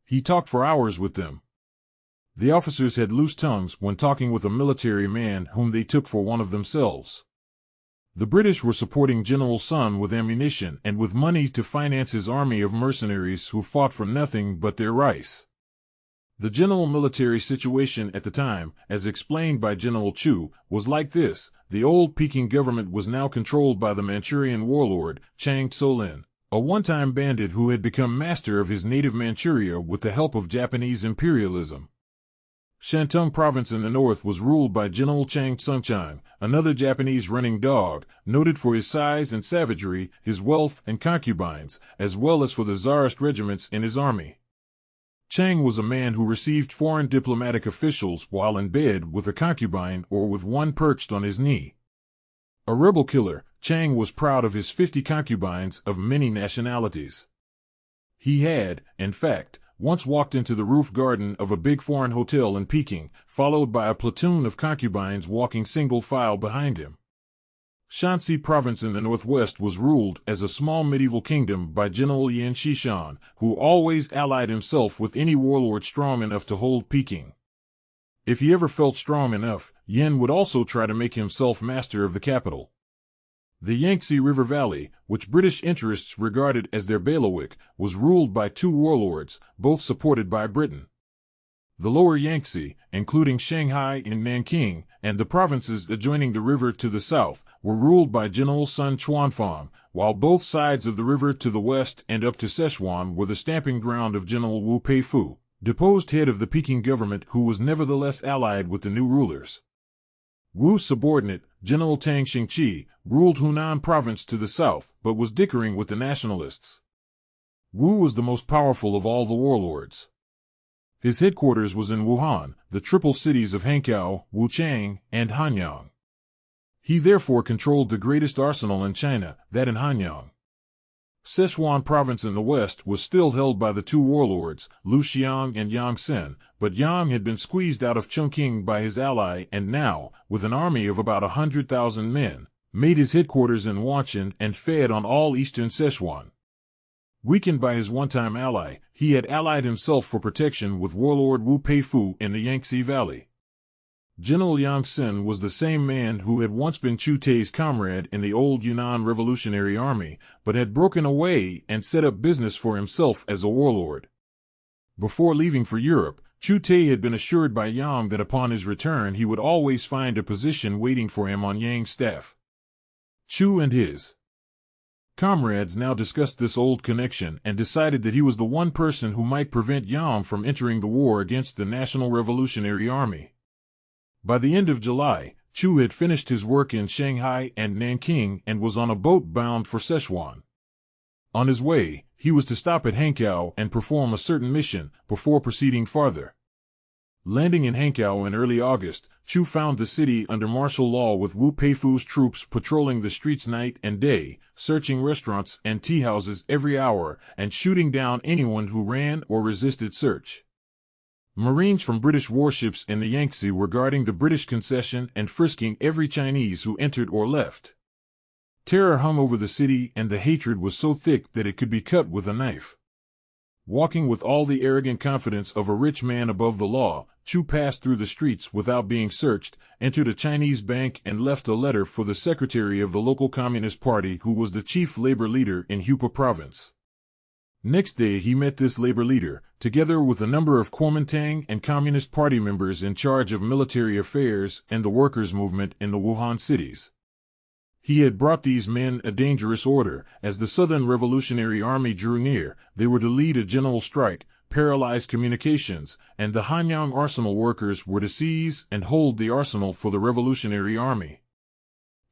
He talked for hours with them. The officers had loose tongues when talking with a military man whom they took for one of themselves. The British were supporting General Sun with ammunition and with money to finance his army of mercenaries who fought for nothing but their rice. The general military situation at the time, as explained by General Chu, was like this. The old Peking government was now controlled by the Manchurian warlord, Chiang Tso-lin, a one-time bandit who had become master of his native Manchuria with the help of Japanese imperialism. Shantung province in the north was ruled by General Chiang Tsung-chang, another Japanese running dog, noted for his size and savagery, his wealth and concubines, as well as for the czarist regiments in his army. Chang was a man who received foreign diplomatic officials while in bed with a concubine or with one perched on his knee. A rebel killer, Chang was proud of his 50 concubines of many nationalities. He had, in fact, once walked into the roof garden of a big foreign hotel in Peking, followed by a platoon of concubines walking single file behind him. Shanxi province in the northwest was ruled as a small medieval kingdom by General Yan Xishan, who always allied himself with any warlord strong enough to hold Peking. If he ever felt strong enough, Yan would also try to make himself master of the capital. The Yangtze River Valley, which British interests regarded as their bailiwick, was ruled by two warlords, both supported by Britain. The lower Yangtze, including Shanghai and Nanking, and the provinces adjoining the river to the south, were ruled by General Sun Quanfang, while both sides of the river to the west and up to Sichuan were the stamping ground of General Wu Peifu, deposed head of the Peking government who was nevertheless allied with the new rulers. Wu's subordinate, General Tang Xingqi, ruled Hunan province to the south, but was dickering with the nationalists. Wu was the most powerful of all the warlords. His headquarters was in Wuhan, the triple cities of Hankow, Wuchang, and Hanyang. He therefore controlled the greatest arsenal in China, that in Hanyang. Sichuan province in the west was still held by the two warlords, Lu Xiang and Yang Sen, but Yang had been squeezed out of Chongqing by his ally and now, with an army of about 100,000 men, made his headquarters in Wancheng and fed on all eastern Sichuan. Weakened by his one-time ally, he had allied himself for protection with warlord Wu Peifu in the Yangtze Valley. General Yang Sen was the same man who had once been Chu Teh's comrade in the old Yunnan Revolutionary Army, but had broken away and set up business for himself as a warlord. Before leaving for Europe, Chu Teh had been assured by Yang that upon his return he would always find a position waiting for him on Yang's staff. Chu and his comrades now discussed this old connection and decided that he was the one person who might prevent Yang from entering the war against the National Revolutionary Army. By the end of July, Chu had finished his work in Shanghai and Nanking and was on a boat bound for Sichuan. On his way, he was to stop at Hankow and perform a certain mission before proceeding farther. Landing in Hankow in early August, Chu found the city under martial law with Wu Peifu's troops patrolling the streets night and day, searching restaurants and tea-houses every hour, and shooting down anyone who ran or resisted search. Marines from British warships in the Yangtze were guarding the British concession and frisking every Chinese who entered or left. Terror hung over the city and the hatred was so thick that it could be cut with a knife. Walking with all the arrogant confidence of a rich man above the law, Chu passed through the streets without being searched, entered a Chinese bank and left a letter for the secretary of the local Communist Party who was the chief labor leader in Hupa province. Next day he met this labor leader, together with a number of Kuomintang and Communist Party members in charge of military affairs and the workers' movement in the Wuhan cities. He had brought these men a dangerous order. As the Southern Revolutionary Army drew near, they were to lead a general strike, paralyze communications, and the Hanyang arsenal workers were to seize and hold the arsenal for the Revolutionary Army.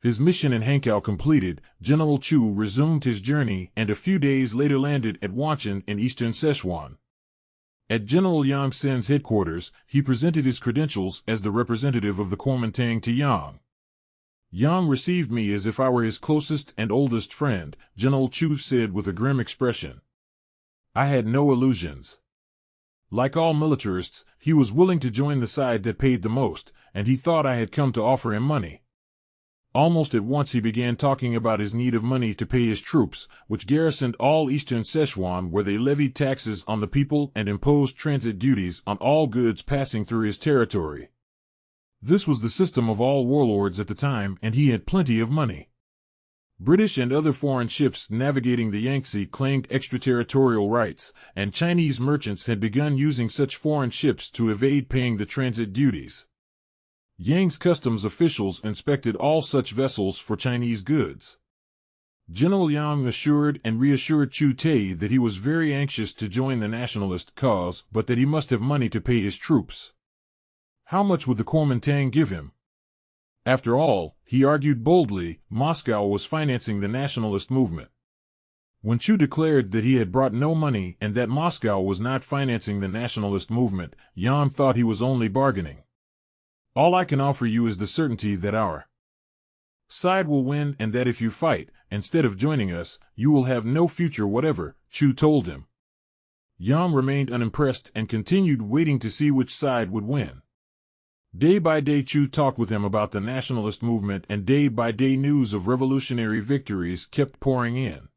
His mission in Hankow completed, General Chu resumed his journey and a few days later landed at Wancheng in eastern Sichuan. At General Yang Sen's headquarters, he presented his credentials as the representative of the Kuomintang to Yang. Yang received me as if I were his closest and oldest friend, General Chu said with a grim expression. I had no illusions. Like all militarists, he was willing to join the side that paid the most, and he thought I had come to offer him money. Almost at once he began talking about his need of money to pay his troops, which garrisoned all eastern Sichuan, where they levied taxes on the people and imposed transit duties on all goods passing through his territory. This was the system of all warlords at the time, and he had plenty of money. British and other foreign ships navigating the Yangtze claimed extraterritorial rights, and Chinese merchants had begun using such foreign ships to evade paying the transit duties. Yang's customs officials inspected all such vessels for Chinese goods. General Yang assured and reassured Chu Teh that he was very anxious to join the nationalist cause, but that he must have money to pay his troops. How much would the Kuomintang give him? After all, he argued boldly, Moscow was financing the nationalist movement. When Chu declared that he had brought no money and that Moscow was not financing the nationalist movement, Yang thought he was only bargaining. All I can offer you is the certainty that our side will win, and that if you fight, instead of joining us, you will have no future whatever, Chu told him. Yang remained unimpressed and continued waiting to see which side would win. Day by day Chu talked with him about the nationalist movement, and day by day news of revolutionary victories kept pouring in.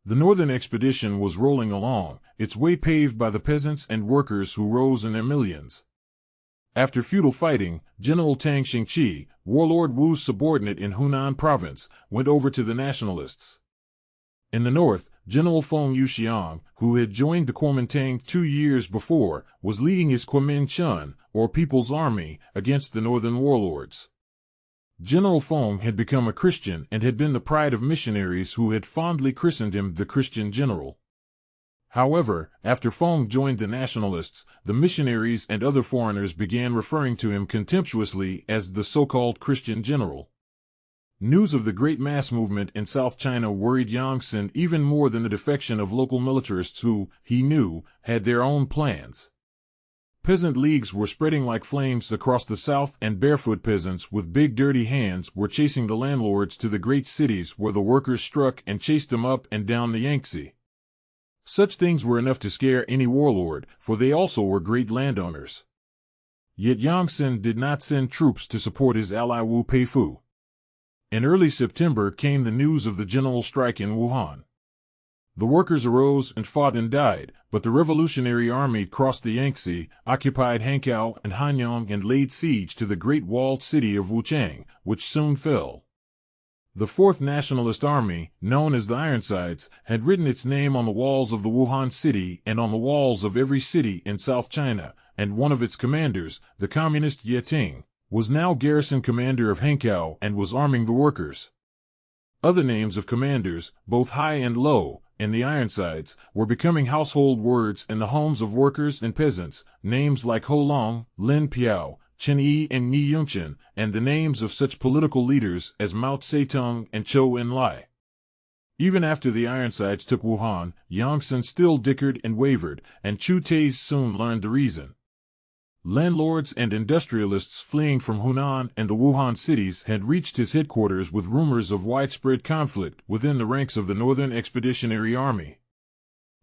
The northern expedition was rolling along, its way paved by the peasants and workers who rose in their millions. After futile fighting, General Tang Xingqi, Warlord Wu's subordinate in Hunan province, went over to the nationalists. In the north, General Feng Yuxiang, who had joined the Kuomintang 2 years before, was leading his Kuomintang, or People's Army, against the northern warlords. General Feng had become a Christian and had been the pride of missionaries who had fondly christened him the Christian General. However, after Feng joined the nationalists, the missionaries and other foreigners began referring to him contemptuously as the so-called Christian General. News of the great mass movement in South China worried Yang Xin even more than the defection of local militarists who, he knew, had their own plans. Peasant leagues were spreading like flames across the south, and barefoot peasants with big dirty hands were chasing the landlords to the great cities where the workers struck and chased them up and down the Yangtze. Such things were enough to scare any warlord, for they also were great landowners. Yet Yang Xin did not send troops to support his ally Wu Peifu. In early September came the news of the general strike in Wuhan. The workers arose and fought and died, but the Revolutionary Army crossed the Yangtze, occupied Hankow and Hanyang, and laid siege to the great walled city of Wuchang, which soon fell. The Fourth Nationalist Army, known as the Ironsides, had written its name on the walls of the Wuhan city and on the walls of every city in South China, and one of its commanders, the communist Ye Ting, was now garrison commander of Hankow and was arming the workers. Other names of commanders, both high and low, in the Ironsides, were becoming household words in the homes of workers and peasants, names like Ho Long, Lin Piao, Chen Yi, and Ni Yongchen, and the names of such political leaders as Mao Zedong and Zhou Enlai. Even after the Ironsides took Wuhan, Yang Xin still dickered and wavered, and Chu Teh soon learned the reason. Landlords and industrialists fleeing from Hunan and the Wuhan cities had reached his headquarters with rumors of widespread conflict within the ranks of the Northern Expeditionary Army.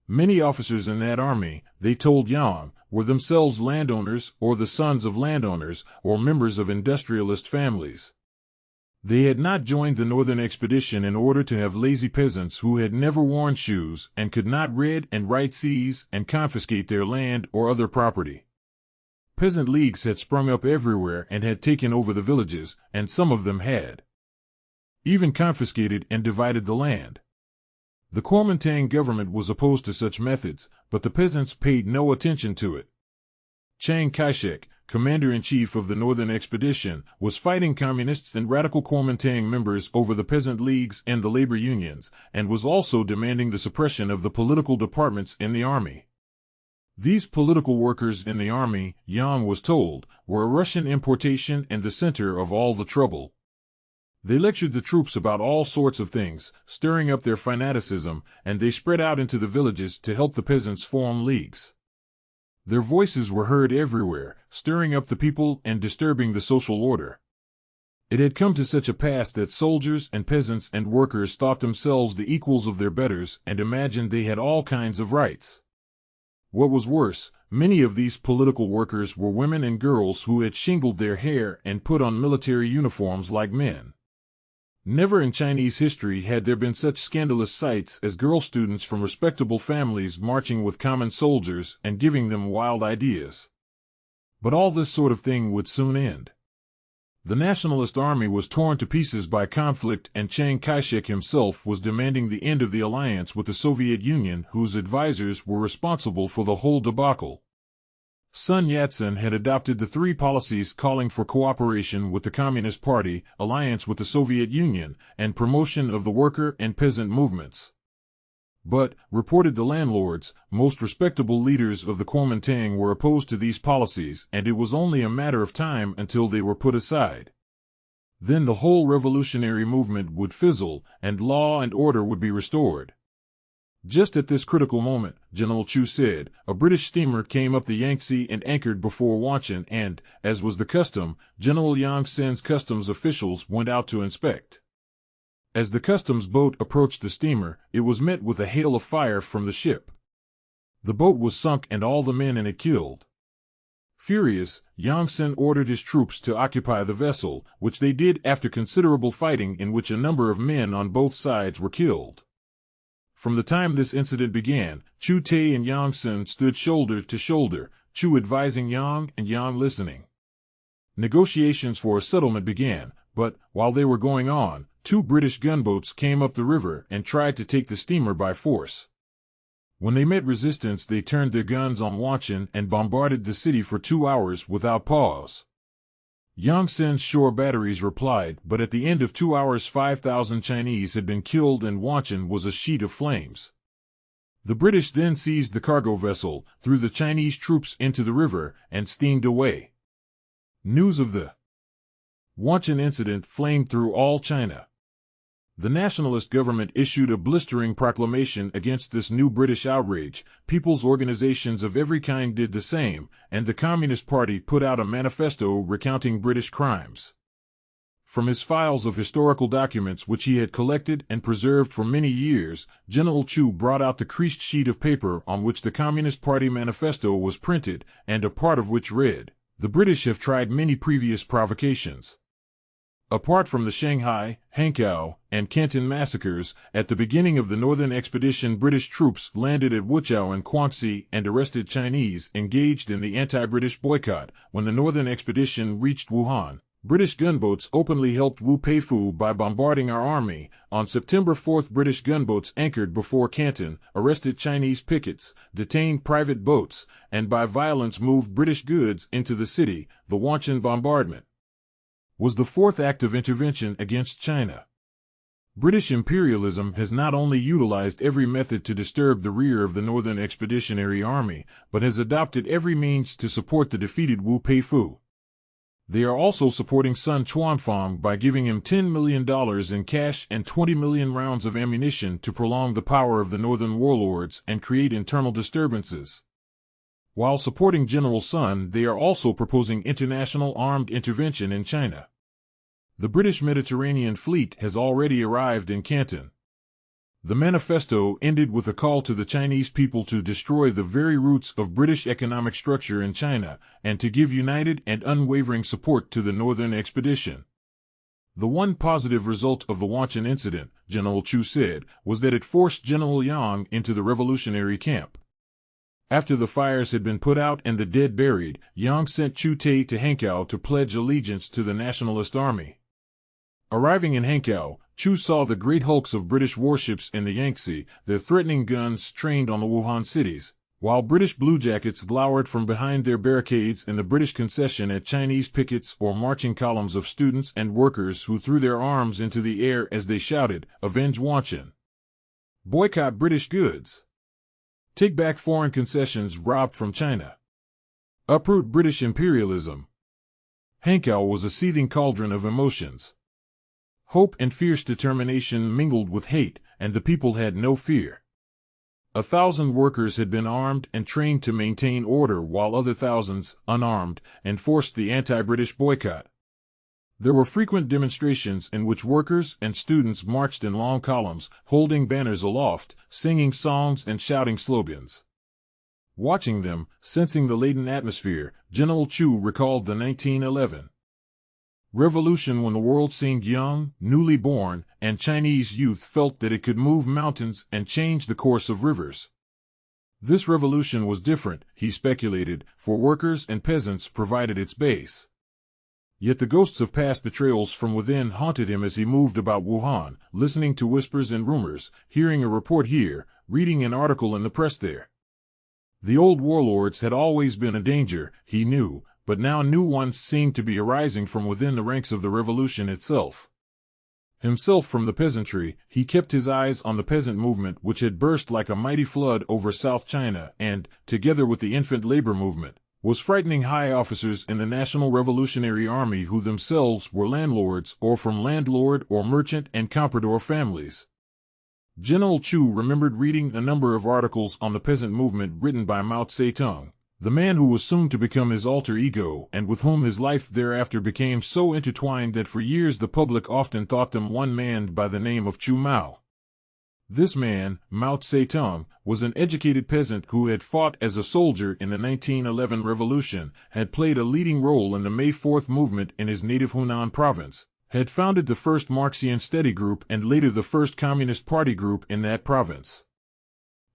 Many officers in that army, they told Yang, were themselves landowners or the sons of landowners or members of industrialist families. They had not joined the Northern Expedition in order to have lazy peasants who had never worn shoes and could not read and write seize and confiscate their land or other property. Peasant leagues had sprung up everywhere and had taken over the villages, and some of them had even confiscated and divided the land. The Kuomintang government was opposed to such methods, but the peasants paid no attention to it. Chiang Kai-shek, commander-in-chief of the Northern Expedition, was fighting communists and radical Kuomintang members over the peasant leagues and the labor unions, and was also demanding the suppression of the political departments in the army. These political workers in the army, Yang was told, were a Russian importation and the center of all the trouble. They lectured the troops about all sorts of things, stirring up their fanaticism, and they spread out into the villages to help the peasants form leagues. Their voices were heard everywhere, stirring up the people and disturbing the social order. It had come to such a pass that soldiers and peasants and workers thought themselves the equals of their betters and imagined they had all kinds of rights. What was worse, many of these political workers were women and girls who had shingled their hair and put on military uniforms like men. Never in Chinese history had there been such scandalous sights as girl students from respectable families marching with common soldiers and giving them wild ideas. But all this sort of thing would soon end. The Nationalist Army was torn to pieces by conflict, and Chiang Kai-shek himself was demanding the end of the alliance with the Soviet Union, whose advisors were responsible for the whole debacle. Sun Yat-sen had adopted the three policies calling for cooperation with the Communist Party, alliance with the Soviet Union, and promotion of the worker and peasant movements. But, reported the landlords, most respectable leaders of the Kuomintang were opposed to these policies, and it was only a matter of time until they were put aside. Then the whole revolutionary movement would fizzle, and law and order would be restored. Just at this critical moment, General Chu said, a British steamer came up the Yangtze and anchored before Wanchan, and, as was the custom, General Yang Sen's customs officials went out to inspect. As the customs boat approached the steamer, it was met with a hail of fire from the ship. The boat was sunk and all the men in it killed. Furious, Yang Sen ordered his troops to occupy the vessel, which they did after considerable fighting in which a number of men on both sides were killed. From the time this incident began, Chu Teh and Yang Sen stood shoulder to shoulder, Chu advising Yang and Yang listening. Negotiations for a settlement began, but, while they were going on, two British gunboats came up the river and tried to take the steamer by force. When they met resistance, they turned their guns on Wanchan and bombarded the city for 2 hours without pause. Yang Sen's shore batteries replied, but at the end of 2 hours 5,000 Chinese had been killed and Wanchan was a sheet of flames. The British then seized the cargo vessel, threw the Chinese troops into the river, and steamed away. News of the Wanchan incident flamed through all China. The nationalist government issued a blistering proclamation against this new British outrage, people's organizations of every kind did the same, and the Communist Party put out a manifesto recounting British crimes. From his files of historical documents which he had collected and preserved for many years, General Chu brought out the creased sheet of paper on which the Communist Party manifesto was printed, and a part of which read, "The British have tried many previous provocations. Apart from the Shanghai, Hankow, and Canton massacres, at the beginning of the Northern Expedition British troops landed at Wuchao and Quanxi and arrested Chinese engaged in the anti-British boycott. When the Northern Expedition reached Wuhan, British gunboats openly helped Wu Peifu by bombarding our army. On September 4, British gunboats anchored before Canton, arrested Chinese pickets, detained private boats, and by violence moved British goods into the city. The Wanchan bombardment was the fourth act of intervention against China. British imperialism has not only utilized every method to disturb the rear of the Northern Expeditionary Army, but has adopted every means to support the defeated Wu Peifu. They are also supporting Sun Chuanfang by giving him $10 million in cash and 20 million rounds of ammunition to prolong the power of the northern warlords and create internal disturbances. While supporting General Sun, they are also proposing international armed intervention in China. The British Mediterranean Fleet has already arrived in Canton. The manifesto ended with a call to the Chinese people to destroy the very roots of British economic structure in China, and to give united and unwavering support to the Northern Expedition. The one positive result of the Wanchan incident, General Chu said, was that it forced General Yang into the revolutionary camp. After the fires had been put out and the dead buried, Yang sent Chu Teh to Hankow to pledge allegiance to the Nationalist Army. Arriving in Hankow, Chu saw the great hulks of British warships in the Yangtze, their threatening guns trained on the Wuhan cities, while British bluejackets glowered from behind their barricades in the British concession at Chinese pickets or marching columns of students and workers who threw their arms into the air as they shouted, "Avenge Wanchan! Boycott British goods! Take back foreign concessions robbed from China! Uproot British imperialism!" Hankow was a seething cauldron of emotions. Hope and fierce determination mingled with hate, and the people had no fear. 1,000 workers had been armed and trained to maintain order while other thousands, unarmed, enforced the anti-British boycott. There were frequent demonstrations in which workers and students marched in long columns, holding banners aloft, singing songs and shouting slogans. Watching them, sensing the laden atmosphere, General Chu recalled the 1911 Revolution when the world seemed young, newly born, and Chinese youth felt that it could move mountains and change the course of rivers. This revolution was different, he speculated, for workers and peasants provided its base. Yet the ghosts of past betrayals from within haunted him as he moved about Wuhan, listening to whispers and rumors, hearing a report here, reading an article in the press there. The old warlords had always been a danger, he knew, but now new ones seemed to be arising from within the ranks of the revolution itself. Himself from the peasantry, he kept his eyes on the peasant movement which had burst like a mighty flood over South China and, together with the infant labor movement, was frightening high officers in the National Revolutionary Army who themselves were landlords or from landlord or merchant and comprador families. General Chu remembered reading a number of articles on the peasant movement written by Mao Zedong, the man who was soon to become his alter ego and with whom his life thereafter became so intertwined that for years the public often thought him one man by the name of Chu Mao. This man, Mao Zedong, was an educated peasant who had fought as a soldier in the 1911 revolution, had played a leading role in the May 4th movement in his native Hunan province, had founded the first Marxian study group and later the first Communist Party group in that province.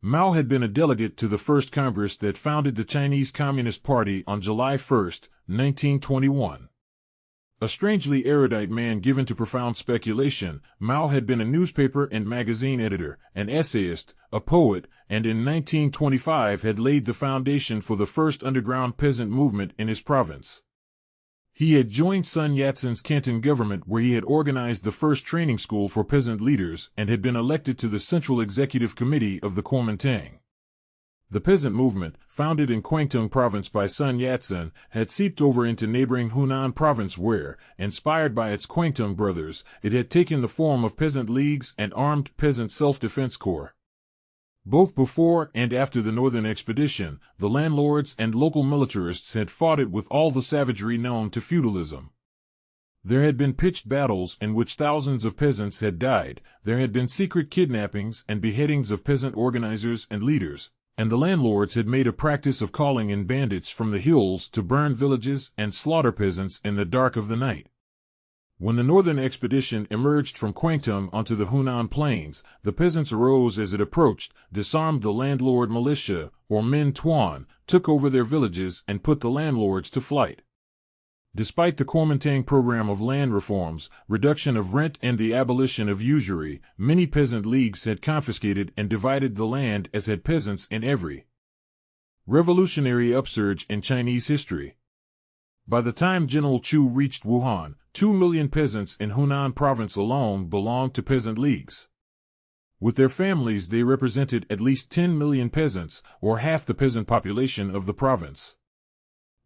Mao had been a delegate to the first Congress that founded the Chinese Communist Party on July 1, 1921. A strangely erudite man given to profound speculation, Mao had been a newspaper and magazine editor, an essayist, a poet, and in 1925 had laid the foundation for the first underground peasant movement in his province. He had joined Sun Yat-sen's Canton government where he had organized the first training school for peasant leaders and had been elected to the Central Executive Committee of the Kuomintang. The peasant movement, founded in Kwangtung province by Sun Yat-sen, had seeped over into neighboring Hunan province where, inspired by its Kwangtung brothers, it had taken the form of peasant leagues and armed peasant self-defense corps. Both before and after the Northern Expedition, the landlords and local militarists had fought it with all the savagery known to feudalism. There had been pitched battles in which thousands of peasants had died, there had been secret kidnappings and beheadings of peasant organizers and leaders, and the landlords had made a practice of calling in bandits from the hills to burn villages and slaughter peasants in the dark of the night. When the Northern Expedition emerged from Kwangtung onto the Hunan plains, the peasants arose as it approached, disarmed the landlord militia, or Min Tuan, took over their villages and put the landlords to flight. Despite the Kuomintang program of land reforms, reduction of rent and the abolition of usury, many peasant leagues had confiscated and divided the land as had peasants in every revolutionary upsurge in Chinese history. By the time General Chu reached Wuhan, 2 million peasants in Hunan province alone belonged to peasant leagues. With their families they represented at least 10 million peasants, or half the peasant population of the province.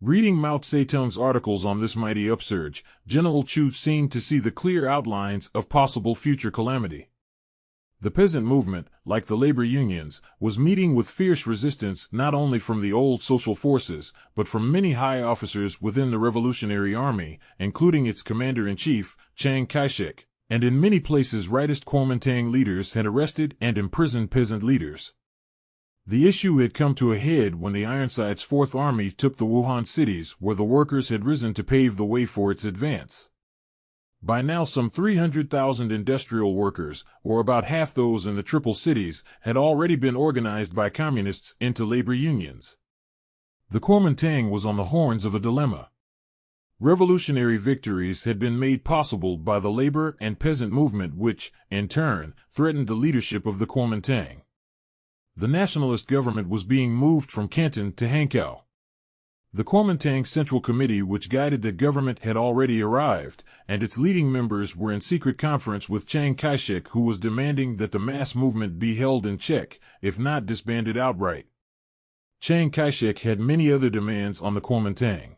Reading Mao Zedong's articles on this mighty upsurge, General Chu seemed to see the clear outlines of possible future calamity. The peasant movement, like the labor unions, was meeting with fierce resistance not only from the old social forces, but from many high officers within the Revolutionary Army, including its commander-in-chief, Chiang Kai-shek, and in many places rightist Kuomintang leaders had arrested and imprisoned peasant leaders. The issue had come to a head when the Ironsides' Fourth Army took the Wuhan cities where the workers had risen to pave the way for its advance. By now some 300,000 industrial workers, or about half those in the Triple Cities, had already been organized by communists into labor unions. The Kuomintang was on the horns of a dilemma. Revolutionary victories had been made possible by the labor and peasant movement which, in turn, threatened the leadership of the Kuomintang. The nationalist government was being moved from Canton to Hankow. The Kuomintang Central Committee which guided the government had already arrived, and its leading members were in secret conference with Chiang Kai-shek who was demanding that the mass movement be held in check, if not disbanded outright. Chiang Kai-shek had many other demands on the Kuomintang.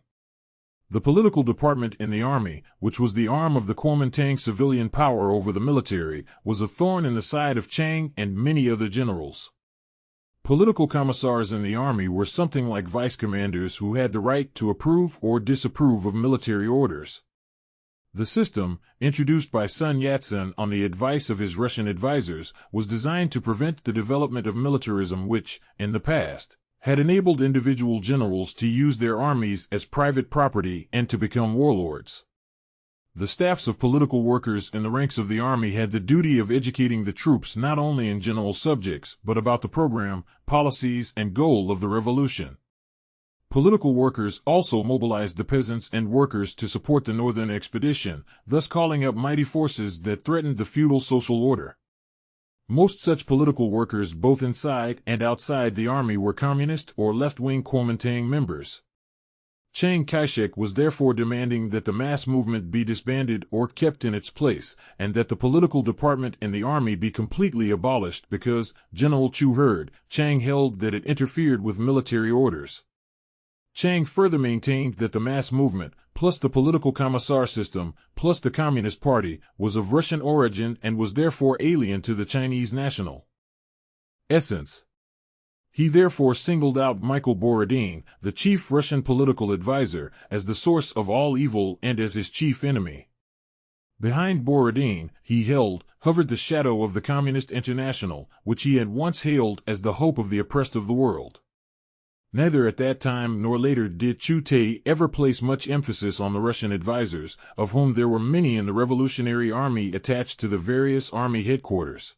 The political department in the army, which was the arm of the Kuomintang civilian power over the military, was a thorn in the side of Chiang and many other generals. Political commissars in the army were something like vice commanders who had the right to approve or disapprove of military orders. The system, introduced by Sun Yat-sen on the advice of his Russian advisors, was designed to prevent the development of militarism which, in the past, had enabled individual generals to use their armies as private property and to become warlords. The staffs of political workers in the ranks of the army had the duty of educating the troops not only in general subjects, but about the program, policies, and goal of the revolution. Political workers also mobilized the peasants and workers to support the northern expedition, thus calling up mighty forces that threatened the feudal social order. Most such political workers both inside and outside the army were communist or left-wing Kuomintang members. Chiang Kai-shek was therefore demanding that the mass movement be disbanded or kept in its place, and that the political department in the army be completely abolished because, General Chu heard, Chiang held that it interfered with military orders. Chiang further maintained that the mass movement, plus the political commissar system, plus the Communist Party, was of Russian origin and was therefore alien to the Chinese national essence. He therefore singled out Michael Borodin, the chief Russian political advisor, as the source of all evil and as his chief enemy. Behind Borodin, he held, hovered the shadow of the Communist International, which he had once hailed as the hope of the oppressed of the world. Neither at that time nor later did Chu Teh ever place much emphasis on the Russian advisors, of whom there were many in the Revolutionary Army attached to the various army headquarters.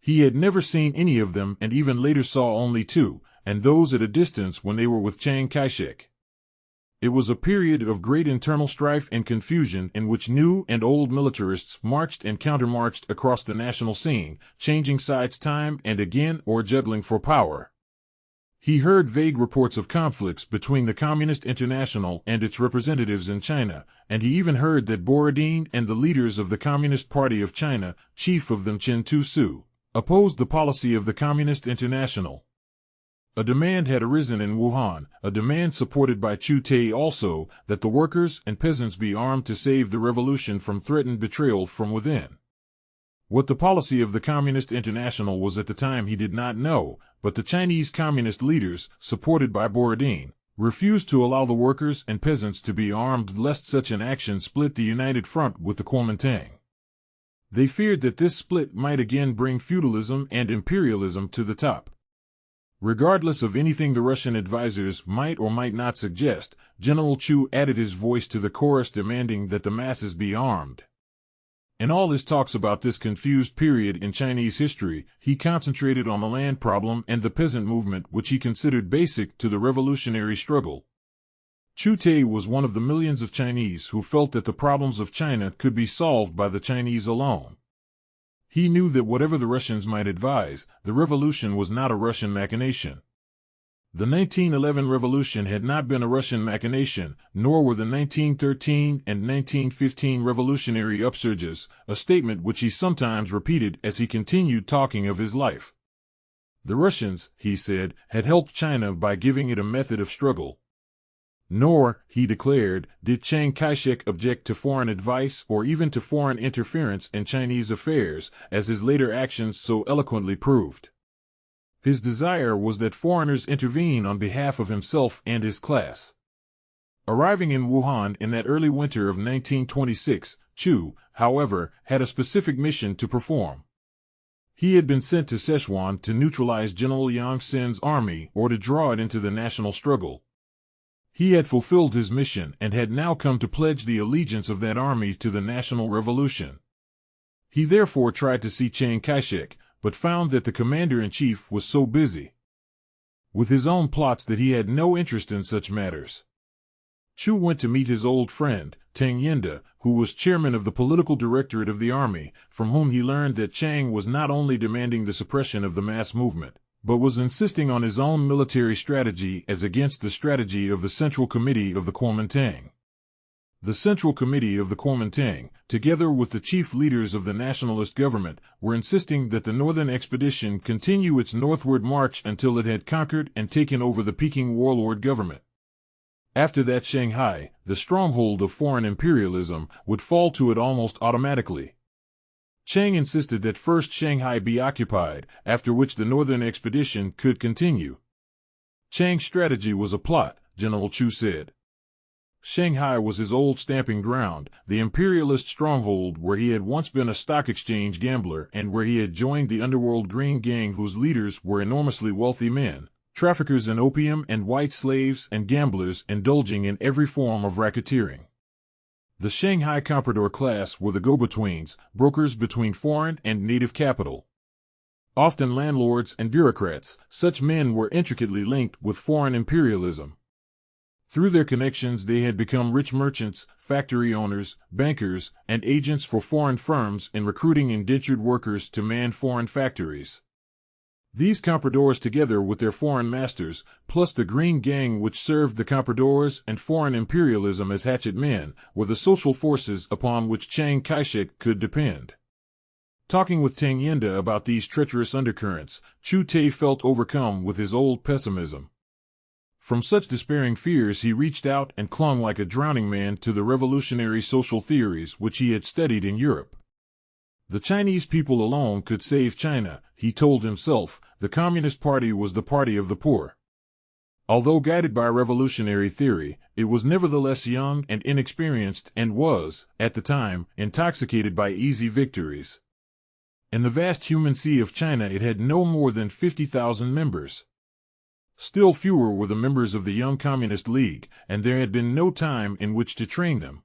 He had never seen any of them and even later saw only two, and those at a distance when they were with Chiang Kai-shek. It was a period of great internal strife and confusion in which new and old militarists marched and countermarched across the national scene, changing sides time and again or juggling for power. He heard vague reports of conflicts between the Communist International and its representatives in China, and he even heard that Borodin and the leaders of the Communist Party of China, chief of them Chen Tu-su, opposed the policy of the Communist International. A demand had arisen in Wuhan, a demand supported by Chu Teh also, that the workers and peasants be armed to save the revolution from threatened betrayal from within. What the policy of the Communist International was at the time he did not know, but the Chinese communist leaders, supported by Borodin, refused to allow the workers and peasants to be armed lest such an action split the united front with the Kuomintang. They feared that this split might again bring feudalism and imperialism to the top. Regardless of anything the Russian advisors might or might not suggest, General Chu added his voice to the chorus demanding that the masses be armed. In all his talks about this confused period in Chinese history, he concentrated on the land problem and the peasant movement, which he considered basic to the revolutionary struggle. Chu Teh was one of the millions of Chinese who felt that the problems of China could be solved by the Chinese alone. He knew that whatever the Russians might advise, the revolution was not a Russian machination. The 1911 revolution had not been a Russian machination, nor were the 1913 and 1915 revolutionary upsurges, a statement which he sometimes repeated as he continued talking of his life. The Russians, he said, had helped China by giving it a method of struggle. Nor, he declared, did Chiang Kai-shek object to foreign advice or even to foreign interference in Chinese affairs, as his later actions so eloquently proved. His desire was that foreigners intervene on behalf of himself and his class. Arriving in Wuhan in that early winter of 1926, Chu, however, had a specific mission to perform. He had been sent to Sichuan to neutralize General Yang Sen's army or to draw it into the national struggle. He had fulfilled his mission and had now come to pledge the allegiance of that army to the national revolution. He therefore tried to see Chiang Kai-shek, but found that the commander-in-chief was so busy with his own plots that he had no interest in such matters. Chu went to meet his old friend, Teng Yinda, who was chairman of the political directorate of the army, from whom he learned that Chiang was not only demanding the suppression of the mass movement, but was insisting on his own military strategy as against the strategy of the Central Committee of the Kuomintang. The Central Committee of the Kuomintang, together with the chief leaders of the nationalist government, were insisting that the northern expedition continue its northward march until it had conquered and taken over the Peking warlord government. After that, Shanghai, the stronghold of foreign imperialism, would fall to it almost automatically. Chiang insisted that first Shanghai be occupied, after which the northern expedition could continue. Chiang's strategy was a plot, General Chu said. Shanghai was his old stamping ground, the imperialist stronghold where he had once been a stock exchange gambler and where he had joined the underworld Green Gang, whose leaders were enormously wealthy men, traffickers in opium and white slaves and gamblers indulging in every form of racketeering. The Shanghai comprador class were the go-betweens, brokers between foreign and native capital. Often landlords and bureaucrats, such men were intricately linked with foreign imperialism. Through their connections they had become rich merchants, factory owners, bankers, and agents for foreign firms in recruiting indentured workers to man foreign factories. These compradors, together with their foreign masters, plus the Green Gang which served the compradors and foreign imperialism as hatchet men, were the social forces upon which Chiang Kai-shek could depend. Talking with Tang Yenda about these treacherous undercurrents, Chu Teh felt overcome with his old pessimism. From such despairing fears he reached out and clung like a drowning man to the revolutionary social theories which he had studied in Europe. The Chinese people alone could save China, he told himself. The Communist Party was the party of the poor. Although guided by revolutionary theory, it was nevertheless young and inexperienced and was, at the time, intoxicated by easy victories. In the vast human sea of China it had no more than 50,000 members. Still fewer were the members of the Young Communist League, and there had been no time in which to train them.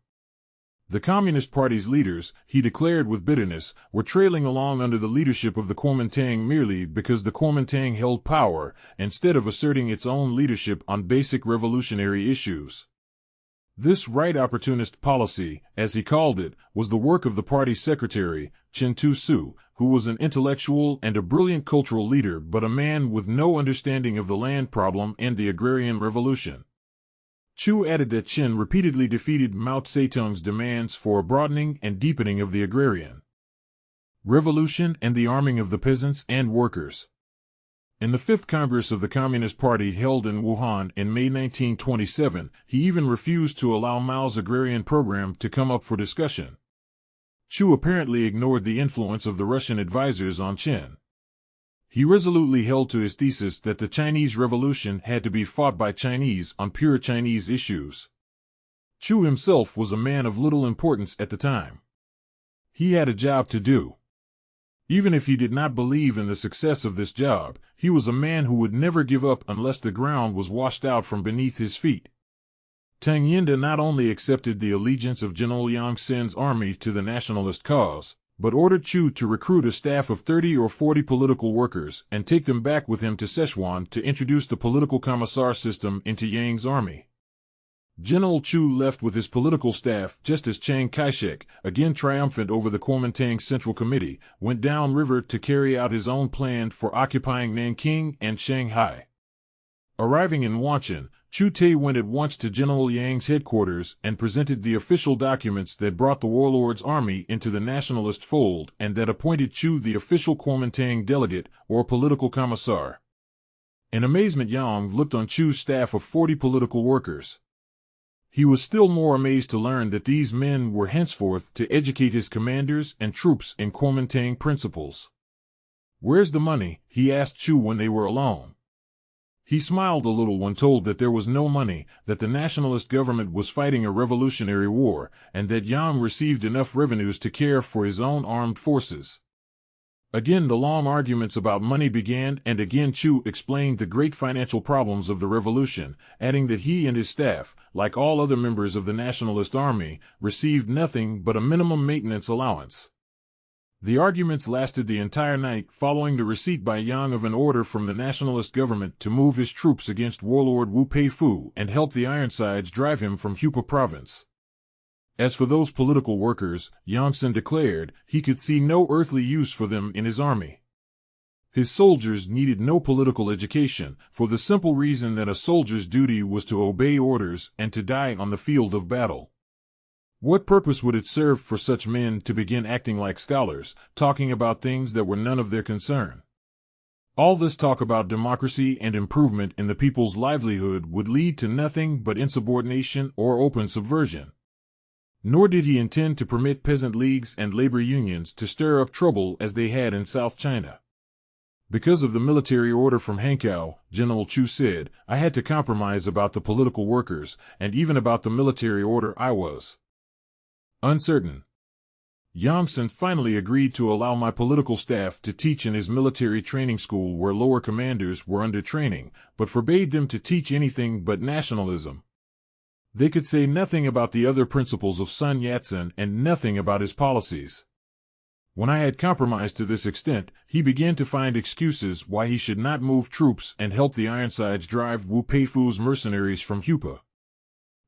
The Communist Party's leaders, he declared with bitterness, were trailing along under the leadership of the Kuomintang merely because the Kuomintang held power, instead of asserting its own leadership on basic revolutionary issues. This right opportunist policy, as he called it, was the work of the party's secretary, Chen Tu-su, who was an intellectual and a brilliant cultural leader but a man with no understanding of the land problem and the agrarian revolution. Chu added that Chen repeatedly defeated Mao Zedong's demands for a broadening and deepening of the agrarian revolution and the arming of the peasants and workers. In the Fifth Congress of the Communist Party held in Wuhan in May 1927, he even refused to allow Mao's agrarian program to come up for discussion. Chu apparently ignored the influence of the Russian advisors on Chen. He resolutely held to his thesis that the Chinese Revolution had to be fought by Chinese on pure Chinese issues. Chu himself was a man of little importance at the time. He had a job to do. Even if he did not believe in the success of this job, he was a man who would never give up unless the ground was washed out from beneath his feet. Tang Yenda not only accepted the allegiance of General Yang Sen's army to the nationalist cause, but ordered Chu to recruit a staff of 30 or 40 political workers and take them back with him to Sichuan to introduce the political commissar system into Yang's army. General Chu left with his political staff just as Chiang Kai-shek, again triumphant over the Kuomintang Central Committee, went downriver to carry out his own plan for occupying Nanking and Shanghai. Arriving in Wanchun, Chu Teh went at once to General Yang's headquarters and presented the official documents that brought the warlord's army into the nationalist fold and that appointed Chu the official Kuomintang delegate, or political commissar. In amazement, Yang looked on Chu's staff of 40 political workers. He was still more amazed to learn that these men were henceforth to educate his commanders and troops in Kuomintang principles. "Where's the money?" he asked Chu when they were alone. He smiled a little when told that there was no money, that the nationalist government was fighting a revolutionary war, and that Yang received enough revenues to care for his own armed forces. Again the long arguments about money began, and again Chu explained the great financial problems of the revolution, adding that he and his staff, like all other members of the nationalist army, received nothing but a minimum maintenance allowance. The arguments lasted the entire night following the receipt by Yang of an order from the nationalist government to move his troops against warlord Wu Peifu and help the Ironsides drive him from Hupa province. As for those political workers, Yang Sen declared, he could see no earthly use for them in his army. His soldiers needed no political education, for the simple reason that a soldier's duty was to obey orders and to die on the field of battle. What purpose would it serve for such men to begin acting like scholars, talking about things that were none of their concern? All this talk about democracy and improvement in the people's livelihood would lead to nothing but insubordination or open subversion. Nor did he intend to permit peasant leagues and labor unions to stir up trouble as they had in South China. Because of the military order from Hankow, General Chu said, I had to compromise about the political workers, and even about the military order I was uncertain. Yang Sen finally agreed to allow my political staff to teach in his military training school where lower commanders were under training, but forbade them to teach anything but nationalism. They could say nothing about the other principles of Sun Yat-sen and nothing about his policies. When I had compromised to this extent, he began to find excuses why he should not move troops and help the Ironsides drive Wu Peifu's mercenaries from Hupa.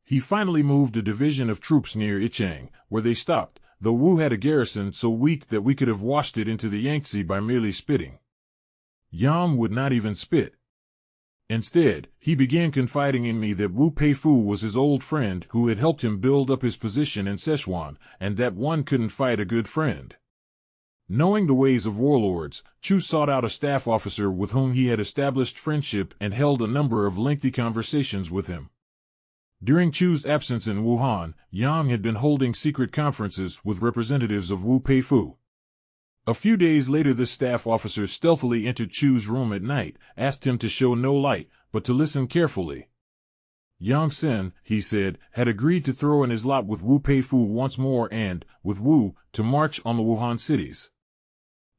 He finally moved a division of troops near Ichang, where they stopped, though Wu had a garrison so weak that we could have washed it into the Yangtze by merely spitting. Yang would not even spit. Instead, he began confiding in me that Wu Peifu was his old friend who had helped him build up his position in Sichuan, and that one couldn't fight a good friend. Knowing the ways of warlords, Chu sought out a staff officer with whom he had established friendship and held a number of lengthy conversations with him. During Chu's absence in Wuhan, Yang had been holding secret conferences with representatives of Wu Peifu. A few days later, this staff officer stealthily entered Chu's room at night, asked him to show no light, but to listen carefully. Yang Sen, he said, had agreed to throw in his lot with Wu Peifu once more and, with Wu, to march on the Wuhan cities.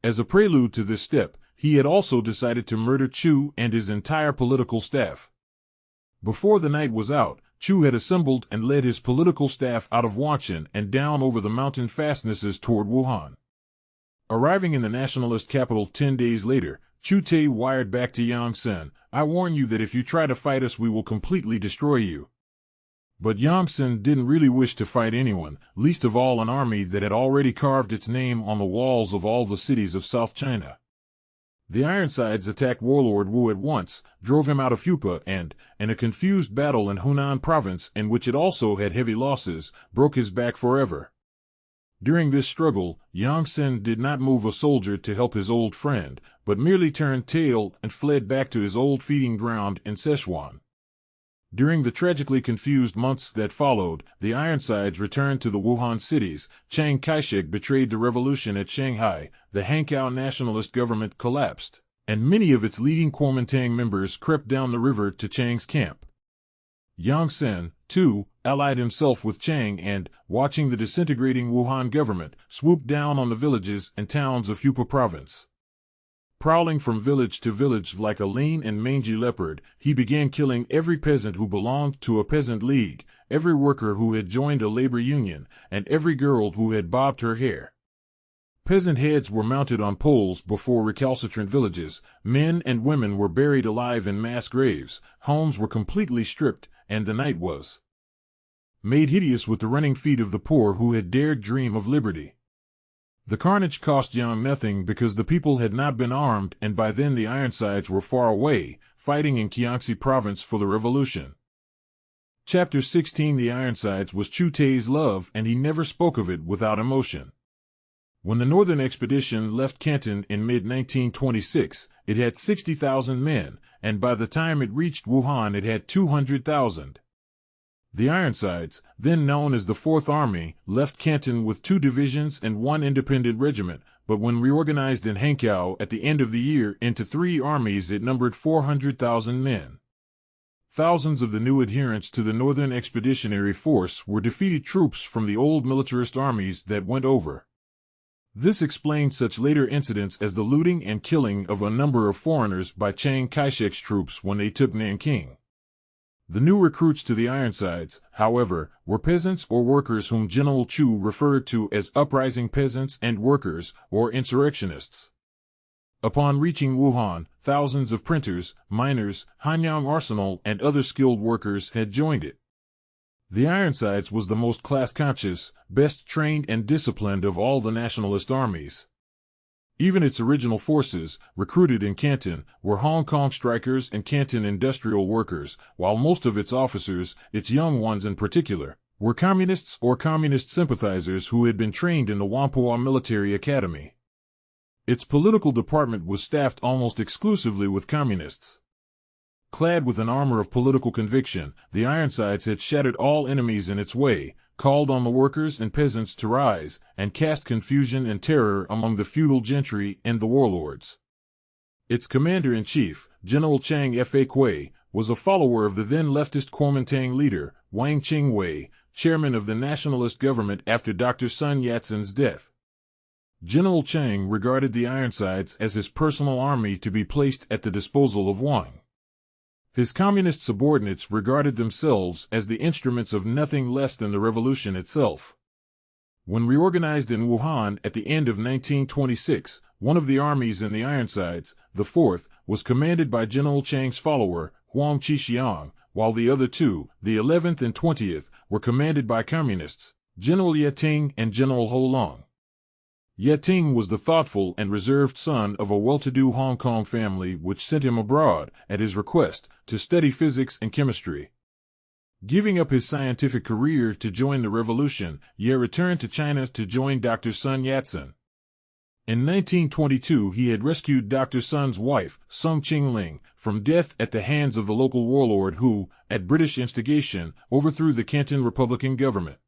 As a prelude to this step, he had also decided to murder Chu and his entire political staff. Before the night was out, Chu had assembled and led his political staff out of Wanshan and down over the mountain fastnesses toward Wuhan. Arriving in the nationalist capital 10 days later, Chu Teh wired back to Yang Sen, "I warn you that if you try to fight us, we will completely destroy you." But Yang Sen didn't really wish to fight anyone, least of all an army that had already carved its name on the walls of all the cities of South China. The Ironsides attacked warlord Wu at once, drove him out of Hupa and, in a confused battle in Hunan province in which it also had heavy losses, broke his back forever. During this struggle, Yang Sen did not move a soldier to help his old friend, but merely turned tail and fled back to his old feeding ground in Sichuan. During the tragically confused months that followed, the Ironsides returned to the Wuhan cities. Chiang Kai-shek betrayed the revolution at Shanghai, the Hankow nationalist government collapsed, and many of its leading Kuomintang members crept down the river to Chiang's camp. Yang Sen, too, allied himself with Chiang and, watching the disintegrating Wuhan government, swooped down on the villages and towns of Hupa province. Prowling from village to village like a lean and mangy leopard, he began killing every peasant who belonged to a peasant league, every worker who had joined a labor union, and every girl who had bobbed her hair. Peasant heads were mounted on poles before recalcitrant villages, men and women were buried alive in mass graves, homes were completely stripped, and the night was made hideous with the running feet of the poor who had dared dream of liberty. The carnage cost Yang nothing because the people had not been armed, and by then the Ironsides were far away, fighting in Jiangxi province for the revolution. Chapter 16. The Ironsides was Chu Teh's love, and he never spoke of it without emotion. When the Northern Expedition left Canton in mid-1926, it had 60,000 men, and by the time it reached Wuhan it had 200,000. The Ironsides, then known as the Fourth Army, left Canton with 2 divisions and 1 independent regiment, but when reorganized in Hankow at the end of the year into 3 armies it numbered 400,000 men. Thousands of the new adherents to the Northern Expeditionary Force were defeated troops from the old militarist armies that went over. This explained such later incidents as the looting and killing of a number of foreigners by Chiang Kai-shek's troops when they took Nanking. The new recruits to the Ironsides, however, were peasants or workers whom General Chu referred to as uprising peasants and workers, or insurrectionists. Upon reaching Wuhan, thousands of printers, miners, Hanyang arsenal, and other skilled workers had joined it. The Ironsides was the most class-conscious, best trained and disciplined of all the nationalist armies. Even its original forces, recruited in Canton, were Hong Kong strikers and Canton industrial workers, while most of its officers, its young ones in particular, were communists or communist sympathizers who had been trained in the Whampoa Military Academy. Its political department was staffed almost exclusively with communists. Clad with an armor of political conviction, the Ironsides had shattered all enemies in its way, called on the workers and peasants to rise, and cast confusion and terror among the feudal gentry and the warlords. Its commander-in-chief, General Chiang Fa Kuei, was a follower of the then leftist Kuomintang leader, Wang Qingwei, chairman of the nationalist government after Dr. Sun Yat-sen's death. General Chiang regarded the Ironsides as his personal army to be placed at the disposal of Wang. His communist subordinates regarded themselves as the instruments of nothing less than the revolution itself. When reorganized in Wuhan at the end of 1926, one of the armies in the Ironsides, the 4th, was commanded by General Chang's follower, Huang Qixiang, while the other two, the 11th and 20th, were commanded by communists, General Yeting and General Ho Long. Yeting was the thoughtful and reserved son of a well-to-do Hong Kong family which sent him abroad, at his request, to study physics and chemistry. Giving up his scientific career to join the revolution, Ye returned to China to join Dr. Sun Yat-sen. In 1922 he had rescued Dr. Sun's wife, Sung Ching-ling, from death at the hands of the local warlord who, at British instigation, overthrew the Canton Republican government.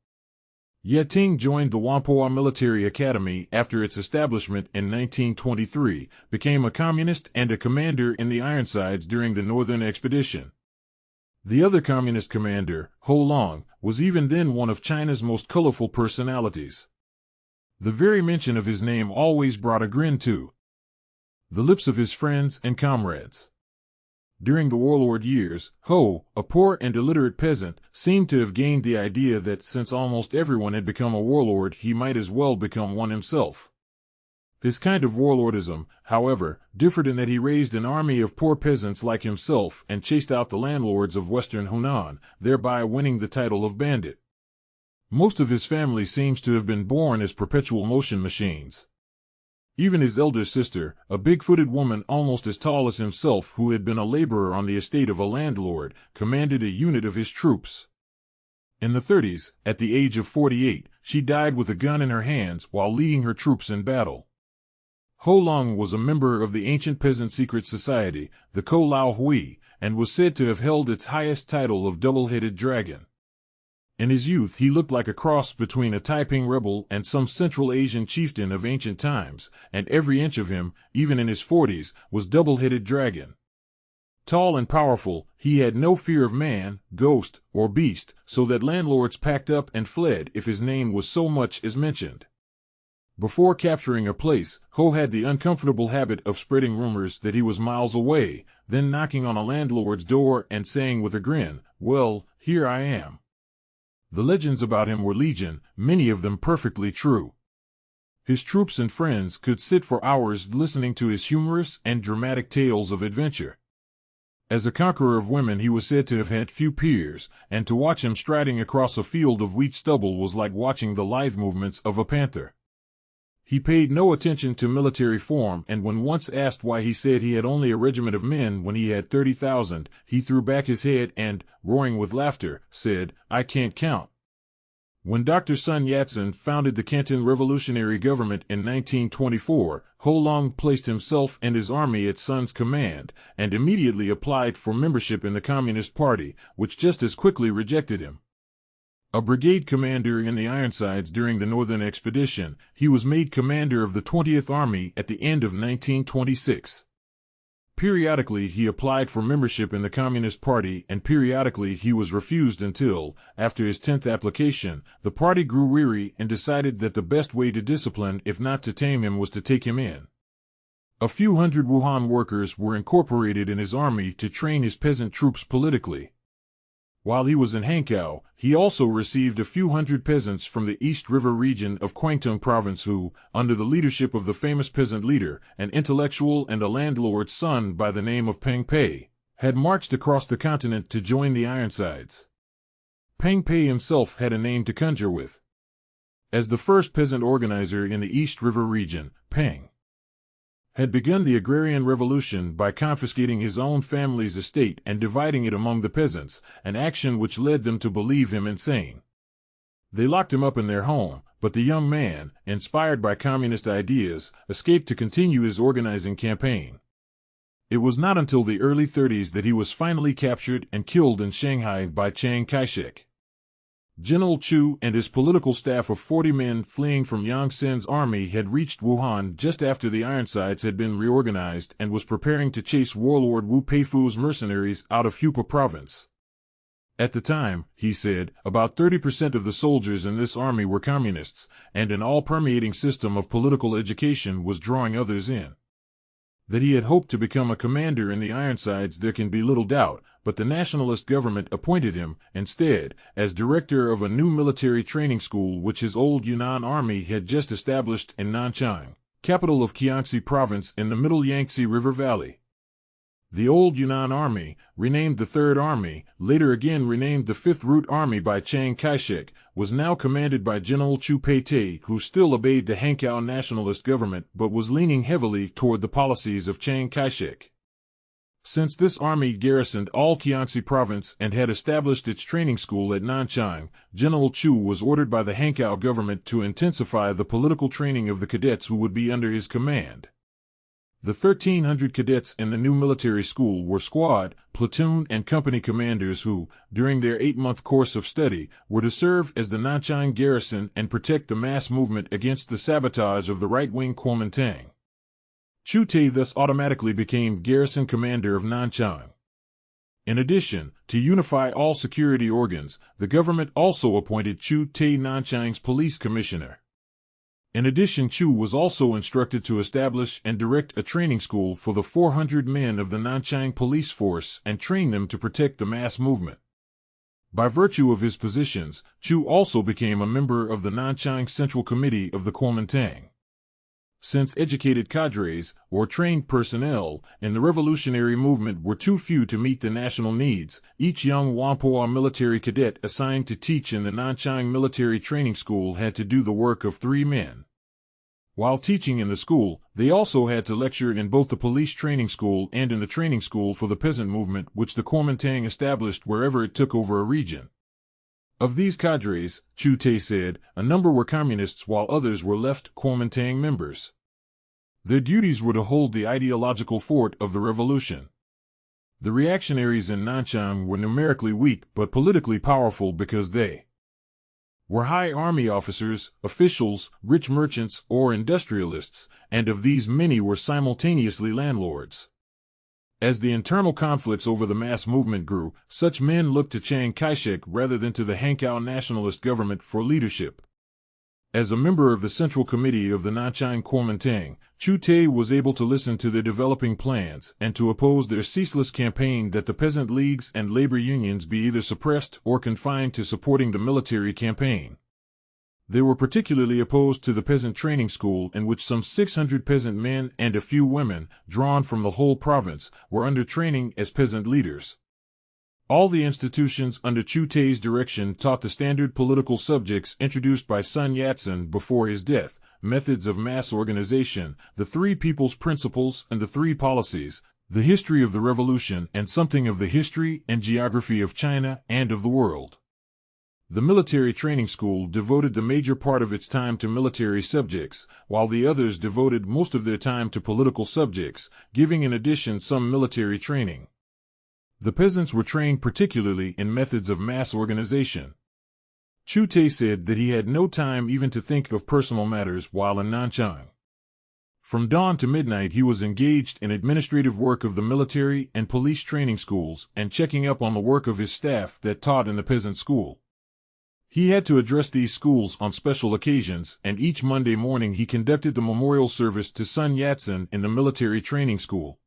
Yeting joined the Whampoa Military Academy after its establishment in 1923, became a communist and a commander in the Ironsides during the Northern Expedition. The other communist commander, Ho Long, was even then one of China's most colorful personalities. The very mention of his name always brought a grin to the lips of his friends and comrades. During the warlord years, Ho, a poor and illiterate peasant, seemed to have gained the idea that since almost everyone had become a warlord, he might as well become one himself. His kind of warlordism, however, differed in that he raised an army of poor peasants like himself and chased out the landlords of western Hunan, thereby winning the title of bandit. Most of his family seems to have been born as perpetual motion machines. Even his elder sister, a big-footed woman almost as tall as himself who had been a laborer on the estate of a landlord, commanded a unit of his troops. In the 30s, at the age of 48, she died with a gun in her hands while leading her troops in battle. Ho Long was a member of the ancient peasant secret society, the Ko Lao Hui, and was said to have held its highest title of double-headed dragon. In his youth he looked like a cross between a Taiping rebel and some Central Asian chieftain of ancient times, and every inch of him, even in his 40s, was double-headed dragon. Tall and powerful, he had no fear of man, ghost, or beast, so that landlords packed up and fled if his name was so much as mentioned. Before capturing a place, Ho had the uncomfortable habit of spreading rumors that he was miles away, then knocking on a landlord's door and saying with a grin, "Well, here I am." The legends about him were legion, many of them perfectly true. His troops and friends could sit for hours listening to his humorous and dramatic tales of adventure. As a conqueror of women he was said to have had few peers, and to watch him striding across a field of wheat stubble was like watching the lithe movements of a panther. He paid no attention to military form, and when once asked why he said he had only a regiment of men when he had 30,000, he threw back his head and, roaring with laughter, said, "I can't count." When Dr. Sun Yat-sen founded the Canton Revolutionary Government in 1924, Ho Long placed himself and his army at Sun's command, and immediately applied for membership in the Communist Party, which just as quickly rejected him. A brigade commander in the Ironsides during the Northern Expedition, he was made commander of the 20th Army at the end of 1926. Periodically he applied for membership in the Communist Party, and periodically he was refused until, after his 10th application, the party grew weary and decided that the best way to discipline if not to tame him was to take him in. A few hundred Wuhan workers were incorporated in his army to train his peasant troops politically. While he was in Hankow, he also received a few hundred peasants from the East River region of Kwangtung province who, under the leadership of the famous peasant leader, an intellectual and a landlord's son by the name of Peng Pei, had marched across the continent to join the Ironsides. Peng Pei himself had a name to conjure with. As the first peasant organizer in the East River region, Peng had begun the agrarian revolution by confiscating his own family's estate and dividing it among the peasants, an action which led them to believe him insane. They locked him up in their home, but the young man, inspired by communist ideas, escaped to continue his organizing campaign. It was not until the early 30s that he was finally captured and killed in Shanghai by Chiang Kai-shek. General Chu and his political staff of 40 men fleeing from Yang Sen's army had reached Wuhan just after the Ironsides had been reorganized and was preparing to chase warlord Wu Peifu's mercenaries out of Hupa province. At the time, he said, about 30% of the soldiers in this army were communists, and an all-permeating system of political education was drawing others in. That he had hoped to become a commander in the Ironsides there can be little doubt, but the nationalist government appointed him, instead, as director of a new military training school which his old Yunnan army had just established in Nanchang, capital of Jiangxi province in the middle Yangtze River Valley. The old Yunnan Army, renamed the Third Army, later again renamed the Fifth Route Army by Chiang Kai-shek, was now commanded by General Chu Teh, who still obeyed the Hankow nationalist government but was leaning heavily toward the policies of Chiang Kai-shek. Since this army garrisoned all Jiangxi province and had established its training school at Nanchang, General Chu was ordered by the Hankow government to intensify the political training of the cadets who would be under his command. The 1,300 cadets in the new military school were squad, platoon, and company commanders who, during their 8-month course of study, were to serve as the Nanchang garrison and protect the mass movement against the sabotage of the right-wing Kuomintang. Chu Teh thus automatically became garrison commander of Nanchang. In addition, to unify all security organs, the government also appointed Chu Teh Nanchang's police commissioner. In addition, Chu was also instructed to establish and direct a training school for the 400 men of the Nanchang police force and train them to protect the mass movement. By virtue of his positions, Chu also became a member of the Nanchang Central Committee of the Kuomintang. Since educated cadres, or trained personnel, in the revolutionary movement were too few to meet the national needs, each young Whampoa military cadet assigned to teach in the Nanchang Military Training School had to do the work of 3 men. While teaching in the school, they also had to lecture in both the police training school and in the training school for the peasant movement which the Kuomintang established wherever it took over a region. Of these cadres, Chu Teh said, a number were communists while others were left Kuomintang members. Their duties were to hold the ideological fort of the revolution. The reactionaries in Nanchang were numerically weak but politically powerful because they were high army officers, officials, rich merchants, or industrialists, and of these many were simultaneously landlords. As the internal conflicts over the mass movement grew, such men looked to Chiang Kai-shek rather than to the Hankow nationalist government for leadership. As a member of the Central Committee of the Nanchang Kuomintang, Chu Teh was able to listen to their developing plans and to oppose their ceaseless campaign that the peasant leagues and labor unions be either suppressed or confined to supporting the military campaign. They were particularly opposed to the peasant training school in which some 600 peasant men and a few women, drawn from the whole province, were under training as peasant leaders. All the institutions under Chu Teh's direction taught the standard political subjects introduced by Sun Yat-sen before his death: methods of mass organization, the 3 people's principles and the 3 policies, the history of the revolution, and something of the history and geography of China and of the world. The military training school devoted the major part of its time to military subjects, while the others devoted most of their time to political subjects, giving in addition some military training. The peasants were trained particularly in methods of mass organization. Chu Teh said that he had no time even to think of personal matters while in Nanchang. From dawn to midnight he was engaged in administrative work of the military and police training schools and checking up on the work of his staff that taught in the peasant school. He had to address these schools on special occasions, and each Monday morning he conducted the memorial service to Sun Yat-sen in the military training school.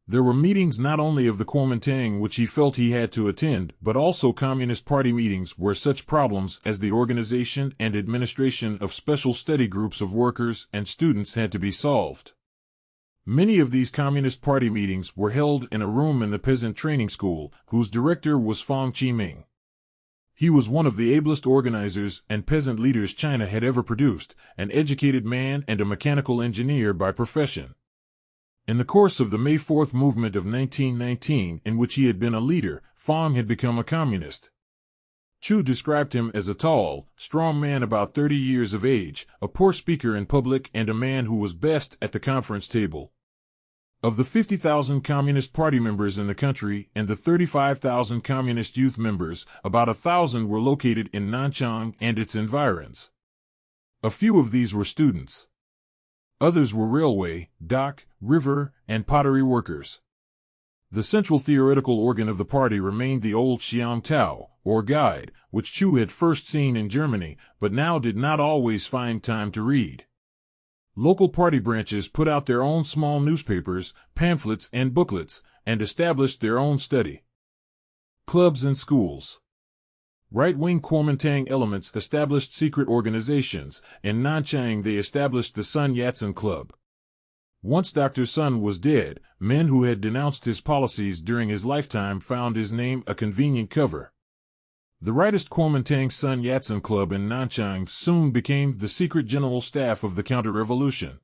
There were meetings not only of the Kuomintang which he felt he had to attend, but also Communist Party meetings where such problems as the organization and administration of special study groups of workers and students had to be solved. Many of these Communist Party meetings were held in a room in the peasant training school, whose director was Fang Chi-ming. He was one of the ablest organizers and peasant leaders China had ever produced, an educated man and a mechanical engineer by profession. In the course of the May 4th movement of 1919, in which he had been a leader, Fang had become a communist. Chu described him as a tall, strong man about 30 years of age, a poor speaker in public and a man who was best at the conference table. Of the 50,000 Communist Party members in the country and the 35,000 Communist Youth members, about 1,000 were located in Nanchang and its environs. A few of these were students. Others were railway, dock, river, and pottery workers. The central theoretical organ of the party remained the old Xiang Tao, or guide, which Chu had first seen in Germany, but now did not always find time to read. Local party branches put out their own small newspapers, pamphlets, and booklets, and established their own study clubs and schools. Right-wing Kuomintang elements established secret organizations. In Nanchang they established the Sun Yat-sen Club. Once Dr. Sun was dead, men who had denounced his policies during his lifetime found his name a convenient cover. The rightist Kuomintang Sun Yat-sen Club in Nanchang soon became the secret general staff of the counter-revolution.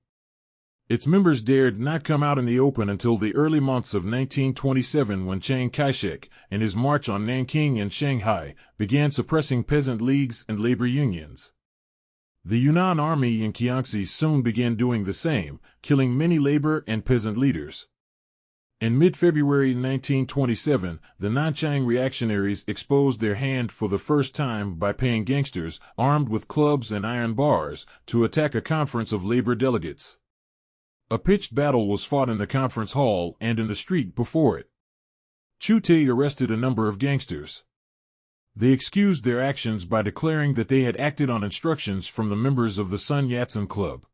Its members dared not come out in the open until the early months of 1927, when Chiang Kai-shek, in his march on Nanking and Shanghai, began suppressing peasant leagues and labor unions. The Yunnan Army in Kiangsi soon began doing the same, killing many labor and peasant leaders. In mid-February 1927, the Nanchang reactionaries exposed their hand for the first time by paying gangsters, armed with clubs and iron bars, to attack a conference of labor delegates. A pitched battle was fought in the conference hall and in the street before it. Chu Teh arrested a number of gangsters. They excused their actions by declaring that they had acted on instructions from the members of the Sun Yat-sen Club.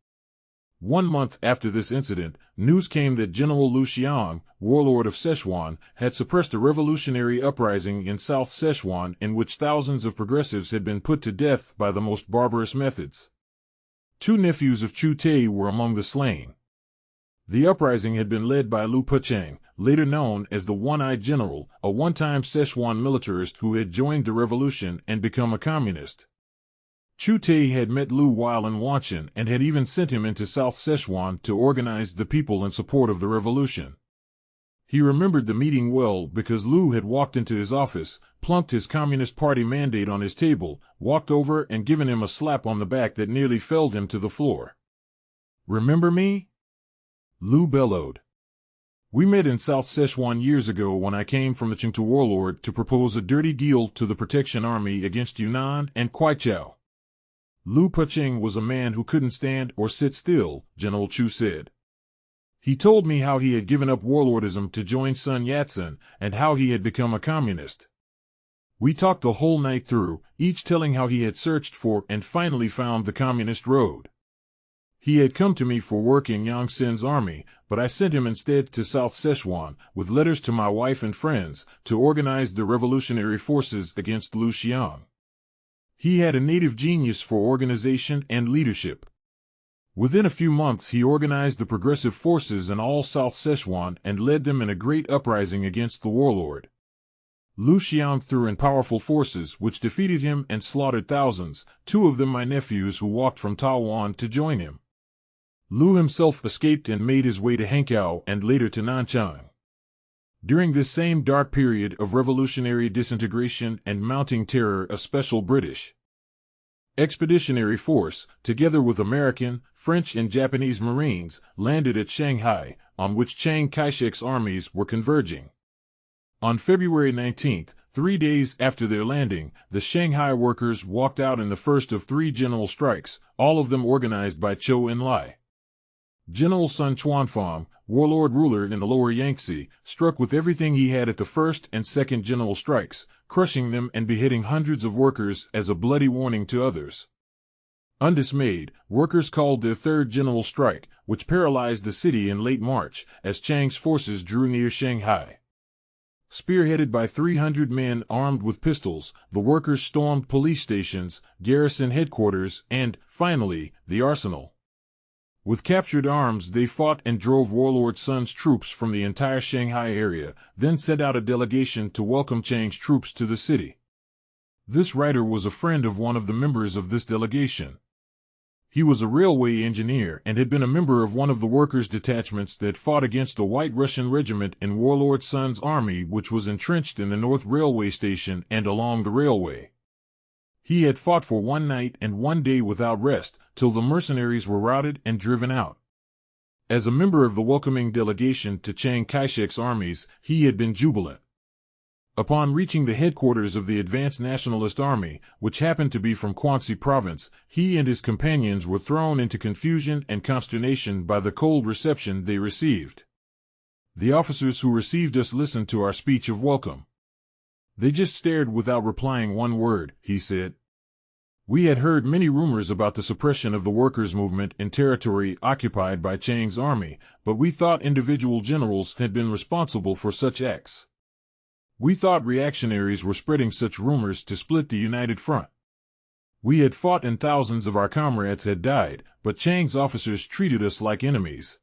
1 month after this incident, news came that General Lu Xiang, warlord of Sichuan, had suppressed a revolutionary uprising in South Sichuan in which thousands of progressives had been put to death by the most barbarous methods. 2 nephews of Chu Teh were among the slain. The uprising had been led by Lu Pechang, later known as the One-Eyed General, a one-time Sichuan militarist who had joined the revolution and become a communist. Chu Teh had met Lu while in Wanshan and had even sent him into South Sichuan to organize the people in support of the revolution. He remembered the meeting well because Lu had walked into his office, plunked his Communist Party mandate on his table, walked over and given him a slap on the back that nearly felled him to the floor. "Remember me?" Lu bellowed. "We met in South Sichuan years ago when I came from the Chengtu warlord to propose a dirty deal to the Protection Army against Yunnan and Kwaichao." Lu Pechang was a man who couldn't stand or sit still, General Chu said. He told me how he had given up warlordism to join Sun Yat-sen and how he had become a communist. We talked the whole night through, each telling how he had searched for and finally found the communist road. He had come to me for work in Yang Sen's army, but I sent him instead to South Sichuan, with letters to my wife and friends, to organize the revolutionary forces against Lu Xiang. He had a native genius for organization and leadership. Within a few months he organized the progressive forces in all South Sichuan and led them in a great uprising against the warlord. Lu Xiang threw in powerful forces which defeated him and slaughtered thousands, 2 of them my nephews who walked from Taiwan to join him. Lu himself escaped and made his way to Hankow and later to Nanchang. During this same dark period of revolutionary disintegration and mounting terror, a special British expeditionary force, together with American, French, and Japanese Marines, landed at Shanghai, on which Chiang Kai-shek's armies were converging. On February 19, 3 days after their landing, the Shanghai workers walked out in the first of 3 general strikes, all of them organized by Zhou Enlai. General Sun Chuanfang, warlord ruler in the lower Yangtze, struck with everything he had at the first and second general strikes, crushing them and beheading hundreds of workers as a bloody warning to others. Undismayed, workers called their third general strike, which paralyzed the city in late March, as Chiang's forces drew near Shanghai. Spearheaded by 300 men armed with pistols, the workers stormed police stations, garrison headquarters, and, finally, the arsenal. With captured arms they fought and drove Warlord Sun's troops from the entire Shanghai area, then sent out a delegation to welcome Chiang's troops to the city. This writer was a friend of one of the members of this delegation. He was a railway engineer and had been a member of one of the workers' detachments that fought against a White Russian regiment in Warlord Sun's army, which was entrenched in the North Railway Station and along the railway. He had fought for 1 night and 1 day without rest, till the mercenaries were routed and driven out. As a member of the welcoming delegation to Chiang Kai-shek's armies, he had been jubilant. Upon reaching the headquarters of the Advanced Nationalist Army, which happened to be from Quanxi Province, he and his companions were thrown into confusion and consternation by the cold reception they received. The officers who received us listened to our speech of welcome. They just stared without replying one word, he said. We had heard many rumors about the suppression of the workers' movement in territory occupied by Chiang's army, but we thought individual generals had been responsible for such acts. We thought reactionaries were spreading such rumors to split the united front. We had fought and thousands of our comrades had died, but Chiang's officers treated us like enemies.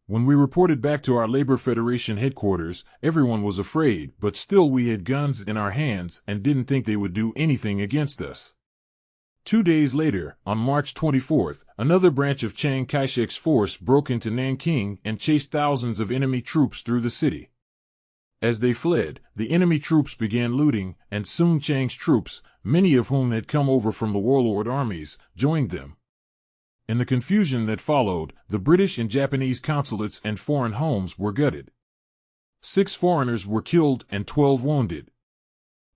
When we reported back to our Labor Federation headquarters, everyone was afraid, but still we had guns in our hands and didn't think they would do anything against us. 2 days later, on March 24th, another branch of Chiang Kai-shek's force broke into Nanking and chased thousands of enemy troops through the city. As they fled, the enemy troops began looting, and soon Chiang's troops, many of whom had come over from the warlord armies, joined them. In the confusion that followed, the British and Japanese consulates and foreign homes were gutted. 6 foreigners were killed and 12 wounded.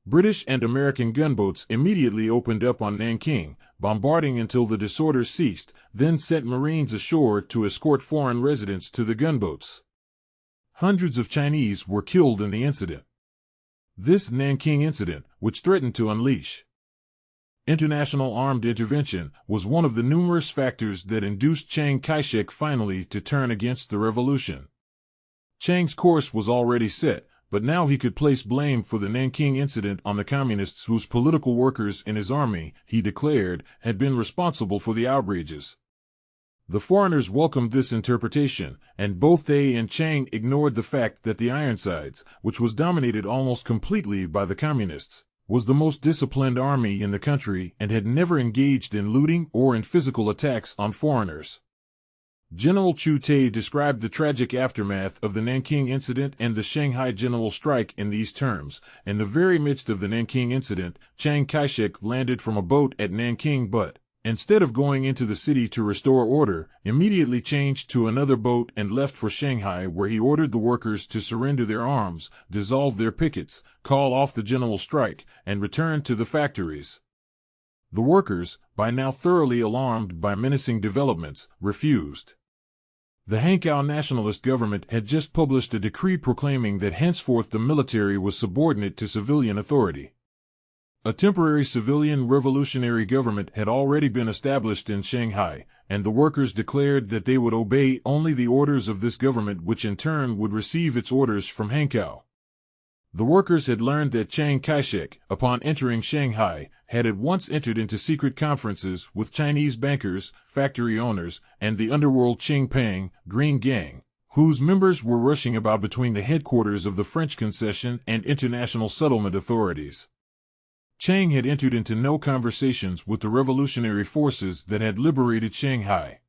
British and American gunboats immediately opened up on Nanking, bombarding until the disorder ceased, then sent Marines ashore to escort foreign residents to the gunboats. Hundreds of Chinese were killed in the incident. This Nanking incident, which threatened to unleash international armed intervention, was one of the numerous factors that induced Chiang Kai-shek finally to turn against the revolution. Chiang's course was already set, but now he could place blame for the Nanking incident on the communists whose political workers in his army, he declared, had been responsible for the outrages. The foreigners welcomed this interpretation, and both they and Chiang ignored the fact that the Ironsides, which was dominated almost completely by the communists, was the most disciplined army in the country and had never engaged in looting or in physical attacks on foreigners. General Chu Teh described the tragic aftermath of the Nanking incident and the Shanghai general strike in these terms: in the very midst of the Nanking incident, Chiang Kai-shek landed from a boat at Nanking but, instead of going into the city to restore order, immediately changed to another boat and left for Shanghai, where he ordered the workers to surrender their arms, dissolve their pickets, call off the general strike, and return to the factories. The workers, by now thoroughly alarmed by menacing developments, refused. The Hankow nationalist government had just published a decree proclaiming that henceforth the military was subordinate to civilian authority. A temporary civilian revolutionary government had already been established in Shanghai, and the workers declared that they would obey only the orders of this government, which in turn would receive its orders from Hankow. The workers had learned that Chiang Kai-shek, upon entering Shanghai, had at once entered into secret conferences with Chinese bankers, factory owners, and the underworld Qingpang Green Gang, whose members were rushing about between the headquarters of the French concession and international settlement authorities. Chiang had entered into no conversations with the revolutionary forces that had liberated Shanghai.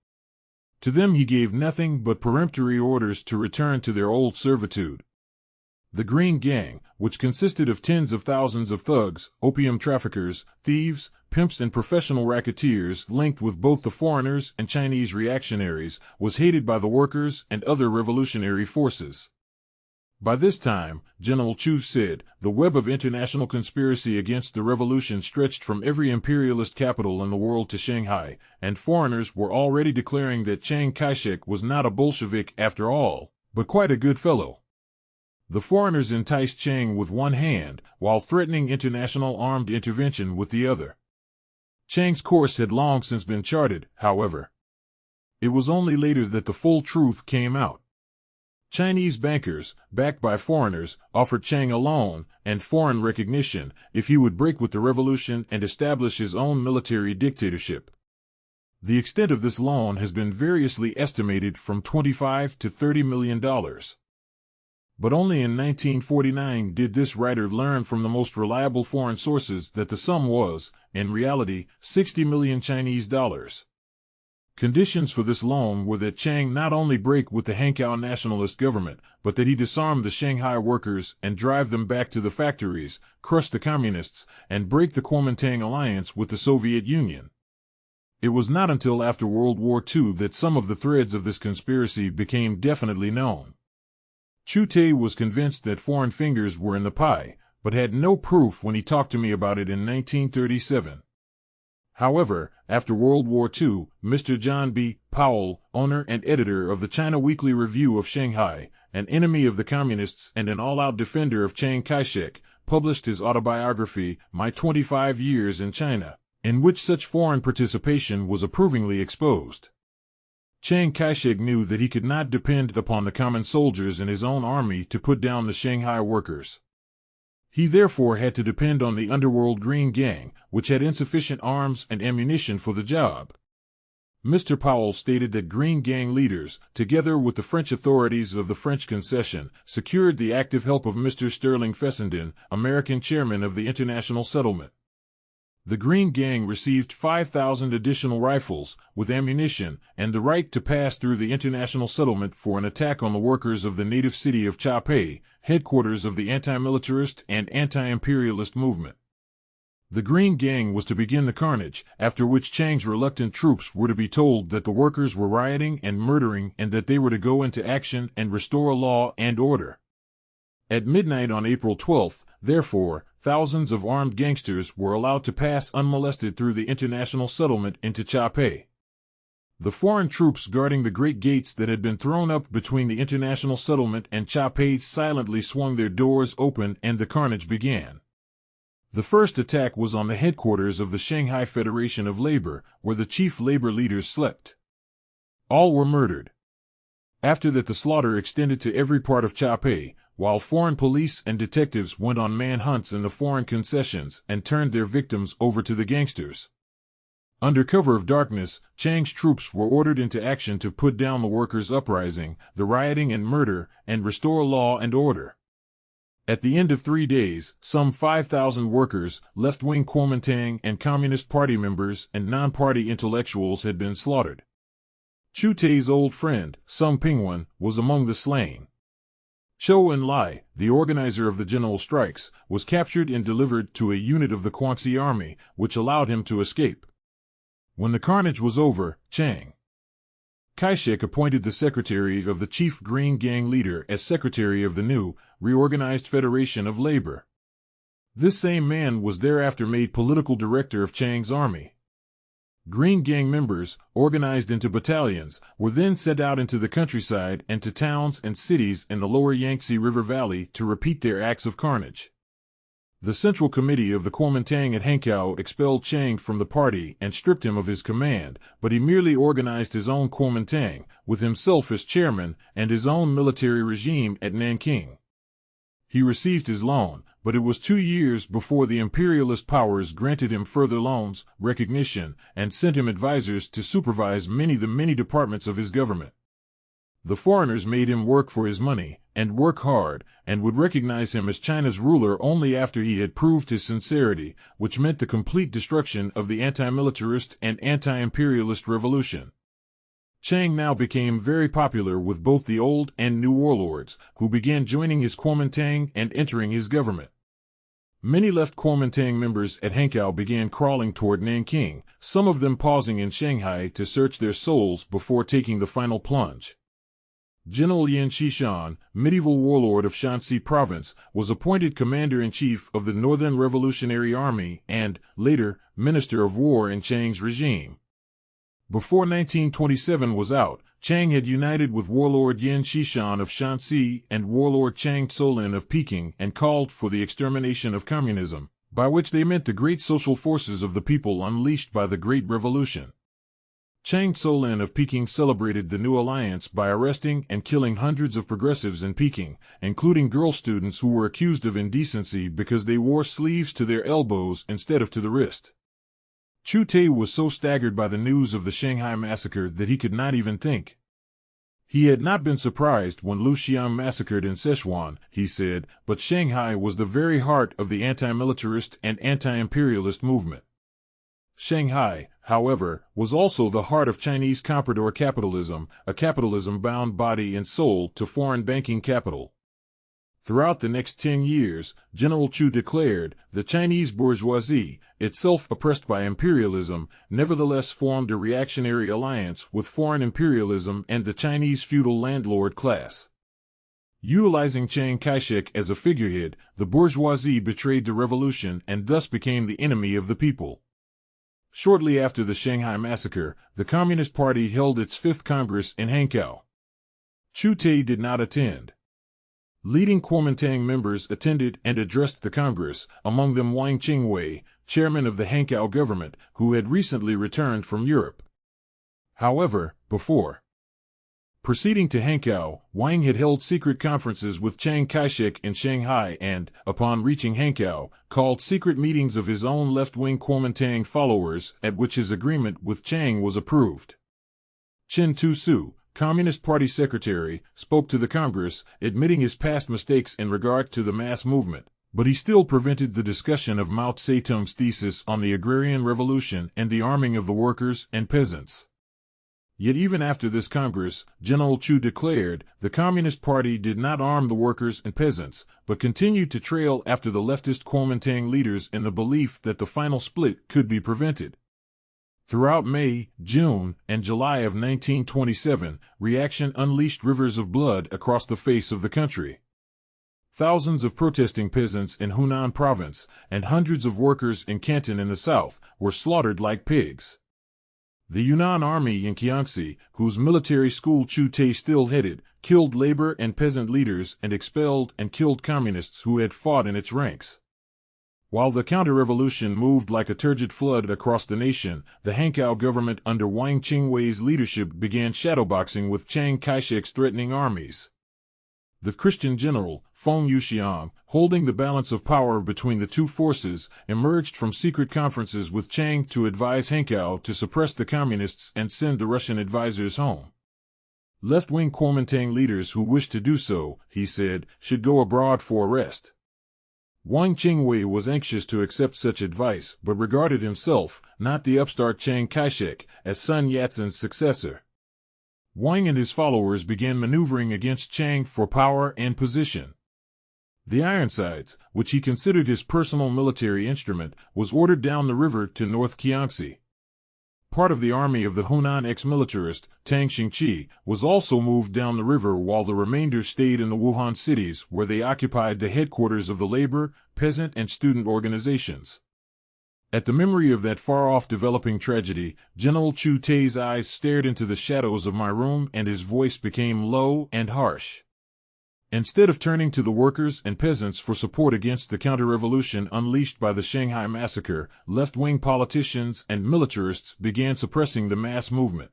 To them he gave nothing but peremptory orders to return to their old servitude. The Green Gang, which consisted of tens of thousands of thugs, opium traffickers, thieves, pimps and professional racketeers linked with both the foreigners and Chinese reactionaries, was hated by the workers and other revolutionary forces. By this time, General Chu said, the web of international conspiracy against the revolution stretched from every imperialist capital in the world to Shanghai, and foreigners were already declaring that Chiang Kai-shek was not a Bolshevik after all, but quite a good fellow. The foreigners enticed Chiang with one hand, while threatening international armed intervention with the other. Chiang's course had long since been charted, however. It was only later that the full truth came out. Chinese bankers, backed by foreigners, offered Chiang a loan and foreign recognition if he would break with the revolution and establish his own military dictatorship. The extent of this loan has been variously estimated from $25 to $30 million. But only in 1949 did this writer learn from the most reliable foreign sources that the sum was, in reality, 60 million Chinese dollars. Conditions for this loan were that Chiang not only break with the Hankow nationalist government, but that he disarm the Shanghai workers and drive them back to the factories, crush the communists, and break the Kuomintang alliance with the Soviet Union. It was not until after World War II that some of the threads of this conspiracy became definitely known. Chu Teh was convinced that foreign fingers were in the pie, but had no proof when he talked to me about it in 1937. However, after World War II, Mr. John B. Powell, owner and editor of the China Weekly Review of Shanghai, an enemy of the communists and an all-out defender of Chiang Kai-shek, published his autobiography, My 25 Years in China. in which such foreign participation was approvingly exposed. Chiang Kai-shek knew that he could not depend upon the common soldiers in his own army to put down the Shanghai workers. He therefore had to depend on the underworld Green Gang, which had insufficient arms and ammunition for the job. Mr. Powell stated that Green Gang leaders, together with the French authorities of the French concession, secured the active help of Mr. Sterling Fessenden, American chairman of the International Settlement. The Green Gang received 5,000 additional rifles, with ammunition, and the right to pass through the International Settlement for an attack on the workers of the native city of Chu Teh, headquarters of the anti-militarist and anti-imperialist movement. The Green Gang was to begin the carnage, after which Chiang's reluctant troops were to be told that the workers were rioting and murdering and that they were to go into action and restore law and order. At midnight on April 12, therefore, thousands of armed gangsters were allowed to pass unmolested through the international settlement into Chu Teh. The foreign troops guarding the great gates that had been thrown up between the international settlement and Chu Teh silently swung their doors open and the carnage began. The first attack was on the headquarters of the Shanghai Federation of Labor, where the chief labor leaders slept. All were murdered. After that, the slaughter extended to every part of Chu Teh, while foreign police and detectives went on manhunts in the foreign concessions and turned their victims over to the gangsters. Under cover of darkness, Chiang's troops were ordered into action to put down the workers' uprising, the rioting and murder, and restore law and order. At the end of 3 days, some 5,000 workers, left-wing Kuomintang and Communist Party members and non-party intellectuals had been slaughtered. Chu Teh's old friend, Sung Pingwan, was among the slain. Zhou Enlai, the organizer of the general strikes, was captured and delivered to a unit of the Guangxi army, which allowed him to escape. When the carnage was over, Chiang Kai-shek appointed the secretary of the chief Green Gang leader as secretary of the new, reorganized Federation of Labor. This same man was thereafter made political director of Chiang's army. Green Gang members, organized into battalions, were then sent out into the countryside and to towns and cities in the lower Yangtze River Valley to repeat their acts of carnage. The Central Committee of the Kuomintang at Hankow expelled Chiang from the party and stripped him of his command, but he merely organized his own Kuomintang, with himself as chairman, and his own military regime at Nanking. He received his loan, but it was 2 years before the imperialist powers granted him further loans, recognition, and sent him advisors to supervise the many departments of his government. The foreigners made him work for his money, and work hard, and would recognize him as China's ruler only after he had proved his sincerity, which meant the complete destruction of the anti-militarist and anti-imperialist revolution. Chiang now became very popular with both the old and new warlords, who began joining his Kuomintang and entering his government. Many left Kuomintang members at Hankow began crawling toward Nanking, some of them pausing in Shanghai to search their souls before taking the final plunge. General Yan Xishan, medieval warlord of Shanxi province, was appointed commander-in-chief of the Northern Revolutionary Army and, later, minister of war in Chiang's regime. Before 1927 was out, Chiang had united with warlord Yan Xishan of Shanxi and warlord Chang Tsolin of Peking and called for the extermination of communism, by which they meant the great social forces of the people unleashed by the Great Revolution. Chang Tsolin of Peking celebrated the new alliance by arresting and killing hundreds of progressives in Peking, including girl students who were accused of indecency because they wore sleeves to their elbows instead of to the wrist. Chu Teh was so staggered by the news of the Shanghai massacre that he could not even think. He had not been surprised when Lu Xiang massacred in Sichuan, he said, but Shanghai was the very heart of the anti-militarist and anti-imperialist movement. Shanghai, however, was also the heart of Chinese comprador capitalism, a capitalism bound body and soul to foreign banking capital. Throughout the next 10 years, General Chu declared, the Chinese bourgeoisie, itself oppressed by imperialism, nevertheless formed a reactionary alliance with foreign imperialism and the Chinese feudal landlord class. Utilizing Chiang Kai-shek as a figurehead, the bourgeoisie betrayed the revolution and thus became the enemy of the people. Shortly after the Shanghai massacre, the Communist Party held its 5th Congress in Hankow. Chu Teh did not attend. Leading Kuomintang members attended and addressed the Congress, among them Wang Qingwei, chairman of the Hankow government, who had recently returned from Europe. However, before proceeding to Hankow, Wang had held secret conferences with Chiang Kai-shek in Shanghai and, upon reaching Hankow, called secret meetings of his own left-wing Kuomintang followers, at which his agreement with Chiang was approved. Chen Tu-su, Communist Party secretary, spoke to the Congress, admitting his past mistakes in regard to the mass movement, but he still prevented the discussion of Mao Zedong's thesis on the agrarian revolution and the arming of the workers and peasants. Yet even after this Congress, General Chu declared, the Communist Party did not arm the workers and peasants, but continued to trail after the leftist Kuomintang leaders in the belief that the final split could be prevented. Throughout May, June, and July of 1927, reaction unleashed rivers of blood across the face of the country. Thousands of protesting peasants in Hunan province, and hundreds of workers in Canton in the south, were slaughtered like pigs. The Yunnan army in Kiangsi, whose military school Chu Teh still headed, killed labor and peasant leaders and expelled and killed communists who had fought in its ranks. While the counter-revolution moved like a turgid flood across the nation, the Hankow government under Wang Qingwei's leadership began shadowboxing with Chiang Kai-shek's threatening armies. The Christian general, Feng Yuxiang, holding the balance of power between the two forces, emerged from secret conferences with Chiang to advise Hankow to suppress the communists and send the Russian advisors home. Left-wing Kuomintang leaders who wished to do so, he said, should go abroad for arrest. Wang Qingwei was anxious to accept such advice, but regarded himself, not the upstart Chiang Kai-shek, as Sun Yat-sen's successor. Wang and his followers began maneuvering against Chiang for power and position. The Ironsides, which he considered his personal military instrument, was ordered down the river to North Kiangsi. Part of the army of the Hunan ex-militarist, Tang Xingqi, was also moved down the river while the remainder stayed in the Wuhan cities where they occupied the headquarters of the labor, peasant and student organizations. At the memory of that far-off developing tragedy, General Chu Teh's eyes stared into the shadows of my room and his voice became low and harsh. Instead of turning to the workers and peasants for support against the counter-revolution unleashed by the Shanghai massacre, left-wing politicians and militarists began suppressing the mass movement.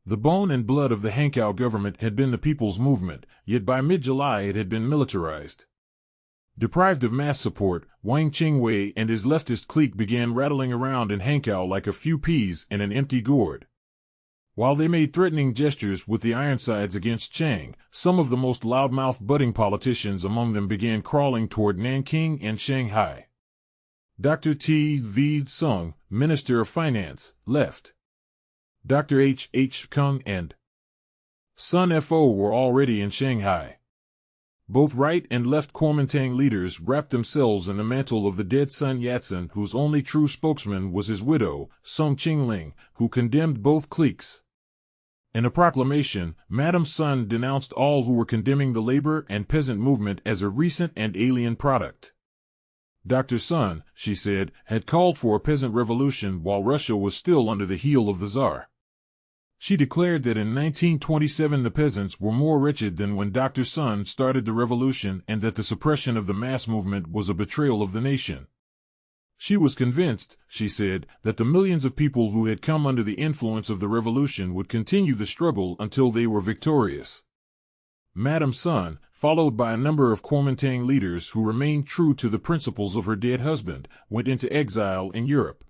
The bone and blood of the Hankow government had been the people's movement, yet by mid-July it had been militarized. Deprived of mass support, Wang Qingwei and his leftist clique began rattling around in Hankow like a few peas in an empty gourd. While they made threatening gestures with the Ironsides against Chiang, some of the most loudmouth budding politicians among them began crawling toward Nanking and Shanghai. Dr. T. V. Sung, Minister of Finance, left. Dr. H. H. Kung and Sun Fo were already in Shanghai. Both right and left Kuomintang leaders wrapped themselves in the mantle of the dead Sun Yat-sen, whose only true spokesman was his widow, Song Qingling, who condemned both cliques. In a proclamation, Madame Sun denounced all who were condemning the labor and peasant movement as a recent and alien product. Dr. Sun, she said, had called for a peasant revolution while Russia was still under the heel of the Tsar. She declared that in 1927 the peasants were more wretched than when Dr. Sun started the revolution and that the suppression of the mass movement was a betrayal of the nation. She was convinced, she said, that the millions of people who had come under the influence of the revolution would continue the struggle until they were victorious. Madame Sun, followed by a number of Kuomintang leaders who remained true to the principles of her dead husband, went into exile in Europe.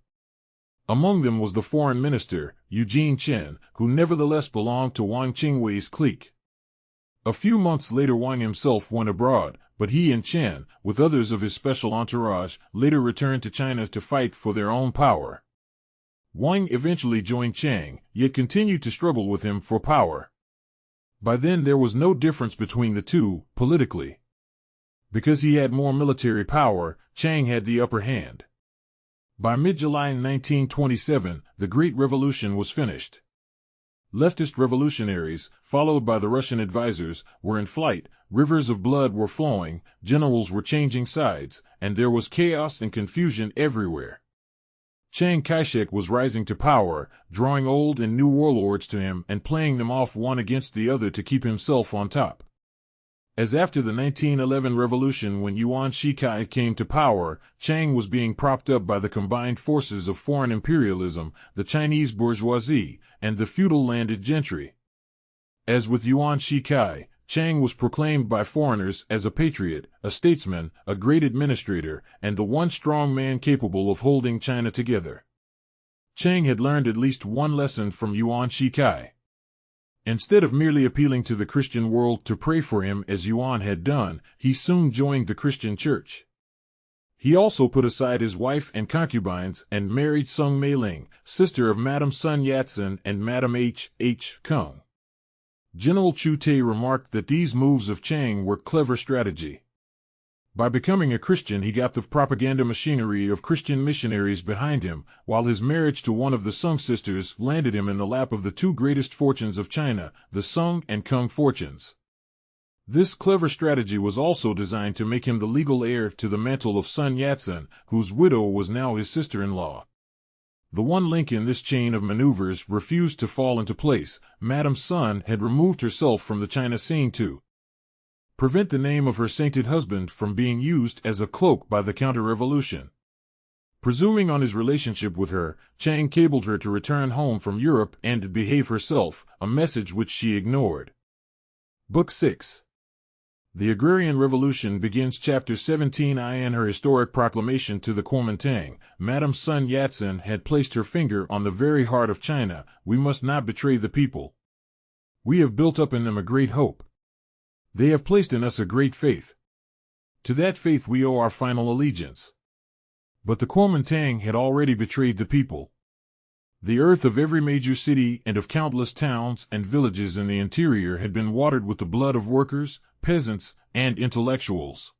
Among them was the foreign minister, Eugene Chen, who nevertheless belonged to Wang Qingwei's clique. A few months later Wang himself went abroad, but he and Chen, with others of his special entourage, later returned to China to fight for their own power. Wang eventually joined Chiang, yet continued to struggle with him for power. By then there was no difference between the two, politically. Because he had more military power, Chiang had the upper hand. By mid-July 1927, the Great Revolution was finished. Leftist revolutionaries, followed by the Russian advisors, were in flight, rivers of blood were flowing, generals were changing sides, and there was chaos and confusion everywhere. Chiang Kai-shek was rising to power, drawing old and new warlords to him and playing them off one against the other to keep himself on top. As after the 1911 revolution, when Yuan Shikai came to power, Chiang was being propped up by the combined forces of foreign imperialism, the Chinese bourgeoisie, and the feudal landed gentry. As with Yuan Shikai, Chiang was proclaimed by foreigners as a patriot, a statesman, a great administrator, and the one strong man capable of holding China together. Chiang had learned at least one lesson from Yuan Shikai. Instead of merely appealing to the Christian world to pray for him as Yuan had done, he soon joined the Christian church. He also put aside his wife and concubines and married Sung Mei-ling, sister of Madame Sun Yat-sen and Madame H. Kung. General Chu Teh remarked that these moves of Chiang were clever strategy. By becoming a Christian, he got the propaganda machinery of Christian missionaries behind him, while his marriage to one of the Sung sisters landed him in the lap of the two greatest fortunes of China, the Sung and Kung fortunes. This clever strategy was also designed to make him the legal heir to the mantle of Sun Yat-sen, whose widow was now his sister-in-law. The one link in this chain of maneuvers refused to fall into place. Madame Sun had removed herself from the China scene to prevent the name of her sainted husband from being used as a cloak by the counter-revolution. Presuming on his relationship with her, Chiang cabled her to return home from Europe and behave herself, a message which she ignored. Book 6. The Agrarian Revolution begins. Chapter 17. In her historic proclamation to the Kuomintang, Madame Sun Yat-sen had placed her finger on the very heart of China. We must not betray the people. We have built up in them a great hope. They have placed in us a great faith. To that faith we owe our final allegiance. But the Kuomintang had already betrayed the people. The earth of every major city and of countless towns and villages in the interior had been watered with the blood of workers, peasants, and intellectuals.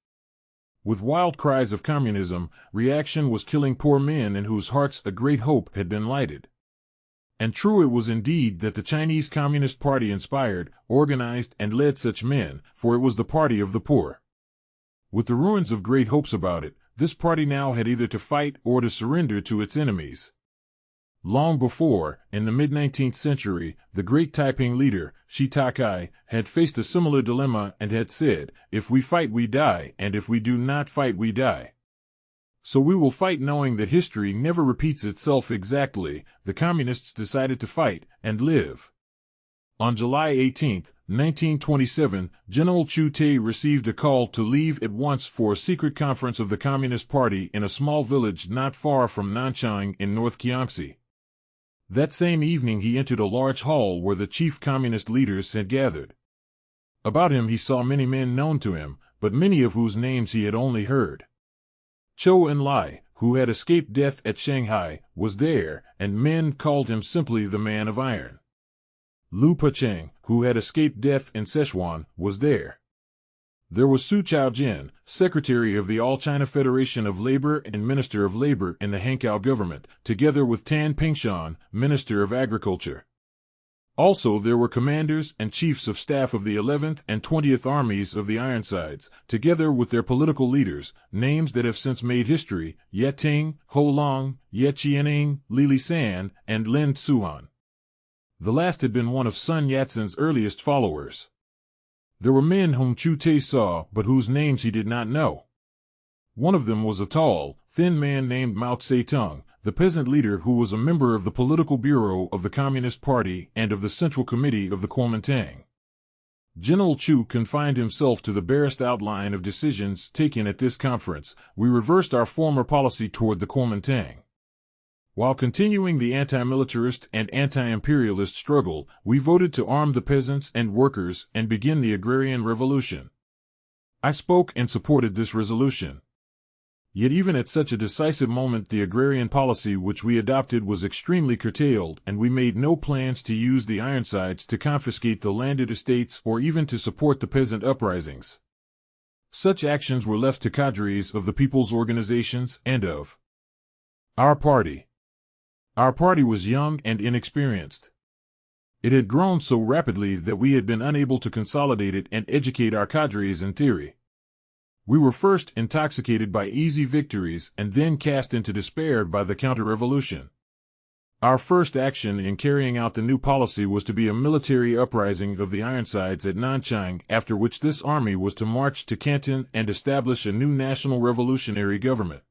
With wild cries of communism, reaction was killing poor men in whose hearts a great hope had been lighted. And true it was indeed that the Chinese Communist Party inspired, organized, and led such men, for it was the party of the poor. With the ruins of great hopes about it, this party now had either to fight or to surrender to its enemies. Long before, in the mid-19th century, the great Taiping leader, Shi Takai, had faced a similar dilemma and had said, "If we fight we die, and if we do not fight we die." So we will fight, knowing that history never repeats itself exactly. The communists decided to fight and live. On July 18, 1927, General Chu Teh received a call to leave at once for a secret conference of the Communist Party in a small village not far from Nanchang in North Kiangsi. That same evening he entered a large hall where the chief communist leaders had gathered. About him he saw many men known to him, but many of whose names he had only heard. Zhou Enlai, who had escaped death at Shanghai, was there, and men called him simply the Man of Iron. Liu Pecheng, who had escaped death in Sichuan, was there. There was Su Chaojin, secretary of the All-China Federation of Labor and Minister of Labor in the Hankow government, together with Tan Pingshan, Minister of Agriculture. Also there were commanders and chiefs of staff of the 11th and 20th Armies of the Ironsides, together with their political leaders, names that have since made history: Ye Ting, Ho Long, Ye Qianing, Li Lisan, and Lin Tsuhan. The last had been one of Sun Yat-sen's earliest followers. There were men whom Chu Teh saw, but whose names he did not know. One of them was a tall, thin man named Mao Tse-tung, the peasant leader who was a member of the political bureau of the Communist Party and of the Central Committee of the Kuomintang. General Chu confined himself to the barest outline of decisions taken at this conference. We reversed our former policy toward the Kuomintang. While continuing the anti-militarist and anti-imperialist struggle, we voted to arm the peasants and workers and begin the agrarian revolution. I spoke and supported this resolution. Yet even at such a decisive moment, the agrarian policy which we adopted was extremely curtailed, and we made no plans to use the Ironsides to confiscate the landed estates or even to support the peasant uprisings. Such actions were left to cadres of the people's organizations and of our party. Our party was young and inexperienced. It had grown so rapidly that we had been unable to consolidate it and educate our cadres in theory. We were first intoxicated by easy victories and then cast into despair by the counter-revolution. Our first action in carrying out the new policy was to be a military uprising of the Ironsides at Nanchang, after which this army was to march to Canton and establish a new national revolutionary government.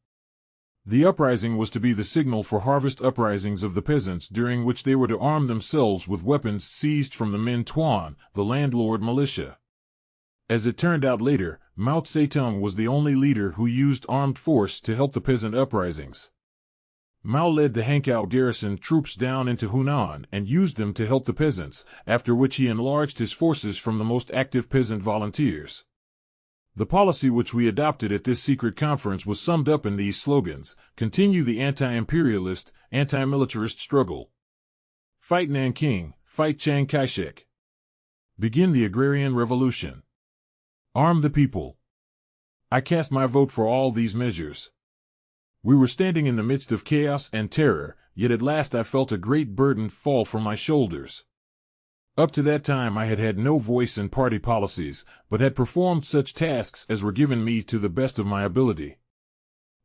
The uprising was to be the signal for harvest uprisings of the peasants, during which they were to arm themselves with weapons seized from the Min Tuan, the landlord militia. As it turned out later, Mao Zedong was the only leader who used armed force to help the peasant uprisings. Mao led the Hankow garrison troops down into Hunan and used them to help the peasants, after which he enlarged his forces from the most active peasant volunteers. The policy which we adopted at this secret conference was summed up in these slogans: continue the anti-imperialist, anti-militarist struggle. Fight Nanking, fight Chiang Kai-shek. Begin the agrarian revolution. Arm the people. I cast my vote for all these measures. We were standing in the midst of chaos and terror, yet at last I felt a great burden fall from my shoulders. Up to that time I had had no voice in party policies, but had performed such tasks as were given me to the best of my ability.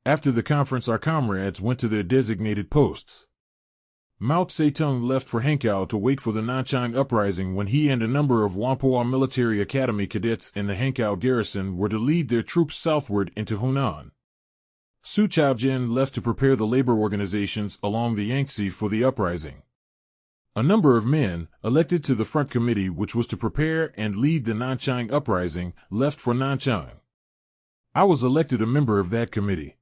After the conference our comrades went to their designated posts. Mao Zedong left for Hankow to wait for the Nanchang uprising, when he and a number of Whampoa Military Academy cadets in the Hankow garrison were to lead their troops southward into Hunan. Su Chaojin left to prepare the labor organizations along the Yangtze for the uprising. A number of men, elected to the front committee which was to prepare and lead the Nanchang uprising, left for Nanchang. I was elected a member of that committee.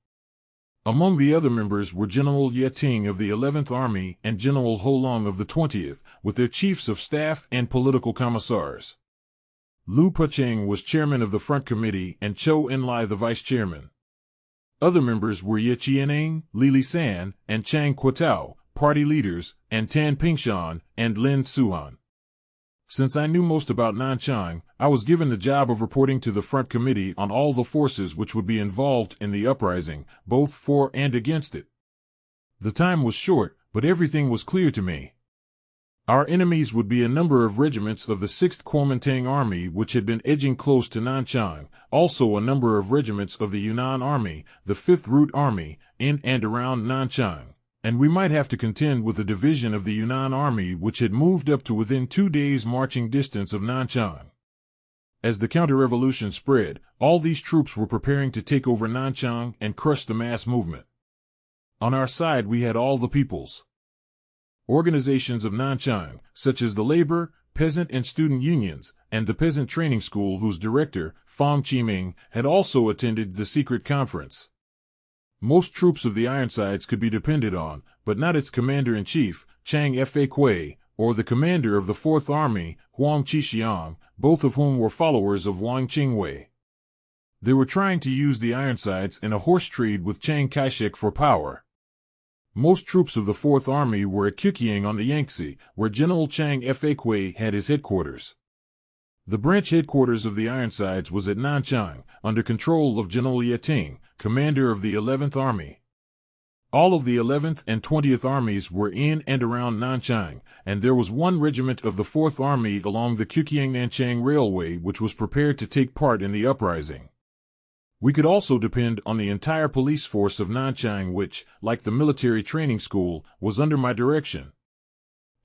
Among the other members were General Ye Ting of the 11th Army and General Ho Long of the 20th, with their chiefs of staff and political commissars. Lu Pucheng was chairman of the front committee and Cho Enlai the vice chairman. Other members were Ye Qianing, Li Li San, and Chang Kuotao, party leaders, and Tan Pingshan and Lin Suan. Since I knew most about Nanchang, I was given the job of reporting to the front committee on all the forces which would be involved in the uprising, both for and against it. The time was short, but everything was clear to me. Our enemies would be a number of regiments of the 6th Kuomintang Army which had been edging close to Nanchang, also a number of regiments of the Yunnan Army, the 5th Route Army, in and around Nanchang, and we might have to contend with a division of the Yunnan Army which had moved up to within 2 days' marching distance of Nanchang. As the counter-revolution spread, all these troops were preparing to take over Nanchang and crush the mass movement. On our side we had all the peoples. Organizations of Nanchang, such as the labor, peasant and student unions, and the peasant training school whose director, Fang Qiming, had also attended the secret conference. Most troops of the Ironsides could be depended on, but not its commander-in-chief, Chang Fa Kuei, or the commander of the 4th Army, Huang Qixiang, both of whom were followers of Wang Qingwei. They were trying to use the Ironsides in a horse trade with Chiang Kai-shek for power. Most troops of the 4th Army were at Kukiang on the Yangtze, where General Chang Fa Kuei had his headquarters. The branch headquarters of the Ironsides was at Nanchang, under control of General Ye Ting, commander of the 11th Army. All of the 11th and 20th Armies were in and around Nanchang, and there was one regiment of the 4th Army along the Kukiang-Nanchang Railway which was prepared to take part in the uprising. We could also depend on the entire police force of Nanchang which, like the military training school, was under my direction.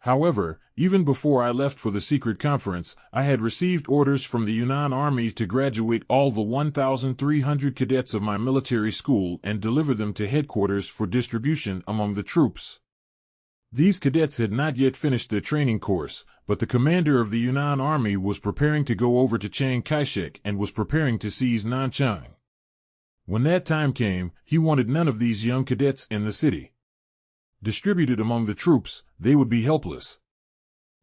However, even before I left for the secret conference, I had received orders from the Yunnan Army to graduate all the 1,300 cadets of my military school and deliver them to headquarters for distribution among the troops. These cadets had not yet finished their training course, but the commander of the Yunnan Army was preparing to go over to Chiang Kai-shek and was preparing to seize Nanchang. When that time came, he wanted none of these young cadets in the city. Distributed among the troops, they would be helpless.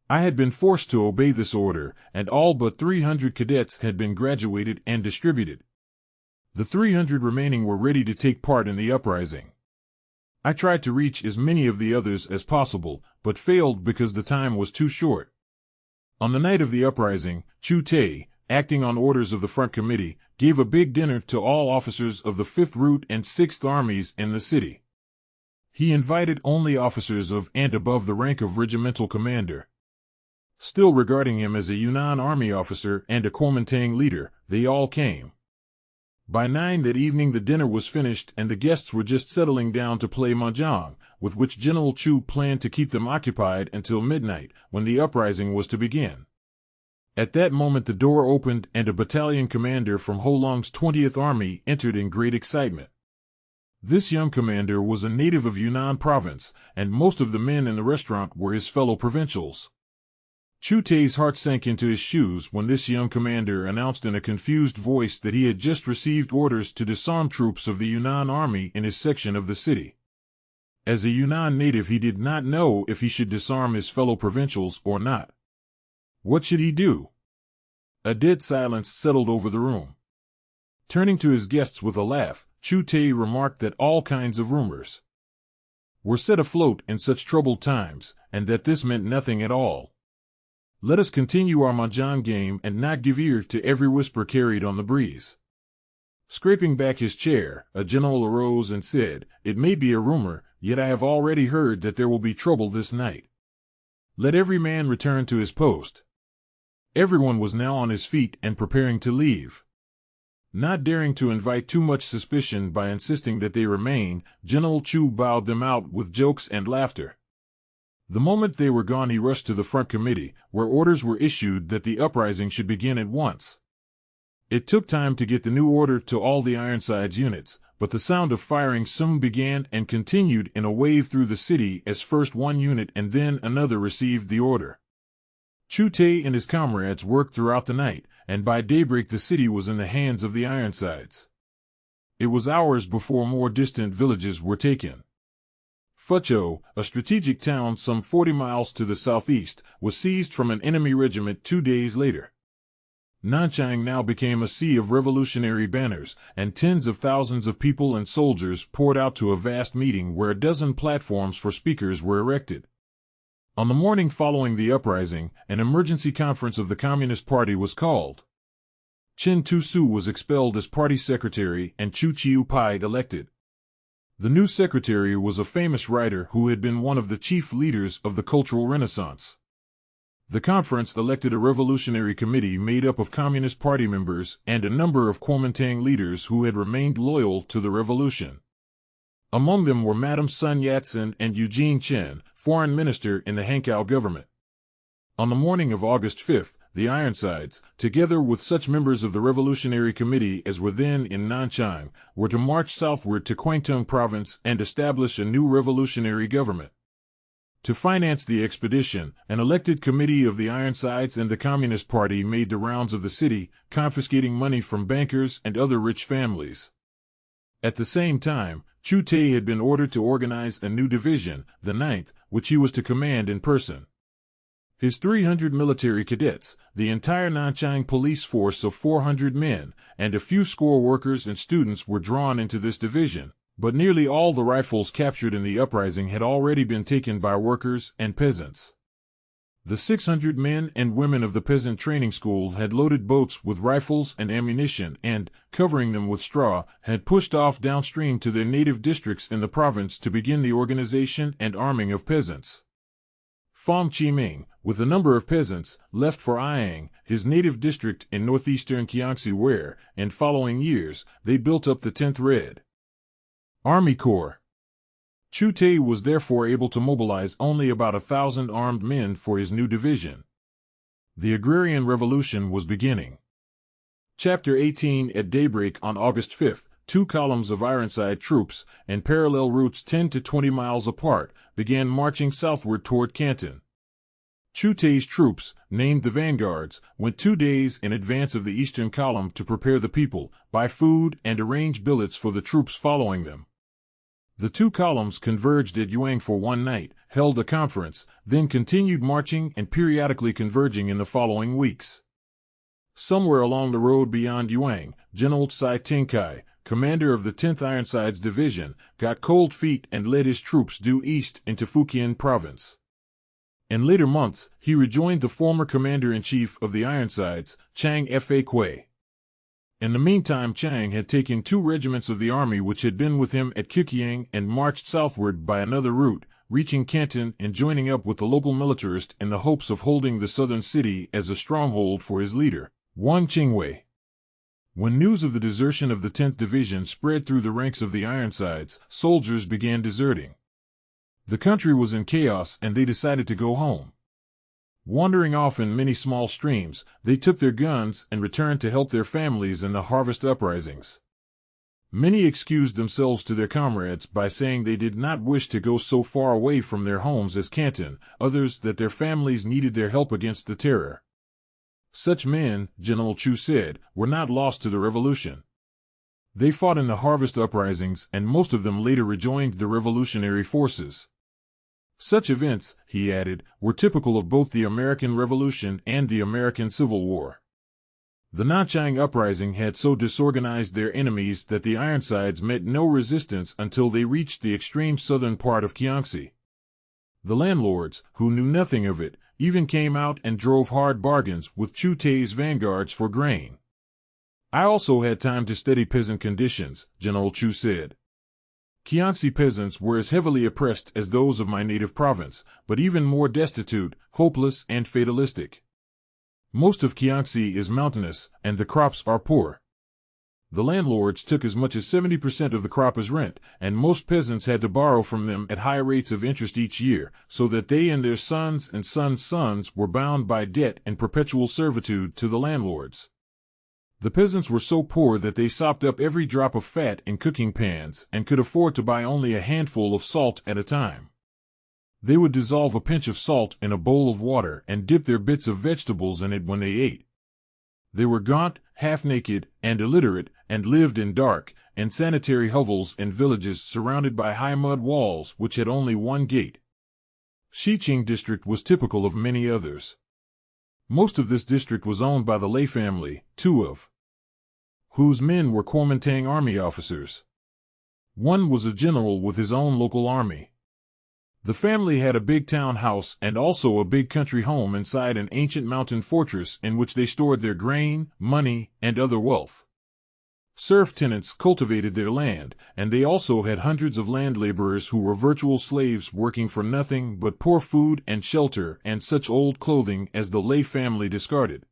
I had been forced to obey this order, and all but 300 cadets had been graduated and distributed. The 300 remaining were ready to take part in the uprising. I tried to reach as many of the others as possible, but failed because the time was too short. On the night of the uprising, Chu Teh, acting on orders of the front committee, gave a big dinner to all officers of the 5th Route and 6th Armies in the city. He invited only officers of and above the rank of regimental commander. Still regarding him as a Yunnan Army officer and a Kuomintang leader, they all came. By 9 that evening the dinner was finished and the guests were just settling down to play mahjong, with which General Chu planned to keep them occupied until midnight, when the uprising was to begin. At that moment the door opened and a battalion commander from Ho Long's 20th Army entered in great excitement. This young commander was a native of Yunnan province, and most of the men in the restaurant were his fellow provincials. Chu Teh's heart sank into his shoes when this young commander announced in a confused voice that he had just received orders to disarm troops of the Yunnan army in his section of the city. As a Yunnan native, he did not know if he should disarm his fellow provincials or not. What should he do? A dead silence settled over the room. Turning to his guests with a laugh, Chu Teh remarked that all kinds of rumors were set afloat in such troubled times, and that this meant nothing at all. Let us continue our mahjong game and not give ear to every whisper carried on the breeze. Scraping back his chair, a general arose and said, "It may be a rumor, yet I have already heard that there will be trouble this night. Let every man return to his post." Everyone was now on his feet and preparing to leave. Not daring to invite too much suspicion by insisting that they remain, General Chu bowed them out with jokes and laughter. The moment they were gone he rushed to the front committee, where orders were issued that the uprising should begin at once. It took time to get the new order to all the Ironsides units, but the sound of firing soon began and continued in a wave through the city as first one unit and then another received the order. Chu Teh and his comrades worked throughout the night, and by daybreak the city was in the hands of the Ironsides. It was hours before more distant villages were taken. Fuchou, a strategic town some 40 miles to the southeast, was seized from an enemy regiment 2 days later. Nanchang now became a sea of revolutionary banners, and tens of thousands of people and soldiers poured out to a vast meeting where a dozen platforms for speakers were erected. On the morning following the uprising, an emergency conference of the Communist Party was called. Chen Tu-su was expelled as party secretary and Chu Chiu-pai elected. The new secretary was a famous writer who had been one of the chief leaders of the Cultural Renaissance. The conference elected a revolutionary committee made up of Communist Party members and a number of Kuomintang leaders who had remained loyal to the revolution. Among them were Madame Sun Yat-sen and Eugene Chen, foreign minister in the Hankow government. On the morning of August 5th, the Ironsides, together with such members of the Revolutionary Committee as were then in Nanchang, were to march southward to Kwangtung Province and establish a new revolutionary government. To finance the expedition, an elected committee of the Ironsides and the Communist Party made the rounds of the city, confiscating money from bankers and other rich families. At the same time, Chu Teh had been ordered to organize a new division, the 9th, which he was to command in person. His 300 military cadets, the entire Nanchang police force of 400 men, and a few score workers and students were drawn into this division, but nearly all the rifles captured in the uprising had already been taken by workers and peasants. The 600 men and women of the peasant training school had loaded boats with rifles and ammunition and, covering them with straw, had pushed off downstream to their native districts in the province to begin the organization and arming of peasants. Fong Chi-ming, with a number of peasants, left for Ayang, his native district in northeastern Kiangsi where, in following years, they built up the 10th Red Army Corps. Chu Teh was therefore able to mobilize only about 1,000 armed men for his new division. The agrarian revolution was beginning. Chapter 18. At daybreak on August 5th, 2 columns of Ironside troops, and parallel routes 10 to 20 miles apart, began marching southward toward Canton. Chu Teh's troops, named the Vanguards, went 2 days in advance of the eastern column to prepare the people, buy food, and arrange billets for the troops following them. The 2 columns converged at Yuang for 1 night, held a conference, then continued marching and periodically converging in the following weeks. Somewhere along the road beyond Yuang, General Tsai Tingkai, commander of the 10th Ironsides Division, got cold feet and led his troops due east into Fujian Province. In later months, he rejoined the former commander-in-chief of the Ironsides, Chang Fa Kuei. In the meantime, Chang had taken 2 regiments of the army which had been with him at Kukiang and marched southward by another route, reaching Canton and joining up with the local militarist in the hopes of holding the southern city as a stronghold for his leader, Wang Qingwei. When news of the desertion of the 10th Division spread through the ranks of the Ironsides, soldiers began deserting. The country was in chaos and they decided to go home. Wandering off in many small streams, they took their guns and returned to help their families in the harvest uprisings. Many excused themselves to their comrades by saying they did not wish to go so far away from their homes as Canton, others that their families needed their help against the terror. Such men, General Chu said, were not lost to the revolution. They fought in the harvest uprisings and most of them later rejoined the revolutionary forces. Such events, he added, were typical of both the American Revolution and the American Civil War. The Nanchang Uprising had so disorganized their enemies that the Ironsides met no resistance until they reached the extreme southern part of Kiangsi. The landlords, who knew nothing of it, even came out and drove hard bargains with Chu Teh's vanguards for grain. I also had time to study peasant conditions, General Chu said. Kiangsi peasants were as heavily oppressed as those of my native province, but even more destitute, hopeless, and fatalistic. Most of Kiangsi is mountainous, and the crops are poor. The landlords took as much as 70% of the crop as rent, and most peasants had to borrow from them at high rates of interest each year, so that they and their sons and sons' sons were bound by debt and perpetual servitude to the landlords. The peasants were so poor that they sopped up every drop of fat in cooking pans and could afford to buy only a handful of salt at a time. They would dissolve a pinch of salt in a bowl of water and dip their bits of vegetables in it when they ate. They were gaunt, half-naked, and illiterate, and lived in dark, unsanitary hovels in villages surrounded by high mud walls which had only one gate. Xiqing district was typical of many others. Most of this district was owned by the Lei family, two of whose men were Kuomintang army officers. One was a general with his own local army. The family had a big town house and also a big country home inside an ancient mountain fortress in which they stored their grain, money, and other wealth. Serf tenants cultivated their land, and they also had hundreds of land laborers who were virtual slaves working for nothing but poor food and shelter and such old clothing as the Lei family discarded.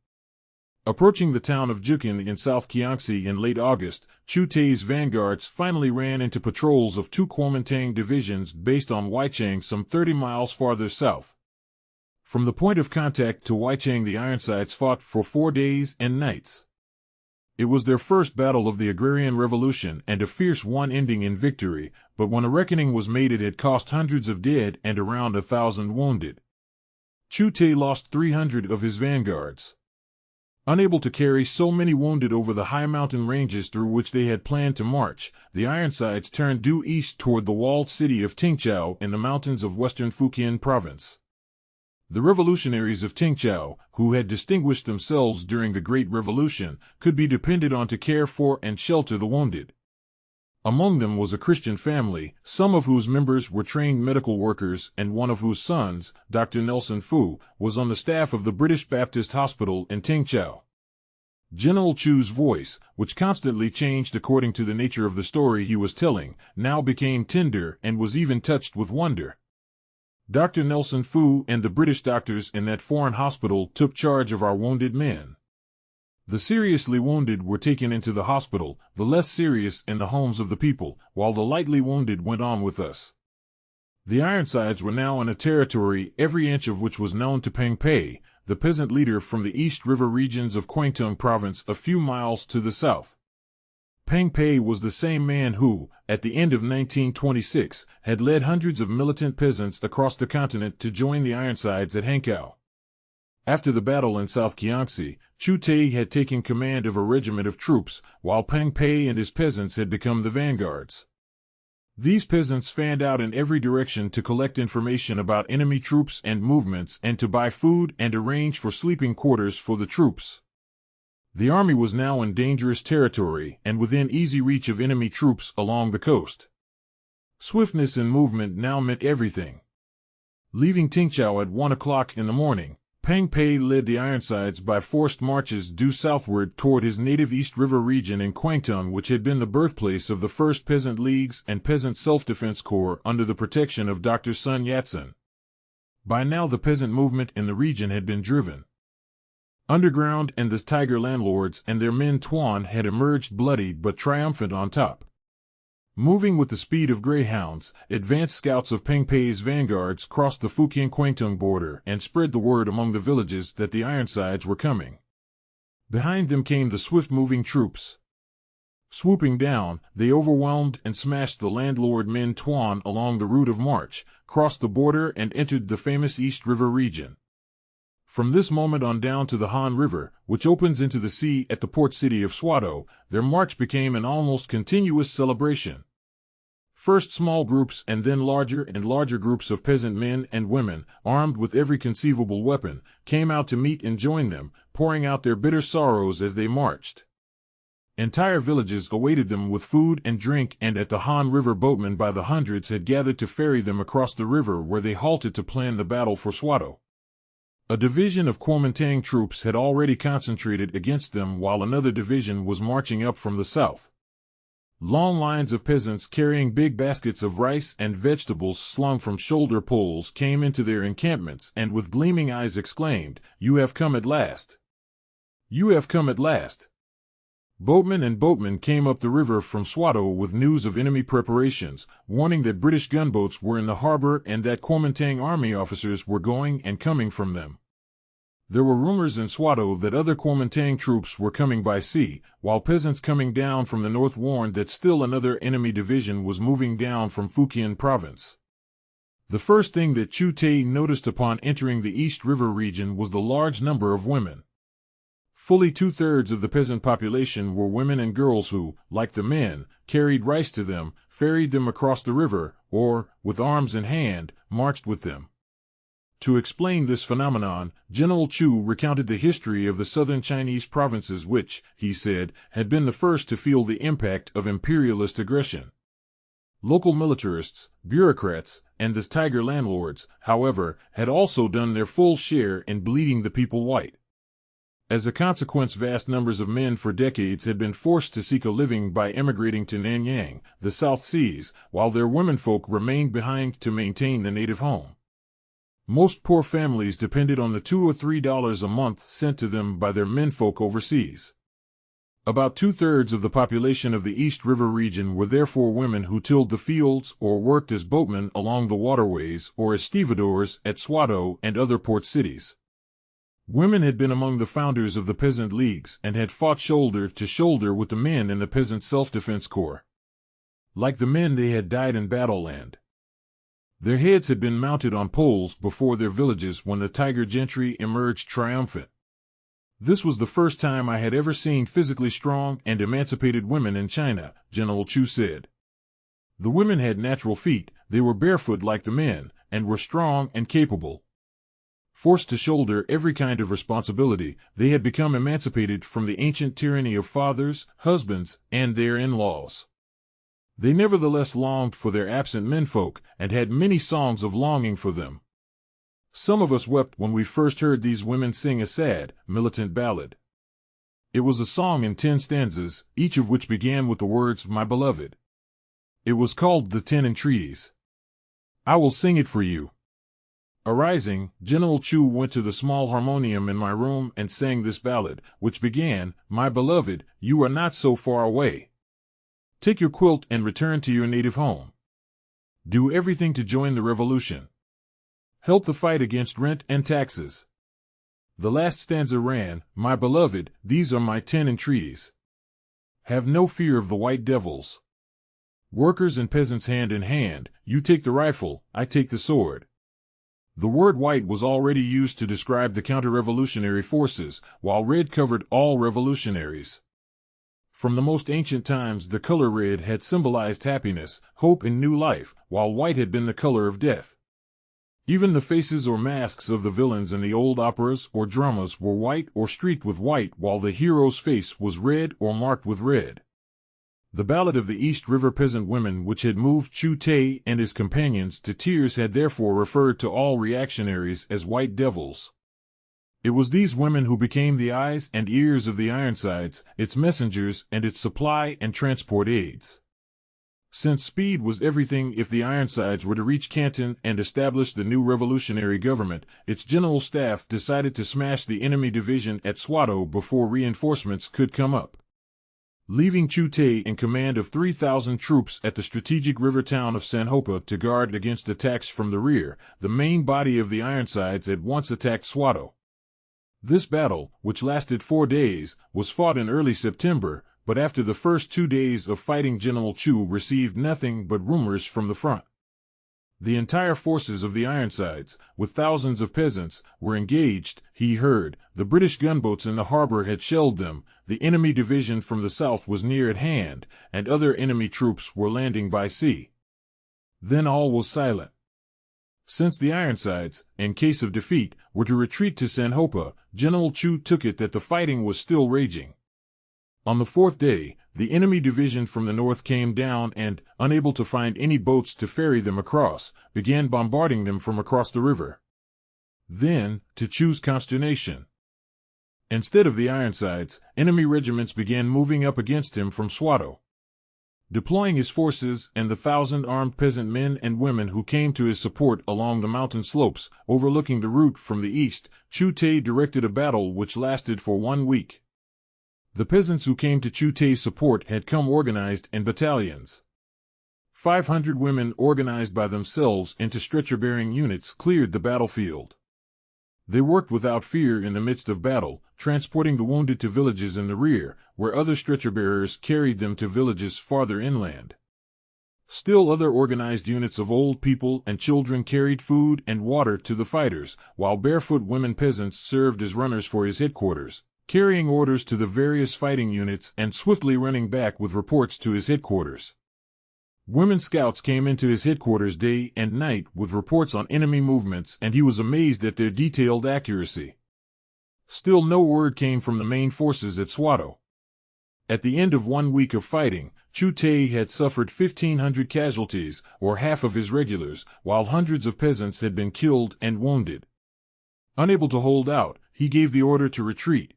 Approaching the town of Jukin in South Kiangsi in late August, Chu Teh's vanguards finally ran into patrols of two Kuomintang divisions based on Weichang some 30 miles farther south. From the point of contact to Weichang, the Ironsides fought for 4 days and nights. It was their first battle of the agrarian revolution and a fierce one ending in victory, but when a reckoning was made it had cost hundreds of dead and around 1,000 wounded. Chu Teh lost 300 of his vanguards. Unable to carry so many wounded over the high mountain ranges through which they had planned to march, the Ironsides turned due east toward the walled city of Tingchao in the mountains of western Fujian province. The revolutionaries of Tingchao, who had distinguished themselves during the Great Revolution, could be depended on to care for and shelter the wounded. Among them was a Christian family, some of whose members were trained medical workers and one of whose sons, Dr. Nelson Fu, was on the staff of the British Baptist Hospital in Tingchao. General Chu's voice, which constantly changed according to the nature of the story he was telling, now became tender and was even touched with wonder. Dr. Nelson Fu and the British doctors in that foreign hospital took charge of our wounded men. The seriously wounded were taken into the hospital, the less serious in the homes of the people, while the lightly wounded went on with us. The Ironsides were now in a territory every inch of which was known to Peng Pei, the peasant leader from the East River regions of Kwangtung province a few miles to the south. Peng Pei was the same man who, at the end of 1926, had led hundreds of militant peasants across the continent to join the Ironsides at Hankow. After the battle in South Kiangsi, Chu Teh had taken command of a regiment of troops, while Peng Pei and his peasants had become the vanguards. These peasants fanned out in every direction to collect information about enemy troops and movements and to buy food and arrange for sleeping quarters for the troops. The army was now in dangerous territory and within easy reach of enemy troops along the coast. Swiftness in movement now meant everything. Leaving Tingchao at 1 o'clock in the morning, Peng Pei led the Ironsides by forced marches due southward toward his native East River region in Kwangtung, which had been the birthplace of the first peasant leagues and peasant self-defense corps under the protection of Dr. Sun Yat-sen. By now the peasant movement in the region had been driven Underground and the tiger landlords and their men Tuan had emerged bloodied but triumphant on top. Moving with the speed of greyhounds, advanced scouts of Peng Pei's vanguards crossed the Fujian-Quangtung border and spread the word among the villages that the Ironsides were coming. Behind them came the swift-moving troops. Swooping down, they overwhelmed and smashed the landlord men Tuan along the route of march, crossed the border and entered the famous East River region. From this moment on down to the Han River, which opens into the sea at the port city of Swatow, their march became an almost continuous celebration. First small groups and then larger and larger groups of peasant men and women, armed with every conceivable weapon, came out to meet and join them, pouring out their bitter sorrows as they marched. Entire villages awaited them with food and drink, and at the Han River boatmen by the hundreds had gathered to ferry them across the river, where they halted to plan the battle for Swatow. A division of Kuomintang troops had already concentrated against them, while another division was marching up from the south. Long lines of peasants carrying big baskets of rice and vegetables slung from shoulder poles came into their encampments and with gleaming eyes exclaimed, "You have come at last! You have come at last!" Boatmen and boatmen came up the river from Swatow with news of enemy preparations, warning that British gunboats were in the harbor and that Kuomintang army officers were going and coming from them. There were rumors in Swatow that other Kuomintang troops were coming by sea, while peasants coming down from the north warned that still another enemy division was moving down from Fujian province. The first thing that Chu Teh noticed upon entering the East River region was the large number of women. Fully 2/3 of the peasant population were women and girls who, like the men, carried rice to them, ferried them across the river, or, with arms in hand, marched with them. To explain this phenomenon, General Chu recounted the history of the southern Chinese provinces which, he said, had been the first to feel the impact of imperialist aggression. Local militarists, bureaucrats, and the tiger landlords, however, had also done their full share in bleeding the people white. As a consequence, vast numbers of men for decades had been forced to seek a living by emigrating to Nanyang, the South Seas, while their womenfolk remained behind to maintain the native home. Most poor families depended on the $2 or $3 a month sent to them by their menfolk overseas. About 2/3 of the population of the East River region were therefore women who tilled the fields or worked as boatmen along the waterways or as stevedores at Swatow and other port cities. Women had been among the founders of the peasant leagues and had fought shoulder to shoulder with the men in the peasant self-defense corps. Like the men, they had died in battle-land. Their heads had been mounted on poles before their villages when the tiger gentry emerged triumphant. This was the first time I had ever seen physically strong and emancipated women in China, General Chu said. The women had natural feet, they were barefoot like the men, and were strong and capable. Forced to shoulder every kind of responsibility, they had become emancipated from the ancient tyranny of fathers, husbands, and their in-laws. They nevertheless longed for their absent menfolk, and had many songs of longing for them. Some of us wept when we first heard these women sing a sad, militant ballad. It was a song in 10 stanzas, each of which began with the words, "My beloved." It was called the 10 Entreaties. I will sing it for you. Arising, General Chu went to the small harmonium in my room and sang this ballad, which began, "My beloved, you are not so far away. Take your quilt and return to your native home. Do everything to join the revolution. Help the fight against rent and taxes." The last stanza ran, "My beloved, these are my 10 entreaties. Have no fear of the white devils. Workers and peasants hand in hand, you take the rifle, I take the sword." The word white was already used to describe the counter-revolutionary forces, while red covered all revolutionaries. From the most ancient times, the color red had symbolized happiness, hope, and new life, while white had been the color of death. Even the faces or masks of the villains in the old operas or dramas were white or streaked with white, while the hero's face was red or marked with red. The ballad of the East River peasant women, which had moved Chu Teh and his companions to tears, had therefore referred to all reactionaries as white devils. It was these women who became the eyes and ears of the Ironsides, its messengers and its supply and transport aids. Since speed was everything, if the Ironsides were to reach Canton and establish the new revolutionary government, its general staff decided to smash the enemy division at Swatow before reinforcements could come up. Leaving Chu Teh in command of 3,000 troops at the strategic river town of Sanhopa to guard against attacks from the rear, the main body of the Ironsides at once attacked Swatow. This battle, which lasted 4 days, was fought in early September, but after the first 2 days of fighting, General Chu received nothing but rumors from the front. The entire forces of the Ironsides, with thousands of peasants, were engaged. He heard the British gunboats in the harbor had shelled them, the enemy division from the south was near at hand, and other enemy troops were landing by sea. Then all was silent. Since the Ironsides, in case of defeat, were to retreat to Sanhopa, General Chu took it that the fighting was still raging. On the 4th day, the enemy division from the north came down and, unable to find any boats to ferry them across, began bombarding them from across the river. Then, to Chu's consternation, instead of the Ironsides, enemy regiments began moving up against him from Swatow. Deploying his forces and the 1,000 armed peasant men and women who came to his support along the mountain slopes, overlooking the route from the east, Chu Teh directed a battle which lasted for 1 week. The peasants who came to Chu Teh's support had come organized in battalions. 500 women organized by themselves into stretcher-bearing units cleared the battlefield. They worked without fear in the midst of battle, transporting the wounded to villages in the rear, where other stretcher-bearers carried them to villages farther inland. Still other organized units of old people and children carried food and water to the fighters, while barefoot women peasants served as runners for his headquarters, carrying orders to the various fighting units and swiftly running back with reports to his headquarters. Women scouts came into his headquarters day and night with reports on enemy movements, and he was amazed at their detailed accuracy. Still no word came from the main forces at Swatow. At the end of 1 week of fighting, Chu Teh had suffered 1,500 casualties, or half of his regulars, while hundreds of peasants had been killed and wounded. Unable to hold out, he gave the order to retreat.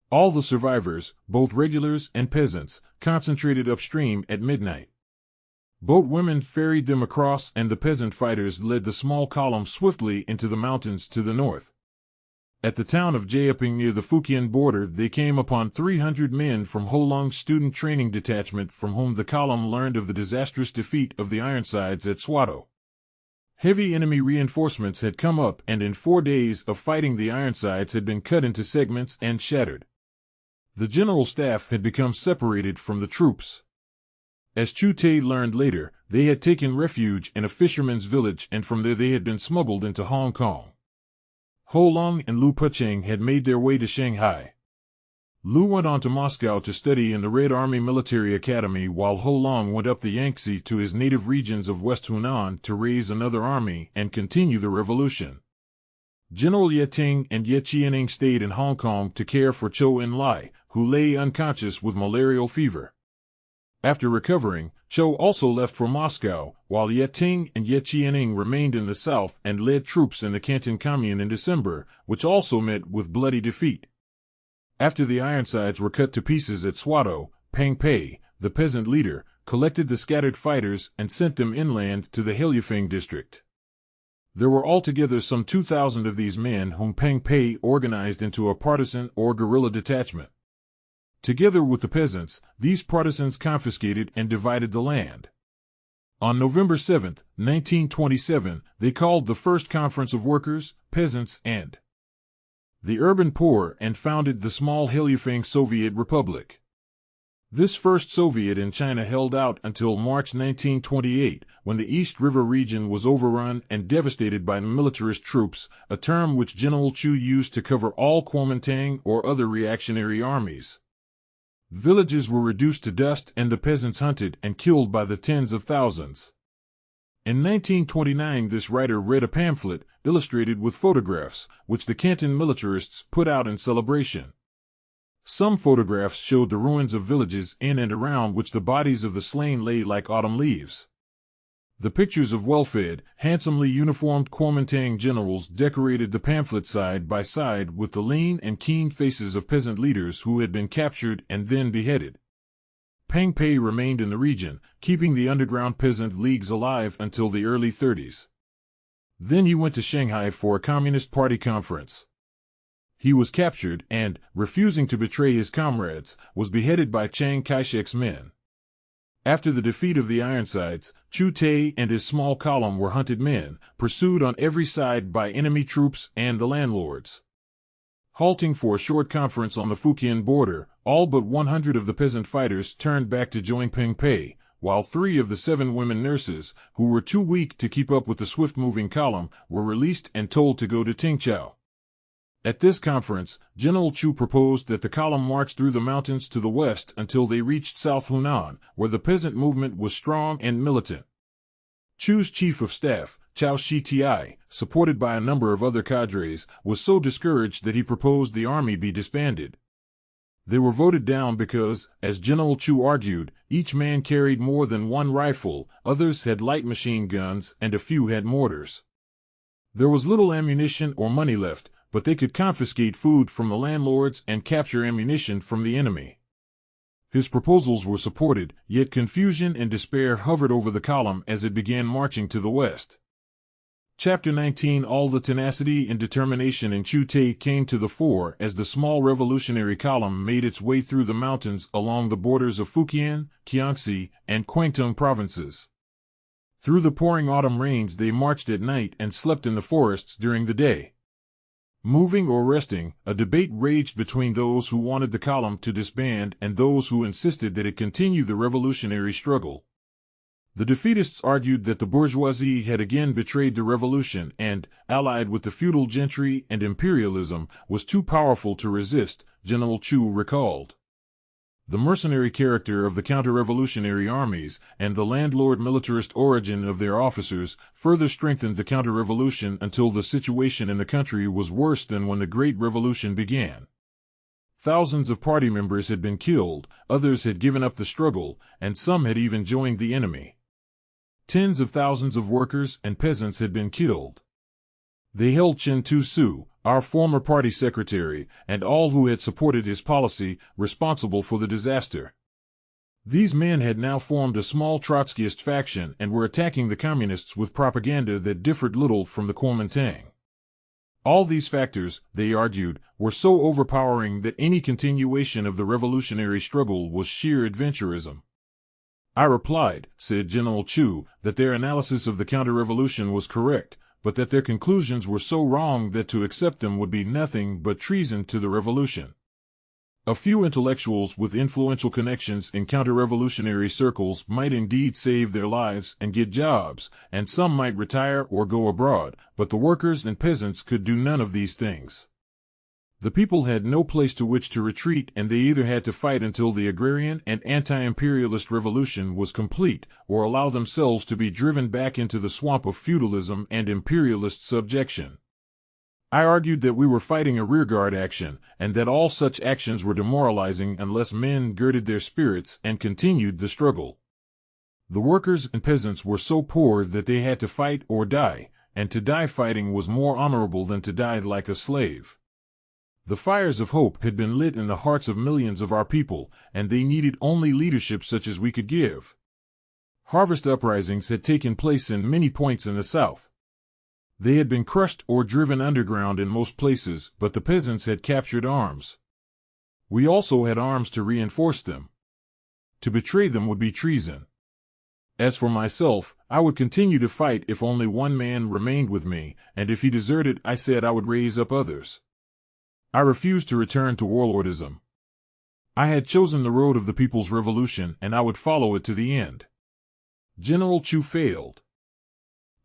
All the survivors, both regulars and peasants, concentrated upstream at midnight. Boat women ferried them across, and the peasant fighters led the small column swiftly into the mountains to the north. At the town of Jayaping near the Fujian border, they came upon 300 men from Holung's student training detachment, from whom the column learned of the disastrous defeat of the Ironsides at Swatow. Heavy enemy reinforcements had come up, and in 4 days of fighting the Ironsides had been cut into segments and shattered. The general staff had become separated from the troops. As Chu Teh learned later, they had taken refuge in a fisherman's village, and from there they had been smuggled into Hong Kong. Holung and Lu Pucheng had made their way to Shanghai. Lu went on to Moscow to study in the Red Army Military Academy, while Holung went up the Yangtze to his native regions of West Hunan to raise another army and continue the revolution. General Ye Ting and Ye Qianing stayed in Hong Kong to care for Zhou Enlai, who lay unconscious with malarial fever. After recovering, Zhou also left for Moscow, while Ye Ting and Ye Qianing remained in the south and led troops in the Canton Commune in December, which also met with bloody defeat. After the Ironsides were cut to pieces at Swatow, Peng Pei, the peasant leader, collected the scattered fighters and sent them inland to the Heilufeng district. There were altogether some 2,000 of these men, whom Peng Pei organized into a partisan or guerrilla detachment. Together with the peasants, these partisans confiscated and divided the land. On November 7, 1927, they called the First Conference of Workers, Peasants, and the Urban Poor and founded the small Heilufeng Soviet Republic. This first Soviet in China held out until March 1928, when the East River region was overrun and devastated by militarist troops, a term which General Chu used to cover all Kuomintang or other reactionary armies. Villages were reduced to dust and the peasants hunted and killed by the tens of thousands. In 1929, this writer read a pamphlet, illustrated with photographs, which the Canton militarists put out in celebration. Some photographs showed the ruins of villages in and around which the bodies of the slain lay like autumn leaves. The pictures of well-fed, handsomely uniformed Kuomintang generals decorated the pamphlet side by side with the lean and keen faces of peasant leaders who had been captured and then beheaded. Peng Pei remained in the region, keeping the underground peasant leagues alive until the early 30s. Then he went to Shanghai for a Communist Party conference. He was captured and, refusing to betray his comrades, was beheaded by Chiang Kai-shek's men. After the defeat of the Ironsides, Chu Teh and his small column were hunted men, pursued on every side by enemy troops and the landlords. Halting for a short conference on the Fujian border, all but 100 of the peasant fighters turned back to join Peng Pei, while 3 of the 7 women nurses, who were too weak to keep up with the swift-moving column, were released and told to go to Tingchao. At this conference, General Chu proposed that the column march through the mountains to the west until they reached South Hunan, where the peasant movement was strong and militant. Chu's chief of staff, Chao Shi-ti, supported by a number of other cadres, was so discouraged that he proposed the army be disbanded. They were voted down because, as General Chu argued, each man carried more than 1 rifle, others had light machine guns, and a few had mortars. There was little ammunition or money left, but they could confiscate food from the landlords and capture ammunition from the enemy. His proposals were supported, yet confusion and despair hovered over the column as it began marching to the west. Chapter 19. All the tenacity and determination in Chu Teh came to the fore as the small revolutionary column made its way through the mountains along the borders of Fujian, Jiangxi, and Guangdong provinces. Through the pouring autumn rains they marched at night and slept in the forests during the day. Moving or resting, a debate raged between those who wanted the column to disband and those who insisted that it continue the revolutionary struggle. The defeatists argued that the bourgeoisie had again betrayed the revolution and, allied with the feudal gentry and imperialism, was too powerful to resist, General Chu recalled. The mercenary character of the counter-revolutionary armies and the landlord-militarist origin of their officers further strengthened the counter-revolution until the situation in the country was worse than when the Great Revolution began. Thousands of party members had been killed, others had given up the struggle, and some had even joined the enemy. Tens of thousands of workers and peasants had been killed. They held Chen Tu-su, our former party secretary, and all who had supported his policy, responsible for the disaster. These men had now formed a small Trotskyist faction and were attacking the communists with propaganda that differed little from the Kuomintang. All these factors, they argued, were so overpowering that any continuation of the revolutionary struggle was sheer adventurism. I replied, said General Chu, that their analysis of the counter-revolution was correct, but that their conclusions were so wrong that to accept them would be nothing but treason to the revolution. A few intellectuals with influential connections in counter-revolutionary circles might indeed save their lives and get jobs, and some might retire or go abroad, but the workers and peasants could do none of these things. The people had no place to which to retreat, and they either had to fight until the agrarian and anti-imperialist revolution was complete, or allow themselves to be driven back into the swamp of feudalism and imperialist subjection. I argued that we were fighting a rearguard action, and that all such actions were demoralizing unless men girded their spirits and continued the struggle. The workers and peasants were so poor that they had to fight or die, and to die fighting was more honorable than to die like a slave. The fires of hope had been lit in the hearts of millions of our people, and they needed only leadership such as we could give. Harvest uprisings had taken place in many points in the South. They had been crushed or driven underground in most places, but the peasants had captured arms. We also had arms to reinforce them. To betray them would be treason. As for myself, I would continue to fight if only one man remained with me, and if he deserted, I said I would raise up others. I refused to return to warlordism. I had chosen the road of the People's Revolution, and I would follow it to the end. General Chu failed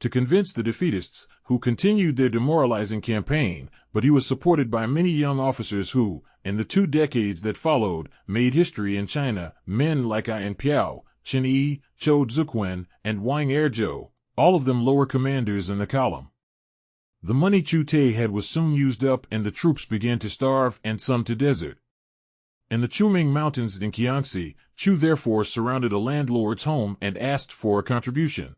to convince the defeatists, who continued their demoralizing campaign, but he was supported by many young officers who, in the 2 decades that followed, made history in China, men like Ai Piao, Chen Yi, Zhou Zuquan, and Wang Erzhou, all of them lower commanders in the column. The money Chu Teh had was soon used up, and the troops began to starve and some to desert. In the Chuming Mountains in Jiangxi, Chu therefore surrounded a landlord's home and asked for a contribution.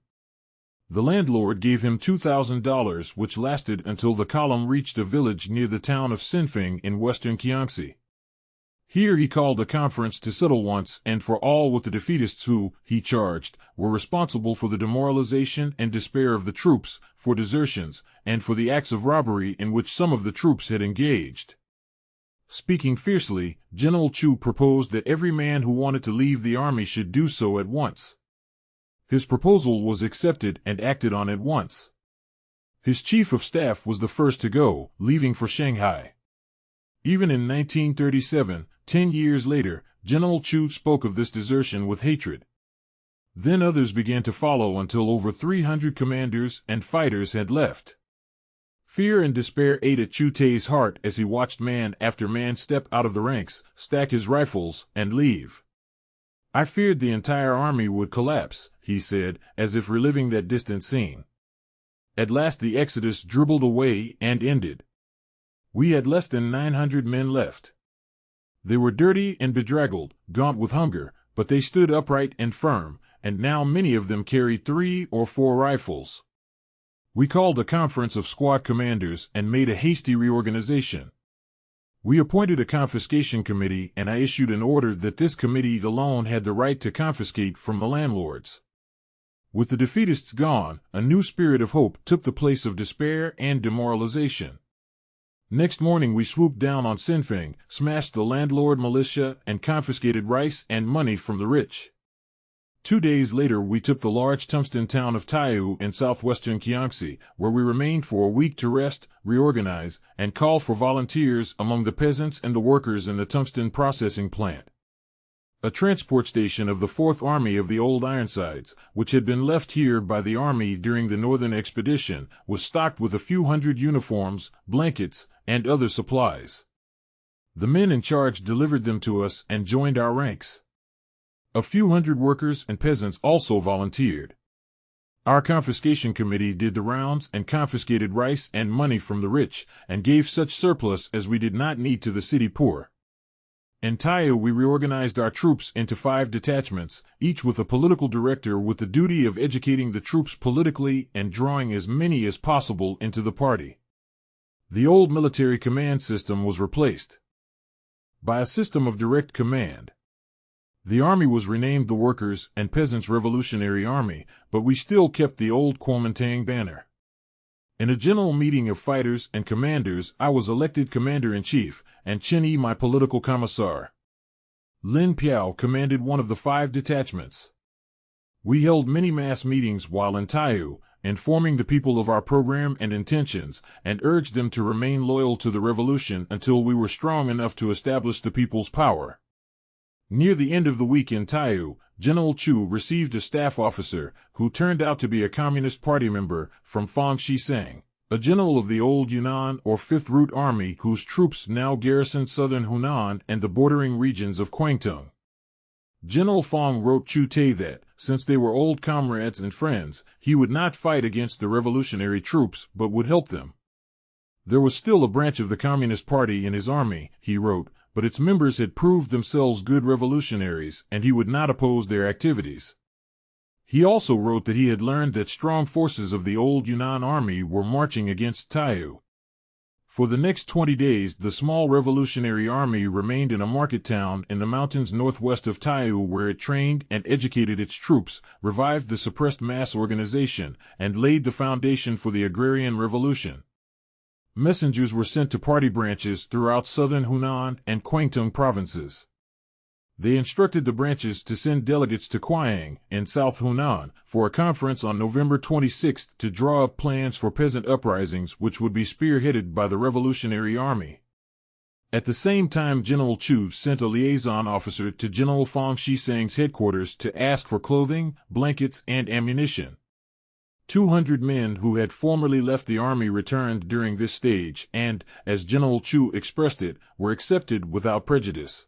The landlord gave him $2,000, which lasted until the column reached a village near the town of Sinfing in western Jiangxi. Here he called a conference to settle once and for all with the defeatists who, he charged, were responsible for the demoralization and despair of the troops, for desertions, and for the acts of robbery in which some of the troops had engaged. Speaking fiercely, General Chu proposed that every man who wanted to leave the army should do so at once. His proposal was accepted and acted on at once. His chief of staff was the first to go, leaving for Shanghai. Even in 1937, 10 years later, General Chu spoke of this desertion with hatred. Then others began to follow until over 300 commanders and fighters had left. Fear and despair ate at Chu Teh's heart as he watched man after man step out of the ranks, stack his rifles, and leave. I feared the entire army would collapse, he said, as if reliving that distant scene. At last the exodus dribbled away and ended. We had less than 900 men left. They were dirty and bedraggled, gaunt with hunger, but they stood upright and firm, and now many of them carried 3 or 4 rifles. We called a conference of squad commanders and made a hasty reorganization. We appointed a confiscation committee, and I issued an order that this committee alone had the right to confiscate from the landlords. With the defeatists gone, a new spirit of hope took the place of despair and demoralization. Next morning we swooped down on Sinfeng, smashed the landlord militia, and confiscated rice and money from the rich. 2 days later we took the large tungsten town of Taiyu in southwestern Jiangxi, where we remained for a week to rest, reorganize, and call for volunteers among the peasants and the workers in the tungsten processing plant. A transport station of the 4th Army of the Old Ironsides, which had been left here by the Army during the Northern Expedition, was stocked with a few hundred uniforms, blankets, and other supplies. The men in charge delivered them to us and joined our ranks. A few hundred workers and peasants also volunteered. Our confiscation committee did the rounds and confiscated rice and money from the rich, and gave such surplus as we did not need to the city poor. In Taiyu we reorganized our troops into 5 detachments, each with a political director with the duty of educating the troops politically and drawing as many as possible into the party. The old military command system was replaced by a system of direct command. The army was renamed the Workers' and Peasants' Revolutionary Army, but we still kept the old Kuomintang banner. In a general meeting of fighters and commanders, I was elected commander-in-chief, and Chen Yi my political commissar. Lin Piao commanded one of the 5 detachments. We held many mass meetings while in Taiyu, informing the people of our program and intentions, and urged them to remain loyal to the revolution until we were strong enough to establish the people's power. Near the end of the week in Taiyu, General Chu received a staff officer, who turned out to be a Communist Party member, from Fang Xisang, a general of the old Yunnan or 5th Route Army whose troops now garrisoned southern Hunan and the bordering regions of Guangdong. General Fang wrote Chu Teh that, since they were old comrades and friends, he would not fight against the revolutionary troops but would help them. There was still a branch of the Communist Party in his army, he wrote, but its members had proved themselves good revolutionaries, and he would not oppose their activities. He also wrote that he had learned that strong forces of the old Yunnan army were marching against Taiyu. For the next 20 days the small revolutionary army remained in a market town in the mountains northwest of Taiyu, where it trained and educated its troops, revived the suppressed mass organization, and laid the foundation for the agrarian revolution. Messengers were sent to party branches throughout southern Hunan and Guangdong provinces. They instructed the branches to send delegates to Quyang, in South Hunan, for a conference on November 26 to draw up plans for peasant uprisings which would be spearheaded by the Revolutionary Army. At the same time, General Chu sent a liaison officer to General Fang Xisang's headquarters to ask for clothing, blankets, and ammunition. 200 men who had formerly left the army returned during this stage and, as General Chu expressed it, were accepted without prejudice.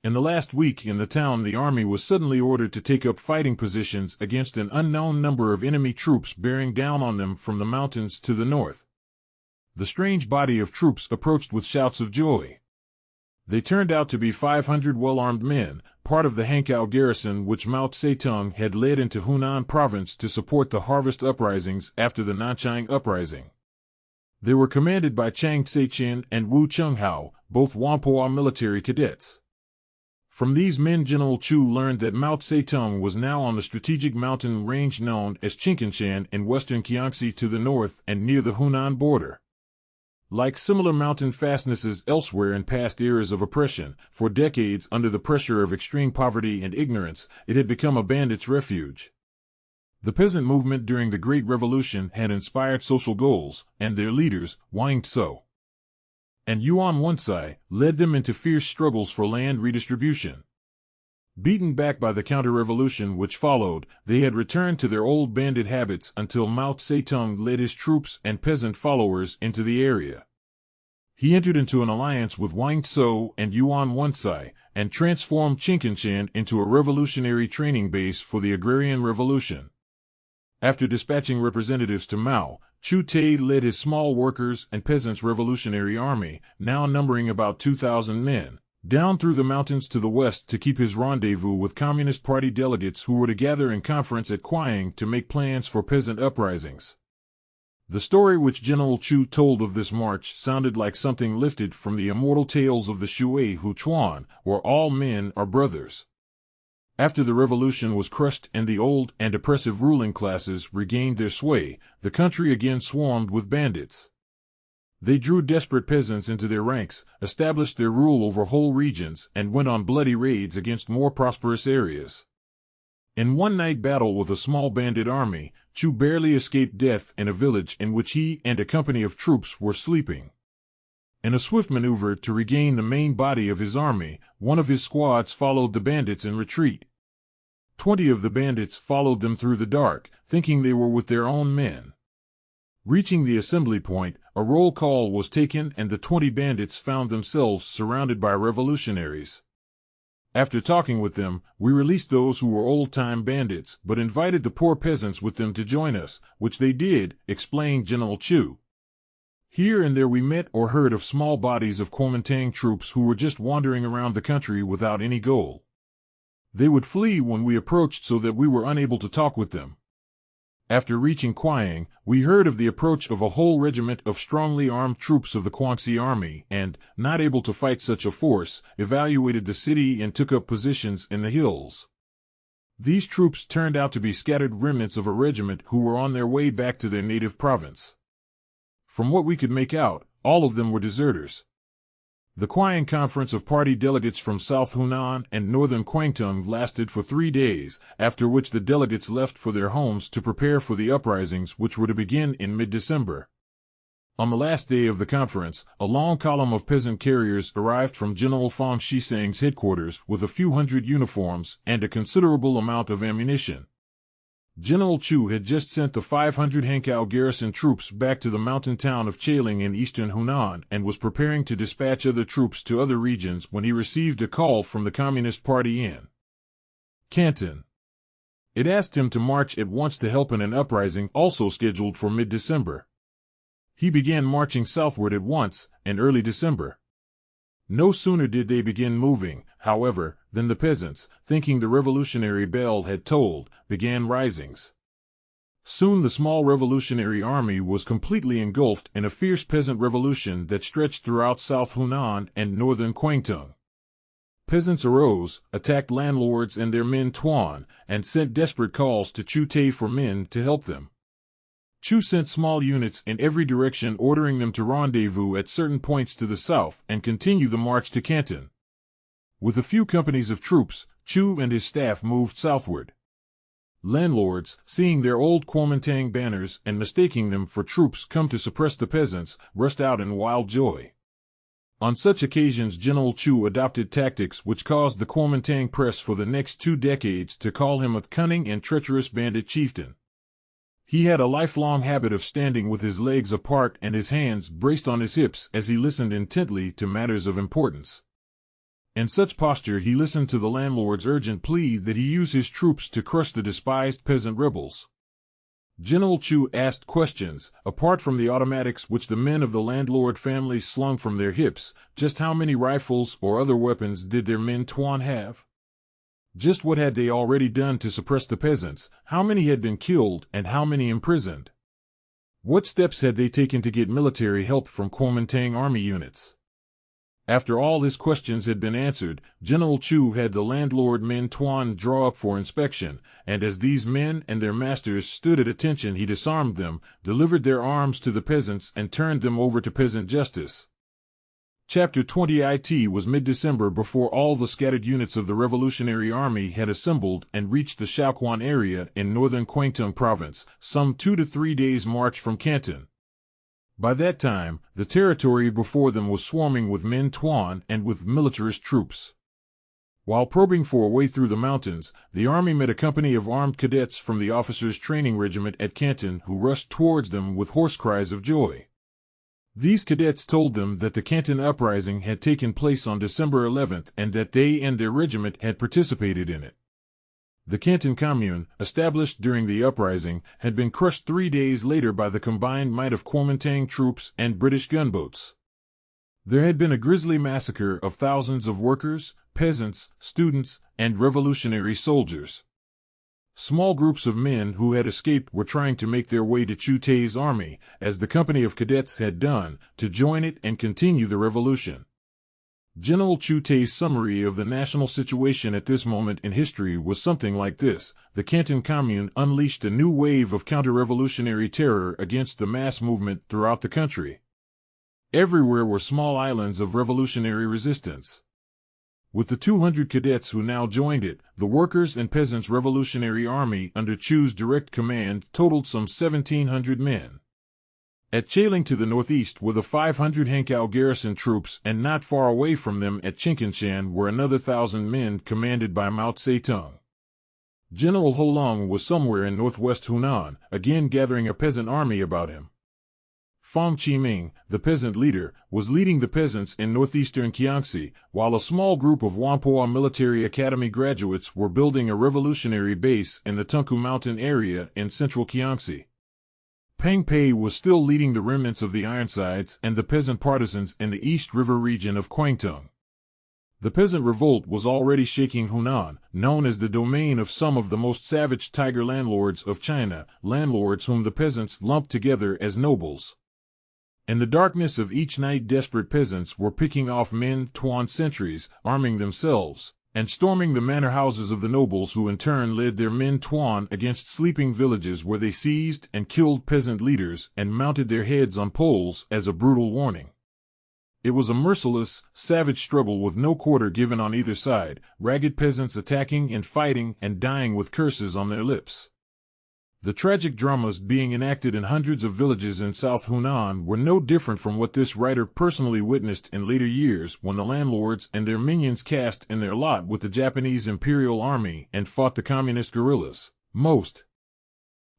In the last week in the town, the army was suddenly ordered to take up fighting positions against an unknown number of enemy troops bearing down on them from the mountains to the north. The strange body of troops approached with shouts of joy. They turned out to be 500 well-armed men, part of the Hankow garrison which Mao Zedong had led into Hunan province to support the harvest uprisings after the Nanchang uprising. They were commanded by Chang Tse-chin and Wu Chunghao, both Whampoa are military cadets. From these men General Chu learned that Mao Zedong was now on the strategic mountain range known as Chinkinshan in western Jiangxi to the north and near the Hunan border. Like similar mountain fastnesses elsewhere in past eras of oppression, for decades under the pressure of extreme poverty and ignorance, it had become a bandit's refuge. The peasant movement during the Great Revolution had inspired social goals, and their leaders, Wang Tzu and Yuan Wuncai, led them into fierce struggles for land redistribution. Beaten back by the counter-revolution which followed, they had returned to their old bandit habits until Mao Zedong led his troops and peasant followers into the area. He entered into an alliance with Wang Tzu and Yuan Wuncai, and transformed Chinkinshan into a revolutionary training base for the agrarian revolution. After dispatching representatives to Mao, Chu Teh led his small workers and peasants' revolutionary army, now numbering about 2,000 men, down through the mountains to the west to keep his rendezvous with Communist Party delegates who were to gather in conference at Quying to make plans for peasant uprisings. The story which General Chu told of this march sounded like something lifted from the immortal tales of the Shui Hu Chuan, where all men are brothers. After the revolution was crushed and the old and oppressive ruling classes regained their sway, the country again swarmed with bandits. They drew desperate peasants into their ranks, established their rule over whole regions, and went on bloody raids against more prosperous areas. In one night battle with a small bandit army, Chu barely escaped death in a village in which he and a company of troops were sleeping. In a swift maneuver to regain the main body of his army, one of his squads followed the bandits in retreat. 20 of the bandits followed them through the dark, thinking they were with their own men. Reaching the assembly point, a roll call was taken and the 20 bandits found themselves surrounded by revolutionaries. After talking with them, we released those who were old-time bandits, but invited the poor peasants with them to join us, which they did, explained General Chu. Here and there we met or heard of small bodies of Kuomintang troops who were just wandering around the country without any goal. They would flee when we approached so that we were unable to talk with them. After reaching Quying, we heard of the approach of a whole regiment of strongly armed troops of the Guangxi army and, not able to fight such a force, evacuated the city and took up positions in the hills. These troops turned out to be scattered remnants of a regiment who were on their way back to their native province. From what we could make out, all of them were deserters. The Quying Conference of party delegates from South Hunan and northern Kwangtung lasted for 3 days, after which the delegates left for their homes to prepare for the uprisings which were to begin in mid-December. On the last day of the conference, a long column of peasant carriers arrived from General Fang Shisang's headquarters with a few hundred uniforms and a considerable amount of ammunition. General Chu had just sent the 500 Hankow garrison troops back to the mountain town of Chailing in eastern Hunan and was preparing to dispatch other troops to other regions when he received a call from the Communist Party in Canton. It asked him to march at once to help in an uprising also scheduled for mid-December. He began marching southward at once, in early December. No sooner did they begin moving, however, than the peasants, thinking the revolutionary bell had tolled, began risings. Soon the small revolutionary army was completely engulfed in a fierce peasant revolution that stretched throughout South Hunan and northern Kwangtung. Peasants arose, attacked landlords and their men Tuan, and sent desperate calls to Chu Teh for men to help them. Chu sent small units in every direction ordering them to rendezvous at certain points to the south and continue the march to Canton. With a few companies of troops, Chu and his staff moved southward. Landlords, seeing their old Kuomintang banners and mistaking them for troops come to suppress the peasants, rushed out in wild joy. On such occasions General Chu adopted tactics which caused the Kuomintang press for the next 2 decades to call him a cunning and treacherous bandit chieftain. He had a lifelong habit of standing with his legs apart and his hands braced on his hips as he listened intently to matters of importance. In such posture he listened to the landlord's urgent plea that he use his troops to crush the despised peasant rebels. General Chu asked questions, apart from the automatics which the men of the landlord family slung from their hips. Just how many rifles or other weapons did their men Tuan have? Just what had they already done to suppress the peasants? How many had been killed and how many imprisoned? What steps had they taken to get military help from Kuomintang army units? After all his questions had been answered, General Chu had the landlord Min Tuan draw up for inspection, and as these men and their masters stood at attention, he disarmed them, delivered their arms to the peasants, and turned them over to peasant justice. Chapter 20 It was mid-December before all the scattered units of the Revolutionary Army had assembled and reached the Shaoquan area in northern Kwangtung Province, some 2 to 3 days' march from Canton. By that time, the territory before them was swarming with Min Tuan and with militarist troops. While probing for a way through the mountains, the army met a company of armed cadets from the officers' training regiment at Canton who rushed towards them with hoarse cries of joy. These cadets told them that the Canton uprising had taken place on December 11th and that they and their regiment had participated in it. The Canton Commune, established during the uprising, had been crushed 3 days later by the combined might of Kuomintang troops and British gunboats. There had been a grisly massacre of thousands of workers, peasants, students, and revolutionary soldiers. Small groups of men who had escaped were trying to make their way to Chu Teh's army, as the company of cadets had done, to join it and continue the revolution. General Chu Teh's summary of the national situation at this moment in history was something like this: the Canton Commune unleashed a new wave of counter-revolutionary terror against the mass movement throughout the country. Everywhere were small islands of revolutionary resistance. With the 200 cadets who now joined it, the Workers' and Peasants' Revolutionary Army under Chu's direct command totaled some 1,700 men. At Chailing to the northeast were the 500 Hankow garrison troops, and not far away from them at Chinkinshan were another 1,000 men commanded by Mao Tse-tung. General Holong was somewhere in northwest Hunan, again gathering a peasant army about him. Fang Qiming, the peasant leader, was leading the peasants in northeastern Kiangsi, while a small group of Whampoa Military Academy graduates were building a revolutionary base in the Tunku Mountain area in central Kiangsi. Peng Pei was still leading the remnants of the Ironsides and the peasant partisans in the East River region of Kwangtung. The peasant revolt was already shaking Hunan, known as the domain of some of the most savage tiger landlords of China, landlords whom the peasants lumped together as nobles. In the darkness of each night, desperate peasants were picking off Min Tuan sentries, arming themselves, and storming the manor houses of the nobles, who in turn led their Min Tuan against sleeping villages where they seized and killed peasant leaders and mounted their heads on poles as a brutal warning. It was a merciless, savage struggle with no quarter given on either side, ragged peasants attacking and fighting and dying with curses on their lips. The tragic dramas being enacted in hundreds of villages in South Hunan were no different from what this writer personally witnessed in later years when the landlords and their minions cast in their lot with the Japanese Imperial Army and fought the communist guerrillas, most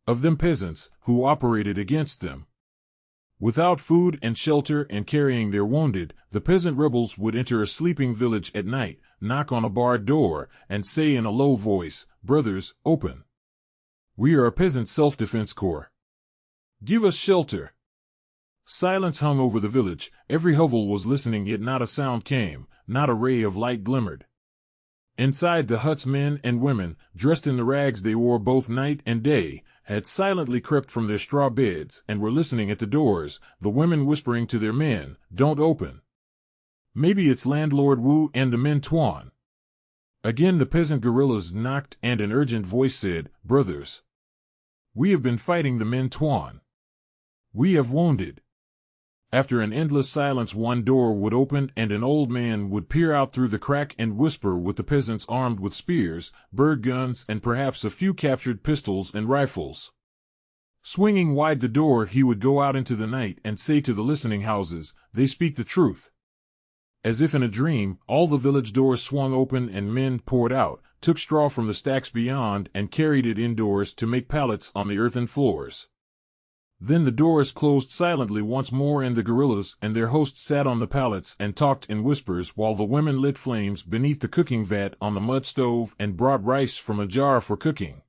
of them peasants, who operated against them. Without food and shelter and carrying their wounded, the peasant rebels would enter a sleeping village at night, knock on a barred door, and say in a low voice, "Brothers, open. We are a peasant self-defense corps. Give us shelter." Silence hung over the village. Every hovel was listening, yet not a sound came, not a ray of light glimmered. Inside the huts, men and women, dressed in the rags they wore both night and day, had silently crept from their straw beds and were listening at the doors, the women whispering to their men, "Don't open. Maybe it's landlord Wu and the Min Tuan." Again the peasant guerrillas knocked, and an urgent voice said, "Brothers, we have been fighting the Min Tuan. We have wounded." After an endless silence, one door would open and an old man would peer out through the crack and whisper with the peasants armed with spears, bird guns, and perhaps a few captured pistols and rifles. Swinging wide the door, he would go out into the night and say to the listening houses, "They speak the truth." As if in a dream, all the village doors swung open and men poured out, took straw from the stacks beyond, and carried it indoors to make pallets on the earthen floors. Then the doors closed silently once more, and the guerrillas and their hosts sat on the pallets and talked in whispers while the women lit flames beneath the cooking vat on the mud stove and brought rice from a jar for cooking.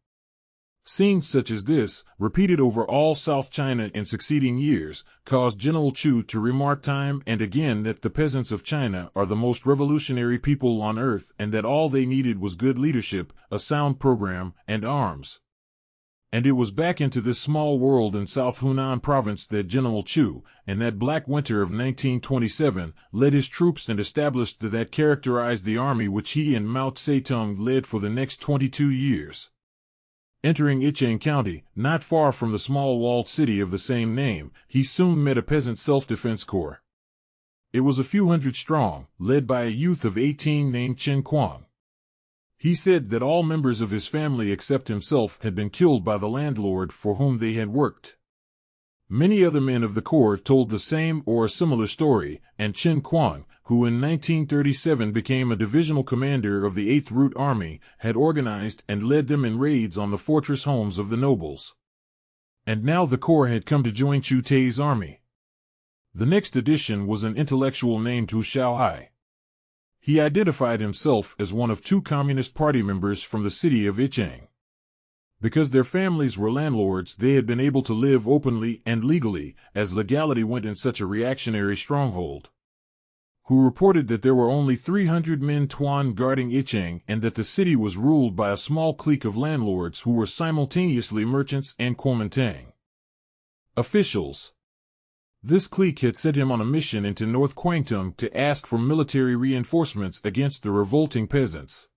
Scenes such as this, repeated over all South China in succeeding years, caused General Chu to remark time and again that the peasants of China are the most revolutionary people on earth, and that all they needed was good leadership, a sound program, and arms. And it was back into this small world in South Hunan province that General Chu, in that black winter of 1927, led his troops and established that characterized the army which he and Mao Zedong led for the next 22 years. Entering Ichang County, not far from the small walled city of the same name, he soon met a peasant self-defense corps. It was a few hundred strong, led by a youth of 18 named Chen Kuang. He said that all members of his family except himself had been killed by the landlord for whom they had worked. Many other men of the corps told the same or a similar story, and Chen Kuang, who in 1937 became a divisional commander of the 8th Route Army, had organized and led them in raids on the fortress homes of the nobles. And now the corps had come to join Chu Teh's army. The next addition was an intellectual named Hu Xiaohai. He identified himself as one of 2 Communist Party members from the city of Ichang. Because their families were landlords, they had been able to live openly and legally, as legality went in such a reactionary stronghold. Who reported that there were only 300 men Tuan guarding Ichang and that the city was ruled by a small clique of landlords who were simultaneously merchants and Kuomintang officials. This clique had sent him on a mission into North Kwangtung to ask for military reinforcements against the revolting peasants.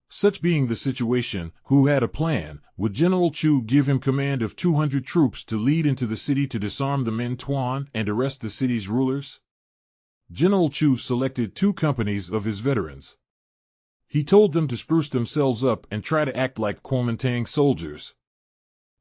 Such being the situation, Hu had a plan. Would General Chu give him command of 200 troops to lead into the city to disarm the men Tuan and arrest the city's rulers? General Chu selected 2 companies of his veterans. He told them to spruce themselves up and try to act like Kuomintang soldiers.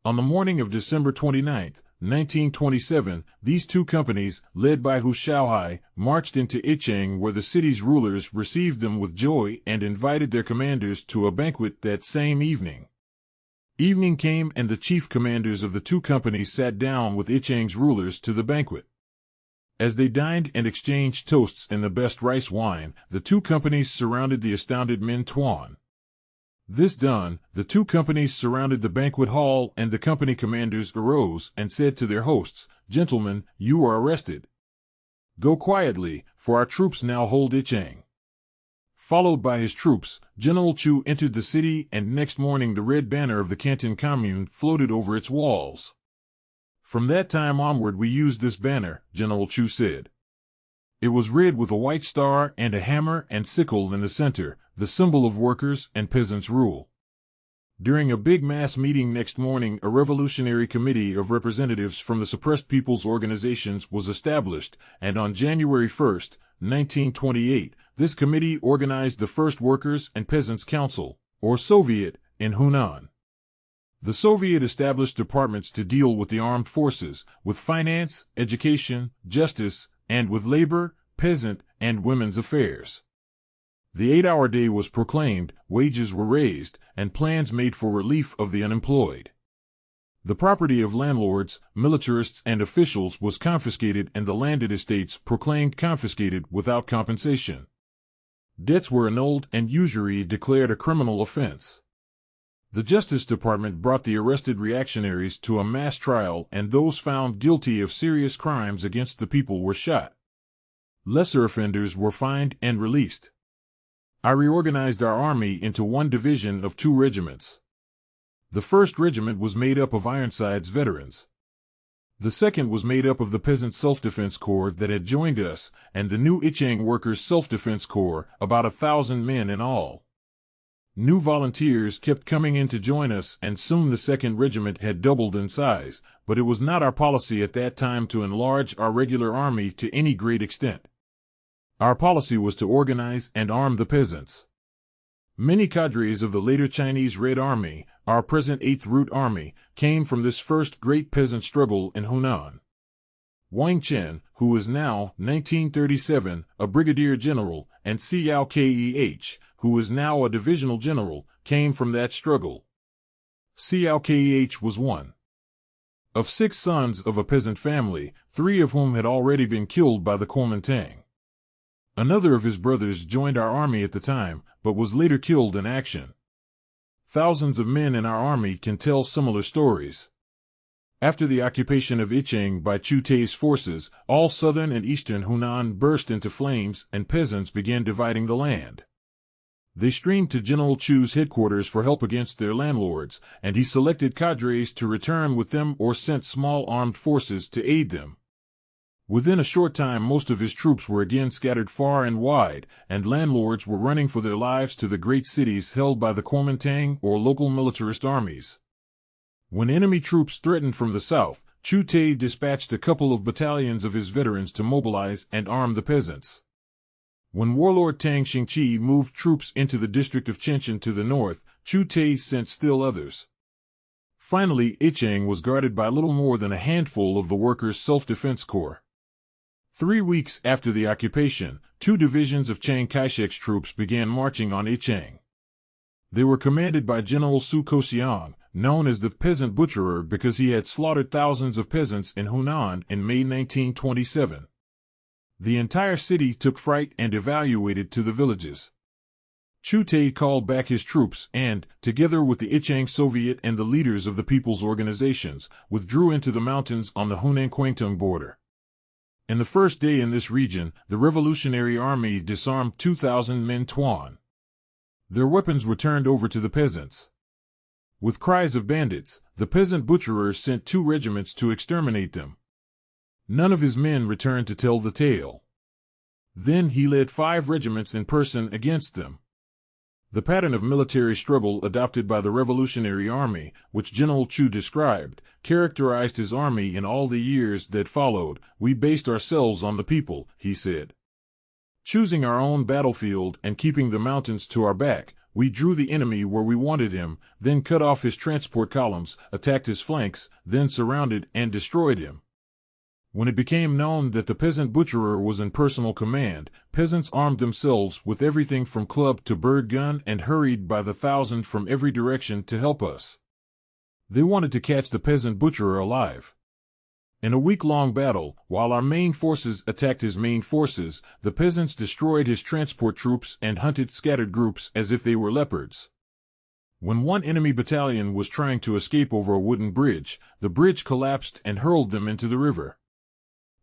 On the morning of December 29, 1927, these 2 companies, led by Hu Xiaohai, marched into Ichang where the city's rulers received them with joy and invited their commanders to a banquet that same evening. Evening came and the chief commanders of the 2 companies sat down with Ichang's rulers to the banquet. As they dined and exchanged toasts in the best rice wine, the 2 companies surrounded the astounded men Tuan. This done, the 2 companies surrounded the banquet hall and the company commanders arose and said to their hosts, "Gentlemen, you are arrested. Go quietly, for our troops now hold Ichang." Followed by his troops, General Chu entered the city and next morning the red banner of the Canton Commune floated over its walls. "From that time onward we used this banner," General Chu said. It was red with a white star and a hammer and sickle in the center, the symbol of workers and peasants' rule. During a big mass meeting next morning, a revolutionary committee of representatives from the suppressed people's organizations was established, and on January 1, 1928, this committee organized the first Workers' and Peasants' Council, or Soviet, in Hunan. The Soviet established departments to deal with the armed forces, with finance, education, justice, and with labor, peasant, and women's affairs. The 8-hour day was proclaimed, wages were raised, and plans made for relief of the unemployed. The property of landlords, militarists, and officials was confiscated and the landed estates proclaimed confiscated without compensation. Debts were annulled and usury declared a criminal offense. The Justice Department brought the arrested reactionaries to a mass trial and those found guilty of serious crimes against the people were shot. Lesser offenders were fined and released. I reorganized our army into 1 division of 2 regiments. The 1st regiment was made up of Ironside's veterans. The 2nd was made up of the Peasant Self-Defense Corps that had joined us, and the new Ichang Workers' Self-Defense Corps, about 1,000 men in all. New volunteers kept coming in to join us, and soon the 2nd Regiment had doubled in size, but it was not our policy at that time to enlarge our regular army to any great extent. Our policy was to organize and arm the peasants. Many cadres of the later Chinese Red Army, our present 8th Route Army, came from this first great peasant struggle in Hunan. Wang Chen, who is now, 1937, a brigadier general, and Xiao Keh, who is now a divisional general, came from that struggle. Xiao Keh was one of 6 sons of a peasant family, 3 of whom had already been killed by the Kuomintang. Another of his brothers joined our army at the time, but was later killed in action. Thousands of men in our army can tell similar stories. After the occupation of Ichang by Chu Teh's forces, all southern and eastern Hunan burst into flames and peasants began dividing the land. They streamed to General Chu's headquarters for help against their landlords, and he selected cadres to return with them or sent small armed forces to aid them. Within a short time, most of his troops were again scattered far and wide, and landlords were running for their lives to the great cities held by the Kuomintang or local militarist armies. When enemy troops threatened from the south, Chu Teh dispatched a couple of battalions of his veterans to mobilize and arm the peasants. When warlord Tang Xingqi moved troops into the district of Chenchin to the north, Chu Teh sent still others. Finally, Ichang was guarded by little more than a handful of the workers' self-defense corps. 3 weeks after the occupation, 2 divisions of Chiang Kai-shek's troops began marching on Ichang. They were commanded by General Su Kosiang, known as the Peasant Butcherer because he had slaughtered thousands of peasants in Hunan in May 1927. The entire city took fright and evacuated to the villages. Chu Teh called back his troops and, together with the Ichang Soviet and the leaders of the people's organizations, withdrew into the mountains on the Hunan-Kwangtung border. In the first day in this region, the Revolutionary Army disarmed 2,000 men Tuan. Their weapons were turned over to the peasants. With cries of bandits, the Peasant Butcherer sent 2 regiments to exterminate them. None of his men returned to tell the tale. Then he led 5 regiments in person against them. The pattern of military struggle adopted by the Revolutionary Army, which General Chu described, characterized his army in all the years that followed. We based ourselves on the people, he said. Choosing our own battlefield and keeping the mountains to our back, we drew the enemy where we wanted him, then cut off his transport columns, attacked his flanks, then surrounded and destroyed him. When it became known that the Peasant Butcherer was in personal command, peasants armed themselves with everything from club to bird gun and hurried by the thousand from every direction to help us. They wanted to catch the Peasant Butcherer alive. In a week-long battle, while our main forces attacked his main forces, the peasants destroyed his transport troops and hunted scattered groups as if they were leopards. When one enemy battalion was trying to escape over a wooden bridge, the bridge collapsed and hurled them into the river.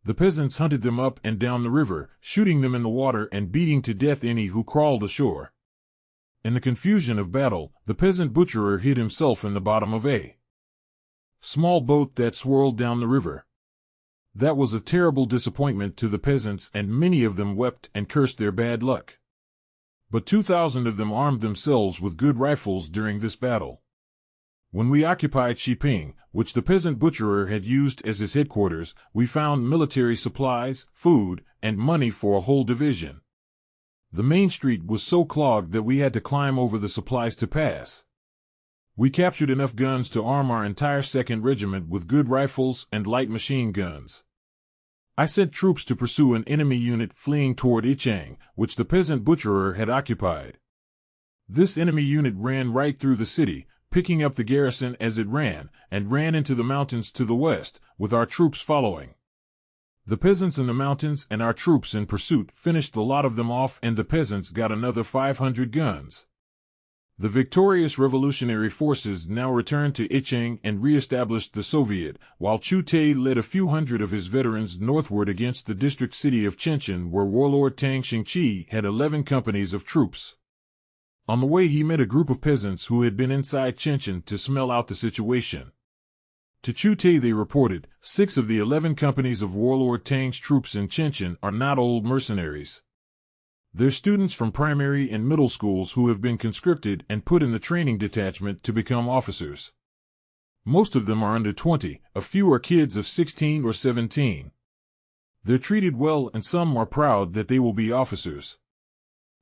The peasants hunted them up and down the river, shooting them in the water and beating to death any who crawled ashore. In the confusion of battle, the Peasant Butcherer hid himself in the bottom of a small boat that swirled down the river. That was a terrible disappointment to the peasants, and many of them wept and cursed their bad luck. But 2,000 of them armed themselves with good rifles during this battle. When we occupied Shiping, which the Peasant Butcherer had used as his headquarters, we found military supplies, food, and money for a whole division. The main street was so clogged that we had to climb over the supplies to pass. We captured enough guns to arm our entire 2nd Regiment with good rifles and light machine guns. I sent troops to pursue an enemy unit fleeing toward Ichang, which the Peasant Butcherer had occupied. This enemy unit ran right through the city, picking up the garrison as it ran, and ran into the mountains to the west, with our troops following. The peasants in the mountains and our troops in pursuit finished the lot of them off, and the peasants got another 500 guns. The victorious revolutionary forces now returned to Ichang and re-established the Soviet, while Chu Teh led a few hundred of his veterans northward against the district city of Chenchin, where warlord Tang Xingqi had 11 companies of troops. On the way he met a group of peasants who had been inside Chenchin to smell out the situation. To Chu Teh they reported, 6 of the 11 companies of warlord Tang's troops in Chenchin are not old mercenaries. They're students from primary and middle schools who have been conscripted and put in the training detachment to become officers. Most of them are under 20, a few are kids of 16 or 17. They're treated well, and some are proud that they will be officers.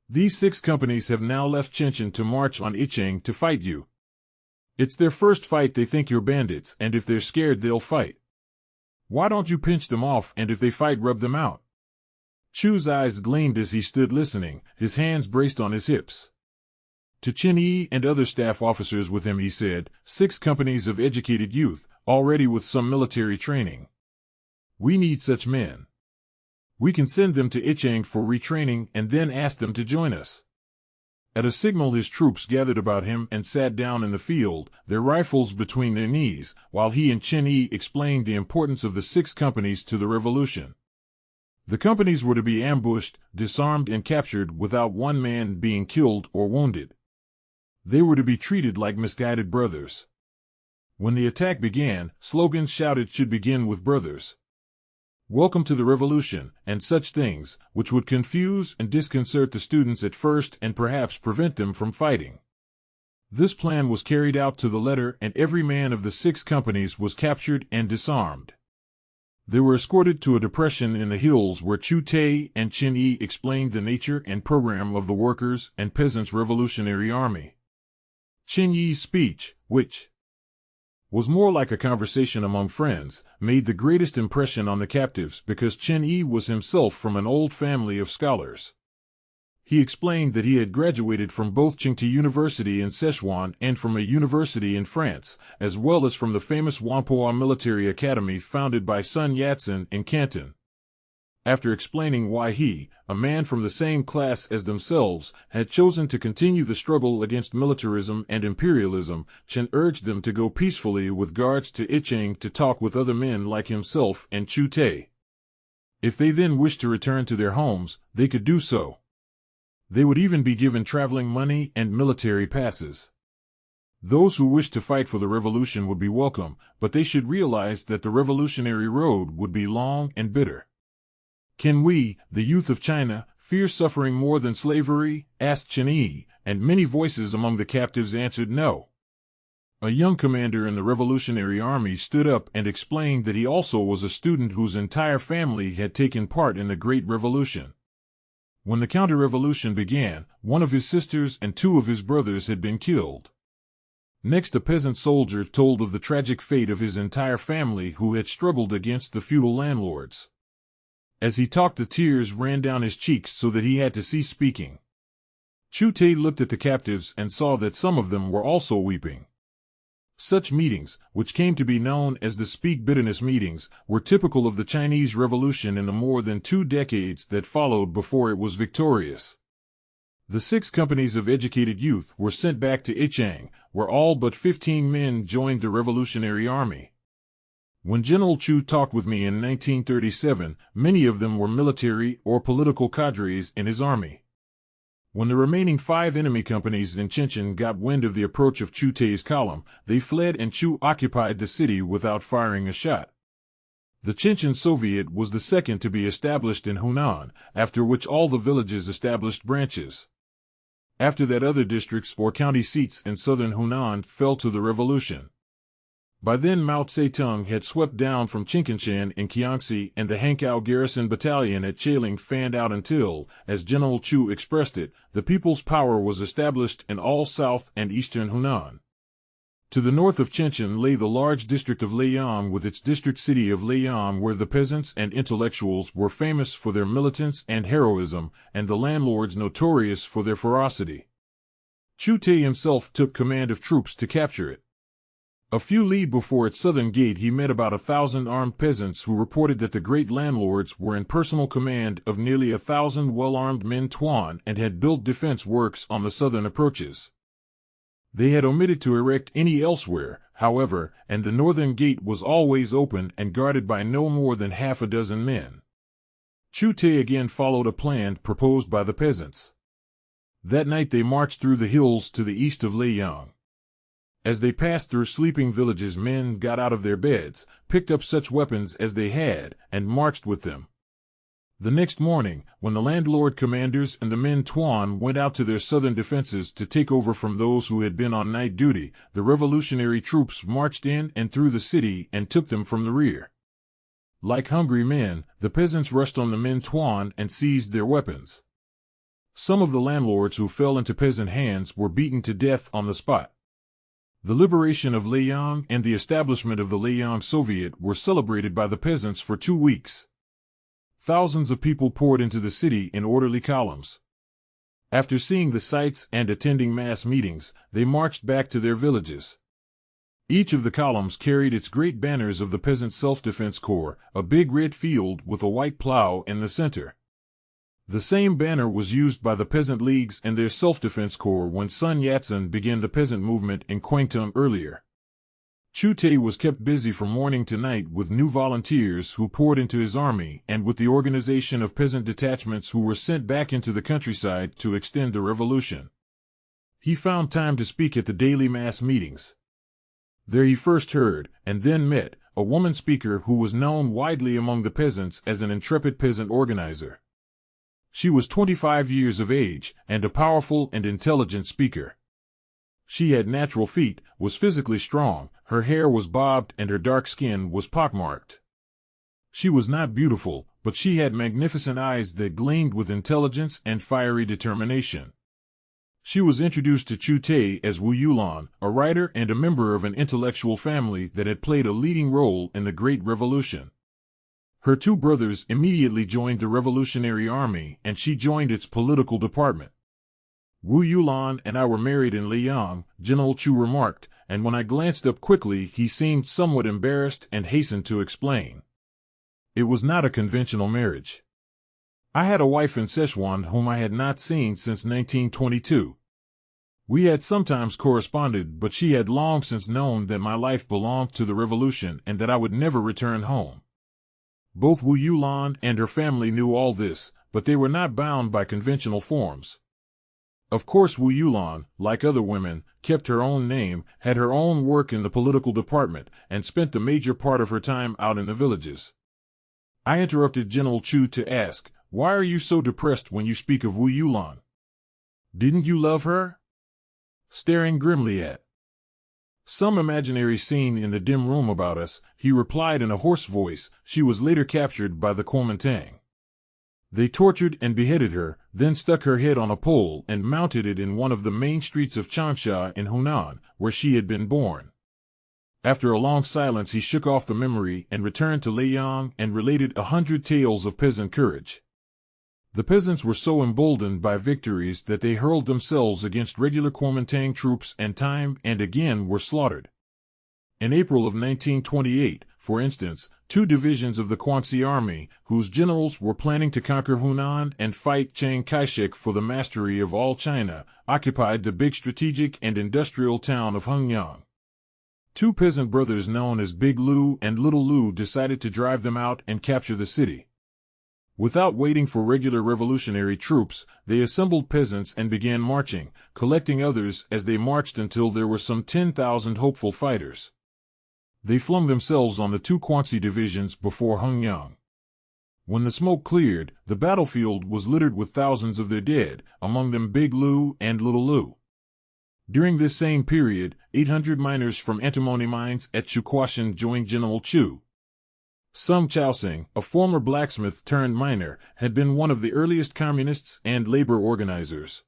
These 6 companies have now left Chenchin to march on Ichang to fight you. It's their first fight. They think you're bandits, and if they're scared they'll fight. Why don't you pinch them off, and if they fight rub them out? Chu's eyes gleamed as he stood listening, his hands braced on his hips. To Chen Yi and other staff officers with him he said, 6 companies of educated youth, already with some military training. We need such men. We can send them to Ichang for retraining and then ask them to join us. At a signal his troops gathered about him and sat down in the field, their rifles between their knees, while he and Chen Yi explained the importance of the 6 companies to the revolution. The companies were to be ambushed, disarmed, and captured without one man being killed or wounded. They were to be treated like misguided brothers. When the attack began, slogans shouted should begin with brothers. Welcome to the revolution, and such things, which would confuse and disconcert the students at first and perhaps prevent them from fighting. This plan was carried out to the letter, and every man of the 6 companies was captured and disarmed. They were escorted to a depression in the hills where Chu Teh and Chen Yi explained the nature and program of the Workers' and Peasants' Revolutionary Army. Chen Yi's speech, which was more like a conversation among friends, made the greatest impression on the captives because Chen Yi was himself from an old family of scholars. He explained that he had graduated from both Tsinghua University in Sichuan and from a university in France, as well as from the famous Whampoa Military Academy founded by Sun Yat-sen in Canton. After explaining why he, a man from the same class as themselves, had chosen to continue the struggle against militarism and imperialism, Chen urged them to go peacefully with guards to Ichang to talk with other men like himself and Chu Teh. If they then wished to return to their homes, they could do so. They would even be given traveling money and military passes. Those who wished to fight for the revolution would be welcome, but they should realize that the revolutionary road would be long and bitter. Can we, the youth of China, fear suffering more than slavery? Asked Chen Yi, and many voices among the captives answered no. A young commander in the Revolutionary Army stood up and explained that he also was a student whose entire family had taken part in the Great Revolution. When the counter-revolution began, one of his sisters and 2 of his brothers had been killed. Next, a peasant soldier told of the tragic fate of his entire family who had struggled against the feudal landlords. As he talked, the tears ran down his cheeks so that he had to cease speaking. Chu Teh looked at the captives and saw that some of them were also weeping. Such meetings, which came to be known as the Speak Bitterness meetings, were typical of the Chinese Revolution in the more than 2 decades that followed before it was victorious. The 6 companies of educated youth were sent back to Ichang, where all but 15 men joined the Revolutionary Army. When General Chu talked with me in 1937, many of them were military or political cadres in his army. When the remaining 5 enemy companies in Chechen got wind of the approach of Chu Teh's column, they fled and Chu occupied the city without firing a shot. The Chechen Soviet was the second to be established in Hunan, after which all the villages established branches. After that, other districts or county seats in southern Hunan fell to the revolution. By then Mao Zedong had swept down from Chinkinshan in Jiangxi, and the Hankow Garrison Battalion at Chailing fanned out until, as General Chu expressed it, the people's power was established in all south and eastern Hunan. To the north of Chechen lay the large district of Liang with its district city of Liang, where the peasants and intellectuals were famous for their militance and heroism, and the landlords notorious for their ferocity. Chu Teh himself took command of troops to capture it. A few li before its southern gate he met about 1,000 armed peasants who reported that the great landlords were in personal command of nearly 1,000 well-armed men Tuan and had built defense works on the southern approaches. They had omitted to erect any elsewhere, however, and the northern gate was always open and guarded by no more than 6 men. Chu Teh again followed a plan proposed by the peasants. That night they marched through the hills to the east of Liang. As they passed through sleeping villages, men got out of their beds, picked up such weapons as they had, and marched with them. The next morning, when the landlord commanders and the men Tuan went out to their southern defenses to take over from those who had been on night duty, the revolutionary troops marched in and through the city and took them from the rear. Like hungry men, the peasants rushed on the men Tuan and seized their weapons. Some of the landlords who fell into peasant hands were beaten to death on the spot. The liberation of Liang and the establishment of the Liang Soviet were celebrated by the peasants for 2 weeks. Thousands of people poured into the city in orderly columns. After seeing the sights and attending mass meetings, they marched back to their villages. Each of the columns carried its great banners of the Peasant Self-Defense Corps, a big red field with a white plow in the center. The same banner was used by the peasant leagues and their self-defense corps when Sun Yat-sen began the peasant movement in Kwangtung earlier. Chu Teh was kept busy from morning to night with new volunteers who poured into his army and with the organization of peasant detachments who were sent back into the countryside to extend the revolution. He found time to speak at the daily mass meetings. There he first heard, and then met, a woman speaker who was known widely among the peasants as an intrepid peasant organizer. She was 25 years of age, and a powerful and intelligent speaker. She had natural feet, was physically strong, her hair was bobbed and her dark skin was pockmarked. She was not beautiful, but she had magnificent eyes that gleamed with intelligence and fiery determination. She was introduced to Chu Teh as Wu Yulan, a writer and a member of an intellectual family that had played a leading role in the Great Revolution. Her two brothers immediately joined the Revolutionary Army, and she joined its political department. Wu Yulan and I were married in Liang, General Chu remarked, and when I glanced up quickly he seemed somewhat embarrassed and hastened to explain. It was not a conventional marriage. I had a wife in Sichuan whom I had not seen since 1922. We had sometimes corresponded, but she had long since known that my life belonged to the revolution and that I would never return home. Both Wu Yulan and her family knew all this, but they were not bound by conventional forms. Of course Wu Yulan, like other women, kept her own name, had her own work in the political department, and spent the major part of her time out in the villages. I interrupted General Chu to ask, "Why are you so depressed when you speak of Wu Yulan? Didn't you love her?" Staring grimly at some imaginary scene in the dim room about us, he replied in a hoarse voice, "She was later captured by the Kuomintang. They tortured and beheaded her, then stuck her head on a pole and mounted it in one of the main streets of Changsha in Hunan, where she had been born." After a long silence he shook off the memory and returned to Liang and related 100 tales of peasant courage. The peasants were so emboldened by victories that they hurled themselves against regular Kuomintang troops and time and again were slaughtered. In April of 1928, for instance, 2 divisions of the Guangxi Army, whose generals were planning to conquer Hunan and fight Chiang Kai-shek for the mastery of all China, occupied the big strategic and industrial town of Hengyang. 2 peasant brothers known as Big Lu and Little Lu decided to drive them out and capture the city. Without waiting for regular revolutionary troops, they assembled peasants and began marching, collecting others as they marched until there were some 10,000 hopeful fighters. They flung themselves on the 2 Guangxi divisions before Hengyang. When the smoke cleared, the battlefield was littered with thousands of their dead, among them Big Lu and Little Lu. During this same period, 800 miners from antimony mines at Chuquashan joined General Chu. Sung Chaosing, a former blacksmith turned miner, had been one of the earliest communists and labor organizers.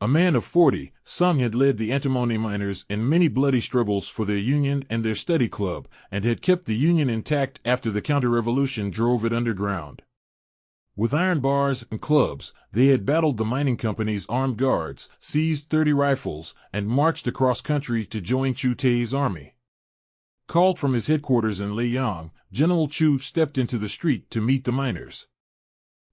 A man of 40, Sung had led the antimony miners in many bloody struggles for their union and their study club, and had kept the union intact after the counter-revolution drove it underground. With iron bars and clubs, they had battled the mining company's armed guards, seized 30 rifles, and marched across country to join Chu Teh's army. Called from his headquarters in Liang, General Chu stepped into the street to meet the miners.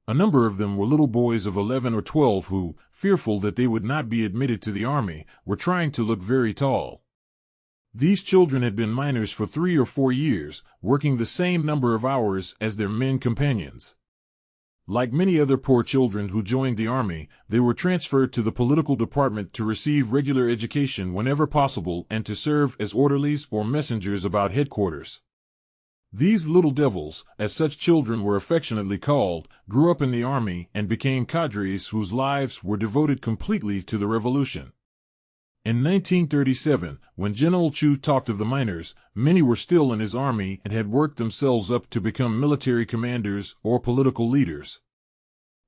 A number of them were little boys of 11 or 12 who, fearful that they would not be admitted to the army, were trying to look very tall. These children had been miners for 3 or 4 years, working the same number of hours as their men companions. Like many other poor children who joined the army, they were transferred to the political department to receive regular education whenever possible and to serve as orderlies or messengers about headquarters. These little devils, as such children were affectionately called, grew up in the army and became cadres whose lives were devoted completely to the revolution. In 1937, when General Chu talked of the miners, many were still in his army and had worked themselves up to become military commanders or political leaders.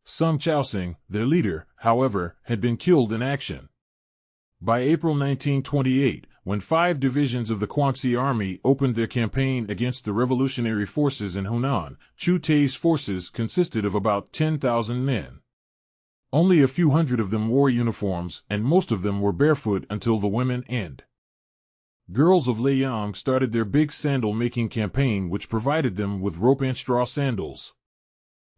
Sung Chaosing, their leader, however, had been killed in action. By April 1928, when 5 divisions of the Guangxi Army opened their campaign against the revolutionary forces in Hunan, Chu Teh's forces consisted of about 10,000 men. Only a few hundred of them wore uniforms, and most of them were barefoot until the women and girls of Liang started their big sandal-making campaign, which provided them with rope and straw sandals.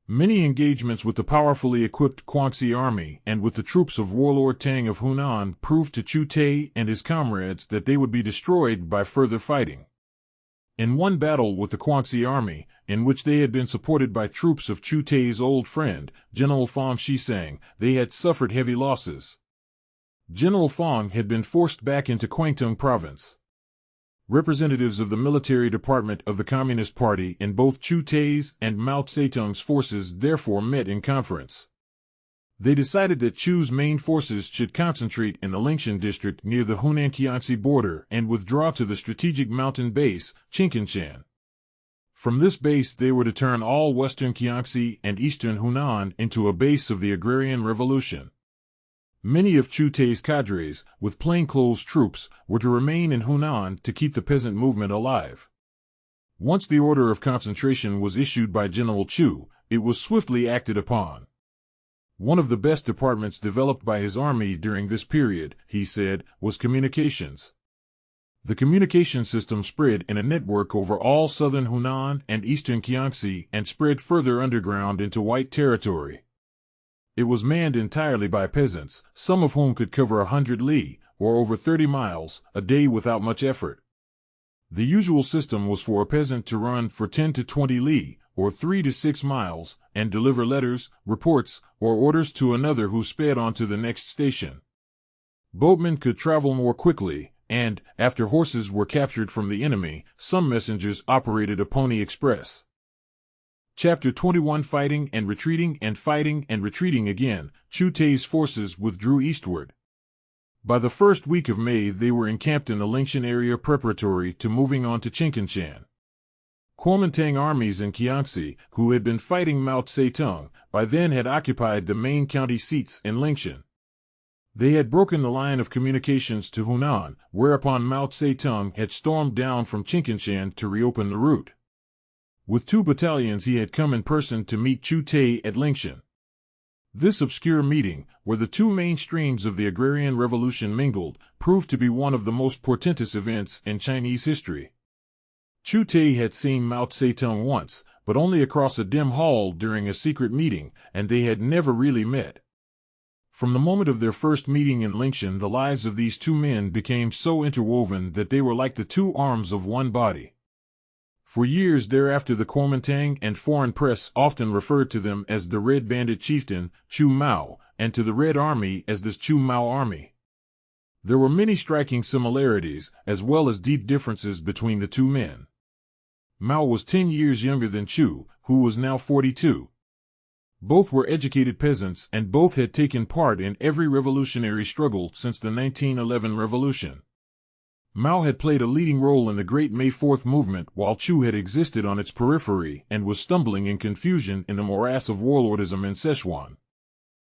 Many engagements with the powerfully equipped Guangxi army and with the troops of warlord Tang of Hunan proved to Chu Teh and his comrades that they would be destroyed by further fighting. In one battle with the Guangxi army, in which they had been supported by troops of Chu Teh's old friend, General Fang Xisang, they had suffered heavy losses. General Fang had been forced back into Kwangtung province. Representatives of the military department of the Communist Party in both Chu Teh's and Mao Zedong's forces therefore met in conference. They decided that Chu's main forces should concentrate in the Lingshan district near the Hunan-Kiangxi border and withdraw to the strategic mountain base, Qingqingshan. From this base they were to turn all western Kiangxi and eastern Hunan into a base of the agrarian revolution. Many of Chu Teh's cadres, with plainclothes troops, were to remain in Hunan to keep the peasant movement alive. Once the order of concentration was issued by General Chu, it was swiftly acted upon. One of the best departments developed by his army during this period, he said, was communications. The communication system spread in a network over all southern Hunan and eastern Kiangxi and spread further underground into White territory. It was manned entirely by peasants, some of whom could cover 100 li, or over 30 miles, a day without much effort. The usual system was for a peasant to run for 10 to 20 li, or 3 to 6 miles, and deliver letters, reports, or orders to another who sped on to the next station. Boatmen could travel more quickly, and, after horses were captured from the enemy, some messengers operated a pony express. Chapter 21 Fighting and retreating again, Chu Teh's forces withdrew eastward. By the first week of May they were encamped in the Lingshan area preparatory to moving on to Qingqingshan. Kuomintang armies in Kiangxi, who had been fighting Mao Zedong, by then had occupied the main county seats in Lingshan. They had broken the line of communications to Hunan, whereupon Mao Zedong had stormed down from Qingqingshan to reopen the route. With 2 battalions he had come in person to meet Chu Teh at Lingshan. This obscure meeting, where the 2 main streams of the agrarian revolution mingled, proved to be one of the most portentous events in Chinese history. Chu Teh had seen Mao Zedong once, but only across a dim hall during a secret meeting, and they had never really met. From the moment of their first meeting in Lingshan, the lives of these 2 men became so interwoven that they were like the 2 arms of one body. For years thereafter the Kuomintang and foreign press often referred to them as the Red Bandit Chieftain, Chu Mao, and to the Red Army as the Chu Mao Army. There were many striking similarities, as well as deep differences between the 2 men. Mao was 10 years younger than Chu, who was now 42. Both were educated peasants and both had taken part in every revolutionary struggle since the 1911 revolution. Mao had played a leading role in the Great May 4th movement while Chu had existed on its periphery and was stumbling in confusion in the morass of warlordism in Sichuan.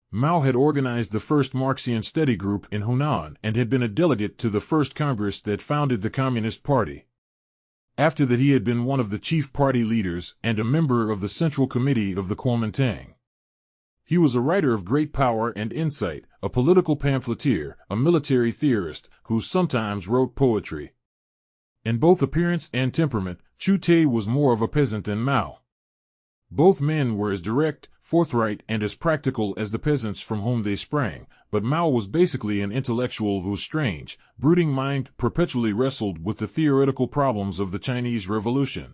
Mao had organized the first Marxian study group in Hunan and had been a delegate to the first Congress that founded the Communist Party. After that he had been one of the chief party leaders and a member of the Central Committee of the Kuomintang. He was a writer of great power and insight, a political pamphleteer, a military theorist, who sometimes wrote poetry. In both appearance and temperament, Chu Teh was more of a peasant than Mao. Both men were as direct, forthright, and as practical as the peasants from whom they sprang, but Mao was basically an intellectual whose strange, brooding mind perpetually wrestled with the theoretical problems of the Chinese Revolution.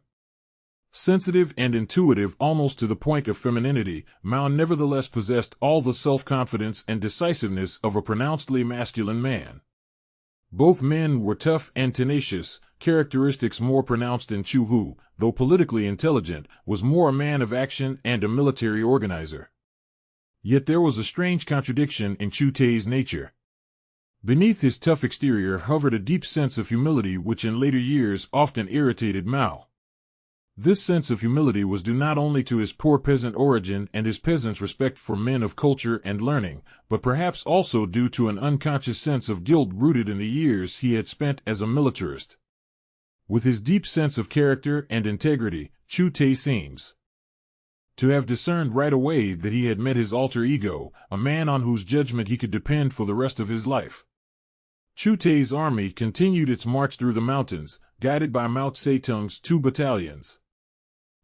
Sensitive and intuitive almost to the point of femininity, Mao nevertheless possessed all the self-confidence and decisiveness of a pronouncedly masculine man. Both men were tough and tenacious, characteristics more pronounced in Chu who, though politically intelligent, was more a man of action and a military organizer. Yet there was a strange contradiction in Chu Teh's nature. Beneath his tough exterior hovered a deep sense of humility which in later years often irritated Mao. This sense of humility was due not only to his poor peasant origin and his peasants' respect for men of culture and learning, but perhaps also due to an unconscious sense of guilt rooted in the years he had spent as a militarist. With his deep sense of character and integrity, Chu Teh seems to have discerned right away that he had met his alter ego, a man on whose judgment he could depend for the rest of his life. Chu Teh's army continued its march through the mountains, guided by Mao Zedong's 2 battalions.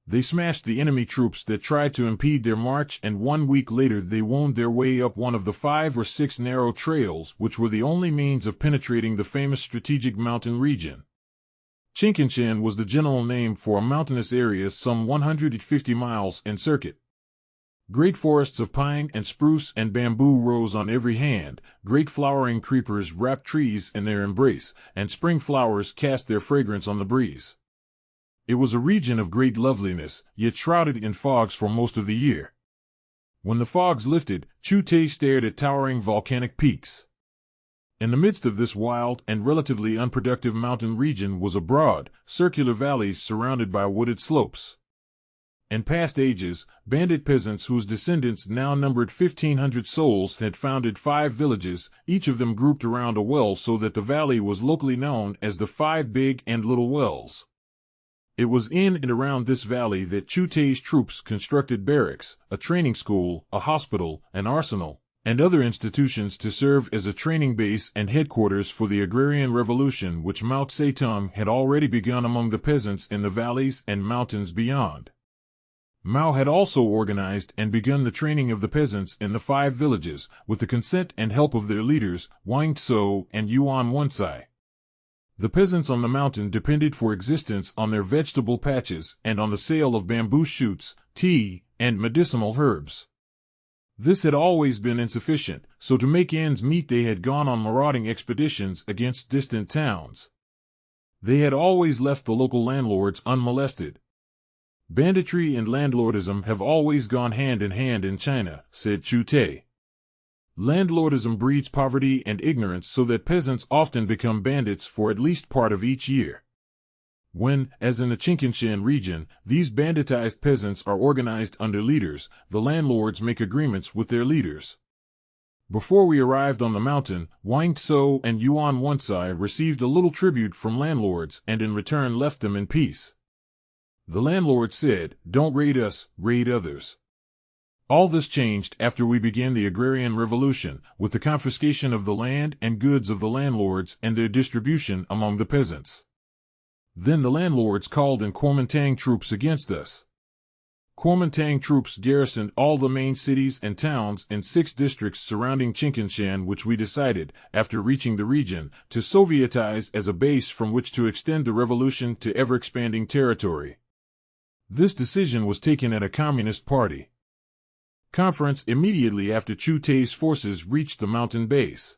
They smashed the enemy troops that tried to impede their march, and 1 week later they wound their way up one of the 5 or 6 narrow trails which were the only means of penetrating the famous strategic mountain region. Qingqingshan was the general name for a mountainous area some 150 miles in circuit. Great forests of pine and spruce and bamboo rose on every hand, great flowering creepers wrapped trees in their embrace, and spring flowers cast their fragrance on the breeze. It was a region of great loveliness, yet shrouded in fogs for most of the year. When the fogs lifted, Chu Teh stared at towering volcanic peaks. In the midst of this wild and relatively unproductive mountain region was a broad, circular valley surrounded by wooded slopes. In past ages, bandit peasants whose descendants now numbered 1,500 souls had founded 5 villages, each of them grouped around a well, so that the valley was locally known as the 5 Big and Little Wells. It was in and around this valley that Chu Teh's troops constructed barracks, a training school, a hospital, an arsenal, and other institutions to serve as a training base and headquarters for the agrarian revolution which Mao Zedong had already begun among the peasants in the valleys and mountains beyond. Mao had also organized and begun the training of the peasants in the 5 villages, with the consent and help of their leaders, Wang Tso and Yuan Wensai. The peasants on the mountain depended for existence on their vegetable patches and on the sale of bamboo shoots, tea, and medicinal herbs. This had always been insufficient, so to make ends meet they had gone on marauding expeditions against distant towns. They had always left the local landlords unmolested. Banditry and landlordism have always gone hand in hand in China, said Chu Teh. Landlordism breeds poverty and ignorance so that peasants often become bandits for at least part of each year. When, as in the Qingqingshan region, these banditized peasants are organized under leaders, the landlords make agreements with their leaders. Before we arrived on the mountain, Wang Tso and Yuan Wensai received a little tribute from landlords and in return left them in peace. The landlord said, "Don't raid us, raid others." All this changed after we began the agrarian revolution, with the confiscation of the land and goods of the landlords and their distribution among the peasants. Then the landlords called in Kuomintang troops against us. Kuomintang troops garrisoned all the main cities and towns in 6 districts surrounding Qingqingshan, which we decided, after reaching the region, to Sovietize as a base from which to extend the revolution to ever-expanding territory. This decision was taken at a Communist Party conference immediately after Chu Teh's forces reached the mountain base.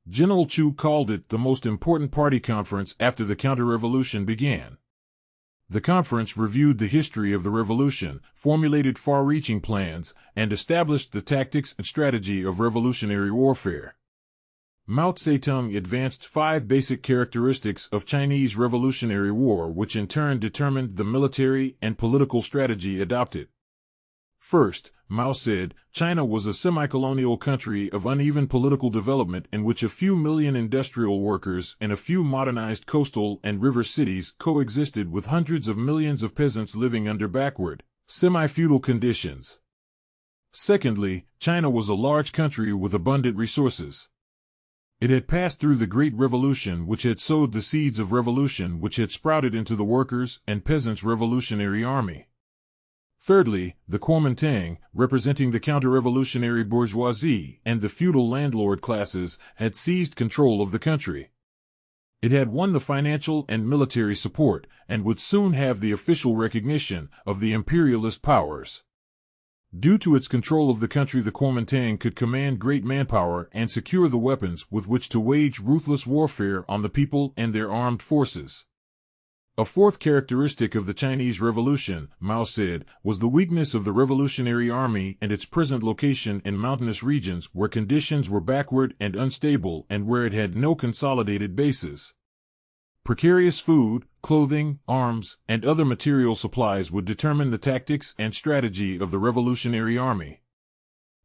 General Chu called it the most important party conference after the counter-revolution began. The conference reviewed the history of the revolution, formulated far-reaching plans, and established the tactics and strategy of revolutionary warfare. Mao Zedong advanced 5 basic characteristics of Chinese Revolutionary War, which in turn determined the military and political strategy adopted. First, Mao said, China was a semi-colonial country of uneven political development in which a few million industrial workers and a few modernized coastal and river cities coexisted with hundreds of millions of peasants living under backward, semi-feudal conditions. Secondly, China was a large country with abundant resources. It had passed through the Great Revolution, which had sowed the seeds of revolution which had sprouted into the workers' and peasants' revolutionary army. Thirdly, the Kuomintang, representing the counter-revolutionary bourgeoisie and the feudal landlord classes, had seized control of the country. It had won the financial and military support, and would soon have the official recognition of the imperialist powers. Due to its control of the country, the Kuomintang could command great manpower and secure the weapons with which to wage ruthless warfare on the people and their armed forces. A fourth characteristic of the Chinese Revolution, Mao said, was the weakness of the Revolutionary Army and its present location in mountainous regions where conditions were backward and unstable and where it had no consolidated bases. Precarious food, clothing, arms, and other material supplies would determine the tactics and strategy of the Revolutionary Army.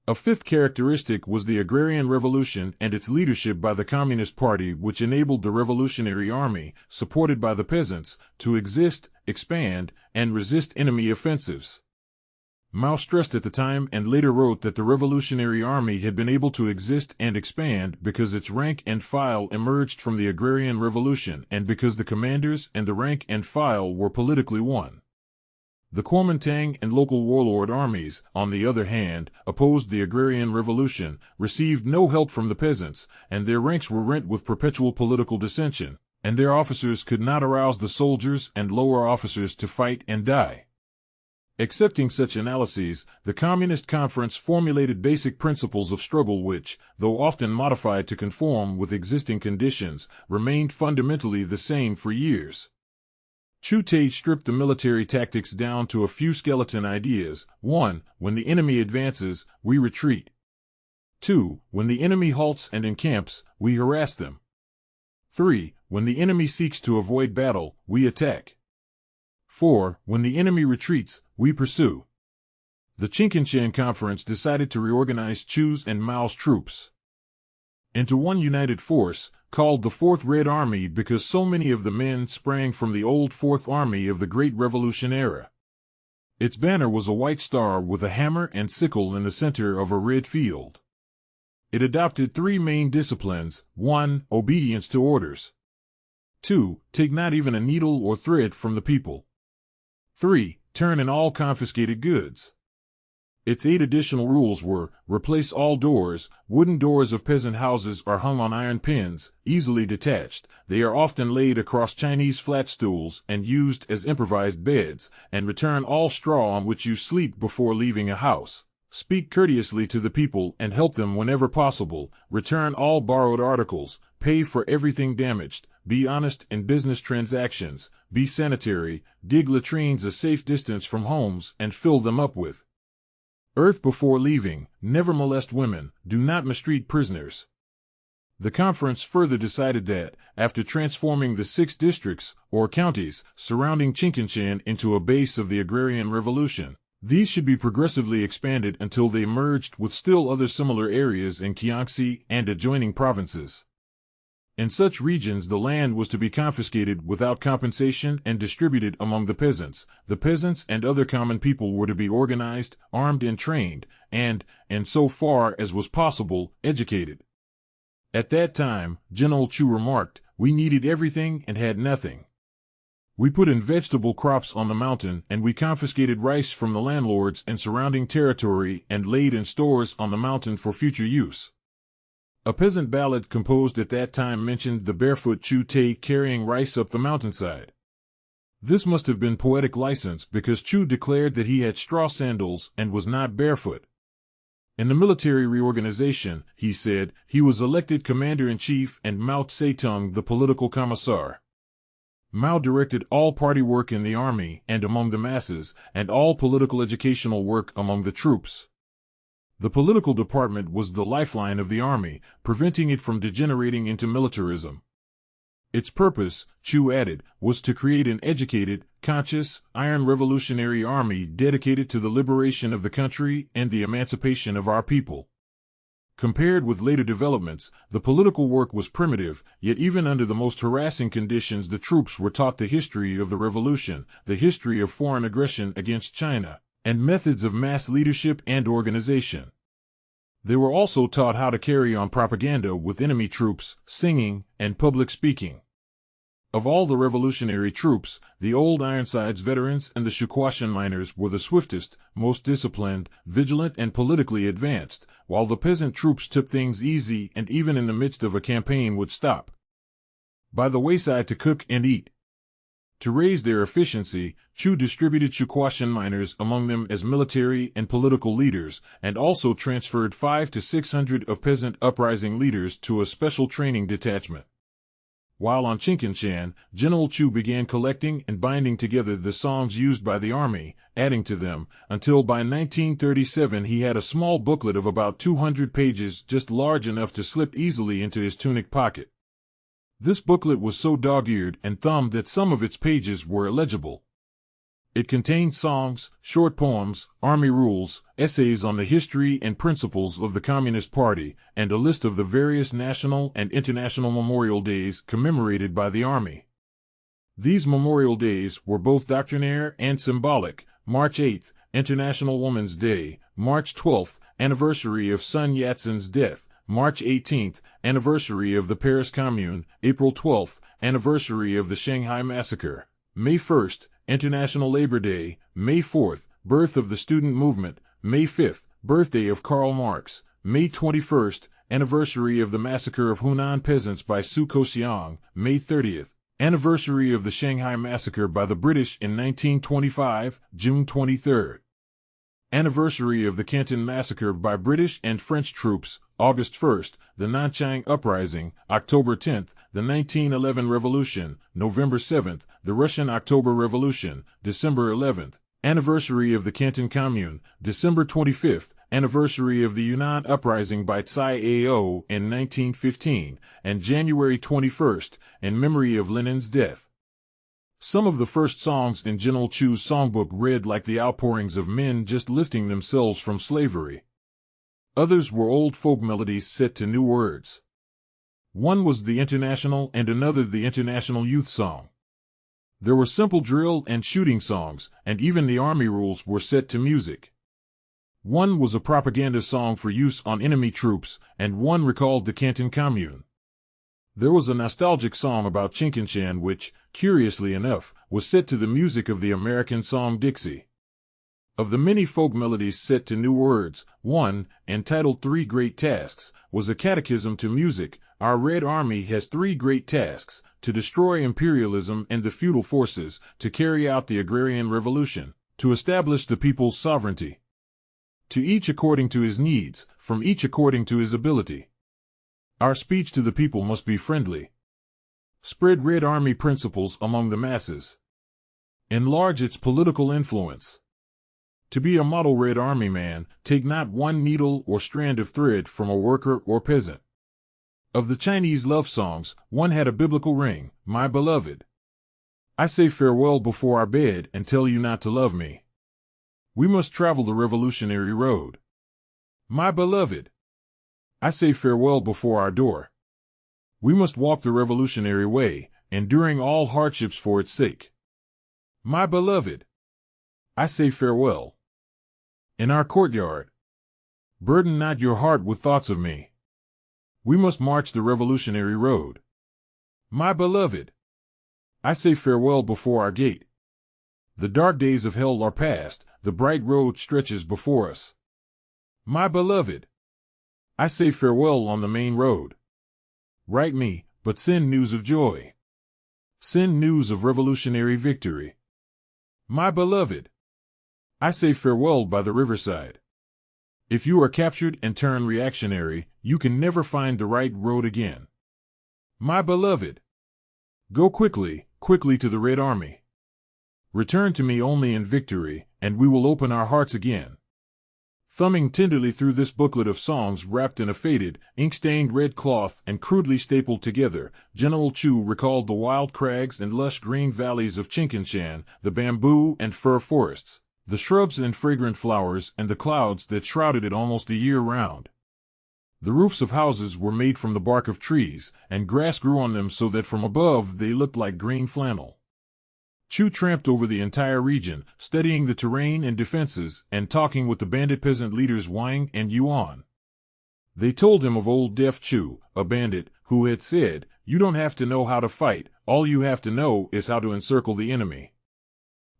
A fifth characteristic was the agrarian revolution and its leadership by the Communist Party, which enabled the Revolutionary Army, supported by the peasants, to exist, expand, and resist enemy offensives. Mao stressed at the time and later wrote that the Revolutionary Army had been able to exist and expand because its rank and file emerged from the agrarian revolution and because the commanders and the rank and file were politically one. The Kuomintang and local warlord armies, on the other hand, opposed the agrarian revolution, received no help from the peasants, and their ranks were rent with perpetual political dissension, and their officers could not arouse the soldiers and lower officers to fight and die. Accepting such analyses, the Communist Conference formulated basic principles of struggle which, though often modified to conform with existing conditions, remained fundamentally the same for years. Chu Teh stripped the military tactics down to a few skeleton ideas. 1. When the enemy advances, we retreat. 2. When the enemy halts and encamps, we harass them. 3. When the enemy seeks to avoid battle, we attack. 4. When the enemy retreats, we pursue. The Qingqianshan Conference decided to reorganize Chu's and Mao's troops into one united force, called the Fourth Red Army because so many of the men sprang from the old Fourth Army of the Great Revolution era. Its banner was a white star with a hammer and sickle in the center of a red field. It adopted three main disciplines: 1. Obedience to orders. 2. Take not even a needle or thread from the people. 3. Turn in all confiscated goods. Its 8 additional rules were: replace all doors. Wooden doors of peasant houses are hung on iron pins, easily detached. They are often laid across Chinese flat stools and used as improvised beds, and return all straw on which you sleep before leaving a house. Speak courteously to the people and help them whenever possible. Return all borrowed articles. Pay for everything damaged. Be honest in business transactions. Be sanitary. Dig latrines a safe distance from homes and fill them up with earth before leaving. Never molest women. Do not mistreat prisoners. The conference further decided that, after transforming the 6 districts, or counties, surrounding Qingqianshan into a base of the agrarian revolution, these should be progressively expanded until they merged with still other similar areas in Jiangxi and adjoining provinces. In such regions the land was to be confiscated without compensation and distributed among the peasants. The peasants and other common people were to be organized, armed and trained, and, so far as was possible, educated. At that time, General Chu remarked, "We needed everything and had nothing. We put in vegetable crops on the mountain, and we confiscated rice from the landlords in surrounding territory and laid in stores on the mountain for future use." A peasant ballad composed at that time mentioned the barefoot Chu Teh carrying rice up the mountainside. This must have been poetic license because Chu declared that he had straw sandals and was not barefoot. In the military reorganization, he said, he was elected commander-in-chief and Mao Tse-tung the political commissar. Mao directed all party work in the army and among the masses, and all political educational work among the troops. The political department was the lifeline of the army, preventing it from degenerating into militarism. Its purpose, Chu added, was to create an educated, conscious, iron revolutionary army dedicated to the liberation of the country and the emancipation of our people. Compared with later developments, the political work was primitive, yet even under the most harassing conditions the troops were taught the history of the revolution, the history of foreign aggression against China, and methods of mass leadership and organization. They were also taught how to carry on propaganda with enemy troops, singing, and public speaking. Of all the revolutionary troops, the old Ironsides veterans and the Shuquashan miners were the swiftest, most disciplined, vigilant, and politically advanced, while the peasant troops took things easy and even in the midst of a campaign would stop by the wayside to cook and eat. To raise their efficiency, Chu distributed Shuquashan miners among them as military and political leaders, and also transferred 500 to 600 of peasant uprising leaders to a special training detachment. While on Qingqianshan, General Chu began collecting and binding together the songs used by the army, adding to them, until by 1937 he had a small booklet of about 200 pages just large enough to slip easily into his tunic pocket. This booklet was so dog-eared and thumbed that some of its pages were illegible. It contained songs, short poems, army rules, essays on the history and principles of the Communist Party, and a list of the various national and international memorial days commemorated by the army. These memorial days were both doctrinaire and symbolic: March 8th, International Women's Day; March 12th, anniversary of Sun Yat-sen's death; March 18th, anniversary of the Paris Commune; April 12th, anniversary of the Shanghai Massacre; May 1st, International Labor Day, May 4th, birth of the student movement, May 5th, birthday of Karl Marx, May 21st, anniversary of the massacre of Hunan peasants by Su Koxiang, May 30th, anniversary of the Shanghai massacre by the British in 1925, June 23rd. Anniversary of the Canton massacre by British and French troops, August 1st, the Nanchang Uprising, October 10th, the 1911 Revolution, November 7th, the Russian October Revolution, December 11th, anniversary of the Canton Commune, December 25th, anniversary of the Yunnan Uprising by Tsai A.O. in 1915, and January 21st, in memory of Lenin's death. Some of the first songs in General Chu's songbook read like the outpourings of men just lifting themselves from slavery. Others were old folk melodies set to new words. One was the International and another the International Youth Song. There were simple drill and shooting songs, and even the army rules were set to music. One was a propaganda song for use on enemy troops, and one recalled the Canton Commune. There was a nostalgic song about Chinkinshan which, curiously enough, was set to the music of the American song Dixie. Of the many folk melodies set to new words, one, entitled Three Great Tasks, was a catechism to music. Our Red Army has three great tasks: to destroy imperialism and the feudal forces, to carry out the agrarian revolution, to establish the people's sovereignty. To each according to his needs, from each according to his ability. Our speech to the people must be friendly. Spread Red Army principles among the masses. Enlarge its political influence. To be a model Red Army man, take not one needle or strand of thread from a worker or peasant. Of the Chinese love songs, one had a biblical ring, "My beloved. I say farewell before our bed and tell you not to love me. We must travel the revolutionary road. My beloved. I say farewell before our door. We must walk the revolutionary way, enduring all hardships for its sake. My beloved. I say farewell. In our courtyard. Burden not your heart with thoughts of me. We must march the revolutionary road. My beloved. I say farewell before our gate. The dark days of hell are past, the bright road stretches before us. My beloved. I say farewell on the main road. Write me, but send news of joy. Send news of revolutionary victory. My beloved. I say farewell by the riverside. If you are captured and turn reactionary, you can never find the right road again. My beloved. Go quickly, quickly to the Red Army. Return to me only in victory, and we will open our hearts again. Thumbing tenderly through this booklet of songs wrapped in a faded, ink-stained red cloth and crudely stapled together, General Chu recalled the wild crags and lush green valleys of Chinkinshan, the bamboo and fir forests, the shrubs and fragrant flowers, and the clouds that shrouded it almost a year round. The roofs of houses were made from the bark of trees, and grass grew on them so that from above they looked like green flannel. Chu tramped over the entire region, studying the terrain and defenses, and talking with the bandit peasant leaders Wang and Yuan. They told him of old Deaf Chu, a bandit, who had said, "You don't have to know how to fight, all you have to know is how to encircle the enemy."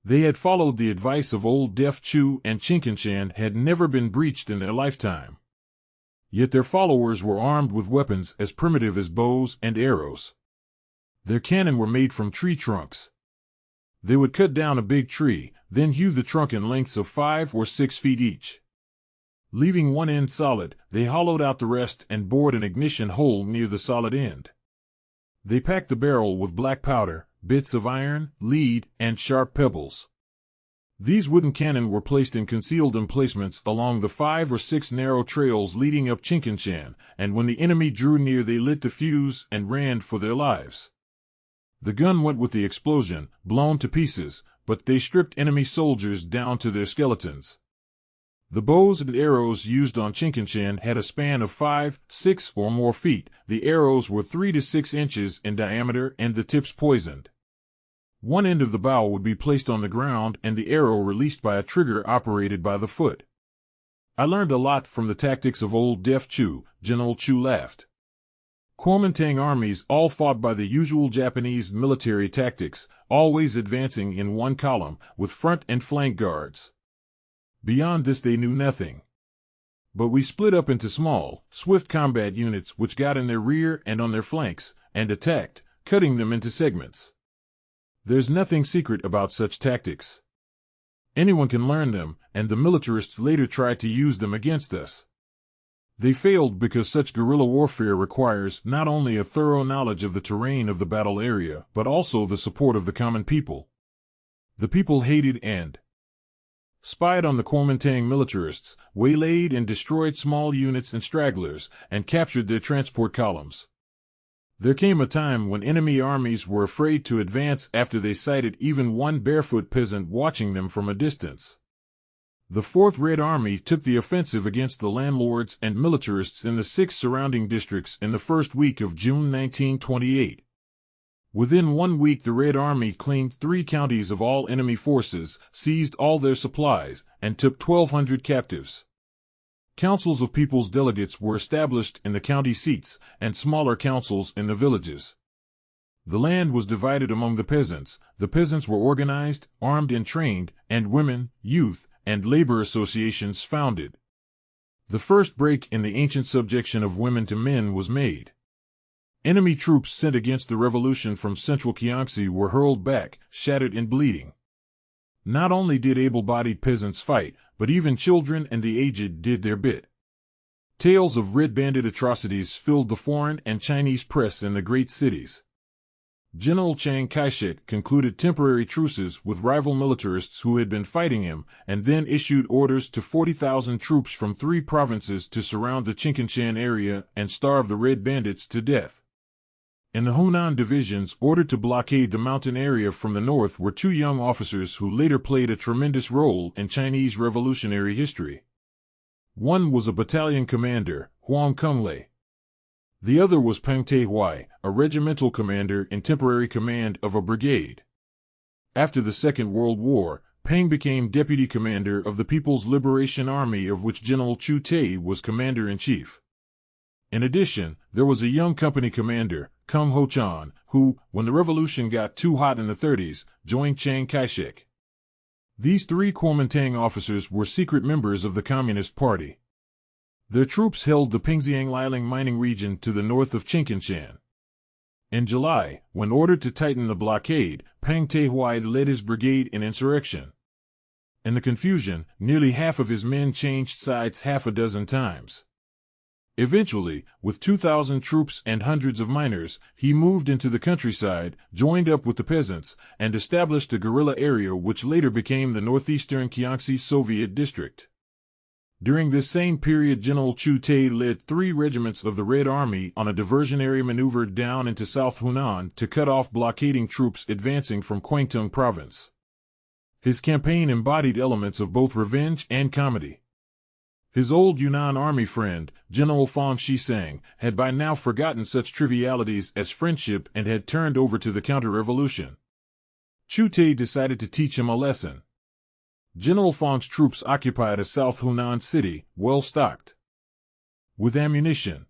They had followed the advice of old Deaf Chu, and Chinkinshan had never been breached in their lifetime. Yet their followers were armed with weapons as primitive as bows and arrows. Their cannon were made from tree trunks. They would cut down a big tree, then hew the trunk in lengths of 5 or 6 feet each. Leaving one end solid, they hollowed out the rest and bored an ignition hole near the solid end. They packed the barrel with black powder, bits of iron, lead, and sharp pebbles. These wooden cannon were placed in concealed emplacements along the 5 or 6 narrow trails leading up Chinkinshan, and when the enemy drew near they lit the fuse and ran for their lives. The gun went with the explosion, blown to pieces, but they stripped enemy soldiers down to their skeletons. The bows and arrows used on Chinkinshan had a span of 5, 6 or more feet. The arrows were 3 to 6 inches in diameter and the tips poisoned. One end of the bow would be placed on the ground and the arrow released by a trigger operated by the foot. I learned a lot from the tactics of old Deaf Chu, General Chu laughed. Kuomintang armies all fought by the usual Japanese military tactics, always advancing in one column, with front and flank guards. Beyond this they knew nothing. But we split up into small, swift combat units which got in their rear and on their flanks, and attacked, cutting them into segments. There's nothing secret about such tactics. Anyone can learn them, and the militarists later tried to use them against us. They failed because such guerrilla warfare requires not only a thorough knowledge of the terrain of the battle area, but also the support of the common people. The people hated and spied on the Kuomintang militarists, waylaid and destroyed small units and stragglers, and captured their transport columns. There came a time when enemy armies were afraid to advance after they sighted even one barefoot peasant watching them from a distance. The Fourth Red Army took the offensive against the landlords and militarists in the 6 surrounding districts in the first week of June 1928. Within 1 week the Red Army claimed 3 counties of all enemy forces, seized all their supplies, and took 1,200 captives. Councils of people's delegates were established in the county seats, and smaller councils in the villages. The land was divided among the peasants. The peasants were organized, armed and trained, and women, youth, and labor associations founded. The first break in the ancient subjection of women to men was made. Enemy troops sent against the revolution from central Kiangsi were hurled back, shattered and bleeding. Not only did able-bodied peasants fight, but even children and the aged did their bit. Tales of red-banded atrocities filled the foreign and Chinese press in the great cities. General Chiang Kai-shek concluded temporary truces with rival militarists who had been fighting him, and then issued orders to 40,000 troops from 3 provinces to surround the Chinkinshan area and starve the red bandits to death. In the Hunan divisions ordered to blockade the mountain area from the north were 2 young officers who later played a tremendous role in Chinese revolutionary history. One was a battalion commander, Huang Kunglei. The other was Peng Te Huai, a regimental commander in temporary command of a brigade. After the Second World War, Peng became deputy commander of the People's Liberation Army, of which General Chu Teh was commander-in-chief. In addition, there was a young company commander, Kung Ho Chan, who, when the revolution got too hot in the 30s, joined Chiang Kai-shek. These 3 Kuomintang officers were secret members of the Communist Party. Their troops held the Pingxiang Liling mining region to the north of Chinkinshan. In July, when ordered to tighten the blockade, Peng Te Huai led his brigade in insurrection. In the confusion, nearly half of his men changed sides half a dozen times. Eventually, with 2,000 troops and hundreds of miners, he moved into the countryside, joined up with the peasants, and established a guerrilla area which later became the northeastern Kiangsi Soviet district. During this same period, General Chu Teh led 3 regiments of the Red Army on a diversionary maneuver down into South Hunan to cut off blockading troops advancing from Kwangtung province. His campaign embodied elements of both revenge and comedy. His old Yunnan army friend, General Fang Shisang, had by now forgotten such trivialities as friendship and had turned over to the counter-revolution. Chu Teh decided to teach him a lesson. General Fang's troops occupied a South Hunan city, well stocked with ammunition.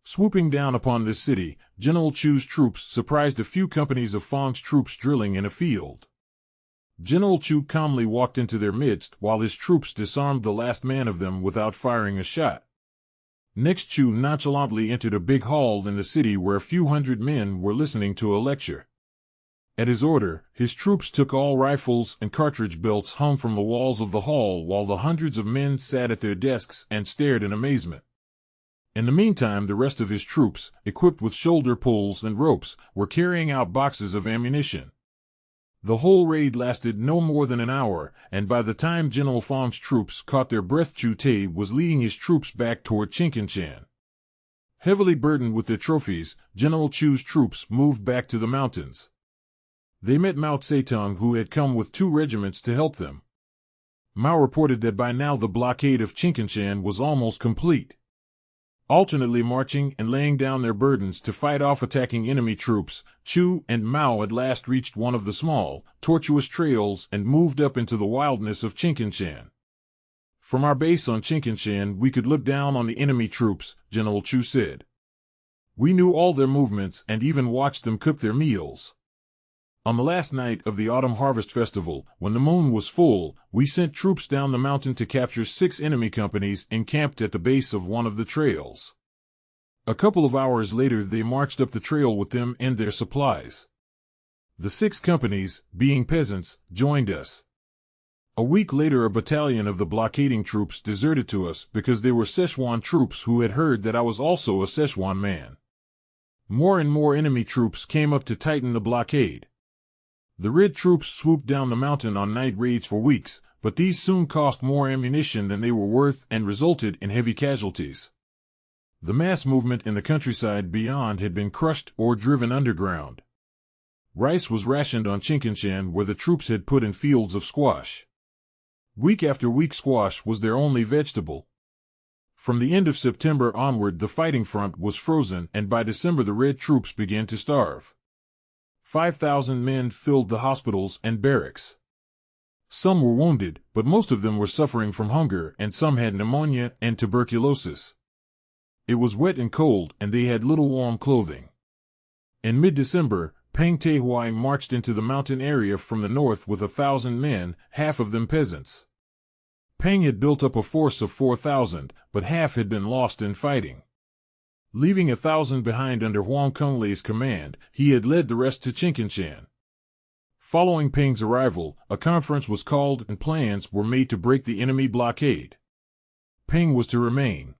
Swooping down upon this city, General Chu's troops surprised a few companies of Fang's troops drilling in a field. General Chu calmly walked into their midst while his troops disarmed the last man of them without firing a shot. Next, Chu nonchalantly entered a big hall in the city where a few hundred men were listening to a lecture. At his order, his troops took all rifles and cartridge belts hung from the walls of the hall while the hundreds of men sat at their desks and stared in amazement. In the meantime, the rest of his troops, equipped with shoulder pulls and ropes, were carrying out boxes of ammunition. The whole raid lasted no more than an hour, and by the time General Fang's troops caught their breath, Chu Teh was leading his troops back toward Chinkinshan. Heavily burdened with their trophies, General Chu's troops moved back to the mountains. They met Mao Zedong, who had come with 2 regiments to help them. Mao reported that by now the blockade of Chinkinshan was almost complete. Alternately marching and laying down their burdens to fight off attacking enemy troops, Chu and Mao at last reached one of the small, tortuous trails and moved up into the wildness of Chinkinshan. From our base on Chinkinshan we could look down on the enemy troops, General Chu said. We knew all their movements and even watched them cook their meals. On the last night of the Autumn Harvest Festival, when the moon was full, we sent troops down the mountain to capture 6 enemy companies encamped at the base of one of the trails. A couple of hours later they marched up the trail with them and their supplies. The 6 companies, being peasants, joined us. A week later a battalion of the blockading troops deserted to us because they were Szechuan troops who had heard that I was also a Szechuan man. More and more enemy troops came up to tighten the blockade. The Red troops swooped down the mountain on night raids for weeks, but these soon cost more ammunition than they were worth and resulted in heavy casualties. The mass movement in the countryside beyond had been crushed or driven underground. Rice was rationed on Chinkinshan where the troops had put in fields of squash. Week after week squash was their only vegetable. From the end of September onward the fighting front was frozen and by December the Red troops began to starve. 5,000 men filled the hospitals and barracks. Some were wounded, but most of them were suffering from hunger and some had pneumonia and tuberculosis. It was wet and cold and they had little warm clothing. In mid-December, Peng Tehuai marched into the mountain area from the north with 1,000 men, half of them peasants. Peng had built up a force of 4,000, but half had been lost in fighting. Leaving 1,000 behind under Huang Kenglei's command, he had led the rest to Chinkinshan. Following Peng's arrival, a conference was called and plans were made to break the enemy blockade. Peng was to remain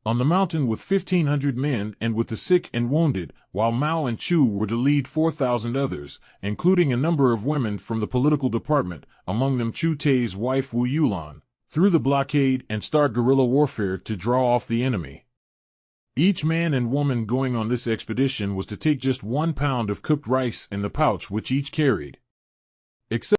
on the mountain with 1,500 men and with the sick and wounded, while Mao and Chu were to lead 4,000 others, including a number of women from the political department, among them Chu Teh's wife Wu Yulan, through the blockade and start guerrilla warfare to draw off the enemy. Each man and woman going on this expedition was to take just 1 pound of cooked rice in the pouch which each carried. Except